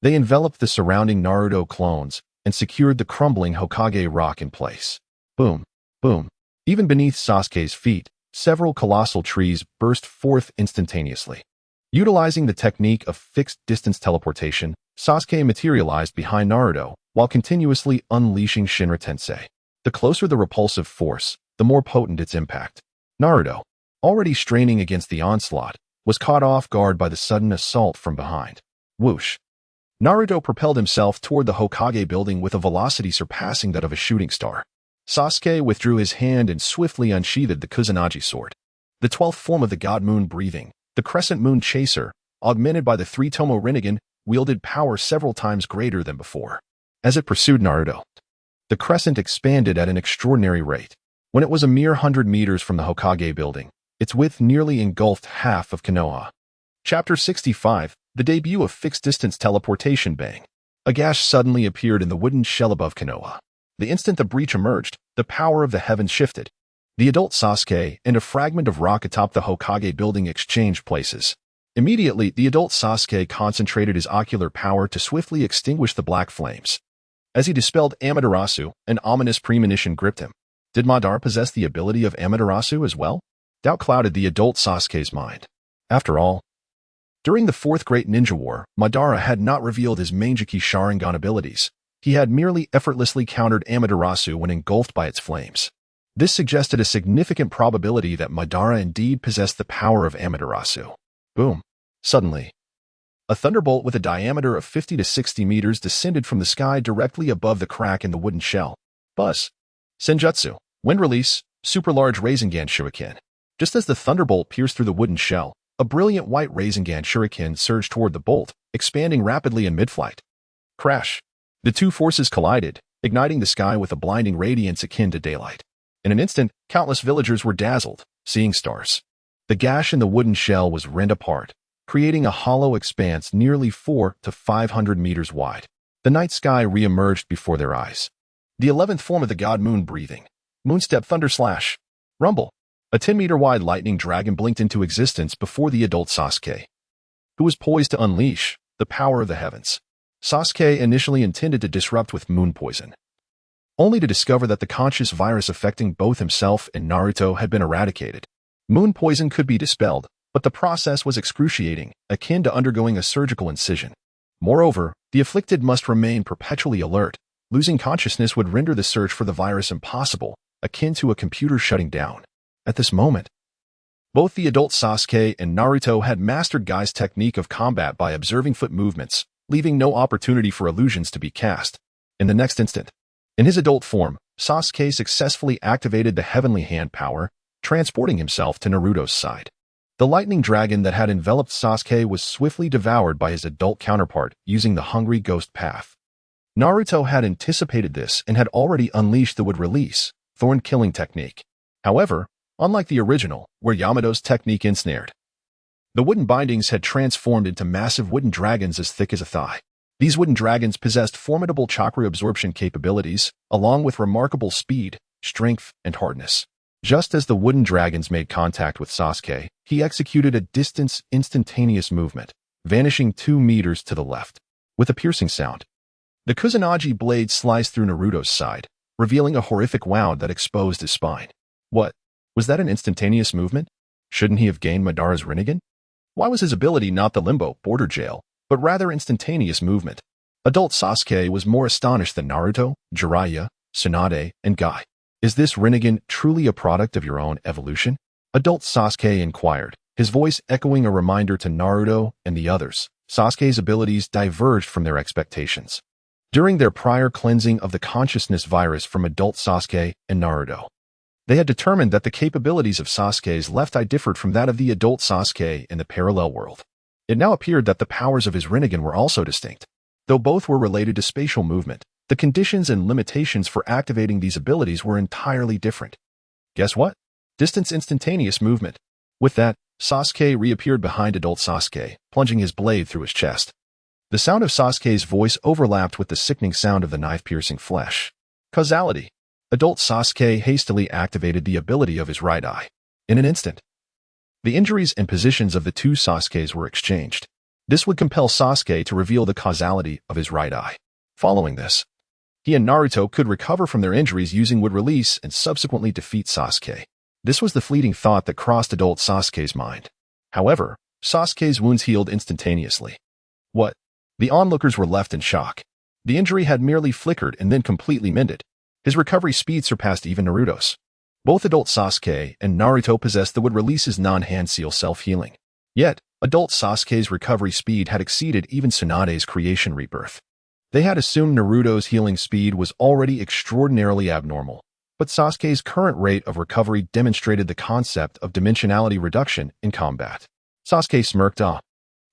they enveloped the surrounding Naruto clones and secured the crumbling Hokage rock in place. Boom, boom. Even beneath Sasuke's feet, several colossal trees burst forth instantaneously. Utilizing the technique of fixed-distance teleportation, Sasuke materialized behind Naruto while continuously unleashing Shinra Tensei. The closer the repulsive force, the more potent its impact. Naruto, already straining against the onslaught, was caught off guard by the sudden assault from behind. Whoosh! Naruto propelled himself toward the Hokage building with a velocity surpassing that of a shooting star. Sasuke withdrew his hand and swiftly unsheathed the Kusanagi sword. The 12th form of the God Moon breathing, the Crescent Moon Chaser, augmented by the 3-Tomo Rinnegan, wielded power several times greater than before. As it pursued Naruto, the crescent expanded at an extraordinary rate. When it was a mere 100 meters from the Hokage building, its width nearly engulfed half of Konoha. Chapter 65, The Debut of Fixed-Distance Teleportation. Bang! A gash suddenly appeared in the wooden shell above Konoha. The instant the breach emerged, the power of the heavens shifted. The adult Sasuke and a fragment of rock atop the Hokage building exchanged places. Immediately, the adult Sasuke concentrated his ocular power to swiftly extinguish the black flames. As he dispelled Amaterasu, an ominous premonition gripped him. Did Madara possess the ability of Amaterasu as well? Doubt clouded the adult Sasuke's mind. After all, during the Fourth Great Ninja War, Madara had not revealed his Manjiki Sharingan abilities. He had merely effortlessly countered Amaterasu when engulfed by its flames. This suggested a significant probability that Madara indeed possessed the power of Amaterasu. Boom. Suddenly, a thunderbolt with a diameter of 50 to 60 meters descended from the sky directly above the crack in the wooden shell. Buzz. Senjutsu. Wind release. Super large Rasengan Shuriken. Just as the thunderbolt pierced through the wooden shell, a brilliant white Rasengan Shuriken surged toward the bolt, expanding rapidly in mid-flight. Crash. The two forces collided, igniting the sky with a blinding radiance akin to daylight. In an instant, countless villagers were dazzled, seeing stars. The gash in the wooden shell was rent apart, creating a hollow expanse nearly 400 to 500 meters wide. The night sky re-emerged before their eyes. The 11th form of the God Moon breathing. Moonstep Thunder Slash. Rumble. A 10-meter-wide lightning dragon blinked into existence before the adult Sasuke, who was poised to unleash the power of the heavens. Sasuke initially intended to disrupt with moon poison, only to discover that the conscious virus affecting both himself and Naruto had been eradicated. Moon poison could be dispelled, but the process was excruciating, akin to undergoing a surgical incision. Moreover, the afflicted must remain perpetually alert. Losing consciousness would render the search for the virus impossible, akin to a computer shutting down. At this moment, both the adult Sasuke and Naruto had mastered Gai's technique of combat by observing foot movements, leaving no opportunity for illusions to be cast. In the next instant, in his adult form, Sasuke successfully activated the heavenly hand power, transporting himself to Naruto's side. The lightning dragon that had enveloped Sasuke was swiftly devoured by his adult counterpart using the hungry ghost path. Naruto had anticipated this and had already unleashed the wood release, thorn killing technique. However, unlike the original, where Yamato's technique ensnared, the wooden bindings had transformed into massive wooden dragons as thick as a thigh. These wooden dragons possessed formidable chakra absorption capabilities, along with remarkable speed, strength, and hardness. Just as the wooden dragons made contact with Sasuke, he executed a distance instantaneous movement, vanishing 2 meters to the left. With a piercing sound, The Kusanagi blade sliced through Naruto's side, revealing a horrific wound that exposed his spine. What? Was that an instantaneous movement? Shouldn't he have gained Madara's Rinnegan? Why was his ability not the limbo, border jail, but rather instantaneous movement? Adult Sasuke was more astonished than Naruto, Jiraiya, Tsunade, and Guy. Is this Rinnegan truly a product of your own evolution? Adult Sasuke inquired, his voice echoing a reminder to Naruto and the others. Sasuke's abilities diverged from their expectations. During their prior cleansing of the consciousness virus from adult Sasuke and Naruto, they had determined that the capabilities of Sasuke's left eye differed from that of the adult Sasuke in the parallel world. It now appeared that the powers of his Rinnegan were also distinct. Though both were related to spatial movement, the conditions and limitations for activating these abilities were entirely different. Guess what? Distance instantaneous movement. With that, Sasuke reappeared behind adult Sasuke, plunging his blade through his chest. The sound of Sasuke's voice overlapped with the sickening sound of the knife-piercing flesh. Causality. Adult Sasuke hastily activated the ability of his right eye. In an instant, the injuries and positions of the two Sasukes were exchanged. This would compel Sasuke to reveal the causality of his right eye. Following this, he and Naruto could recover from their injuries using wood release and subsequently defeat Sasuke. This was the fleeting thought that crossed adult Sasuke's mind. However, Sasuke's wounds healed instantaneously. What? The onlookers were left in shock. The injury had merely flickered and then completely mended. His recovery speed surpassed even Naruto's. Both adult Sasuke and Naruto possessed the wood release's non-hand seal self-healing. Yet, adult Sasuke's recovery speed had exceeded even Tsunade's creation rebirth. They had assumed Naruto's healing speed was already extraordinarily abnormal, but Sasuke's current rate of recovery demonstrated the concept of dimensionality reduction in combat. Sasuke smirked.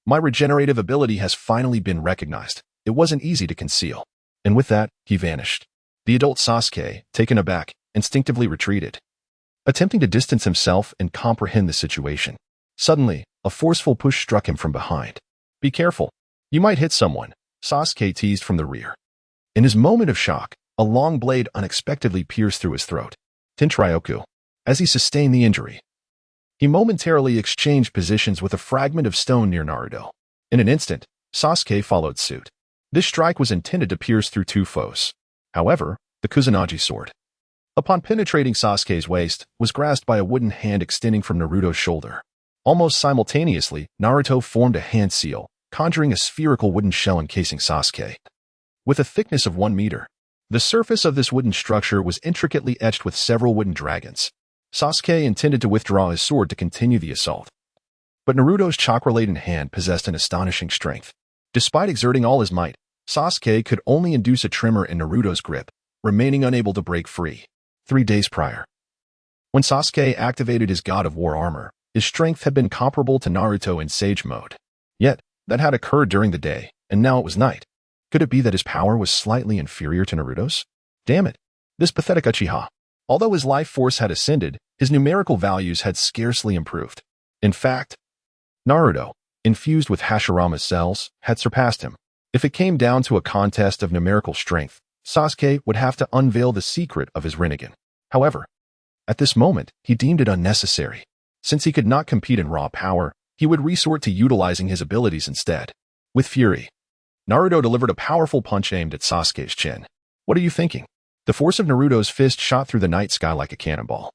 My regenerative ability has finally been recognized. It wasn't easy to conceal. And with that, he vanished. The adult Sasuke, taken aback, instinctively retreated, attempting to distance himself and comprehend the situation. Suddenly, a forceful push struck him from behind. Be careful. You might hit someone, Sasuke teased from the rear. In his moment of shock, a long blade unexpectedly pierced through his throat. Tinryoku. As he sustained the injury, he momentarily exchanged positions with a fragment of stone near Naruto. In an instant, Sasuke followed suit. This strike was intended to pierce through two foes. However, the Kusanagi sword, upon penetrating Sasuke's waist, was grasped by a wooden hand extending from Naruto's shoulder. Almost simultaneously, Naruto formed a hand seal, conjuring a spherical wooden shell encasing Sasuke. With a thickness of 1 meter, the surface of this wooden structure was intricately etched with several wooden dragons. Sasuke intended to withdraw his sword to continue the assault. But Naruto's chakra-laden hand possessed an astonishing strength. Despite exerting all his might, Sasuke could only induce a tremor in Naruto's grip, remaining unable to break free. 3 days prior, when Sasuke activated his God of War armor, his strength had been comparable to Naruto in Sage mode. Yet, that had occurred during the day, and now it was night. Could it be that his power was slightly inferior to Naruto's? Damn it, this pathetic Uchiha. Although his life force had ascended, his numerical values had scarcely improved. In fact, Naruto, infused with Hashirama's cells, had surpassed him. If it came down to a contest of numerical strength, Sasuke would have to unveil the secret of his Rinnegan. However, at this moment, he deemed it unnecessary. Since he could not compete in raw power, he would resort to utilizing his abilities instead. With fury, Naruto delivered a powerful punch aimed at Sasuke's chin. What are you thinking? The force of Naruto's fist shot through the night sky like a cannonball,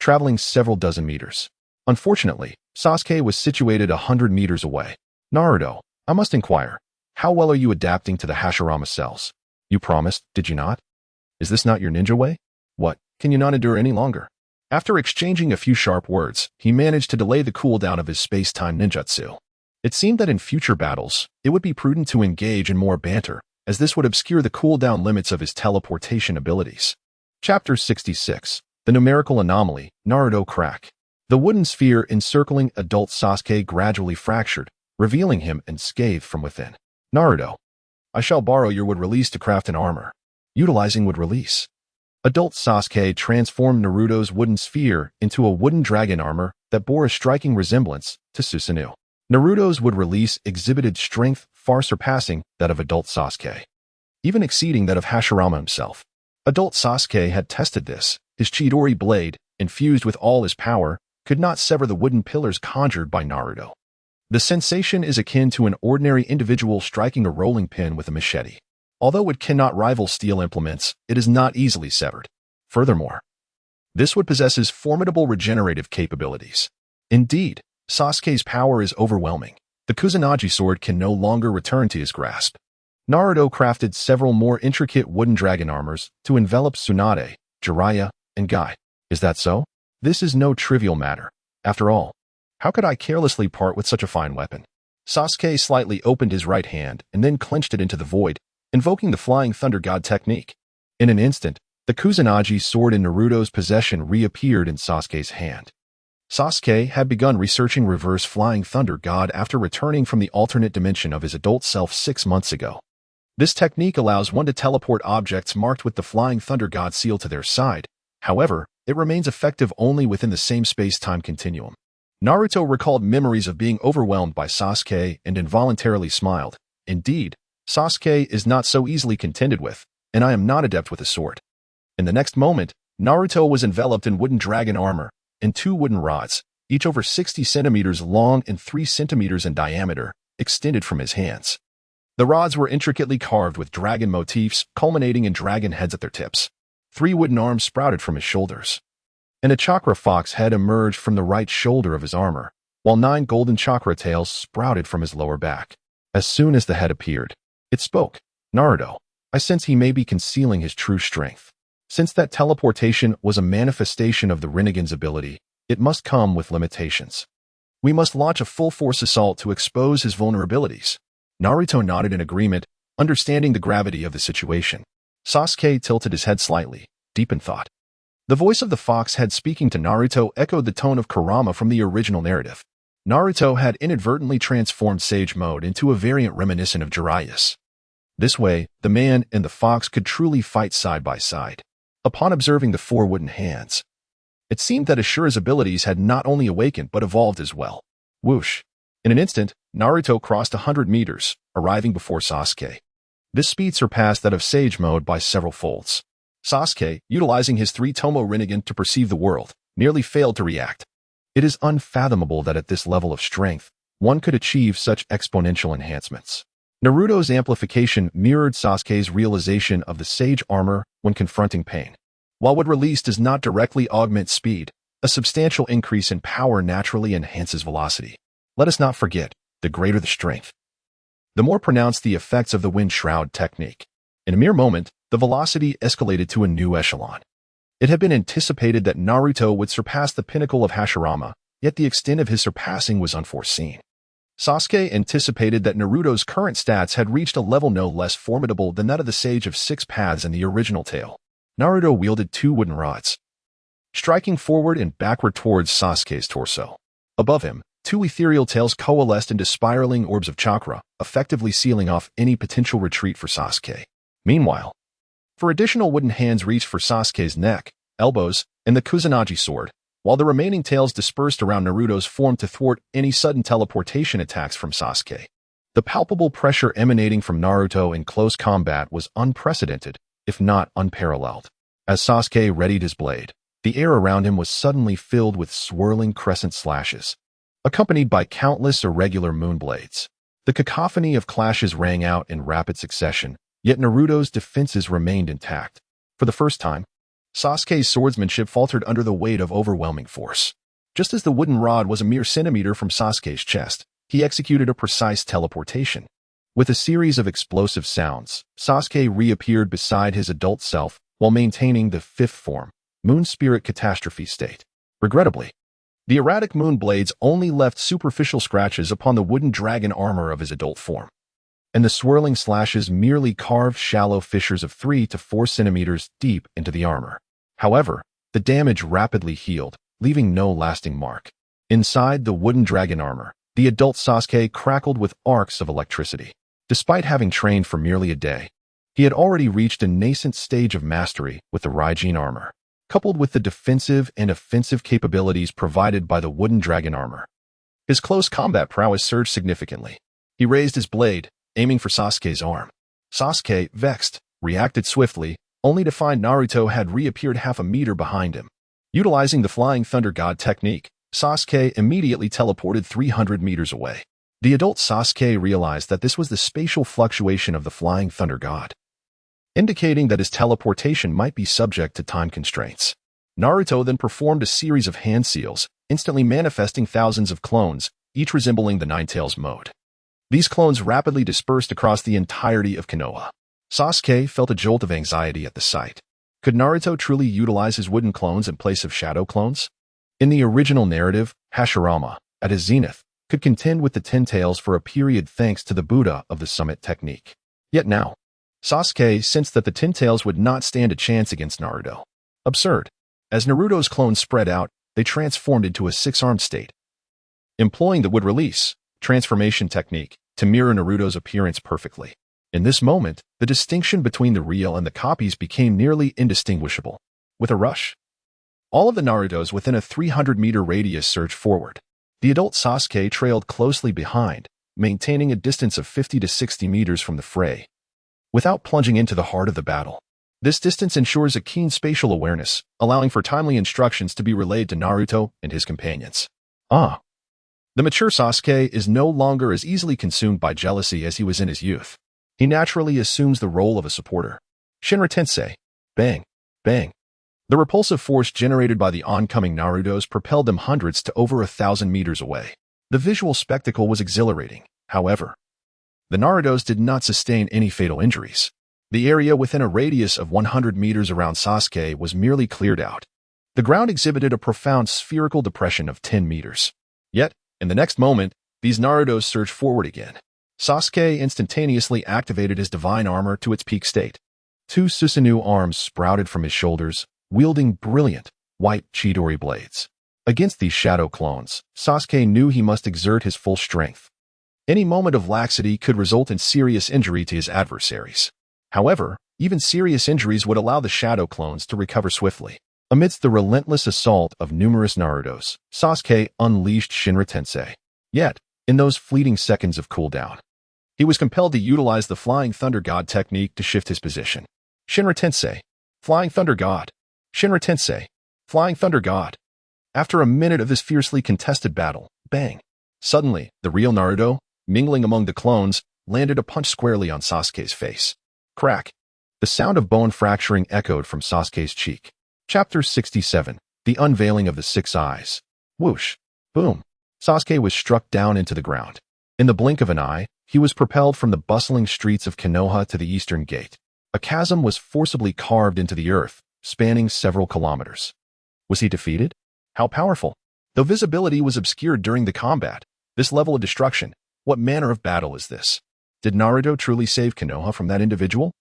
traveling several dozen meters. Unfortunately, Sasuke was situated 100 meters away. Naruto, I must inquire, how well are you adapting to the Hashirama cells? You promised, did you not? Is this not your ninja way? What, can you not endure any longer? After exchanging a few sharp words, he managed to delay the cooldown of his space-time ninjutsu. It seemed that in future battles, it would be prudent to engage in more banter, as this would obscure the cooldown limits of his teleportation abilities. Chapter 66. The Numerical Anomaly, Naruto Crack. The wooden sphere encircling adult Sasuke gradually fractured, revealing him unscathed from within. Naruto, I shall borrow your wood release to craft an armor. Utilizing wood release, adult Sasuke transformed Naruto's wooden sphere into a wooden dragon armor that bore a striking resemblance to Susanoo. Naruto's wood release exhibited strength far surpassing that of adult Sasuke, even exceeding that of Hashirama himself. Adult Sasuke had tested this. His Chidori blade, infused with all his power, could not sever the wooden pillars conjured by Naruto. The sensation is akin to an ordinary individual striking a rolling pin with a machete. Although it cannot rival steel implements, it is not easily severed. Furthermore, this would possess his formidable regenerative capabilities. Indeed, Sasuke's power is overwhelming. The Kusanagi sword can no longer return to his grasp. Naruto crafted several more intricate wooden dragon armors to envelop Tsunade, Jiraiya, and Guy. Is that so? This is no trivial matter. After all, how could I carelessly part with such a fine weapon? Sasuke slightly opened his right hand and then clenched it into the void, invoking the Flying Thunder God technique. In an instant, the Kusanagi sword in Naruto's possession reappeared in Sasuke's hand. Sasuke had begun researching Reverse Flying Thunder God after returning from the alternate dimension of his adult self 6 months ago. This technique allows one to teleport objects marked with the Flying Thunder God seal to their side. However, it remains effective only within the same space-time continuum. Naruto recalled memories of being overwhelmed by Sasuke and involuntarily smiled. Indeed, Sasuke is not so easily contended with, and I am not adept with a sword. In the next moment, Naruto was enveloped in wooden dragon armor and 2 wooden rods, each over 60 centimeters long and 3 centimeters in diameter, extended from his hands. The rods were intricately carved with dragon motifs, culminating in dragon heads at their tips. 3 wooden arms sprouted from his shoulders, and a chakra fox head emerged from the right shoulder of his armor, while 9 golden chakra tails sprouted from his lower back. As soon as the head appeared, it spoke. Naruto, I sense he may be concealing his true strength. Since that teleportation was a manifestation of the Rinnegan's ability, it must come with limitations. We must launch a full-force assault to expose his vulnerabilities. Naruto nodded in agreement, understanding the gravity of the situation. Sasuke tilted his head slightly, deep in thought. The voice of the fox head speaking to Naruto echoed the tone of Kurama from the original narrative. Naruto had inadvertently transformed Sage Mode into a variant reminiscent of Jiraiya's. This way, the man and the fox could truly fight side by side. Upon observing the 4 wooden hands, it seemed that Ashura's abilities had not only awakened but evolved as well. Whoosh! In an instant, Naruto crossed 100 meters, arriving before Sasuke. This speed surpassed that of Sage Mode by several folds. Sasuke, utilizing his 3 Tomo Rinnegan to perceive the world, nearly failed to react. It is unfathomable that at this level of strength, one could achieve such exponential enhancements. Naruto's amplification mirrored Sasuke's realization of the Sage armor when confronting pain. While what released does not directly augment speed, a substantial increase in power naturally enhances velocity. Let us not forget, the greater the strength, the more pronounced the effects of the Wind Shroud technique. In a mere moment, the velocity escalated to a new echelon. It had been anticipated that Naruto would surpass the pinnacle of Hashirama, yet the extent of his surpassing was unforeseen. Sasuke anticipated that Naruto's current stats had reached a level no less formidable than that of the Sage of 6 Paths in the original tale. Naruto wielded 2 wooden rods, striking forward and backward towards Sasuke's torso. Above him, 2 ethereal tails coalesced into spiraling orbs of chakra, effectively sealing off any potential retreat for Sasuke. Meanwhile, 4 additional wooden hands reached for Sasuke's neck, elbows, and the Kusanagi sword, while the remaining tails dispersed around Naruto's form to thwart any sudden teleportation attacks from Sasuke. The palpable pressure emanating from Naruto in close combat was unprecedented, if not unparalleled. As Sasuke readied his blade, the air around him was suddenly filled with swirling crescent slashes, accompanied by countless irregular moonblades. The cacophony of clashes rang out in rapid succession, yet Naruto's defenses remained intact. For the first time, Sasuke's swordsmanship faltered under the weight of overwhelming force. Just as the wooden rod was a mere centimeter from Sasuke's chest, he executed a precise teleportation. With a series of explosive sounds, Sasuke reappeared beside his adult self while maintaining the 5th form, Moon Spirit Catastrophe state. Regrettably, the erratic moon blades only left superficial scratches upon the wooden dragon armor of his adult form, and the swirling slashes merely carved shallow fissures of 3 to 4 centimeters deep into the armor. However, the damage rapidly healed, leaving no lasting mark. Inside the wooden dragon armor, the adult Sasuke crackled with arcs of electricity. Despite having trained for merely a day, he had already reached a nascent stage of mastery with the Raijin armor, coupled with the defensive and offensive capabilities provided by the wooden dragon armor. His close combat prowess surged significantly. He raised his blade, aiming for Sasuke's arm. Sasuke, vexed, reacted swiftly, only to find Naruto had reappeared half a meter behind him. Utilizing the Flying Thunder God technique, Sasuke immediately teleported 300 meters away. The adult Sasuke realized that this was the spatial fluctuation of the Flying Thunder God. indicating that his teleportation might be subject to time constraints. Naruto then performed a series of hand seals, instantly manifesting thousands of clones, each resembling the Ninetales mode. These clones rapidly dispersed across the entirety of Konoha. Sasuke felt a jolt of anxiety at the sight. Could Naruto truly utilize his wooden clones in place of shadow clones? In the original narrative, Hashirama, at his zenith, could contend with the Ten Tails for a period thanks to the Buddha of the Summit technique. Yet now, Sasuke sensed that the Ten Tails would not stand a chance against Naruto. Absurd. As Naruto's clones spread out, they transformed into a six-armed state, employing the wood release transformation technique to mirror Naruto's appearance perfectly. In this moment, the distinction between the real and the copies became nearly indistinguishable. With a rush, all of the Narutos within a 300-meter radius surged forward. The adult Sasuke trailed closely behind, maintaining a distance of 50 to 60 meters from the fray, without plunging into the heart of the battle. This distance ensures a keen spatial awareness, allowing for timely instructions to be relayed to Naruto and his companions. The mature Sasuke is no longer as easily consumed by jealousy as he was in his youth. He naturally assumes the role of a supporter. Shinra Tensei. Bang. Bang. The repulsive force generated by the oncoming Narutos propelled them hundreds to over 1,000 meters away. The visual spectacle was exhilarating. However, the Narutos did not sustain any fatal injuries. The area within a radius of 100 meters around Sasuke was merely cleared out. The ground exhibited a profound spherical depression of 10 meters. Yet, in the next moment, these Narutos surged forward again. Sasuke instantaneously activated his divine armor to its peak state. Two Susanoo arms sprouted from his shoulders, wielding brilliant, white Chidori blades. Against these shadow clones, Sasuke knew he must exert his full strength. Any moment of laxity could result in serious injury to his adversaries. However, even serious injuries would allow the shadow clones to recover swiftly. Amidst the relentless assault of numerous Narutos, Sasuke unleashed Shinra Tensei. Yet, in those fleeting seconds of cooldown, he was compelled to utilize the Flying Thunder God technique to shift his position. Shinra Tensei, Flying Thunder God. Shinra Tensei, Flying Thunder God. After a minute of this fiercely contested battle, bang! Suddenly, the real Naruto, mingling among the clones, landed a punch squarely on Sasuke's face. Crack! The sound of bone fracturing echoed from Sasuke's cheek. Chapter 67. The Unveiling of the Six Eyes. Whoosh! Boom! Sasuke was struck down into the ground. In the blink of an eye, he was propelled from the bustling streets of Konoha to the eastern gate. A chasm was forcibly carved into the earth, spanning several kilometers. Was he defeated? How powerful! Though visibility was obscured during the combat, this level of destruction, what manner of battle is this? Did Naruto truly save Konoha from that individual?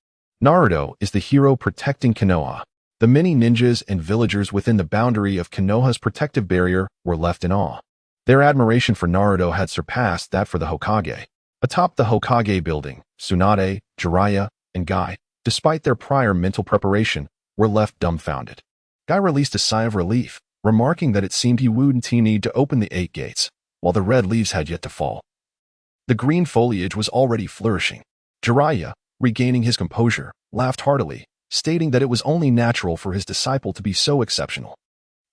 Naruto is the hero protecting Konoha. The many ninjas and villagers within the boundary of Konoha's protective barrier were left in awe. Their admiration for Naruto had surpassed that for the Hokage. Atop the Hokage building, Tsunade, Jiraiya, and Guy, despite their prior mental preparation, were left dumbfounded. Guy released a sigh of relief, remarking that it seemed he wouldn't need to open the 8 gates, while the red leaves had yet to fall. The green foliage was already flourishing. Jiraiya, regaining his composure, laughed heartily, stating that it was only natural for his disciple to be so exceptional.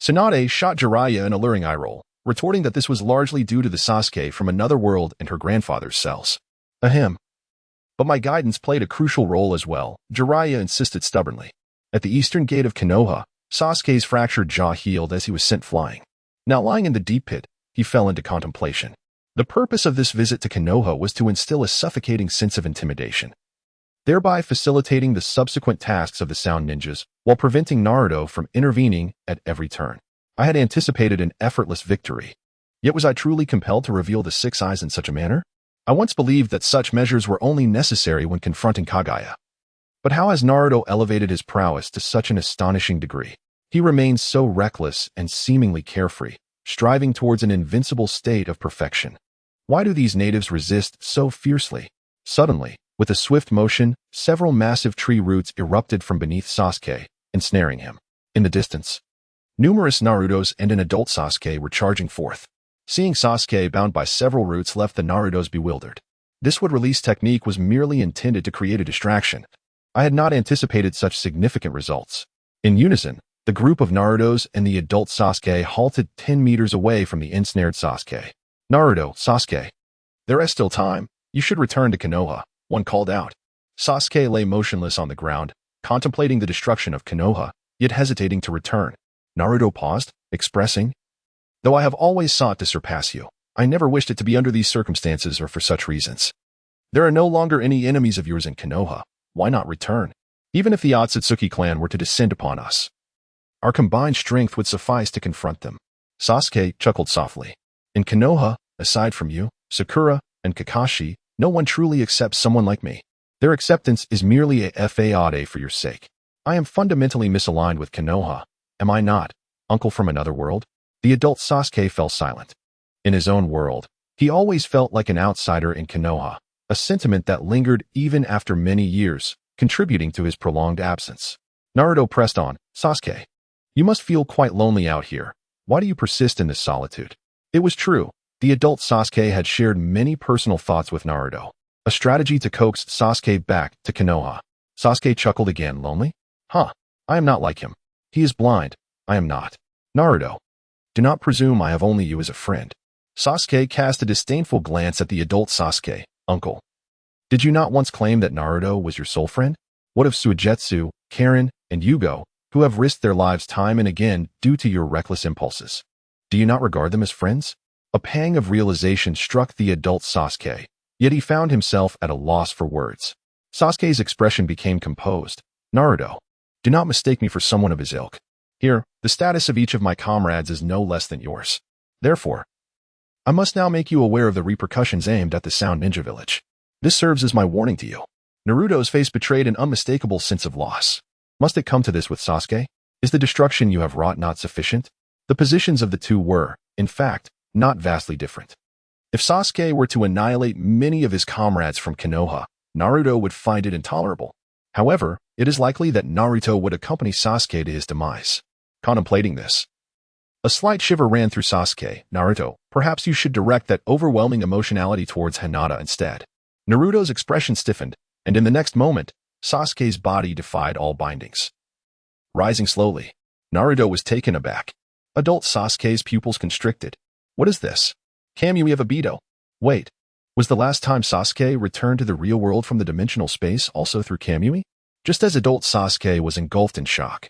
Tsunade shot Jiraiya an alluring eye roll, retorting that this was largely due to the Sasuke from another world and her grandfather's cells. Ahem. But my guidance played a crucial role as well, Jiraiya insisted stubbornly. At the eastern gate of Konoha, Sasuke's fractured jaw healed as he was sent flying. Now lying in the deep pit, he fell into contemplation. The purpose of this visit to Konoha was to instill a suffocating sense of intimidation, thereby facilitating the subsequent tasks of the Sound Ninjas while preventing Naruto from intervening at every turn. I had anticipated an effortless victory. Yet was I truly compelled to reveal the Six Eyes in such a manner? I once believed that such measures were only necessary when confronting Kaguya. But how has Naruto elevated his prowess to such an astonishing degree? He remains so reckless and seemingly carefree, striving towards an invincible state of perfection. Why do these natives resist so fiercely? Suddenly, with a swift motion, several massive tree roots erupted from beneath Sasuke, ensnaring him. In the distance, numerous Narutos and an adult Sasuke were charging forth. Seeing Sasuke bound by several roots left the Narutos bewildered. This would-release technique was merely intended to create a distraction. I had not anticipated such significant results. In unison, the group of Narutos and the adult Sasuke halted 10 meters away from the ensnared Sasuke. Naruto, Sasuke. There is still time. You should return to Konoha, one called out. Sasuke lay motionless on the ground, contemplating the destruction of Konoha, yet hesitating to return. Naruto paused, expressing, "Though I have always sought to surpass you, I never wished it to be under these circumstances or for such reasons. There are no longer any enemies of yours in Konoha. Why not return? Even if the Otsutsuki clan were to descend upon us, our combined strength would suffice to confront them." Sasuke chuckled softly. "In Konoha, aside from you, Sakura, and Kakashi, no one truly accepts someone like me. Their acceptance is merely a fade for your sake. I am fundamentally misaligned with Konoha, am I not, uncle from another world?" The adult Sasuke fell silent. In his own world, he always felt like an outsider in Konoha, a sentiment that lingered even after many years, contributing to his prolonged absence. Naruto pressed on, "Sasuke, you must feel quite lonely out here. Why do you persist in this solitude?" It was true. The adult Sasuke had shared many personal thoughts with Naruto, a strategy to coax Sasuke back to Konoha. Sasuke chuckled again. "Lonely? Huh. I am not like him. He is blind. I am not. Naruto, do not presume I have only you as a friend." Sasuke cast a disdainful glance at the adult Sasuke. "Uncle, did you not once claim that Naruto was your soul friend? What of Suigetsu, Karen, and Yugo, who have risked their lives time and again due to your reckless impulses? Do you not regard them as friends?" A pang of realization struck the adult Sasuke, yet he found himself at a loss for words. Sasuke's expression became composed. "Naruto, do not mistake me for someone of his ilk. Here, the status of each of my comrades is no less than yours. Therefore, I must now make you aware of the repercussions aimed at the Sound Ninja Village. This serves as my warning to you." Naruto's face betrayed an unmistakable sense of loss. Must it come to this with Sasuke? Is the destruction you have wrought not sufficient? The positions of the two were, in fact, not vastly different. If Sasuke were to annihilate many of his comrades from Konoha, Naruto would find it intolerable. However, it is likely that Naruto would accompany Sasuke to his demise. Contemplating this, a slight shiver ran through Sasuke. "Naruto, perhaps you should direct that overwhelming emotionality towards Hinata instead." Naruto's expression stiffened, and in the next moment, Sasuke's body defied all bindings. Rising slowly, Naruto was taken aback. Adult Sasuke's pupils constricted. "What is this? Kamui of Obito? Wait, was the last time Sasuke returned to the real world from the dimensional space also through Kamui?" Just as adult Sasuke was engulfed in shock,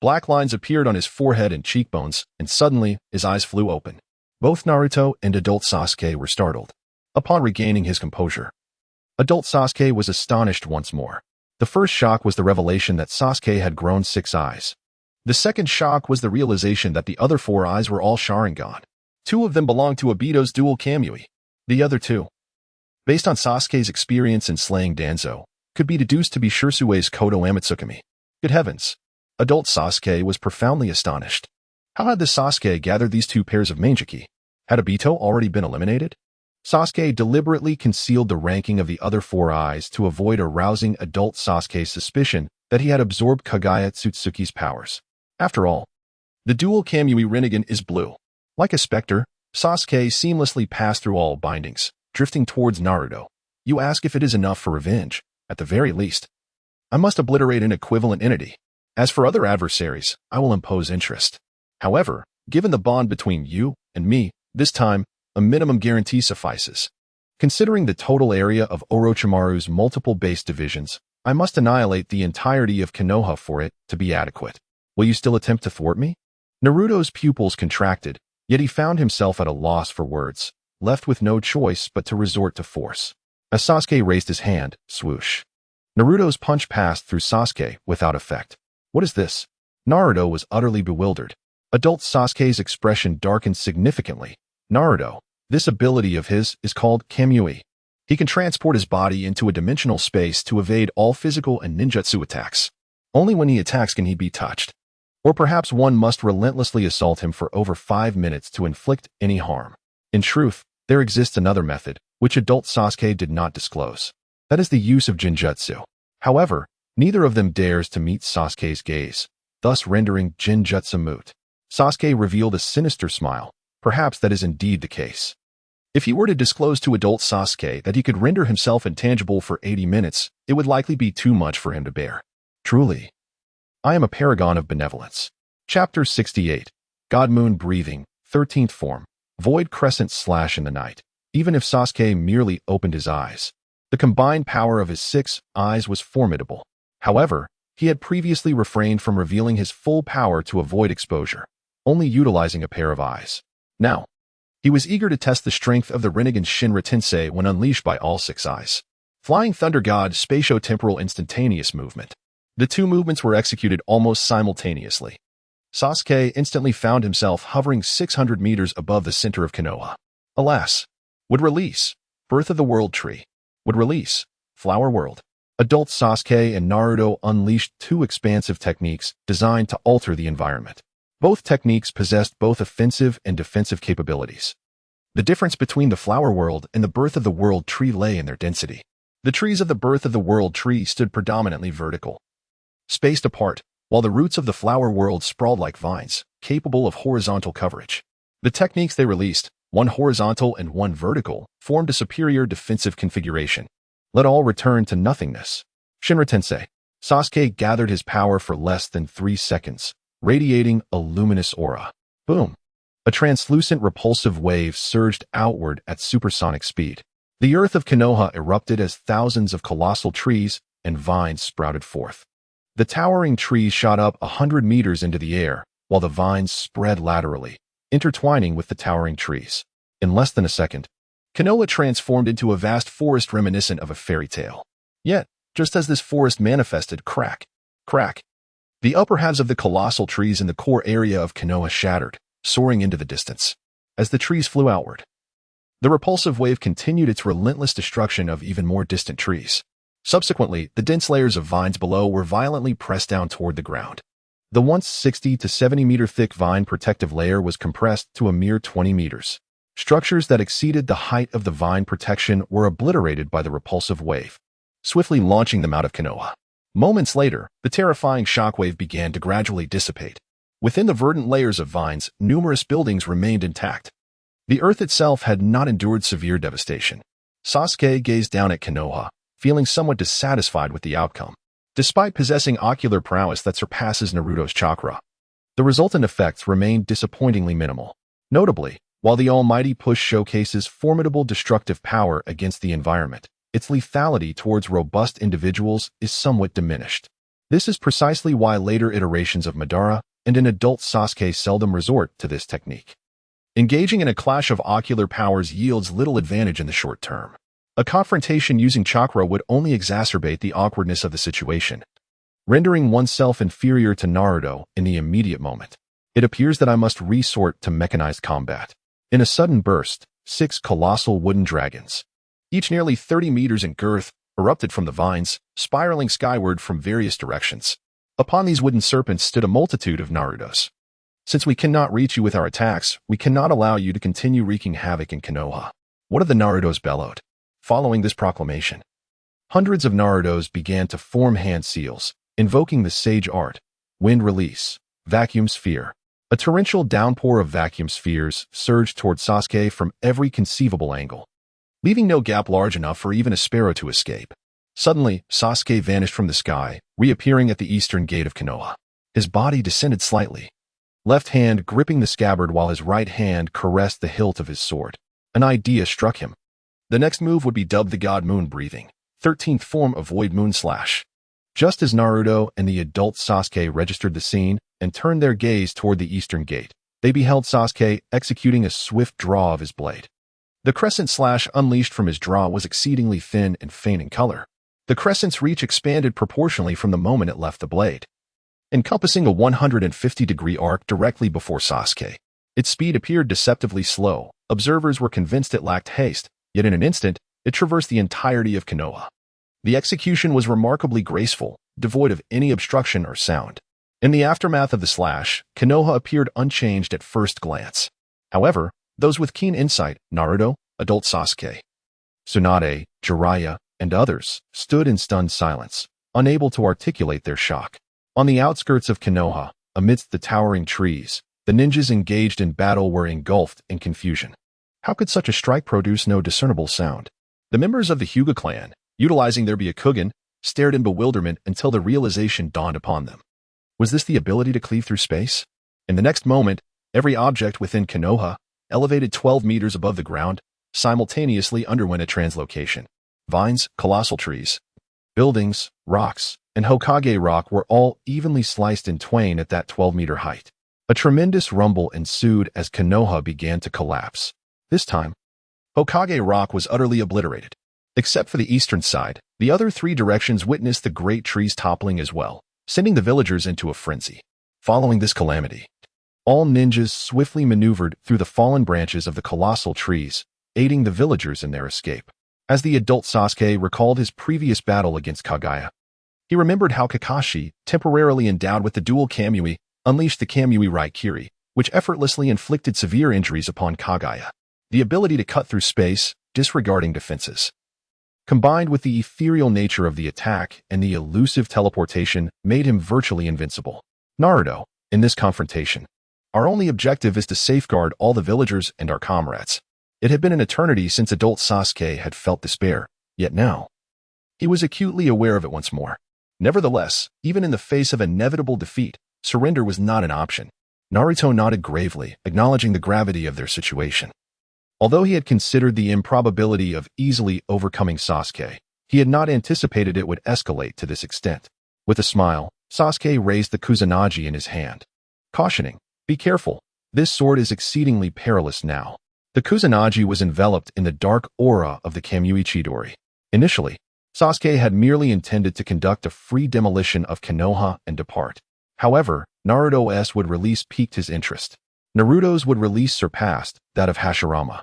black lines appeared on his forehead and cheekbones, and suddenly his eyes flew open. Both Naruto and adult Sasuke were startled. Upon regaining his composure, adult Sasuke was astonished once more. The first shock was the revelation that Sasuke had grown 6 eyes. The second shock was the realization that the other 4 eyes were all Sharingan. 2 of them belonged to Obito's dual Kamui. The other 2, based on Sasuke's experience in slaying Danzo, could be deduced to be Shirsue's Kodo Amatsukami. Good heavens! Adult Sasuke was profoundly astonished. How had the Sasuke gathered these 2 pairs of Manjiki? Had Obito already been eliminated? Sasuke deliberately concealed the ranking of the other 4 eyes to avoid arousing adult Sasuke's suspicion that he had absorbed Kagaya Tsutsuki's powers. After all, the dual Kamui Rinnegan is blue. Like a specter, Sasuke seamlessly passed through all bindings, drifting towards Naruto. "You ask if it is enough for revenge. At the very least, I must obliterate an equivalent entity. As for other adversaries, I will impose interest. However, given the bond between you and me, this time, a minimum guarantee suffices. Considering the total area of Orochimaru's multiple base divisions, I must annihilate the entirety of Konoha for it to be adequate. Will you still attempt to thwart me?" Naruto's pupils contracted, yet he found himself at a loss for words, left with no choice but to resort to force. As Sasuke raised his hand, swoosh. Naruto's punch passed through Sasuke without effect. "What is this?" Naruto was utterly bewildered. Adult Sasuke's expression darkened significantly. "Naruto, this ability of his is called Kamui. He can transport his body into a dimensional space to evade all physical and ninjutsu attacks. Only when he attacks can he be touched. Or perhaps one must relentlessly assault him for over 5 minutes to inflict any harm. In truth, there exists another method, which adult Sasuke did not disclose. That is the use of Jinjutsu. However, neither of them dares to meet Sasuke's gaze, thus rendering Jinjutsu moot." Sasuke revealed a sinister smile. Perhaps that is indeed the case. If he were to disclose to adult Sasuke that he could render himself intangible for 80 minutes, it would likely be too much for him to bear. Truly, I am a paragon of benevolence. Chapter 68. God Moon Breathing, 13th Form. Void Crescent Slash in the Night. Even if Sasuke merely opened his eyes, The combined power of his 6 eyes was formidable. However, he had previously refrained from revealing his full power to avoid exposure, only utilizing a pair of eyes. Now, he was eager to test the strength of the Rinnegan Shinra Tensei when unleashed by all 6 eyes. Flying Thunder God Spatio-Temporal Instantaneous Movement. The two movements were executed almost simultaneously. Sasuke instantly found himself hovering 600 meters above the center of Konoha. Alas, would release Birth of the World Tree. Would release Flower World. Adult Sasuke and Naruto unleashed two expansive techniques designed to alter the environment. Both techniques possessed both offensive and defensive capabilities. The difference between the Flower World and the Birth of the World Tree lay in their density. The trees of the Birth of the World Tree stood predominantly vertical, spaced apart, while the roots of the Flower World sprawled like vines, capable of horizontal coverage. The techniques they released, one horizontal and one vertical, formed a superior defensive configuration. Let all return to nothingness. Shinra Tensei. Sasuke gathered his power for less than 3 seconds, radiating a luminous aura. Boom! A translucent repulsive wave surged outward at supersonic speed. The earth of Konoha erupted as thousands of colossal trees and vines sprouted forth. The towering trees shot up 100 meters into the air, while the vines spread laterally, intertwining with the towering trees. In less than a second, Konoha transformed into a vast forest reminiscent of a fairy tale. Yet, just as this forest manifested, crack, the upper halves of the colossal trees in the core area of Konoha shattered, soaring into the distance. As the trees flew outward, the repulsive wave continued its relentless destruction of even more distant trees. Subsequently, the dense layers of vines below were violently pressed down toward the ground. The once 60 to 70 meter thick vine protective layer was compressed to a mere 20 meters. Structures that exceeded the height of the vine protection were obliterated by the repulsive wave, swiftly launching them out of Konoha. Moments later, the terrifying shockwave began to gradually dissipate. Within the verdant layers of vines, numerous buildings remained intact. The earth itself had not endured severe devastation. Sasuke gazed down at Konoha, feeling somewhat dissatisfied with the outcome. Despite possessing ocular prowess that surpasses Naruto's chakra, the resultant effects remained disappointingly minimal. Notably, while the Almighty Push showcases formidable destructive power against the environment, its lethality towards robust individuals is somewhat diminished. This is precisely why later iterations of Madara and an adult Sasuke seldom resort to this technique. Engaging in a clash of ocular powers yields little advantage in the short term. A confrontation using chakra would only exacerbate the awkwardness of the situation, rendering oneself inferior to Naruto in the immediate moment. It appears that I must resort to mechanized combat. In a sudden burst, 6 colossal wooden dragons, each nearly 30 meters in girth, erupted from the vines, spiraling skyward from various directions. Upon these wooden serpents stood a multitude of Narutos. Since we cannot reach you with our attacks, we cannot allow you to continue wreaking havoc in Konoha. One of the Narutos bellowed. Following this proclamation, hundreds of Narutos began to form hand seals, invoking the sage art, wind release, vacuum sphere. A torrential downpour of vacuum spheres surged toward Sasuke from every conceivable angle, leaving no gap large enough for even a sparrow to escape. Suddenly, Sasuke vanished from the sky, reappearing at the eastern gate of Konoha. His body descended slightly, left hand gripping the scabbard while his right hand caressed the hilt of his sword. An idea struck him. The next move would be dubbed the God Moon Breathing, 13th form of Void Moon Slash. Just as Naruto and the adult Sasuke registered the scene and turned their gaze toward the eastern gate, they beheld Sasuke executing a swift draw of his blade. The crescent slash unleashed from his draw was exceedingly thin and faint in color. The crescent's reach expanded proportionally from the moment it left the blade, encompassing a 150-degree arc directly before Sasuke. Its speed appeared deceptively slow. Observers were convinced it lacked haste, yet in an instant, it traversed the entirety of Konoha. The execution was remarkably graceful, devoid of any obstruction or sound. In the aftermath of the slash, Konoha appeared unchanged at first glance. However, those with keen insight, Naruto, adult Sasuke, Tsunade, Jiraiya, and others, stood in stunned silence, unable to articulate their shock. On the outskirts of Konoha, amidst the towering trees, the ninjas engaged in battle were engulfed in confusion. How could such a strike produce no discernible sound? The members of the Hyuga clan, utilizing their Byakugan, stared in bewilderment until the realization dawned upon them. Was this the ability to cleave through space? In the next moment, every object within Konoha, elevated 12 meters above the ground, simultaneously underwent a translocation. Vines, colossal trees, buildings, rocks, and Hokage rock were all evenly sliced in twain at that 12-meter height. A tremendous rumble ensued as Konoha began to collapse. This time, Hokage rock was utterly obliterated. Except for the eastern side, the other three directions witnessed the great trees toppling as well, sending the villagers into a frenzy. Following this calamity, all ninjas swiftly maneuvered through the fallen branches of the colossal trees, aiding the villagers in their escape. As the adult Sasuke recalled his previous battle against Kaguya, he remembered how Kakashi, temporarily endowed with the dual Kamui, unleashed the Kamui Raikiri, which effortlessly inflicted severe injuries upon Kaguya. The ability to cut through space, disregarding defenses, combined with the ethereal nature of the attack and the elusive teleportation, made him virtually invincible. Naruto, in this confrontation, our only objective is to safeguard all the villagers and our comrades. It had been an eternity since adult Sasuke had felt despair, yet now, he was acutely aware of it once more. Nevertheless, even in the face of inevitable defeat, surrender was not an option. Naruto nodded gravely, acknowledging the gravity of their situation. Although he had considered the improbability of easily overcoming Sasuke, he had not anticipated it would escalate to this extent. With a smile, Sasuke raised the Kusanagi in his hand, cautioning, "Be careful, this sword is exceedingly perilous now." The Kusanagi was enveloped in the dark aura of the Kamui Chidori. Initially, Sasuke had merely intended to conduct a free demolition of Konoha and depart. However, Naruto's would release piqued his interest. Naruto's would release surpassed that of Hashirama.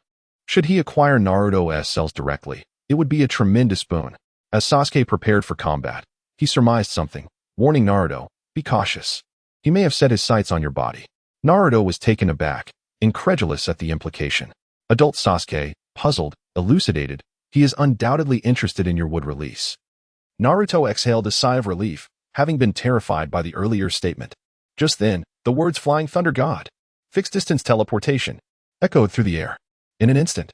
Should he acquire Naruto's cells directly, it would be a tremendous boon. As Sasuke prepared for combat, he surmised something, warning Naruto, "Be cautious. He may have set his sights on your body." Naruto was taken aback, incredulous at the implication. Adult Sasuke, puzzled, elucidated, "He is undoubtedly interested in your wood release." Naruto exhaled a sigh of relief, having been terrified by the earlier statement. Just then, the words "Flying Thunder God," "Fixed-distance teleportation," echoed through the air. In an instant,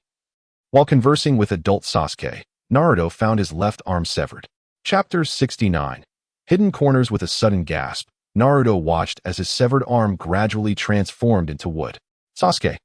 while conversing with adult Sasuke, Naruto found his left arm severed. Chapter 69. Hidden Corners. With a sudden gasp, Naruto watched as his severed arm gradually transformed into wood. Sasuke,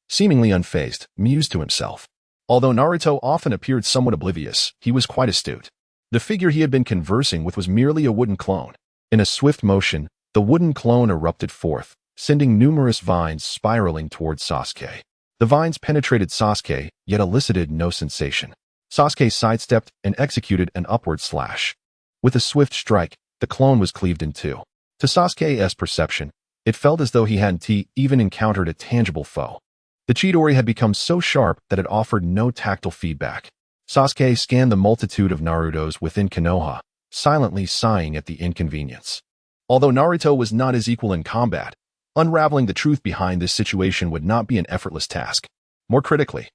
seemingly unfazed, mused to himself. Although Naruto often appeared somewhat oblivious, he was quite astute. The figure he had been conversing with was merely a wooden clone. In a swift motion, the wooden clone erupted forth, sending numerous vines spiraling towards Sasuke. The vines penetrated Sasuke, yet elicited no sensation. Sasuke sidestepped and executed an upward slash. With a swift strike, the clone was cleaved in two. To Sasuke's perception, it felt as though he hadn't even encountered a tangible foe. The Chidori had become so sharp that it offered no tactile feedback. Sasuke scanned the multitude of Narutos within Konoha, silently sighing at the inconvenience. Although Naruto was not his equal in combat, unraveling the truth behind this situation would not be an effortless task. More critically,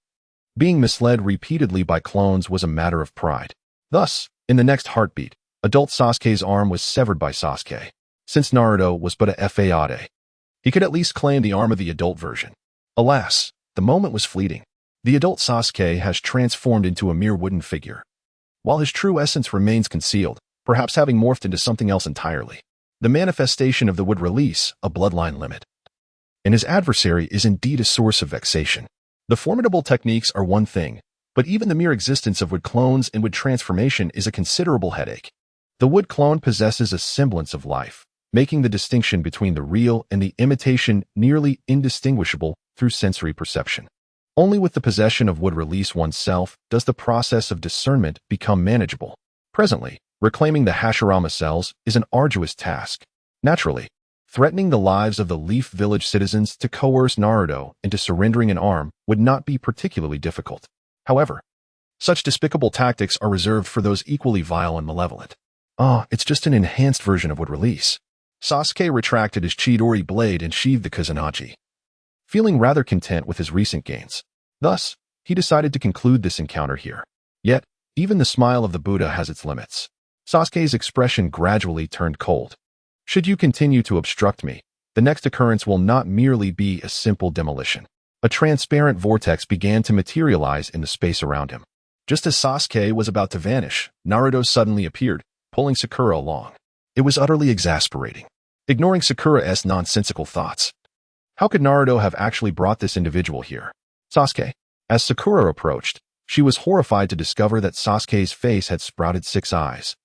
being misled repeatedly by clones was a matter of pride. Thus, in the next heartbeat, adult Sasuke's arm was severed by Sasuke. Since Naruto was but a Fade, he could at least claim the arm of the adult version. Alas, the moment was fleeting. The adult Sasuke has transformed into a mere wooden figure, while his true essence remains concealed, perhaps having morphed into something else entirely. The manifestation of the wood release, a bloodline limit, and his adversary is indeed a source of vexation. The formidable techniques are one thing, but even the mere existence of wood clones and wood transformation is a considerable headache. The wood clone possesses a semblance of life, making the distinction between the real and the imitation nearly indistinguishable through sensory perception. Only with the possession of wood release oneself does the process of discernment become manageable. Presently, reclaiming the Hashirama cells is an arduous task. Naturally, threatening the lives of the Leaf Village citizens to coerce Naruto into surrendering an arm would not be particularly difficult. However, such despicable tactics are reserved for those equally vile and malevolent. It's just an enhanced version of wood release. Sasuke retracted his Chidori blade and sheathed the Kusanagi, feeling rather content with his recent gains. Thus, he decided to conclude this encounter here. Yet, even the smile of the Buddha has its limits. Sasuke's expression gradually turned cold. Should you continue to obstruct me, the next occurrence will not merely be a simple demolition. A transparent vortex began to materialize in the space around him. Just as Sasuke was about to vanish, Naruto suddenly appeared, pulling Sakura along. It was utterly exasperating. Ignoring Sakura's nonsensical thoughts, how could Naruto have actually brought this individual here? Sasuke, as Sakura approached, She was horrified to discover that Sasuke's face had sprouted 6 eyes,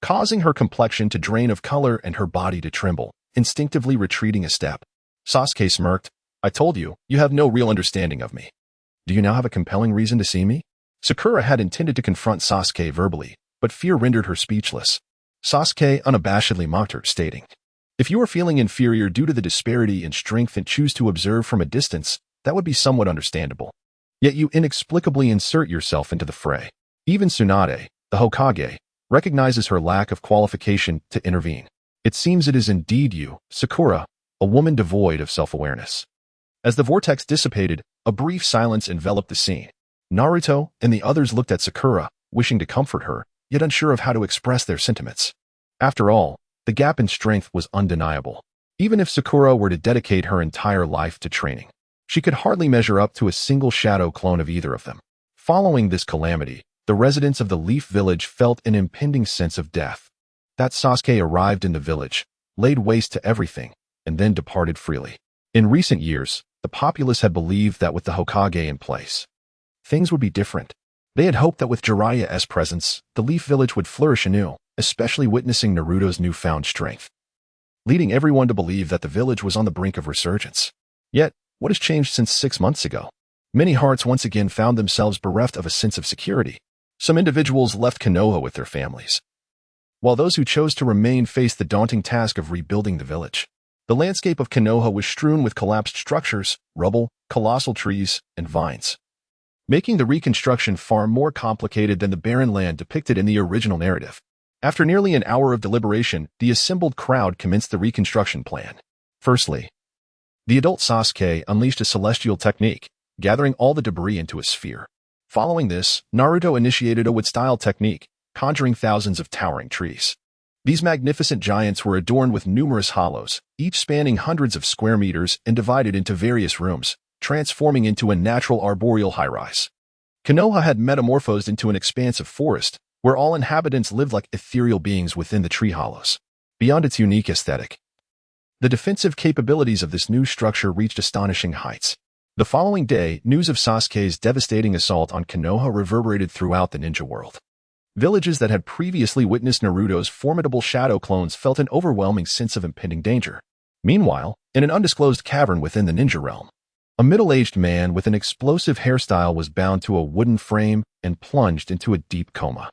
causing her complexion to drain of color and her body to tremble, instinctively retreating a step. Sasuke smirked. I told you, you have no real understanding of me. Do you now have a compelling reason to see me? Sakura had intended to confront Sasuke verbally, but fear rendered her speechless. Sasuke unabashedly mocked her, stating, if you are feeling inferior due to the disparity in strength and choose to observe from a distance, that would be somewhat understandable. Yet you inexplicably insert yourself into the fray. Even Tsunade, the Hokage, recognizes her lack of qualification to intervene. It seems it is indeed you, Sakura, a woman devoid of self-awareness. As the vortex dissipated, a brief silence enveloped the scene. Naruto and the others looked at Sakura, wishing to comfort her, yet unsure of how to express their sentiments. After all, the gap in strength was undeniable. Even if Sakura were to dedicate her entire life to training, she could hardly measure up to a single shadow clone of either of them. Following this calamity, the residents of the Leaf Village felt an impending sense of death. That Sasuke arrived in the village, laid waste to everything, and then departed freely. In recent years, the populace had believed that with the Hokage in place, things would be different. They had hoped that with Jiraiya's presence, the Leaf Village would flourish anew, especially witnessing Naruto's newfound strength, leading everyone to believe that the village was on the brink of resurgence. Yet, what has changed since 6 months ago? Many hearts once again found themselves bereft of a sense of security. Some individuals left Konoha with their families, while those who chose to remain faced the daunting task of rebuilding the village. The landscape of Konoha was strewn with collapsed structures, rubble, colossal trees, and vines, making the reconstruction far more complicated than the barren land depicted in the original narrative. After nearly an hour of deliberation, the assembled crowd commenced the reconstruction plan. Firstly, the adult Sasuke unleashed a celestial technique, gathering all the debris into a sphere. Following this, Naruto initiated a wood-style technique, conjuring thousands of towering trees. These magnificent giants were adorned with numerous hollows, each spanning hundreds of square meters and divided into various rooms, transforming into a natural arboreal high-rise. Konoha had metamorphosed into an expansive forest, where all inhabitants lived like ethereal beings within the tree hollows. Beyond its unique aesthetic, the defensive capabilities of this new structure reached astonishing heights. The following day, news of Sasuke's devastating assault on Konoha reverberated throughout the ninja world. Villages that had previously witnessed Naruto's formidable shadow clones felt an overwhelming sense of impending danger. Meanwhile, in an undisclosed cavern within the ninja realm, a middle-aged man with an explosive hairstyle was bound to a wooden frame and plunged into a deep coma.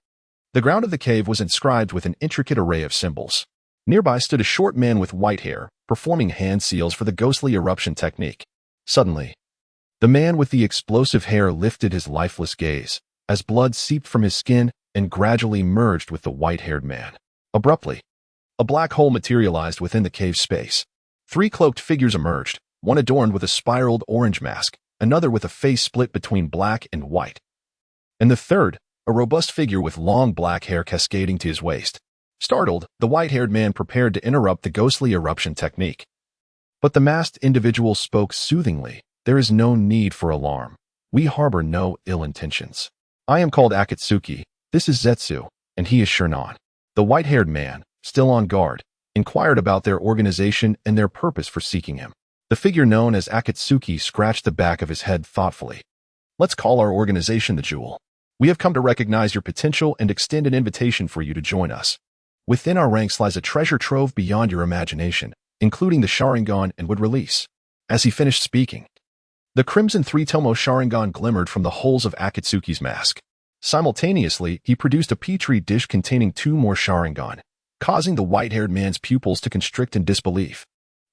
The ground of the cave was inscribed with an intricate array of symbols. Nearby stood a short man with white hair, performing hand seals for the ghostly eruption technique. Suddenly, the man with the explosive hair lifted his lifeless gaze, as blood seeped from his skin and gradually merged with the white-haired man. Abruptly, a black hole materialized within the cave space. 3 cloaked figures emerged, one adorned with a spiraled orange mask, another with a face split between black and white, and the third, a robust figure with long black hair cascading to his waist. Startled, the white-haired man prepared to interrupt the ghostly eruption technique. But the masked individual spoke soothingly. There is no need for alarm. We harbor no ill intentions. I am called Akatsuki. This is Zetsu, and he is Shinnon. The white-haired man, still on guard, inquired about their organization and their purpose for seeking him. The figure known as Akatsuki scratched the back of his head thoughtfully. Let's call our organization the Jewel. We have come to recognize your potential and extend an invitation for you to join us. Within our ranks lies a treasure trove beyond your imagination, including the Sharingan and would release. As he finished speaking, the crimson 3-tomo Sharingan glimmered from the holes of Akatsuki's mask. Simultaneously, he produced a petri dish containing 2 more Sharingan, causing the white-haired man's pupils to constrict in disbelief.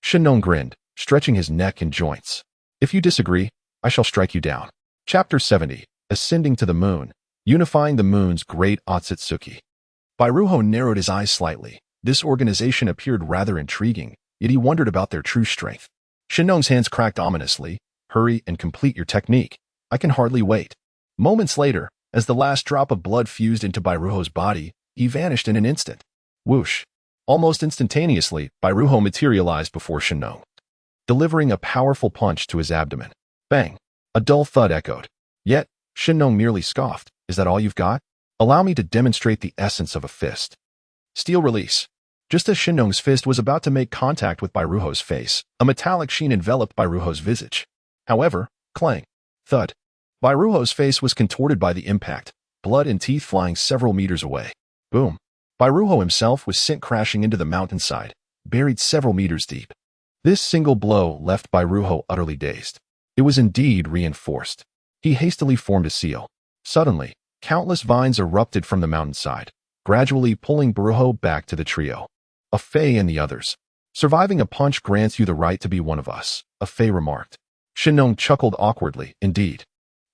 Shinnon grinned, stretching his neck and joints. If you disagree, I shall strike you down. Chapter 70, Ascending to the Moon, Unifying the Moon's Great Otsutsuki. Bairuho narrowed his eyes slightly. This organization appeared rather intriguing, yet he wondered about their true strength. Shinnon's hands cracked ominously. Hurry and complete your technique. I can hardly wait. Moments later, as the last drop of blood fused into Bairuho's body, he vanished in an instant. Whoosh! Almost instantaneously, Bairuho materialized before Shinnon, delivering a powerful punch to his abdomen. Bang! A dull thud echoed. Yet, Shinnon merely scoffed. Is that all you've got? Allow me to demonstrate the essence of a fist. Steel release. Just as Shinnon's fist was about to make contact with Bairuho's face, a metallic sheen enveloped Bairuho's visage. However, clang, thud, Bairuho's face was contorted by the impact, blood and teeth flying several meters away. Boom. Bairuho himself was sent crashing into the mountainside, buried several meters deep. This single blow left Bairuho utterly dazed. It was indeed reinforced. He hastily formed a seal. Suddenly, countless vines erupted from the mountainside, gradually pulling Bairuho back to the trio. A Fei and the others. Surviving a punch grants you the right to be one of us, a Fei remarked. Shinong chuckled awkwardly, indeed.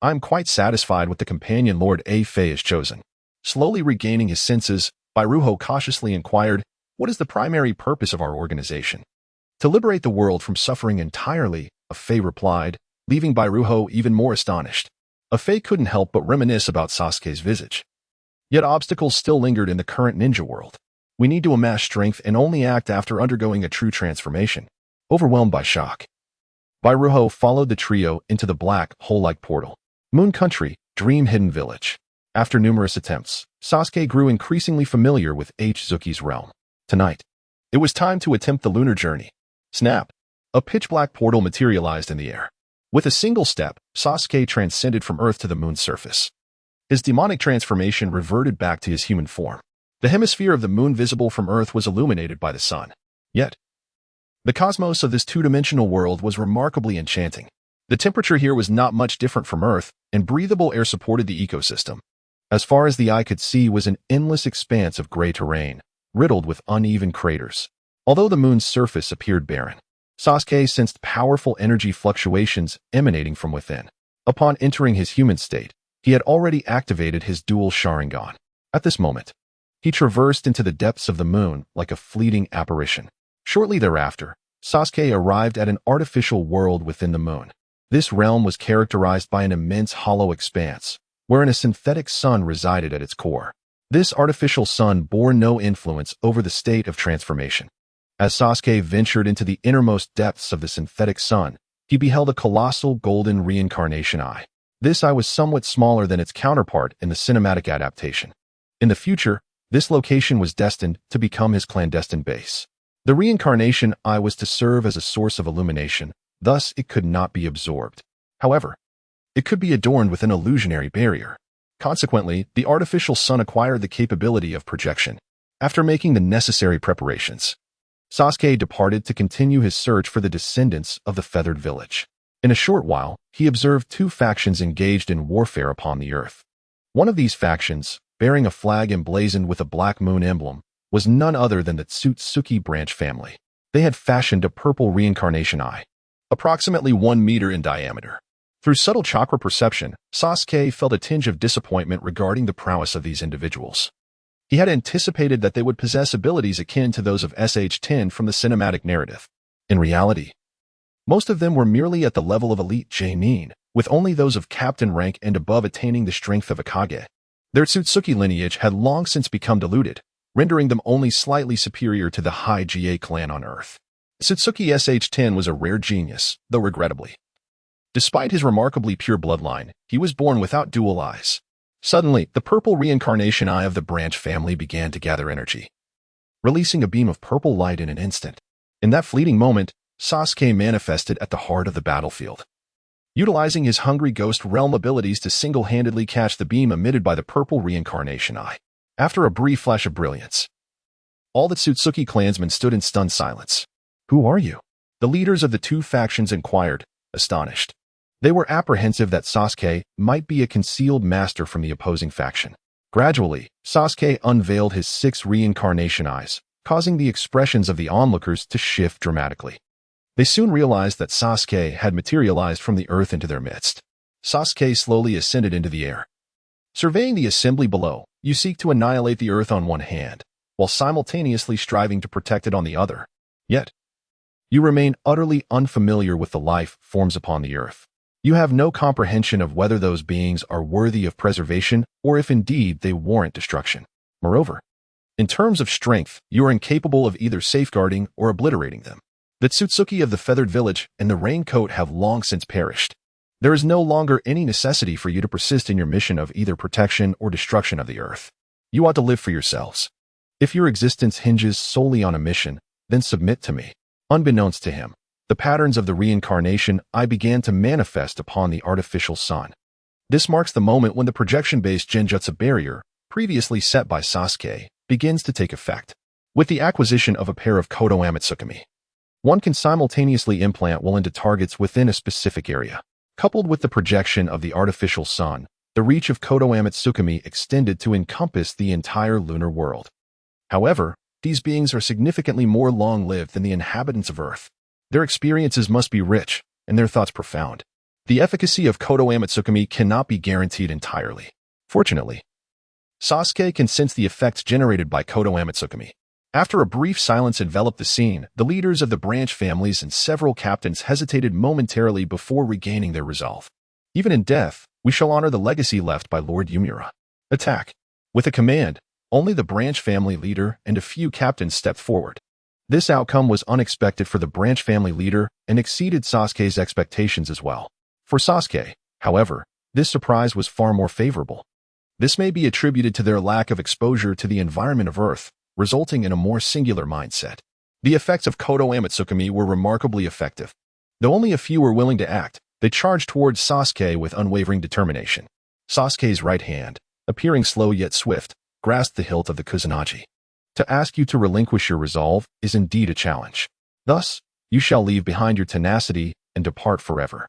I'm quite satisfied with the companion Lord A. Fei has chosen. Slowly regaining his senses, Bairuho cautiously inquired, what is the primary purpose of our organization? To liberate the world from suffering entirely, a Fei replied, leaving Bairuho even more astonished. A Fei couldn't help but reminisce about Sasuke's visage. Yet obstacles still lingered in the current ninja world. We need to amass strength and only act after undergoing a true transformation. Overwhelmed by shock, Bairuho followed the trio into the black, hole-like portal. Moon Country, Dream Hidden Village. After numerous attempts, Sasuke grew increasingly familiar with Zuki's realm. Tonight, it was time to attempt the lunar journey. Snap! A pitch-black portal materialized in the air. With a single step, Sasuke transcended from Earth to the moon's surface. His demonic transformation reverted back to his human form. The hemisphere of the moon visible from Earth was illuminated by the sun. Yet, the cosmos of this two-dimensional world was remarkably enchanting. The temperature here was not much different from Earth, and breathable air supported the ecosystem. As far as the eye could see was an endless expanse of gray terrain, riddled with uneven craters. Although the moon's surface appeared barren, Sasuke sensed powerful energy fluctuations emanating from within. Upon entering his human state, he had already activated his dual Sharingan. At this moment, he traversed into the depths of the moon like a fleeting apparition. Shortly thereafter, Sasuke arrived at an artificial world within the moon. This realm was characterized by an immense hollow expanse, wherein a synthetic sun resided at its core. This artificial sun bore no influence over the state of transformation. As Sasuke ventured into the innermost depths of the synthetic sun, he beheld a colossal golden reincarnation eye. This eye was somewhat smaller than its counterpart in the cinematic adaptation. In the future, this location was destined to become his clandestine base. The reincarnation eye was to serve as a source of illumination, thus it could not be absorbed. However, it could be adorned with an illusionary barrier. Consequently, the artificial sun acquired the capability of projection. After making the necessary preparations, Sasuke departed to continue his search for the descendants of the Feathered Village. In a short while, he observed two factions engaged in warfare upon the earth. One of these factions, bearing a flag emblazoned with a black moon emblem, was none other than the Sasuke branch family. They had fashioned a purple reincarnation eye, approximately 1 meter in diameter. Through subtle chakra perception, Sasuke felt a tinge of disappointment regarding the prowess of these individuals. He had anticipated that they would possess abilities akin to those of SH-10 from the cinematic narrative. In reality, most of them were merely at the level of elite Jonin, with only those of captain rank and above attaining the strength of a Kage. Their Sasuke lineage had long since become diluted, rendering them only slightly superior to the High Ga clan on Earth. Sasuke SH-10 was a rare genius, though regrettably. Despite his remarkably pure bloodline, he was born without dual eyes. Suddenly, the purple reincarnation eye of the branch family began to gather energy, releasing a beam of purple light in an instant. In that fleeting moment, Sasuke manifested at the heart of the battlefield, utilizing his Hungry Ghost realm abilities to single-handedly catch the beam emitted by the purple reincarnation eye. After a brief flash of brilliance, all the Sasuke clansmen stood in stunned silence. "Who are you?" the leaders of the two factions inquired, astonished. They were apprehensive that Sasuke might be a concealed master from the opposing faction. Gradually, Sasuke unveiled his 6 reincarnation eyes, causing the expressions of the onlookers to shift dramatically. They soon realized that Sasuke had materialized from the earth into their midst. Sasuke slowly ascended into the air. Surveying the assembly below, you seek to annihilate the earth on one hand, while simultaneously striving to protect it on the other. Yet, you remain utterly unfamiliar with the life forms upon the earth. You have no comprehension of whether those beings are worthy of preservation or if indeed they warrant destruction. Moreover, in terms of strength, you are incapable of either safeguarding or obliterating them. The Sasuke of the Feathered Village and the Raincoat have long since perished. There is no longer any necessity for you to persist in your mission of either protection or destruction of the earth. You ought to live for yourselves. If your existence hinges solely on a mission, then submit to me. Unbeknownst to him, the patterns of the reincarnation eye began to manifest upon the artificial sun. This marks the moment when the projection-based genjutsu barrier, previously set by Sasuke, begins to take effect. With the acquisition of a pair of Kodo Amatsukami, one can simultaneously implant will into targets within a specific area. Coupled with the projection of the artificial sun, the reach of Kodo Amatsukami extended to encompass the entire lunar world. However, these beings are significantly more long-lived than the inhabitants of Earth. Their experiences must be rich, and their thoughts profound. The efficacy of Kodo Amatsukami cannot be guaranteed entirely. Fortunately, Sasuke can sense the effects generated by Kodo Amatsukami. After a brief silence enveloped the scene, the leaders of the branch families and several captains hesitated momentarily before regaining their resolve. Even in death, we shall honor the legacy left by Lord Yumura. Attack. With a command, only the branch family leader and a few captains stepped forward. This outcome was unexpected for the branch family leader and exceeded Sasuke's expectations as well. For Sasuke, however, this surprise was far more favorable. This may be attributed to their lack of exposure to the environment of Earth, resulting in a more singular mindset. The effects of Kodo Amatsukami were remarkably effective. Though only a few were willing to act, they charged towards Sasuke with unwavering determination. Sasuke's right hand, appearing slow yet swift, grasped the hilt of the Kusanagi. To ask you to relinquish your resolve is indeed a challenge. Thus, you shall leave behind your tenacity and depart forever.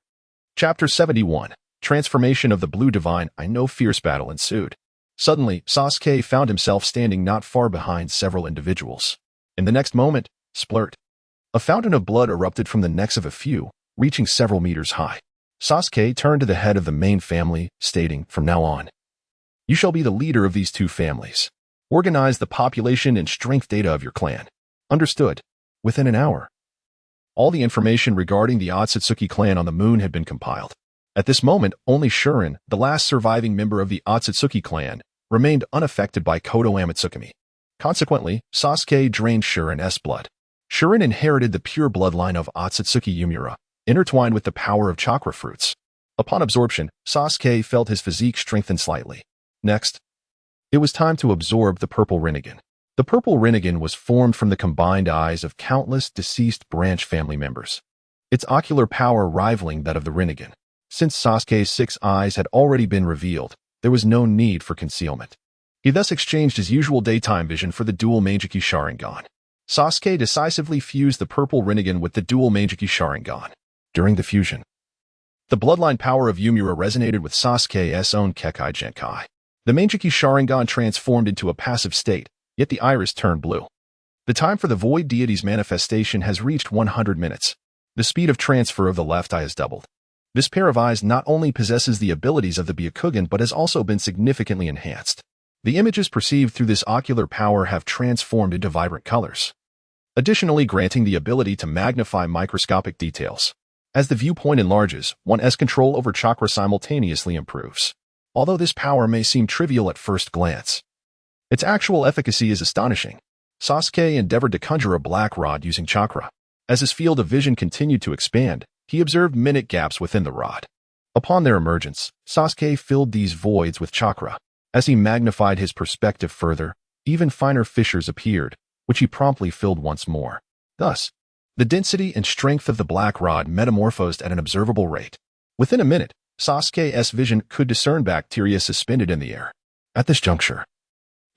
Chapter 71. Transformation of the Blue Divine. No fierce battle ensued. Suddenly, Sasuke found himself standing not far behind several individuals. In the next moment, splurt. A fountain of blood erupted from the necks of a few, reaching several meters high. Sasuke turned to the head of the main family, stating, "From now on, you shall be the leader of these two families. Organize the population and strength data of your clan." Understood. Within an hour, all the information regarding the Otsutsuki clan on the moon had been compiled. At this moment, only Shurin, the last surviving member of the Otsutsuki clan, remained unaffected by Kodo Amatsukami. Consequently, Sasuke drained Shurin's blood. Shurin inherited the pure bloodline of Otsutsuki Yumura, intertwined with the power of chakra fruits. Upon absorption, Sasuke felt his physique strengthen slightly. Next, it was time to absorb the purple Rinnegan. The purple Rinnegan was formed from the combined eyes of countless deceased branch family members, its ocular power rivaling that of the Rinnegan. Since Sasuke's 6 eyes had already been revealed, there was no need for concealment. He thus exchanged his usual daytime vision for the dual Meijiki Sharingan. Sasuke decisively fused the purple Rinnegan with the dual Meijiki Sharingan. During the fusion, the bloodline power of Yumura resonated with Sasuke's own Kekai Genkai. The Meijiki Sharingan transformed into a passive state, yet the iris turned blue. The time for the Void Deity's manifestation has reached 100 minutes. The speed of transfer of the left eye has doubled. This pair of eyes not only possesses the abilities of the Byakugan but has also been significantly enhanced. The images perceived through this ocular power have transformed into vibrant colors, additionally granting the ability to magnify microscopic details. As the viewpoint enlarges, one's control over chakra simultaneously improves. Although this power may seem trivial at first glance, its actual efficacy is astonishing. Sasuke endeavored to conjure a black rod using chakra. As his field of vision continued to expand, he observed minute gaps within the rod. Upon their emergence, Sasuke filled these voids with chakra. As he magnified his perspective further, even finer fissures appeared, which he promptly filled once more. Thus, the density and strength of the black rod metamorphosed at an observable rate. Within a minute, Sasuke's vision could discern bacteria suspended in the air. At this juncture,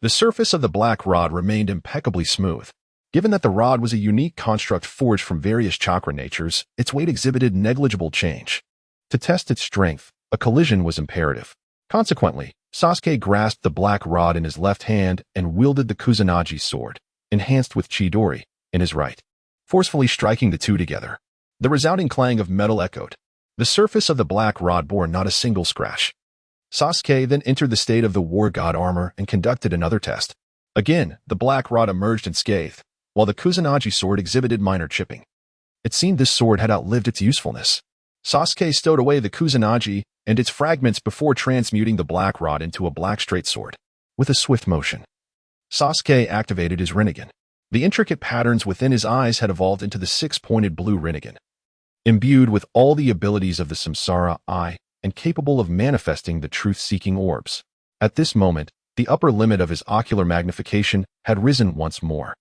the surface of the black rod remained impeccably smooth. Given that the rod was a unique construct forged from various chakra natures, its weight exhibited negligible change. To test its strength, a collision was imperative. Consequently, Sasuke grasped the black rod in his left hand and wielded the Kusanagi sword, enhanced with Chidori, in his right, forcefully striking the two together. The resounding clang of metal echoed. The surface of the black rod bore not a single scratch. Sasuke then entered the state of the war god armor and conducted another test. Again, the black rod emerged unscathed, while the Kusanagi sword exhibited minor chipping. It seemed this sword had outlived its usefulness. Sasuke stowed away the Kusanagi and its fragments before transmuting the black rod into a black straight sword. With a swift motion, Sasuke activated his Rinnegan. The intricate patterns within his eyes had evolved into the 6-pointed blue Rinnegan. Imbued with all the abilities of the Samsara eye and capable of manifesting the truth-seeking orbs. At this moment, the upper limit of his ocular magnification had risen once more.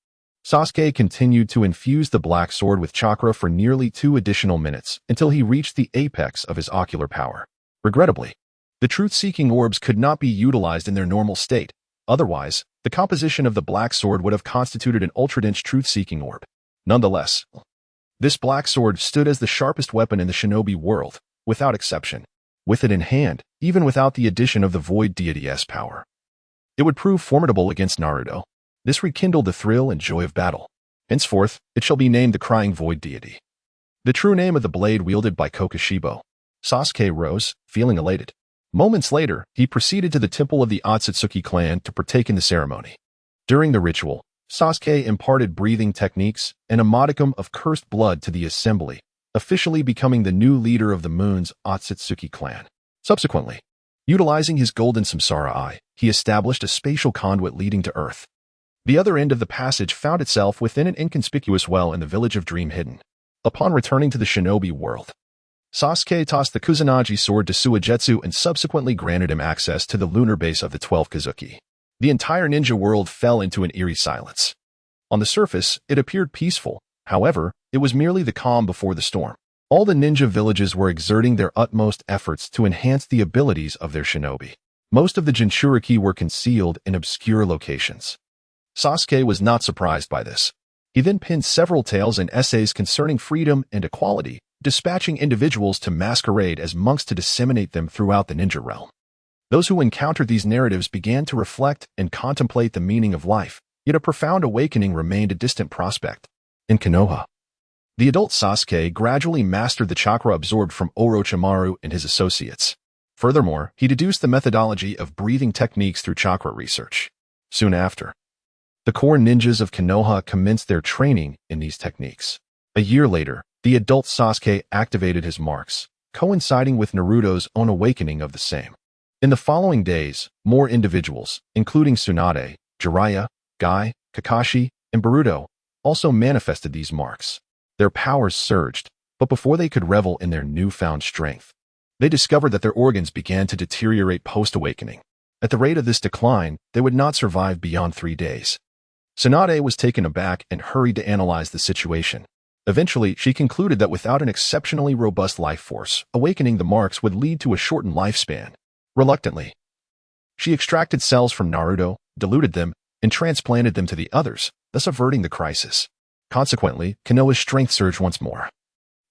Sasuke continued to infuse the black sword with chakra for nearly 2 additional minutes until he reached the apex of his ocular power. Regrettably, The truth-seeking orbs could not be utilized in their normal state. Otherwise, the composition of the black sword would have constituted an ultra-dense truth-seeking orb. Nonetheless, this black sword stood as the sharpest weapon in the shinobi world, without exception. With it in hand, even without the addition of the void deity's power, it would prove formidable against Naruto. This rekindled the thrill and joy of battle. Henceforth, it shall be named the Crying Void Deity. The true name of the blade wielded by Kokushibo. Sasuke rose, feeling elated. Moments later, he proceeded to the temple of the Otsutsuki clan to partake in the ceremony. During the ritual, Sasuke imparted breathing techniques and a modicum of cursed blood to the assembly, officially becoming the new leader of the Moon's Otsutsuki clan. Subsequently, utilizing his golden samsara eye, he established a spatial conduit leading to Earth. The other end of the passage found itself within an inconspicuous well in the village of Dream Hidden. Upon returning to the shinobi world, Sasuke tossed the Kusanagi sword to Suigetsu and subsequently granted him access to the lunar base of the 12 Kazuki. The entire ninja world fell into an eerie silence. On the surface, it appeared peaceful. However, it was merely the calm before the storm. All the ninja villages were exerting their utmost efforts to enhance the abilities of their shinobi. Most of the Jinchuriki were concealed in obscure locations. Sasuke was not surprised by this. He then penned several tales and essays concerning freedom and equality, dispatching individuals to masquerade as monks to disseminate them throughout the ninja realm. Those who encountered these narratives began to reflect and contemplate the meaning of life, yet a profound awakening remained a distant prospect. In Konoha, the adult Sasuke gradually mastered the chakra absorbed from Orochimaru and his associates. Furthermore, he deduced the methodology of breathing techniques through chakra research. Soon after, the core ninjas of Konoha commenced their training in these techniques. A year later, the adult Sasuke activated his marks, coinciding with Naruto's own awakening of the same. In the following days, more individuals, including Tsunade, Jiraiya, Guy, Kakashi, and Boruto, also manifested these marks. Their powers surged, but before they could revel in their newfound strength, they discovered that their organs began to deteriorate post-awakening. At the rate of this decline, they would not survive beyond 3 days. Tsunade was taken aback and hurried to analyze the situation. Eventually, she concluded that without an exceptionally robust life force, awakening the marks would lead to a shortened lifespan. Reluctantly, she extracted cells from Naruto, diluted them, and transplanted them to the others, thus averting the crisis. Consequently, Konoha's strength surged once more,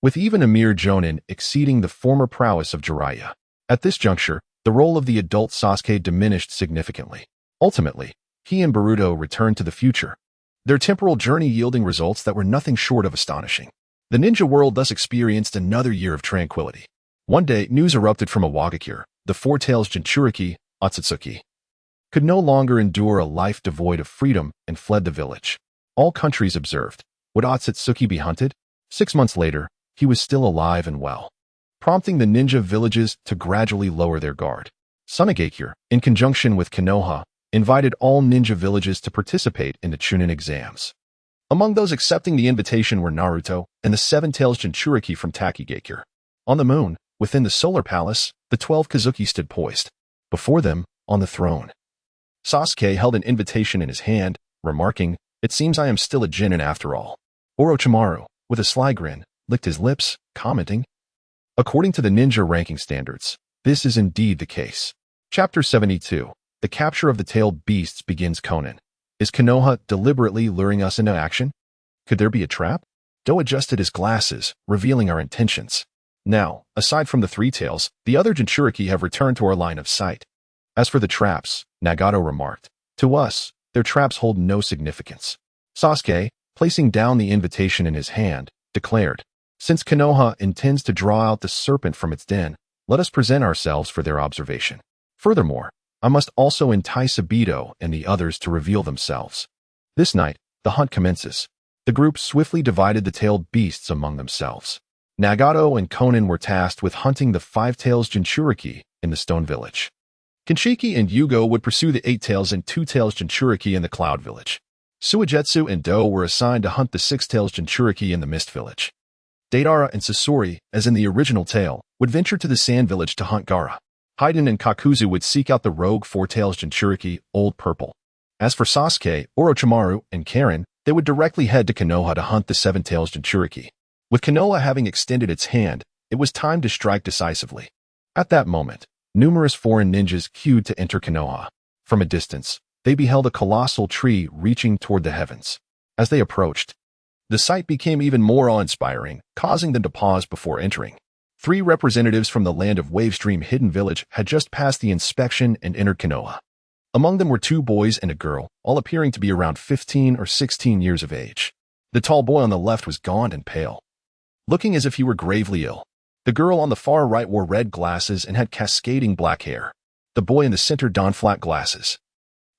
with even a mere Jonin exceeding the former prowess of Jiraiya. At this juncture, the role of the adult Sasuke diminished significantly. Ultimately, he and Boruto returned to the future, their temporal journey yielding results that were nothing short of astonishing. The ninja world thus experienced another year of tranquility. One day, news erupted from Iwagakure. The Four Tails Jinchuriki, Otsutsuki, could no longer endure a life devoid of freedom and fled the village. All countries observed. Would Otsutsuki be hunted? 6 months later, he was still alive and well, prompting the ninja villages to gradually lower their guard. Sunagakure, in conjunction with Konoha, invited all ninja villages to participate in the Chunin exams. Among those accepting the invitation were Naruto and the 7 Tails Jinchuriki from Takigakure. On the moon, within the solar palace, the 12 Kazuki stood poised. Before them, on the throne, Sasuke held an invitation in his hand, remarking, "It seems I am still a Genin after all." Orochimaru, with a sly grin, licked his lips, commenting, "According to the ninja ranking standards, this is indeed the case." Chapter 72. The capture of the tailed beasts begins. Conan. Is Konoha deliberately luring us into action? Could there be a trap? Do adjusted his glasses, revealing our intentions. Now, aside from the 3 tails, the other Jinchuriki have returned to our line of sight. As for the traps, Nagato remarked, to us, their traps hold no significance. Sasuke, placing down the invitation in his hand, declared, since Konoha intends to draw out the serpent from its den, let us present ourselves for their observation. Furthermore, I must also entice Obito and the others to reveal themselves. This night, the hunt commences. The group swiftly divided the tailed beasts among themselves. Nagato and Conan were tasked with hunting the 5 Tails Jinchuriki in the Stone Village. Kinshiki and Yugo would pursue the 8 Tails and 2 Tails Jinchuriki in the Cloud Village. Suigetsu and Do were assigned to hunt the 6 Tails Jinchuriki in the Mist Village. Deidara and Sasori, as in the original tale, would venture to the Sand Village to hunt Gaara. Haiden and Kakuzu would seek out the rogue 4 Tails Jinchuriki, Old Purple. As for Sasuke, Orochimaru, and Karen, they would directly head to Konoha to hunt the 7 Tails Jinchuriki. With Konoha having extended its hand, it was time to strike decisively. At that moment, Numerous foreign ninjas queued to enter Konoha. From a distance, they beheld a colossal tree reaching toward the heavens. As they approached, the sight became even more awe-inspiring, causing them to pause before entering. 3 representatives from the land of Wave's Dream Hidden Village had just passed the inspection and entered Konoha. Among them were 2 boys and a girl, all appearing to be around 15 or 16 years of age. The tall boy on the left was gaunt and pale, looking as if he were gravely ill. The girl on the far right wore red glasses and had cascading black hair. The boy in the center donned flat glasses,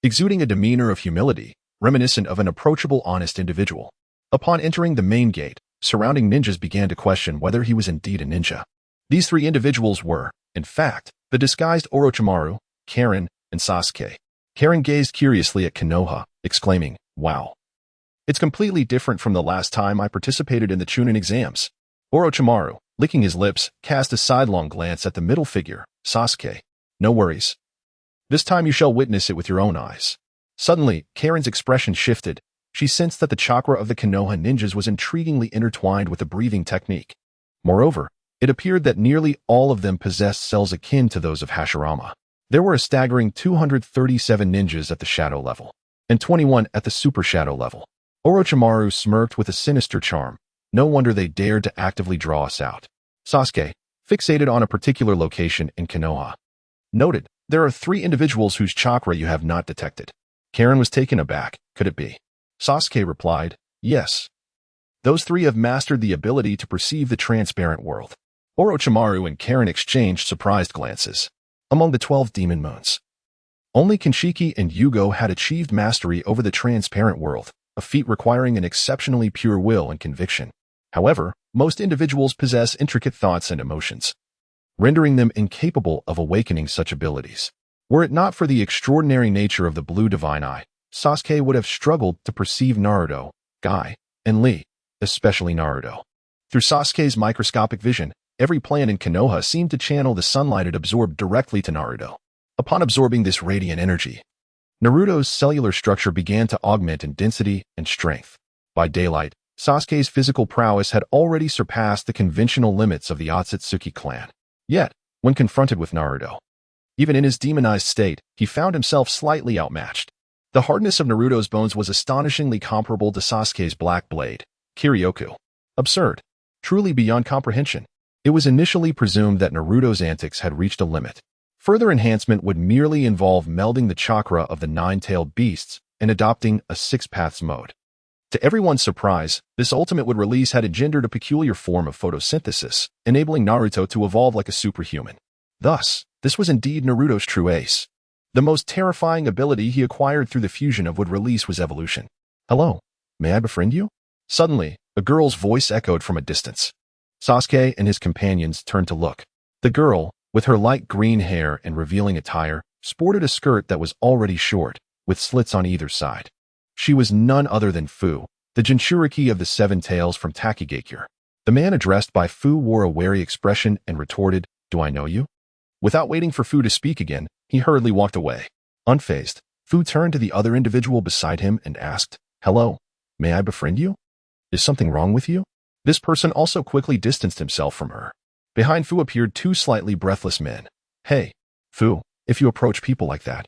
exuding a demeanor of humility, reminiscent of an approachable, honest individual. Upon entering the main gate, surrounding ninjas began to question whether he was indeed a ninja. These 3 individuals were, in fact, the disguised Orochimaru, Karen, and Sasuke. Karen gazed curiously at Konoha, exclaiming, "Wow. It's completely different from the last time I participated in the Chunin exams." Orochimaru, licking his lips, cast a sidelong glance at the middle figure, Sasuke. "No worries. This time you shall witness it with your own eyes." Suddenly, Karen's expression shifted. She sensed that the chakra of the Konoha ninjas was intriguingly intertwined with the breathing technique. Moreover, it appeared that nearly all of them possessed cells akin to those of Hashirama. There were a staggering 237 ninjas at the shadow level, and 21 at the super shadow level. Orochimaru smirked with a sinister charm. "No wonder they dared to actively draw us out." Sasuke, fixated on a particular location in Konoha, noted, "There are 3 individuals whose chakra you have not detected." Karen was taken aback. "Could it be?" Sasuke replied, "Yes. Those 3 have mastered the ability to perceive the transparent world." Orochimaru and Karen exchanged surprised glances. Among the 12 demon moons, only Kinshiki and Yugo had achieved mastery over the transparent world, a feat requiring an exceptionally pure will and conviction. However, most individuals possess intricate thoughts and emotions, rendering them incapable of awakening such abilities. Were it not for the extraordinary nature of the blue divine eye, Sasuke would have struggled to perceive Naruto, Guy, and Lee, especially Naruto. Through Sasuke's microscopic vision, every plant in Konoha seemed to channel the sunlight it absorbed directly to Naruto. Upon absorbing this radiant energy, Naruto's cellular structure began to augment in density and strength. By daylight, Sasuke's physical prowess had already surpassed the conventional limits of the Otsutsuki clan. Yet, when confronted with Naruto, even in his demonized state, he found himself slightly outmatched. The hardness of Naruto's bones was astonishingly comparable to Sasuke's black blade, Kiryoku. Absurd. Truly beyond comprehension. It was initially presumed that Naruto's antics had reached a limit. Further enhancement would merely involve melding the chakra of the 9-tailed beasts and adopting a 6-paths mode. To everyone's surprise, this ultimate release had engendered a peculiar form of photosynthesis, enabling Naruto to evolve like a superhuman. Thus, this was indeed Naruto's true ace. The most terrifying ability he acquired through the fusion of release was evolution. "Hello, may I befriend you?" Suddenly, a girl's voice echoed from a distance. Sasuke and his companions turned to look. The girl, with her light green hair and revealing attire, sported a skirt that was already short, with slits on either side. She was none other than Fu, the Jinchuriki of the 7 Tails from Takigakure. The man addressed by Fu wore a wary expression and retorted, "Do I know you?" Without waiting for Fu to speak again, he hurriedly walked away. Unfazed, Fu turned to the other individual beside him and asked, "Hello, may I befriend you? Is something wrong with you?" This person also quickly distanced himself from her. Behind Fu appeared 2 slightly breathless men. "Hey, Fu, if you approach people like that,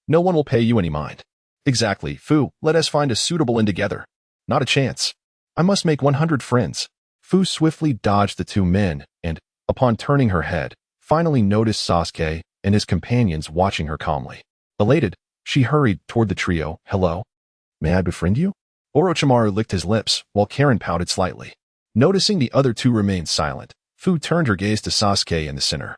no one will pay you any mind." "Exactly, Fu, let us find a suitable inn together." "Not a chance. I must make 100 friends." Fu swiftly dodged the 2 men and, upon turning her head, finally noticed Sasuke and his companions watching her calmly. Elated, she hurried toward the trio. "Hello, may I befriend you?" Orochimaru licked his lips, while Karen pouted slightly. Noticing the other 2 remained silent, Fu turned her gaze to Sasuke in the center.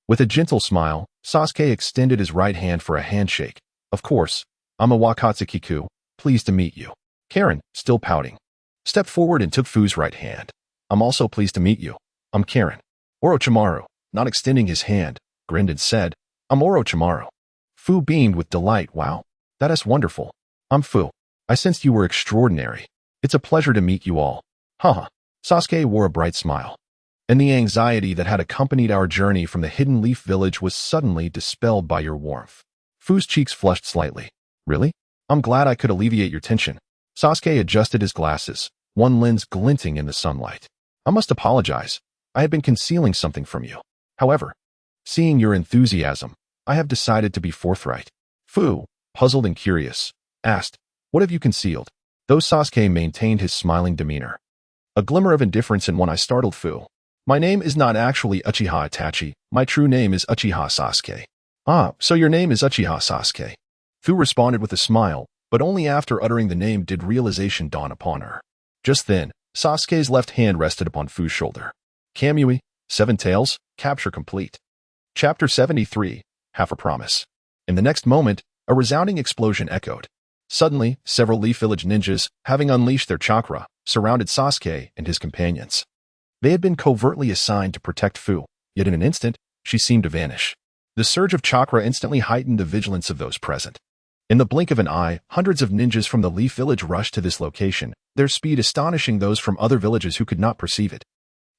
With a gentle smile, Sasuke extended his right hand for a handshake. "Of course, I'm a Wakatsuki-ku, pleased to meet you." Karen, still pouting, stepped forward and took Fu's right hand. "I'm also pleased to meet you. I'm Karen." Orochimaru, not extending his hand, grinned and said, "I'm Orochimaru." Fu beamed with delight. "Wow, that is wonderful. I'm Fu. I sensed you were extraordinary. It's a pleasure to meet you all." Haha. Sasuke wore a bright smile, and the anxiety that had accompanied our journey from the Hidden Leaf Village was suddenly dispelled by your warmth. Fu's cheeks flushed slightly. "Really? I'm glad I could alleviate your tension." Sasuke adjusted his glasses, one lens glinting in the sunlight. "I must apologize. I had been concealing something from you. However, Seeing your enthusiasm, I have decided to be forthright. Fu, puzzled and curious, asked, "What have you concealed?" Though Sasuke maintained his smiling demeanor. A glimmer of indifference in one eye startled Fu. "My name is not actually Uchiha Itachi. My true name is Uchiha Sasuke." "Ah, so your name is Uchiha Sasuke." Fu responded with a smile, but only after uttering the name did realization dawn upon her. Just then, Sasuke's left hand rested upon Fu's shoulder. Kamui, Seven Tails, capture complete. Chapter 73, Half a Promise. In the next moment, a resounding explosion echoed. Suddenly, several Leaf Village ninjas, having unleashed their chakra, surrounded Sasuke and his companions. They had been covertly assigned to protect Fu, yet in an instant, she seemed to vanish. The surge of chakra instantly heightened the vigilance of those present. In the blink of an eye, hundreds of ninjas from the Leaf Village rushed to this location, their speed astonishing those from other villages who could not perceive it.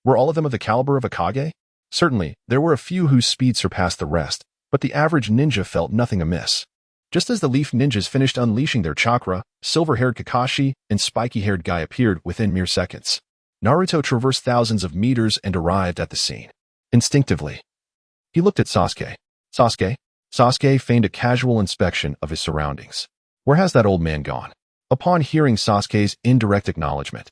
Were all of them of the caliber of a Kage? Certainly, there were a few whose speed surpassed the rest, but the average ninja felt nothing amiss. Just as the Leaf Ninjas finished unleashing their chakra, silver-haired Kakashi and spiky-haired Guy appeared within mere seconds. Naruto traversed thousands of meters and arrived at the scene. Instinctively, he looked at Sasuke. "Sasuke?" Sasuke feigned a casual inspection of his surroundings. "Where has that old man gone?" Upon hearing Sasuke's indirect acknowledgement,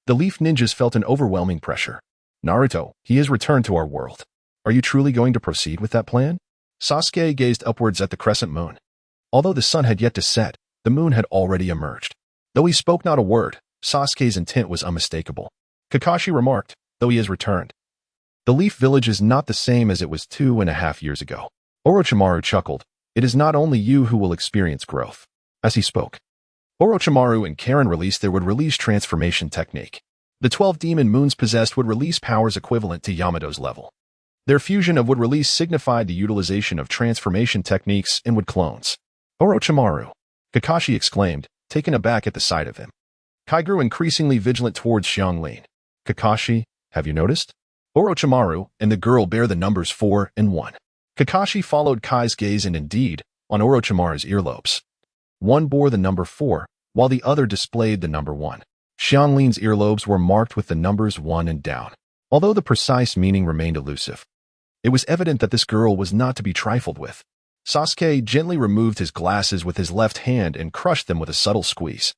the Leaf Ninjas felt an overwhelming pressure. "Naruto, he has returned to our world. Are you truly going to proceed with that plan?" Sasuke gazed upwards at the crescent moon. Although the sun had yet to set, the moon had already emerged. Though he spoke not a word, Sasuke's intent was unmistakable. Kakashi remarked, "Though he has returned. The Leaf Village is not the same as it was 2.5 years ago." Orochimaru chuckled, "It is not only you who will experience growth." As he spoke, Orochimaru and Karen released their would-release transformation technique. The 12 demon moons possessed would release powers equivalent to Yamato's level. Their fusion of would release signified the utilization of transformation techniques in wood clones. "Orochimaru!" Kakashi exclaimed, taken aback at the sight of him. Kai grew increasingly vigilant towards Xianglin. "Kakashi, have you noticed? Orochimaru and the girl bear the numbers 4 and 1. Kakashi followed Kai's gaze and indeed, on Orochimaru's earlobes. One bore the number 4, while the other displayed the number 1. Xianlin's earlobes were marked with the numbers 1 and down, although the precise meaning remained elusive. It was evident that this girl was not to be trifled with. Sasuke gently removed his glasses with his left hand and crushed them with a subtle squeeze.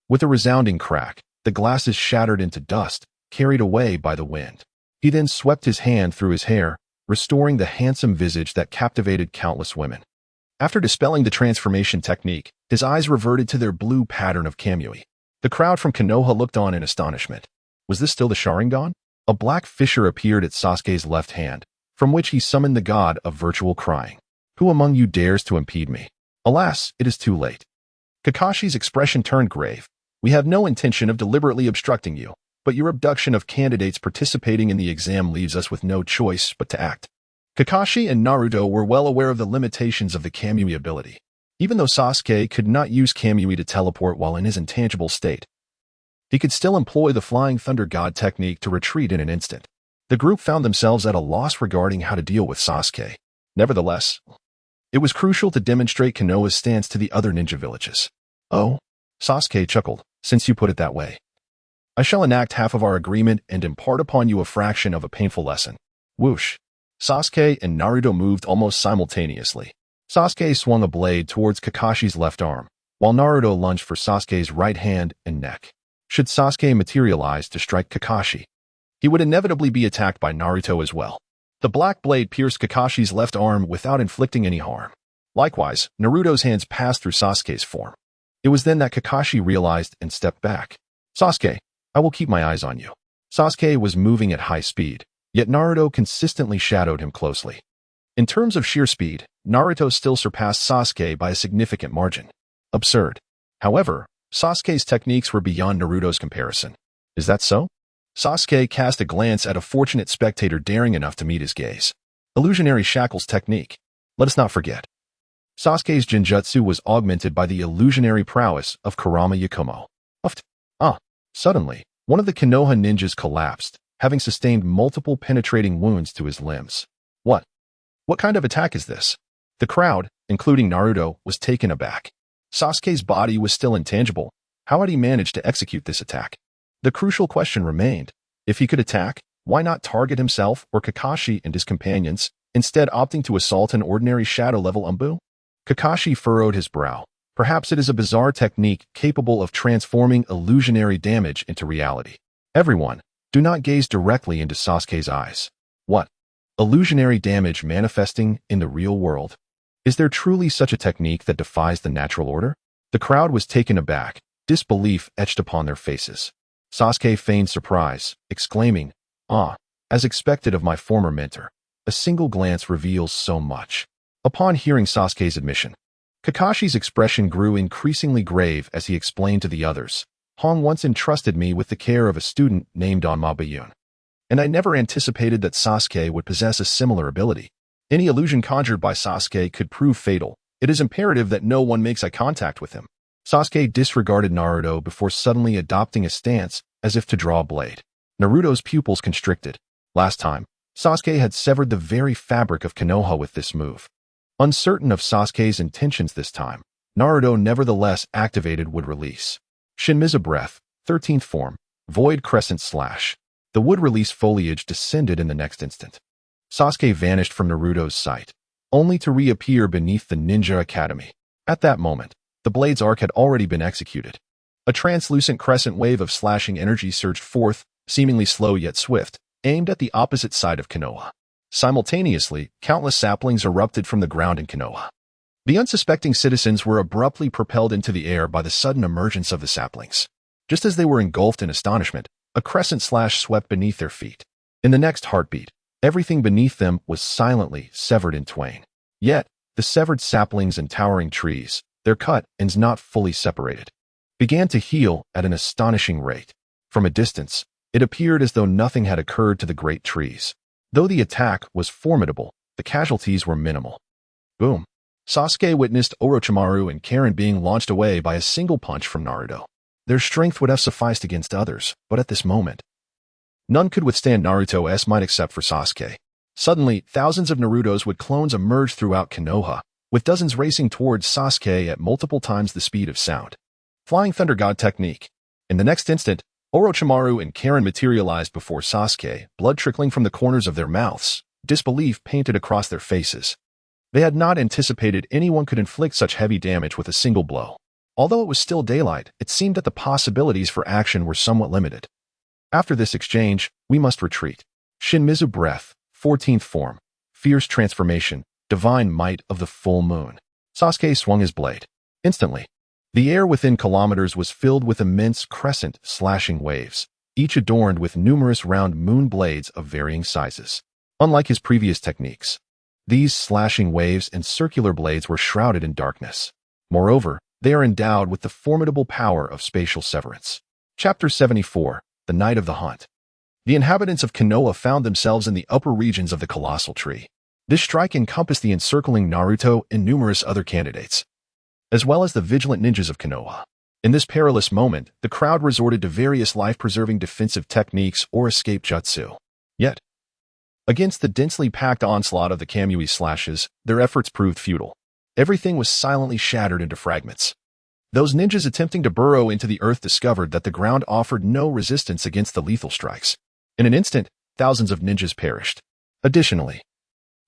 With a resounding crack, the glasses shattered into dust, carried away by the wind. He then swept his hand through his hair, restoring the handsome visage that captivated countless women. After dispelling the transformation technique, his eyes reverted to their blue pattern of Kamui. The crowd from Konoha looked on in astonishment. Was this still the Sharingan? A black fissure appeared at Sasuke's left hand, from which he summoned the god of virtual crying. "Who among you dares to impede me? Alas, it is too late." Kakashi's expression turned grave. "We have no intention of deliberately obstructing you, but your abduction of candidates participating in the exam leaves us with no choice but to act." Kakashi and Naruto were well aware of the limitations of the Kamui ability. Even though Sasuke could not use Kamui to teleport while in his intangible state, he could still employ the Flying Thunder God technique to retreat in an instant. The group found themselves at a loss regarding how to deal with Sasuke. Nevertheless, it was crucial to demonstrate Konoha's stance to the other ninja villages. "Oh," Sasuke chuckled, "since you put it that way, I shall enact half of our agreement and impart upon you a fraction of a painful lesson." Whoosh. Sasuke and Naruto moved almost simultaneously. Sasuke swung a blade towards Kakashi's left arm, while Naruto lunged for Sasuke's right hand and neck. Should Sasuke materialize to strike Kakashi, he would inevitably be attacked by Naruto as well. The black blade pierced Kakashi's left arm without inflicting any harm. Likewise, Naruto's hands passed through Sasuke's form. It was then that Kakashi realized and stepped back. "Sasuke, I will keep my eyes on you." Sasuke was moving at high speed, yet Naruto consistently shadowed him closely. In terms of sheer speed, Naruto still surpassed Sasuke by a significant margin. Absurd. However, Sasuke's techniques were beyond Naruto's comparison. Is that so? Sasuke cast a glance at a fortunate spectator daring enough to meet his gaze. Illusionary Shackles technique. Let us not forget. Sasuke's Genjutsu was augmented by the illusionary prowess of Kurama Yakumo. Suddenly, one of the Konoha ninjas collapsed, having sustained multiple penetrating wounds to his limbs. What kind of attack is this? The crowd, including Naruto, was taken aback. Sasuke's body was still intangible. How had he managed to execute this attack? The crucial question remained. If he could attack, why not target himself or Kakashi and his companions instead opting to assault an ordinary shadow-level Umbu? Kakashi furrowed his brow. Perhaps it is a bizarre technique capable of transforming illusionary damage into reality. Everyone, do not gaze directly into Sasuke's eyes. What? Illusionary damage manifesting in the real world? Is there truly such a technique that defies the natural order? The crowd was taken aback, disbelief etched upon their faces. Sasuke feigned surprise, exclaiming, "Ah, as expected of my former mentor. A single glance reveals so much." Upon hearing Sasuke's admission, Kakashi's expression grew increasingly grave as he explained to the others, "Hong once entrusted me with the care of a student named Onma Bayun, and I never anticipated that Sasuke would possess a similar ability. Any illusion conjured by Sasuke could prove fatal. It is imperative that no one makes eye contact with him." Sasuke disregarded Naruto before suddenly adopting a stance as if to draw a blade. Naruto's pupils constricted. Last time, Sasuke had severed the very fabric of Konoha with this move. Uncertain of Sasuke's intentions this time, Naruto nevertheless activated Wood Release. Shinmizu Breath, 13th form, Void Crescent Slash. The Wood Release foliage descended in the next instant. Sasuke vanished from Naruto's sight, only to reappear beneath the Ninja Academy. At that moment, the blade's arc had already been executed. A translucent crescent wave of slashing energy surged forth, seemingly slow yet swift, aimed at the opposite side of Konoha. Simultaneously, countless saplings erupted from the ground in Konoha. The unsuspecting citizens were abruptly propelled into the air by the sudden emergence of the saplings. Just as they were engulfed in astonishment, a crescent slash swept beneath their feet. In the next heartbeat, everything beneath them was silently severed in twain. Yet, the severed saplings and towering trees, their cut ends not fully separated, began to heal at an astonishing rate. From a distance, it appeared as though nothing had occurred to the great trees. Though the attack was formidable, the casualties were minimal. Boom. Sasuke witnessed Orochimaru and Karen being launched away by a single punch from Naruto. Their strength would have sufficed against others, but at this moment, none could withstand Naruto's might except for Sasuke. Suddenly, thousands of Naruto's would clones emerged throughout Konoha, with dozens racing towards Sasuke at multiple times the speed of sound. Flying Thunder God technique. In the next instant, Orochimaru and Karen materialized before Sasuke, blood trickling from the corners of their mouths, disbelief painted across their faces. They had not anticipated anyone could inflict such heavy damage with a single blow. Although it was still daylight, it seemed that the possibilities for action were somewhat limited. After this exchange, we must retreat. Shinmizu Breath, 14th form, Fierce Transformation, Divine Might of the Full Moon. Sasuke swung his blade. Instantly, the air within kilometers was filled with immense crescent slashing waves, each adorned with numerous round moon blades of varying sizes. Unlike his previous techniques, these slashing waves and circular blades were shrouded in darkness. Moreover, they are endowed with the formidable power of spatial severance. Chapter 74, The Night of the Hunt. The inhabitants of Konoha found themselves in the upper regions of the colossal tree. This strike encompassed the encircling Naruto and numerous other candidates, as well as the vigilant ninjas of Konoha. In this perilous moment, the crowd resorted to various life-preserving defensive techniques or escape jutsu. Yet, against the densely packed onslaught of the Kamui slashes, their efforts proved futile. Everything was silently shattered into fragments. Those ninjas attempting to burrow into the earth discovered that the ground offered no resistance against the lethal strikes. In an instant, thousands of ninjas perished. Additionally,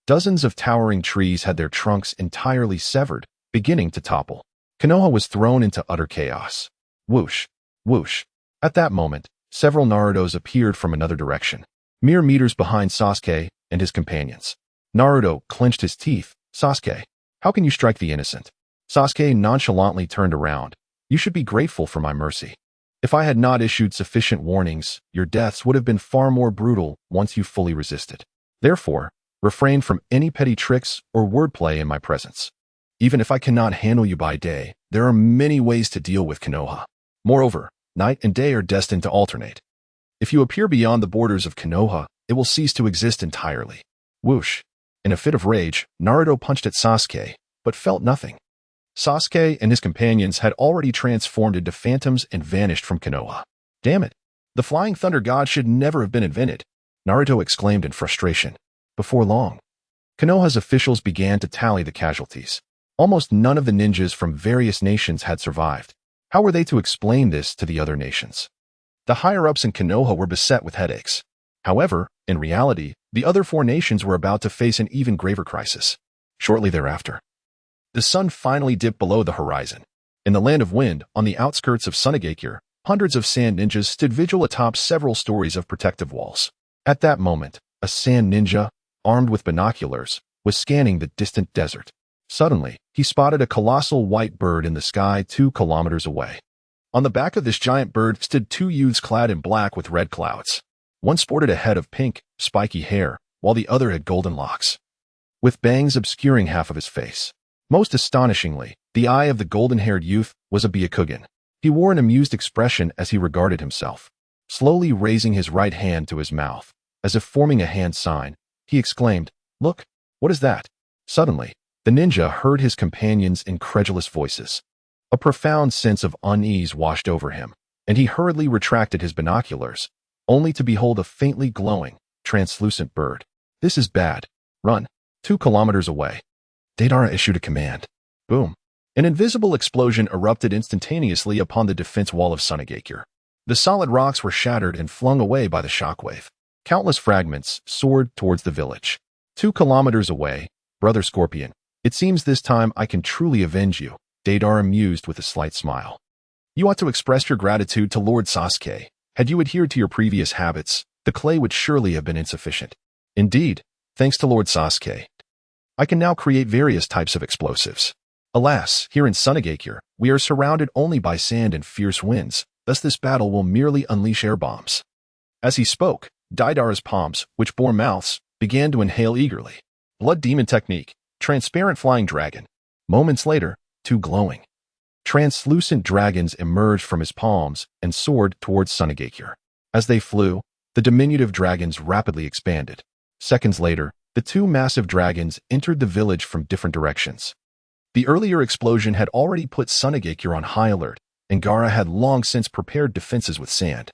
dozens of towering trees had their trunks entirely severed, beginning to topple. Konoha was thrown into utter chaos. Whoosh, whoosh. At that moment, several Narutos appeared from another direction, mere meters behind Sasuke and his companions. Naruto clenched his teeth. "Sasuke, how can you strike the innocent?" Sasuke nonchalantly turned around. "You should be grateful for my mercy. If I had not issued sufficient warnings, your deaths would have been far more brutal once you fully resisted. Therefore, refrain from any petty tricks or wordplay in my presence. Even if I cannot handle you by day, there are many ways to deal with Konoha. Moreover, night and day are destined to alternate. If you appear beyond the borders of Konoha, it will cease to exist entirely." Whoosh. In a fit of rage, Naruto punched at Sasuke, but felt nothing. Sasuke and his companions had already transformed into phantoms and vanished from Konoha. "Damn it! The Flying Thunder God should never have been invented," Naruto exclaimed in frustration. Before long, Konoha's officials began to tally the casualties. Almost none of the ninjas from various nations had survived. How were they to explain this to the other nations? The higher-ups in Konoha were beset with headaches. However, in reality, the other four nations were about to face an even graver crisis. Shortly thereafter, the sun finally dipped below the horizon. In the land of wind, on the outskirts of Sunagakure, hundreds of sand ninjas stood vigil atop several stories of protective walls. At that moment, a sand ninja, armed with binoculars, was scanning the distant desert. Suddenly, he spotted a colossal white bird in the sky 2 kilometers away. On the back of this giant bird stood 2 youths clad in black with red clouds. One sported a head of pink, spiky hair, while the other had golden locks, with bangs obscuring half of his face. Most astonishingly, the eye of the golden-haired youth was a Byakugan. He wore an amused expression as he regarded himself. Slowly raising his right hand to his mouth, as if forming a hand sign, he exclaimed, "Look, what is that?" Suddenly, the ninja heard his companions' incredulous voices. A profound sense of unease washed over him, and he hurriedly retracted his binoculars, only to behold a faintly glowing, translucent bird. "This is bad. Run." 2 kilometers away, Deidara issued a command. Boom. An invisible explosion erupted instantaneously upon the defense wall of Sunagakure. The solid rocks were shattered and flung away by the shockwave. Countless fragments soared towards the village. 2 kilometers away, Brother Scorpion, it seems this time I can truly avenge you, Deidara mused with a slight smile. You ought to express your gratitude to Lord Sasuke. Had you adhered to your previous habits, the clay would surely have been insufficient. Indeed, thanks to Lord Sasuke, I can now create various types of explosives. Alas, here in Sunagakure, we are surrounded only by sand and fierce winds, thus this battle will merely unleash air bombs. As he spoke, Deidara's palms, which bore mouths, began to inhale eagerly. Blood demon technique, transparent flying dragon. Moments later, 2 glowing, translucent dragons emerged from his palms and soared towards Sunagakure. As they flew, the diminutive dragons rapidly expanded. Seconds later, the 2 massive dragons entered the village from different directions. The earlier explosion had already put Sunagakure on high alert, and Gaara had long since prepared defenses with sand.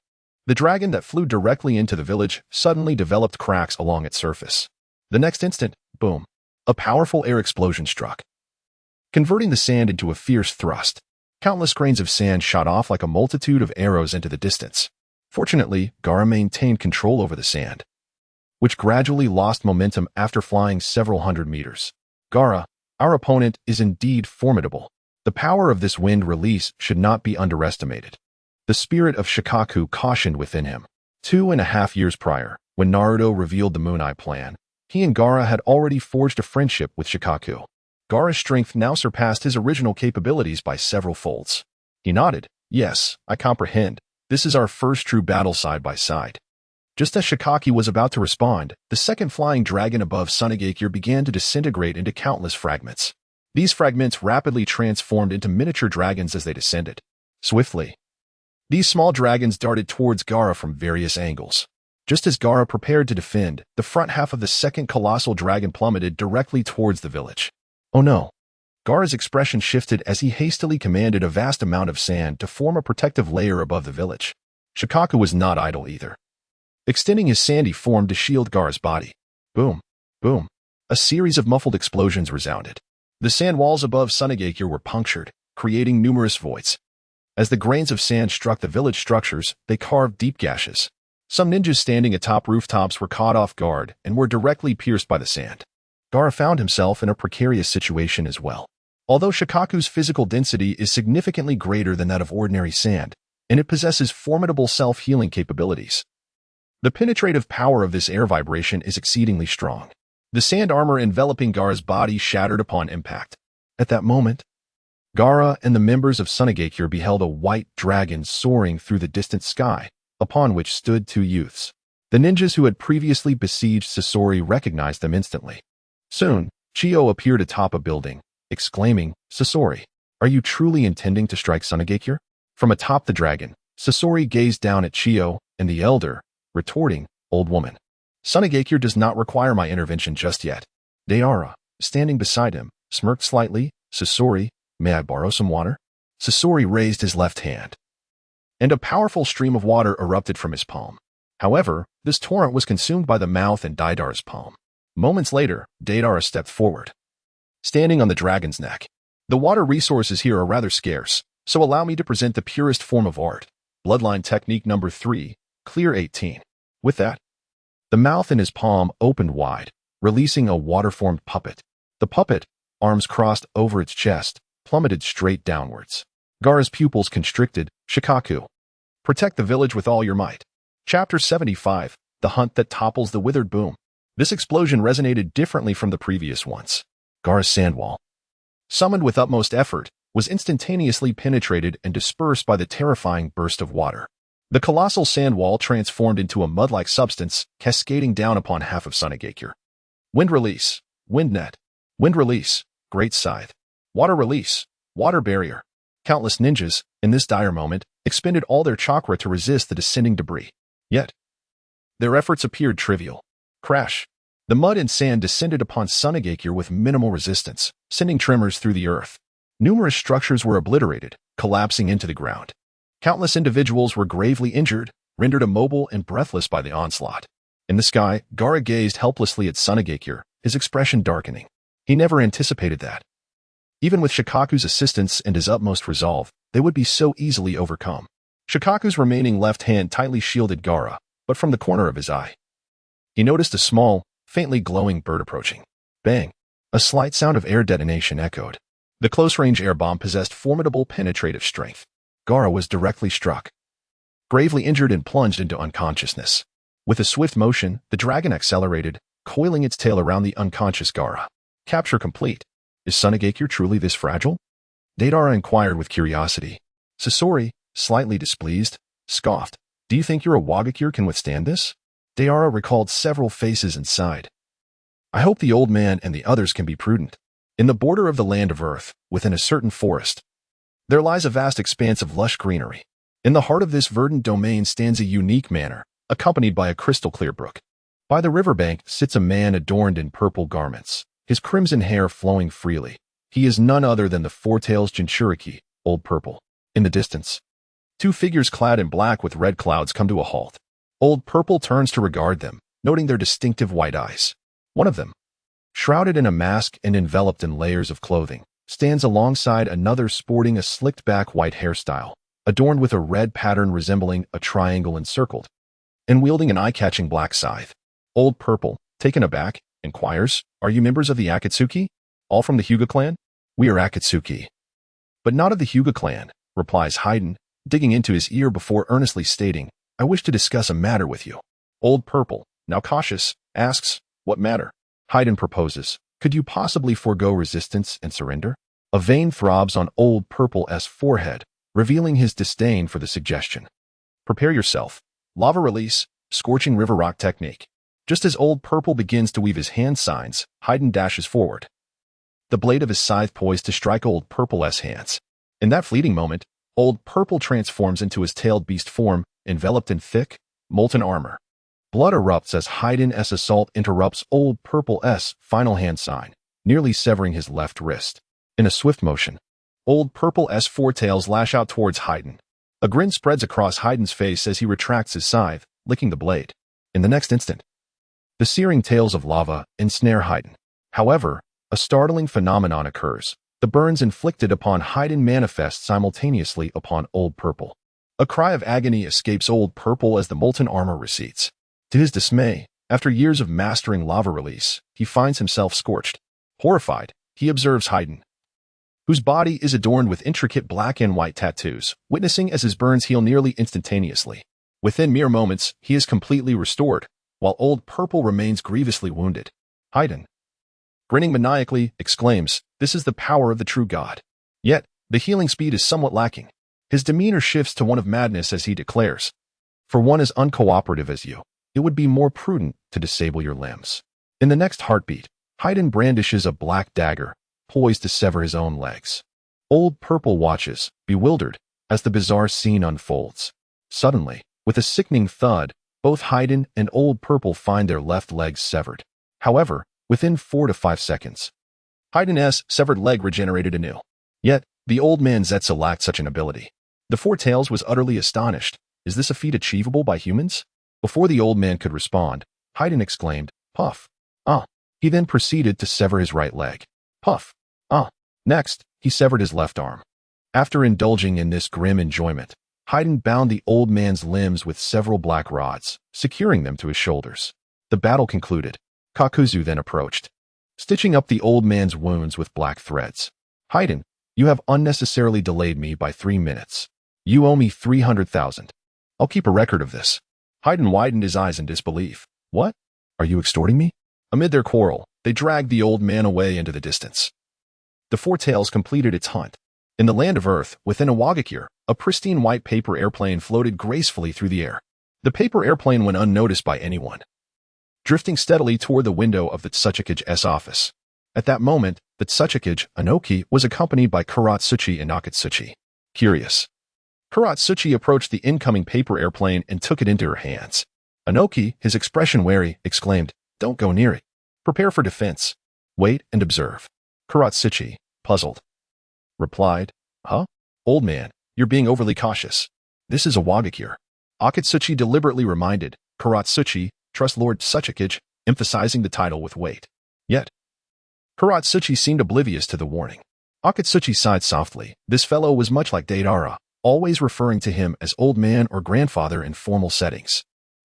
The dragon that flew directly into the village suddenly developed cracks along its surface. The next instant, boom, a powerful air explosion struck, converting the sand into a fierce thrust. Countless grains of sand shot off like a multitude of arrows into the distance. Fortunately, Gaara maintained control over the sand, which gradually lost momentum after flying several hundred meters. Gaara, our opponent, is indeed formidable. The power of this wind release should not be underestimated. The spirit of Shikaku cautioned within him. 2.5 years prior, when Naruto revealed the Moon Eye plan, he and Gaara had already forged a friendship with Shikaku. Gaara's strength now surpassed his original capabilities by several folds. He nodded. Yes, I comprehend. This is our first true battle side by side. Just as Shikaki was about to respond, the second flying dragon above Sunagakure began to disintegrate into countless fragments. These fragments rapidly transformed into miniature dragons as they descended. Swiftly, these small dragons darted towards Gaara from various angles. Just as Gaara prepared to defend, the front half of the second colossal dragon plummeted directly towards the village. Oh no! Gaara's expression shifted as he hastily commanded a vast amount of sand to form a protective layer above the village. Shikaku was not idle either, extending his sandy form to shield Gaara's body. Boom, boom. A series of muffled explosions resounded. The sand walls above Sunagakure were punctured, creating numerous voids. As the grains of sand struck the village structures, they carved deep gashes. Some ninjas standing atop rooftops were caught off guard and were directly pierced by the sand. Gaara found himself in a precarious situation as well. Although Shikaku's physical density is significantly greater than that of ordinary sand, and it possesses formidable self-healing capabilities, the penetrative power of this air vibration is exceedingly strong. The sand armor enveloping Gaara's body shattered upon impact. At that moment, Gaara and the members of Sunagakure beheld a white dragon soaring through the distant sky, upon which stood 2 youths. The ninjas who had previously besieged Sasori recognized them instantly. Soon, Chiyo appeared atop a building, exclaiming, "Sasori, are you truly intending to strike Sunagakure?" From atop the dragon, Sasori gazed down at Chiyo and the elder, retorting, "Old woman, Sunagakure does not require my intervention just yet." Deidara, standing beside him, smirked slightly. "Sasori, may I borrow some water?" Sasori raised his left hand, and a powerful stream of water erupted from his palm. However, this torrent was consumed by the mouth and Deidara's palm. Moments later, Deidara stepped forward, standing on the dragon's neck. "The water resources here are rather scarce, so allow me to present the purest form of art. Bloodline technique number 3, clear 18. With that, The mouth in his palm opened wide, releasing a water-formed puppet. The puppet, arms crossed over its chest, plummeted straight downwards. Gaara's pupils constricted. Shikaku. Protect the village with all your might. Chapter 75, The Hunt That Topples the Withered Boom. This explosion resonated differently from the previous ones. Gaara's sandwall, summoned with utmost effort, was instantaneously penetrated and dispersed by the terrifying burst of water. The colossal sand wall transformed into a mud-like substance, cascading down upon half of Sunagakure. Wind release, wind net, wind release, great scythe, water release, water barrier. Countless ninjas, in this dire moment, expended all their chakra to resist the descending debris. Yet, their efforts appeared trivial. Crash. The mud and sand descended upon Sunagakure with minimal resistance, sending tremors through the earth. Numerous structures were obliterated, collapsing into the ground. Countless individuals were gravely injured, rendered immobile and breathless by the onslaught. In the sky, Gaara gazed helplessly at Sunagakure, his expression darkening. He never anticipated that. Even with Shikaku's assistance and his utmost resolve, they would be so easily overcome. Shikaku's remaining left hand tightly shielded Gaara, but from the corner of his eye, he noticed a small, faintly glowing bird approaching. Bang! A slight sound of air detonation echoed. The close-range air bomb possessed formidable penetrative strength. Gaara was directly struck, gravely injured and plunged into unconsciousness. With a swift motion, the dragon accelerated, coiling its tail around the unconscious Gaara. Capture complete. Is Sunagakure truly this fragile? Deidara inquired with curiosity. Sasori, slightly displeased, scoffed. Do you think your Awagakure can withstand this? Deidara recalled several faces and sighed. I hope the old man and the others can be prudent. In the border of the land of Earth, within a certain forest, there lies a vast expanse of lush greenery. In the heart of this verdant domain stands a unique manor, accompanied by a crystal-clear brook. By the riverbank sits a man adorned in purple garments, his crimson hair flowing freely. He is none other than the Four-Tails Jinchuriki, Old Purple. In the distance, two figures clad in black with red clouds come to a halt. Old Purple turns to regard them, noting their distinctive white eyes. One of them, shrouded in a mask and enveloped in layers of clothing, stands alongside another sporting a slicked-back white hairstyle, adorned with a red pattern resembling a triangle encircled, and wielding an eye-catching black scythe. Old Purple, taken aback, inquires, Are you members of the Akatsuki? All from the Hyuga clan? We are Akatsuki. But not of the Hyuga clan, replies Haydn, digging into his ear before earnestly stating, I wish to discuss a matter with you. Old Purple, now cautious, asks, What matter? Haydn proposes, Could you possibly forego resistance and surrender? A vein throbs on Old Purple's forehead, revealing his disdain for the suggestion. Prepare yourself. Lava release, scorching river rock technique. Just as Old Purple begins to weave his hand signs, Haydn dashes forward, the blade of his scythe poised to strike Old Purple's hands. In that fleeting moment, Old Purple transforms into his tailed beast form, enveloped in thick, molten armor. Blood erupts as Haydn's assault interrupts Old Purple's final hand sign, nearly severing his left wrist. In a swift motion, Old Purple's four tails lash out towards Haydn. A grin spreads across Haydn's face as he retracts his scythe, licking the blade. In the next instant, the searing tails of lava ensnare Haydn. However, a startling phenomenon occurs. The burns inflicted upon Haydn manifest simultaneously upon Old Purple. A cry of agony escapes Old Purple as the molten armor recedes. To his dismay, after years of mastering lava release, he finds himself scorched. Horrified, he observes Haydn, whose body is adorned with intricate black and white tattoos, witnessing as his burns heal nearly instantaneously. Within mere moments, he is completely restored, while Old Purple remains grievously wounded. Haydn, grinning maniacally, exclaims, This is the power of the true god. Yet, the healing speed is somewhat lacking. His demeanor shifts to one of madness as he declares, For one as uncooperative as you, it would be more prudent to disable your limbs. In the next heartbeat, Haydn brandishes a black dagger, poised to sever his own legs. Old Purple watches, bewildered, as the bizarre scene unfolds. Suddenly, with a sickening thud, both Haydn and Old Purple find their left legs severed. However, within 4 to 5 seconds, Haydn's severed leg regenerated anew. Yet, the old man Zetsu lacked such an ability. The Four Tails was utterly astonished. Is this a feat achievable by humans? Before the old man could respond, Haydn exclaimed, Puff. Ah. He then proceeded to sever his right leg. Puff. Ah. Next, he severed his left arm. After indulging in this grim enjoyment, Haydn bound the old man's limbs with several black rods, securing them to his shoulders. The battle concluded. Kakuzu then approached, stitching up the old man's wounds with black threads. Haiden, you have unnecessarily delayed me by 3 minutes. You owe me 300,000. I'll keep a record of this. Haiden widened his eyes in disbelief. What? Are you extorting me? Amid their quarrel, they dragged the old man away into the distance. The Four Tails completed its hunt. In the land of Earth, within a Wagakure, a pristine white paper airplane floated gracefully through the air. The paper airplane went unnoticed by anyone, drifting steadily toward the window of the Tsuchikage's office. At that moment, the Tsuchikage, Anoki, was accompanied by Kuratsuchi and Akatsuchi. Curious. Kuratsuchi approached the incoming paper airplane and took it into her hands. Anoki, his expression wary, exclaimed, "Don't go near it. Prepare for defense. Wait and observe." Kuratsuchi, puzzled, replied, "Huh? Old man, you're being overly cautious. This is a Wagakure." Akatsuchi deliberately reminded Kuratsuchi, "Trust Lord Tsuchikage," emphasizing the title with weight. Yet, Kuratsuchi seemed oblivious to the warning. Akatsuchi sighed softly. This fellow was much like Deidara, always referring to him as old man or grandfather in formal settings.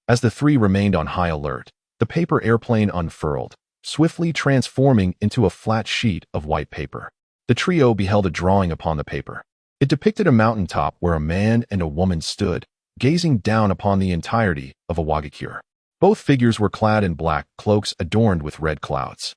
As the three remained on high alert, the paper airplane unfurled, swiftly transforming into a flat sheet of white paper. The trio beheld a drawing upon the paper. It depicted a mountaintop where a man and a woman stood, gazing down upon the entirety of a Wagakure. Both figures were clad in black cloaks adorned with red clouds.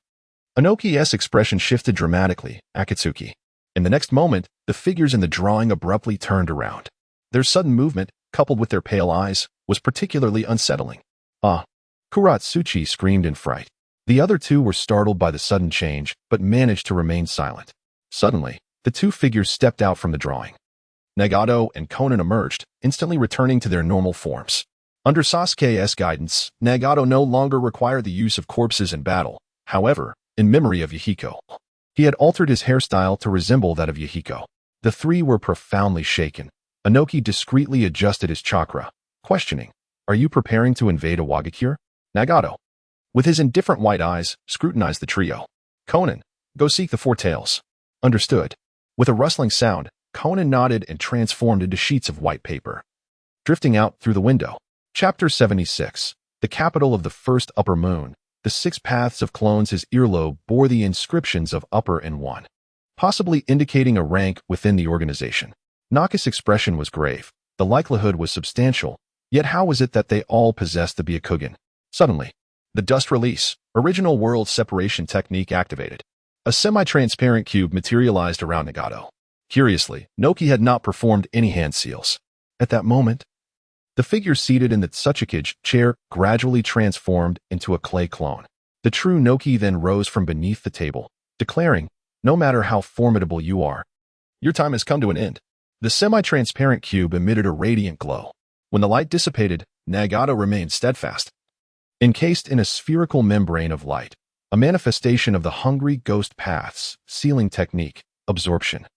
Anoki's expression shifted dramatically, Akatsuki. In the next moment, the figures in the drawing abruptly turned around. Their sudden movement, coupled with their pale eyes, was particularly unsettling. "Ah!" Kuratsuchi screamed in fright. The other two were startled by the sudden change, but managed to remain silent. Suddenly, the two figures stepped out from the drawing. Nagato and Konan emerged, instantly returning to their normal forms. Under Sasuke's guidance, Nagato no longer required the use of corpses in battle. However, in memory of Yahiko, he had altered his hairstyle to resemble that of Yahiko. The three were profoundly shaken. Anoki discreetly adjusted his chakra, questioning, "Are you preparing to invade a Wagakure?" Nagato, with his indifferent white eyes, scrutinized the trio. "Konan, go seek the Four Tails." "Understood." With a rustling sound, Konan nodded and transformed into sheets of white paper, drifting out through the window. Chapter 76. The capital of the first upper moon. The 6 paths of clones. His earlobe bore the inscriptions of upper and 1, possibly indicating a rank within the organization. Naka's expression was grave. The likelihood was substantial, yet how was it that they all possessed the Byakugan? Suddenly, the dust release, original world separation technique activated. A semi-transparent cube materialized around Nagato. Curiously, Noki had not performed any hand seals. At that moment, the figure seated in the Tsuchikage chair gradually transformed into a clay clone. The true Noki then rose from beneath the table, declaring, "No matter how formidable you are, your time has come to an end." The semi-transparent cube emitted a radiant glow. When the light dissipated, Nagato remained steadfast, encased in a spherical membrane of light, a manifestation of the hungry ghost path's sealing technique, absorption.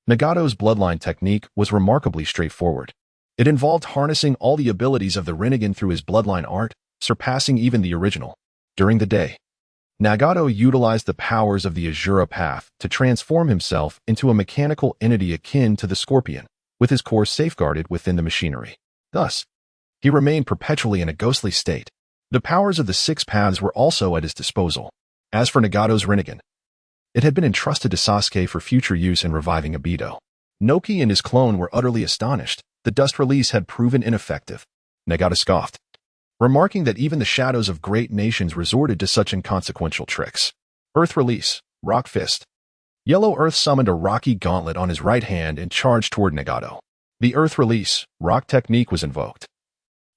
Nagato's bloodline technique was remarkably straightforward. It involved harnessing all the abilities of the Rinnegan through his bloodline art, surpassing even the original. During the day, Nagato utilized the powers of the Azura path to transform himself into a mechanical entity akin to the scorpion, with his core safeguarded within the machinery. Thus, he remained perpetually in a ghostly state. The powers of the 6 paths were also at his disposal. As for Nagato's Rinnegan, it had been entrusted to Sasuke for future use in reviving Obito. Noki and his clone were utterly astonished. The dust release had proven ineffective. Nagato scoffed, remarking that even the shadows of great nations resorted to such inconsequential tricks. Earth release, rock fist. Yellow Earth summoned a rocky gauntlet on his right hand and charged toward Nagato. The earth release, rock technique was invoked.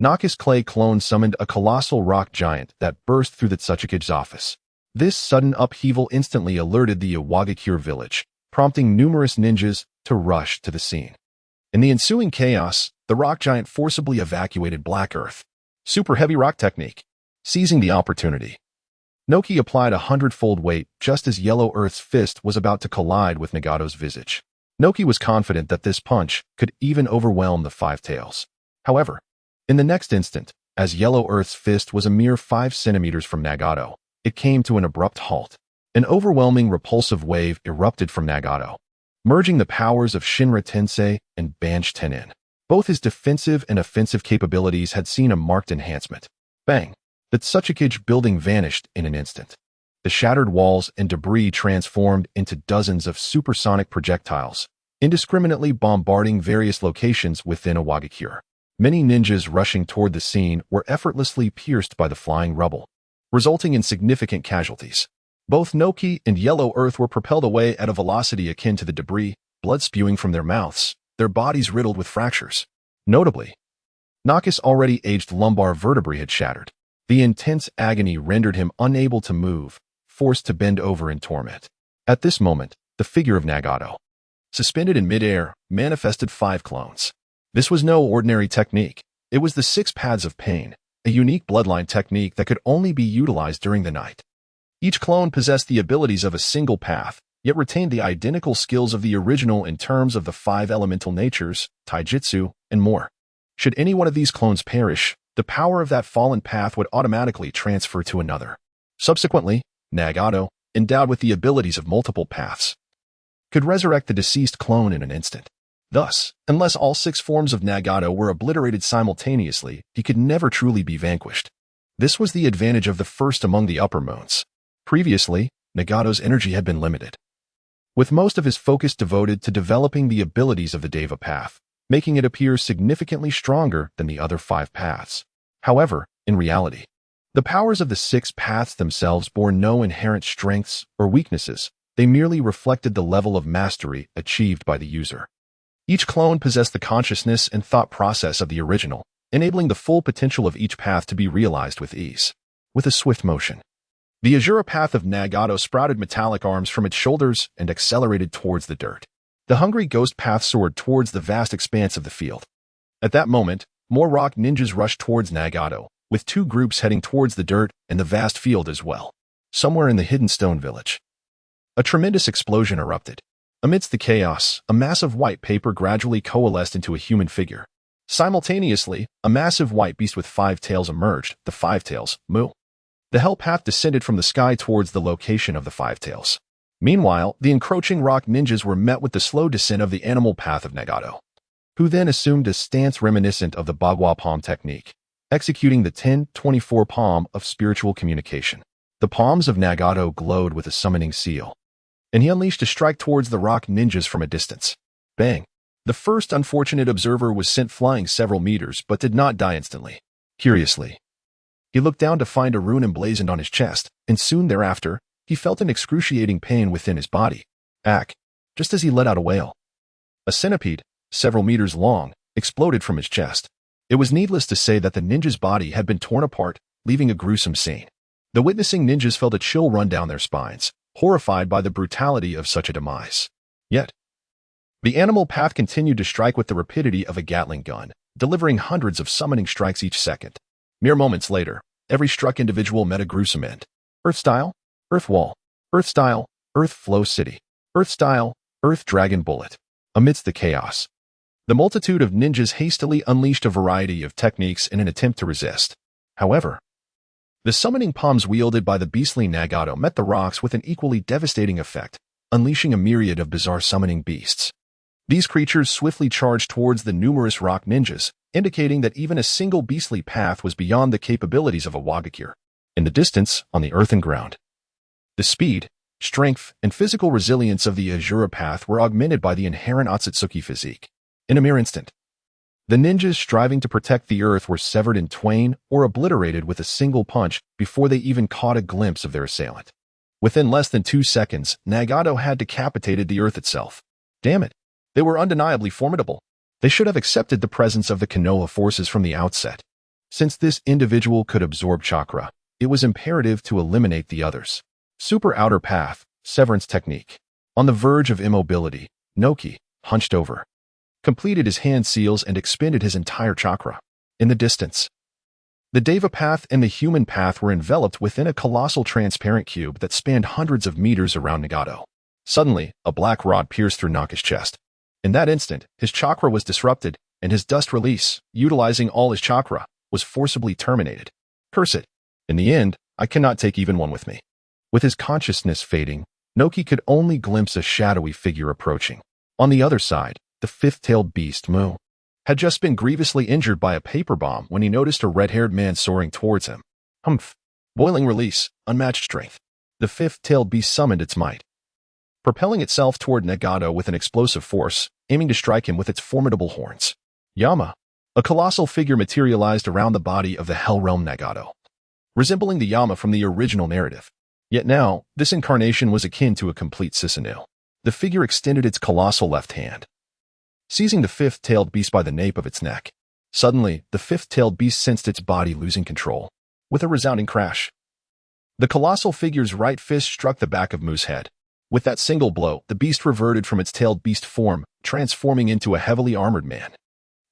Naka's clay clone summoned a colossal rock giant that burst through the Tsuchikage's office. This sudden upheaval instantly alerted the Iwagakure village, prompting numerous ninjas to rush to the scene. In the ensuing chaos, the rock giant forcibly evacuated Black Earth. Super heavy rock technique. Seizing the opportunity, Noki applied 100-fold weight just as Yellow Earth's fist was about to collide with Nagato's visage. Noki was confident that this punch could even overwhelm the 5 tails. However, in the next instant, as Yellow Earth's fist was a mere 5 centimeters from Nagato, it came to an abrupt halt. An overwhelming repulsive wave erupted from Nagato, merging the powers of Shinra Tensei and Banch Tenin. Both his defensive and offensive capabilities had seen a marked enhancement. Bang! The Tsuchikage building vanished in an instant. The shattered walls and debris transformed into dozens of supersonic projectiles, indiscriminately bombarding various locations within Awagakure. Many ninjas rushing toward the scene were effortlessly pierced by the flying rubble, resulting in significant casualties. Both Noki and Yellow Earth were propelled away at a velocity akin to the debris, blood spewing from their mouths, their bodies riddled with fractures. Notably, Naka's already aged lumbar vertebrae had shattered. The intense agony rendered him unable to move, forced to bend over in torment. At this moment, the figure of Nagato, suspended in midair, manifested 5 clones. This was no ordinary technique. It was the 6 paths of pain, a unique bloodline technique that could only be utilized during the night. Each clone possessed the abilities of a single path, yet retained the identical skills of the original in terms of the 5 elemental natures, taijutsu, and more. Should any one of these clones perish, the power of that fallen path would automatically transfer to another. Subsequently, Nagato, endowed with the abilities of multiple paths, could resurrect the deceased clone in an instant. Thus, unless all 6 forms of Nagato were obliterated simultaneously, he could never truly be vanquished. This was the advantage of the first among the upper moons. Previously, Nagato's energy had been limited, with most of his focus devoted to developing the abilities of the Deva path, making it appear significantly stronger than the other 5 paths. However, in reality, the powers of the 6 paths themselves bore no inherent strengths or weaknesses. They merely reflected the level of mastery achieved by the user. Each clone possessed the consciousness and thought process of the original, enabling the full potential of each path to be realized with ease. With a swift motion, the Azura path of Nagato sprouted metallic arms from its shoulders and accelerated towards the dirt. The hungry ghost path soared towards the vast expanse of the field. At that moment, more rock ninjas rushed towards Nagato, with 2 groups heading towards the dirt and the vast field as well. Somewhere in the hidden stone village, a tremendous explosion erupted. Amidst the chaos, a mass of white paper gradually coalesced into a human figure. Simultaneously, a massive white beast with 5 tails emerged, the 5 tails, Mu. The hell path descended from the sky towards the location of the 5 tails. Meanwhile, the encroaching rock ninjas were met with the slow descent of the animal path of Nagato, who then assumed a stance reminiscent of the Bagua palm technique, executing the 10-24 palm of spiritual communication. The palms of Nagato glowed with a summoning seal, and he unleashed a strike towards the rock ninjas from a distance. Bang! The first unfortunate observer was sent flying several meters but did not die instantly. Curiously, he looked down to find a rune emblazoned on his chest, and soon thereafter, he felt an excruciating pain within his body. Just as he let out a wail. A centipede, several meters long, exploded from his chest. It was needless to say that the ninja's body had been torn apart, leaving a gruesome scene. The witnessing ninjas felt a chill run down their spines, horrified by the brutality of such a demise. Yet, the animal path continued to strike with the rapidity of a Gatling gun, delivering hundreds of summoning strikes each second. Mere moments later, every struck individual met a gruesome end. Earth style, Earth wall, Earth style, Earth flow city, Earth style, Earth dragon bullet. Amidst the chaos, the multitude of ninjas hastily unleashed a variety of techniques in an attempt to resist. However, the summoning palms wielded by the beastly Nagato met the rocks with an equally devastating effect, unleashing a myriad of bizarre summoning beasts. These creatures swiftly charged towards the numerous rock ninjas, indicating that even a single beastly path was beyond the capabilities of a Wagakure. In the distance, on the earth and ground, the speed, strength, and physical resilience of the Azura path were augmented by the inherent Otsutsuki physique. In a mere instant, the ninjas striving to protect the earth were severed in twain or obliterated with a single punch before they even caught a glimpse of their assailant. Within less than 2 seconds, Nagato had decapitated the earth itself. Damn it, they were undeniably formidable. They should have accepted the presence of the Konoha forces from the outset. Since this individual could absorb chakra, it was imperative to eliminate the others. Super outer path, severance technique. On the verge of immobility, Noki, hunched over, completed his hand seals and expended his entire chakra. In the distance, the Deva path and the human path were enveloped within a colossal transparent cube that spanned hundreds of meters around Nagato. Suddenly, a black rod pierced through Naka's chest. In that instant, his chakra was disrupted, and his dust release, utilizing all his chakra, was forcibly terminated. Curse it. In the end, I cannot take even one with me. With his consciousness fading, Noki could only glimpse a shadowy figure approaching. On the other side, the 5th-tailed beast, Mu, had just been grievously injured by a paper bomb when he noticed a red-haired man soaring towards him. Humph. Boiling release, unmatched strength. The fifth-tailed beast summoned its might, propelling itself toward Nagato with an explosive force, aiming to strike him with its formidable horns. Yama. A colossal figure materialized around the body of the Hell Realm Nagato, resembling the Yama from the original narrative. Yet now, this incarnation was akin to a complete Susanoo. The figure extended its colossal left hand, seizing the fifth-tailed beast by the nape of its neck. Suddenly, the fifth-tailed beast sensed its body losing control. With a resounding crash, the colossal figure's right fist struck the back of Mu's head. With that single blow, the beast reverted from its tailed beast form, transforming into a heavily armored man.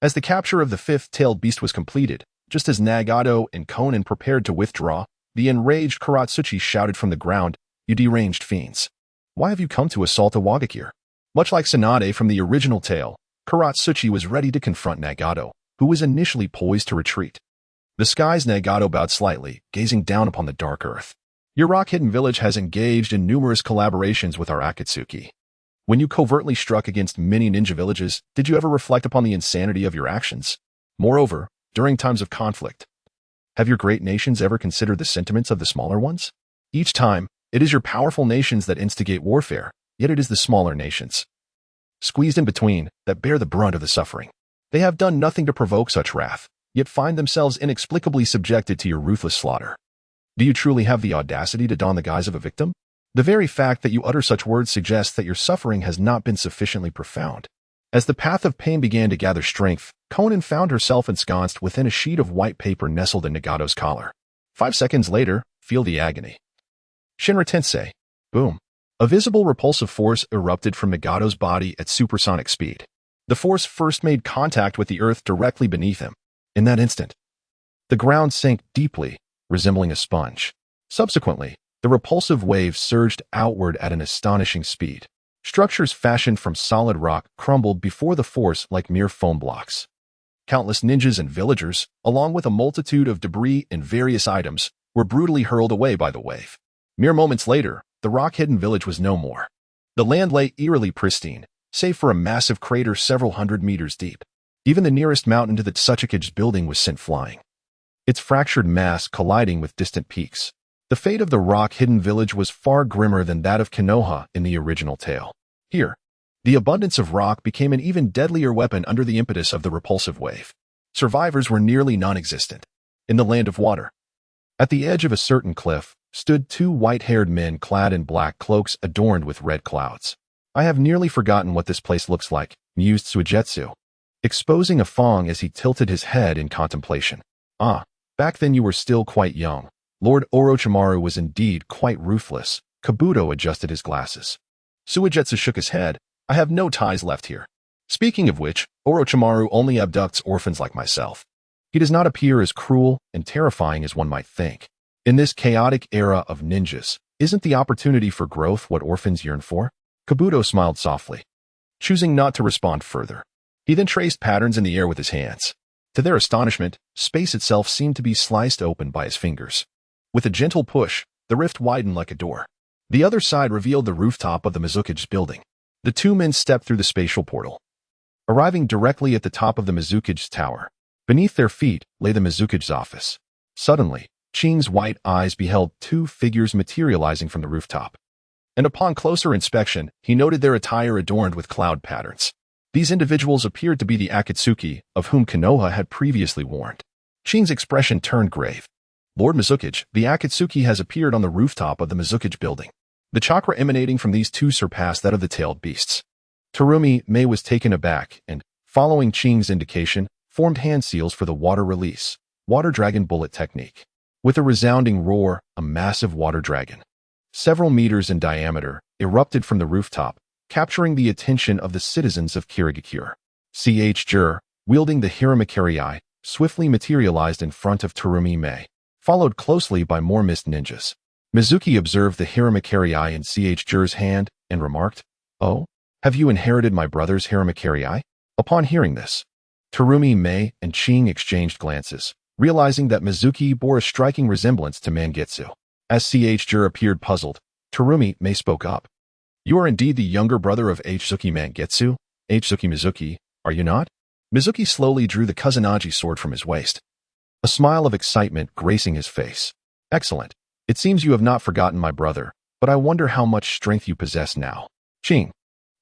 As the capture of the fifth-tailed beast was completed, just as Nagato and Konan prepared to withdraw, the enraged Karatsuchi shouted from the ground, "You deranged fiends! Why have you come to assault a Wagakure?" Much like Tsunade from the original tale, Karatsuchi was ready to confront Nagato, who was initially poised to retreat. The skies Nagato bowed slightly, gazing down upon the dark earth. Your Rock Hidden Village has engaged in numerous collaborations with our Akatsuki. When you covertly struck against many ninja villages, did you ever reflect upon the insanity of your actions? Moreover, during times of conflict, have your great nations ever considered the sentiments of the smaller ones? Each time, it is your powerful nations that instigate warfare, yet it is the smaller nations, squeezed in between, that bear the brunt of the suffering. They have done nothing to provoke such wrath, yet find themselves inexplicably subjected to your ruthless slaughter. Do you truly have the audacity to don the guise of a victim? The very fact that you utter such words suggests that your suffering has not been sufficiently profound. As the path of pain began to gather strength, Konan found herself ensconced within a sheet of white paper nestled in Nagato's collar. 5 seconds later, feel the agony. Shinra Tensei. Boom. A visible repulsive force erupted from Nagato's body at supersonic speed. The force first made contact with the earth directly beneath him. In that instant, the ground sank deeply, resembling a sponge. Subsequently, the repulsive wave surged outward at an astonishing speed. Structures fashioned from solid rock crumbled before the force like mere foam blocks. Countless ninjas and villagers, along with a multitude of debris and various items, were brutally hurled away by the wave. Mere moments later, the rock-hidden village was no more. The land lay eerily pristine, save for a massive crater several hundred meters deep. Even the nearest mountain to the Tsuchikage's building was sent flying, its fractured mass colliding with distant peaks. The fate of the rock-hidden village was far grimmer than that of Konoha in the original tale. Here, the abundance of rock became an even deadlier weapon under the impetus of the repulsive wave. Survivors were nearly non-existent. In the land of water, at the edge of a certain cliff, stood 2 white-haired men clad in black cloaks adorned with red clouds. "I have nearly forgotten what this place looks like," mused Suigetsu, exposing a fong as he tilted his head in contemplation. "Ah, back then you were still quite young." Lord Orochimaru was indeed quite ruthless. Kabuto adjusted his glasses. Suigetsu shook his head. "I have no ties left here. Speaking of which, Orochimaru only abducts orphans like myself. He does not appear as cruel and terrifying as one might think. In this chaotic era of ninjas, isn't the opportunity for growth what orphans yearn for?" Kabuto smiled softly, choosing not to respond further. He then traced patterns in the air with his hands. To their astonishment, space itself seemed to be sliced open by his fingers. With a gentle push, the rift widened like a door. The other side revealed the rooftop of the Mizukage's building. The 2 men stepped through the spatial portal, arriving directly at the top of the Mizukage's tower. Beneath their feet lay the Mizukage's office. Suddenly, Ching's white eyes beheld 2 figures materializing from the rooftop. And upon closer inspection, he noted their attire adorned with cloud patterns. These individuals appeared to be the Akatsuki, of whom Konoha had previously warned. Ching's expression turned grave. "Lord Mizukage, the Akatsuki has appeared on the rooftop of the Mizukage building." The chakra emanating from these 2 surpassed that of the tailed beasts. Terumi Mei was taken aback and, following Ching's indication, formed hand seals for the water release, water dragon bullet technique. With a resounding roar, a massive water dragon, several meters in diameter, erupted from the rooftop, capturing the attention of the citizens of Kirigakure. Jur, wielding the Hiramakiri, swiftly materialized in front of Terumi Mei, followed closely by more mist ninjas. Mizuki observed the Hiramakiri in Jur's hand and remarked, "Oh, have you inherited my brother's Hiramakiri?" Upon hearing this, Terumi Mei and Ching exchanged glances, realizing that Mizuki bore a striking resemblance to Mangetsu. As Jur appeared puzzled, Terumi Mei spoke up. "You are indeed the younger brother of Hzuki Mangetsu, Hzuki Mizuki, are you not?" Mizuki slowly drew the Kusanagi sword from his waist, a smile of excitement gracing his face. Excellent. It seems you have not forgotten my brother, but I wonder how much strength you possess now. Ching,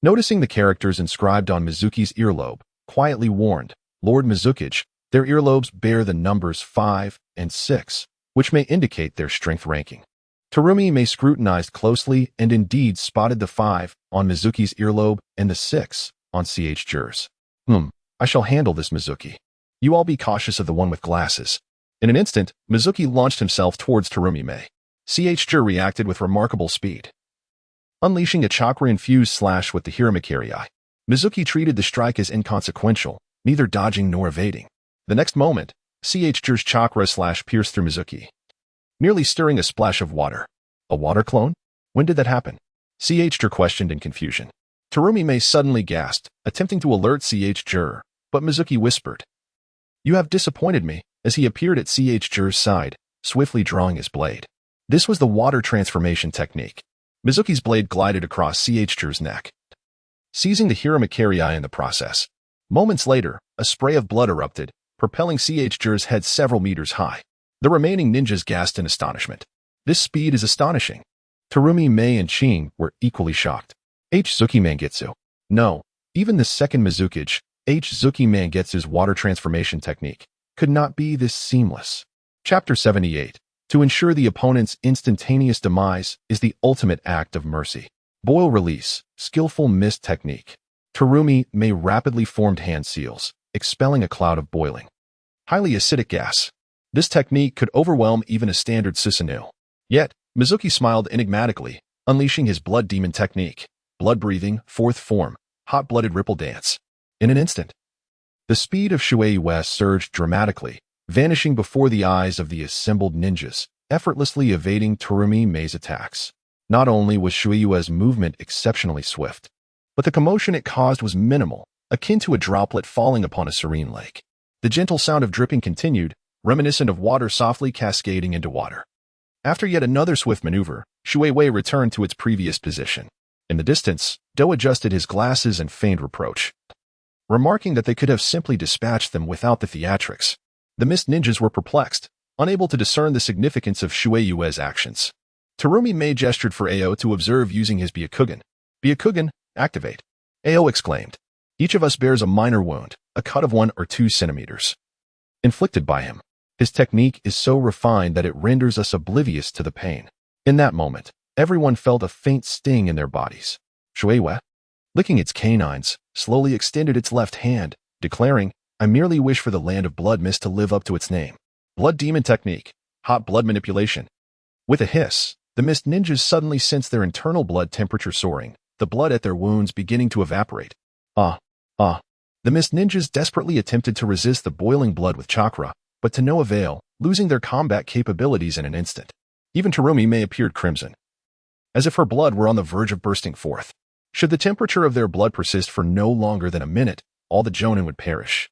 noticing the characters inscribed on Mizuki's earlobe, quietly warned, Lord Mizukage, their earlobes bear the numbers 5 and 6, which may indicate their strength ranking. Terumi may scrutinized closely and indeed spotted the 5 on Mizuki's earlobe and the 6 on CH Jur's. I shall handle this, Mizuki. You all be cautious of the one with glasses. In an instant, Mizuki launched himself towards Terumi May. CH Jur reacted with remarkable speed. Unleashing a chakra-infused slash with the Hiramakiri, Mizuki treated the strike as inconsequential, neither dodging nor evading. The next moment, CH Jur's chakra slash pierced through Mizuki, nearly stirring a splash of water. A water clone? When did that happen? CH Jur questioned in confusion. Terumi May suddenly gasped, attempting to alert CH Jur, but Mizuki whispered, "You have disappointed me," as he appeared at CH Jur's side, swiftly drawing his blade. This was the water transformation technique. Mizuki's blade glided across CH Jur's neck, seizing the Hiramakiri in the process. Moments later, a spray of blood erupted, propelling CH Jur's head several meters high. The remaining ninjas gasped in astonishment. This speed is astonishing. Terumi May and Ching were equally shocked. Zuki Mangetsu. No, even the second Mizukage, Zuki Mangetsu's water transformation technique, could not be this seamless. Chapter 78. To ensure the opponent's instantaneous demise is the ultimate act of mercy. Boil release, skillful mist technique. Terumi May rapidly formed hand seals, expelling a cloud of boiling, highly acidic gas. This technique could overwhelm even a standard Susanoo. Yet, Mizuki smiled enigmatically, unleashing his blood demon technique. Blood breathing, fourth form, hot-blooded ripple dance. In an instant, the speed of Shueisha surged dramatically, vanishing before the eyes of the assembled ninjas, effortlessly evading Terumi May's attacks. Not only was Shueisha's movement exceptionally swift, but the commotion it caused was minimal, akin to a droplet falling upon a serene lake. The gentle sound of dripping continued, reminiscent of water softly cascading into water. After yet another swift maneuver, Shueisha returned to its previous position. In the distance, Do adjusted his glasses and feigned reproach, remarking that they could have simply dispatched them without the theatrics. The mist ninjas were perplexed, unable to discern the significance of Shueisha's actions. Terumi May gestured for Ao to observe using his Byakugan. Byakugan, activate. Ao exclaimed. Each of us bears a minor wound, a cut of 1 or 2 centimeters, inflicted by him. His technique is so refined that it renders us oblivious to the pain. In that moment, everyone felt a faint sting in their bodies. Shueisha, licking its canines, slowly extended its left hand, declaring, I merely wish for the land of blood mist to live up to its name. Blood demon technique, hot blood manipulation. With a hiss, the mist ninjas suddenly sensed their internal blood temperature soaring, the blood at their wounds beginning to evaporate. The mist ninjas desperately attempted to resist the boiling blood with chakra, but to no avail, losing their combat capabilities in an instant. Even Terumi May appeared crimson, as if her blood were on the verge of bursting forth. Should the temperature of their blood persist for no longer than a minute, all the Jonin would perish.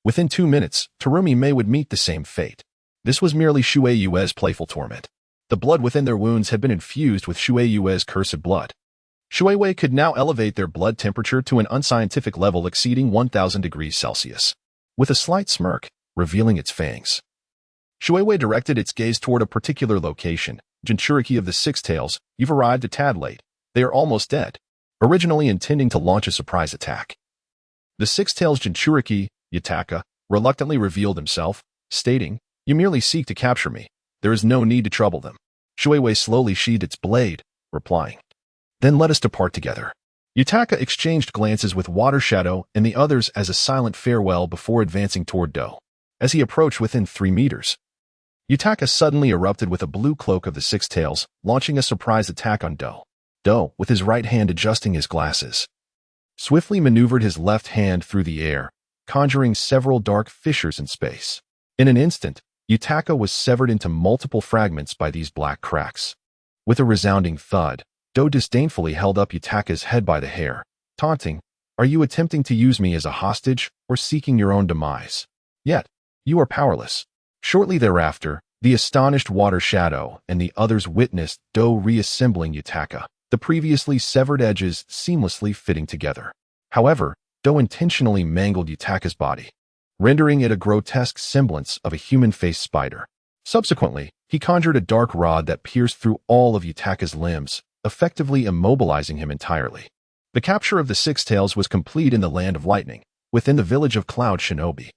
Within 2 minutes, Terumi May would meet the same fate. This was merely Shueisha's playful torment. The blood within their wounds had been infused with Shueisha's cursed blood. Shueisha could now elevate their blood temperature to an unscientific level exceeding 1000 degrees Celsius. With a slight smirk, revealing its fangs, Shueisha directed its gaze toward a particular location. Jinchuriki of the Six Tails, you've arrived a tad late. They are almost dead. Originally intending to launch a surprise attack, the Six Tails Jinchuriki, Yutaka, reluctantly revealed himself, stating, You merely seek to capture me. There is no need to trouble them. Shueisha slowly sheathed its blade, replying, Then let us depart together. Yutaka exchanged glances with Water Shadow and the others as a silent farewell before advancing toward Do. As he approached within 3 meters, Yutaka suddenly erupted with a blue cloak of the Six Tails, launching a surprise attack on Do. Do, with his right hand adjusting his glasses, swiftly maneuvered his left hand through the air, conjuring several dark fissures in space. In an instant, Yutaka was severed into multiple fragments by these black cracks. With a resounding thud, Do disdainfully held up Yutaka's head by the hair, taunting, Are you attempting to use me as a hostage or seeking your own demise? Yet, you are powerless. Shortly thereafter, the astonished Water Shadow and the others witnessed Do reassembling Yutaka, the previously severed edges seamlessly fitting together. However, Do intentionally mangled Yutaka's body, rendering it a grotesque semblance of a human-faced spider. Subsequently, he conjured a dark rod that pierced through all of Yutaka's limbs, effectively immobilizing him entirely. The capture of the Six Tails was complete in the Land of Lightning, within the village of Cloud Shinobi.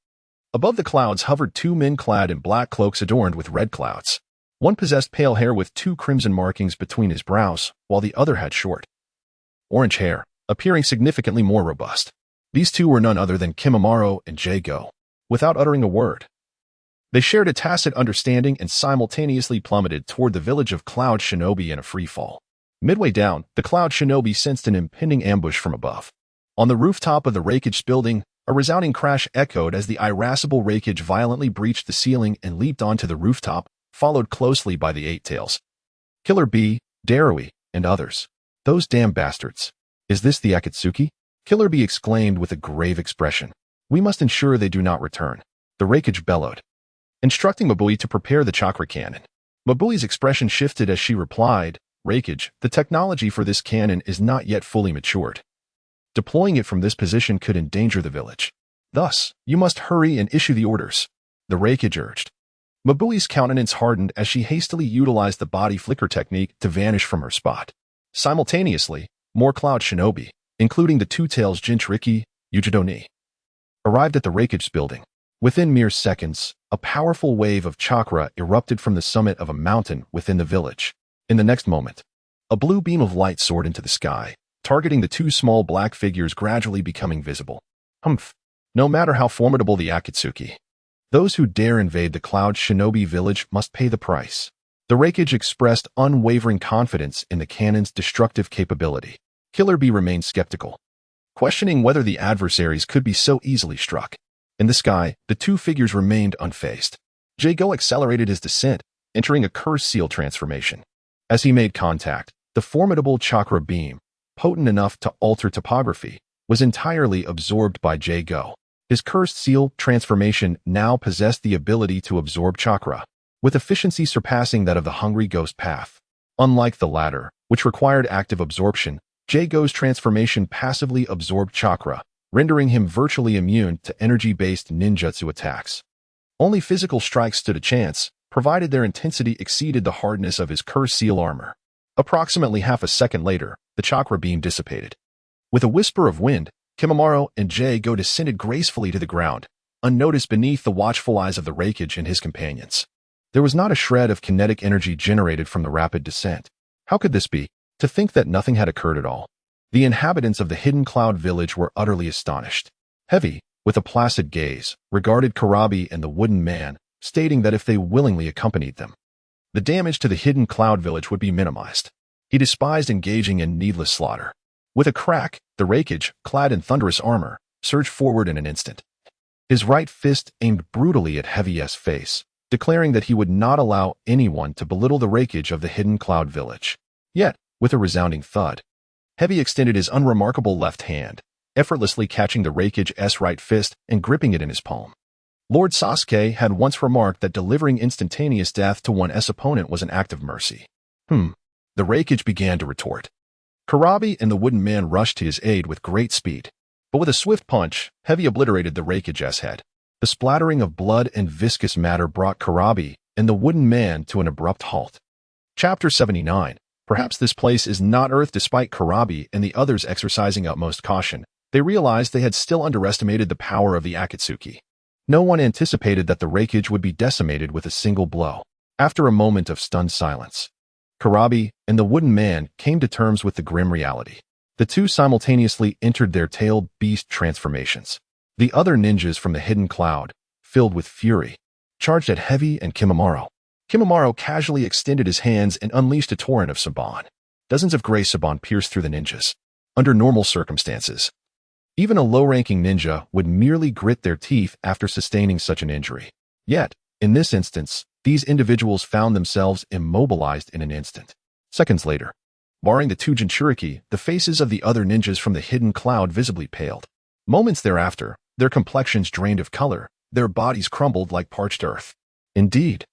Above the clouds hovered two men clad in black cloaks adorned with red clouds. One possessed pale hair with two crimson markings between his brows, while the other had short, orange hair, appearing significantly more robust. These two were none other than Kimimaro and Jago. Without uttering a word, they shared a tacit understanding and simultaneously plummeted toward the village of Cloud Shinobi in a free fall. Midway down, the Cloud Shinobi sensed an impending ambush from above. On the rooftop of the Raikage building, a resounding crash echoed as the irascible Raikage violently breached the ceiling and leaped onto the rooftop, followed closely by the Eight Tails, Killer Bee, Darui, and others. Those damn bastards. Is this the Akatsuki? Killer Bee exclaimed with a grave expression. We must ensure they do not return. The Raikage bellowed, instructing Mabui to prepare the chakra cannon. Mabui's expression shifted as she replied, Raikage, the technology for this cannon is not yet fully matured. Deploying it from this position could endanger the village. Thus, you must hurry and issue the orders, the Raikage urged. Mabui's countenance hardened as she hastily utilized the body flicker technique to vanish from her spot. Simultaneously, more Cloud Shinobi, including the Two Tails Jinchuriki, Yujidoni, arrived at the Raikage building. Within mere seconds, a powerful wave of chakra erupted from the summit of a mountain within the village. In the next moment, a blue beam of light soared into the sky, targeting the two small black figures gradually becoming visible. Humph! No matter how formidable the Akatsuki, those who dare invade the Cloud Shinobi village must pay the price. The Raikage expressed unwavering confidence in the cannon's destructive capability. Killer Bee remained skeptical, questioning whether the adversaries could be so easily struck. In the sky, the two figures remained unfazed. Jago accelerated his descent, entering a curse seal transformation. As he made contact, the formidable chakra beam, potent enough to alter topography, was entirely absorbed by Jago. His cursed seal transformation now possessed the ability to absorb chakra, with efficiency surpassing that of the Hungry Ghost path. Unlike the latter, which required active absorption, Jago's transformation passively absorbed chakra, rendering him virtually immune to energy-based ninjutsu attacks. Only physical strikes stood a chance, provided their intensity exceeded the hardness of his curse seal armor. Approximately half a second later, the chakra beam dissipated. With a whisper of wind, Kimimaro and Jago descended gracefully to the ground, unnoticed beneath the watchful eyes of the Raikage and his companions. There was not a shred of kinetic energy generated from the rapid descent. How could this be? To think that nothing had occurred at all. The inhabitants of the Hidden Cloud village were utterly astonished. Heavy, with a placid gaze, regarded Karabi and the wooden man, stating that if they willingly accompanied them, the damage to the Hidden Cloud village would be minimized. He despised engaging in needless slaughter. With a crack, the Raikage, clad in thunderous armor, surged forward in an instant. His right fist aimed brutally at Heavy's face, declaring that he would not allow anyone to belittle the Raikage of the Hidden Cloud village. Yet, with a resounding thud, Heavy extended his unremarkable left hand, effortlessly catching the Raikage's right fist and gripping it in his palm. Lord Sasuke had once remarked that delivering instantaneous death to one's opponent was an act of mercy. The Raikage began to retort. Karabi and the wooden man rushed to his aid with great speed, but with a swift punch, Heavy obliterated the Raikage's head. The splattering of blood and viscous matter brought Karabi and the wooden man to an abrupt halt. Chapter 79. Perhaps this place is not Earth. Despite Karabi and the others exercising utmost caution, they realized they had still underestimated the power of the Akatsuki. No one anticipated that the Raikage would be decimated with a single blow. After a moment of stunned silence, Karabi and the wooden man came to terms with the grim reality. The two simultaneously entered their tailed beast transformations. The other ninjas from the Hidden Cloud, filled with fury, charged at Heavy and Kimimaro. Kimimaro casually extended his hands and unleashed a torrent of Saban. Dozens of gray Saban pierced through the ninjas. Under normal circumstances, even a low-ranking ninja would merely grit their teeth after sustaining such an injury. Yet, in this instance, these individuals found themselves immobilized in an instant. Seconds later, barring the two Jinchuriki, the faces of the other ninjas from the Hidden Cloud visibly paled. Moments thereafter, their complexions drained of color, their bodies crumbled like parched earth. Indeed,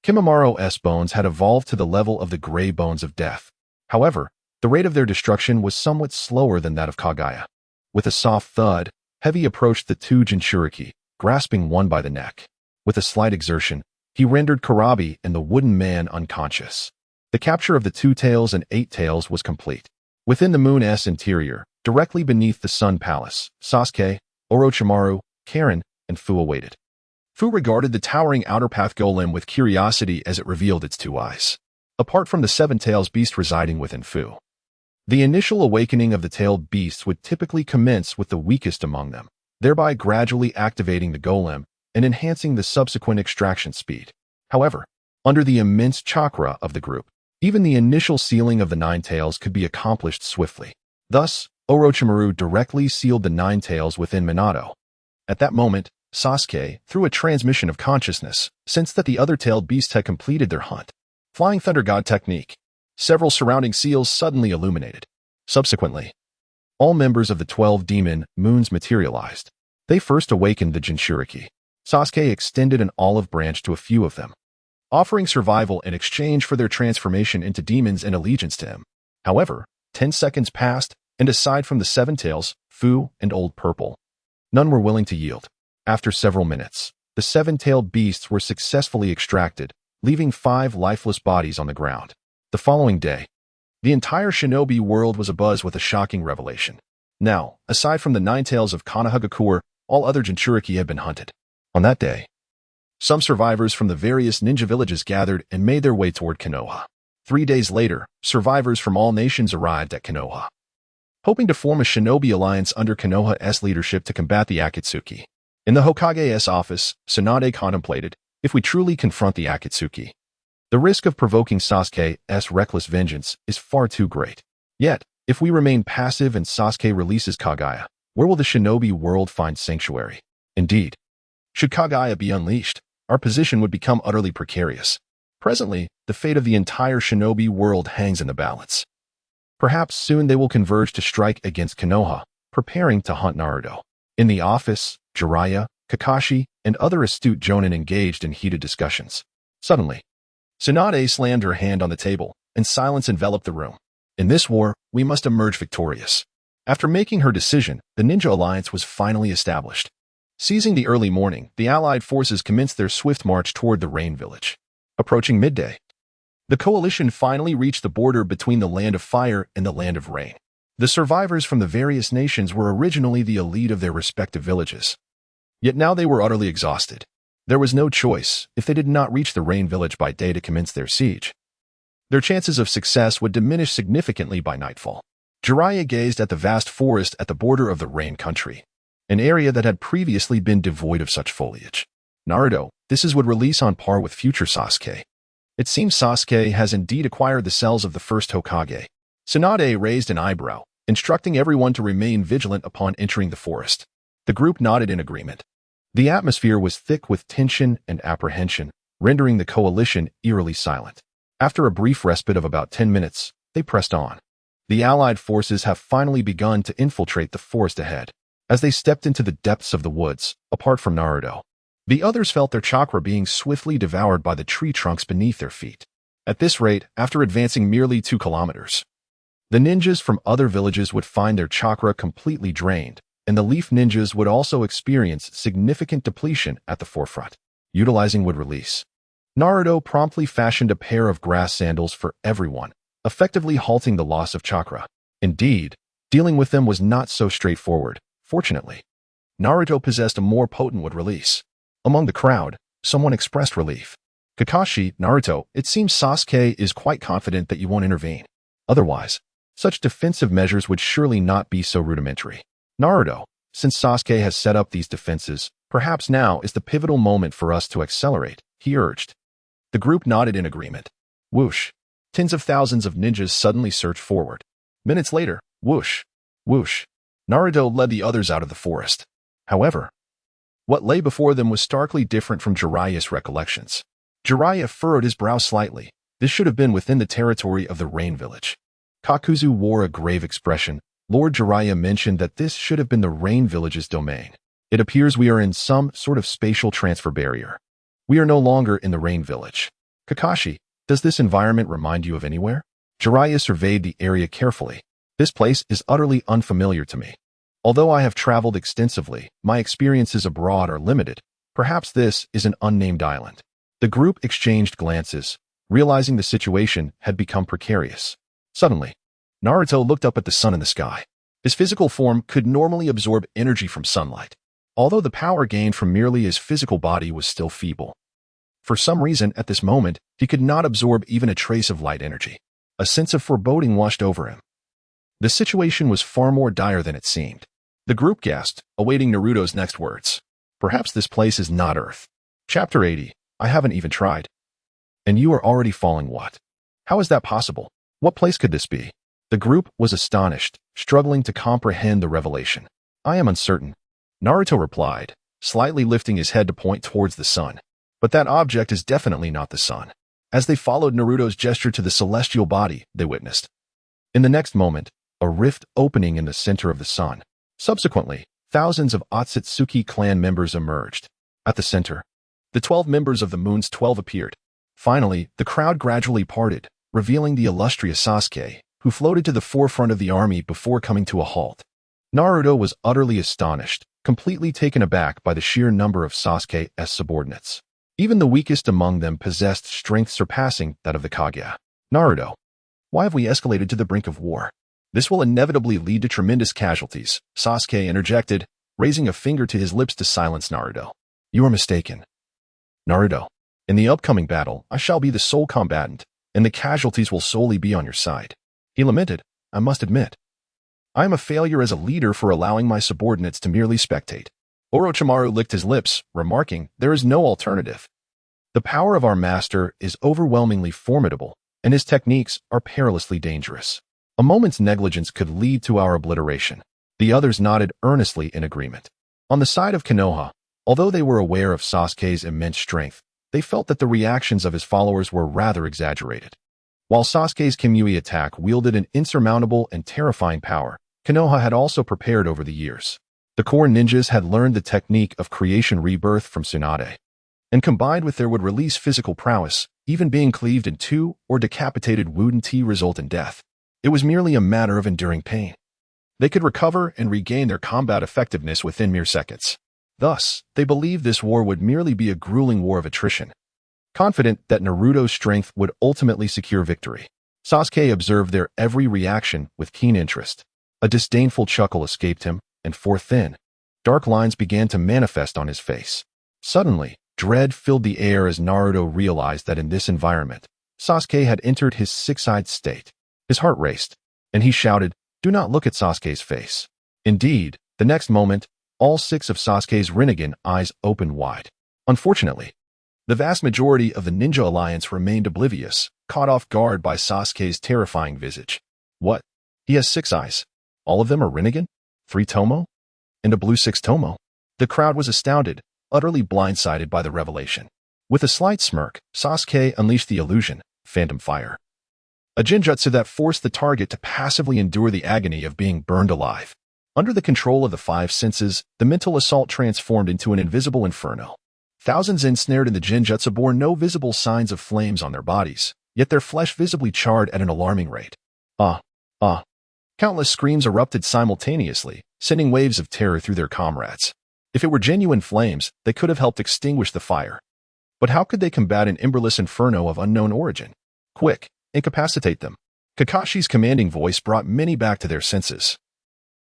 Kimimaro's bones had evolved to the level of the gray bones of death. However, the rate of their destruction was somewhat slower than that of Kagaya. With a soft thud, Heavy approached the two Jinchuriki, grasping one by the neck. With a slight exertion, He rendered Karabi and the wooden man unconscious. The capture of the 2 tails and 8 tails was complete. Within the moon's interior, directly beneath the Sun Palace, Sasuke, Orochimaru, Karen, and Fu awaited. Fu regarded the towering outer path golem with curiosity as it revealed its 2 eyes. Apart from the 7 tails beast residing within Fu, the initial awakening of the tailed beasts would typically commence with the weakest among them, thereby gradually activating the golem and enhancing the subsequent extraction speed. However, under the immense chakra of the group, even the initial sealing of the 9 tails could be accomplished swiftly. Thus, Orochimaru directly sealed the 9 tails within Minato. At that moment, Sasuke, through a transmission of consciousness, sensed that the other tailed beasts had completed their hunt. Flying Thunder God technique. Several surrounding seals suddenly illuminated. Subsequently, all members of the 12 demon moons materialized. They first awakened the Jinchuriki. Sasuke extended an olive branch to a few of them, offering survival in exchange for their transformation into demons and allegiance to him. However, 10 seconds passed, and aside from the 7 tails, Fu, and Old Purple, none were willing to yield. After several minutes, the 7-tailed beasts were successfully extracted, leaving 5 lifeless bodies on the ground. The following day, the entire shinobi world was abuzz with a shocking revelation. Now, aside from the 9 tails of Konohagakure, all other Jinchuriki had been hunted. On that day, some survivors from the various ninja villages gathered and made their way toward Konoha. 3 days later, survivors from all nations arrived at Konoha, hoping to form a shinobi alliance under Konoha's leadership to combat the Akatsuki. In the Hokage's office, Tsunade contemplated, if we truly confront the Akatsuki, the risk of provoking Sasuke's reckless vengeance is far too great. Yet, if we remain passive and Sasuke releases Kaguya, where will the shinobi world find sanctuary? Indeed, should Kaguya be unleashed, our position would become utterly precarious. Presently, the fate of the entire shinobi world hangs in the balance. Perhaps soon they will converge to strike against Konoha, preparing to hunt Naruto. In the office, Jiraiya, Kakashi, and other astute jonin engaged in heated discussions. Suddenly, Tsunade slammed her hand on the table, and silence enveloped the room. In this war, we must emerge victorious. After making her decision, the Ninja Alliance was finally established. Seizing the early morning, the Allied forces commenced their swift march toward the Rain Village. Approaching midday, the coalition finally reached the border between the Land of Fire and the Land of Rain. The survivors from the various nations were originally the elite of their respective villages. Yet now they were utterly exhausted. There was no choice if they did not reach the Rain Village by day to commence their siege. Their chances of success would diminish significantly by nightfall. Jiraiya gazed at the vast forest at the border of the Rain Country, an area that had previously been devoid of such foliage. Naruto, this is would release on par with future Sasuke. It seems Sasuke has indeed acquired the cells of the first Hokage. Tsunade raised an eyebrow, instructing everyone to remain vigilant upon entering the forest. The group nodded in agreement. The atmosphere was thick with tension and apprehension, rendering the coalition eerily silent. After a brief respite of about 10 minutes, they pressed on. The Allied forces have finally begun to infiltrate the forest ahead. As they stepped into the depths of the woods, apart from Naruto, the others felt their chakra being swiftly devoured by the tree trunks beneath their feet. At this rate, after advancing merely 2 kilometers, the ninjas from other villages would find their chakra completely drained, and the leaf ninjas would also experience significant depletion at the forefront. Utilizing wood release, Naruto promptly fashioned a pair of grass sandals for everyone, effectively halting the loss of chakra. Indeed, dealing with them was not so straightforward. Fortunately, Naruto possessed a more potent wood release. Among the crowd, someone expressed relief. Kakashi, Naruto, it seems Sasuke is quite confident that you won't intervene. Otherwise, such defensive measures would surely not be so rudimentary. Naruto, since Sasuke has set up these defenses, perhaps now is the pivotal moment for us to accelerate, he urged. The group nodded in agreement. Whoosh. Tens of thousands of ninjas suddenly surged forward. Minutes later, whoosh, whoosh. Naruto led the others out of the forest. However, what lay before them was starkly different from Jiraiya's recollections. Jiraiya furrowed his brow slightly. This should have been within the territory of the Rain Village. Kakuzu wore a grave expression. Lord Jiraiya mentioned that this should have been the Rain Village's domain. It appears we are in some sort of spatial transfer barrier. We are no longer in the Rain Village. Kakashi, does this environment remind you of anywhere? Jiraiya surveyed the area carefully. This place is utterly unfamiliar to me. Although I have traveled extensively, my experiences abroad are limited. Perhaps this is an unnamed island. The group exchanged glances, realizing the situation had become precarious. Suddenly, Naruto looked up at the sun in the sky. His physical form could normally absorb energy from sunlight, although the power gained from merely his physical body was still feeble. For some reason, at this moment, he could not absorb even a trace of light energy. A sense of foreboding washed over him. The situation was far more dire than it seemed. The group gasped, awaiting Naruto's next words. Perhaps this place is not Earth. Chapter 80. I haven't even tried. And you are already falling what? How is that possible? What place could this be? The group was astonished, struggling to comprehend the revelation. I am uncertain. Naruto replied, slightly lifting his head to point towards the sun. But that object is definitely not the sun. As they followed Naruto's gesture to the celestial body, they witnessed. In the next moment, a rift opening in the center of the sun. Subsequently, thousands of Otsutsuki clan members emerged. At the center, the 12 members of the Moon's 12 appeared. Finally, the crowd gradually parted, revealing the illustrious Sasuke, who floated to the forefront of the army before coming to a halt. Naruto was utterly astonished, completely taken aback by the sheer number of Sasuke's subordinates. Even the weakest among them possessed strength surpassing that of the Kage. Naruto, why have we escalated to the brink of war? This will inevitably lead to tremendous casualties, Sasuke interjected, raising a finger to his lips to silence Naruto. You are mistaken. Naruto, in the upcoming battle, I shall be the sole combatant, and the casualties will solely be on your side. He lamented, I must admit. I am a failure as a leader for allowing my subordinates to merely spectate. Orochimaru licked his lips, remarking, there is no alternative. The power of our master is overwhelmingly formidable, and his techniques are perilously dangerous. A moment's negligence could lead to our obliteration. The others nodded earnestly in agreement. On the side of Konoha, although they were aware of Sasuke's immense strength, they felt that the reactions of his followers were rather exaggerated. While Sasuke's Kimui attack wielded an insurmountable and terrifying power, Konoha had also prepared over the years. The core ninjas had learned the technique of creation rebirth from Tsunade, and combined with their would release physical prowess, even being cleaved in two or decapitated wouldn't result in death. It was merely a matter of enduring pain. They could recover and regain their combat effectiveness within mere seconds. Thus, they believed this war would merely be a grueling war of attrition. Confident that Naruto's strength would ultimately secure victory, Sasuke observed their every reaction with keen interest. A disdainful chuckle escaped him, and thin, dark lines began to manifest on his face. Suddenly, dread filled the air as Naruto realized that in this environment, Sasuke had entered his six-eyed state. His heart raced, and he shouted, do not look at Sasuke's face. Indeed, the next moment, all 6 of Sasuke's Rinnegan eyes opened wide. Unfortunately, the vast majority of the Ninja Alliance remained oblivious, caught off guard by Sasuke's terrifying visage. What? He has 6 eyes. All of them are Rinnegan? 3 Tomo? And a blue 6 Tomo? The crowd was astounded, utterly blindsided by the revelation. With a slight smirk, Sasuke unleashed the illusion, Phantom Fire. A genjutsu that forced the target to passively endure the agony of being burned alive. Under the control of the 5 senses, the mental assault transformed into an invisible inferno. Thousands ensnared in the genjutsu bore no visible signs of flames on their bodies, yet their flesh visibly charred at an alarming rate. Countless screams erupted simultaneously, sending waves of terror through their comrades. If it were genuine flames, they could have helped extinguish the fire. But how could they combat an emberless inferno of unknown origin? Quick, incapacitate them. Kakashi's commanding voice brought many back to their senses,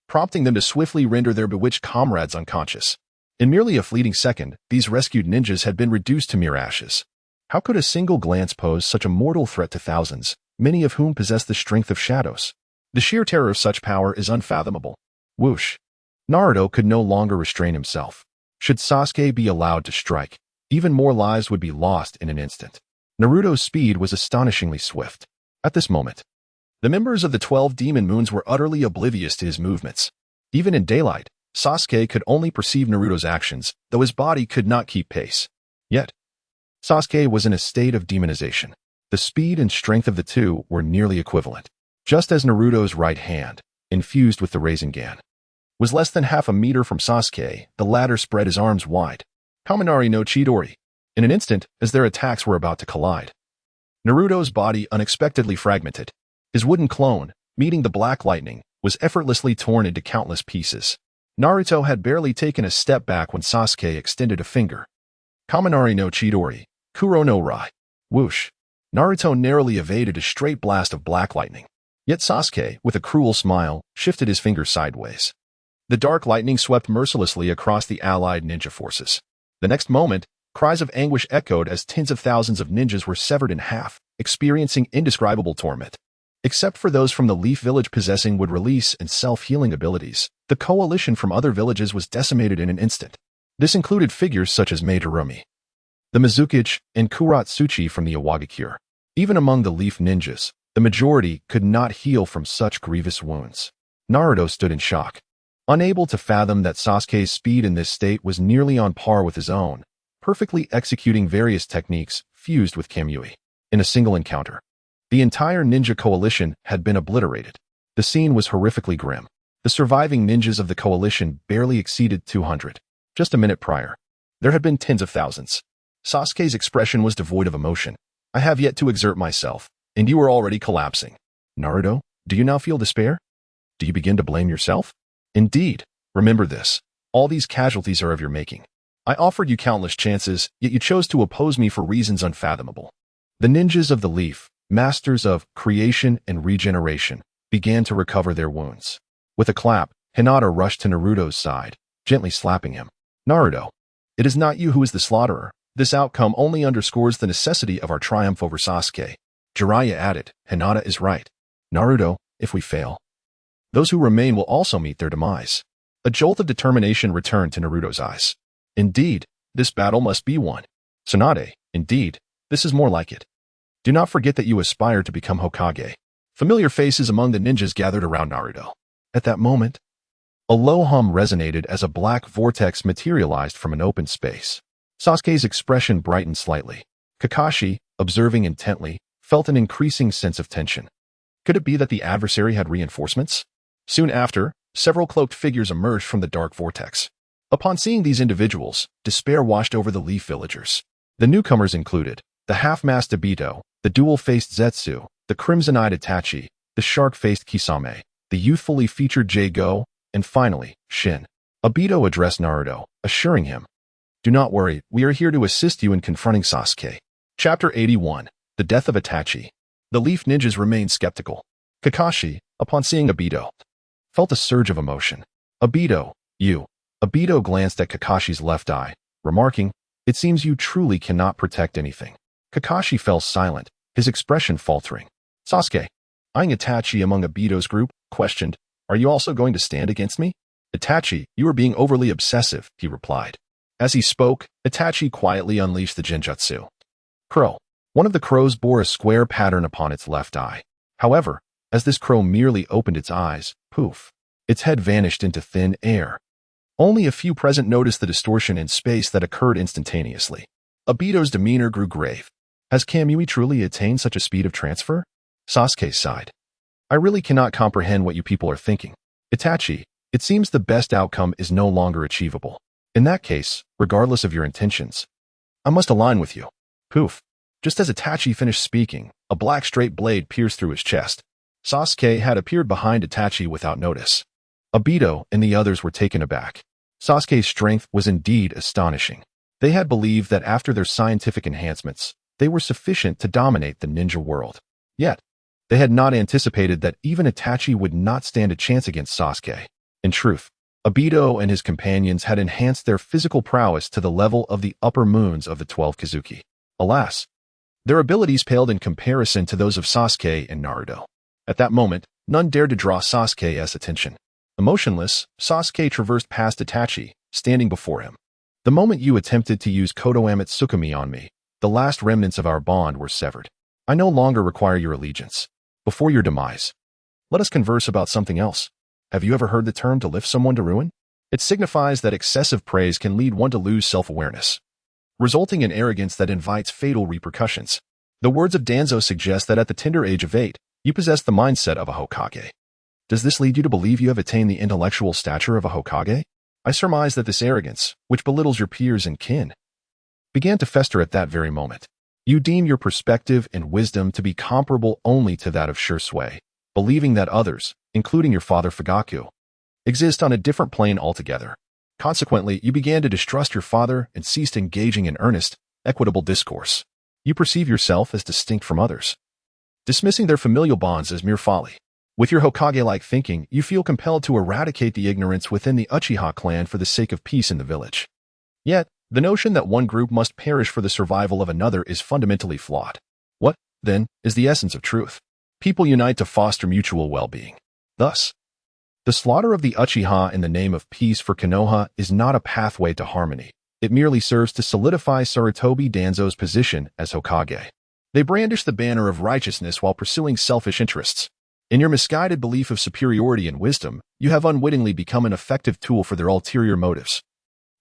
prompting them to swiftly render their bewitched comrades unconscious. In merely a fleeting second, these rescued ninjas had been reduced to mere ashes. How could a single glance pose such a mortal threat to thousands, many of whom possess the strength of shadows? The sheer terror of such power is unfathomable. Whoosh. Naruto could no longer restrain himself. Should Sasuke be allowed to strike, even more lives would be lost in an instant. Naruto's speed was astonishingly swift. At this moment, the members of the 12 demon moons were utterly oblivious to his movements. Even in daylight, Sasuke could only perceive Naruto's actions, though his body could not keep pace. Yet, Sasuke was in a state of demonization. The speed and strength of the two were nearly equivalent. Just as Naruto's right hand, infused with the Rasengan, was less than half a meter from Sasuke, the latter spread his arms wide. Kaminari no Chidori. In an instant, as their attacks were about to collide, Naruto's body unexpectedly fragmented. His wooden clone, meeting the black lightning, was effortlessly torn into countless pieces. Naruto had barely taken a step back when Sasuke extended a finger. Kaminari no Chidori, Kuro no Rai. Whoosh. Naruto narrowly evaded a straight blast of black lightning. Yet Sasuke, with a cruel smile, shifted his finger sideways. The dark lightning swept mercilessly across the allied ninja forces. The next moment, cries of anguish echoed as tens of thousands of ninjas were severed in half, experiencing indescribable torment. Except for those from the Leaf Village possessing would release and self-healing abilities, the coalition from other villages was decimated in an instant. This included figures such as Madarumi, the Mizukichi, and Kuratsuchi from the Iwagakure. Even among the Leaf Ninjas, the majority could not heal from such grievous wounds. Naruto stood in shock, unable to fathom that Sasuke's speed in this state was nearly on par with his own, perfectly executing various techniques fused with Kamui. In a single encounter, the entire ninja coalition had been obliterated. The scene was horrifically grim. The surviving ninjas of the coalition barely exceeded 200. Just a minute prior, there had been tens of thousands. Sasuke's expression was devoid of emotion. I have yet to exert myself, and you are already collapsing. Naruto, do you now feel despair? Do you begin to blame yourself? Indeed, remember this. All these casualties are of your making. I offered you countless chances, yet you chose to oppose me for reasons unfathomable. The ninjas of the Leaf, masters of creation and regeneration, began to recover their wounds. With a clap, Hinata rushed to Naruto's side, gently slapping him. Naruto, it is not you who is the slaughterer. This outcome only underscores the necessity of our triumph over Sasuke. Jiraiya added, Hinata is right. Naruto, if we fail, those who remain will also meet their demise. A jolt of determination returned to Naruto's eyes. Indeed, this battle must be won. Tsunade, indeed, this is more like it. Do not forget that you aspire to become Hokage. Familiar faces among the ninjas gathered around Naruto. At that moment, a low hum resonated as a black vortex materialized from an open space. Sasuke's expression brightened slightly. Kakashi, observing intently, felt an increasing sense of tension. Could it be that the adversary had reinforcements? Soon after, several cloaked figures emerged from the dark vortex. Upon seeing these individuals, despair washed over the Leaf villagers. The newcomers included the half-masked Obito, the dual-faced Zetsu, the crimson-eyed Itachi, the shark-faced Kisame, the youthfully featured J-Go, and finally, Shin. Obito addressed Naruto, assuring him, do not worry, we are here to assist you in confronting Sasuke. Chapter 81. The Death of Itachi. The Leaf Ninjas remained skeptical. Kakashi, upon seeing Obito, felt a surge of emotion. Obito, you. Obito glanced at Kakashi's left eye, remarking, it seems you truly cannot protect anything. Kakashi fell silent, his expression faltering. Sasuke, eyeing Itachi among Obito's group, questioned, are you also going to stand against me? Itachi, you are being overly obsessive, he replied. As he spoke, Itachi quietly unleashed the Genjutsu. Crow. One of the crows bore a square pattern upon its left eye. However, as this crow merely opened its eyes, poof, its head vanished into thin air. Only a few present noticed the distortion in space that occurred instantaneously. Obito's demeanor grew grave. Has Kamui truly attained such a speed of transfer? Sasuke sighed. I really cannot comprehend what you people are thinking. Itachi, it seems the best outcome is no longer achievable. In that case, regardless of your intentions, I must align with you. Poof. Just as Itachi finished speaking, a black straight blade pierced through his chest. Sasuke had appeared behind Itachi without notice. Obito and the others were taken aback. Sasuke's strength was indeed astonishing. They had believed that after their scientific enhancements, they were sufficient to dominate the ninja world. Yet, they had not anticipated that even Itachi would not stand a chance against Sasuke. In truth, Obito and his companions had enhanced their physical prowess to the level of the upper moons of the 12 Kazuki. Alas, their abilities paled in comparison to those of Sasuke and Naruto. At that moment, none dared to draw Sasuke's attention. Emotionless, Sasuke traversed past Itachi, standing before him. The moment you attempted to use Kodoame Tsukumi on me, the last remnants of our bond were severed. I no longer require your allegiance. Before your demise, let us converse about something else. Have you ever heard the term to lift someone to ruin? It signifies that excessive praise can lead one to lose self-awareness, resulting in arrogance that invites fatal repercussions. The words of Danzo suggest that at the tender age of 8, you possess the mindset of a Hokage. Does this lead you to believe you have attained the intellectual stature of a Hokage? I surmise that this arrogance, which belittles your peers and kin, began to fester at that very moment. You deem your perspective and wisdom to be comparable only to that of Shursui, believing that others, including your father Fugaku, exist on a different plane altogether. Consequently, you began to distrust your father and ceased engaging in earnest, equitable discourse. You perceive yourself as distinct from others, dismissing their familial bonds as mere folly. With your Hokage-like thinking, you feel compelled to eradicate the ignorance within the Uchiha clan for the sake of peace in the village. Yet, the notion that one group must perish for the survival of another is fundamentally flawed. What, then, is the essence of truth? People unite to foster mutual well-being. Thus, the slaughter of the Uchiha in the name of peace for Konoha is not a pathway to harmony. It merely serves to solidify Sarutobi Danzo's position as Hokage. They brandish the banner of righteousness while pursuing selfish interests. In your misguided belief of superiority and wisdom, you have unwittingly become an effective tool for their ulterior motives.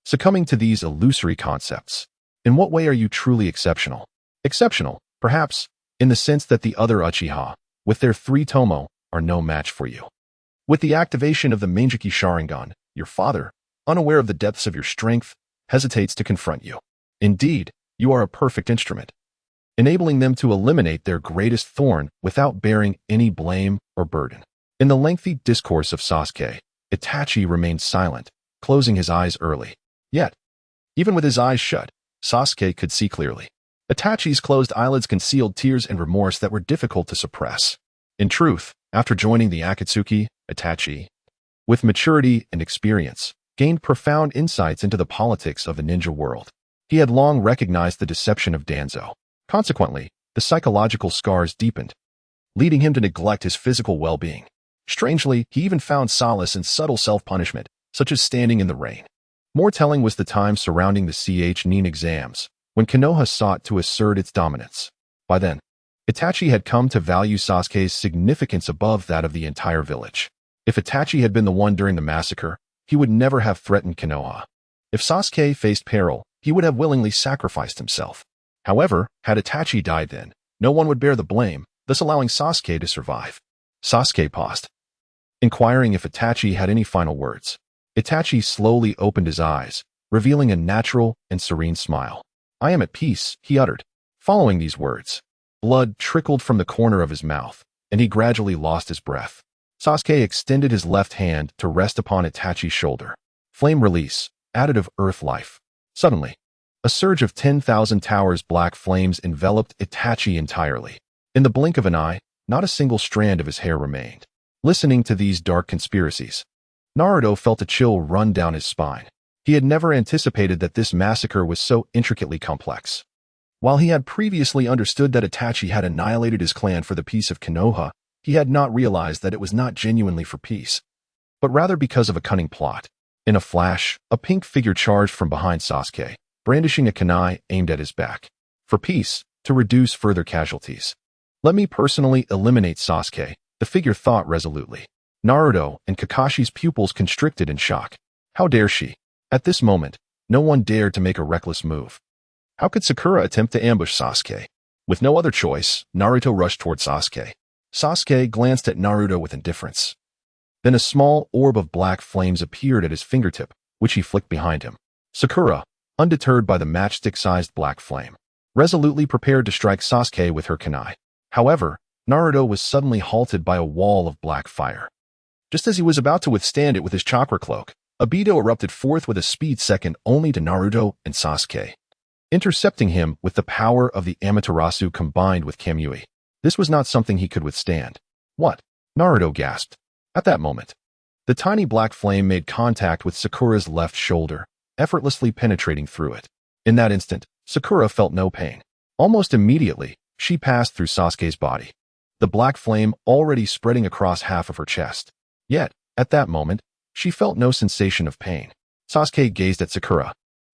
Succumbing to these illusory concepts, in what way are you truly exceptional? Exceptional, perhaps, in the sense that the other Uchiha, with their 3 Tomo, are no match for you. With the activation of the Manjiki Sharingan, your father, unaware of the depths of your strength, hesitates to confront you. Indeed, you are a perfect instrument, enabling them to eliminate their greatest thorn without bearing any blame or burden. In the lengthy discourse of Sasuke, Itachi remained silent, closing his eyes early. Yet, even with his eyes shut, Sasuke could see clearly. Itachi's closed eyelids concealed tears and remorse that were difficult to suppress. In truth, after joining the Akatsuki, Itachi, with maturity and experience, gained profound insights into the politics of the ninja world. He had long recognized the deception of Danzo. Consequently, the psychological scars deepened, leading him to neglect his physical well-being. Strangely, he even found solace in subtle self-punishment, such as standing in the rain. More telling was the time surrounding the Ch-Nin exams, when Konoha sought to assert its dominance. By then, Itachi had come to value Sasuke's significance above that of the entire village. If Itachi had been the one during the massacre, he would never have threatened Konoha. If Sasuke faced peril, he would have willingly sacrificed himself. However, had Itachi died then, no one would bear the blame, thus allowing Sasuke to survive. Sasuke paused, inquiring if Itachi had any final words. Itachi slowly opened his eyes, revealing a natural and serene smile. "I am at peace," he uttered. Following these words, blood trickled from the corner of his mouth, and he gradually lost his breath. Sasuke extended his left hand to rest upon Itachi's shoulder. Flame release, additive earth life. Suddenly, a surge of 10,000 towers black flames enveloped Itachi entirely. In the blink of an eye, not a single strand of his hair remained. Listening to these dark conspiracies, Naruto felt a chill run down his spine. He had never anticipated that this massacre was so intricately complex. While he had previously understood that Itachi had annihilated his clan for the peace of Konoha, he had not realized that it was not genuinely for peace, but rather because of a cunning plot. In a flash, a pink figure charged from behind Sasuke, brandishing a kunai aimed at his back. For peace, to reduce further casualties. "Let me personally eliminate Sasuke," the figure thought resolutely. Naruto and Kakashi's pupils constricted in shock. How dare she? At this moment, no one dared to make a reckless move. How could Sakura attempt to ambush Sasuke? With no other choice, Naruto rushed toward Sasuke. Sasuke glanced at Naruto with indifference. Then a small orb of black flames appeared at his fingertip, which he flicked behind him. Sakura, undeterred by the matchstick-sized black flame, resolutely prepared to strike Sasuke with her kunai. However, Naruto was suddenly halted by a wall of black fire. Just as he was about to withstand it with his chakra cloak, Obito erupted forth with a speed second only to Naruto and Sasuke, intercepting him with the power of the Amaterasu combined with Kamui. This was not something he could withstand. "What?" Naruto gasped. At that moment, the tiny black flame made contact with Sakura's left shoulder, effortlessly penetrating through it. In that instant, Sakura felt no pain. Almost immediately, she passed through Sasuke's body, the black flame already spreading across half of her chest. Yet, at that moment, she felt no sensation of pain. Sasuke gazed at Sakura,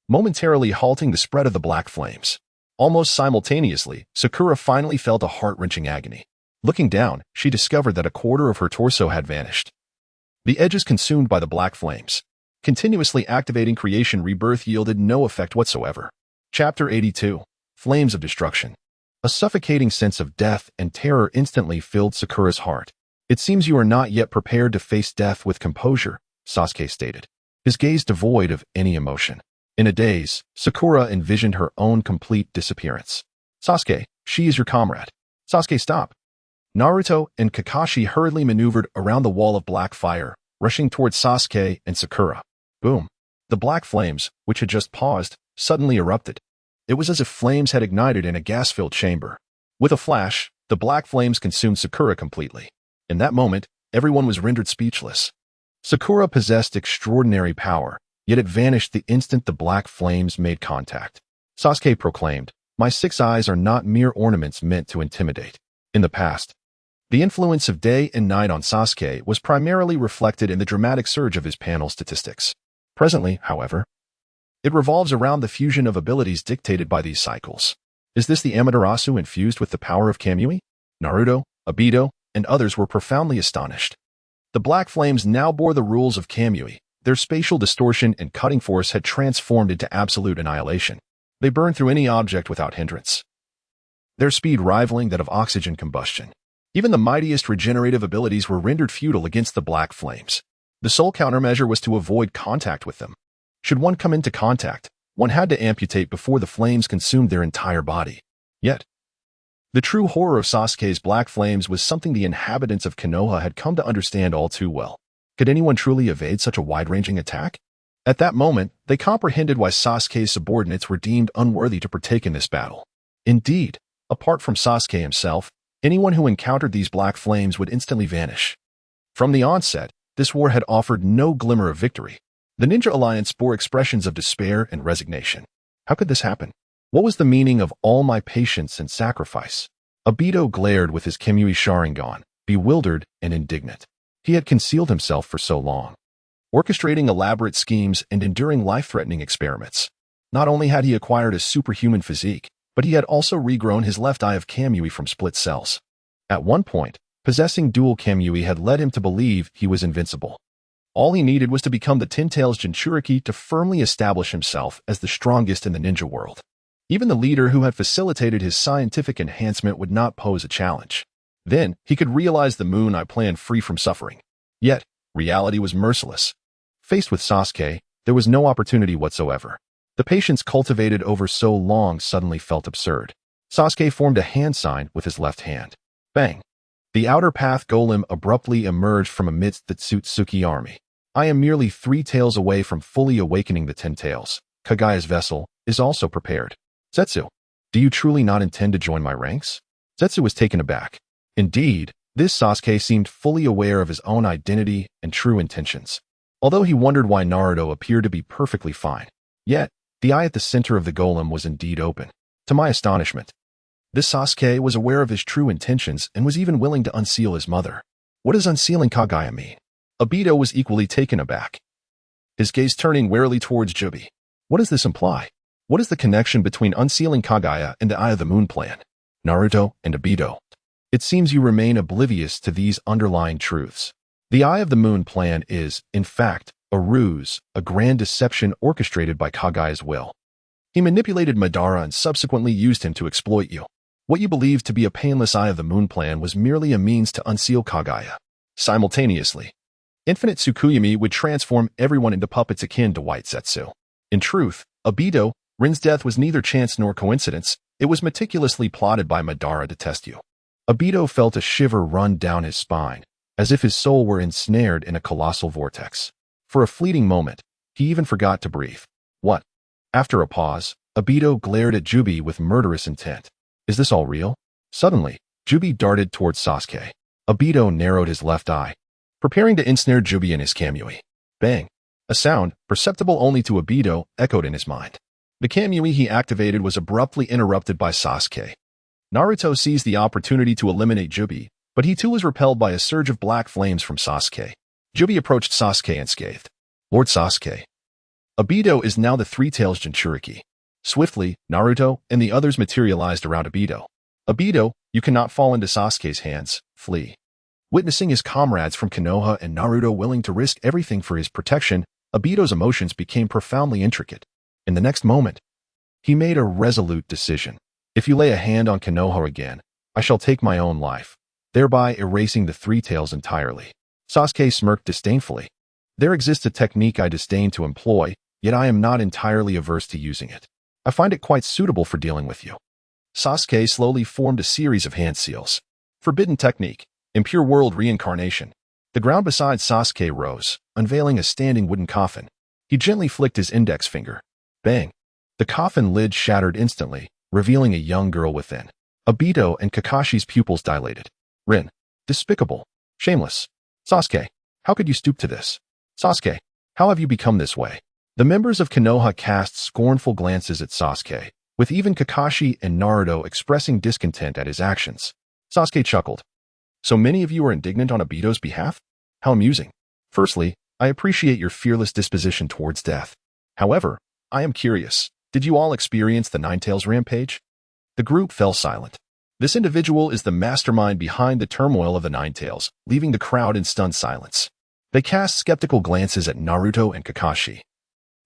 momentarily halting the spread of the black flames. Almost simultaneously, Sakura finally felt a heart-wrenching agony. Looking down, she discovered that a quarter of her torso had vanished, the edges consumed by the black flames. Continuously activating creation rebirth yielded no effect whatsoever. Chapter 82. Flames of Destruction. A suffocating sense of death and terror instantly filled Sakura's heart. "It seems you are not yet prepared to face death with composure," Sasuke stated, his gaze devoid of any emotion. In a daze, Sakura envisioned her own complete disappearance. "Sasuke, she is your comrade." "Sasuke, stop." Naruto and Kakashi hurriedly maneuvered around the wall of black fire, rushing towards Sasuke and Sakura. Boom. The black flames, which had just paused, suddenly erupted. It was as if flames had ignited in a gas-filled chamber. With a flash, the black flames consumed Sakura completely. In that moment, everyone was rendered speechless. Sakura possessed extraordinary power, yet it vanished the instant the black flames made contact. Sasuke proclaimed, "My 6 eyes are not mere ornaments meant to intimidate." In the past, the influence of day and night on Sasuke was primarily reflected in the dramatic surge of his panel statistics. Presently, however, it revolves around the fusion of abilities dictated by these cycles. Is this the Amaterasu infused with the power of Kamui? Naruto, Obito, and others were profoundly astonished. The black flames now bore the rules of Kamui. Their spatial distortion and cutting force had transformed into absolute annihilation. They burned through any object without hindrance, their speed rivaling that of oxygen combustion. Even the mightiest regenerative abilities were rendered futile against the black flames. The sole countermeasure was to avoid contact with them. Should one come into contact, one had to amputate before the flames consumed their entire body. Yet, the true horror of Sasuke's black flames was something the inhabitants of Konoha had come to understand all too well. Could anyone truly evade such a wide-ranging attack? At that moment, they comprehended why Sasuke's subordinates were deemed unworthy to partake in this battle. Indeed, apart from Sasuke himself, anyone who encountered these black flames would instantly vanish. From the onset, this war had offered no glimmer of victory. The Ninja Alliance bore expressions of despair and resignation. How could this happen? What was the meaning of all my patience and sacrifice? Obito glared with his Kamui Sharingan, bewildered and indignant. He had concealed himself for so long, orchestrating elaborate schemes and enduring life-threatening experiments. Not only had he acquired a superhuman physique, but he had also regrown his left eye of Kamui from split cells. At one point, possessing dual Kamui had led him to believe he was invincible. All he needed was to become the Ten Tails Jinchuriki to firmly establish himself as the strongest in the ninja world. Even the leader who had facilitated his scientific enhancement would not pose a challenge. Then, he could realize the Moon Eye plan free from suffering. Yet, reality was merciless. Faced with Sasuke, there was no opportunity whatsoever. The patience cultivated over so long suddenly felt absurd. Sasuke formed a hand sign with his left hand. Bang! The outer path golem abruptly emerged from amidst the Tsutsuki army. I am merely 3 tails away from fully awakening the 10 tails. Kagaya's vessel is also prepared. Zetsu, do you truly not intend to join my ranks? Zetsu was taken aback. Indeed, this Sasuke seemed fully aware of his own identity and true intentions. Although he wondered why Naruto appeared to be perfectly fine, yet, the eye at the center of the golem was indeed open. To my astonishment, this Sasuke was aware of his true intentions and was even willing to unseal his mother. What does unsealing Kagaya mean? Obito was equally taken aback, his gaze turning warily towards Jubi. What does this imply? What is the connection between unsealing Kagaya and the Eye of the Moon plan? Naruto and Obito. It seems you remain oblivious to these underlying truths. The Eye of the Moon plan is, in fact, a ruse, a grand deception orchestrated by Kagaya's will. He manipulated Madara and subsequently used him to exploit you. What you believed to be a painless Eye of the Moon plan was merely a means to unseal Kagaya. Simultaneously, Infinite Tsukuyomi would transform everyone into puppets akin to White Zetsu. In truth, Obito, Rin's death was neither chance nor coincidence. It was meticulously plotted by Madara to test you. Obito felt a shiver run down his spine, as if his soul were ensnared in a colossal vortex. For a fleeting moment, he even forgot to breathe. What? After a pause, Obito glared at Jubi with murderous intent. Is this all real? Suddenly, Jubi darted towards Sasuke. Obito narrowed his left eye, preparing to ensnare Jubi in his Kamui. Bang! A sound, perceptible only to Obito, echoed in his mind. The Kamui he activated was abruptly interrupted by Sasuke. Naruto seized the opportunity to eliminate Jubi, but he too was repelled by a surge of black flames from Sasuke. Jubi approached Sasuke unscathed. Lord Sasuke. Obito is now the 3 Tails Jinchuriki. Swiftly, Naruto and the others materialized around Obito. Obito, you cannot fall into Sasuke's hands. Flee. Witnessing his comrades from Konoha and Naruto willing to risk everything for his protection, Obito's emotions became profoundly intricate. In the next moment, he made a resolute decision. If you lay a hand on Konoha again, I shall take my own life, thereby erasing the 3 Tails entirely. Sasuke smirked disdainfully. There exists a technique I disdain to employ, yet I am not entirely averse to using it. I find it quite suitable for dealing with you. Sasuke slowly formed a series of hand seals. Forbidden technique. Impure world reincarnation. The ground beside Sasuke rose, unveiling a standing wooden coffin. He gently flicked his index finger. Bang! The coffin lid shattered instantly, revealing a young girl within. Obito and Kakashi's pupils dilated. Rin. Despicable. Shameless. Sasuke. How could you stoop to this? Sasuke. How have you become this way? The members of Konoha cast scornful glances at Sasuke, with even Kakashi and Naruto expressing discontent at his actions. Sasuke chuckled. So many of you are indignant on Obito's behalf? How amusing. Firstly, I appreciate your fearless disposition towards death. However, I am curious, did you all experience the Ninetales rampage? The group fell silent. This individual is the mastermind behind the turmoil of the Ninetales, leaving the crowd in stunned silence. They cast skeptical glances at Naruto and Kakashi,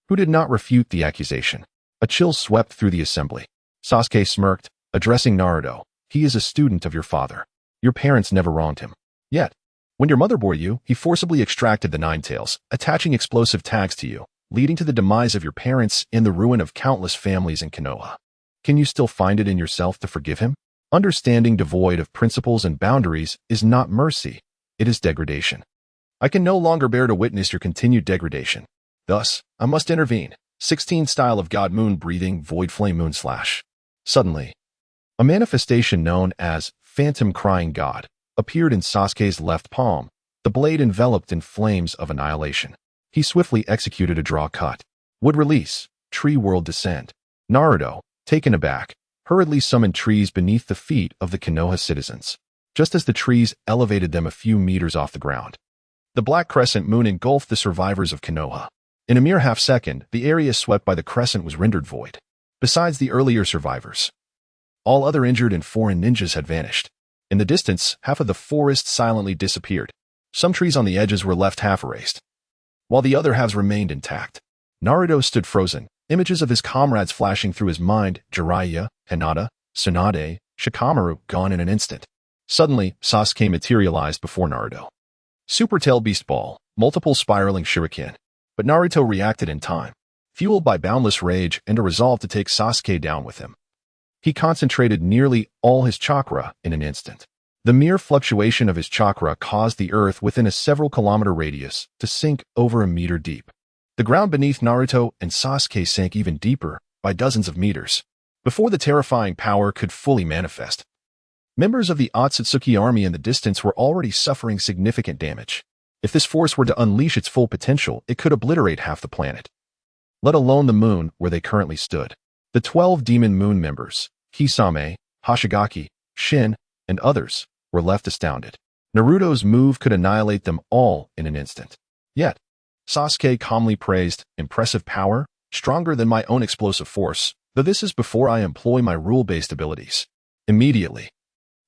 who did not refute the accusation. A chill swept through the assembly. Sasuke smirked, addressing Naruto. He is a student of your father. Your parents never wronged him. Yet, when your mother bore you, he forcibly extracted the Ninetales, attaching explosive tags to you, leading to the demise of your parents and the ruin of countless families in Konoha. Can you still find it in yourself to forgive him? Understanding devoid of principles and boundaries is not mercy, it is degradation. I can no longer bear to witness your continued degradation. Thus, I must intervene. 16 style of God Moon breathing Void Flame Moon Slash. Suddenly, a manifestation known as Phantom Crying God appeared in Sasuke's left palm, the blade enveloped in flames of annihilation. He swiftly executed a draw cut. Would release, Tree World Descent. Naruto, taken aback, hurriedly summoned trees beneath the feet of the Konoha citizens, just as the trees elevated them a few meters off the ground. The black crescent moon engulfed the survivors of Konoha. In a mere half-second, the area swept by the crescent was rendered void. Besides the earlier survivors, all other injured and foreign ninjas had vanished. In the distance, half of the forest silently disappeared. Some trees on the edges were left half-erased, while the other halves remained intact. Naruto stood frozen, images of his comrades flashing through his mind, Jiraiya, Hinata, Tsunade, Shikamaru gone in an instant. Suddenly, Sasuke materialized before Naruto. Super Tail Beast Ball, multiple spiraling shuriken. But Naruto reacted in time, fueled by boundless rage and a resolve to take Sasuke down with him. He concentrated nearly all his chakra in an instant. The mere fluctuation of his chakra caused the earth within a several kilometer radius to sink over a meter deep. The ground beneath Naruto and Sasuke sank even deeper, by dozens of meters, before the terrifying power could fully manifest. Members of the Otsutsuki army in the distance were already suffering significant damage. If this force were to unleash its full potential, it could obliterate half the planet, let alone the moon where they currently stood. The 12 Demon Moon members, Kisame, Hoshigaki, Shin, and others, were left astounded. Naruto's move could annihilate them all in an instant. Yet, Sasuke calmly praised, impressive power, stronger than my own explosive force, though this is before I employ my rule-based abilities. Immediately,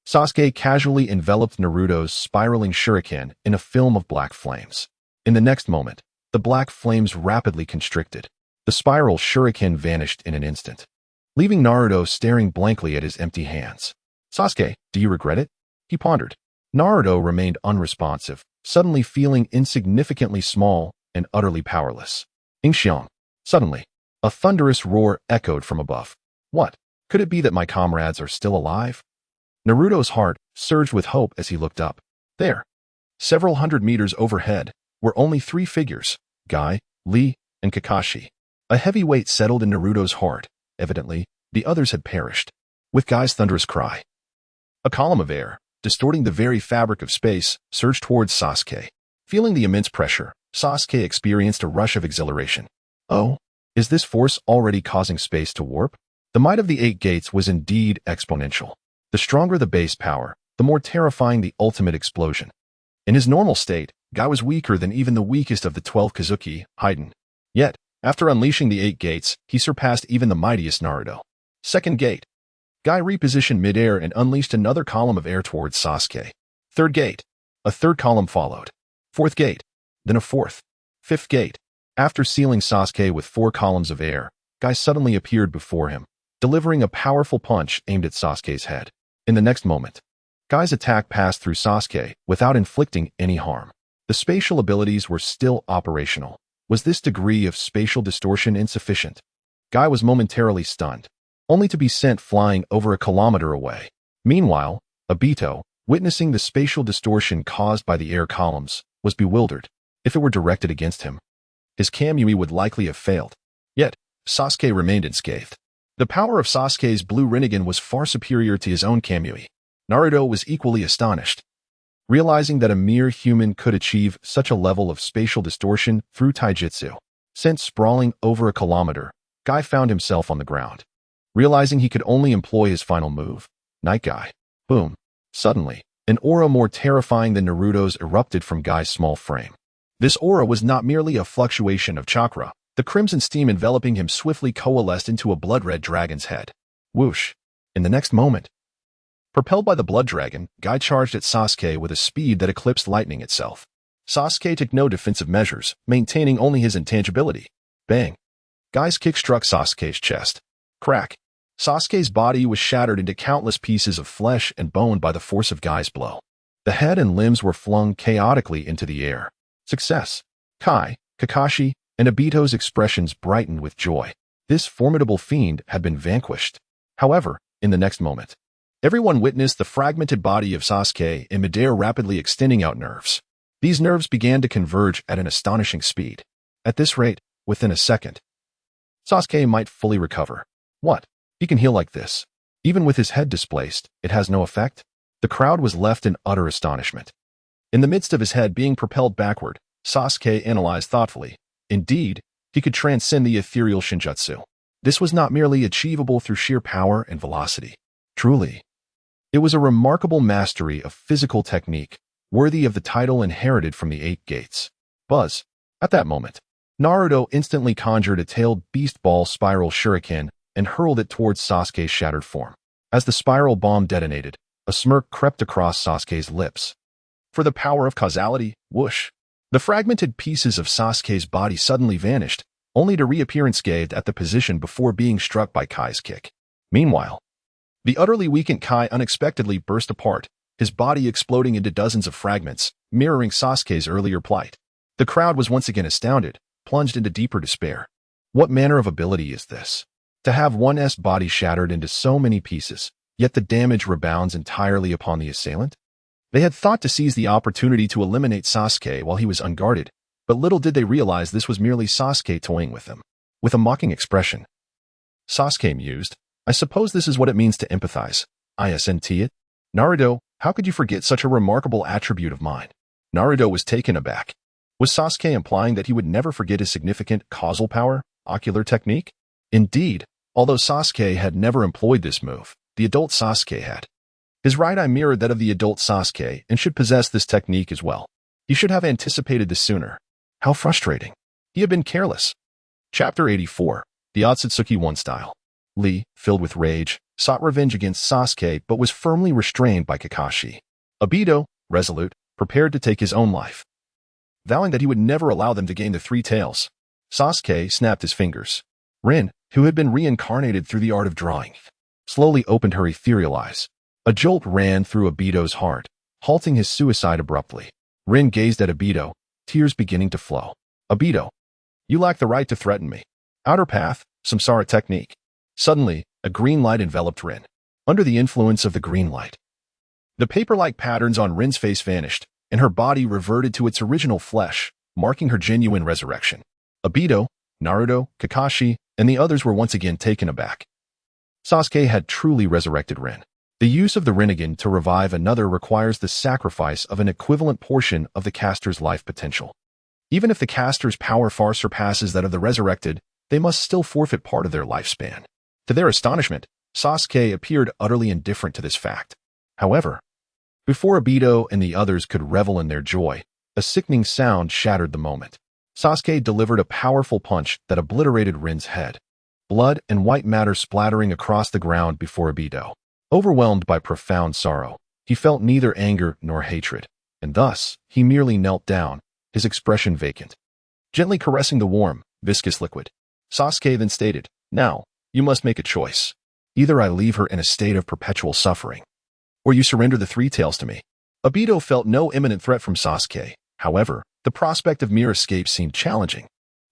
Sasuke casually enveloped Naruto's spiraling shuriken in a film of black flames. In the next moment, the black flames rapidly constricted. The spiral shuriken vanished in an instant, leaving Naruto staring blankly at his empty hands. Sasuke, do you regret it? He pondered. Naruto remained unresponsive, suddenly feeling insignificantly small and utterly powerless. Ingxiong. Suddenly, a thunderous roar echoed from above. What? Could it be that my comrades are still alive? Naruto's heart surged with hope as he looked up. There, several hundred meters overhead, were only 3 figures, Guy, Lee, and Kakashi. A heavy weight settled in Naruto's heart. Evidently, the others had perished. With Guy's thunderous cry, a column of air, distorting the very fabric of space, surged towards Sasuke. Feeling the immense pressure, Sasuke experienced a rush of exhilaration. Oh, is this force already causing space to warp? The might of the 8 gates was indeed exponential. The stronger the base power, the more terrifying the ultimate explosion. In his normal state, Guy was weaker than even the weakest of the 12 Kozuki, Haiden. Yet, after unleashing the 8 gates, he surpassed even the mightiest Naruto. Second gate. Guy repositioned midair and unleashed another column of air towards Sasuke. Third gate. A third column followed. Fourth gate. Then a fourth. Fifth gate. After sealing Sasuke with 4 columns of air, Guy suddenly appeared before him, delivering a powerful punch aimed at Sasuke's head. In the next moment, Guy's attack passed through Sasuke without inflicting any harm. The spatial abilities were still operational. Was this degree of spatial distortion insufficient? Guy was momentarily stunned, only to be sent flying over a kilometer away. Meanwhile, Obito, witnessing the spatial distortion caused by the air columns, was bewildered. If it were directed against him, his Kamui would likely have failed. Yet, Sasuke remained unscathed. The power of Sasuke's blue Rinnegan was far superior to his own Kamui. Naruto was equally astonished. Realizing that a mere human could achieve such a level of spatial distortion through taijutsu. Sent sprawling over a kilometer, Guy found himself on the ground. Realizing he could only employ his final move, Night Guy. Boom. Suddenly, an aura more terrifying than Naruto's erupted from Guy's small frame. This aura was not merely a fluctuation of chakra. The crimson steam enveloping him swiftly coalesced into a blood-red dragon's head. Whoosh. In the next moment, propelled by the blood dragon, Guy charged at Sasuke with a speed that eclipsed lightning itself. Sasuke took no defensive measures, maintaining only his intangibility. Bang. Guy's kick struck Sasuke's chest. Crack. Sasuke's body was shattered into countless pieces of flesh and bone by the force of Guy's blow. The head and limbs were flung chaotically into the air. Success. Kai, Kakashi, and Obito's expressions brightened with joy. This formidable fiend had been vanquished. However, in the next moment, everyone witnessed the fragmented body of Sasuke in midair rapidly extending out nerves. These nerves began to converge at an astonishing speed. At this rate, within a second, Sasuke might fully recover. What? He can heal like this? Even with his head displaced, it has no effect? The crowd was left in utter astonishment. In the midst of his head being propelled backward, Sasuke analyzed thoughtfully. Indeed, he could transcend the ethereal Shinjutsu. This was not merely achievable through sheer power and velocity. Truly, it was a remarkable mastery of physical technique, worthy of the title inherited from the 8 Gates. Buzz. At that moment, Naruto instantly conjured a tailed beast ball spiral shuriken and hurled it towards Sasuke's shattered form. As the spiral bomb detonated, a smirk crept across Sasuke's lips. For the power of causality, whoosh. The fragmented pieces of Sasuke's body suddenly vanished, only to reappear unscathed at the position before being struck by Kai's kick. Meanwhile, the utterly weakened Kai unexpectedly burst apart, his body exploding into dozens of fragments, mirroring Sasuke's earlier plight. The crowd was once again astounded, plunged into deeper despair. What manner of ability is this? To have one's body shattered into so many pieces, yet the damage rebounds entirely upon the assailant? They had thought to seize the opportunity to eliminate Sasuke while he was unguarded, but little did they realize this was merely Sasuke toying with them. With a mocking expression, Sasuke mused, I suppose this is what it means to empathize. Isn't it? Naruto, how could you forget such a remarkable attribute of mine? Naruto was taken aback. Was Sasuke implying that he would never forget his significant causal power, ocular technique? Indeed, although Sasuke had never employed this move, the adult Sasuke had. His right eye mirrored that of the adult Sasuke and should possess this technique as well. He should have anticipated this sooner. How frustrating. He had been careless. Chapter 84. The Otsutsuki 1 Style. Lee, filled with rage, sought revenge against Sasuke but was firmly restrained by Kakashi. Obito, resolute, prepared to take his own life. Vowing that he would never allow them to gain the 3 tails, Sasuke snapped his fingers. Rin, who had been reincarnated through the art of drawing, slowly opened her ethereal eyes. A jolt ran through Obito's heart, halting his suicide abruptly. Rin gazed at Obito, tears beginning to flow. Obito, you lack the right to threaten me. Outer path, samsara technique. Suddenly, a green light enveloped Rin. Under the influence of the green light, the paper-like patterns on Rin's face vanished, and her body reverted to its original flesh, marking her genuine resurrection. Obito, Naruto, Kakashi, and the others were once again taken aback. Sasuke had truly resurrected Rin. The use of the Rinnegan to revive another requires the sacrifice of an equivalent portion of the caster's life potential. Even if the caster's power far surpasses that of the resurrected, they must still forfeit part of their lifespan. To their astonishment, Sasuke appeared utterly indifferent to this fact. However, before Obito and the others could revel in their joy, a sickening sound shattered the moment. Sasuke delivered a powerful punch that obliterated Rin's head. Blood and white matter splattering across the ground before Obito. Overwhelmed by profound sorrow, he felt neither anger nor hatred, and thus he merely knelt down, his expression vacant. Gently caressing the warm, viscous liquid, Sasuke then stated, Now, you must make a choice. Either I leave her in a state of perpetual suffering, or you surrender the 3 tails to me. Obito felt no imminent threat from Sasuke. However, the prospect of mere escape seemed challenging.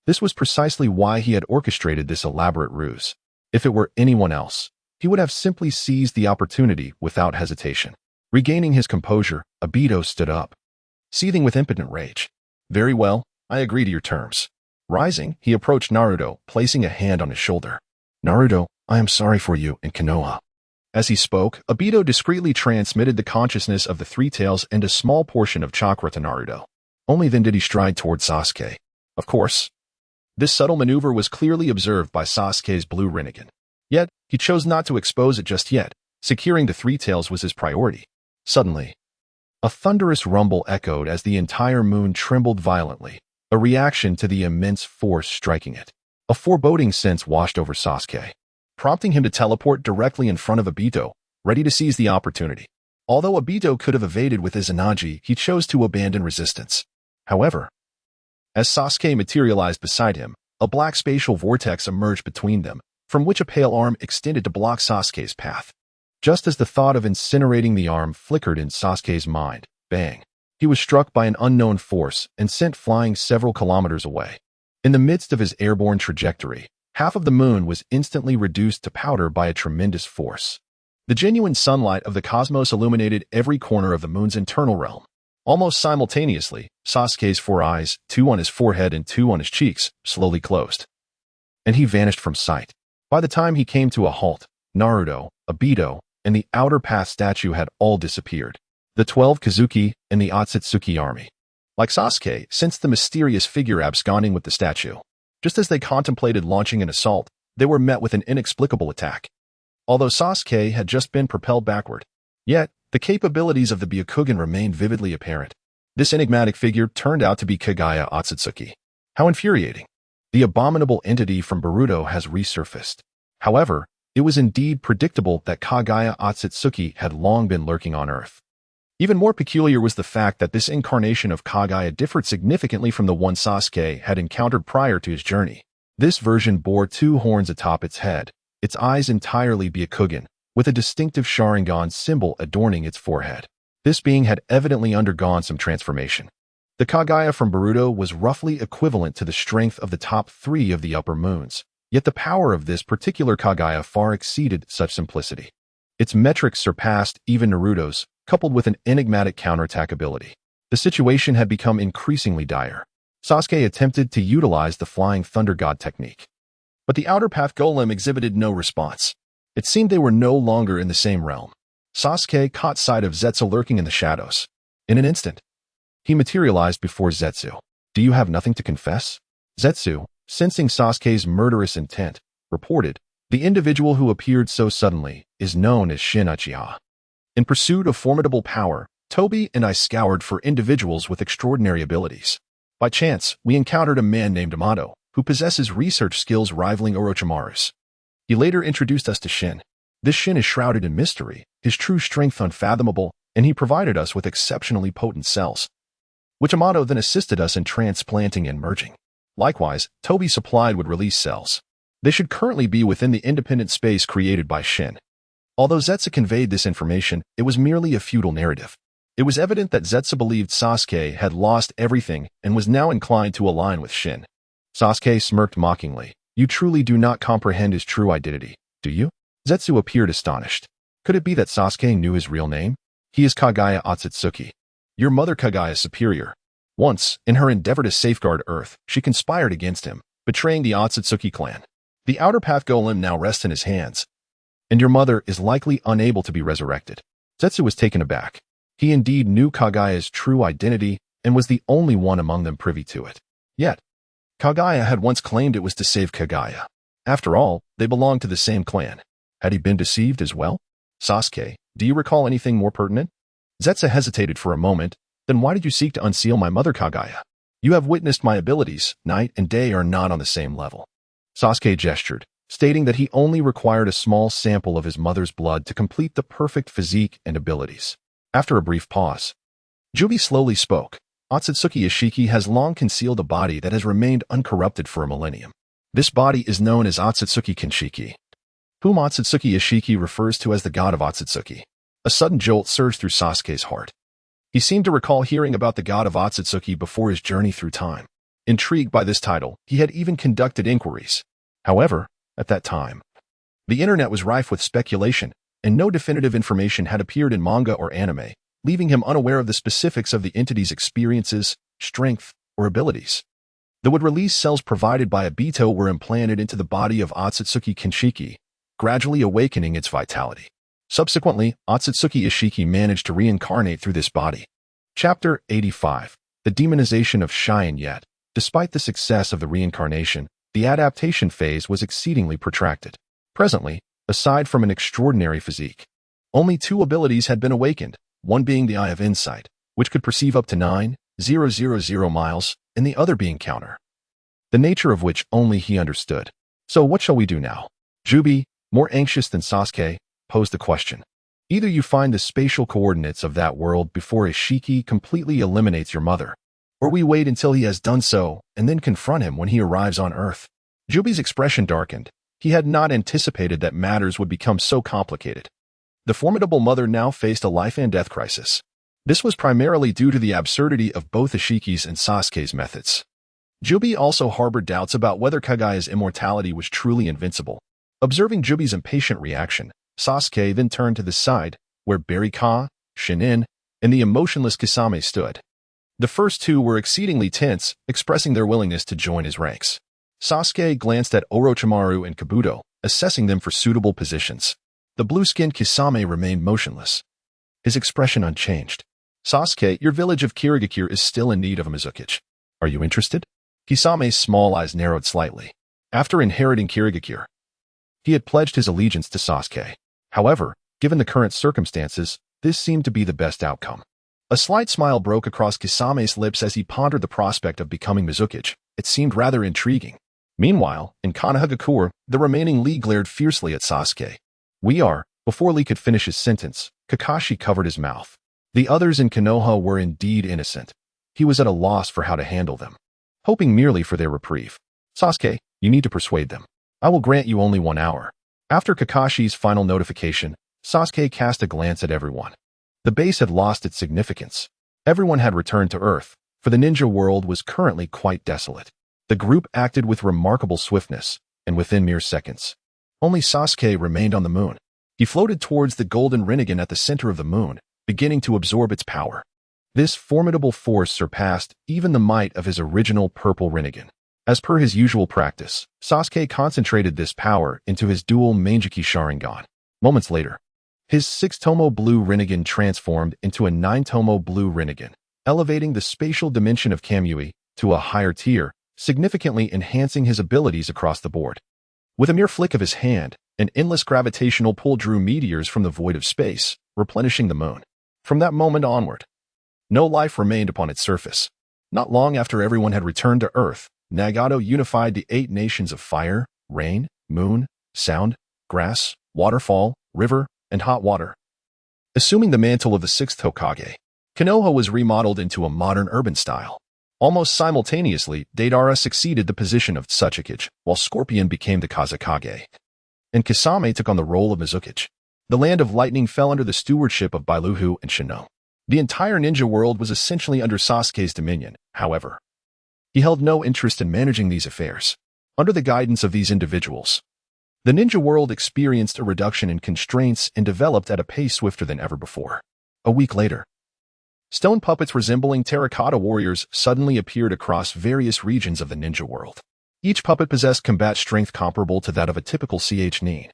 This was precisely why he had orchestrated this elaborate ruse. If it were anyone else, he would have simply seized the opportunity without hesitation. Regaining his composure, Obito stood up, seething with impotent rage. Very well, I agree to your terms. Rising, he approached Naruto, placing a hand on his shoulder. Naruto, I am sorry for you and Konoha. As he spoke, Obito discreetly transmitted the consciousness of the Three Tails and a small portion of chakra to Naruto. Only then did he stride toward Sasuke. Of course, this subtle maneuver was clearly observed by Sasuke's blue Rinnegan. Yet, he chose not to expose it just yet. Securing the Three Tails was his priority. Suddenly, a thunderous rumble echoed as the entire moon trembled violently, a reaction to the immense force striking it. A foreboding sense washed over Sasuke, prompting him to teleport directly in front of Obito, ready to seize the opportunity. Although Obito could have evaded with his Izanagi, he chose to abandon resistance. However, as Sasuke materialized beside him, a black spatial vortex emerged between them, from which a pale arm extended to block Sasuke's path. Just as the thought of incinerating the arm flickered in Sasuke's mind, bang, he was struck by an unknown force and sent flying several kilometers away. In the midst of his airborne trajectory, half of the moon was instantly reduced to powder by a tremendous force. The genuine sunlight of the cosmos illuminated every corner of the moon's internal realm. Almost simultaneously, Sasuke's 4 eyes, 2 on his forehead and 2 on his cheeks, slowly closed. And he vanished from sight. By the time he came to a halt, Naruto, Obito, and the outer path statue had all disappeared. The 12 Kozuki and the Otsutsuki army. Like Sasuke, sensed the mysterious figure absconding with the statue. Just as they contemplated launching an assault, they were met with an inexplicable attack. Although Sasuke had just been propelled backward, yet the capabilities of the Byakugan remained vividly apparent. This enigmatic figure turned out to be Kagaya Otsutsuki. How infuriating. The abominable entity from Boruto has resurfaced. However, it was indeed predictable that Kagaya Otsutsuki had long been lurking on Earth. Even more peculiar was the fact that this incarnation of Kagaya differed significantly from the one Sasuke had encountered prior to his journey. This version bore 2 horns atop its head, its eyes entirely Byakugan, with a distinctive Sharingan symbol adorning its forehead. This being had evidently undergone some transformation. The Kagaya from Boruto was roughly equivalent to the strength of the top 3 of the upper moons, yet the power of this particular Kagaya far exceeded such simplicity. Its metrics surpassed even Naruto's, coupled with an enigmatic counterattack ability. The situation had become increasingly dire. Sasuke attempted to utilize the Flying Thunder God technique, but the Outer Path Golem exhibited no response. It seemed they were no longer in the same realm. Sasuke caught sight of Zetsu lurking in the shadows. In an instant, he materialized before Zetsu. Do you have nothing to confess? Zetsu, sensing Sasuke's murderous intent, reported, the individual who appeared so suddenly is known as Shin Uchiha. In pursuit of formidable power, Tobi and I scoured for individuals with extraordinary abilities. By chance, we encountered a man named Amato, who possesses research skills rivaling Orochimaru's. He later introduced us to Shin. This Shin is shrouded in mystery, his true strength unfathomable, and he provided us with exceptionally potent cells, which Amato then assisted us in transplanting and merging. Likewise, Tobi supplied would release cells. They should currently be within the independent space created by Shin. Although Zetsu conveyed this information, it was merely a futile narrative. It was evident that Zetsu believed Sasuke had lost everything and was now inclined to align with Shin. Sasuke smirked mockingly. You truly do not comprehend his true identity, do you? Zetsu appeared astonished. Could it be that Sasuke knew his real name? He is Kagaya Otsutsuki. Your mother Kagaya's superior. Once, in her endeavor to safeguard Earth, she conspired against him, betraying the Otsutsuki clan. The Outer Path Golem now rests in his hands, and your mother is likely unable to be resurrected. Zetsu was taken aback. He indeed knew Kagaya's true identity and was the only one among them privy to it. Yet, Kagaya had once claimed it was to save Kagaya. After all, they belonged to the same clan. Had he been deceived as well? Sasuke, do you recall anything more pertinent? Zetsu hesitated for a moment. Then why did you seek to unseal my mother Kagaya? You have witnessed my abilities. Night and day are not on the same level. Sasuke gestured, stating that he only required a small sample of his mother's blood to complete the perfect physique and abilities. After a brief pause, Jubi slowly spoke. Otsutsuki Ishiki has long concealed a body that has remained uncorrupted for a millennium. This body is known as Otsutsuki Kinshiki, whom Otsutsuki Ishiki refers to as the god of Otsutsuki. A sudden jolt surged through Sasuke's heart. He seemed to recall hearing about the god of Otsutsuki before his journey through time. Intrigued by this title, he had even conducted inquiries. However, at that time, the internet was rife with speculation, and no definitive information had appeared in manga or anime, leaving him unaware of the specifics of the entity's experiences, strength, or abilities. that would release cells provided by Obito were implanted into the body of Otsutsuki Kinshiki, gradually awakening its vitality. Subsequently, Otsutsuki Ishiki managed to reincarnate through this body. Chapter 85. The Demonization of Cheyenne. Yet, despite the success of the reincarnation, the adaptation phase was exceedingly protracted. Presently, aside from an extraordinary physique, only two abilities had been awakened, one being the Eye of Insight, which could perceive up to 9,000 miles, and the other being Counter, the nature of which only he understood. So what shall we do now? Jubi, more anxious than Sasuke, posed the question. Either you find the spatial coordinates of that world before Ishiki completely eliminates your mother, or we wait until he has done so and then confront him when he arrives on Earth. Jubi's expression darkened. He had not anticipated that matters would become so complicated. The formidable mother now faced a life and death crisis. This was primarily due to the absurdity of both Ishiki's and Sasuke's methods. Jubi also harbored doubts about whether Kagaya's immortality was truly invincible. Observing Jubi's impatient reaction, Sasuke then turned to the side, where Barika, Shinin, and the emotionless Kisame stood. The first two were exceedingly tense, expressing their willingness to join his ranks. Sasuke glanced at Orochimaru and Kabuto, assessing them for suitable positions. The blue-skinned Kisame remained motionless, his expression unchanged. Sasuke, your village of Kirigakure is still in need of a Mizukage. Are you interested? Kisame's small eyes narrowed slightly. After inheriting Kirigakure, he had pledged his allegiance to Sasuke. However, given the current circumstances, this seemed to be the best outcome. A slight smile broke across Kisame's lips as he pondered the prospect of becoming Mizukage. It seemed rather intriguing. Meanwhile, in Konohagakure, the remaining Lee glared fiercely at Sasuke. Before Lee could finish his sentence, Kakashi covered his mouth. The others in Konoha were indeed innocent. He was at a loss for how to handle them, hoping merely for their reprieve. Sasuke, you need to persuade them. I will grant you only 1 hour. After Kakashi's final notification, Sasuke cast a glance at everyone. The base had lost its significance. Everyone had returned to Earth, for the ninja world was currently quite desolate. The group acted with remarkable swiftness, and within mere seconds, only Sasuke remained on the moon. He floated towards the golden Rinnegan at the center of the moon, beginning to absorb its power. This formidable force surpassed even the might of his original purple Rinnegan. As per his usual practice, Sasuke concentrated this power into his dual Mangekyou Sharingan. Moments later, his 6-tomo blue Rinnegan transformed into a 9-tomo blue Rinnegan, elevating the spatial dimension of Kamui to a higher tier, significantly enhancing his abilities across the board. With a mere flick of his hand, an endless gravitational pull drew meteors from the void of space, replenishing the moon. From that moment onward, no life remained upon its surface. Not long after everyone had returned to Earth, Nagato unified the 8 nations of fire, rain, moon, sound, grass, waterfall, river, and hot water. Assuming the mantle of the 6th Hokage, Konoha was remodeled into a modern urban style. Almost simultaneously, Deidara succeeded the position of Tsuchikage, while Scorpion became the Kazekage, and Kisame took on the role of Mizukage. The Land of Lightning fell under the stewardship of Bailuhu and Shino. The entire ninja world was essentially under Sasuke's dominion, however. He held no interest in managing these affairs. Under the guidance of these individuals, the ninja world experienced a reduction in constraints and developed at a pace swifter than ever before. A week later, stone puppets resembling terracotta warriors suddenly appeared across various regions of the ninja world. Each puppet possessed combat strength comparable to that of a typical nin.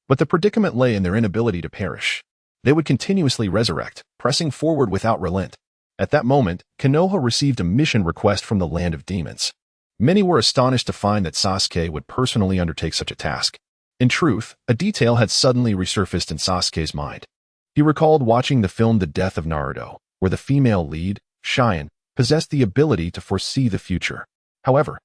But the predicament lay in their inability to perish. They would continuously resurrect, pressing forward without relent. At that moment, Konoha received a mission request from the Land of Demons. Many were astonished to find that Sasuke would personally undertake such a task. In truth, a detail had suddenly resurfaced in Sasuke's mind. He recalled watching the film The Death of Naruto, where the female lead, Cheyenne, possessed the ability to foresee the future. However,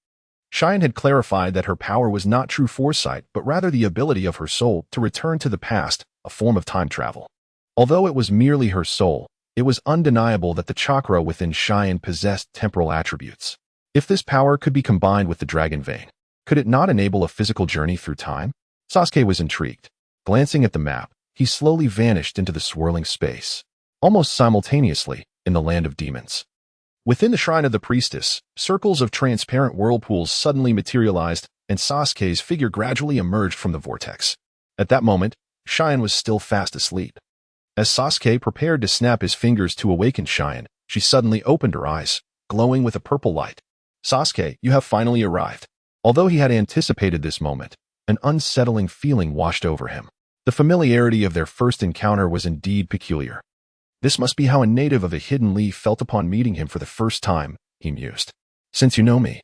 Cheyenne had clarified that her power was not true foresight, but rather the ability of her soul to return to the past, a form of time travel. Although it was merely her soul, it was undeniable that the chakra within Cheyenne possessed temporal attributes. If this power could be combined with the dragon vein, could it not enable a physical journey through time? Sasuke was intrigued. Glancing at the map, he slowly vanished into the swirling space. Almost simultaneously, in the Land of Demons. Within the shrine of the priestess, circles of transparent whirlpools suddenly materialized, and Sasuke's figure gradually emerged from the vortex. At that moment, Cheyenne was still fast asleep. As Sasuke prepared to snap his fingers to awaken Cheyenne, she suddenly opened her eyes, glowing with a purple light. Sasuke, you have finally arrived. Although he had anticipated this moment, an unsettling feeling washed over him. The familiarity of their first encounter was indeed peculiar. This must be how a native of a hidden leaf felt upon meeting him for the first time, he mused. Since you know me,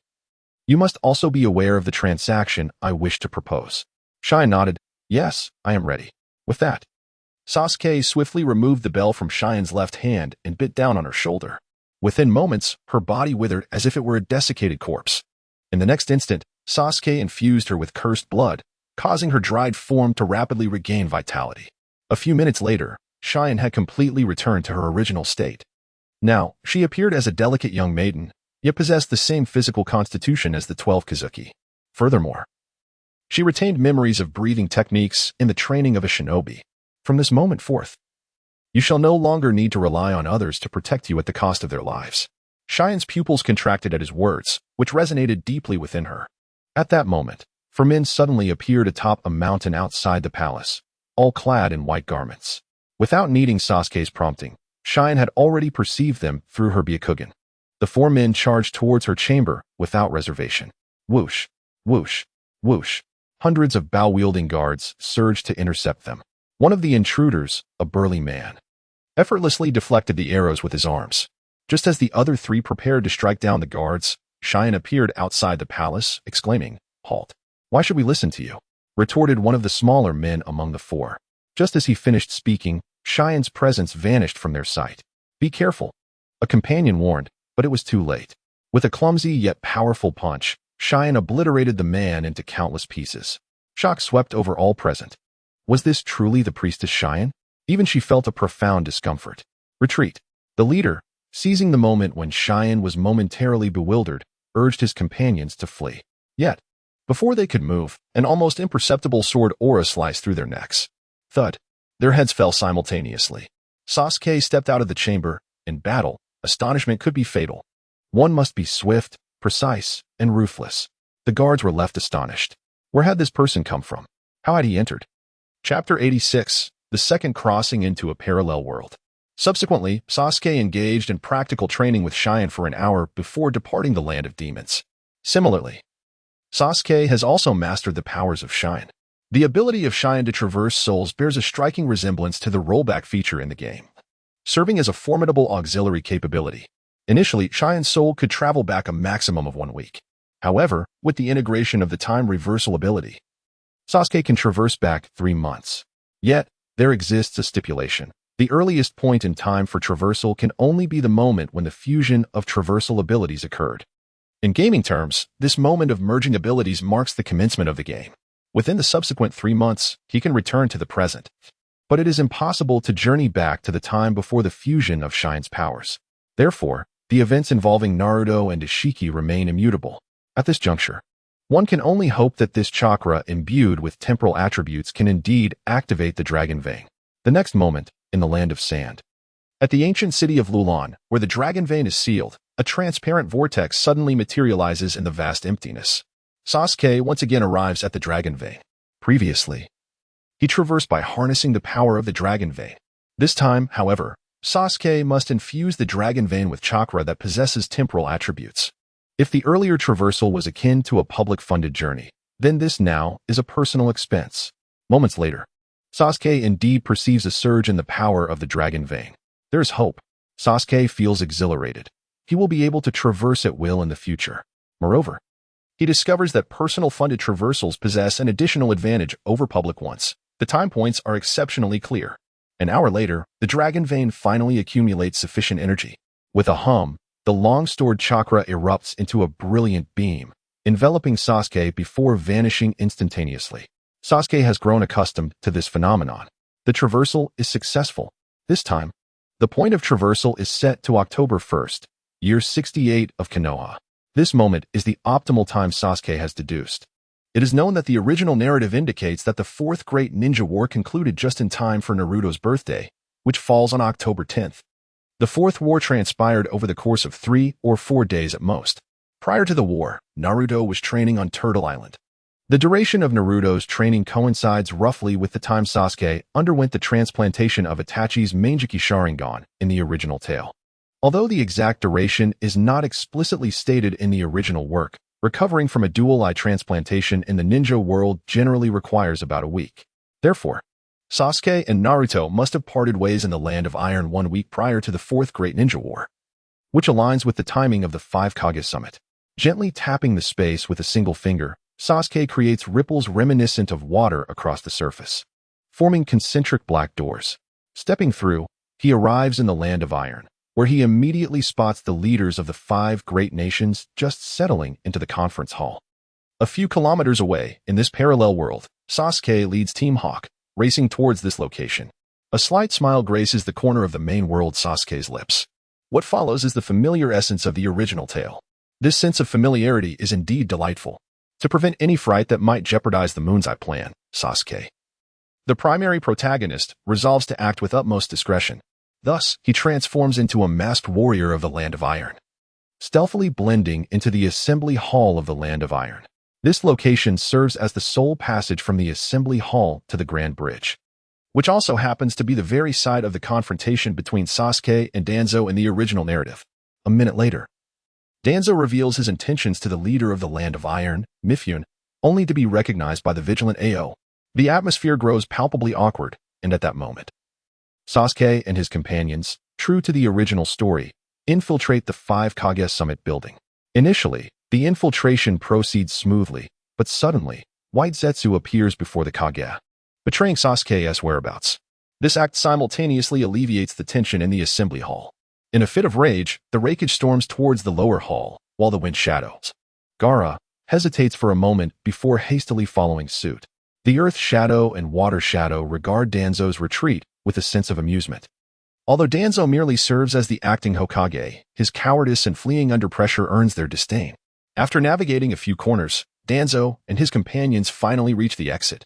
you must also be aware of the transaction I wish to propose. Shine nodded. Yes, I am ready. With that, Sasuke swiftly removed the bell from Shine's left hand and bit down on her shoulder. Within moments, her body withered as if it were a desiccated corpse. In the next instant, Sasuke infused her with cursed blood, causing her dried form to rapidly regain vitality. A few minutes later, Shine had completely returned to her original state. Now, she appeared as a delicate young maiden, yet possessed the same physical constitution as the 12 Kozuki. Furthermore, she retained memories of breathing techniques in the training of a shinobi. From this moment forth, you shall no longer need to rely on others to protect you at the cost of their lives. Shine's pupils contracted at his words, which resonated deeply within her. At that moment, Fermin suddenly appeared atop a mountain outside the palace, all clad in white garments. Without needing Sasuke's prompting, Shine had already perceived them through her Byakugan. The four men charged towards her chamber without reservation. Whoosh, whoosh, whoosh. Hundreds of bow-wielding guards surged to intercept them. One of the intruders, a burly man, effortlessly deflected the arrows with his arms. Just as the other three prepared to strike down the guards, Shine appeared outside the palace, exclaiming, "Halt! Why should we listen to you?" retorted one of the smaller men among the four. Just as he finished speaking, Shine's presence vanished from their sight. "Be careful," a companion warned, but it was too late. With a clumsy yet powerful punch, Shine obliterated the man into countless pieces. Shock swept over all present. Was this truly the priestess Shine? Even she felt a profound discomfort. Retreat. The leader, seizing the moment when Shine was momentarily bewildered, urged his companions to flee. Yet, before they could move, an almost imperceptible sword aura sliced through their necks. Thud. Their heads fell simultaneously. Sasuke stepped out of the chamber. In battle, astonishment could be fatal. One must be swift, precise, and ruthless. The guards were left astonished. Where had this person come from? How had he entered? Chapter 86. The second crossing into a parallel world. Subsequently, Sasuke engaged in practical training with Shine for an hour before departing the land of demons. Similarly, Sasuke has also mastered the powers of Shine. The ability of Shine to traverse souls bears a striking resemblance to the rollback feature in the game, serving as a formidable auxiliary capability. Initially, Shine's soul could travel back a maximum of 1 week. However, with the integration of the time reversal ability, Sasuke can traverse back 3 months. Yet, there exists a stipulation. The earliest point in time for traversal can only be the moment when the fusion of traversal abilities occurred. In gaming terms, this moment of merging abilities marks the commencement of the game. Within the subsequent 3 months, he can return to the present. But it is impossible to journey back to the time before the fusion of Shine's powers. Therefore, the events involving Naruto and Ishiki remain immutable. At this juncture, one can only hope that this chakra imbued with temporal attributes can indeed activate the Dragon Vein. The next moment, in the Land of Sand. At the ancient city of Lulan, where the Dragon Vein is sealed, a transparent vortex suddenly materializes in the vast emptiness. Sasuke once again arrives at the Dragon Vein. Previously, he traversed by harnessing the power of the Dragon Vein. This time, however, Sasuke must infuse the Dragon Vein with chakra that possesses temporal attributes. If the earlier traversal was akin to a public-funded journey, then this now is a personal expense. Moments later, Sasuke indeed perceives a surge in the power of the Dragon Vein. There is hope. Sasuke feels exhilarated. He will be able to traverse at will in the future. Moreover, he discovers that personal funded traversals possess an additional advantage over public ones. The time points are exceptionally clear. An hour later, the Dragon Vein finally accumulates sufficient energy. With a hum, the long-stored chakra erupts into a brilliant beam, enveloping Sasuke before vanishing instantaneously. Sasuke has grown accustomed to this phenomenon. The traversal is successful. This time, the point of traversal is set to October 1st, year 68 of Konoha. This moment is the optimal time Sasuke has deduced. It is known that the original narrative indicates that the Fourth Great Ninja War concluded just in time for Naruto's birthday, which falls on October 10th. The Fourth War transpired over the course of 3 or 4 days at most. Prior to the war, Naruto was training on Turtle Island. The duration of Naruto's training coincides roughly with the time Sasuke underwent the transplantation of Itachi's Mangekyou Sharingan in the original tale. Although the exact duration is not explicitly stated in the original work, recovering from a dual eye transplantation in the ninja world generally requires about a week. Therefore, Sasuke and Naruto must have parted ways in the Land of Iron 1 week prior to the Fourth Great Ninja War, which aligns with the timing of the 5 Kage Summit. Gently tapping the space with a single finger, Sasuke creates ripples reminiscent of water across the surface, forming concentric black doors. Stepping through, he arrives in the Land of Iron, where he immediately spots the leaders of the 5 great nations just settling into the conference hall. A few kilometers away, in this parallel world, Sasuke leads Team Hawk, racing towards this location. A slight smile graces the corner of the main world Sasuke's lips. What follows is the familiar essence of the original tale. This sense of familiarity is indeed delightful. To prevent any fright that might jeopardize the Moon's Eye plan, Sasuke, the primary protagonist, resolves to act with utmost discretion. Thus, he transforms into a masked warrior of the Land of Iron, stealthily blending into the Assembly Hall of the Land of Iron. This location serves as the sole passage from the Assembly Hall to the Grand Bridge, which also happens to be the very site of the confrontation between Sasuke and Danzo in the original narrative. A minute later, Danzo reveals his intentions to the leader of the Land of Iron, Mifune, only to be recognized by the vigilant Ao. The atmosphere grows palpably awkward, and at that moment, Sasuke and his companions, true to the original story, infiltrate the 5 Kage Summit building. Initially, the infiltration proceeds smoothly, but suddenly, White Zetsu appears before the Kage, betraying Sasuke's whereabouts. This act simultaneously alleviates the tension in the assembly hall. In a fit of rage, the Raikage storms towards the lower hall, while the wind shadows. Gaara hesitates for a moment before hastily following suit. The Earth Shadow and Water Shadow regard Danzo's retreat with a sense of amusement. Although Danzo merely serves as the acting Hokage, his cowardice and fleeing under pressure earns their disdain. After navigating a few corners, Danzo and his companions finally reach the exit,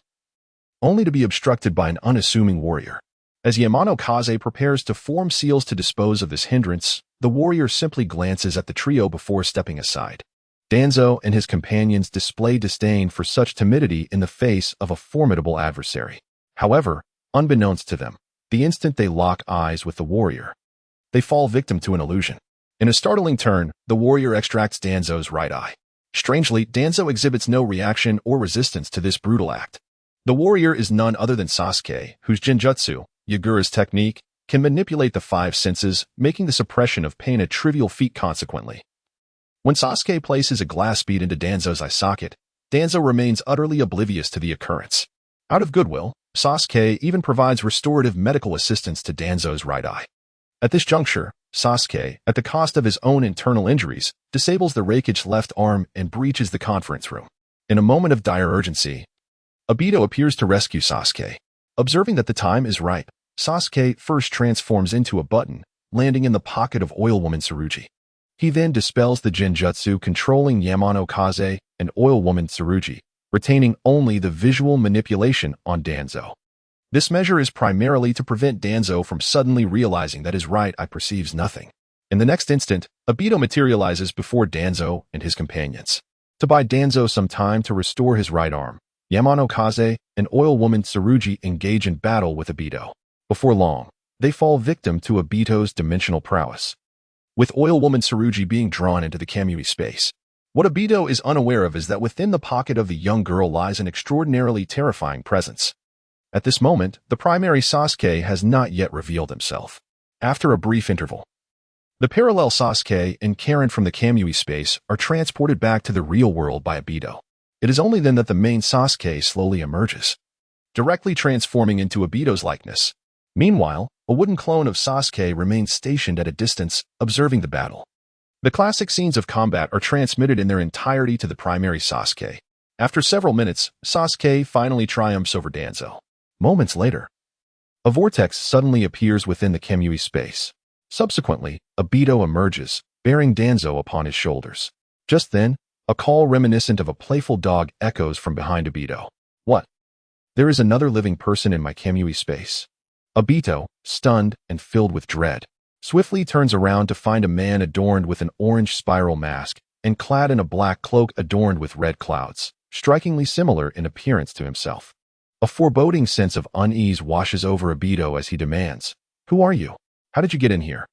only to be obstructed by an unassuming warrior. As Yamano Kaze prepares to form seals to dispose of this hindrance, the warrior simply glances at the trio before stepping aside. Danzo and his companions display disdain for such timidity in the face of a formidable adversary. However, unbeknownst to them, the instant they lock eyes with the warrior, they fall victim to an illusion. In a startling turn, the warrior extracts Danzo's right eye. Strangely, Danzo exhibits no reaction or resistance to this brutal act. The warrior is none other than Sasuke, whose Genjutsu, Yagura's technique, can manipulate the 5 senses, making the suppression of pain a trivial feat consequently. When Sasuke places a glass bead into Danzo's eye socket, Danzo remains utterly oblivious to the occurrence. Out of goodwill, Sasuke even provides restorative medical assistance to Danzo's right eye. At this juncture, Sasuke, at the cost of his own internal injuries, disables the Raikage's left arm and breaches the conference room. In a moment of dire urgency, Obito appears to rescue Sasuke. Observing that the time is ripe, Sasuke first transforms into a button, landing in the pocket of Oil Woman Tsurugi. He then dispels the Genjutsu controlling Yamano Kaze and Oil Woman Tsurugi, retaining only the visual manipulation on Danzo. This measure is primarily to prevent Danzo from suddenly realizing that his right eye perceives nothing. In the next instant, Obito materializes before Danzo and his companions. To buy Danzo some time to restore his right arm, Yamano Kaze and Oil Woman Tsurugi engage in battle with Obito. Before long, they fall victim to Obito's dimensional prowess, with Oil Woman Tsurugi being drawn into the Kamui space. What Obito is unaware of is that within the pocket of the young girl lies an extraordinarily terrifying presence. At this moment, the primary Sasuke has not yet revealed himself. After a brief interval, the parallel Sasuke and Karen from the Kamui space are transported back to the real world by Obito. It is only then that the main Sasuke slowly emerges, directly transforming into Obito's likeness. Meanwhile, a wooden clone of Sasuke remains stationed at a distance, observing the battle. The classic scenes of combat are transmitted in their entirety to the primary Sasuke. After several minutes, Sasuke finally triumphs over Danzo. Moments later, a vortex suddenly appears within the Kamui space. Subsequently, Obito emerges, bearing Danzo upon his shoulders. Just then, a call reminiscent of a playful dog echoes from behind Obito. What? There is another living person in my Kamui space. Obito, stunned and filled with dread, swiftly turns around to find a man adorned with an orange spiral mask and clad in a black cloak adorned with red clouds, strikingly similar in appearance to himself. A foreboding sense of unease washes over Obito as he demands, "Who are you? How did you get in here?"